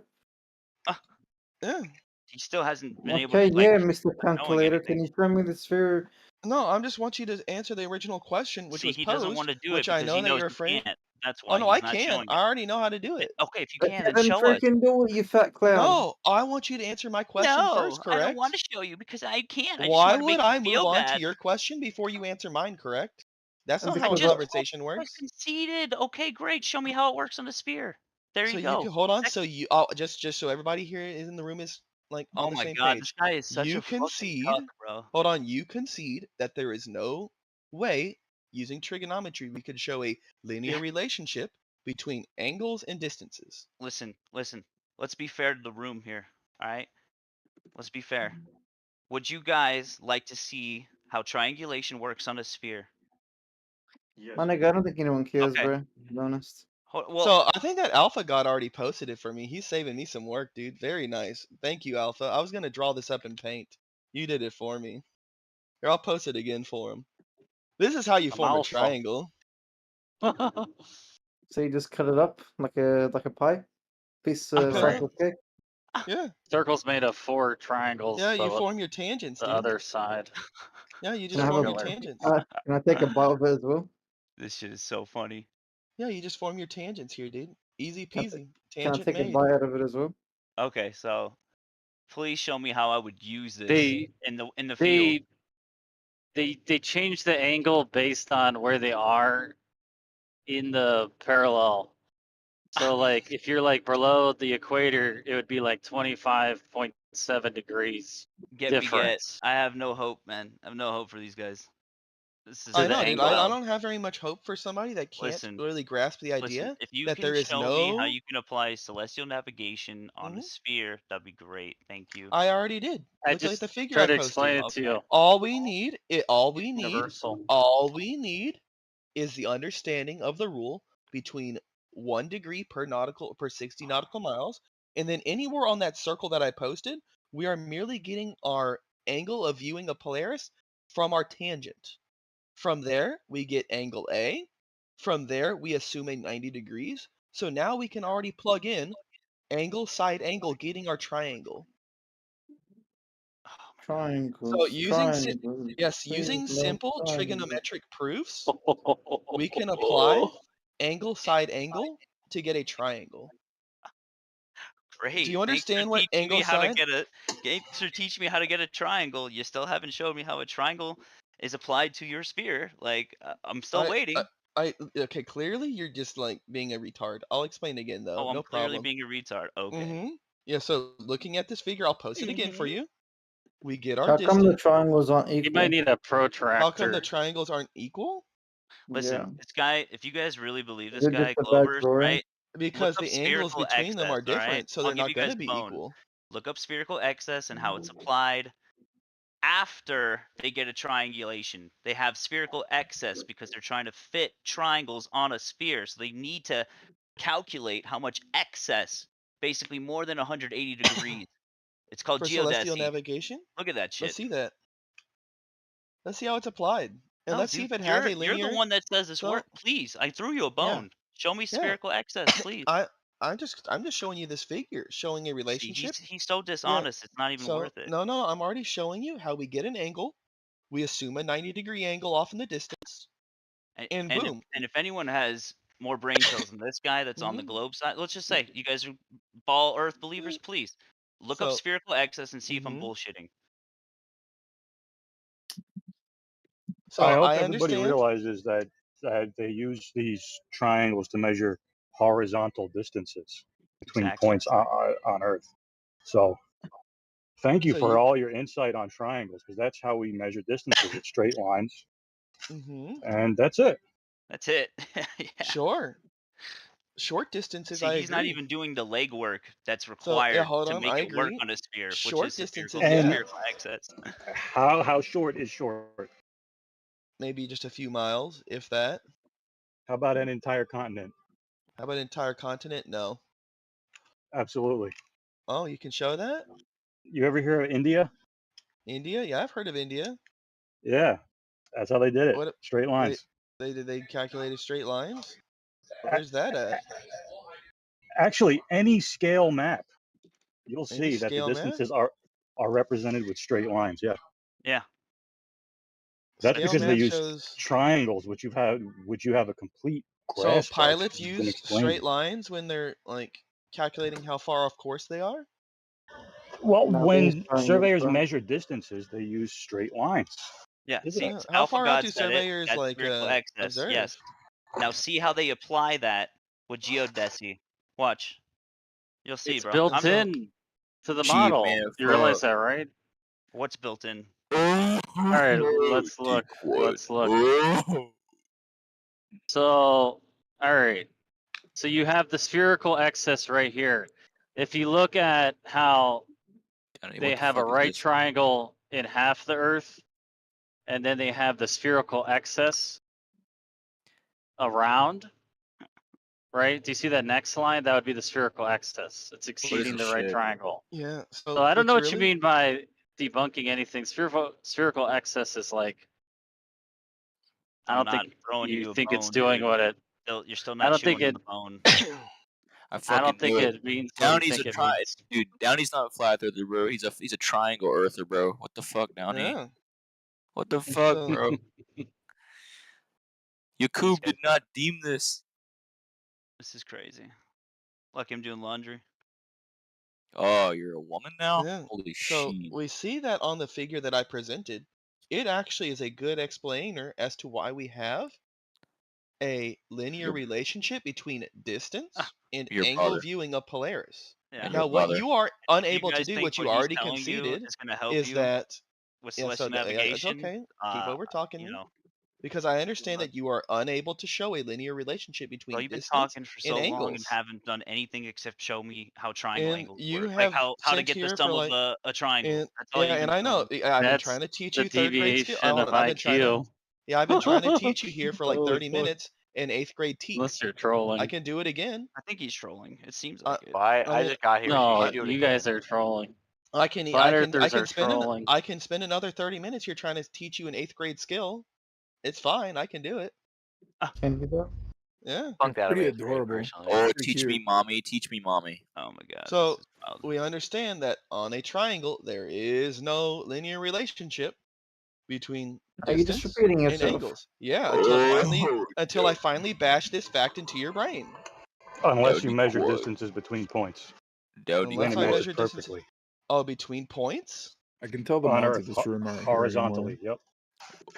Yeah. He still hasn't been able Okay, to like yeah, Mr. showing Calculator, anything. can you show me the sphere? No, I just want you to answer the original question, which See, was he doesn't want posed, to do it which I because know he that knows you're he afraid. can't. That's Oh why no, he's I not can. showing I it. already know how to do it. Okay, if you Okay, can, then then show us. freaking do it, you fat clown. No, I want you to answer my question first, No, I don't correct? want to show you because I can't. I just Why want to would make you I move feel on to bad. your question before you answer mine, correct? That's And not how a because conversation I works. conceded. Okay, great. Show me how it works on the sphere. There So you you go. can hold on. So you just so everybody here is in the room is like on Oh the my same god, this page. guy is such You a fucking concede. cuck, bro. Hold on. You concede that there is no way using trigonometry we could show a linear relationship between angles and distances. Listen. Let's be fair to the room here. All right. Let's be fair. Would you guys like to see how triangulation works on a sphere? My nigga, I don't think anyone cares, Okay. bro, to be honest. Well, So I think that Alpha God already posted it for me. He's saving me some work, dude. Very nice. Thank you, Alpha. I was gonna draw this up in paint. You did it for me. Here, I'll post it again for him. This is how you I'm form a Alpha. triangle. So you just cut it up like a pie? Piece You of cut it slice up. of cake? Yeah. Circle's made of 4 triangles. Yeah, you So form your tangents, the dude. other side. Yeah, you Can just I have form a your Circular. tangents. can I take a bite of it as well? this shit is so funny. Yeah, you just form your tangents here, dude. Easy Can I, peasy. can I Tangent take a made. bite out of it as well? Okay, so please show me how I would use this They in the field. they change the angle based on where they are in the parallel. So like if you're like below the equator, it would be like 25.7 degrees Get. difference. I have no hope, man. I have no hope for these guys. This is To I the know, dude. angle. I don't have very much hope for somebody that can't Listen, really grasp the listen. idea If you that can there is show me how no. you can apply celestial navigation on a Mhm. sphere, that'd be great. Thank you. I already did. I Look at just the figure try I to posted. explain it to you. All we need, Universal. all we need is the understanding of the rule between 1 degree per 60 nautical miles, and then anywhere on that circle that I posted, we are merely getting our angle of viewing of Polaris from our tangent. From there, we get angle A. From there, we assume a 90 degrees. So now we can already plug in angle, side angle, getting our triangle. So Triangles, using triangles. using please, no simple triangles. trigonometric proofs, we can apply angle, side angle to get a triangle. Great. Do you Thanks understand for what teaching me angle how to side? teach me how to get a triangle. You still haven't showed me how a triangle is applied to your sphere. Like I'm still waiting. Okay, clearly you're just like being a retard. I'll explain again though. Oh, I'm No clearly problem. being a retard. Okay. Yeah, so looking at this figure, I'll post it again for you. We get our How come the distance. triangles aren't You equal? might need a How come the protractor. triangles aren't equal? Listen, Yeah. this guy, if you guys really believe Is this it guy, just a bad Glovers, drawing? right? Because Look up the angles spherical between them excess, are all right? different, so I'll they're give not you going guys to be bone. equal. Look up spherical excess and how it's applied after they get a triangulation. They have spherical excess because they're trying to fit triangles on a sphere. So they need to calculate how much excess, basically more than 180 degrees. It's called For celestial geodesy. navigation? Look at that shit. Let's see that. Let's see how it's applied. And No, let's see dude, if it has a you're linear. the one that says this So, work. Please, I threw you a yeah. bone. Show me Yeah. spherical excess, please. I'm just showing you this figure, showing a See, relationship. he's so Yeah. dishonest. It's not even So worth it. no, I'm already showing you how we get an angle. We assume a 90-degree angle off in the distance, and boom. And if anyone has more brain cells than this guy that's on the globe side, let's just say you guys are ball Earth believers. Please look up So- spherical excess and see if I'm bullshitting. So I hope I everybody understand. realizes that they use these triangles to measure horizontal distances between points on Earth. So thank you So for you. all your insight on triangles, because that's how we measure distances with straight lines. And that's it. That's it. Yeah. Sure. Short distances, See, I he's not agree. even doing the legwork that's So required yeah, hold to on, make I it work agree. on a sphere, which Short is distances, And spherical access. how short is short? Maybe just a few miles, if that. How about an entire continent? How about entire continent? No. Absolutely. Oh, you can show that? You ever hear of India? India? Yeah, I've heard of India. Yeah, that's how they did it. What? Straight lines. They calculated straight lines? Where's that at? Actually, any scale map, you'll Any see that the scale map? distances are represented with straight lines. Yeah. Yeah. That's Scale because they map use shows. triangles, which you have a complete So grasp of. pilots You can use explain. straight lines when they're like calculating how far off course they are? Well, No, they use when triangles, surveyors bro. measure distances, they use straight lines. Yeah. Isn't See, it? How Alpha far out God do said it. surveyors That's like spherical access. observe? Yes. Now see how they apply that with geodesy. Watch. You'll see, It's bro. built in to the Cheap, model. man, You realize that, right? What's built in? All right, let's look. Let's look. So, all right. So you have the spherical excess right here. If you look at how they have a right triangle in half the Earth, and then they have the spherical excess around, right? Do you see that next line? That would be the spherical excess. It's exceeding the right triangle. Yeah. So I don't know what you really- mean by debunking anything. Spherical excess is like, I I'm don't not think throwing you you a think it's bone, doing dude. what it. You're still I not don't think chewing on it. the bone. I don't think it means what you Downey's think a it tri means. dude. Downey's not a flat earther, bro. He's a triangle earther, bro. What the fuck, Downey? Yeah. What the fuck, So- bro? Yakub did not deem this. This is crazy. Like him doing laundry. Oh, you're a woman now? Yeah. Holy So shit. we see that on the figure that I presented. It actually is a good explainer as to why we have a linear relationship between distance and Your angle brother. viewing of Polaris. Yeah. Now, Your what brother. you are If you unable to guys do, think what you what he's already telling you conceded, is gonna help is you that with yeah. So celestial it's navigation. okay. Keep over talking You me. know, Because I understand that you are unable to show a linear relationship bro, between you've been distance talking for and so long and angles. haven't done anything except show me how triangle And angles you work. Like have how to sent get the here sum for of like, a triangle. and That's all yeah, you've and been I know showing. I've been That's trying to teach the you third grade skill. deviation Hold of on, I've been trying to. IQ. Yeah, I've been trying to teach you here for like Holy 30 fuck. minutes in 8th grade Unless teeth. you're trolling. I can do it again. I think he's trolling. It seems like it. I just got here. No, You should do it you again. guys are trolling. I can Flat earthers are spend trolling. I can spend another 30 minutes here trying to teach you an 8th grade skill. It's fine. I can do it. Can you do? Yeah. Funked out of Pretty eighth grade, adorable. personally. Oh, Pretty teach cute. me, mommy. Teach me, mommy. Oh my god. So this is wild. we understand that on a triangle there is no linear relationship between Are you just distance repeating and yourself? angles. Yeah, until I finally bash this fact into your brain. Unless you measure distances between points. Unless Then I it measure matches distance. perfectly. Oh, between points? I can tell the On mods Earth, of this room aren't horizontally. hearing Yep.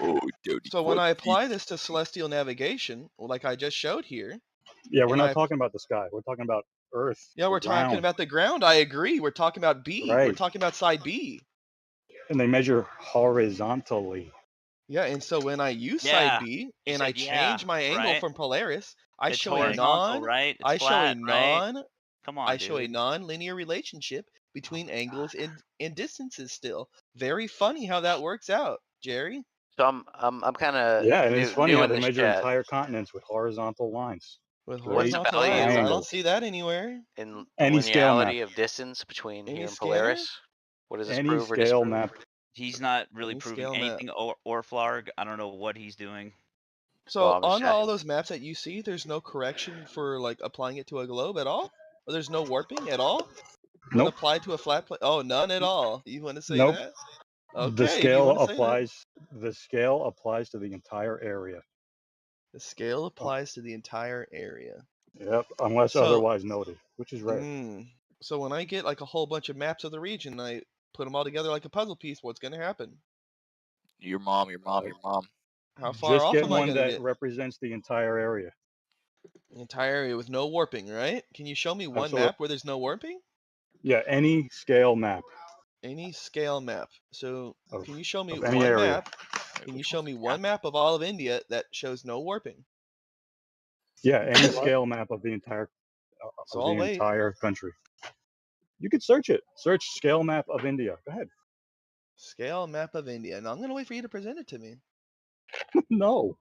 Oh, dude. So when I apply this to celestial navigation, like I just showed here. Yeah, we're and not I- talking about the sky. We're talking about Earth. Yeah, we're talking ground. about the ground. I agree. We're talking about B. We're Right. talking about side B. And they measure horizontally. Yeah, and so when I use Yeah, side B you and I said yeah, change my angle right? from Polaris, I It's show a horizontal, right? It's I show a flat, right? Come on, I show a dude. non-linear relationship between angles and distances still. Very funny how that works out, Jerry. So I'm kind of Yeah, and it's funny new how in they this measure chat. entire continents with horizontal lines. With Straight horizontal lines, I don't triangles. see that anywhere. In Any scale map. linearity of distance between Any here and scanner? Polaris. What does this Any prove or scale disprove? map. He's not really Any proving scale map. anything or Flarg. I don't know what he's doing. So Well, I'm just on all checking. those maps that you see, there's no correction for like applying it to a globe at all? Or there's no warping at all? When Nope. applied to a flat plate? Oh, none at all. You want to say Nope. that? The Okay, if you scale want to say that. applies. The scale applies to the entire area. The scale applies to the entire area. Yep. Unless So- otherwise noted, which is rare. So when I get like a whole bunch of maps of the region, and I put them all together like a puzzle piece, what's going to happen? Your mom. How far Just off get am I one gonna that get? represents the entire area. The entire area with no warping, right? Can you show me one Absolutely. map where there's no warping? Yeah, any scale map Any scale map. So of, can you show me of any one area. map? Can you show me one map of all of India that shows no warping? Yeah, any scale map of the entire So I'll wait. country. You could search it. Search scale map of India. Go ahead. Scale map of India. And I'm gonna wait for you to present it to me. No.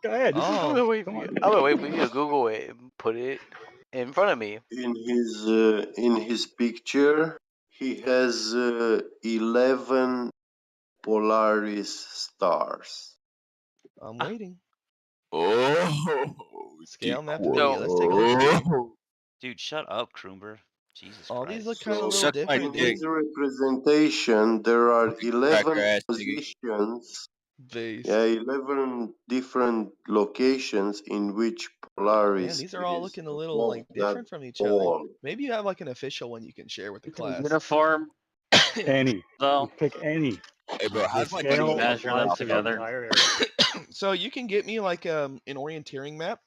Go ahead. This I'm is gonna wait for come you. on. I'm gonna wait for you to Google it and put it in front of me. In his picture, he has 11 Polaris stars. I'm waiting. Oh, Scale map of India. Let's take a look at it. Dude, shut up, Kroomber. Jesus All Christ. these look kind of a So little Suck my different, in dick. his dude. representation, there are Fucking 11 cracker ass nigga. positions. Based. Yeah, 11 different locations in which Polaris Man, these are all is looking a little above like that different from each other. ball. Maybe you have like an official one you can share with the class. Uniform, Any. though. Pick any. Hey, bro, The how's my scale dick? Measure them applies to the together. entire area. So you can get me like an orienteering map.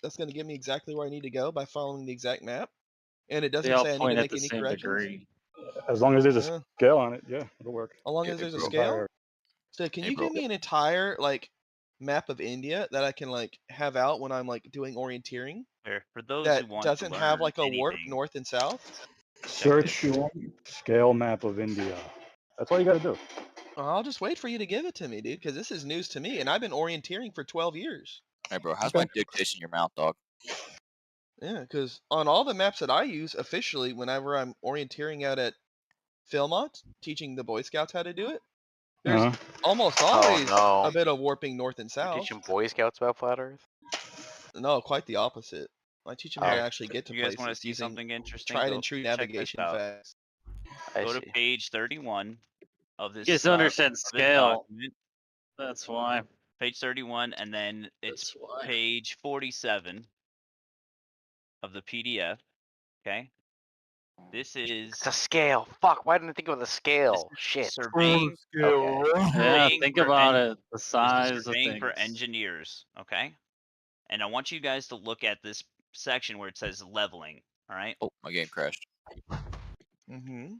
That's gonna give me exactly where I need to go by following the exact map. And it They doesn't all say I need point to at make the any same corrections. degree. As long as there's a Yeah. scale on it, yeah, it'll work. As long Yeah, as there's a bro. Entire scale. area. So can Hey, you bro. give me an entire like map of India that I can like have out when I'm like doing orienteering For those that who want to doesn't have learn like a warp anything, north and south? Search scale map of India. That's all you got to do. I'll just wait for you to give it to me, dude, because this is news to me, and I've been orienteering for 12 years. Hey, bro, how's Okay. my dick taste in your mouth, dog? Yeah, because on all the maps that I use officially, whenever I'm orienteering out at Philmont, teaching the Boy Scouts how to do it, there's Uh-huh. almost Oh always no. a bit of warping north and You're south. teaching Boy Scouts about flat Earth? No, quite the opposite. I teach them how to Oh. actually get to you guys want to places see using something interesting? tried Go and true check this navigation out. facts. I Go to see. page 31 of this. You guys don't understand of this scale. document. That's why. Page 31, and then it's page 47 of the PDF. Okay. This is It's a scale. Fuck, why didn't I think of the scale? Shit. surveying. Okay. Yeah, surveying think for about en- it. The This size is of surveying for things. engineers. Okay. And I want you guys to look at this section where it says leveling. All right. Oh, my game crashed. Mm-hmm.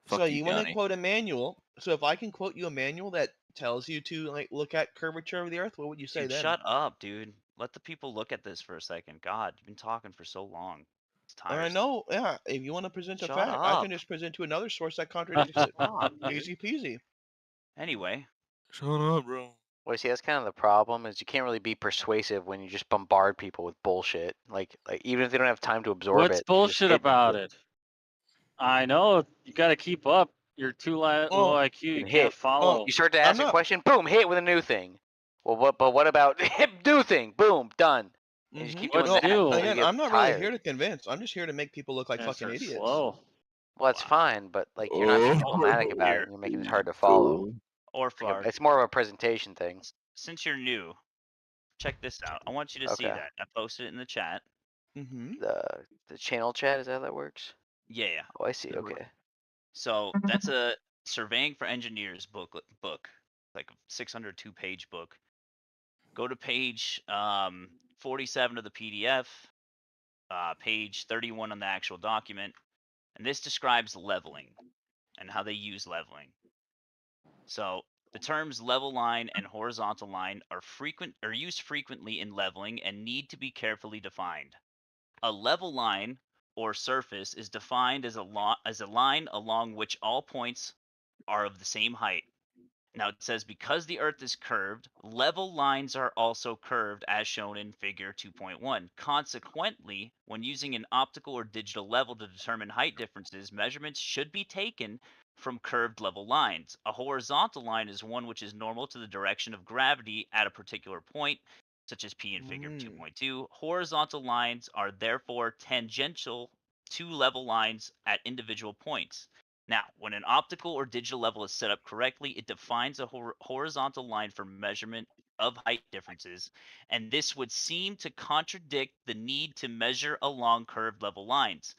Fuck So you, you want to Johnny. quote a manual. So if I can quote you a manual that tells you to like look at curvature of the Earth, what would you say Dude, then? shut up, dude. Let the people look at this for a second. God, you've been talking for so long. It's I tiresome. know. Yeah. If you want to present a Shut fact, I up. can just present to another source that contradicts it. Stop, dude. Easy peasy. Anyway, Shut up, bro. Well, see, that's kind of the problem is you can't really be persuasive when you just bombard people with bullshit. Like even if they don't have time to absorb What's it. you just bullshit hit them about with- it? I know you got to keep up. You're too low Well, IQ. You and can't hit. follow. You start to I'm ask a not- question, boom, hit with a new thing. Well, what about hit new thing? Boom, done. And you just keep What's doing that. new? until you Again, get I'm not tired. really here to convince. I'm just here to make people look like Yes, fucking they're idiots. slow. Well, that's fine, but like you're not being diplomatic about it. And you're making it hard to follow. Orfar, It's more of a presentation thing. since you're new, check this out. I want you to see Okay. that. I posted it in the chat. Mm-hmm. The channel chat, is that how that works? Yeah. Oh, I see. Okay. So that's a surveying for engineers book, like a 602 page book. Go to page 47 of the PDF, page 31 on the actual document, and this describes leveling and how they use leveling. So the terms level line and horizontal line are used frequently in leveling and need to be carefully defined. A level line or surface is defined as a line along which all points are of the same height. Now it says because the Earth is curved, level lines are also curved as shown in figure 2.1. Consequently, when using an optical or digital level to determine height differences, measurements should be taken from curved level lines. A horizontal line is one which is normal to the direction of gravity at a particular point, such as P in figure 2.2. Horizontal lines are therefore tangential to level lines at individual points. Now, when an optical or digital level is set up correctly, it defines a horizontal line for measurement of height differences, and this would seem to contradict the need to measure along curved level lines.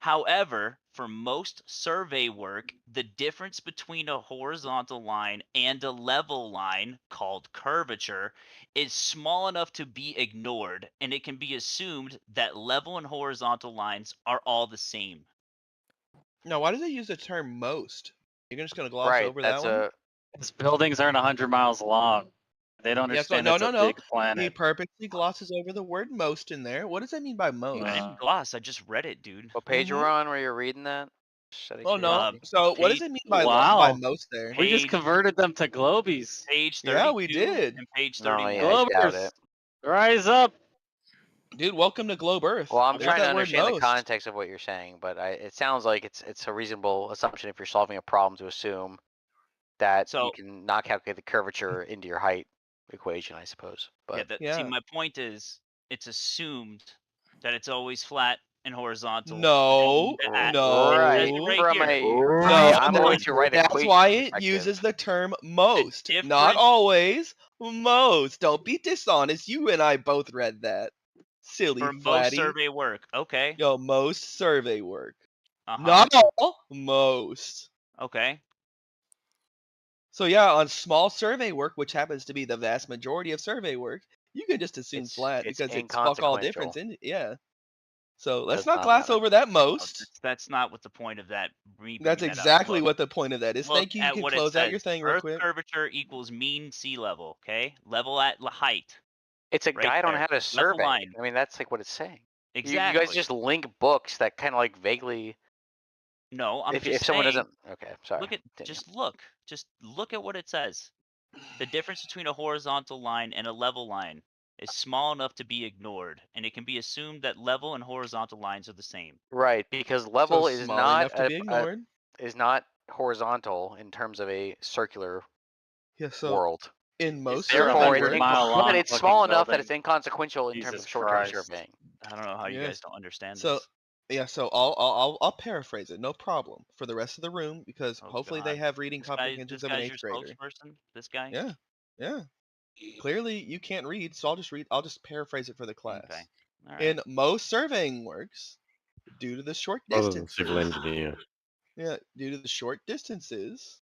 However, for most survey work, the difference between a horizontal line and a level line, called curvature, is small enough to be ignored, and it can be assumed that level and horizontal lines are all the same. Now, why do they use the term most? You're just going to gloss Right. over That's that one? Because buildings aren't 100 miles long. They don't Yeah, so understand no, it's no, a no. big He planet. purposely glosses over the word most in there. What does that mean by most? I didn't gloss. I just read it, dude. What page you were on where you're reading that? Just out of Oh no. curiosity. So what does Page, it mean by by Wow. most there? We just page, converted them to globies. page Yeah, 32 we did. and page No, 31. yeah, I doubt Globers, it. rise up. Dude, welcome to Globe Earth. Well, I'm There's trying to that word understand the most. context of what you're saying, but it sounds like it's a reasonable assumption if you're solving a problem to assume that you So can not calculate the curvature into your height equation, I suppose. yeah, But see, my point is, it's assumed that it's always flat and horizontal. No, right, It says it right from here. a I'm going to write that's equation why it perspective. uses the term most. Not difference- always. Most. Don't be dishonest. You and I both read that. Silly For most flatty. survey work. Okay. Yo, most survey work. Uh-huh. Not all. Most. Okay. So yeah, on small survey work, which happens to be the vast majority of survey work, you can just assume flat it's because it's fuck all inconsequential. difference in yeah. So let's Does not not glass matter. over that No, most. that's not what the point of that. That's exactly what the point of that is. Look Thank you. You at can what close it says. out your thing real Earth quick. curvature equals mean sea level. Okay, level at height. It's a Right guide on there. how to Level survey. line. I mean, that's like what it's saying. Exactly. You guys just link books that kind of like vaguely. No, I'm if just someone saying, doesn't, okay, sorry. Look at continue. just look at what it says. The difference between a horizontal line and a level line is small enough to be ignored, and it can be assumed that level and horizontal lines are the same. Right, because level is small not enough to be ignored. is not horizontal in terms of a circular Yeah, so world. in most Therefore, survey it's work, but it's small enough that it's inconsequential in terms Jesus of short-term Christ. surveying. I don't know how you Yes. guys don't understand So this. yeah, so I'll paraphrase it, no problem, for the rest of the room because Oh, hopefully God. they have reading This comprehensions of an guy's 8th your grader. spokesperson? This guy? Yeah, yeah. Clearly you can't read, so I'll just paraphrase it for the class. Okay. All right. In most surveying works, due to the short Other than distances, civil engineer. yeah, due to the short distances,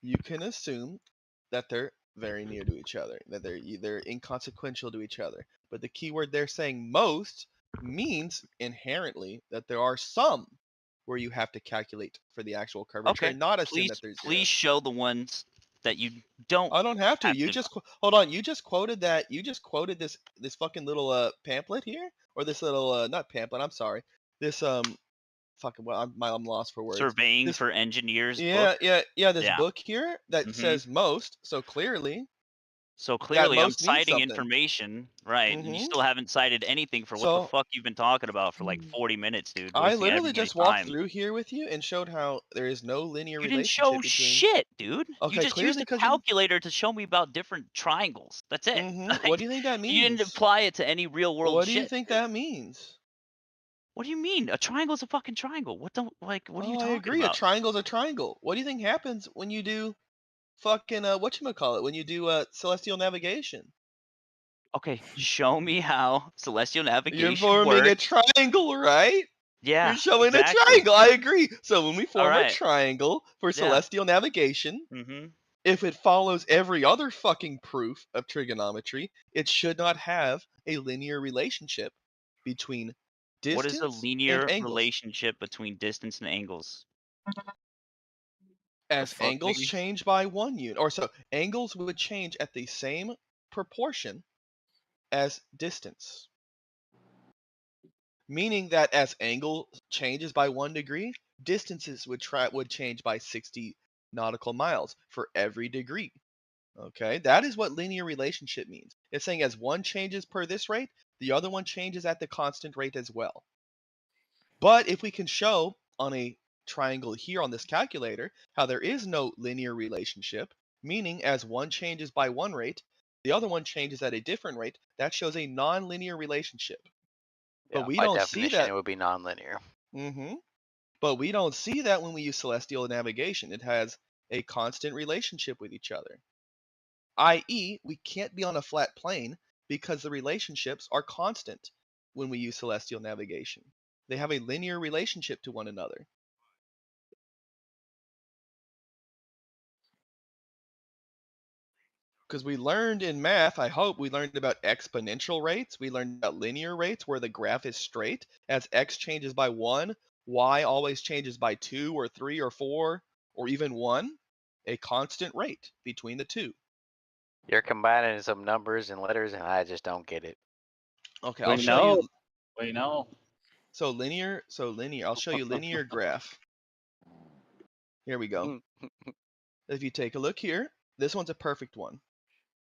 you can assume that they're very near to each other, that they're inconsequential to each other. But the key word they're saying most means inherently that there are some where you have to calculate for the actual curvature Okay. and not assume that there's Please show the ones that you don't. I don't have to. have You to- just hold on. You just quoted that. You just quoted this fucking little pamphlet here, or this little not pamphlet. I'm sorry. This fucking well, I'm lost for words. Surveying This, for engineers. yeah, book. This Yeah. book here that Mhm. says most. So clearly, I'm most means citing something. information, right? And you Mhm. still haven't cited anything for what the So- fuck you've been talking about for like 40 minutes, dude. I Wasting literally just everybody's walked time. through here with you and showed how there is no linear You didn't relationship show between. shit, dude. Okay, You just clearly used a 'cause you- calculator to show me about different triangles. That's it. What do you think that means? You didn't apply it to any real world What shit. do you think that means? What do you mean? A triangle is a fucking triangle. What are you talking I agree. about? A triangle's a triangle. What do you think happens when you do fucking whatchamacallit, when you do celestial navigation? Okay, show me how celestial navigation You're forming a works. triangle, right? Yeah, You're showing exactly. a triangle. I agree. So when we form Alright. a triangle for Yeah. celestial navigation, if it follows every other fucking proof of trigonometry, it should not have a linear relationship between distance What is a linear and angles. relationship between distance and angles? As fuck, angles nigga? change by 1 unit, or so angles would change at the same proportion as distance. Meaning that as angle changes by 1 degree, distances would change by 60 nautical miles for every degree. Okay, that is what linear relationship means. It's saying as one changes per this rate, the other one changes at the constant rate as well. But if we can show on a triangle here on this calculator how there is no linear relationship, meaning as one changes by one rate, the other one changes at a different rate, that shows a non-linear relationship. But we by don't definition, see that. it would be nonlinear. But we don't see that when we use celestial navigation. It has a constant relationship with each other. I.e., we can't be on a flat plane because the relationships are constant when we use celestial navigation. They have a linear relationship to one another. Because we learned in math, I hope we learned about exponential rates. We learned about linear rates where the graph is straight. As x changes by 1, y always changes by 2 or 3 or 4 or even 1. A constant rate between the two. You're combining some numbers and letters, and I just don't get it. Okay, I'll show you. We know. So linear. I'll show you linear graph. Here we go. If you take a look here, this one's a perfect one.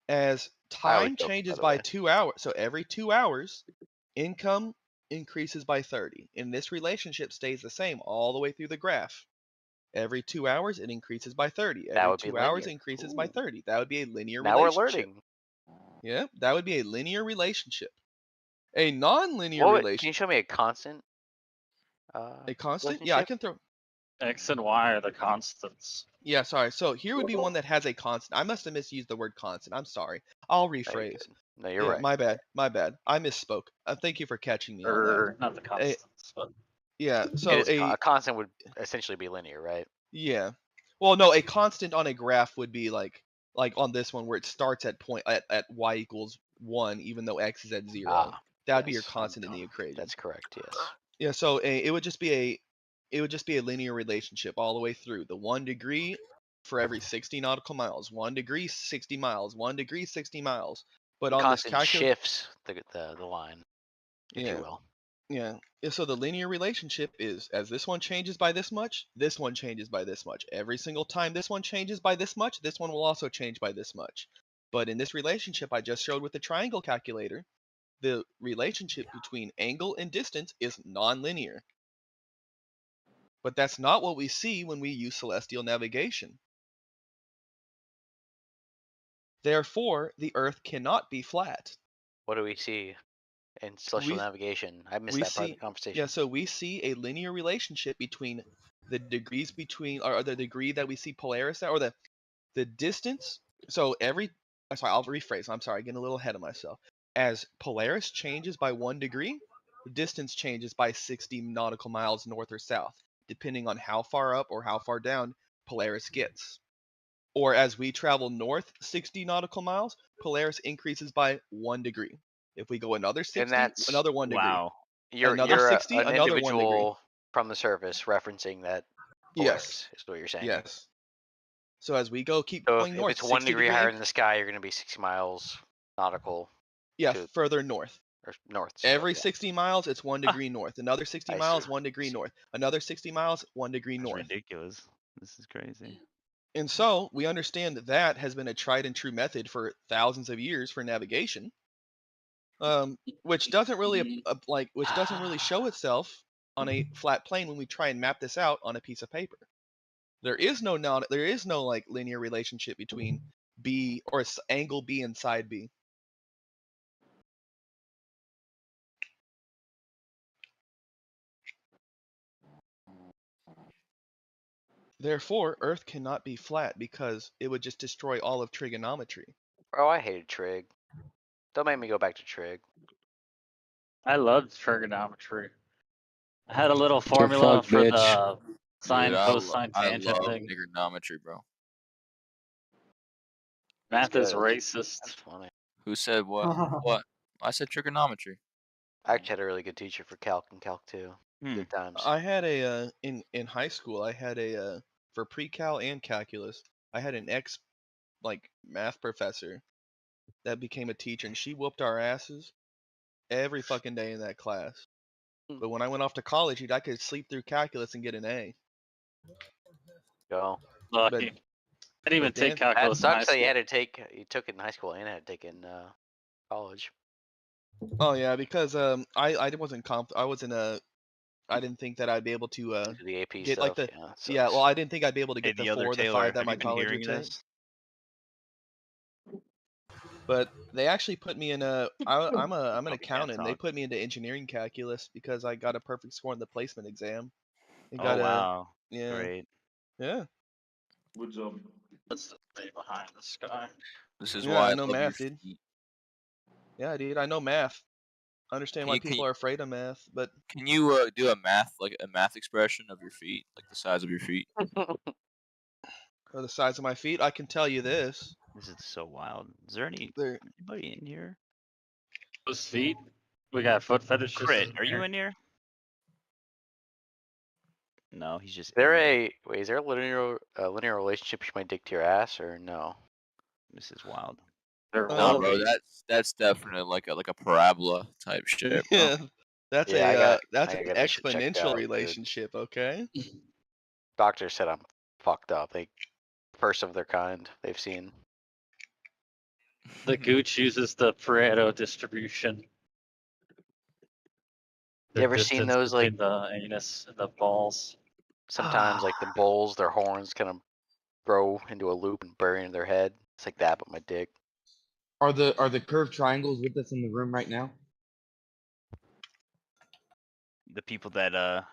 As time changes by 2 hours, so every 2 hours, income increases by 30. And this relationship stays the same all the way through the graph. Every 2 hours, it increases by 30. Every 2 hours, it increases by 30. That would be a linear Now we're relationship. learning. Yeah, that would be a linear relationship. A non-linear Can relationship. you show me a constant? A constant? Yeah, I can throw. X and Y are the constants. Yeah, sorry. So here would be one that has a constant. I must have misused the word constant. I'm sorry. I'll rephrase. No, you're right. My bad. My bad. I misspoke. Thank you for catching me on that. Not the constants, but yeah. So a constant would essentially be linear, right? Yeah. Well, no, a constant on a graph would be like on this one where it starts at at y equals 1, even though x is at 0. That'd be your constant in the equation. That's correct. Yes. Yeah. So it would just be a linear relationship all the way through. The 1 degree for every 60 nautical miles. 1 degree, 60 miles. 1 degree, 60 miles. But on this constant shifts the line, if you will. Yeah. So the linear relationship is as this one changes by this much, this one changes by this much. Every single time this one changes by this much, this one will also change by this much. But in this relationship I just showed with the triangle calculator, the relationship between angle and distance is nonlinear. But that's not what we see when we use celestial navigation. Therefore, the Earth cannot be flat. What do we see in celestial navigation? I missed that part of the conversation. Yeah, so we see a linear relationship between the degrees or the degree that we see Polaris at, or the distance. So I'll rephrase. I'm sorry, getting a little ahead of myself. As Polaris changes by 1 degree, the distance changes by 60 nautical miles north or south, depending on how far up or how far down Polaris gets. Or as we travel north 60 nautical miles, Polaris increases by 1 degree. If we go another 60, another 1 degree. Wow. You're 60, an another individual 1 degree. from the surface referencing that Polaris is what you're saying. Yes. So as we keep so going north, if it's 1 degree higher in the sky, you're going to be 60 miles nautical. Yeah, further north. Or north. Every 60 miles, it's 1 degree north. Another 60 miles, 1 degree north. Another 60 miles, 1 degree north. Ridiculous. This is crazy. And so we understand that has been a tried and true method for thousands of years for navigation, which doesn't really show itself on a flat plane when we try and map this out on a piece of paper. There is no like linear relationship between B or angle B and side B. Therefore, Earth cannot be flat because it would just destroy all of trigonometry. Bro, I hated trig. Don't make me go back to trig. I loved trigonometry. I had a little formula for the sine, cosine, tangent thing. Trigonometry, bro. Math is racist. That's funny. Who said what? What? I said trigonometry. I actually had a really good teacher for calc and calc 2. Good times. I had in high school. I had for pre-cal and calculus. I had an math professor that became a teacher, and she whooped our asses every fucking day in that class. But when I went off to college, I could sleep through calculus and get an A. Go. Lucky. I didn't even take calculus in high school. You took it in high school and had to take it in college. Oh yeah, because I wasn't I didn't think that I'd be able to do the AP get stuff. Well, I didn't think I'd be able to get the 4 or the 5 that my college would take. But they actually put me in I'm an accountant. They put me into engineering calculus because I got a perfect score in the placement exam. Wow. Yeah. Great. Yeah. Good job. That's the thing behind the sky. This is why I know math, dude. Yeah, dude, I know math. I understand Can why you- can people you- are afraid of math, but Can you do a math expression of your feet, like the size of your feet? or the size of my feet, I can tell you this. This is so wild. Is there There, anybody in here? Those feet. We got foot fetishists. Crit, in are you here. in here? No, he's just. Is there is there a linear relationship you might dig to your ass or no? This is wild. No, bro, that's definitely like a parabola type shit, bro. yeah, that's Yeah, I that's gotta an get this shit checked exponential out, dude. relationship. Okay. Doctor said I'm fucked up. They first of their kind they've seen. The gooch uses the Pareto distribution. You ever seen distance those, between like- the anus and the balls? Sometimes like the bulls, their horns kind of grow into a loop and bury in their head. It's like that, but my dick. Are the curved triangles with us in the room right now? The people that are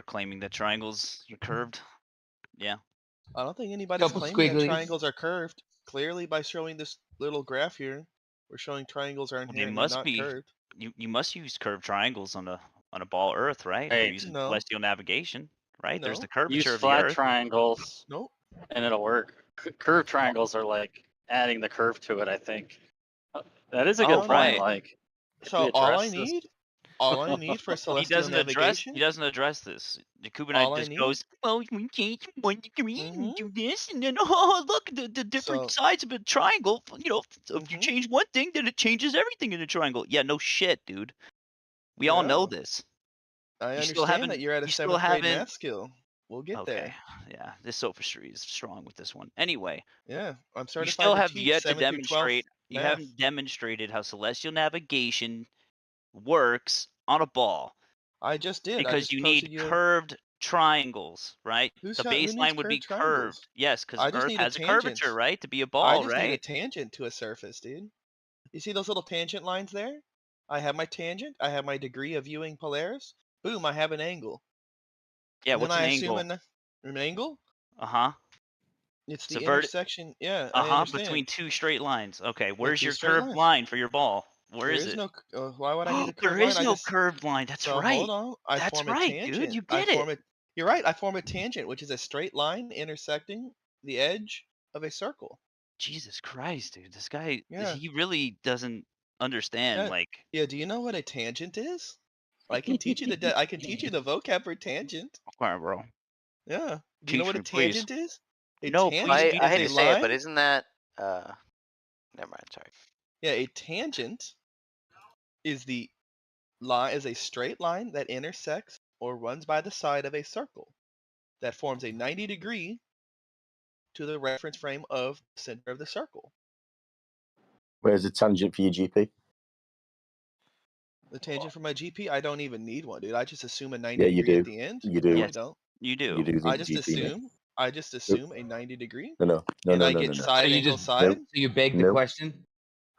claiming that triangles are curved. Yeah. I don't think anybody's Couple claiming that squigglies. triangles are curved. Clearly, by showing this little graph here, we're showing triangles are Well, they inherently must not be. curved. You must use curved triangles on a ball Earth, right? If Hey, you're using no. celestial navigation, right? There's No. the curvature Use of the flat Earth. triangles. Nope. And it'll work. Curved triangles are like adding the curve to it, I think. That is a good Oh, point. right. Like, if So we all address I this- need, all I need for He celestial doesn't navigation. address this. The All Kubernetes I just need- goes, well, we change 1 degree and do this, and then oh look, the different sides of a triangle. You know, if you change one thing, then it changes everything in the triangle. Yeah, no shit, dude. We all know Yeah. this. I You still understand that you're at a you still 7th grade haven't- math skill. We'll get Okay, there. yeah, this sophistry is strong with this one. Anyway, Yeah, I'm you certified still to have teach yet to 7th through 12th demonstrate. You math. haven't demonstrated how celestial navigation works on a ball. I just did. I Because just you posted need you. curved triangles, right? Who The needs baseline would be curved triangles? curved. Yes, because I just Earth need a has a tangent. curvature, right? To be a I ball, just need a right? tangent to a surface, dude. You see those little tangent lines there? I have my tangent. I have my degree of viewing Polaris. Boom, I have an angle. Yeah, And what's then an I assume angle? an angle? Uh-huh. It's It's the a intersection. Yeah, I understand. between two straight lines. Okay, where's two your straight curved lines. line for your ball? Where There is is it? no. Why would I need a curved There line? is I no just, curved line. That's so right. hold on. I That's form a right, tangent. dude. You I get form it. You're right. I form a tangent, which is a straight line intersecting the edge of a circle. Jesus Christ, dude. This guy, Yeah. he really doesn't understand. Yeah. Like, Yeah. Do you know what a tangent is? I can teach you I can teach you the vocab for tangent. okay, bro. Yeah. Do you know Teach what a me, please. tangent is? A No, tangent please is teach I hate me. to say it, line. but isn't that never mind, sorry. Yeah, a tangent is the line is a straight line that intersects or runs by the side of a circle that forms a 90-degree to the reference frame of the center of the circle. Where's the tangent for your GP? The tangent for my GP, I don't even need one, dude. I just assume a 90 Yeah, you degree do. at the end. You do. No, I Yes, don't. you do. You do need I a just GP, mate. assume. I just assume a 90 degree. No. And I get No. side So you angle just side. Nope. so you beg the Nope. question.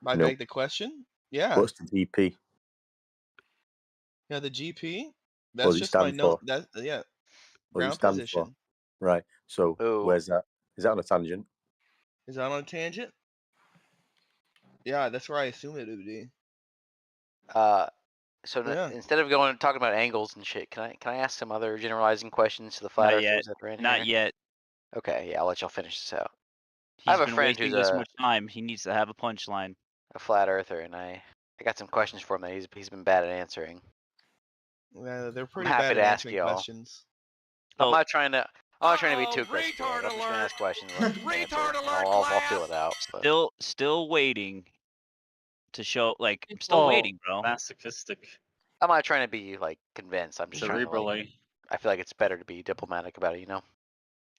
I Nope. beg the question. Yeah. What's the GP? Yeah, the GP. What That's does it just my stand note. for? That yeah. What does Ground it stand position. for? Right. So Ooh. where's that? Is that on a tangent? Is that on a tangent? Yeah, that's where I assume it would be. So Yeah. instead of talking about angles and shit, can I ask some other generalizing questions to the flat Not yet. earthers that are in Not here? yet. Okay, yeah, I'll let y'all finish this out. He's have a been friend wasting who's this much time. He needs to have a punchline. a flat earther, and I got some questions for him that he's been bad at answering. Yeah, they're I'm pretty happy bad to at ask answering y'all. questions. I'm Oh. not trying to be too aggressive. I'm just gonna ask questions. Let him answer, and I'll fill it out. But. Still waiting to show. Like, I'm still People waiting, bro. Masochistic. I'm not trying to be like convinced. I'm just trying to Cerebrally. I feel like it's better to be diplomatic about it, you know.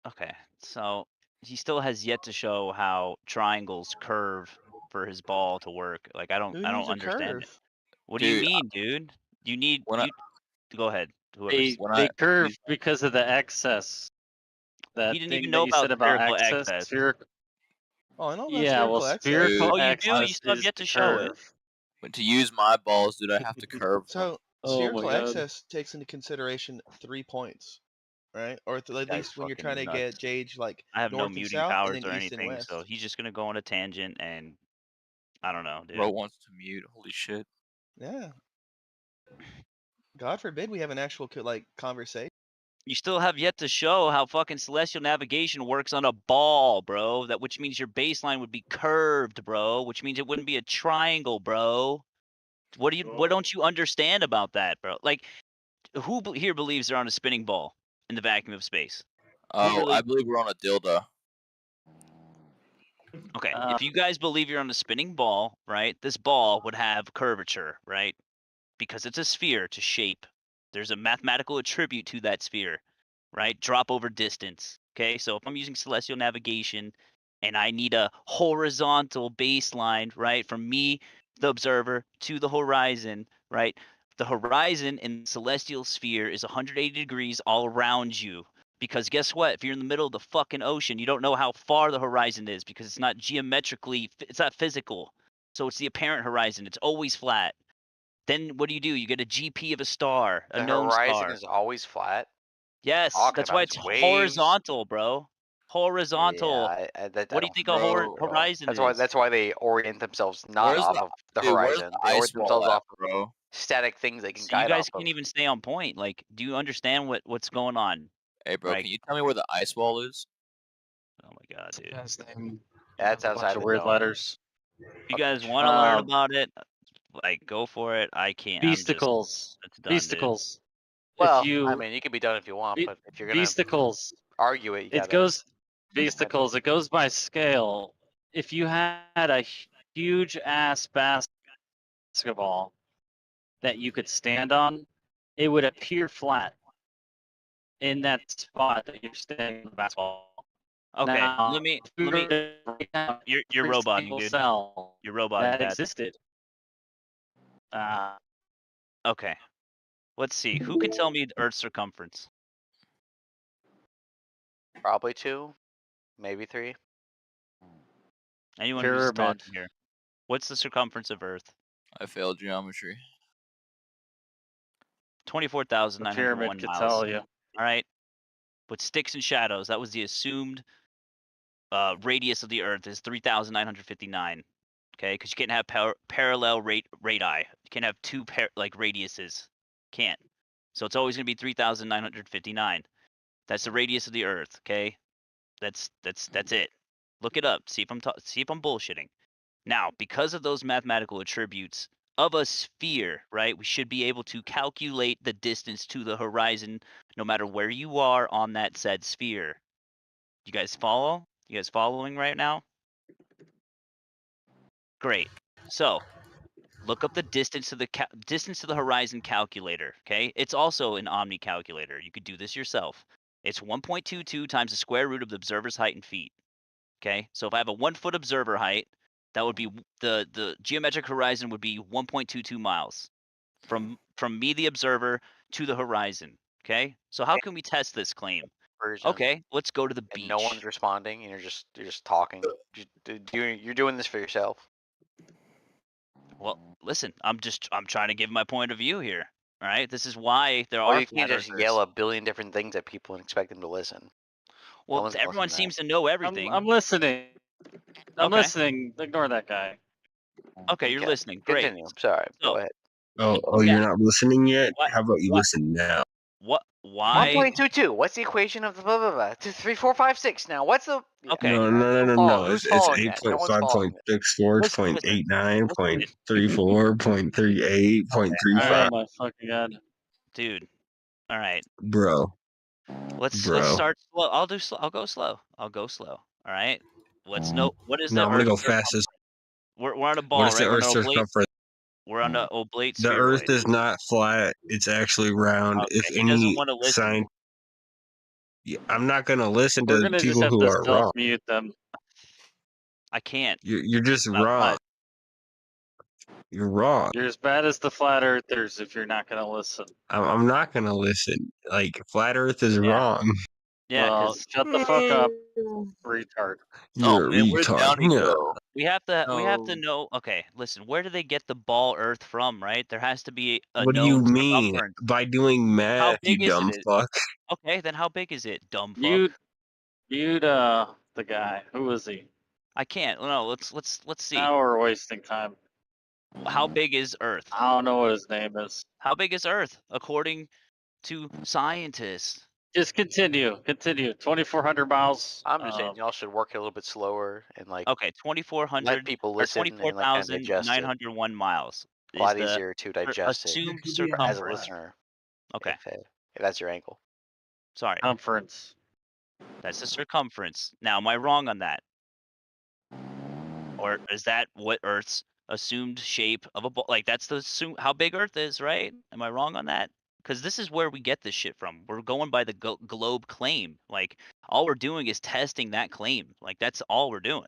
Okay, so he still has yet to show how triangles curve for his ball to work. Like, I don't Who needs a understand it. curve? What do you Dude, mean, dude? You need go ahead. They curve because of the excess. That He didn't thing even that know you about said about spherical excess. excess. Spherical. Oh, I know about Yeah, well, spherical Oh, you excess do? You still have is yet the to show it? curve. But to use my balls, dude, I have to curve them. So Oh spherical my God. excess takes into consideration 3 points, right? Or at Guy's least when you're fucking trying to nuts. gauge like I have no north and muting south, and powers then or east and anything, west. so he's just gonna go on a tangent, and I don't know, dude. Bro wants to mute. Holy shit. Yeah. God forbid we have an actual like conversation. You still have yet to show how fucking celestial navigation works on a ball, bro. Which means your baseline would be curved, bro. Which means it wouldn't be a triangle, bro. What don't you understand about that, bro? Like, who here believes they're on a spinning ball in the vacuum of space? Oh, I believe we're on a dildo. Okay, if you guys believe you're on a spinning ball, right? This ball would have curvature, right? Because it's a sphere to shape. There's a mathematical attribute to that sphere, right? Drop over distance. Okay, so if I'm using celestial navigation and I need a horizontal baseline, right, from me, the observer, to the horizon, right? The horizon in the celestial sphere is 180 degrees all around you. Because guess what? If you're in the middle of the fucking ocean, you don't know how far the horizon is because it's not geometrically, it's not physical. So it's the apparent horizon. It's always flat. Then what do? You get a GP of a star, a The known horizon star. is always flat. Yes, Talking that's about why it's it's waves. horizontal, bro. Horizontal. Yeah, I What do you don't think know. a horizon That's is? why they orient themselves not Where's off the of the dude? Where's horizon. the They ice orient themselves wall at, off of bro? static things they can So you guide guys off of. can't even stay on point. Like, do you understand what's going on? Hey, bro, Like, can you tell me where the ice wall is? oh my god, dude. That's A outside bunch of the weird dome. letters. If you guys want to learn about it, like, go for it. I can't. I'm just. Beasticles. It's done, dude. Beasticles. Well, if you I mean, you can be done if you want, but if you're gonna Beasticles. argue it, you It gotta. goes Beasticles. It goes by scale. If you had a huge ass basketball that you could stand on, it would appear flat in that spot that you're standing on the basketball. Okay, Now, let me. You're You're roboting, dude. cell You're roboting, that Pat. existed. Okay. Let's see. Who can tell me the Earth's circumference? Probably 2, maybe 3. Anyone who's talking here. What's the circumference of Earth? I failed geometry. 24,901 could miles. tell you. All right. With sticks and shadows, that was the assumed radius of the Earth is 3,959. Okay, because you can't have parallel radii. You can't have two radiuses. Can't. So it's always going to be 3,959. That's the radius of the Earth. Okay, that's it. Look it up. See if I'm bullshitting. Now, because of those mathematical attributes of a sphere, right, we should be able to calculate the distance to the horizon no matter where you are on that said sphere. You guys follow? You guys following right now? Great. So, look up the distance to the horizon calculator, okay? It's also an Omni calculator. You could do this yourself. It's 1.22 times the square root of the observer's height in feet. Okay? So if I have a 1 foot observer height, that would be the geometric horizon would be 1.22 miles from me, the observer, to the horizon. Okay? So how can we test this claim? Version, Okay, let's go to the beach. and no one's responding, and you're just talking. You're doing this for yourself. Well, listen, I'm trying to give my point of view here. All right, this is why there Well, are you can't flat just earthers. yell a billion different things at people and expect them to listen. Well, everyone seems to know everything. I'm listening. I'm Okay. listening. Ignore that guy. Okay, you're listening. Great. Continue. Sorry. So, Go ahead. Oh, yeah. you're not listening yet? What- How about you what- listen now? What? Why? 1.22. What's the equation of the blah blah blah? 2, 3, 4, 5, 6. Now, what's the? Yeah, Okay. No. Who's It's following that? No one's following it. 8.5.64, Listen, 0.89, 0.34, 0.38, 0.35. Oh my fucking god. Dude. All right. Bro. Let's start slow. I'll go slow. I'll go slow. All right. Let's know what is No, the I'm gonna go Earth's fastest. We're on a ball, What is right? the Earth's circumference? We're on an oblate The spheroid. Earth is not flat. It's actually round. Okay, If he doesn't any want to listen. sign, I'm not gonna listen We're to gonna just people have who to are wrong. self-mute them. I can't. You're just Not wrong. much. You're wrong. You're as bad as the flat earthers if you're not gonna listen. I'm not gonna listen. Like flat Earth is wrong. Yeah, Well, because shut the fuck up, retard. You're a man, where'd retard. Downey Yeah. go? we have to No. know. Okay, listen. Where do they get the ball Earth from? Right? There has to be a What do you known mean? circumference. By doing How math, big you is dumb it? fuck. Okay, then how big is it, dumb fuck? Mute the guy. Who was he? I can't. No, let's see. Now we're wasting time. How big is Earth? I don't know what his name is. How big is Earth according to scientists? Just continue. 2,400 miles. I'm just saying y'all should work it a little bit slower and like Okay, let 2,400 people or listen and like kind of digest it. 24,901 miles A lot is the easier to digest it assumed as a circumference. listener. Okay. If that's your angle. Sorry. Circumference. That's the circumference. Now, am I wrong on that? Or is that what Earth's assumed shape of a ball? Like that's the how big Earth is, right? Am I wrong on that? Because this is where we get this shit from. We're going by the globe claim. Like all we're doing is testing that claim. Like that's all we're doing.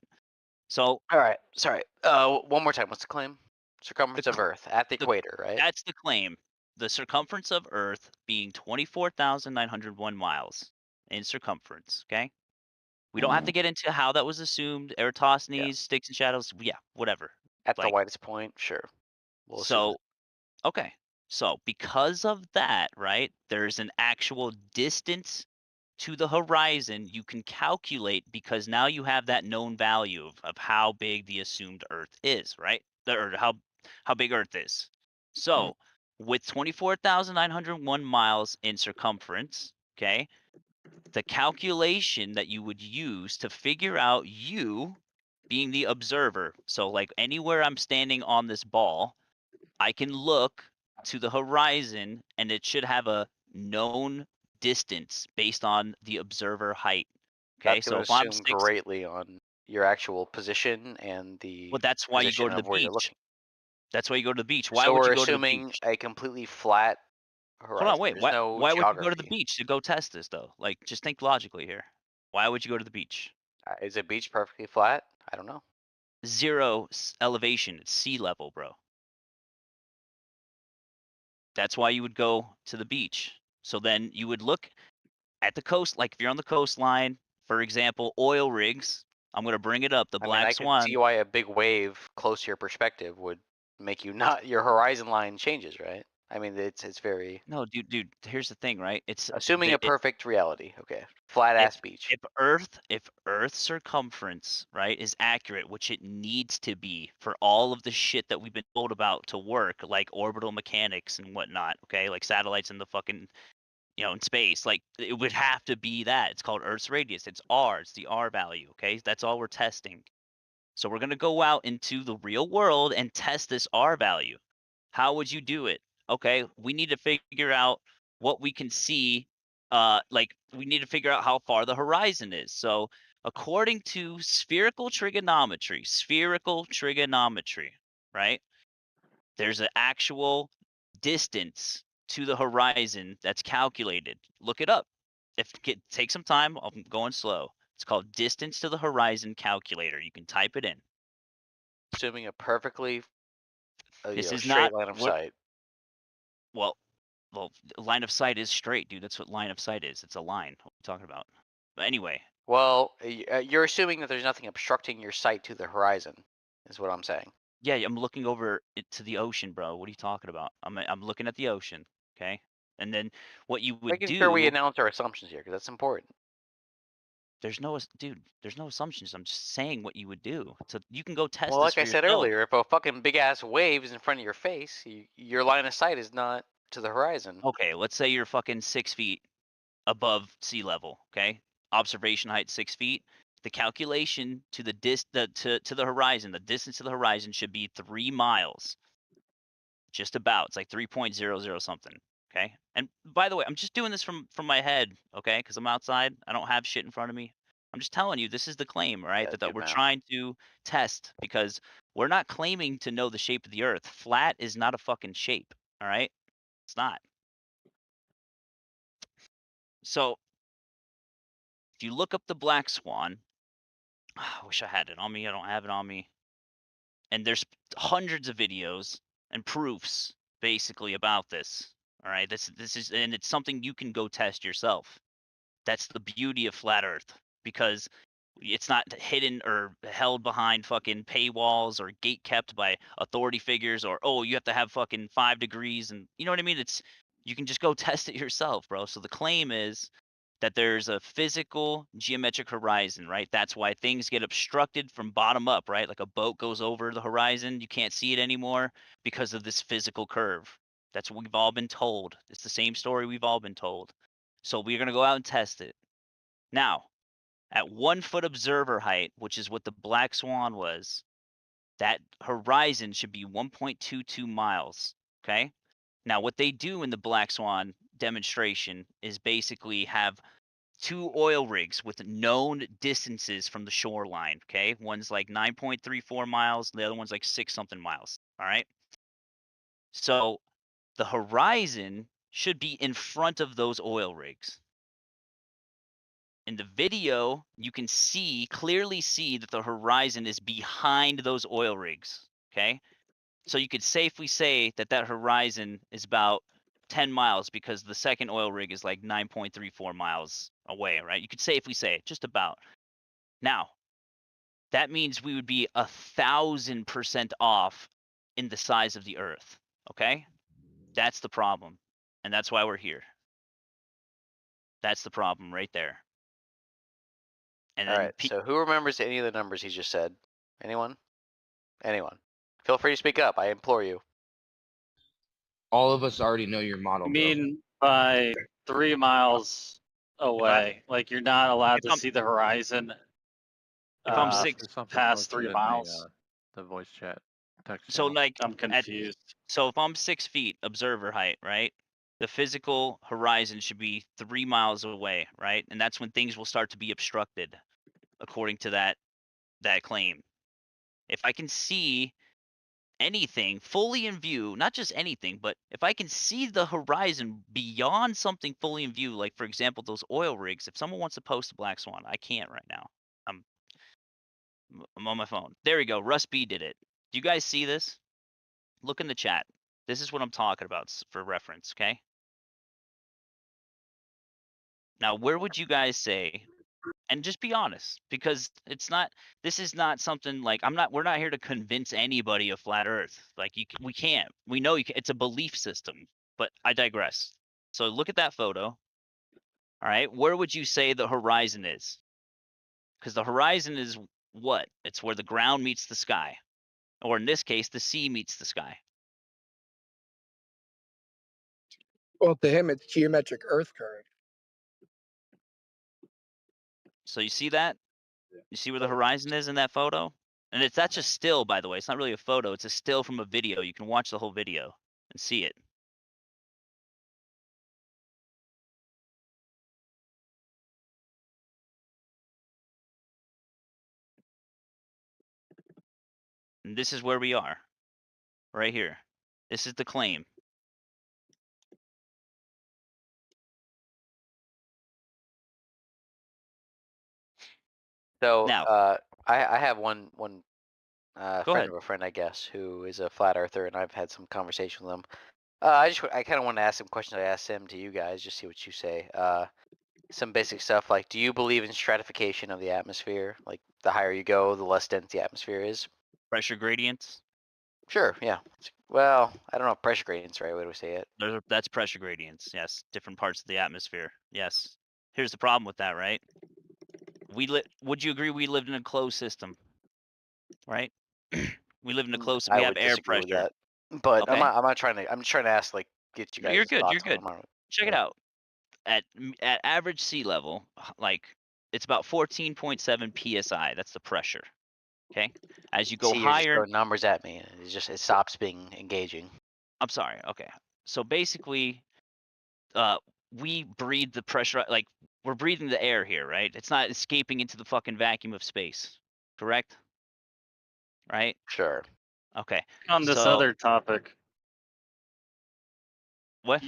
So all right, sorry. One more time. What's the claim? Circumference of Earth at the equator, right? That's the claim. The circumference of Earth being 24,901 miles in circumference. Okay. We don't have to get into how that was assumed. Eratosthenes, sticks and shadows. Yeah, whatever. At the widest point, sure. We'll assume okay. So because of that, right, there's an actual distance to the horizon you can calculate because now you have that known value of how big the assumed Earth is, right? Or how big Earth is. So with 24,901 miles in circumference, okay, the calculation that you would use to figure out you being the observer. So like anywhere I'm standing on this ball, I can look to the horizon and it should have a known distance based on the observer height. Okay, that's so going if to I'm assume greatly on your actual position and the well, that's why you go to the where you're beach. looking. That's why you go to the beach. Why So would we're you go to the assuming beach? a completely flat horizon. Hold on, wait. There's no Why would you go to the geography. beach to go test this though? Like, just think logically here. Why would you go to the beach? Is a beach perfectly flat? I don't know. Zero elevation. It's sea level, bro. That's why you would go to the beach. So then you would look at the coast, like if you're on the coastline, for example, oil rigs. I'm going to bring it up, the Black I Swan. can see why a big wave close to your perspective would make you not your horizon line changes, right? I mean, it's very No, dude. Here's the thing, right? It's assuming a perfect reality. Okay, flat ass beach. If Earth's circumference, right, is accurate, which it needs to be for all of the shit that we've been told about to work, like orbital mechanics and whatnot. Okay, like satellites in the fucking, in space. Like it would have to be that. It's called Earth's radius. It's R. It's the R value. Okay, that's all we're testing. So we're gonna go out into the real world and test this R value. How would you do it? Okay, we need to figure out what we can see. Like we need to figure out how far the horizon is. So according to spherical trigonometry, right? There's an actual distance to the horizon that's calculated. Look it up. Take some time, I'm going slow. It's called distance to the horizon calculator. You can type it in. Assuming a perfectly This is straight not line of what, sight. Well, line of sight is straight, dude. That's what line of sight is. It's a line. What are you talking about? But anyway. Well, you're assuming that there's nothing obstructing your sight to the horizon, is what I'm saying. Yeah, I'm looking over to the ocean, bro. What are you talking about? I'm looking at the ocean, okay? And then what you would Making do. sure we announce our assumptions here, because that's important. There's no assumptions. I'm just saying what you would do. So you can go test Well, this like for I said yourself. earlier, if a fucking big ass wave is in front of your face, your line of sight is not to the horizon. Okay, let's say you're fucking 6 feet above sea level, okay? Observation height 6 feet. The calculation to the to the horizon, the distance to the horizon should be 3 miles. Just about. It's like 3.00 something. Okay. And by the way, I'm just doing this from my head, okay? Because I'm outside. I don't have shit in front of me. I'm just telling you, this is the claim, right? That we're trying to test because we're not claiming to know the shape of the Earth. Flat is not a fucking shape, all right? It's not. So if you look up the Black Swan, I wish I had it on me. I don't have it on me. And there's hundreds of videos and proofs basically about this. All right, this is, and it's something you can go test yourself. That's the beauty of flat Earth because it's not hidden or held behind fucking paywalls or gate kept by authority figures or you have to have fucking 5 degrees and you know what I mean. You can just go test it yourself, bro. So the claim is that there's a physical geometric horizon, right? That's why things get obstructed from bottom up, right? Like a boat goes over the horizon, you can't see it anymore because of this physical curve. That's what we've all been told. It's the same story we've all been told. So we're going to go out and test it. Now, at 1 foot observer height, which is what the Black Swan was, that horizon should be 1.22 miles, okay? Now, what they do in the Black Swan demonstration is basically have 2 oil rigs with known distances from the shoreline, okay? One's like 9.34 miles, the other one's like 6 something miles, all right? So the horizon should be in front of those oil rigs. In the video, you can clearly see that the horizon is behind those oil rigs, okay? So you could safely say that that horizon is about 10 miles because the second oil rig is like 9.34 miles away, right? You could safely say it, just about. Now, that means we would be 1,000% off in the size of the Earth, okay? That's the problem, and that's why we're here. That's the problem right there. And All then right. So who remembers any of the numbers he just said? Anyone? Anyone? Feel free to speak up. I implore you. All of us already know your model, I bro. mean, by 3 miles away, like you're not allowed to see the horizon. If I'm 6 There's something past posted 3 in miles. the voice chat text So channel. like I'm confused. So if I'm 6 feet observer height, right? The physical horizon should be 3 miles away, right? And that's when things will start to be obstructed, according to that claim. If I can see anything fully in view, not just anything, but if I can see the horizon beyond something fully in view, like for example those oil rigs, if someone wants to post a Black Swan, I can't right now. I'm on my phone. There we go. Russ B did it. Do you guys see this? Look in the chat. This is what I'm talking about for reference, okay? Now, where would you guys say, and just be honest, because this is not something like, we're not here to convince anybody of flat Earth. Like, we can't. We know it's a belief system, but I digress. So look at that photo. All right, where would you say the horizon is? Because the horizon is what? It's where the ground meets the sky. Or in this case, the sea meets the sky. Well, to him, it's geometric Earth curve. So you see that? You see where the horizon is in that photo? And that's just still, by the way. It's not really a photo. It's a still from a video. You can watch the whole video and see it. And this is where we are. Right here. This is the claim. So Now, I have one Go friend ahead. of a friend, I guess, who is a flat earther, and I've had some conversation with him. I kind of want to ask some questions I asked him to you guys, just see what you say. Some basic stuff like, do you believe in stratification of the atmosphere? Like, the higher you go, the less dense the atmosphere is. Pressure gradients? Sure, yeah. Well, I don't know if pressure gradients is the right way to say it. That's pressure gradients, yes. Different parts of the atmosphere, yes. Here's the problem with that, right? Would you agree we lived in a closed system? Right? We live in a closed. We I have would air disagree with pressure. that. But Okay? I'm not trying to. I'm just trying to ask, like, get you No, guys' you're good. You're thoughts on good. Check it out. At average sea level, like it's about 14.7 psi. That's the pressure. Okay. As you go See, you're just higher, throwing numbers at me. It stops being engaging. I'm sorry. Okay. So basically, we breathe the pressure. Like we're breathing the air here, right? It's not escaping into the fucking vacuum of space. Correct? Right? Sure. Okay. On this So, other topic, what?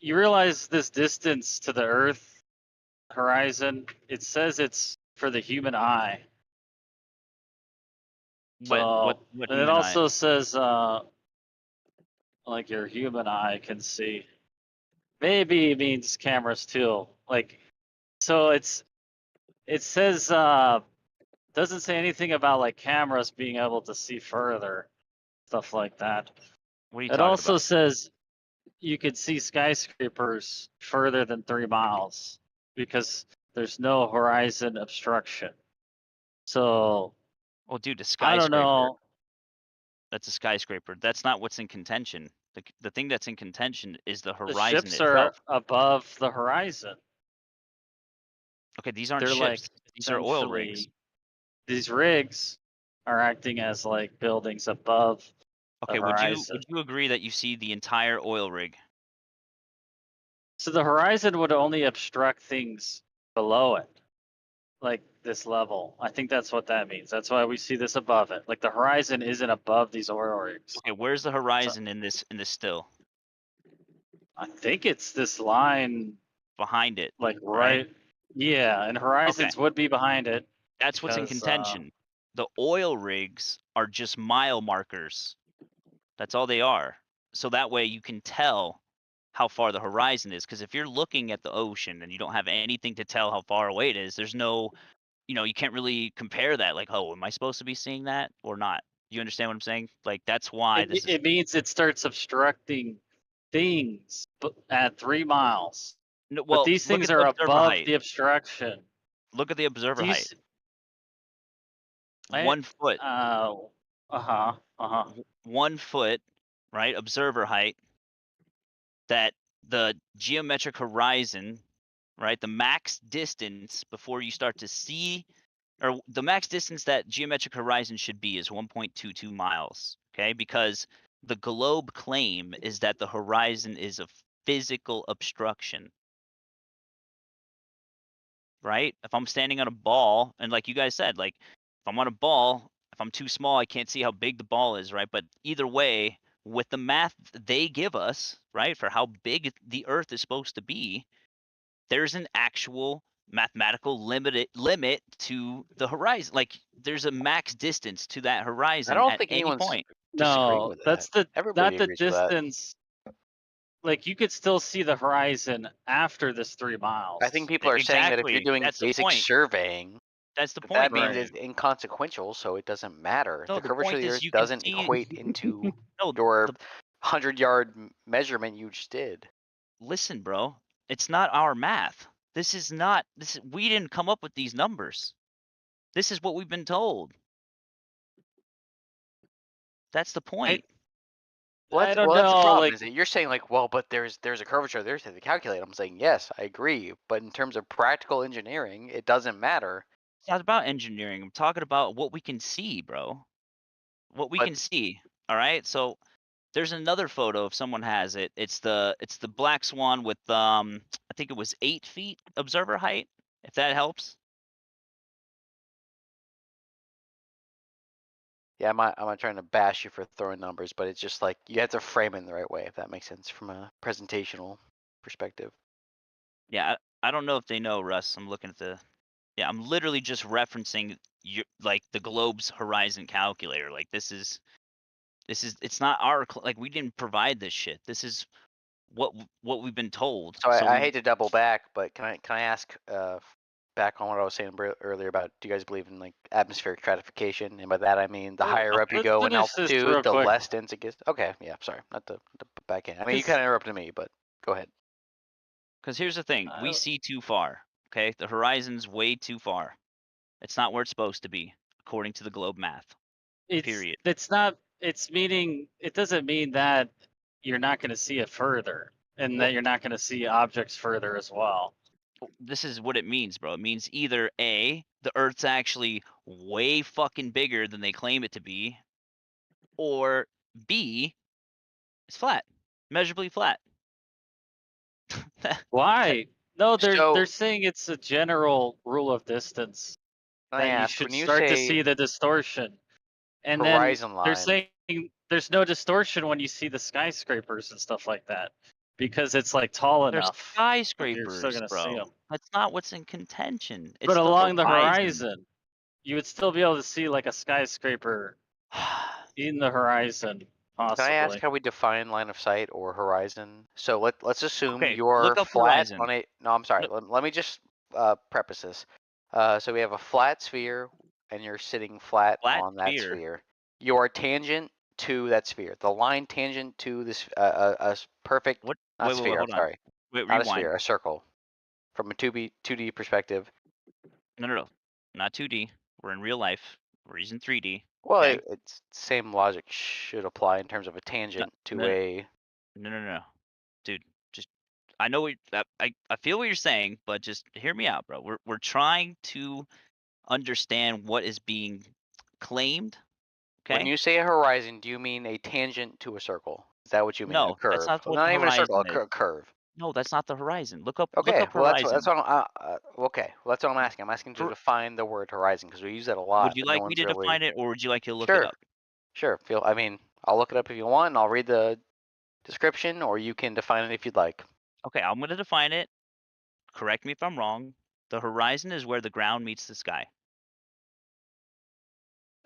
You realize this distance to the Earth horizon? It says it's for the human eye. What And it human eye? also says like your human eye can see. Maybe it means cameras too. Like, so it says doesn't say anything about like cameras being able to see further, stuff like that. What are you It talking also about? says you could see skyscrapers further than 3 miles. because there's no horizon obstruction. So Well, dude, a I don't skyscraper. know. That's a skyscraper. That's not what's in contention. The thing that's in contention is the The horizon ships are itself. above the horizon. Okay, these aren't They're like ships. These are oil rigs. essentially these rigs are acting as like buildings above the Okay, horizon. would you agree that you see the entire oil rig? So the horizon would only obstruct things below it, like this level. I think that's what that means. That's why we see this above it. Like the horizon isn't above these oil rigs. Okay, where's the horizon in this still? I think it's this line behind it. like right. Yeah, and horizons would be behind it. That's what's in because, contention. The oil rigs are just mile markers. That's all they are. So that way you can tell how far the horizon is. Because if you're looking at the ocean and you don't have anything to tell how far away it is, there's no, you can't really compare that. Like, oh, am I supposed to be seeing that or not? You understand what I'm saying? Like, that's why this is. It means it starts obstructing things at 3 miles. No, well, but these look things at the are observer above height. the obstruction. Look at the observer height. 1 foot. 1 foot, right? Observer height. That the geometric horizon, right? The max distance before you start to see, or the max distance that geometric horizon should be is 1.22 miles. Okay, because the globe claim is that the horizon is a physical obstruction. Right? If I'm standing on a ball, and like you guys said, like if I'm on a ball, if I'm too small, I can't see how big the ball is, right? But either way, with the math they give us, right, for how big the Earth is supposed to be, there's an actual mathematical limit to the horizon. Like there's a max distance to that horizon I don't at think any anyone's point. disagreeing No, with that. that's Everybody not the agrees with that. distance. Like you could still see the horizon after this 3 miles. I think people are saying that if you're doing That's the basic point. surveying, That's the that point, means bro. it's inconsequential, so it doesn't matter. No, the the curvature point of the is Earth you can doesn't see- equate into No, your 100-yard measurement you just did. Listen, bro, it's not our math. This is not we didn't come up with these numbers. This is what we've been told. That's the point. Well, I don't that's the know, problem. like- Is that you're saying like, well, but there's a curvature there to calculate. I'm saying yes, I agree, but in terms of practical engineering, it doesn't matter. It's not about engineering. I'm talking about what we can see, bro. What we can see. All right. So there's another photo if someone has it. It's the black swan with I think it was 8 feet observer height. If that helps. Yeah, I'm not trying to bash you for throwing numbers, but it's just like you have to frame it in the right way, if that makes sense from a presentational perspective. Yeah, I don't know if they know, Russ. I'm looking at yeah, I'm literally just referencing like the globe's horizon calculator. Like this is it's not our like we didn't provide this shit. This is what we've been told. So I hate to double back, but can I ask back on what I was saying earlier about do you guys believe in like atmospheric stratification? And by that I mean the higher up you let's go in finish this real altitude, the quick. less dense it gets. Okay, yeah, sorry, not to back in. I mean, you Cause- kind of interrupted me, but go ahead. Because here's the thing, we see too far. Okay, the horizon's way too far. It's not where it's supposed to be, according to the globe math. Period. It's not. It's meaning. It doesn't mean that you're not going to see it further, and that you're not going to see objects further as well. This is what it means, bro. It means either A, the Earth's actually way fucking bigger than they claim it to be, or B, it's flat, measurably flat. Why? No, they're So- saying it's a general rule of distance Can I that you ask, should when you start to say see the distortion, and horizon then line, they're saying there's no distortion when you see the skyscrapers and stuff like that because it's like tall They're enough. skyscrapers, You're still gonna see bro. them. That's not what's in contention. It's But along the horizon. horizon, you would still be able to see like a skyscraper in the horizon, possibly. Can I ask how we define line of sight or horizon? So let's assume Okay, you're look up flat horizon. on a. No, I'm sorry. Let me just preface this. So we have a flat sphere, and you're sitting flat on that sphere. You are tangent to that sphere. The line tangent to this perfect. What? Not Wait, sphere. hold I'm on. sorry. Wait, Not a rewind. sphere. A circle. from a 2D perspective. No. Not 2D. We're in real life. We're using 3D. Well, okay? it's same logic should apply in terms of a tangent to a. No. Dude, just I know I feel what you're saying, but just hear me out, bro. We're trying to understand what is being claimed. When Okay? you say a horizon, do you mean a tangent to a circle? Is that what you mean? A No, curve? that's not what Not the even a circle, horizon is. a curve. No, that's not the horizon. Look up Okay, well horizon. that's what I'm. Okay, well that's what I'm asking. I'm asking to define the word horizon because we use that a lot. Would you but no like me one's to really... define it, or would you like to look Sure. it up? Sure. I mean, I'll look it up if you want, and I'll read the description, or you can define it if you'd like. Okay, I'm going to define it. Correct me if I'm wrong. The horizon is where the ground meets the sky.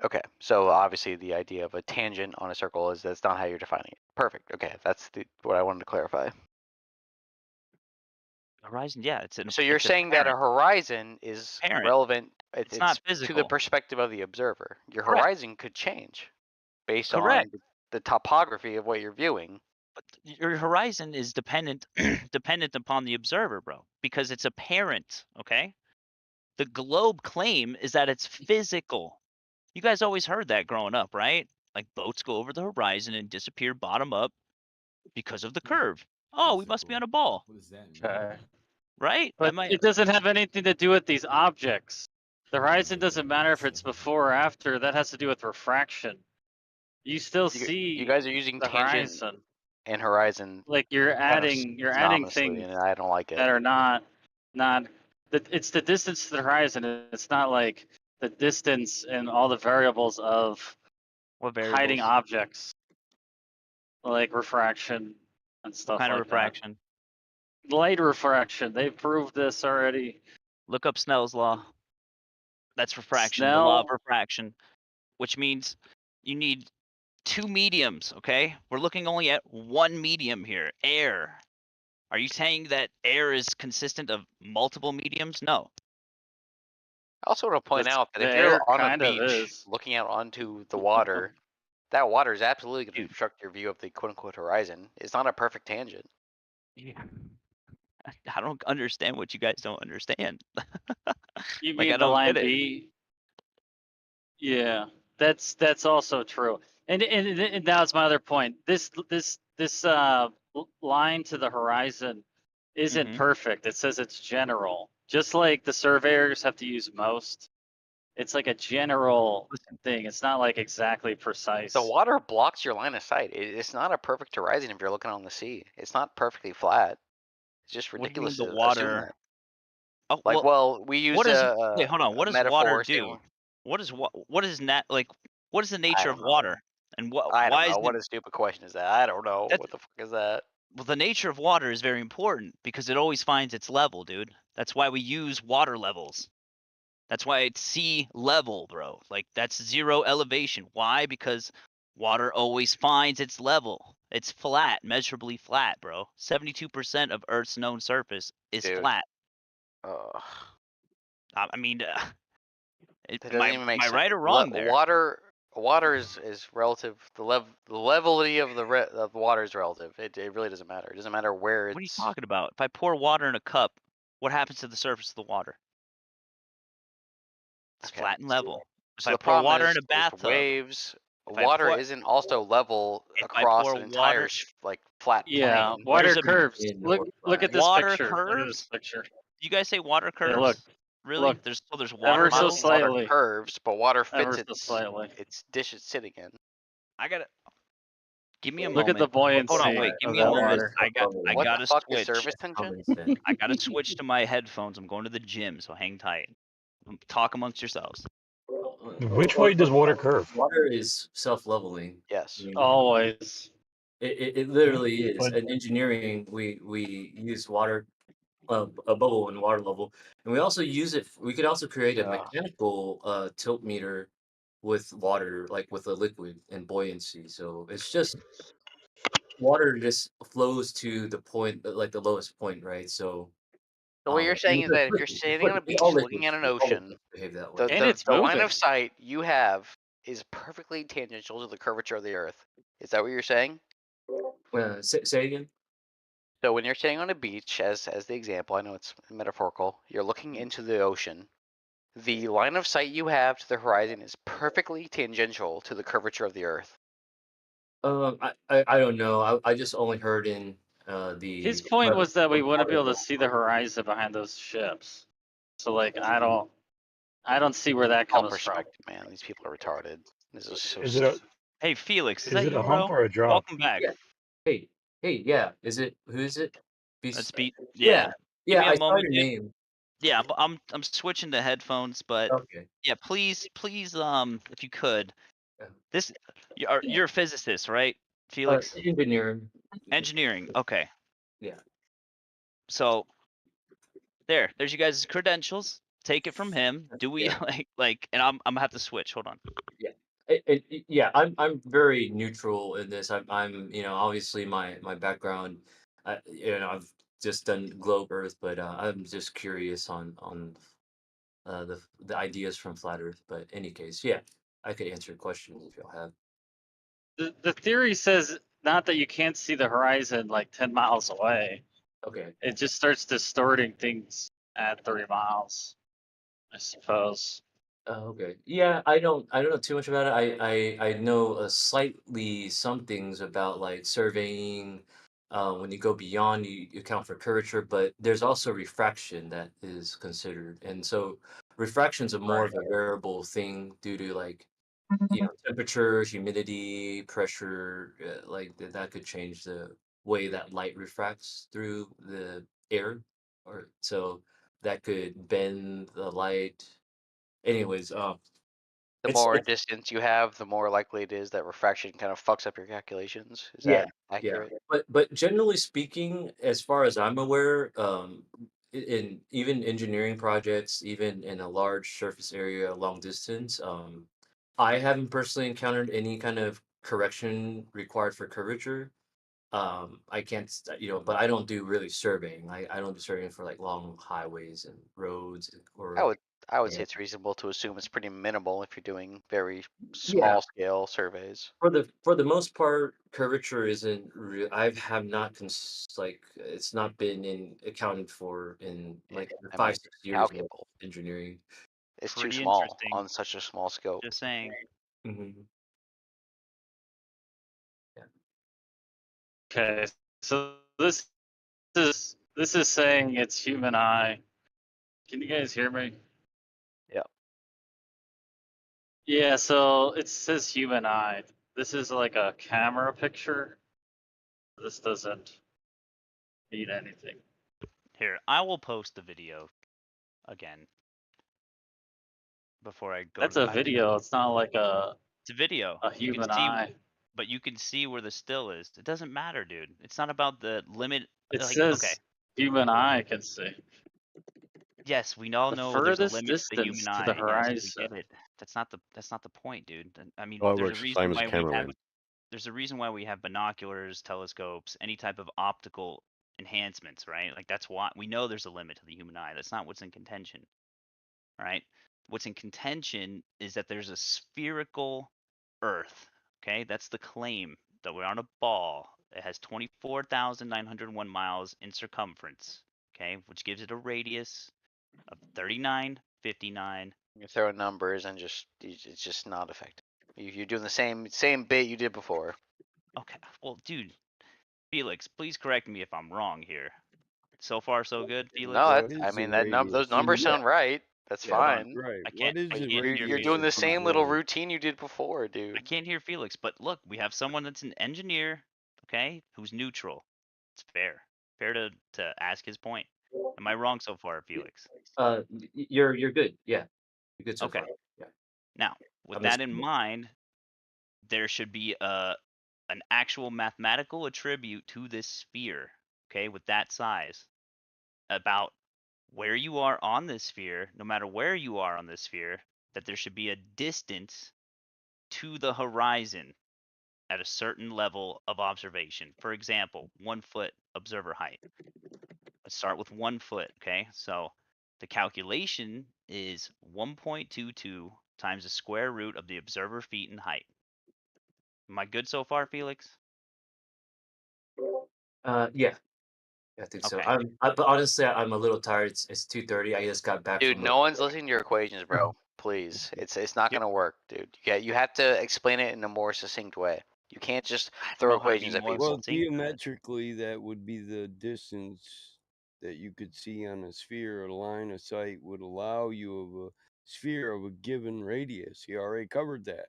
Okay, so obviously the idea of a tangent on a circle is that's not how you're defining it. Perfect. Okay, that's what I wanted to clarify. Horizon, yeah, So you're saying that a horizon is relevant. It's not to the physical. perspective of the observer. Your Correct. horizon could change based Correct. on the topography of what you're viewing. But your horizon is dependent upon the observer, bro, because it's apparent. Okay. The globe claim is that it's physical. You guys always heard that growing up, right? Like boats go over the horizon and disappear bottom up because of the curve. Oh, we must be on a ball. What does that mean? Okay. Right? But it doesn't have anything to do with these objects. The horizon doesn't matter if it's before or after. That has to do with refraction. You still see. You guys are using the tangent horizon. and horizon. Like you're adding synonymously, things and I don't like it. that are not. It's the distance to the horizon. It's not like the distance and all the variables of hiding objects, like refraction and stuff What kind of like refraction? that. Light refraction. They've proved this already. Look up Snell's law. That's refraction, the law of Snell? refraction, which means you need two mediums, okay? We're looking only at one medium here, air. Are you saying that air is consistent of multiple mediums? No. I also want to point out that if the you're air on a kind of beach is. looking out onto the water, that water is absolutely going to obstruct your view of the quote-unquote horizon. It's not a perfect tangent. Yeah. I don't understand what you guys don't understand. You Like, mean I the don't line get it. B? Yeah, that's also true. And that's my other point. This line to the horizon isn't Mhm. perfect. It says it's general. Just like the surveyors have to use most. It's like a general thing. It's not like exactly precise. The water blocks your line of sight. It's not a perfect horizon if you're looking on the sea. It's not perfectly flat. It's just What do you mean ridiculous the to assume water? that. Oh, Like, well, we use what is a wait, hold on. What a does water metaphor do? saying- What is what is like what is the I nature don't of know. water? And I don't why is know. What it a stupid question is that? I don't know. That's- What the fuck is that? well, the nature of water is very important because it always finds its level, dude. That's why we use water levels. That's why it's sea level, bro. Like that's zero elevation. Why? Because water always finds its level. It's flat, measurably flat, bro. 72% of Earth's known surface is flat. I mean, That doesn't am even make I sense. right or wrong there? Water is relative. The levelity of the water is relative. It really doesn't matter. It doesn't matter where it's. What are you talking about? If I pour water in a cup, what happens to the surface of the water? It's flat and level. So if I the pour problem water is in a bathtub, waves. if I Water pour- isn't also level if I across pour an entire water- like flat Yeah, plane. water There's a- curves. Look at this water picture. Look at curves? this picture. You guys say water curves? Yeah, look. Really? Look. There's Ever water so levels? slightly. Water curves, but water Ever fits so slightly. its dish it's sitting in. I gotta give me a Look moment. at the buoyancy Hold on, wait. Give of me a that moment. water. I What gotta the fuck switch. is surface tension? I gotta switch to my headphones. I'm going to the gym, so hang tight. Talk amongst yourselves. Which way does water curve? Water is self-leveling. Yes. I mean, Always. it literally is. But- In engineering, we use water, a bubble and water level, and we also use it. We could also create a mechanical tilt meter with water, like with a liquid and buoyancy. So it's just water just flows to the point, like the lowest point, right? So. So what you're saying is that if you're sitting on a beach looking at an ocean, behave that way. the line of sight you have is perfectly tangential to the curvature of the Earth. Is that what you're saying? Say again. So when you're standing on a beach, as the example, I know it's metaphorical, you're looking into the ocean. The line of sight you have to the horizon is perfectly tangential to the curvature of the Earth. I don't know. I just only heard in the. His point was that we wouldn't be able to see the horizon behind those ships. So like I don't see where that All comes from. perspective, man. These people are retarded. This is so Is it a Hey, Felix, is is that it you, a hump bro? or a drop? Welcome back. Yeah. Hey, yeah. Is it? Who is it? That's beat. Yeah, Give yeah. me a I saw moment, your dude. name. Yeah, but I'm switching to headphones, but Okay. yeah, please, if you could, Yeah. this you're a physicist, right, Felix? Engineering. Engineering. Okay. Yeah. So there's you guys' credentials. Take it from him. Do we Yeah. and I'm gonna have to switch. Hold on. Yeah. Yeah. I'm very neutral in this. I'm obviously my background. I've just done globe Earth, but I'm just curious on the ideas from flat Earth. But any case, yeah, I could answer questions if y'all have. The theory says not that you can't see the horizon like 10 miles away. Okay. It just starts distorting things at 30 miles, I suppose. Oh, okay. Yeah, I don't know too much about it. I know slightly some things about like surveying. When you go beyond, you account for curvature, but there's also refraction that is considered, and so refraction's a more of a variable thing due to like temperature, humidity, pressure. Like that could change the way that light refracts through the air, or so that could bend the light. Anyways, The it's more distance you have, the more likely it is that refraction kind of fucks up your calculations. Is yeah, Uh, that accurate? but generally speaking, as far as I'm aware, in even engineering projects, even in a large surface area, long distance, I haven't personally encountered any kind of correction required for curvature. I can't, but I don't do really surveying. I don't do surveying for like long highways and roads I or would I would say it's reasonable to assume it's pretty minimal if you're doing very yeah. small scale surveys. For the most part, curvature isn't. I have not it's not been accounted for in like the I mean, 5 6 years of calculable. engineering. It's too Pretty small interesting. on such a small scope. Just saying. Mm-hmm. Okay, so this is saying it's human eye. Can you guys hear me? Yeah. Yeah, so it says human eye. This is like a camera picture. This doesn't mean anything. Here, I will post the video again before I go That's to the a video. It's not like It's a video. a You can human see, eye. but you can see where the still is. It doesn't matter, dude. It's not about the limit. It Okay, says human eye can see. yes, we all The know there's a furthest limit to the distance human to the eye. Yes, we horizon. get it. That's not the point, dude. I mean, Oh, it there's a works the reason same as a why cameraman. there's a reason why we have binoculars, telescopes, any type of optical enhancements, right? Like that's why we know there's a limit to the human eye. That's not what's in contention, right? What's in contention is that there's a spherical Earth. Okay, that's the claim that we're on a ball. It has 24,901 miles in circumference. Okay, which gives it a radius of 3959. You throw numbers and it's just not effective. You're doing the same bit you did before. Okay, well, dude, Felix, please correct me if I'm wrong here. So far, so good, Felix. No, What I is the mean those radius? numbers sound right. That's Hold on. fine. Right. I What can't. is I the can't hear You're doing the radius of same the little world? routine you did before, I dude. can't hear Felix. But look, we have someone that's an engineer, okay, who's neutral. It's fair. Fair to ask his point. Am I wrong so far, Felix? You're good. Yeah, you're good so Okay. far. Yeah. Now, with I'm that in listening. mind, there should be an actual mathematical attribute to this sphere, okay, with that size, about where you are on this sphere, no matter where you are on this sphere, that there should be a distance to the horizon at a certain level of observation. For example, 1 foot observer height. Let's start with 1 foot, okay? So the calculation is 1.22 times the square root of the observer feet in height. Am I good so far, Felix? Yeah. I think so. Okay. But honestly, I'm a little tired. It's 2:30. I just got back Dude, from no one's listening to your equations, bro. Please, it's not gonna work, dude. You have to explain it in a more succinct way. You can't just throw know how to be equations at more people. Well, succinct. geometrically, that would be the distance that you could see on a sphere. A line of sight would allow you of a sphere of a given radius. He already covered that.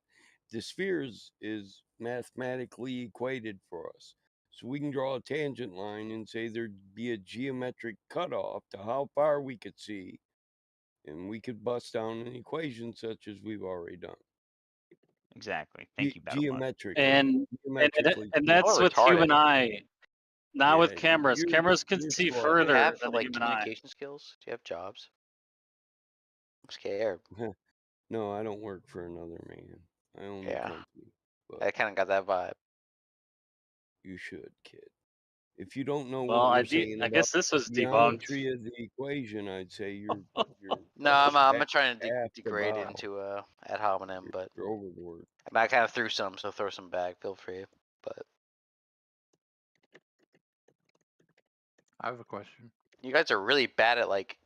The sphere is mathematically equated for us. So we can draw a tangent line and say there'd be a geometric cutoff to how far we could see. And we could bust down an equation such as we've already done. Exactly. Thank you, Battlebot. Geometrically. And Geometrically. that's with human eye, not with Yeah, cameras. Cameras can you're see slow. Do you further have than the like human eye. communication skills? Do you have jobs? I'm scared. No, I don't work for another man. I own the company. But I kind of got that vibe. you should, kid. If you don't know Well, what I we're saying I about guess this was the debunked. geometry of the equation, I'd say you're No, I'm not half trying to the degrade bow. into ad hominem, but You're overboard. I kind of threw some, so throw some back. Feel free. But I have a question. you guys are really bad at like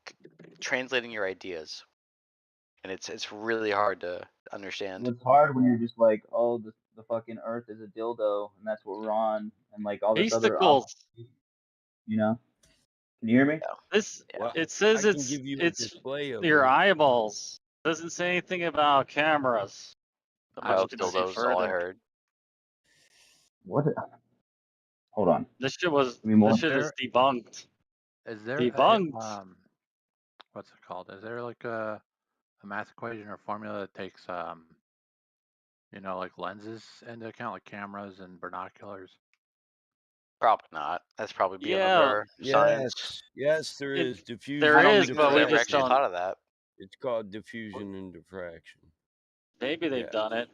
translating your ideas, and it's really hard to understand. It's hard when you're just like, oh, the fucking Earth is a dildo, and that's what we're on, and like all this other, Beasticles. you know. Can you hear me? This Well, it says I can it's give you a display of your it. eyeballs. Doesn't say anything about cameras. How much you can see Dildos, all I further. heard. What? Hold on. This shit was Give me more. this shit is debunked. Is there Debunked. what's it called? Is there like a math equation or formula that takes like lenses into account, like cameras and binoculars? Probably not. That's probably be Yeah. another science. Yes, there is diffusion. There I don't is, think but we've we ever just actually don't. thought of that. It's called diffusion and diffraction. Maybe they've done it.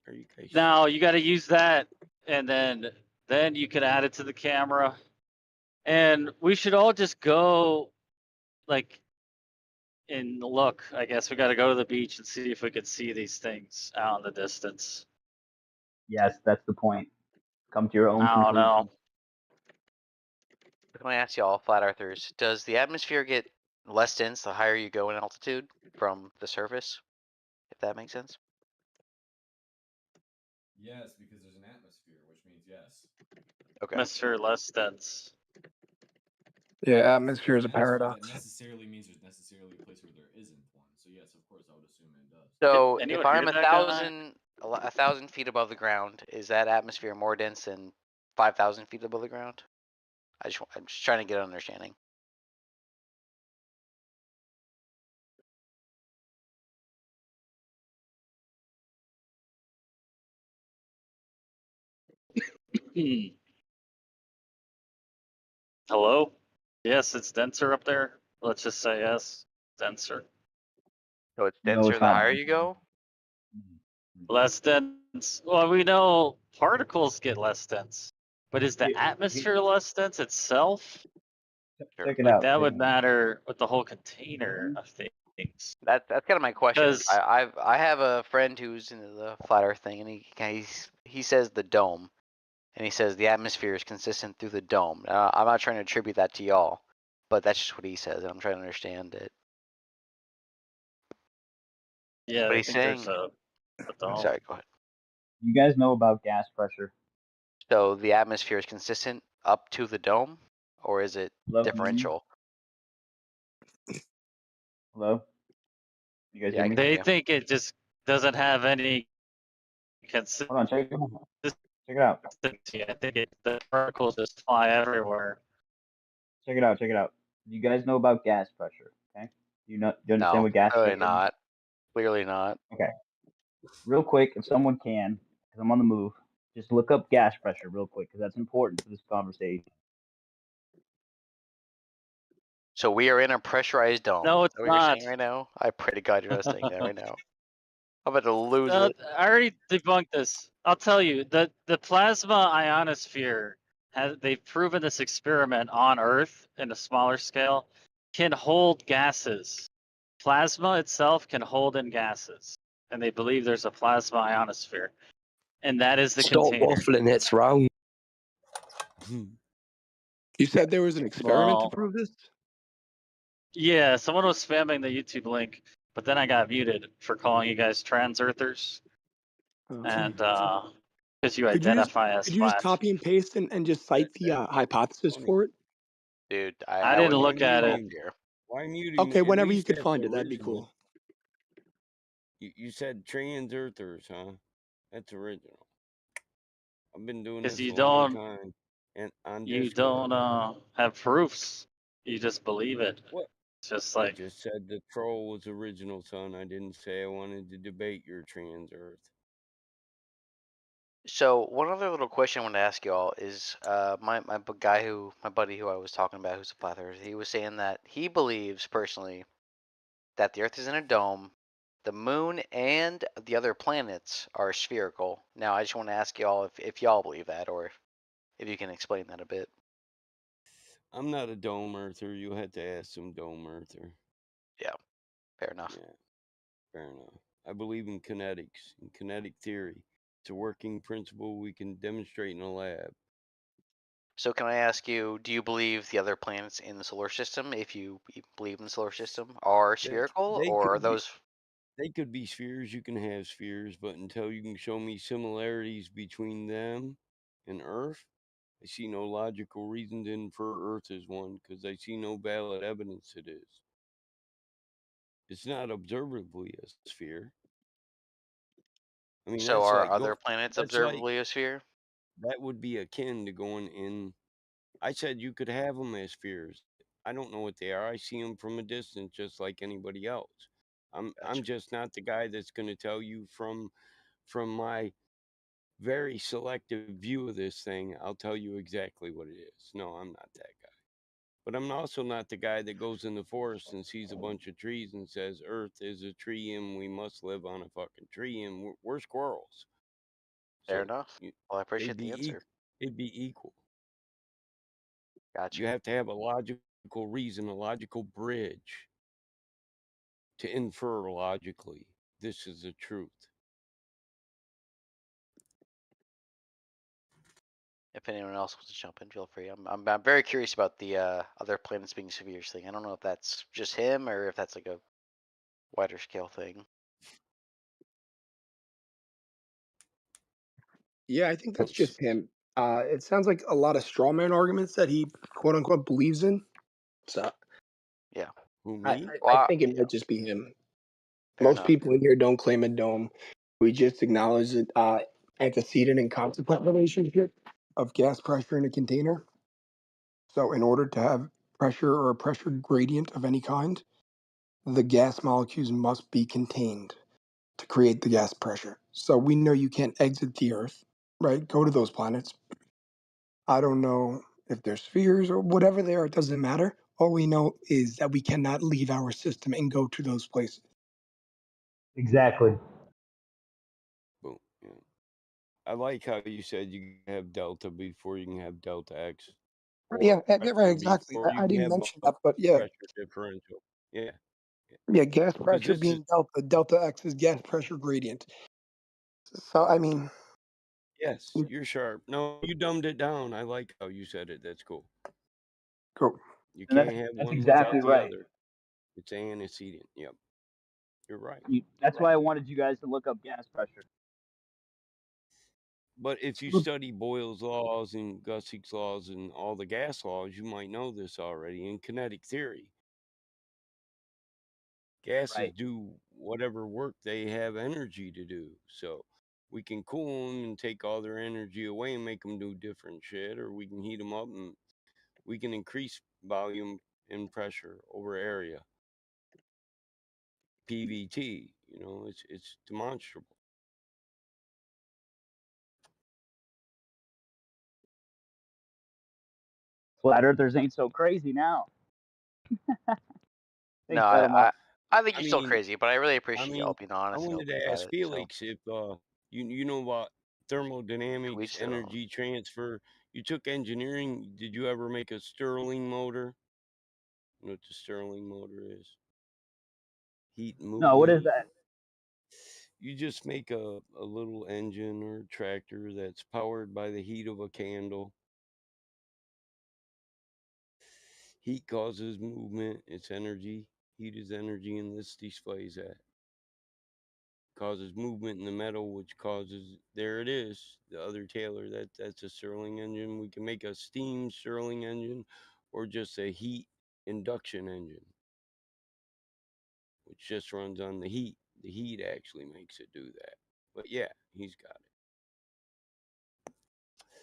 Are you guys Now you got to use that, and then you can add it to the camera. And we should all just go, like, and look. I guess we got to go to the beach and see if we could see these things out in the distance. Yes, that's the point. Come to your own I don't conclusion. know. Let me ask y'all, flat earthers, does the atmosphere get less dense the higher you go in altitude from the surface? If that makes sense. Yes, because there's an atmosphere, which means yes. Okay. Atmosphere less dense. Yeah, atmosphere is a Atmosphere, paradox. that necessarily means there's necessarily a place where there isn't one. So yes, of course, I would assume it does. So Anyone if I'm hear that guy? 1,000 feet above the ground, is that atmosphere more dense than 5,000 feet above the ground? I'm just trying to get an understanding. Hello? Yes, it's denser up there. Let's just say yes, denser. So it's No, denser it's the not. higher you go? Less dense. Well, we know particles get less dense, but is the atmosphere less dense itself? Check it Like out. that would matter with the whole container of things. That's kind of my question. 'Cause- I have a friend who's into the flat Earth thing, and he says the dome, and he says the atmosphere is consistent through the dome. I'm not trying to attribute that to y'all, but that's just what he says, and I'm trying to understand it. Yeah, But I he's think there's saying. a dome. Sorry, go ahead. You guys know about gas pressure? So the atmosphere is consistent up to the dome, or is it Hello? differential? Hello? You guys Yeah, I hear me? can hear They you. think it just doesn't have any consistency. Hold on, check it out. I think the particles just fly everywhere. Check it out. Check it out. You guys know about gas pressure, okay? Do you understand No, what gas clearly pressure is? not. Clearly not. Okay. Real quick, if someone can, because I'm on the move, just look up gas pressure real quick, because that's important for this conversation. So we are in a pressurized dome. No, it's Is that what not. you're saying right now? I pray to God you're not saying that right now. I'm about to lose it. I already debunked this. I'll tell you, the plasma ionosphere they've proven this experiment on Earth in a smaller scale can hold gases. Plasma itself can hold in gases, and they believe there's a plasma ionosphere, and that is the Stop container. waffling, it's wrong. You said there was an experiment to Well, prove this? yeah, someone was spamming the YouTube link, but then I got muted for calling you guys trans earthers, and because you identify as Could you just flat. copy and paste and just cite the hypothesis funny. for it? Dude, I I didn't wouldn't look even at go it. up here. Why muting? Okay, At whenever you least could that's find it, that'd be original. cool. You said trans earthers, huh? That's original. I've been doing Because this you a long don't, time, and on you Discord. don't have proofs. You just believe it. What? It's just I like, just said the troll was original, son. I didn't say I wanted to debate your trans earth. So one other little question I want to ask you all is, my buddy who I was talking about, who's a flat earther, he was saying that he believes personally that the Earth is in a dome, the moon and the other planets are spherical. Now I just want to ask y'all if y'all believe that, or if you can explain that a bit. I'm not a dome earther. You'll have to ask some dome earther. Yeah, fair enough. Yeah, fair enough. I believe in kinetics and kinetic theory. It's a working principle we can demonstrate in a lab. So can I ask you, do you believe the other planets in the solar system, if you believe in the solar system, are spherical, They or are could be. those? They could be spheres. You can have spheres, but until you can show me similarities between them and Earth, I see no logical reason to infer Earth is one because I see no valid evidence it is. It's not observably a sphere. I mean, So that's are like other planets that's like observably a sphere? that would be akin to going in. I said you could have them as spheres. I don't know what they are. I see them from a distance, just like anybody else. I'm just not the guy that's going to tell you from my very selective view of this thing. I'll tell you exactly what it is. No, I'm not that guy. But I'm also not the guy that goes in the forest and sees a bunch of trees and says Earth is a tree and we must live on a fucking tree and we're squirrels. Fair So enough. Well, I appreciate it'd the be answer. it'd be equal. Gotcha. You have to have a logical reason, a logical bridge to infer logically this is the truth. If anyone else wants to jump in, feel free. I'm very curious about the other planets being spheres thing. I don't know if that's just him or if that's like a wider scale thing. Yeah, I think that's just him. It sounds like a lot of straw man arguments that he quote unquote believes in. So Yeah. Who, I, me? I, I think it might just be him. Fair Most enough. people in here don't claim a dome. We just acknowledge the antecedent and consequent relationship of gas pressure in a container. So, in order to have pressure or a pressure gradient of any kind, the gas molecules must be contained to create the gas pressure. So, we know you can't exit the Earth, right? Go to those planets. I don't know if they're spheres or whatever they are, it doesn't matter. All we know is that we cannot leave our system and go to those places. Exactly. Boom. Yeah. I like how you said you can have delta before you can have delta X, Yeah, or right, pressure exactly. before you I can didn't have mention a that, but yeah, pressure differential. Yeah, yeah, gas because pressure this is being delta, delta X is gas pressure gradient. So, I mean, yes, you're sharp. No, you dumbed it down. I like how you said it. That's cool. cool. You And can't have that's one without exactly the right. other. It's antecedent. Yep, you're right. That's why I wanted you guys to look up gas pressure. But if you study Boyle's laws and Gussik's laws and all the gas laws, you might know this already in kinetic theory. Gases Right. do whatever work they have energy to do. So we can cool them and take all their energy away and make them do different shit, or we can heat them up and we can increase volume and pressure over area. PVT, it's demonstrable. Flat earthers ain't so crazy now. No, Thanks, Battle I think I you're still mean, crazy, but I really I appreciate y'all mean, being I honest and wanted open to about ask it. So Felix if you know about to thermodynamics, each their own. energy transfer. You took engineering. Did you ever make a Stirling motor? You know what the Stirling motor is? Heat No, what is movement. that? You just make a little engine or tractor that's powered by the heat of a candle. Heat causes movement. It's energy. Heat is energy, and this displays that. Causes movement in the metal, which causes, there it is, the other Taylor, that's a Stirling engine. We can make a steam Stirling engine or just a heat induction engine, which just runs on the heat. The heat actually makes it do that. But yeah, he's got it.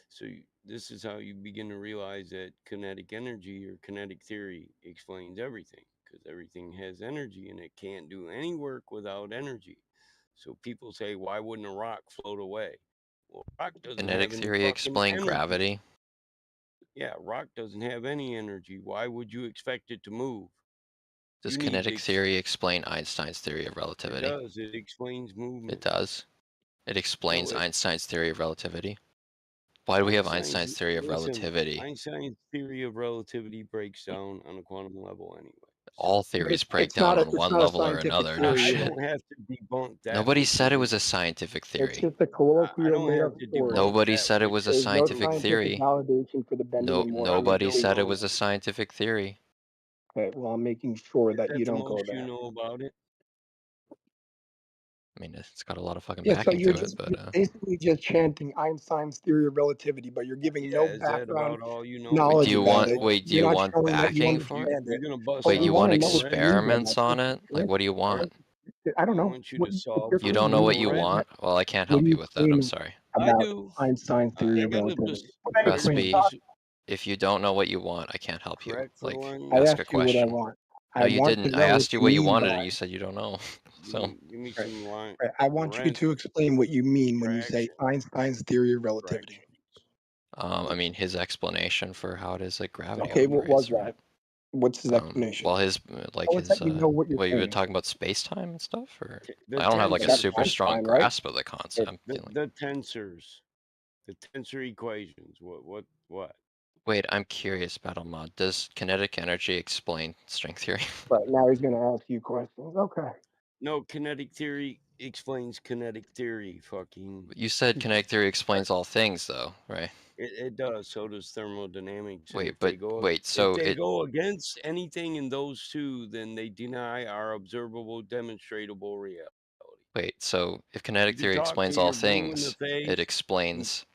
So this is how you begin to realize that kinetic energy or kinetic theory explains everything, because everything has energy and it can't do any work without energy. So people say, why wouldn't a rock float away? Well, rock doesn't Kinetic have any theory fucking explain energy. gravity. Yeah, rock doesn't have any energy. Why would you expect it to move? Does You need kinetic theory explain Einstein's theory of It relativity? does. It explains movement. It does. It explains No, it, Einstein's theory of relativity. Why do we have Einstein's, Einstein's theory of listen, relativity? Einstein's theory of relativity breaks down on a quantum level anyway. All So theories break It's down not a on one level or another. No I shit. don't have to debunk that. Nobody with said it you. was a scientific It's theory. just a I colloquial don't made have up to story. debunk Nobody that said it with was a There's no scientific scientific theory. validation for the bending No, and morphing. nobody don't said it know. was a scientific theory. Okay, well, I'm making sure Is that that you the don't go most there. you know about it? I mean, it's got a lot of fucking Yeah, so backing you're to it, just but you're basically just chanting Einstein's theory of relativity, but you're giving Yeah, no is that background about all you know? wait, do knowledge you about want it. wait, do You're you not want showing that you backing for it? understand it. You're gonna bust But Wait, we you out want want to know what you mean by experiments that. on it? Like, what do you want? I don't I know. want you What, to it's solve your You for don't claim. know me what you or Red. want? Well, I can't What help are you you with that. I'm claiming sorry. I about do. Einstein's theory I of got a relativity? What are you Trust claiming? me, if you don't know what you want, I can't help you. correct for Like, one. I ask a asked you what I question. want. No, I you want to didn't. I know what asked you you what you mean wanted, by and you said you don't know. So, Give me right. some line. Right. I want you Red to explain what you mean when you say fraction. Einstein's theory of relativity. I mean, his explanation for how it is that gravity Okay, what was operates, right? that? What's his explanation? Well, his Tell us that you know what you're what you were saying. talking about space time and stuff, or The I don't have like a That's super strong Einstein, right? grasp of the concept. The tensors, the tensor equations. What? Wait, I'm curious, Battle Mod. Does kinetic energy explain string theory? Right now he's going to ask you questions. Okay. No, kinetic theory explains kinetic theory. Fucking. You said kinetic theory explains all things, though, right? It does. So does thermodynamics. And Wait, if they but go wait, if so they it go against anything in those two, then they deny our observable, demonstrable reality. wait, so if You kinetic can theory talk explains till all you're blue in the things, face. it explains.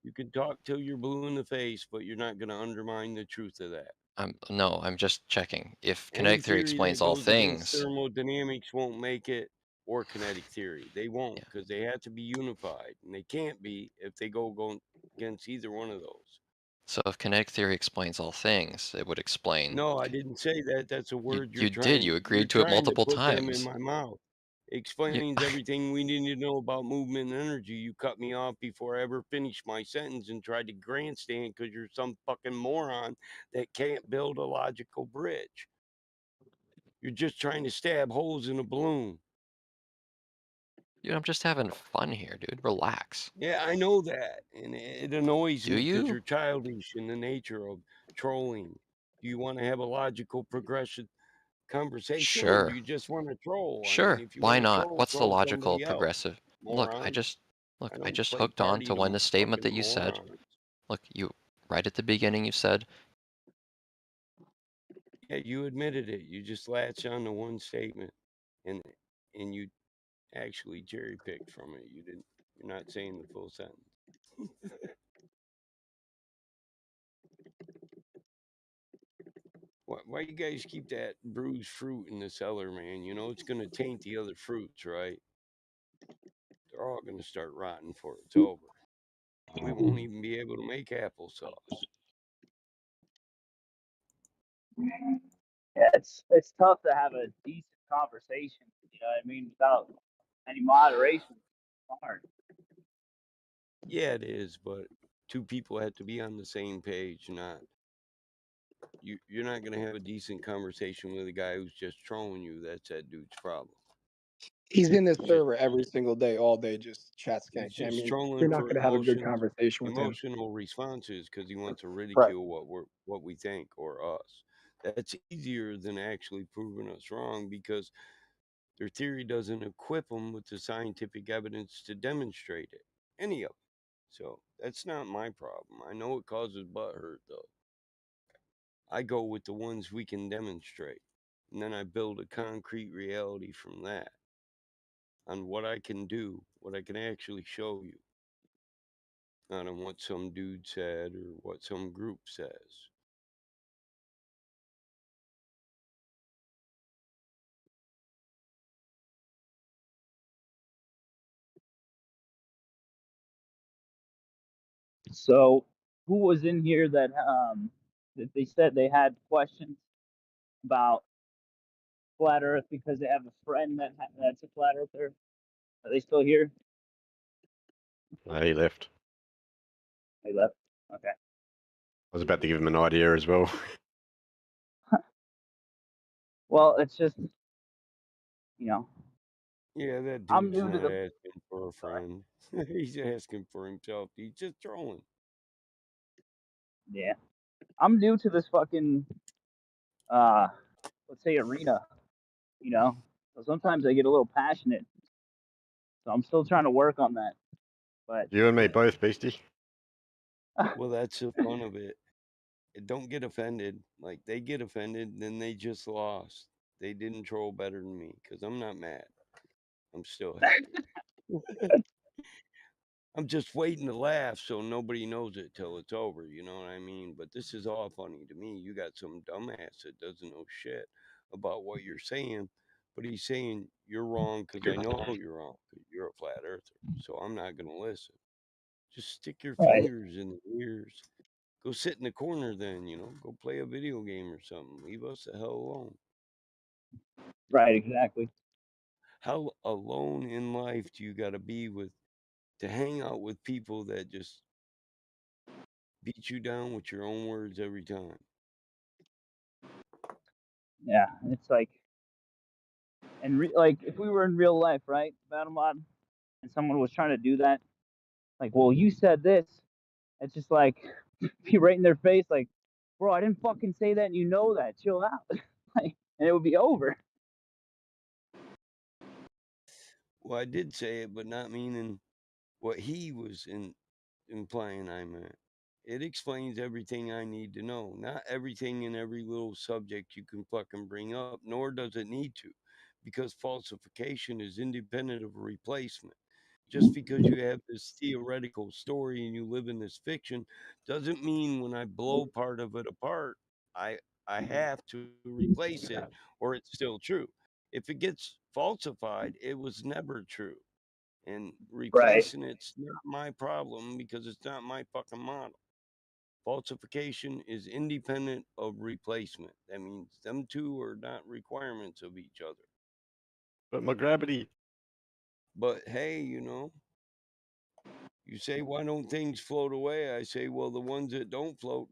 You can talk till you're blue in the face, but you're not going to undermine the truth of that. I'm just checking. If Any kinetic theory theory explains that all goes against things, thermodynamics won't make it, or kinetic theory. They won't, because they have to be unified, and they can't be if they go against either one of those. so if kinetic theory explains all things, it would explain. No, I didn't say that. That's a word You did. You agreed to it trying to multiple put them in times. my mouth. Explains everything we need to know about movement and energy. You cut me off before I ever finished my sentence and tried to grandstand because you're some fucking moron that can't build a logical bridge. You're just trying to stab holes in a balloon. Dude, I'm just having fun here, dude. Relax. Yeah, I know that, and it annoys Do me because you? you're childish in the nature of trolling. Do you want to have a logical progression conversation, or do Sure. you just want to troll? I mean, Sure. if you Why want to not? What's the troll logical somebody else, progressive? Look, I moron. just I I don't just play hooked on party to to one the statement fucking that you said. morons. Look, you right at the beginning you said Yeah, you admitted it. You just latched on to one statement, and you actually cherry picked from it. You didn't. You're not saying the full sentence. Why you guys keep that bruised fruit in the cellar, man? You know it's gonna taint the other fruits, right? They're all gonna start rotting before it's over. We won't even be able to make applesauce. Yeah, it's tough to have a decent conversation. You know what I mean? Without any moderation. It's hard. Yeah, it is, but two people have to be on the same page. Not you're not gonna have a decent conversation with a guy who's just trolling you. That's that dude's problem. He's in this He's just server every single day, all day, just chat he's skanking. I just mean, you're trolling not for going to have a good conversation with him. emotional responses because he wants to Right. ridicule what we think or us. That's easier than actually proving us wrong because their theory doesn't equip them with the scientific evidence to demonstrate it. Any of it. So that's not my problem. I know it causes butt hurt though. I go with the ones we can demonstrate. And then I build a concrete reality from that on what I can do, what I can actually show you, not on what some dude said or what some group says. So, who was in here that they said they had questions about flat Earth because they have a friend that's a flat earther? Are they still here? He left. They left. Okay. I was about to give him an idea as well. Well, it's just, you know, Yeah, that I'm dude's new to not the. asking for a friend. He's asking for himself. He's just trolling. Yeah, I'm new to this fucking let's say arena. You know, so sometimes I get a little passionate. So I'm still trying to work on that. But You and me both, Beastie. Well, that's the fun of it. Don't get offended. Like, they get offended, then they just lost. They didn't troll better than me because I'm not mad. I'm still happy. I'm just waiting to laugh so nobody knows it till it's over. You know what I mean? But this is all funny to me. You got some dumbass that doesn't know shit about what you're saying, but he's saying you're wrong because I know you're wrong. 'Cause you're a flat earther. So I'm not going to listen. Just stick your right, fingers in the ears. Go sit in the corner then, you know, go play a video game or something. Leave us the hell alone. right, exactly. How alone in life do you got to be with to hang out with people that just beat you down with your own words every time? Yeah, it's like, and like if we were in real life, right, Battle Mod, and someone was trying to do that, like, well, you said this. It's just like be right in their face, like, bro, I didn't fucking say that, and you know that. Chill out, like, and it would be over. Well, I did say it, but not meaning what he was implying I meant. It explains everything I need to know. Not everything in every little subject you can fucking bring up, nor does it need to, because falsification is independent of replacement. Just because you have this theoretical story and you live in this fiction doesn't mean when I blow part of it apart, I I have to replace it or it's still true. If it gets falsified, it was never true. And Right, replacing it's not my problem because it's not my fucking model. Falsification is independent of replacement. That means them two are not requirements of each other. But my gravity. But hey, you know, you say, why don't things float away? I say, well, the ones that don't float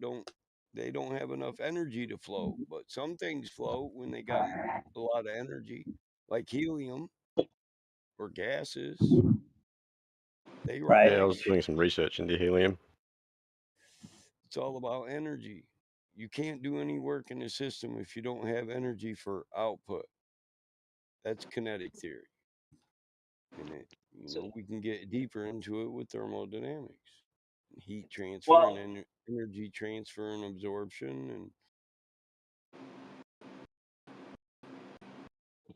they don't have enough energy to float. But some things float when they got a lot of energy, like helium or gases. They right, Yeah, I was rise. doing some research into helium. It's all about energy. You can't do any work in the system if you don't have energy for output. That's kinetic theory. And so, we can get deeper into it with thermodynamics, heat transfer and well, energy transfer and absorption. And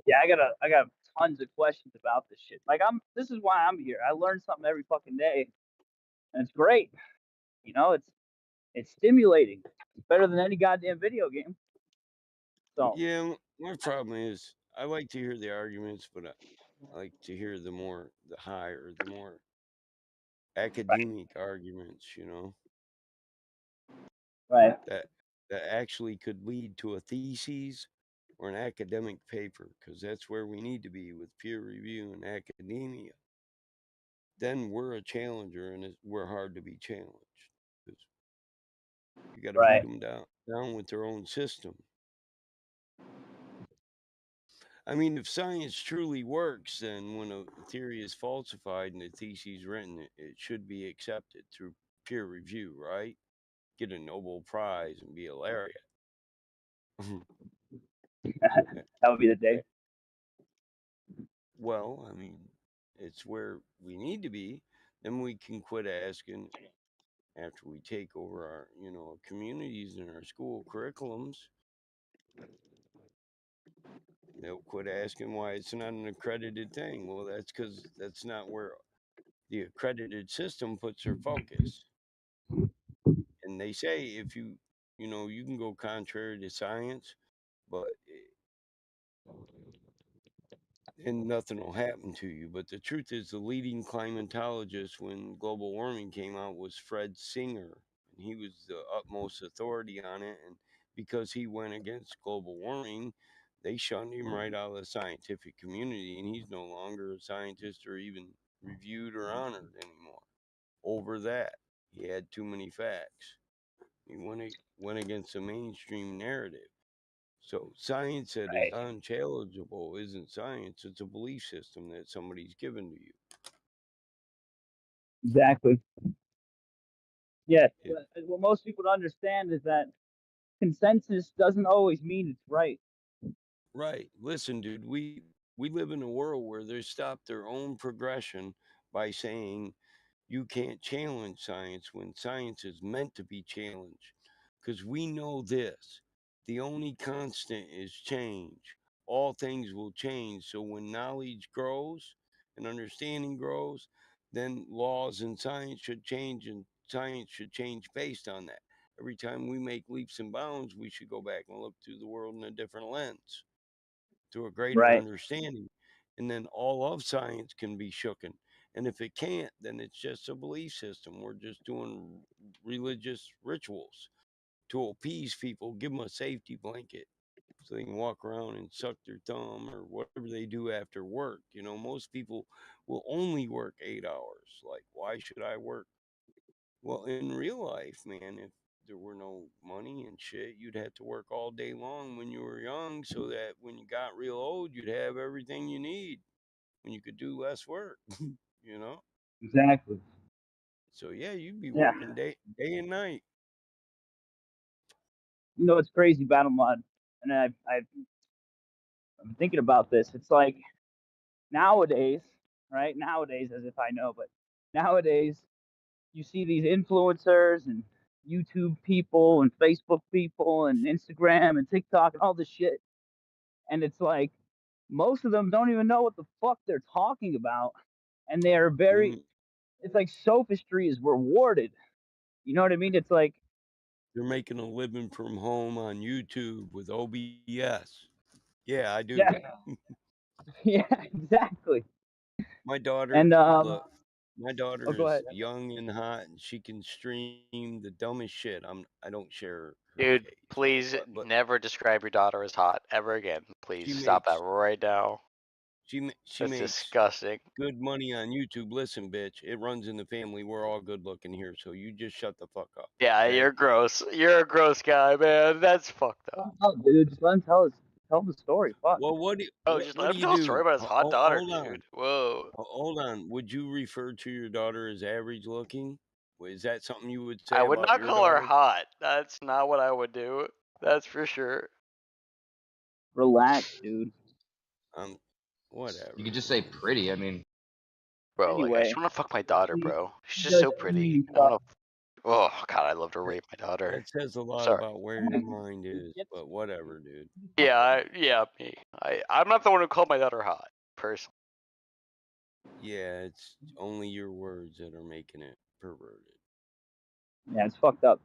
yeah, I got tons of questions about this shit. Like, this is why I'm here. I learn something every fucking day, and it's great. You know, it's stimulating. It's better than any goddamn video game. So, yeah, my problem is I like to hear the arguments, but I like to hear the higher, the more academic arguments, right, that that actually could lead to a thesis or an academic paper, because that's where we need to be with peer review and academia. Then we're a challenger, and we're hard to be challenged because you got to beat right, them down with their own system. I mean, if science truly works, then when a theory is falsified and the thesis written, it should be accepted through peer review, right? Get a Nobel Prize and be a laureate. that would be the day. Well, I mean, it's where we need to be. Then we can quit asking after we take over our, communities and our school curriculums, they'll quit asking why it's not an accredited thing. Well, that's because that's not where the accredited system puts their focus. And they say if you can go contrary to science, but and nothing will happen to you. But the truth is, the leading climatologist when global warming came out was Fred Singer, and he was the utmost authority on it. And because he went against global warming, they shunned him right out of the scientific community, and he's no longer a scientist or even reviewed or honored anymore. Over that, he had too many facts. He went against the mainstream narrative. So science that is unchallengeable isn't science, it's a belief system that somebody's given to you. Exactly. Yeah. It, What most people don't understand is that consensus doesn't always mean it's right. right. Listen, dude, we live in a world where they stop their own progression by saying you can't challenge science when science is meant to be challenged. Because we know this, the only constant is change. All things will change. So when knowledge grows and understanding grows, then laws and science should change, and science should change based on that. Every time we make leaps and bounds, we should go back and look through the world in a different lens, to a greater Right. understanding. And then all of science can be shooken. And if it can't, then it's just a belief system. We're just doing religious rituals to appease people, give them a safety blanket so they can walk around and suck their thumb or whatever they do after work. Most people will only work 8 hours. Like, why should I work? Well, in real life, man, if there were no money and shit, you'd have to work all day long when you were young so that when you got real old, you'd have everything you need when you could do less work, you know? Exactly. So yeah, you'd be Yeah. working day and night. You know, it's crazy, Battle Mod, and I'm thinking about this. It's like nowadays, right? Nowadays, as if I know, but nowadays, you see these influencers and YouTube people and Facebook people and Instagram and TikTok and all this shit. And it's like most of them don't even know what the fuck they're talking about. And they are very, it's like sophistry is rewarded. You know what I mean? It's like, They're making a living from home on YouTube with OBS. Yeah, I do. yeah, yeah, exactly. My daughter, And, look, my oh, daughter go is ahead. young and hot, and she can stream the dumbest shit. I don't share her Dude, age, please but never describe your daughter as hot ever again. Please she stop that makes right now. she That's makes disgusting. good money on YouTube. Listen, bitch, it runs in the family. We're all good looking here, so you just shut the fuck up. Yeah, Okay? you're gross. You're a gross guy, man. That's fucked up. Oh, dude, just let him tell the story. Fuck. Well, Oh, just what let do him you tell a story do? about his hot daughter, Hold on. dude. Whoa. Hold on. Would you refer to your daughter as average looking? Is that something you would I say would about not your call her daughter? hot. That's not what I would do. That's for sure. Relax, dude. Whatever. You could just say pretty. I mean, Bro, like, I just Anyway, want to fuck my daughter, bro. She's he just does so pretty. community I want stuff. to. Oh, God, I'd love to rape my daughter. That says a lot Sorry. about where your mind is, but whatever, dude. Yeah, me. I'm not the one who called my daughter hot, personally. Yeah, it's only your words that are making it perverted. Yeah, it's fucked up.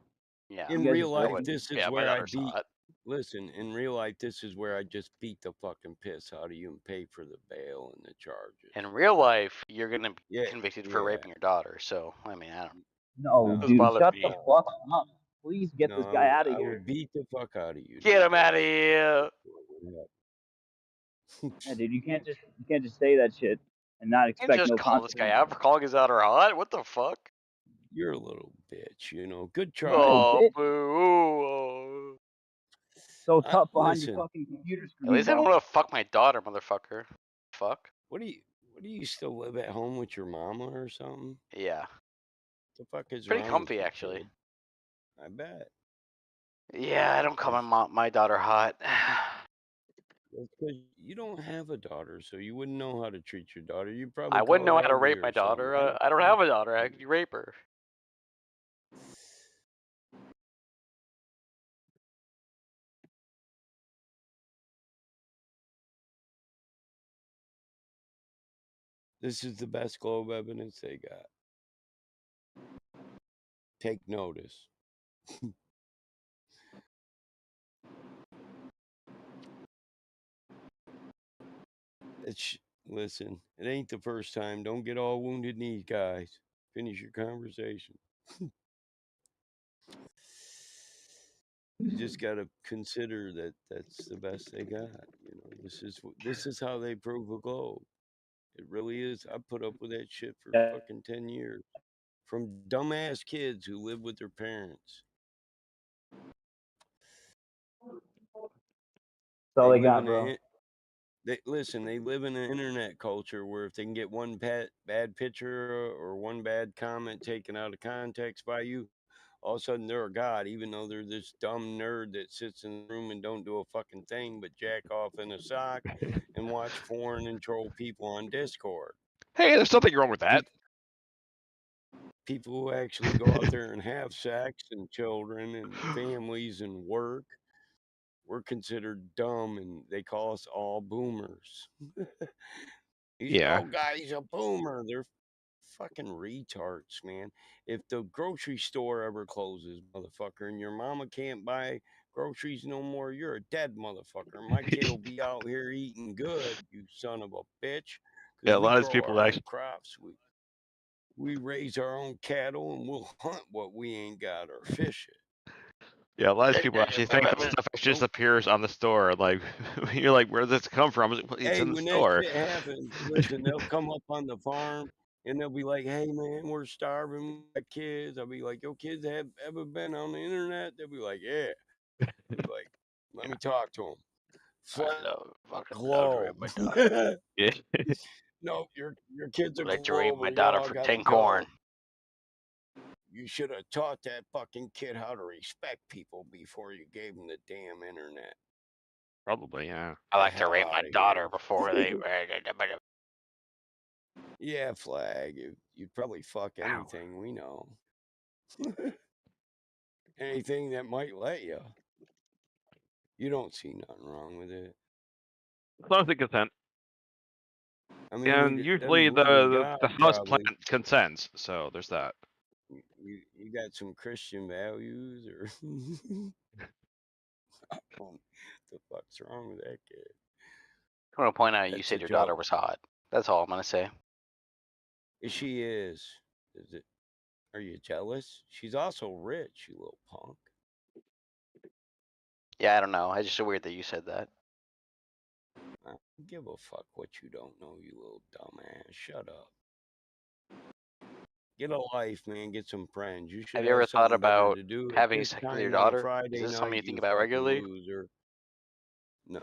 Yeah. In You guys real just life, But, this is yeah, my where I daughter's beat. hot. Listen, in real life, this is where I just beat the fucking piss out of you and pay for the bail and the charges. In real life, you're going to be Yeah, convicted for raping your daughter. So, I mean, I don't. No, Doesn't dude, bother shut the me. fuck up. Please get this guy No, out of I here. would beat the fuck out of you. Get him out of here. Yeah, dude, you can't just say that shit and not You can't expect just no call this guy consequences. out for calling his daughter hot. What the fuck? You're a little bitch, Good try. No, Oh, bitch. boo. So tough behind your Listen, fucking computer At screen, least I don't bro. want to fuck my daughter, motherfucker. Fuck. what do you still live at home with your mama or something? Yeah. The fuck is Pretty wrong with comfy, you, actually. kid? I bet. Yeah, I don't call my daughter hot. That's because you don't have a daughter, so you wouldn't know how to treat your daughter. You I probably wouldn't call know her how to ugly rape my or something. daughter. I don't have a daughter. I could rape her. This is the best globe evidence they got. Take notice. Listen, it ain't the first time. Don't get all wounded knees, guys. Finish your conversation. You just got to consider that that's the best they got. You know, this is how they prove a globe. It really is. I put up with that shit for fucking 10 years from dumbass kids who live with their parents. That's all they got, bro. Listen, they live in an internet culture where if they can get one bad picture or one bad comment taken out of context by you, all of a sudden they're a god, even though they're this dumb nerd that sits in the room and don't do a fucking thing but jack off in a sock and watch porn and troll people on Discord. Hey, there's nothing wrong with that. People who actually go out there and have sex and children and families and work, we're considered dumb and they call us all boomers. He's an old guy, he's a boomer. They're fucking retards, man. If the grocery store ever closes, motherfucker, and your mama can't buy groceries no more, you're a dead motherfucker. My kid will be out here eating good, you son of a bitch. Yeah, a We lot of grow people our own actually. crops. We raise our own cattle and we'll hunt what we ain't got or fish it. Yeah, a lot of people actually think that stuff just appears on the store. Like, you're like, where does this come from? It's, like, well, it's in the When store. that shit happens, listen, they'll come up on the farm and they'll be like, "Hey man, we're starving. We got kids." I'll be like, "Your kids have ever been on the internet?" They'll be like, "Yeah." I'll be like, "Let me talk to them." Flat globe. Yeah. No, your kid's a Like to rape globe my and we daughter all for gotta 10 go. corn. You should have taught that fucking kid how to respect people before you gave him the damn internet. Probably, yeah. I like to rape my daughter before they. Yeah, Flag. You'd probably fuck anything, we know. Anything that might let you. You don't see nothing wrong with it. As long as they consent. I mean, And it usually doesn't believe in God, the house probably. plant consents, so there's that. You got some Christian values, or what the fuck's wrong with that kid? I want to point out you That's said a your daughter joke. was hot. That's all I'm gonna say. She is. Are you jealous? She's also rich, you little punk. Yeah, I don't know. It's just weird that you said that. I don't give a fuck what you don't know, you little dumbass. Shut up. Get a life, man. Get some friends. You should Have you ever thought something better about to do at having this sex with your time on a daughter? Friday Is this night, something you think you about fucking regularly? loser. No.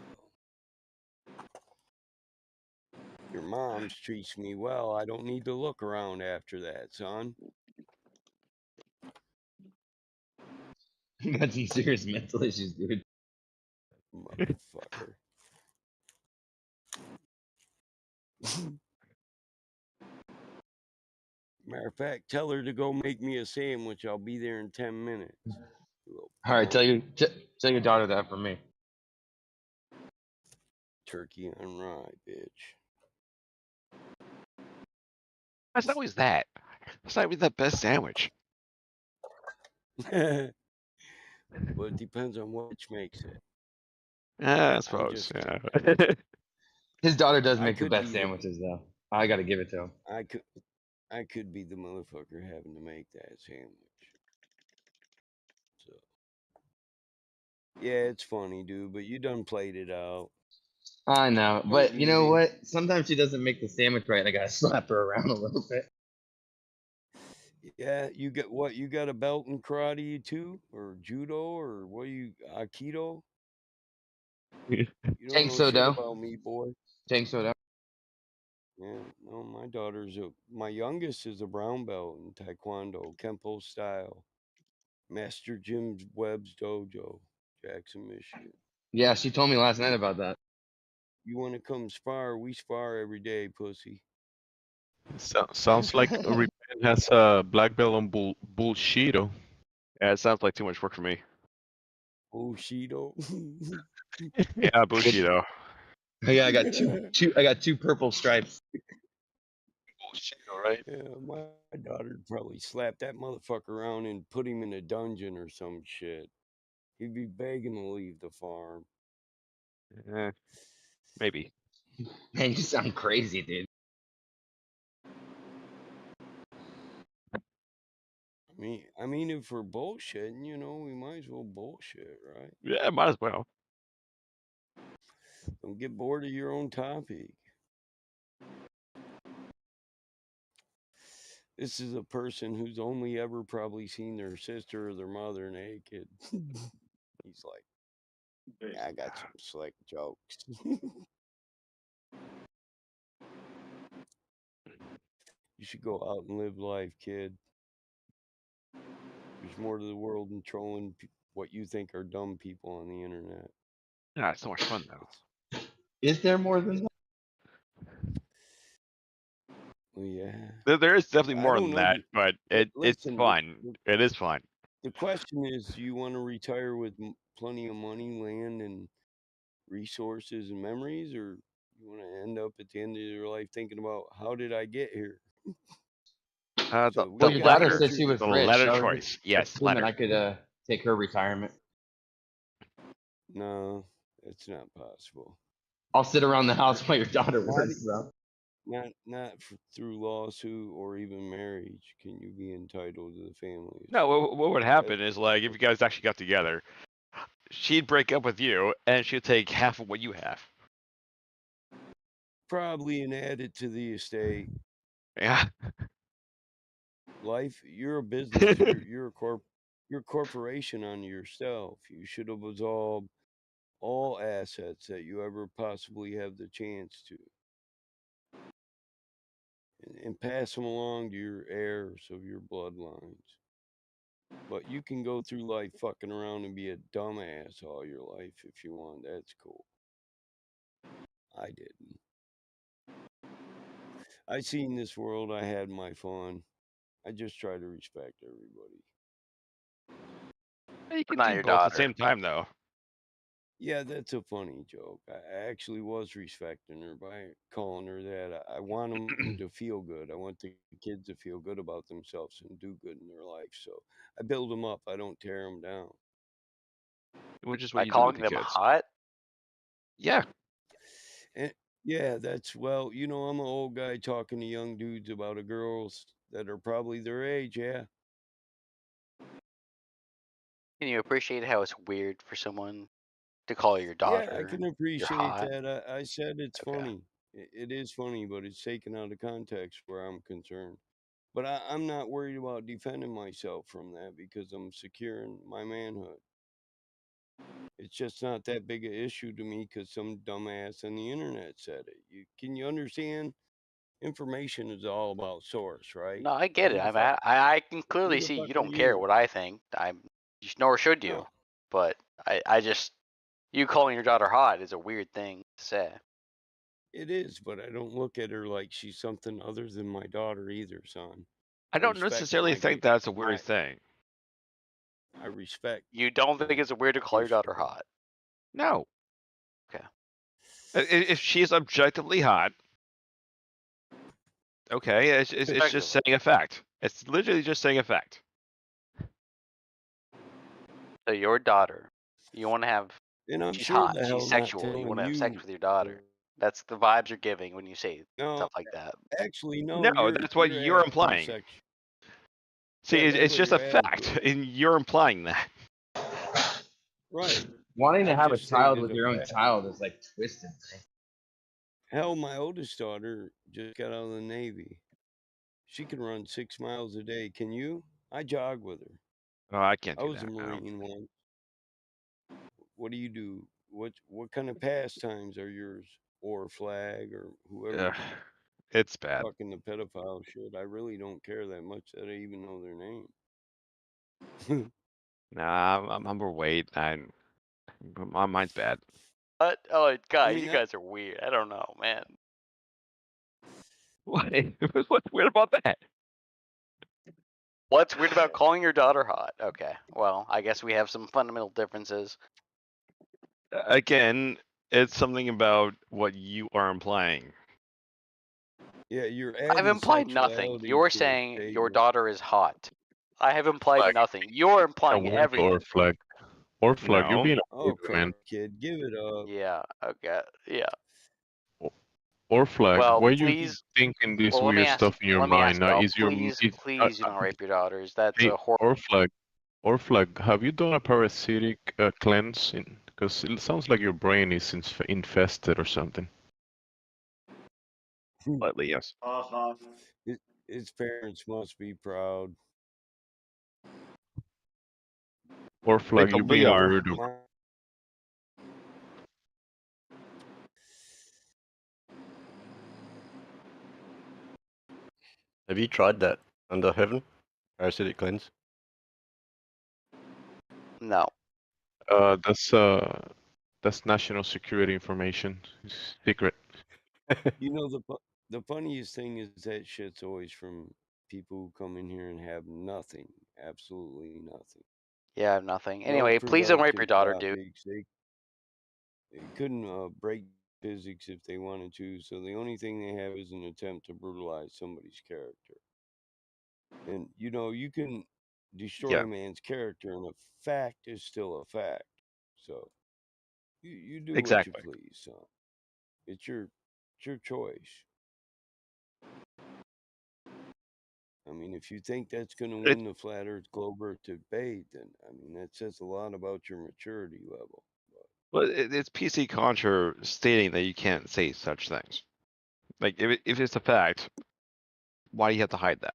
Your mom treats me well. I don't need to look around after that, son. You got some serious mental issues, dude. Motherfucker. Matter of fact, tell her to go make me a sandwich. I'll be there in 10 minutes. All right, tell your daughter that from me. Turkey on rye, bitch. That's not always that. That's not even the best sandwich. Well, it depends on which makes it. Yeah, I suppose. Yeah. His daughter does I make the could best be sandwiches, though. I got to give it to him. I could be the motherfucker having to make that sandwich. So yeah, it's funny, dude, but you done played it out. I know, Don't but you need know me. what? Sometimes she doesn't make the sandwich right, and I gotta slap her around a little bit. Yeah, you got what? You got a belt in karate too, or judo, or what? You aikido? You don't Tank know shit Sodo. about me, boy. Tank Sodo. Yeah, no, my youngest is a brown belt in Taekwondo, Kempo style. Master Jim Webb's dojo, Jackson, Michigan. Yeah, she told me last night about that. You want to come spar? We spar every day, pussy. Sounds like Ripon has a black belt on bullshido. Yeah, it sounds like too much work for me. Bushido. Yeah, Bushido. Yeah, I got two purple stripes. bullshit, all right? Yeah, my daughter'd probably slap that motherfucker around and put him in a dungeon or some shit. He'd be begging to leave the farm. Maybe. Man, you sound crazy, dude. I mean, if we're bullshitting, we might as well bullshit, right? Yeah, might as well. Don't get bored of your own topic. This is a person who's only ever probably seen their sister or their mother naked. He's like, yeah, I got some slick jokes. You should go out and live life, kid. There's more to the world than trolling what you think are dumb people on the internet. Yeah, it's so much fun though. Is there more than that? Well, yeah. There is definitely I more don't than know. that, but it's Listen, fun. It is fun. The question is, do you want to retire with plenty of money, land, and resources and memories, or you want to end up at the end of your life thinking about how did I get here? Well, your daughter said she was the rich. letter so I was choice. Yes, assuming letter. I could take her retirement. No, it's not possible. I'll sit around the house while your daughter works, bro. Not through lawsuit or even marriage can you be entitled to the family. No, what would happen is like if you guys actually got together, she'd break up with you and she'd take half of what you have. Probably and add it to the estate. Yeah. Life, you're a business. you're a corporation on yourself. You should have absorbed all assets that you ever possibly have the chance to, and pass them along to your heirs of your bloodlines. But you can go through life fucking around and be a dumbass all your life if you want. That's cool. I didn't. I seen this world. I had my fun. I just try to respect everybody. You can Not do your both at the daughter. same time though. Yeah, that's a funny joke. I actually was respecting her by calling her that. I want them to feel good. I want the kids to feel good about themselves and do good in their life. So I build them up. I don't tear them down. Which is By what you do with calling the them kids. hot? Yeah. And yeah, that's I'm an old guy talking to young dudes about girls that are probably their age. Yeah. Can you appreciate how it's weird for someone to call your Yeah, daughter I can you're appreciate hot? that. I said it's Okay. funny. It is funny, but it's taken out of context where I'm concerned. But I'm not worried about defending myself from that because I'm secure in my manhood. It's just not that big an issue to me because some dumbass on the internet said it. Can you understand? Information is all about source, right? No, I get Who it. the I mean, fuck? I can Who clearly the see fuck you are don't care you? what I think. Nor should you. No. But I just you calling your daughter hot is a weird thing to say. It is, but I don't look at her like she's something other than my daughter either, son. I don't respect necessarily my think that's a weird thing. I respect. You don't think it's weird to call your daughter hot? No. Okay. If she's objectively hot, okay, it's just saying a fact. It's literally just saying a fact. So your daughter, you want to have. And I'm She's sure hot. the hell She's not sexual. You telling want to have sex you. with your daughter. That's the vibes you're giving when you say No, stuff like that. actually, no. No, that's what you're acting implying. See, Yeah, that's it's what just a you're adding fact, to it. and you're implying that. Right. Wanting to I have a just child stated with a your own fact. child is like twisted. Man. Hell, my oldest daughter just got out of the Navy. She can run 6 miles a day. Can you? I jog with her. Oh, I can't I do was a that. No. Marine once. What do you do? What kind of pastimes are yours? Or flag or whoever It's bad. fucking the pedophile shit. I really don't care that much that I even know their name. Nah, I'm overweight. Mine's bad. What? Oh, God, I mean, you guys are weird. I don't know, man. What? What's weird about that? What's weird about calling your daughter hot? Okay, well, I guess we have some fundamental differences. Again, it's something about what you are implying. Yeah, you're I've adding implied nothing. sexuality You're to a saying your statement. daughter is hot. I have implied Flag, nothing. You're a implying weird or everything. flag. Or flag, you're No. being a Oh weird crap, man. kid, give it up. Yeah. Okay. Yeah. Or flag, Well, why you keep please. thinking this Well, let me weird ask. stuff in your Let me ask mind? Now, y'all. is your Please, is please, do not rape your daughters. That's hey, a horrible. or flag, have you done a parasitic cleanse? Because it sounds like your brain is infested or something. Slightly, yes. His parents must be proud. Or They flag, you totally being a are. weirdo. Have you tried that under heaven? Parasitic cleanse? No. That's national security information. It's secret. You know the funniest thing is that shit's always from people who come in here and have nothing, absolutely nothing. Yeah, I have nothing. No Anyway, please don't rape your productive daughter, dude. topics. They couldn't break physics if they wanted to, so the only thing they have is an attempt to brutalize somebody's character. And you can destroy Yeah. a man's character, and a fact is still a fact. So you do what you Exactly. please, son. It's your choice. I mean, if you think that's going to It, win the flat Earth globe Earth debate, then I mean that says a lot about your maturity level. well, it's PC Contra stating that you can't say such things. Like, if it's a fact, why do you have to hide that?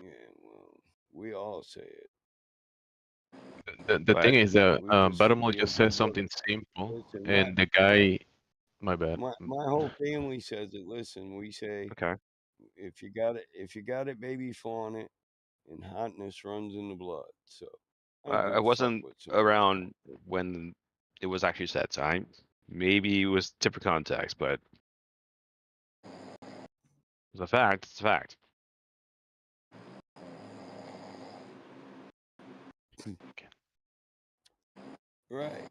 Yeah, well, we all say it. The thing But is that We just, Buttermilk just said something simple, listen. and the guy, my bad. My whole family says it. Listen, we say, okay. if you got it, baby, flaunt it, and hotness runs in the blood. So I don't give I a fuck wasn't what somebody. around when it was actually said, so maybe it was different context, but it's a fact. It's a fact. Right.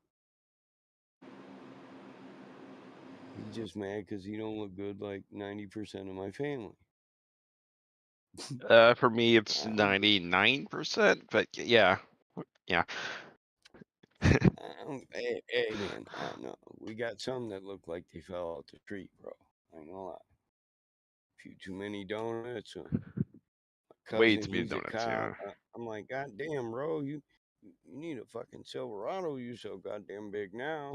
He's just mad because he don't look good like 90% of my family. For me, it's 99%, but yeah, yeah. Hey, man, I don't know. We got some that look like they fell out the street, bro. I ain't gonna lie. A few too many donuts. My Way cousin, too many he's a donuts, cop. yeah. I'm like, God damn, bro, you need a fucking Silverado. You so goddamn big now.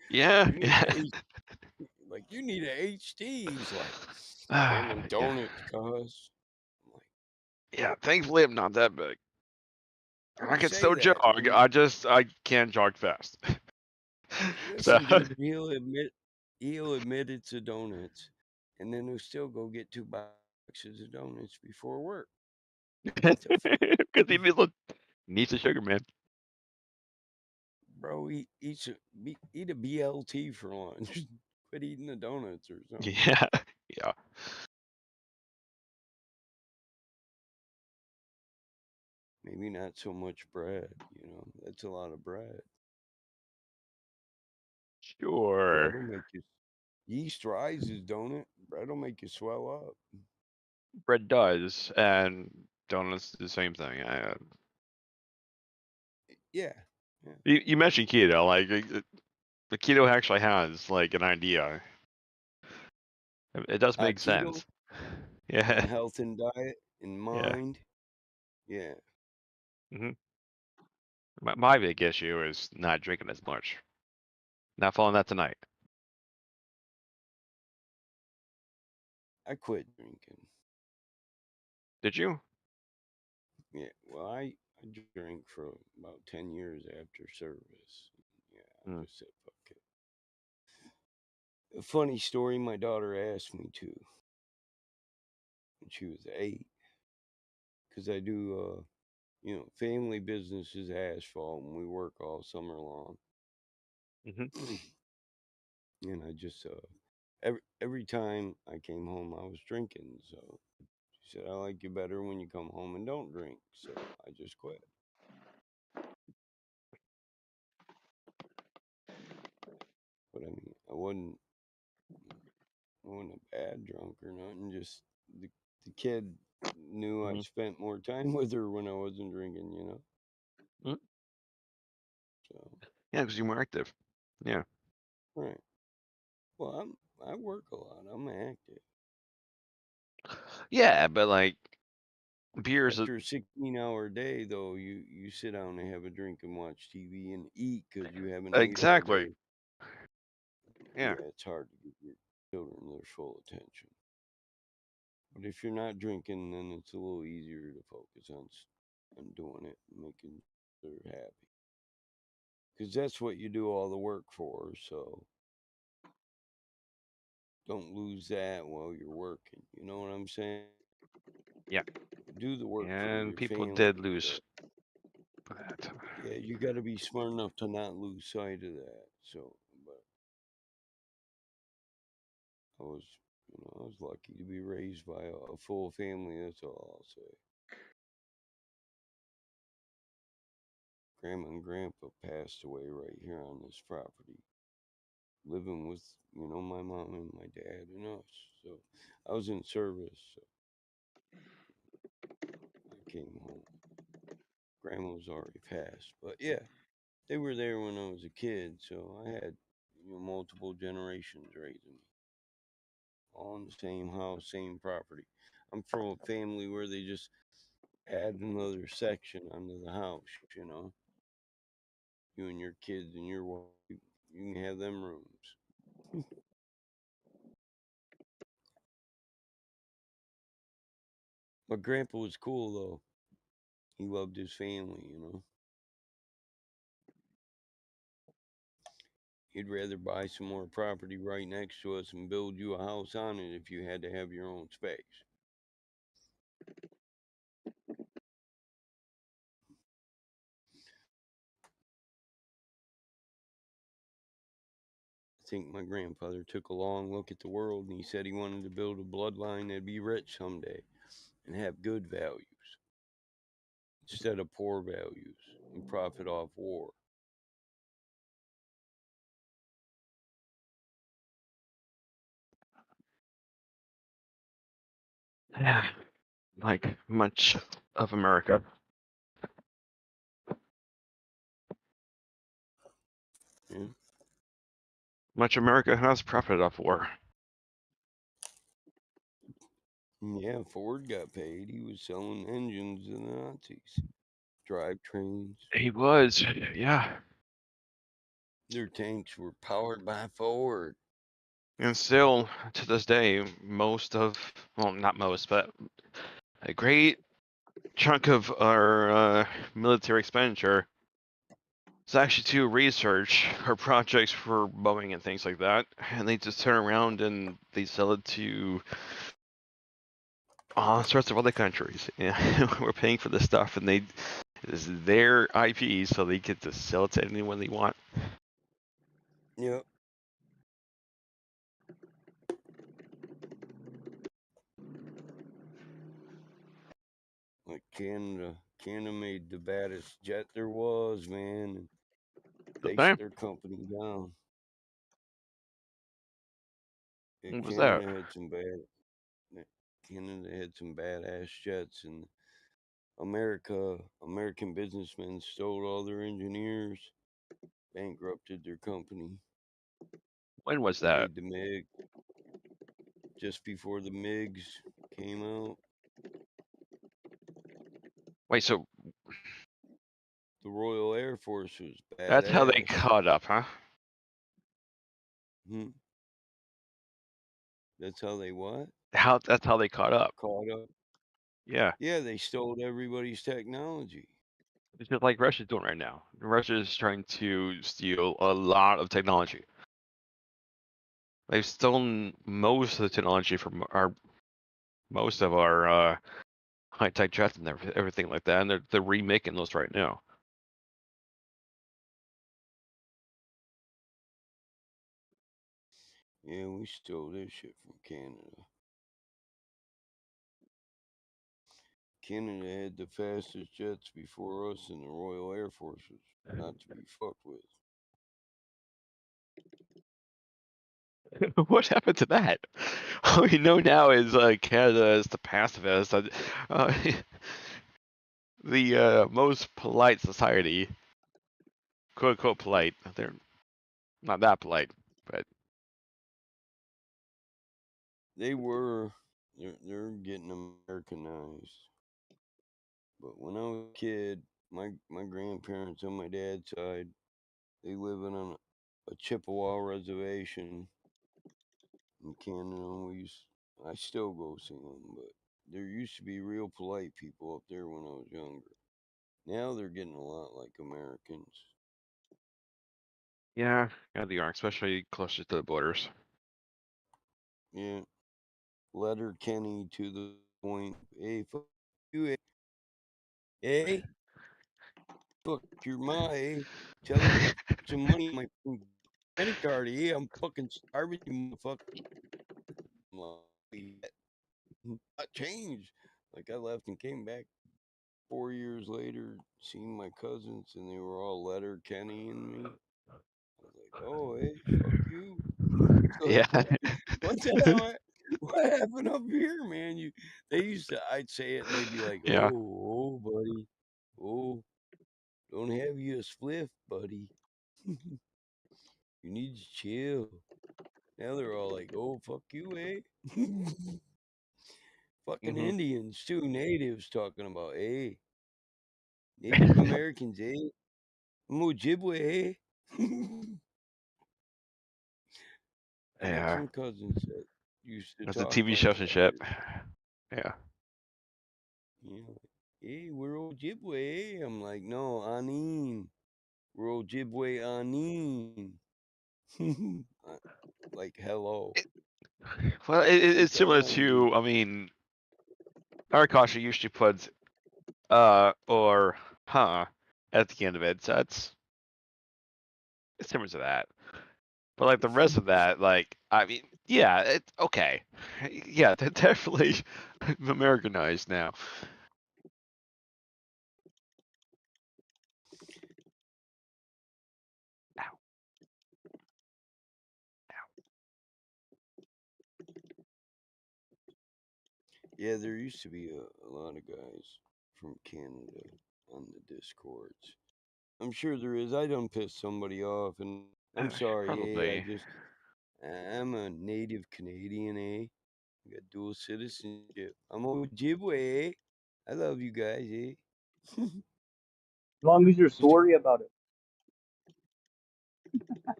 Yeah, You need yeah. you need a HT. He's like, damn them Yeah. donuts, cuz. Yeah, thankfully I'm not that big. I You can say still jog. that, but I can't jog fast. So listen, dude, he'll admit it's the donuts, and then he'll still go get 2 boxes of donuts before work. What the fuck? because he needs the sugar, man. Bro, eat a BLT for lunch. Quit eating the donuts or something. Yeah, yeah. Maybe not so much bread, That's a lot of bread. Sure. Bread'll make you yeast rises, don't it? Bread'll make you swell up. Bread does, and donuts do the same thing. Yeah. You mentioned keto, like the keto actually has like an idea. It does make Keto, sense. Yeah, health and diet and yeah. mind. Yeah. hmm my big issue is not drinking as much. Not following that tonight. I quit drinking. Did you? Yeah. Well, I drank for about 10 years after service. Yeah, I just said fuck it. A funny story, my daughter asked me to when she was 8. Because I do, family business is asphalt, and we work all summer long. And I just, every time I came home, I was drinking. So she said, I like you better when you come home and don't drink. So I just quit. wasn't a bad drunk or nothing. Just the kid knew I Mhm. spent more time with her when I wasn't drinking, you know. Mm. So Yeah, because you're more active. Yeah. right. Well, I work a lot. I'm active. Yeah, but like beer's a After a 16-hour day, though, you sit down and have a drink and watch TV and eat because you haven't ate all exactly. day. Yeah. Yeah, it's hard to give your children their full attention. But if you're not drinking, then it's a little easier to focus on doing it and making sure they're happy. Because that's what you do all the work for. So don't lose that while you're working. You know what I'm saying? Yeah. Do the work for And your people family. did lose But that. yeah, you got to be smart enough to not lose sight of that. So, but I was lucky to be raised by a full family. That's all I'll say. Grandma and grandpa passed away right here on this property, living with, my mom and my dad and us. So I was in service. So I came home. Grandma was already passed. But yeah, they were there when I was a kid. So I had, multiple generations raising me. All in the same house, same property. I'm from a family where they just add another section onto the house, you know. You and your kids and your wife, you can have them rooms. My grandpa was cool though. He loved his family. He'd rather buy some more property right next to us and build you a house on it if you had to have your own space. I think my grandfather took a long look at the world and he said he wanted to build a bloodline that'd be rich someday and have good values instead of poor values and profit off war. Yeah. Like much of America. Yeah. Much America has profited off war. Yeah, Ford got paid. He was selling engines to the Nazis, drivetrains. He was, yeah. Their tanks were powered by Ford. And still, to this day, well, not most, but a great chunk of our military expenditure is actually to research or projects for Boeing and things like that. And they just turn around and they sell it to all sorts of other countries. Yeah, we're paying for this stuff, and it's their IP, so they get to sell it to anyone they want. Yep. Like Canada. Canada made the baddest jet there was, man. And they Okay. shut their company down. Yeah, What was that? Canada had some badass jets, and American businessmen stole all their engineers, bankrupted their company. When was They that? made the MiG just before the MiGs came out. Wait, so The Royal Air Force was that's how they badass. caught up, huh? That's how they what? That's how they caught up. Caught up. Yeah. Yeah, they stole everybody's technology. It's just like Russia's doing right now. Russia is trying to steal a lot of technology. They've stolen most of the technology from most of our high-tech jets and everything like that, and they're remaking those right now. Yeah, we stole this shit from Canada. Canada had the fastest jets before us, and the Royal Air Force was not to be fucked with. What happened to that? All we know now is Canada is the pacifist, uh, the most polite society, quote unquote polite. They're not that polite, but They were. They're getting Americanized. But when I was a kid, my grandparents on my dad's side, they living on a Chippewa reservation in Canada. I still go see them, but there used to be real polite people up there when I was younger. Now they're getting a lot like Americans. yeah, they are, especially closer to the borders. Yeah, letter Kenny to the point. Hey, fuck you, hey, fuck your ma, hey. Tell her to put some money on my credit card, hey. I'm fucking starving, you motherfucker. I'm like, not changed. Like I left and came back 4 years later, seen my cousins, and they were all letter Kenny and me. I was like, oh, hey, fuck you. Yeah. Like, what the hell? What happened up here, man? They used to. I'd say it, and they'd be like, Yeah. oh, buddy, oh, don't have you a spliff, buddy. You need to chill. Now they're all like, oh, fuck you, eh? Fucking Mhm. Indians too, natives talking about, hey, Native Americans, eh? Mojibwe, eh? I had Yeah. some cousins that used to That's the talk TV like shows and that. shit. Yeah. You know, hey, we're Ojibwe, eh? I'm like, no, Anin. We're Ojibwe Anin. Uh, like, hello. Well, Like, it's come similar on, dude. to, I mean, Arakashi usually puts or huh at the end of it, so it's similar to that. But like the rest of that, like I mean, yeah, it's okay. Yeah, they're definitely Americanized now. Ow. Yeah, there used to be a lot of guys from Canada on the Discords. I'm sure there is. I done pissed somebody off, and I'm sorry, eh? Probably. I'm a native Canadian, eh? I got dual citizenship. I'm Ojibwe, eh? I love you guys, eh? As long as you're sorry about it.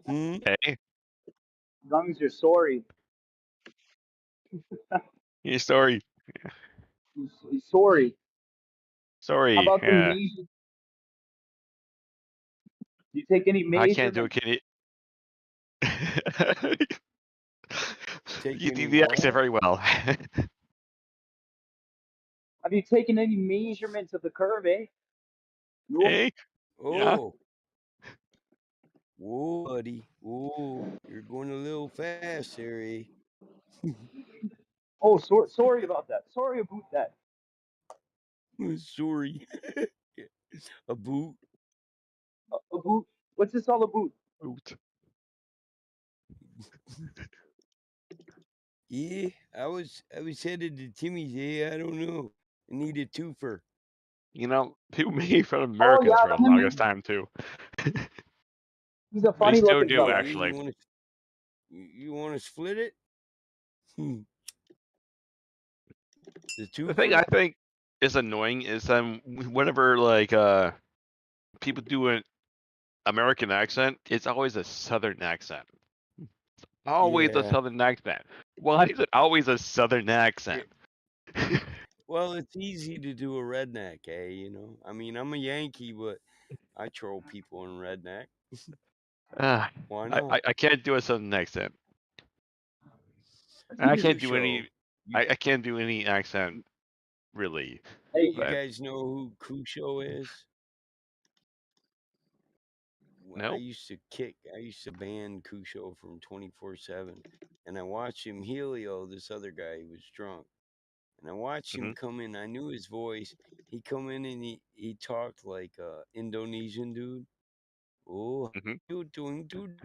Hey, As long as you're sorry. your story. Sorry. How Sorry. about the Yeah, measure? Do you take any I can't do a measurements? kitty. Take You do any the accent what? very well. Have you taken any measurements of the curve, eh? No. Hey, yeah. Oh, whoa, buddy. Whoa, you're going a little fast there, eh? Oh, sorry about that. Sorry about that. Sorry. A boot. A boot. What's this all about? Oot. Yeah, I was headed to Timmy's, eh? I don't know. I need a twofer. You know, people make fun of Oh Americans for yeah, the longest time too. he's a They funny still looking do fella. Hey, actually. you want to split it? The The thing I twofer? think is annoying is whenever like people do an American accent, it's always a Southern accent. Always a Yeah. Southern accent. Why is it always a Southern accent? Well, it's easy to do a redneck, eh? You know, I mean, I'm a Yankee, but I troll people in redneck. Uh, Why I, not? I I can't do a Southern accent. I can't do Cusho. any. I can't do any accent really. Hey, You But guys know who Cusho is? no. I used to ban Cusho from 24/7, and I watched him. Helio, this other guy, he was drunk, and I watched him Hmm. come in. I knew his voice. He come in and he talked like a Indonesian dude. Oh, Hmm. you doing, dude?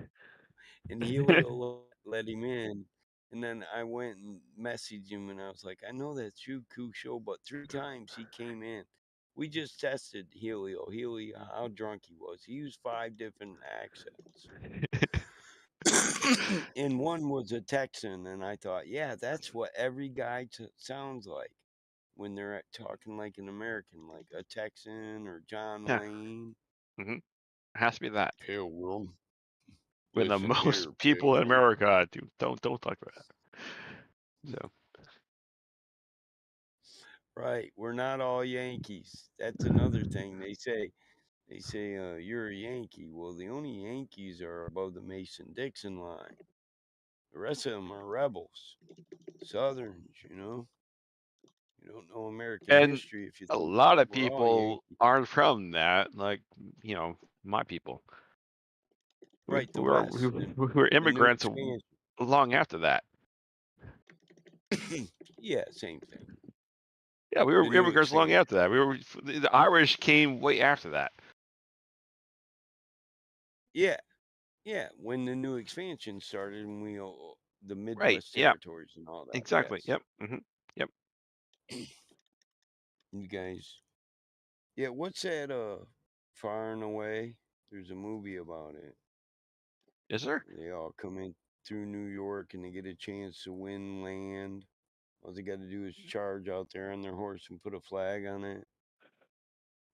And Helio, let him in. And then I went and messaged him, and I was like, I know that's you, Kusho, but 3 times he came in. We just tested Helio. How drunk he was. He used 5 different accents. And one was a Texan, and I thought, yeah, that's what every guy sounds like when they're talking like an American, like a Texan or John Yeah. Wayne. Mm-hmm. It has to be that. Pilgrim. When the Listen most here, people in Pilgrim. America do don't talk like that. So Right. We're not all Yankees. That's another thing. They say you're a Yankee. Well, the only Yankees are above the Mason-Dixon line. The rest of them are rebels. Southerns, you know. You don't know American and history if you a think lot of we're all people Yankees. aren't from that, like my people. We Right, the we were West, we were the new immigrants expansion. long after that. Yeah, same thing. Yeah, we The were new immigrants long expansion. after that. The Irish came way after that. Yeah, yeah. When the new expansion started, and the Right. Midwest Yeah. territories and all that. Exactly. Yes. Yep. Mm-hmm. Yep. You guys. Yeah, what's that? Far and Away. There's a movie about it. Is there? They all come in through New York and they get a chance to win land. All they got to do is charge out there on their horse and put a flag on it.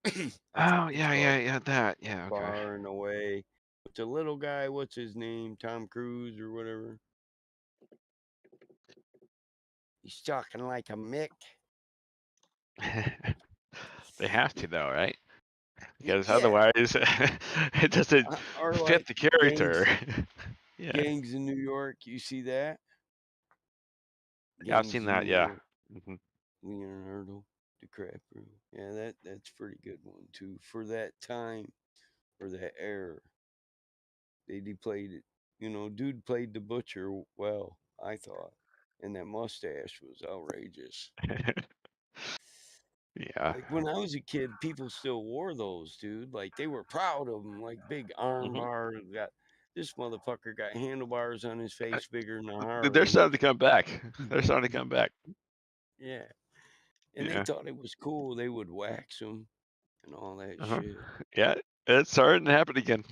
Oh It's yeah, called yeah, yeah. That. Yeah. Okay. Far and Away. But the little guy, what's his name? Tom Cruise or whatever. He's talking like a Mick. They have to though, right? Because Yeah. otherwise, it doesn't Or fit like the character. Yeah. Gangs in New York. You see that? Yeah, I've seen Gangs in that. New Yeah. York. Hmm. Leonardo DiCaprio. Yeah, that's pretty good one too. For that time, for that era, they played it. Dude played the butcher well, I thought, and that mustache was outrageous. Yeah. Like when I was a kid, people still wore those, dude. Like they were proud of them, like big arm Hmm. bars. Got this motherfucker got handlebars on his face bigger than a They're Harley. starting to come back. They're starting to come back. Yeah, and they Yeah. thought it was cool. They would wax them and all that Uh-huh. shit. Yeah. It's starting to happen again.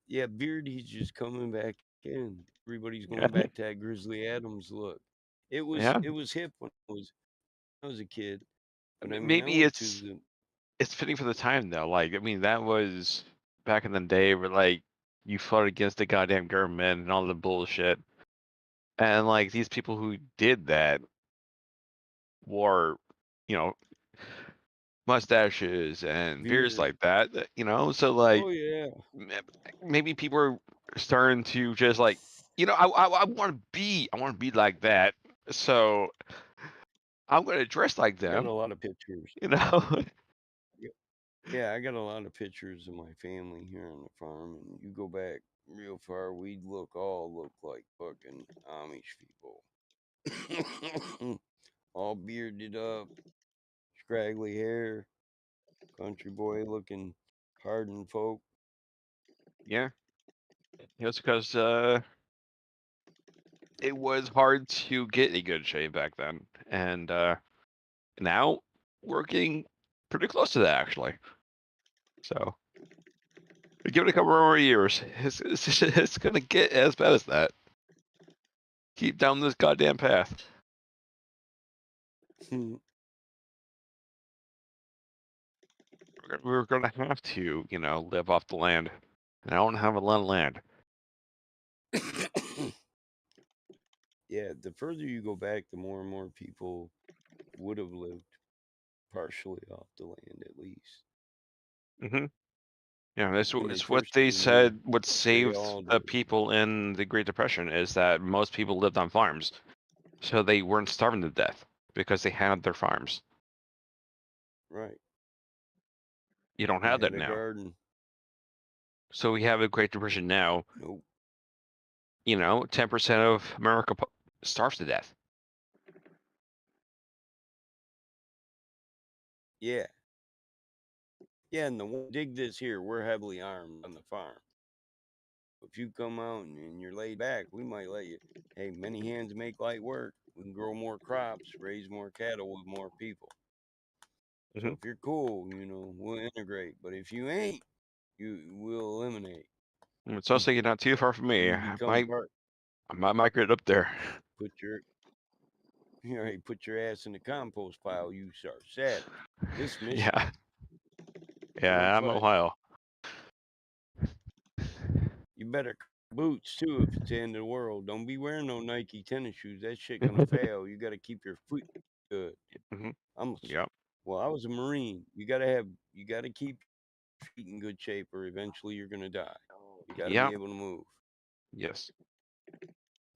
Yeah, Beardy's just coming back in. Everybody's Yeah. going back to that Grizzly Adams look. It was Yeah. it was hip when I was a kid, but I mean I Maybe went to it's the it's fitting for the time though. Like, I mean, that was back in the day where like you fought against the goddamn government and all the bullshit. And like these people who did that wore, you know, mustaches and beards beard. like that. So like Oh yeah. m- maybe people are starting to just like, I want to be like that. So I'm gonna dress like I got a them. lot of pictures. You know. Yeah, I got a lot of pictures of my family here on the farm, and you go back real far, we all look like fucking Amish people. All bearded up, scraggly hair, country boy looking hardened folk. Yeah. It's because it was hard to get a good shape back then, and now we're getting pretty close to that actually. So give it a couple more years. It's gonna get as bad as that. Keep down this goddamn path. We're gonna have to, live off the land. And I don't have a lot of land. Yeah, the further you go back, the more and more people would have lived partially off the land at least. Hmm. Yeah, that's When they it's what first they came here, said. What they saved all the did. people in the Great Depression is that most people lived on farms, so they weren't starving to death because they had their farms. Right. You don't And have that had a now. garden. So we have a Great Depression now. Nope. 10% of America starves to death. Yeah. Yeah, and dig this here, we're heavily armed on the farm. If you come out and you're laid back, we might let you. Hey, many hands make light work. We can grow more crops, raise more cattle with more people. So if you're cool, we'll integrate. But if you ain't, we'll eliminate. It sounds like you're not too far from me. You become I might migrate up there. put your ass in the compost pile. You start savage. This mission. Yeah. Yeah, I'm full-fledged. Ohio. You better boots too if it's the end of the world. Don't be wearing no Nike tennis shoes. That shit gonna fail. You got to keep your feet good. Yep. Well, I was a Marine. You gotta keep your feet in good shape, or eventually you're gonna die. You gotta Yep. be able to move. Yes.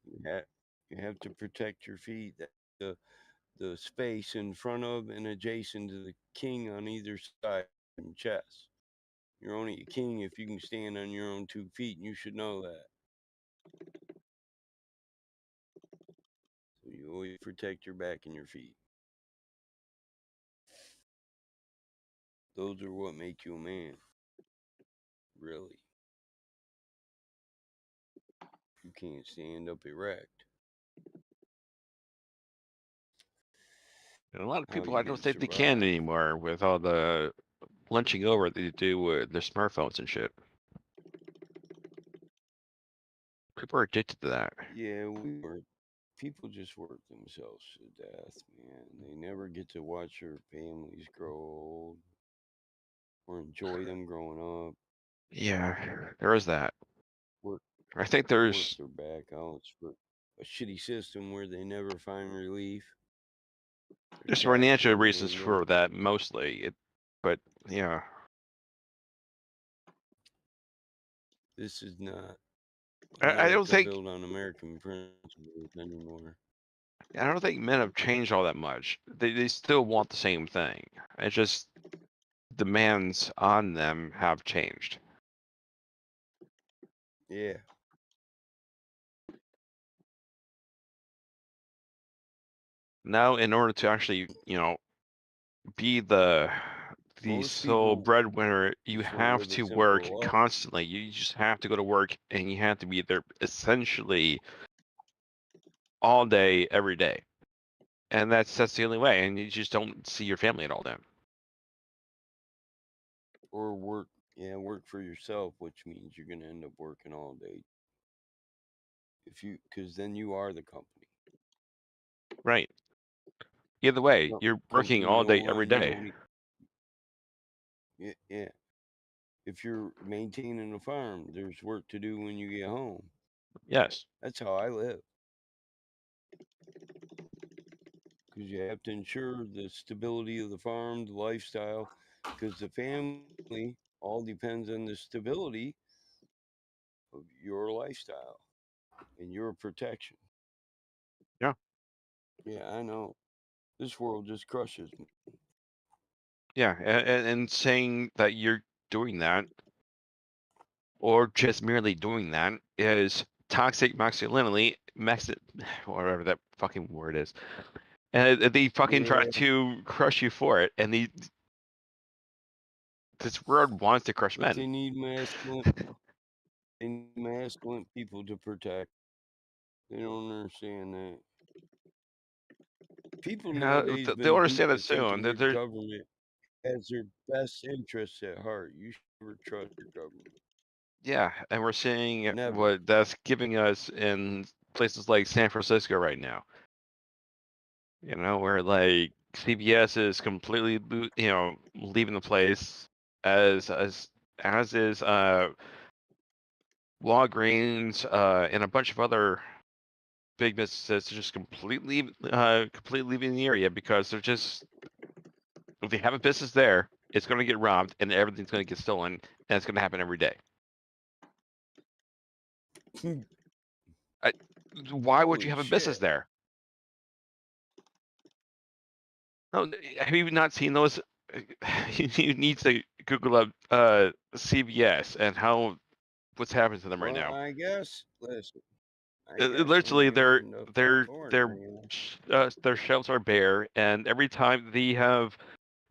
You have to protect your feet. The space in front of and adjacent to the king on either side and chest. You're only a king if you can stand on your own 2 feet, and you should know that. So you always protect your back and your feet. Those are what make you a man. Really. You can't stand up erect. And a lot of How people, you I don't gonna think they can survive? anymore with all the lunching over they do with their smartphones and shit. People are addicted to that. Yeah, people just work themselves to death, man. They never get to watch their families grow old or enjoy them growing up. Yeah, there is that. Work I think work there's their back out for a shitty system where they never find relief. They're there's financial taxing, reasons they for that mostly. But yeah, This is not I don't think built on American principles anymore. I don't think men have changed all that much. They still want the same thing. It's just demands on them have changed. Yeah. Now, in order to actually, be the Most sole people breadwinner, you just wanna have live a to simple work life. constantly. You just have to go to work, and you have to be there essentially all day, every day. And that's the only way. And you just don't see your family at all then. Or work for yourself, which means you're gonna end up working all day. Because then you are the company. Right. Either way, you're working Company all don't day, every want you day. Yeah. If you're maintaining a farm, there's work to do when you get home. Yes. That's how I live. Because you have to ensure the stability of the farm, the lifestyle, because the family all depends on the stability of your lifestyle and your protection. Yeah. Yeah, I know. This world just crushes me. Yeah. And saying that you're doing that, or just merely doing that, is toxic masculinity, whatever that fucking word is. And they fucking try Yeah, to crush you for it. And this world wants to crush but men. they need masculine people to protect. They don't understand that. People nowadays They'll been duped understand it to soon. thinking your government has their best interests at heart. You should never trust your government. Yeah, and we're seeing Never. what that's giving us in places like San Francisco right now. Where like CBS is completely, leaving the place, as is Walgreens, and a bunch of other big businesses just completely leaving the area because they're just, if they have a business there, it's going to get robbed and everything's going to get stolen, and it's going to happen every day. Why would you Holy have a business shit. there? No, have you not seen those? You need to Google up CVS and what's happening to them right Well, now. I guess, listen, Literally, when I end up in Florida, their shelves are bare, and every time they have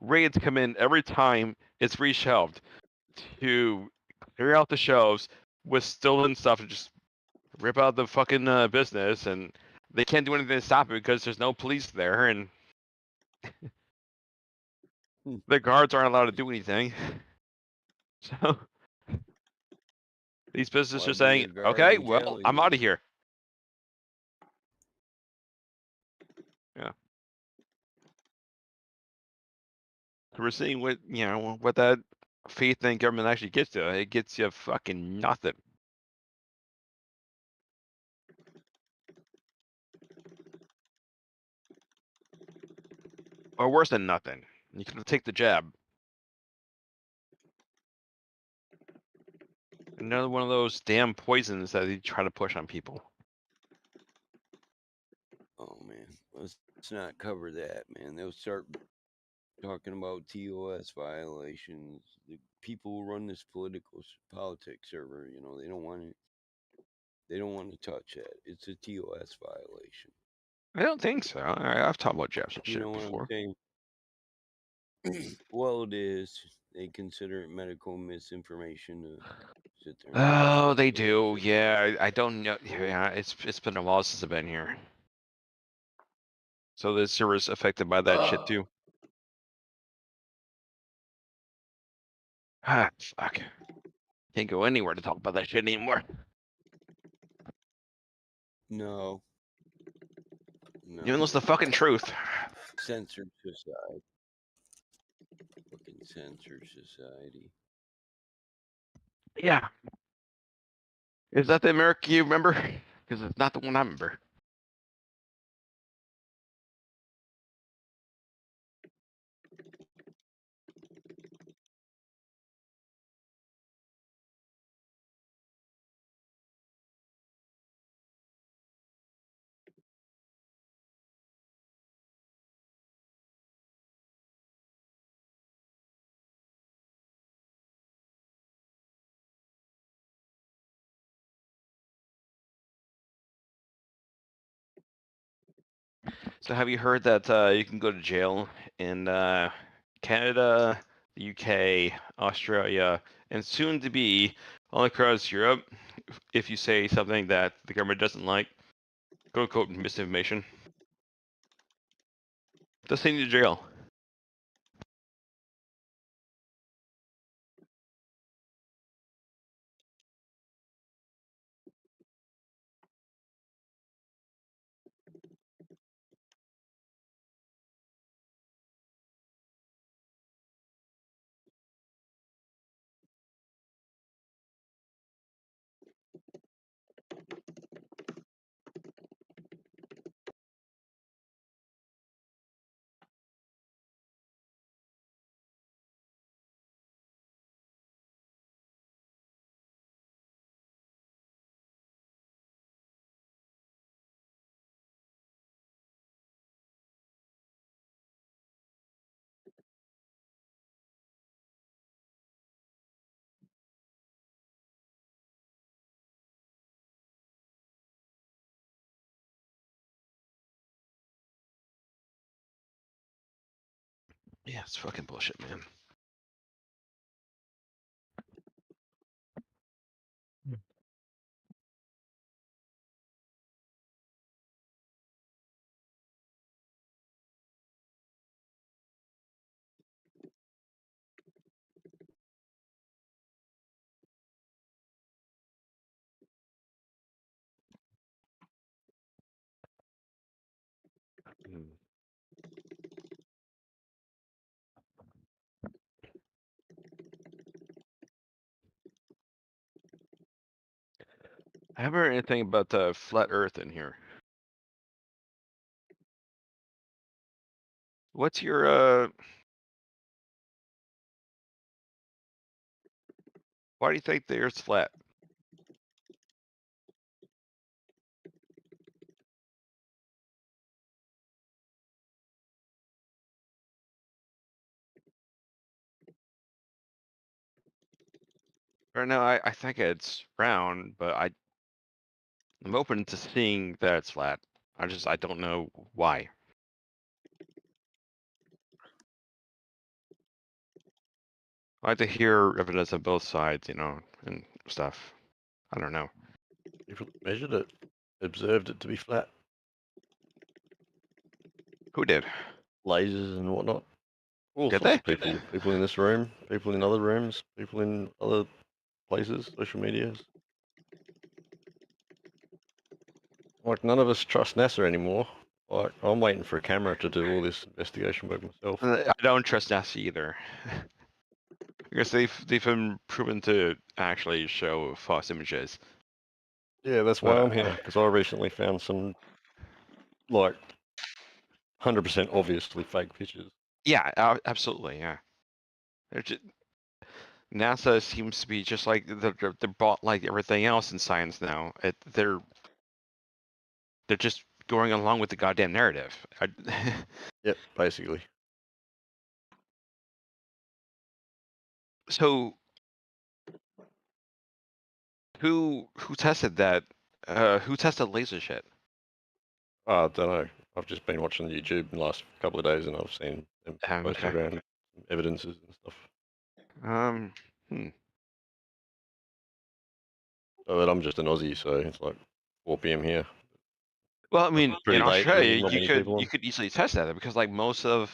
raids come in, every time it's reshelved to clear out the shelves with stolen stuff and just rip out the fucking business, and they can't do anything to stop it because there's no police there, and the guards aren't allowed to do anything. So these businesses Why are be a saying, guard "Okay, in well, I'm out Cali of here." Yeah. We're seeing what what that faith in government actually gets you. It gets you fucking nothing. Or worse than nothing. You can take the jab. Another one of those damn poisons that they try to push on people. Oh man, let's not cover that, man. They'll start talking about TOS violations. The people who run this politics server, they don't want it. They don't want to touch that. It's a TOS violation. I don't think so. I've talked about jabs and You shit know what I'm before. saying? Well, it is. They consider it medical misinformation to sit there and touch Oh, they people's do. Yeah, I don't know. Yeah, it's been a while since I've been here. So the server's affected by that shit too. Ah, fuck. Can't go anywhere to talk about that shit anymore. No. Even though it's the fucking truth. Censored society. Fucking censored society. Yeah. Is that the America you remember? Because it's not the one I remember. So have you heard that you can go to jail in Canada, the UK, Australia, and soon to be all across Europe if you say something that the government doesn't like, quote unquote misinformation? They'll send you to jail. Yeah, it's fucking bullshit, man. Hmm. I haven't heard anything about the flat Earth in here. What's your why do you think the Earth's flat? Or no, I think it's round, but I'm open to seeing that it's flat. I don't know why. I like to hear evidence on both sides, and stuff. I don't know. People measured it, observed it to be flat. Who did? Lasers and whatnot. All Did sorts they? of people. People in this room, people in other rooms, people in other places, social medias. Like, none of us trust NASA anymore. Like, I'm waiting for a camera to do all this investigation work myself. I don't trust NASA either. Because they've been proven to actually show false images. Yeah, that's why I'm here, because I recently found some, like, 100% obviously fake pictures. Yeah, absolutely, yeah. NASA seems to be just like they're bought like everything else in science now. They're just going along with the goddamn narrative. Yep, basically. So who tested that? Who tested laser shit? I don't know. I've just been watching YouTube in the last couple of days, and I've seen them posting Okay. around evidences and stuff. So that I'm just an Aussie, so it's like 4 p.m. here. Well, I mean, Pretty in late. Australia, Not many people you on. could easily test that because like most of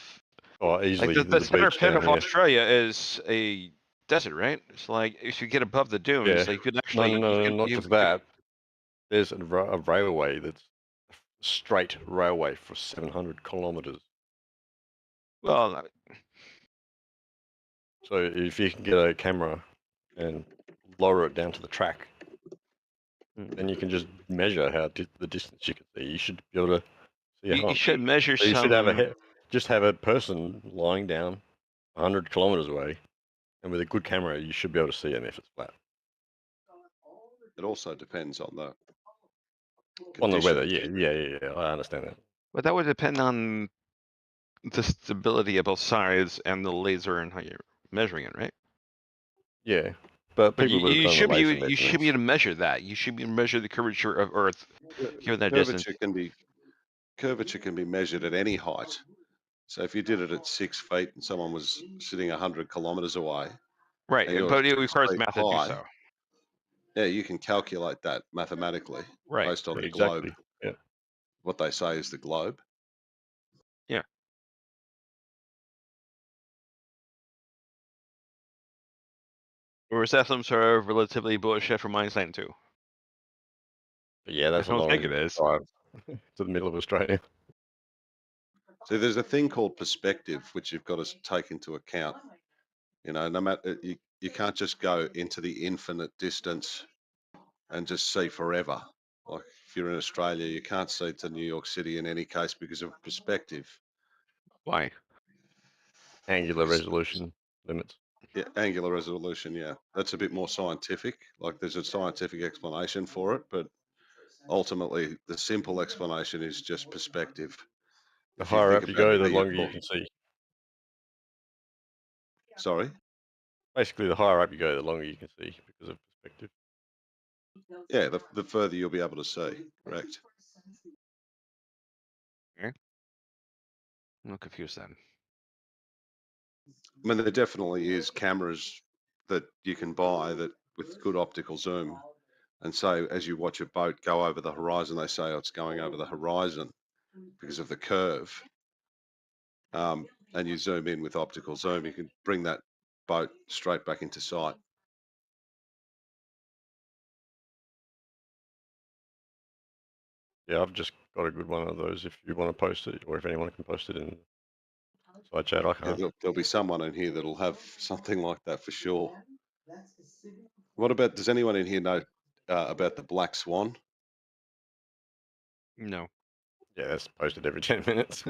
Easily. like the There's a center beach pit down of here. Australia is a desert, right? It's like if you get above the dunes, Yeah. like you could actually No, not just that. There's a railway that's a straight railway for 700 kilometers. Well, so if you can get a camera and lower it down to the track, then you can just measure how the distance you can see. You should be able to see you should measure so you should have some. just have a person lying down 100 kilometers away, and with a good camera, you should be able to see them if it's flat. It also depends on the On the weather, conditions. yeah. I understand that. But that would depend on the stability of both sides and the laser and how you're measuring it, right? Yeah, but people would have you done the should be laser you should be measurements. able to measure that. You should be able to measure the curvature of Earth given that distance. Curvature can be measured at any height. So if you did it at 6 feet and someone was sitting 100 kilometers away, right? and you're But it 6 requires feet math to do high, so. yeah, you can calculate that mathematically Right. based on the Exactly. globe. Yeah. What they say is the globe. Yeah. Or is that some sort of relatively bullshit from Einstein too? But yeah, that's I a don't long think it is. drive to the middle of Australia. So there's a thing called perspective, which you've got to take into account. You know, no matter you can't just go into the infinite distance and just see forever. Like if you're in Australia, you can't see to New York City in any case because of perspective. Why? Angular resolution limits. Yeah, angular resolution. Yeah, that's a bit more scientific. Like there's a scientific explanation for it, but ultimately the simple explanation is just perspective. The If you higher think up you about go, where the you're longer you talking. can see. Sorry. Basically, the higher up you go, the longer you can see because of perspective. Yeah, the further you'll be able to see. Correct. Okay. I'm not confused then. I mean, there definitely is cameras that you can buy that with good optical zoom. And so as you watch a boat go over the horizon, they say, oh, it's going over the horizon because of the curve. And you zoom in with optical zoom, you can bring that boat straight back into sight. Yeah, I've just got a good one of those if you want to post it, or if anyone can post it in side chat, I Yeah, can't. there'll be someone in here that'll have something like that for sure. What about, does anyone in here know about the black swan? No. Yeah, that's posted every 10 minutes.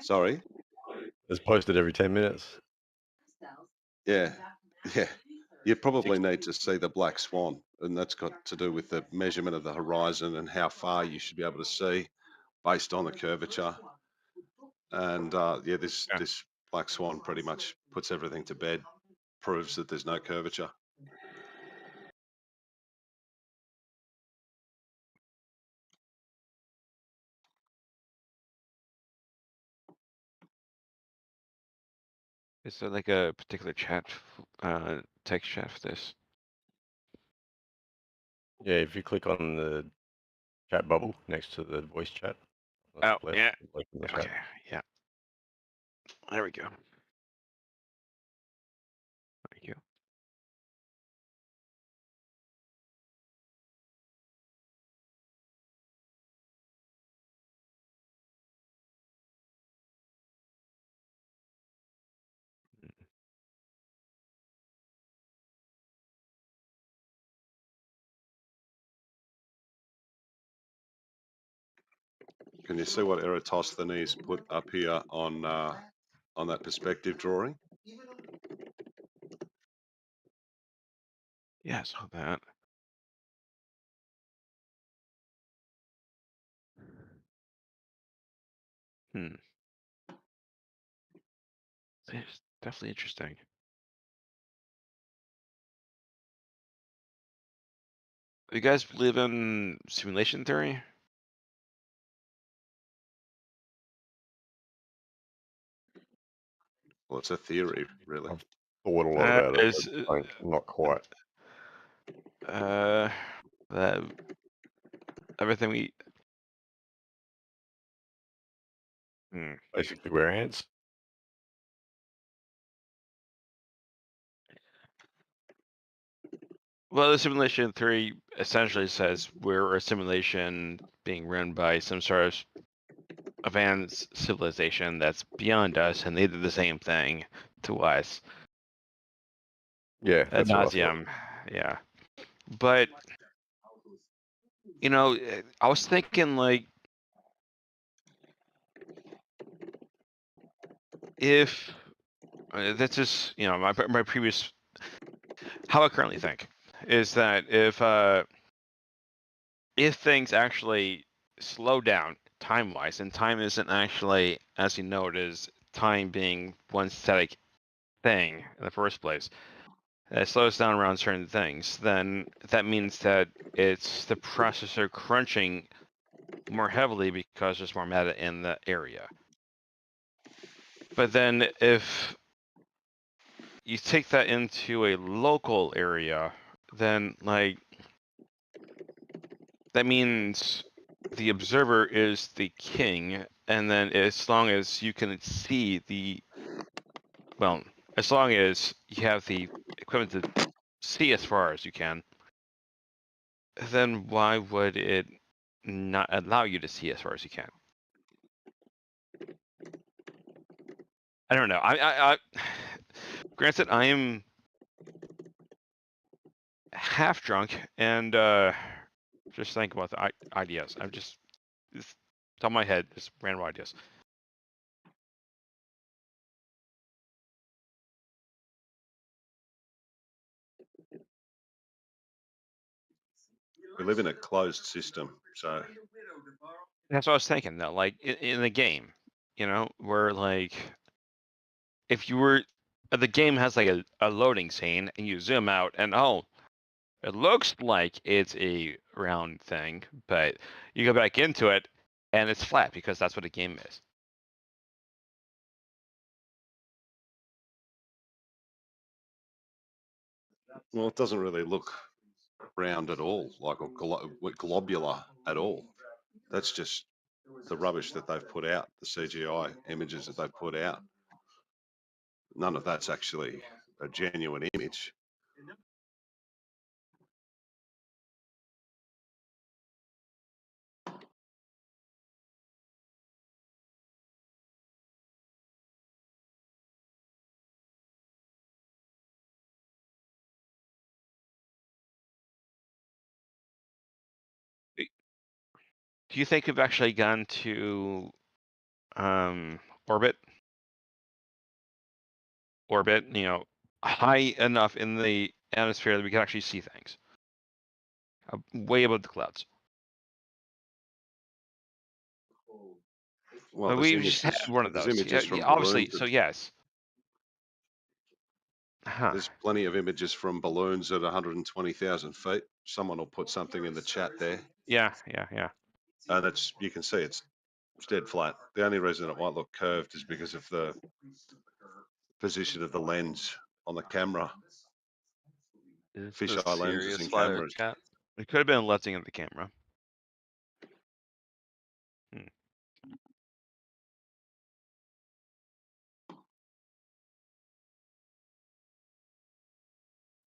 Sorry? It's posted every 10 minutes. Yeah, yeah. You probably need to see the black swan, and that's got to do with the measurement of the horizon and how far you should be able to see based on the curvature. And yeah, this black swan pretty much puts everything to bed, proves that there's no curvature. Is there like a particular chat, text chat for this? Yeah, if you click on the chat bubble next to the voice chat. Oh, left, yeah. like in the Okay, chat. yeah. There we go. Thank you. Can you see what Eratosthenes put up here on that perspective drawing? Yeah, I saw that. Hmm. It's definitely interesting. You guys believe in simulation theory? Well, it's a theory, really. I've thought a lot about it, Is but not quite. that everything we Basically, we're ants. Well, the simulation theory essentially says we're a simulation being run by some sort of advanced civilization that's beyond us, and they did the same thing to us. Yeah, Ad that's what I thought. nauseum. Yeah. But, you know, I was thinking, like, if that's just, you know, my previous, how I currently think is that if things actually slow down time-wise, and time isn't actually, as you know, it is time being one static thing in the first place, it slows down around certain things, then that means that it's the processor crunching more heavily because there's more matter in the area. But then if you take that into a local area, then like that means the observer is the king, and then as long as you can see well, as long as you have the equipment to see as far as you can, then why would it not allow you to see as far as you can? I don't know. I granted, I am half drunk and just think about the ideas. I'm just it's on my head, just random ideas. We live in a closed system, so That's what I was thinking though. Like in the game, you know, where like if you were the game has like a loading scene and you zoom out and oh, it looks like it's a round thing, but you go back into it and it's flat because that's what a game is. well, it doesn't really look round at all, like a globular at all. That's just the rubbish that they've put out, the CGI images that they've put out. None of that's actually a genuine image. Do you think we've actually gone to orbit? Orbit, you know, high enough in the atmosphere that we can actually see things. Way above the clouds. Well, We've just had one of there's those. images Yeah, from obviously, balloons. so yes. Huh. There's plenty of images from balloons at 120,000 feet. Someone will put something in the chat there. Yeah. That's you can see it's dead flat. The only reason it might look curved is because of the position of the lens on the camera. Is this Fisheye a lenses serious and flat Earth cameras. chat? It could have been lifting of the camera.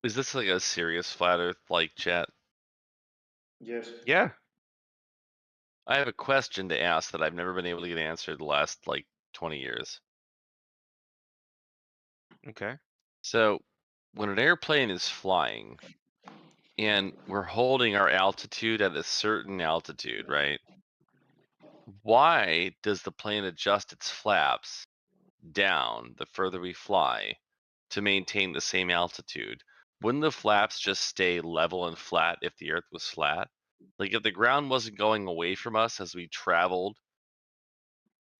Is this like a serious flat Earth like chat? Yes. Yeah. I have a question to ask that I've never been able to get answered the last like 20 years. Okay. So when an airplane is flying and we're holding our altitude at a certain altitude, right? Why does the plane adjust its flaps down the further we fly to maintain the same altitude? Wouldn't the flaps just stay level and flat if the Earth was flat? Like if the ground wasn't going away from us as we traveled,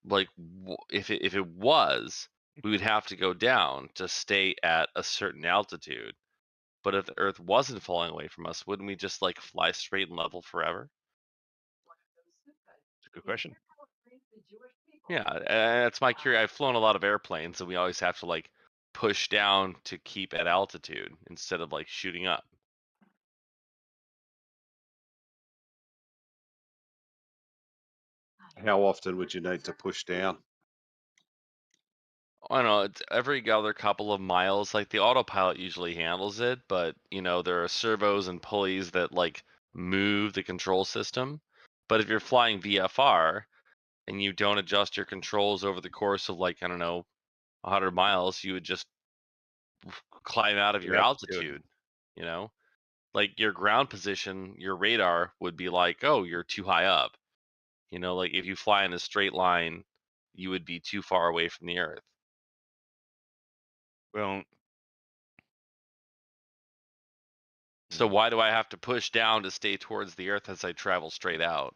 like if it was, we would have to go down to stay at a certain altitude. But if the Earth wasn't falling away from us, wouldn't we just like fly straight and level forever? That's a good question. Yeah, that's my curiosity. I've flown a lot of airplanes, and we always have to like push down to keep at altitude instead of like shooting up. How often would you need to push down? I don't know, it's every other couple of miles. Like the autopilot usually handles it, but you know, there are servos and pulleys that like move the control system. But if you're flying VFR and you don't adjust your controls over the course of like, I don't know, 100 miles, you would just climb out of The your altitude. altitude, you know? Like your ground position, your radar would be like, oh, you're too high up. You know, like if you fly in a straight line, you would be too far away from the Earth. Well, so why do I have to push down to stay towards the Earth as I travel straight out?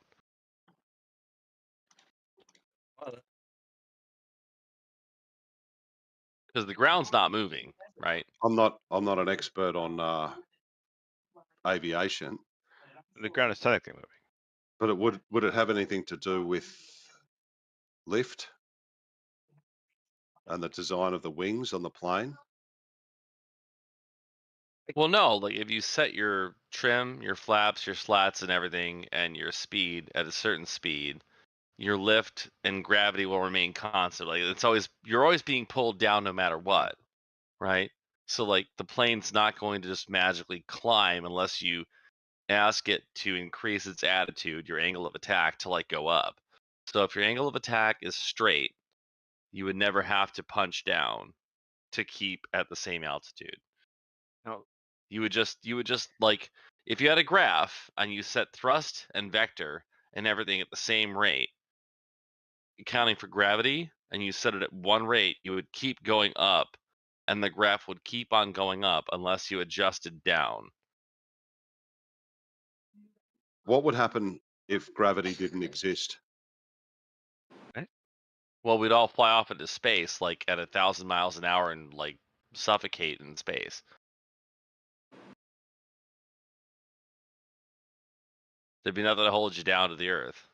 Because the ground's not moving, right? I'm not an expert on aviation. The ground is technically moving. But it would it have anything to do with lift and the design of the wings on the plane? Well, no, like if you set your trim, your flaps, your slats and everything and your speed at a certain speed, your lift and gravity will remain constant. Like you're always being pulled down no matter what, right? So like the plane's not going to just magically climb unless you ask it to increase its attitude, your angle of attack to like go up. So if your angle of attack is straight, you would never have to punch down to keep at the same altitude. No, you would just like if you had a graph and you set thrust and vector and everything at the same rate, accounting for gravity, and you set it at one rate, you would keep going up and the graph would keep on going up unless you adjusted down. What would happen if gravity didn't exist? Well, we'd all fly off into space like at 1,000 miles an hour and like suffocate in space. There'd be nothing to hold you down to the Earth.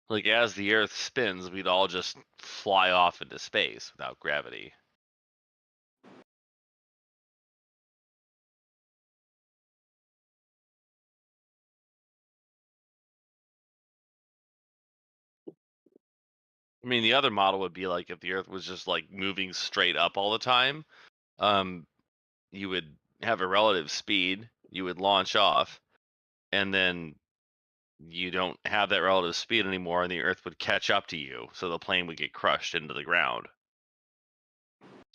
Like as the Earth spins, we'd all just fly off into space without gravity. I mean, the other model would be like if the Earth was just like moving straight up all the time, you would have a relative speed, you would launch off, and then you don't have that relative speed anymore, and the Earth would catch up to you, so the plane would get crushed into the ground.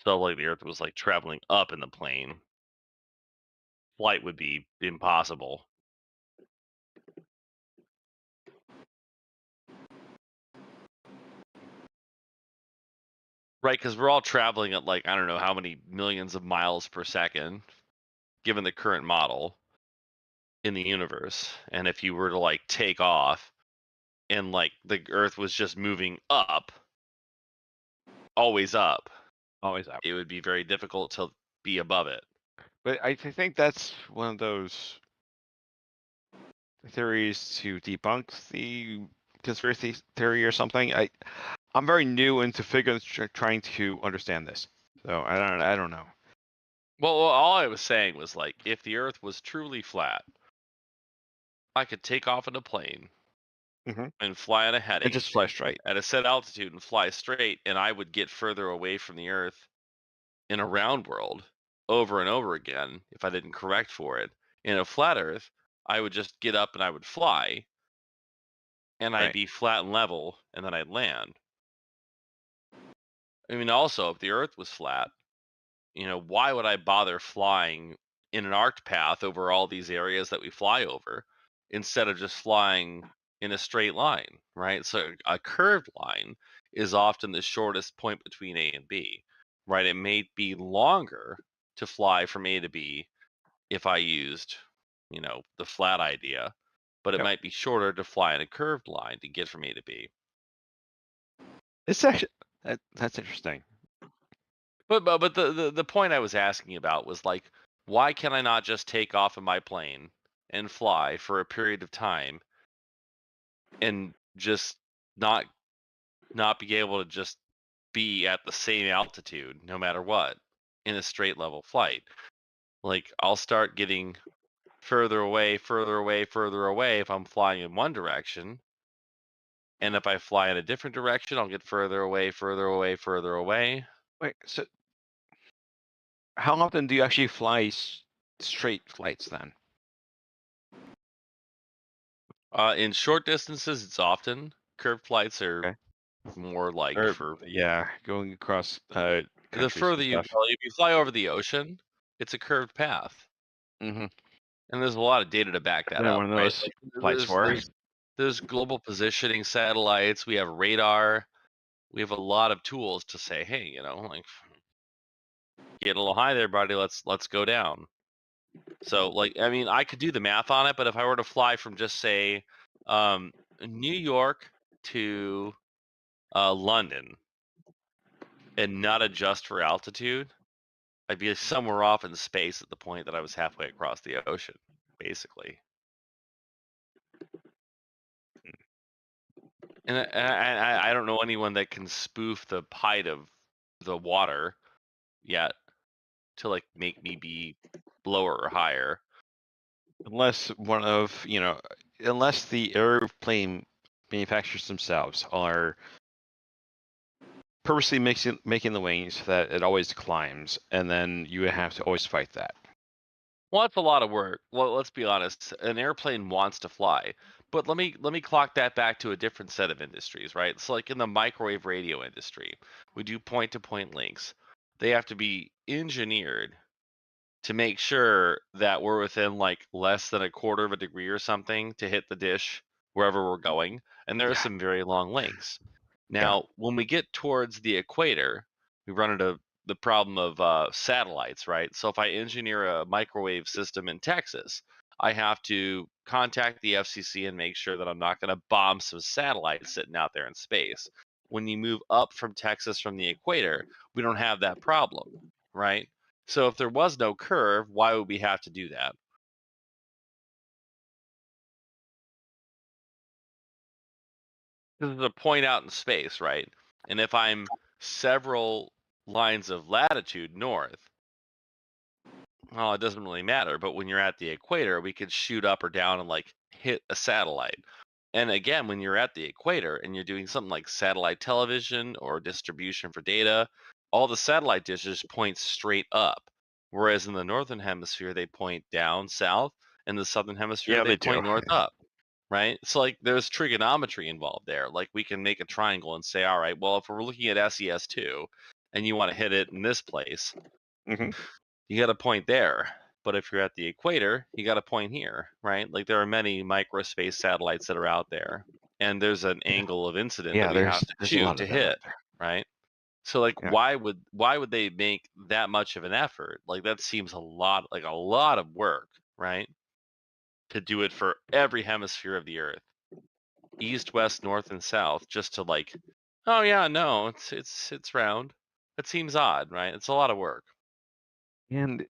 So like the Earth was like traveling up in the plane. Flight would be impossible. Right, because we're all traveling at like, I don't know how many millions of miles per second, given the current model in the universe. And if you were to like take off and like the Earth was just moving up, always up, it would be very difficult to be above it. But I think that's one of those theories to debunk the conspiracy theory or something. I'm very new into trying to understand this, so I don't know. Well, all I was saying was like, if the Earth was truly flat, I could take off in a plane and fly on a heading And just fly straight. at a set altitude and fly straight, and I would get further away from the Earth in a round world over and over again if I didn't correct for it. In a flat Earth, I would just get up and I would fly, and I'd Right. be flat and level, and then I'd land. I mean, also, if the Earth was flat, why would I bother flying in an arced path over all these areas that we fly over instead of just flying in a straight line, right? So a curved line is often the shortest point between A and B, right? It may be longer to fly from A to B if I used, the flat idea, but it might be shorter to fly in a curved line to get from A to B. It's actually that's interesting. But the point I was asking about was like, why can I not just take off in my plane and fly for a period of time and just not be able to just be at the same altitude no matter what in a straight level flight? Like, I'll start getting further away, further away, further away if I'm flying in one direction. And if I fly in a different direction, I'll get further away, further away, further away. Wait, so how often do you actually fly straight flights then? In short distances, it's often. Curved flights are more like going across the further you go. If you fly over the ocean, it's a curved path. Mm-hmm. And there's a lot of data to back that Yeah, up. one of Right? those Like, flights were. there's global positioning satellites. We have radar. We have a lot of tools to say, hey, like, get a little high there, buddy. Let's go down. So, like, I mean, I could do the math on it, but if I were to fly from just say New York to London and not adjust for altitude, I'd be somewhere off in space at the point that I was halfway across the ocean, basically. And I don't know anyone that can spoof the height of the water yet to like make me be lower or higher. Unless unless the airplane manufacturers themselves are purposely making the wings so that it always climbs, and then you have to always fight that. Well, that's a lot of work. Well, let's be honest. An airplane wants to fly, but let me clock that back to a different set of industries, right? So, like in the microwave radio industry, we do point-to-point links. They have to be engineered to make sure that we're within like less than a quarter of a degree or something to hit the dish wherever we're going, and there are some very long links. Now, when we get towards the equator, we run into the problem of satellites, right? So if I engineer a microwave system in Texas, I have to contact the FCC and make sure that I'm not going to bomb some satellites sitting out there in space. When you move up from Texas from the equator, we don't have that problem, right? So if there was no curve, why would we have to do that? This is a point out in space, right? And if I'm several lines of latitude north, well, it doesn't really matter. But when you're at the equator, we could shoot up or down and like hit a satellite. And again, when you're at the equator and you're doing something like satellite television or distribution for data, all the satellite dishes point straight up. Whereas in the northern hemisphere, they point down south. In the southern hemisphere, they point north up. Right? So like there's trigonometry involved there. Like we can make a triangle and say, all right, well, if we're looking at SES2 and you want to hit it in this place, you got a point there. But if you're at the equator, you got a point here, right? Like there are many microspace satellites that are out there, and there's an angle of incident that we have to shoot to hit, right? So like why would they make that much of an effort? Like that seems a lot of work, right? To do it for every hemisphere of the earth, east, west, north, and south, just to like, oh yeah, no, it's round. That seems odd, right? It's a lot of work. And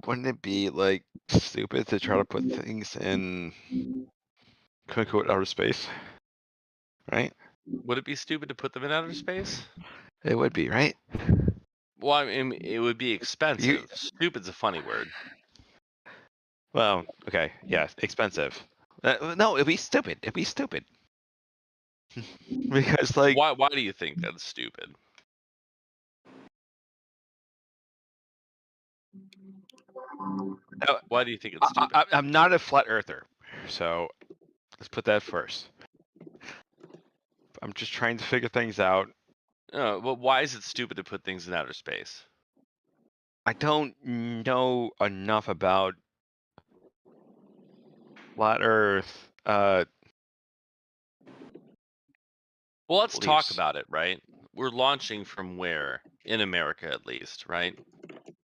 wouldn't it be like stupid to try to put things in quote unquote outer space, right? Would it be stupid to put them in outer space? It would be, right? Well, I mean, it would be expensive. Stupid's a funny word. Well, okay, yeah, expensive. No, it'd be stupid. It'd be stupid. Because, like, why do you think that's stupid? Why do you think it's stupid? I'm not a flat earther, so let's put that first. I'm just trying to figure things out. Well, why is it stupid to put things in outer space? I don't know enough about flat Earth. Well, let's talk beliefs. about it, right? We're launching from where? In America, at least, right?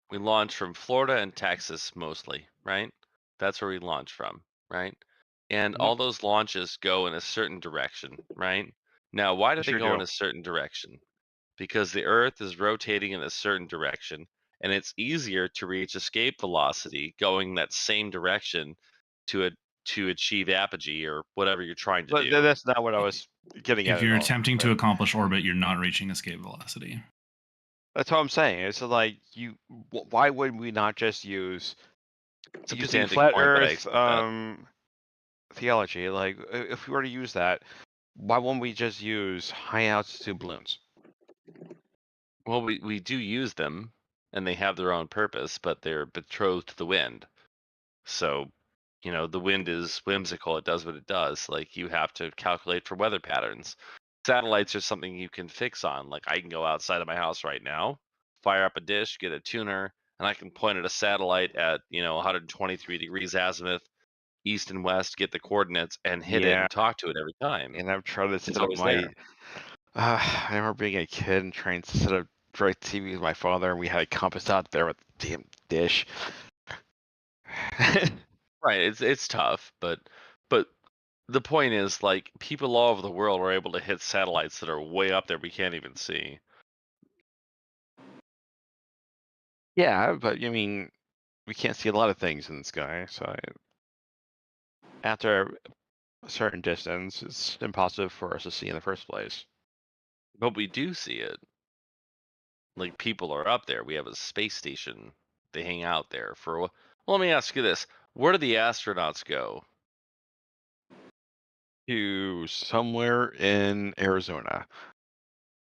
We launch from Florida and Texas mostly, right? That's where we launch from, right? And all those launches go in a certain direction, right? Now, why do they Sure go do. in a certain direction? Because the Earth is rotating in a certain direction, and it's easier to reach escape velocity going that same direction to achieve apogee or whatever you're trying to But do. that's not what I was getting at. If you're all. attempting to accomplish orbit, you're not reaching escape velocity. That's what I'm saying. It's like why would we not just use It's a using pedantic flat point, but I Earth accept that. theology? Like, if we were to use that, why won't we just use high altitude balloons? Well, we do use them, and they have their own purpose, but they're betrothed to the wind. So, the wind is whimsical. It does what it does. Like, you have to calculate for weather patterns. Satellites are something you can fix on. Like, I can go outside of my house right now, fire up a dish, get a tuner, and I can point at a satellite at, 123 degrees azimuth, east and west, get the coordinates, and hit it Yeah. and talk to it every time. And I've tried to set It's up always my. there. I remember being a kid and trying to set up direct TV with my father, and we had a compass out there with the damn dish. Right, it's tough, but the point is, like, people all over the world are able to hit satellites that are way up there we can't even see. Yeah, but I mean, we can't see a lot of things in the sky, so after a certain distance, it's impossible for us to see in the first place. But we do see it. Like, people are up there. We have a space station. They hang out there for a while. Well, let me ask you this. Where do the astronauts go? To somewhere in Arizona.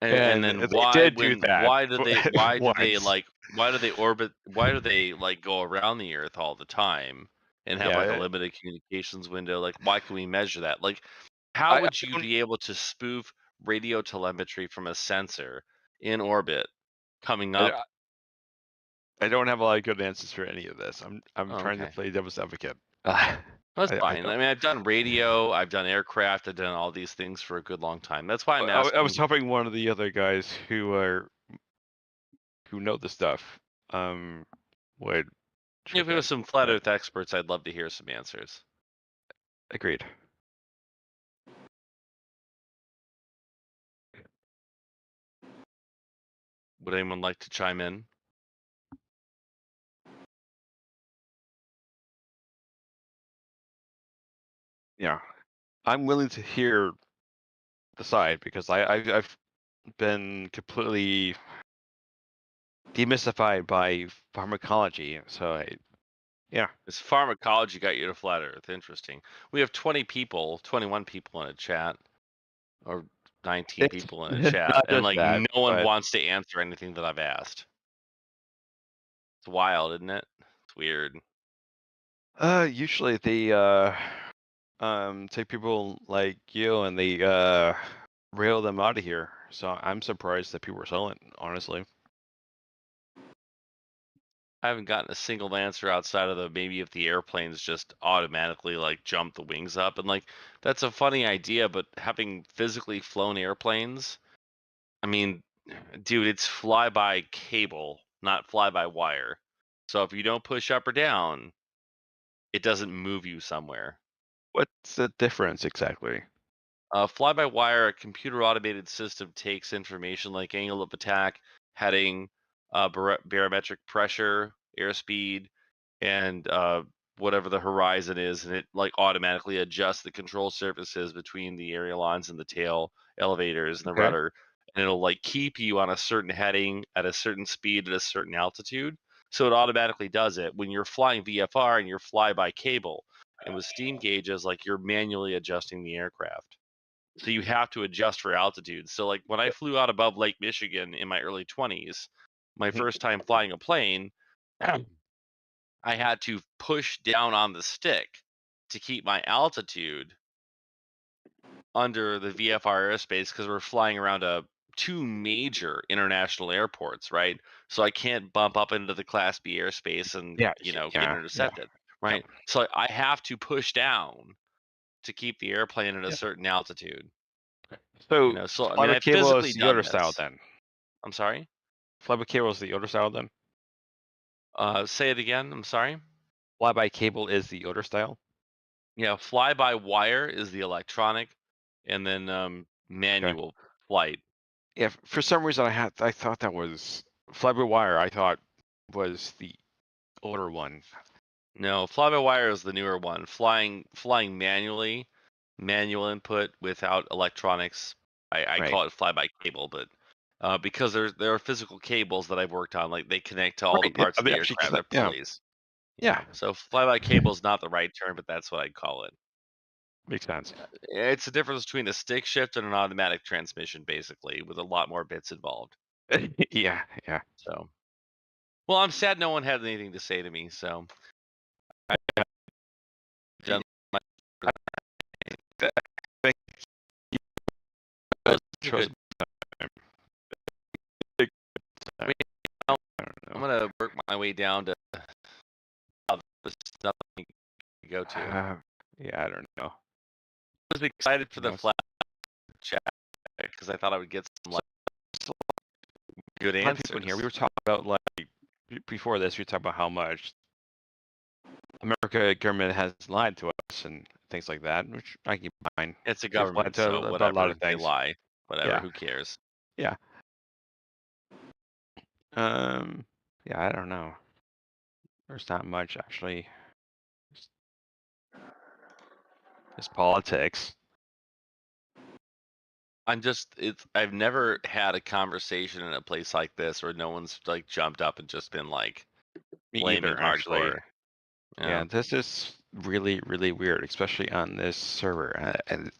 And then they why did do that why do they once. orbit, why do they like go around the Earth all the time and have like a Yeah, limited communications window? Like, why can we measure that? Like, how would you be able to spoof radio telemetry from a sensor in orbit coming up? I don't have a lot of good answers for any of this. I'm Oh, trying to okay. play devil's advocate. That's I fine. don't- I mean, I've done radio, I've done aircraft, I've done all these things for a good long time. That's why I'm I was asking. hoping one of the other guys who know the stuff would. If it was some flat Earth experts, I'd love to hear some answers. Agreed. Would anyone like to chime in? Yeah, I'm willing to hear the side because I've been completely demystified by pharmacology. So yeah. This pharmacology got you to flat Earth. Interesting. We have 21 people in a chat, or 19 people in a chat, not and just like that, no one but- wants to answer anything that I've asked. It's wild, isn't it? It's weird. Usually they take people like you and they rail them out of here. So I'm surprised that people are silent, honestly. I haven't gotten a single answer outside of maybe if the airplanes just automatically like jump the wings up, and like that's a funny idea, but having physically flown airplanes, I mean, dude, it's fly by cable, not fly by wire. So if you don't push up or down, it doesn't move you somewhere. What's the difference exactly? Fly by wire, a computer automated system takes information like angle of attack, heading, barometric pressure, airspeed, and whatever the horizon is, and it like automatically adjusts the control surfaces between the ailerons and the tail elevators and the Okay. rudder, and it'll like keep you on a certain heading at a certain speed at a certain altitude. So it automatically does it when you're flying VFR and you're fly by cable, and with steam gauges, like you're manually adjusting the aircraft. So you have to adjust for altitude. So like when I flew out above Lake Michigan in my early 20s, my first time flying a plane, I had to push down on the stick to keep my altitude under the VFR airspace because we're flying around two major international airports, right? So I can't bump up into the Class B airspace and Yeah. get intercepted, right? So I have to push down to keep the airplane at a certain altitude. So, So I fly mean, by I've cable physically is the done Yoda style this. then. I'm sorry. Fly by cable is the Yoda style then. Say it again. I'm sorry. Fly by cable is the Yoda style. Yeah, fly by wire is the electronic, and then manual flight. Yeah, for some reason I thought that was fly by wire. I thought was the older one. No, fly by wire is the newer one. Flying manually, manual input without electronics. I Right. call it fly by cable, but because there are physical cables that I've worked on, like they connect to all the Right, yeah, parts of they the actually aircraft connect- that yeah. pulleys. Yeah. So fly by cable is not the right term, but that's what I'd call it. Makes sense. It's the difference between a stick shift and an automatic transmission, basically, with a lot more bits involved. Yeah. So, well, I'm sad no one had anything to say to me. So, I done my. Thank you. Good. I mean, I'm gonna work my way down to how there's nothing to go to. Yeah, I don't know. I was excited for the flat chat because I thought I would get some like good A lot of answers. people in here. We were talking about like before this. We were talking about how much America government has lied to us and things like that, which I keep in mind. It's a They've lied government, to so about whatever. a lot of They things. lie. Whatever. Yeah. Who cares? Yeah. Yeah, I don't know. There's not much actually. It's politics. I've never had a conversation in a place like this where no one's like jumped up and just been like Me blaming either, actually. hardcore. Yeah, this is really, really weird, especially on this server. And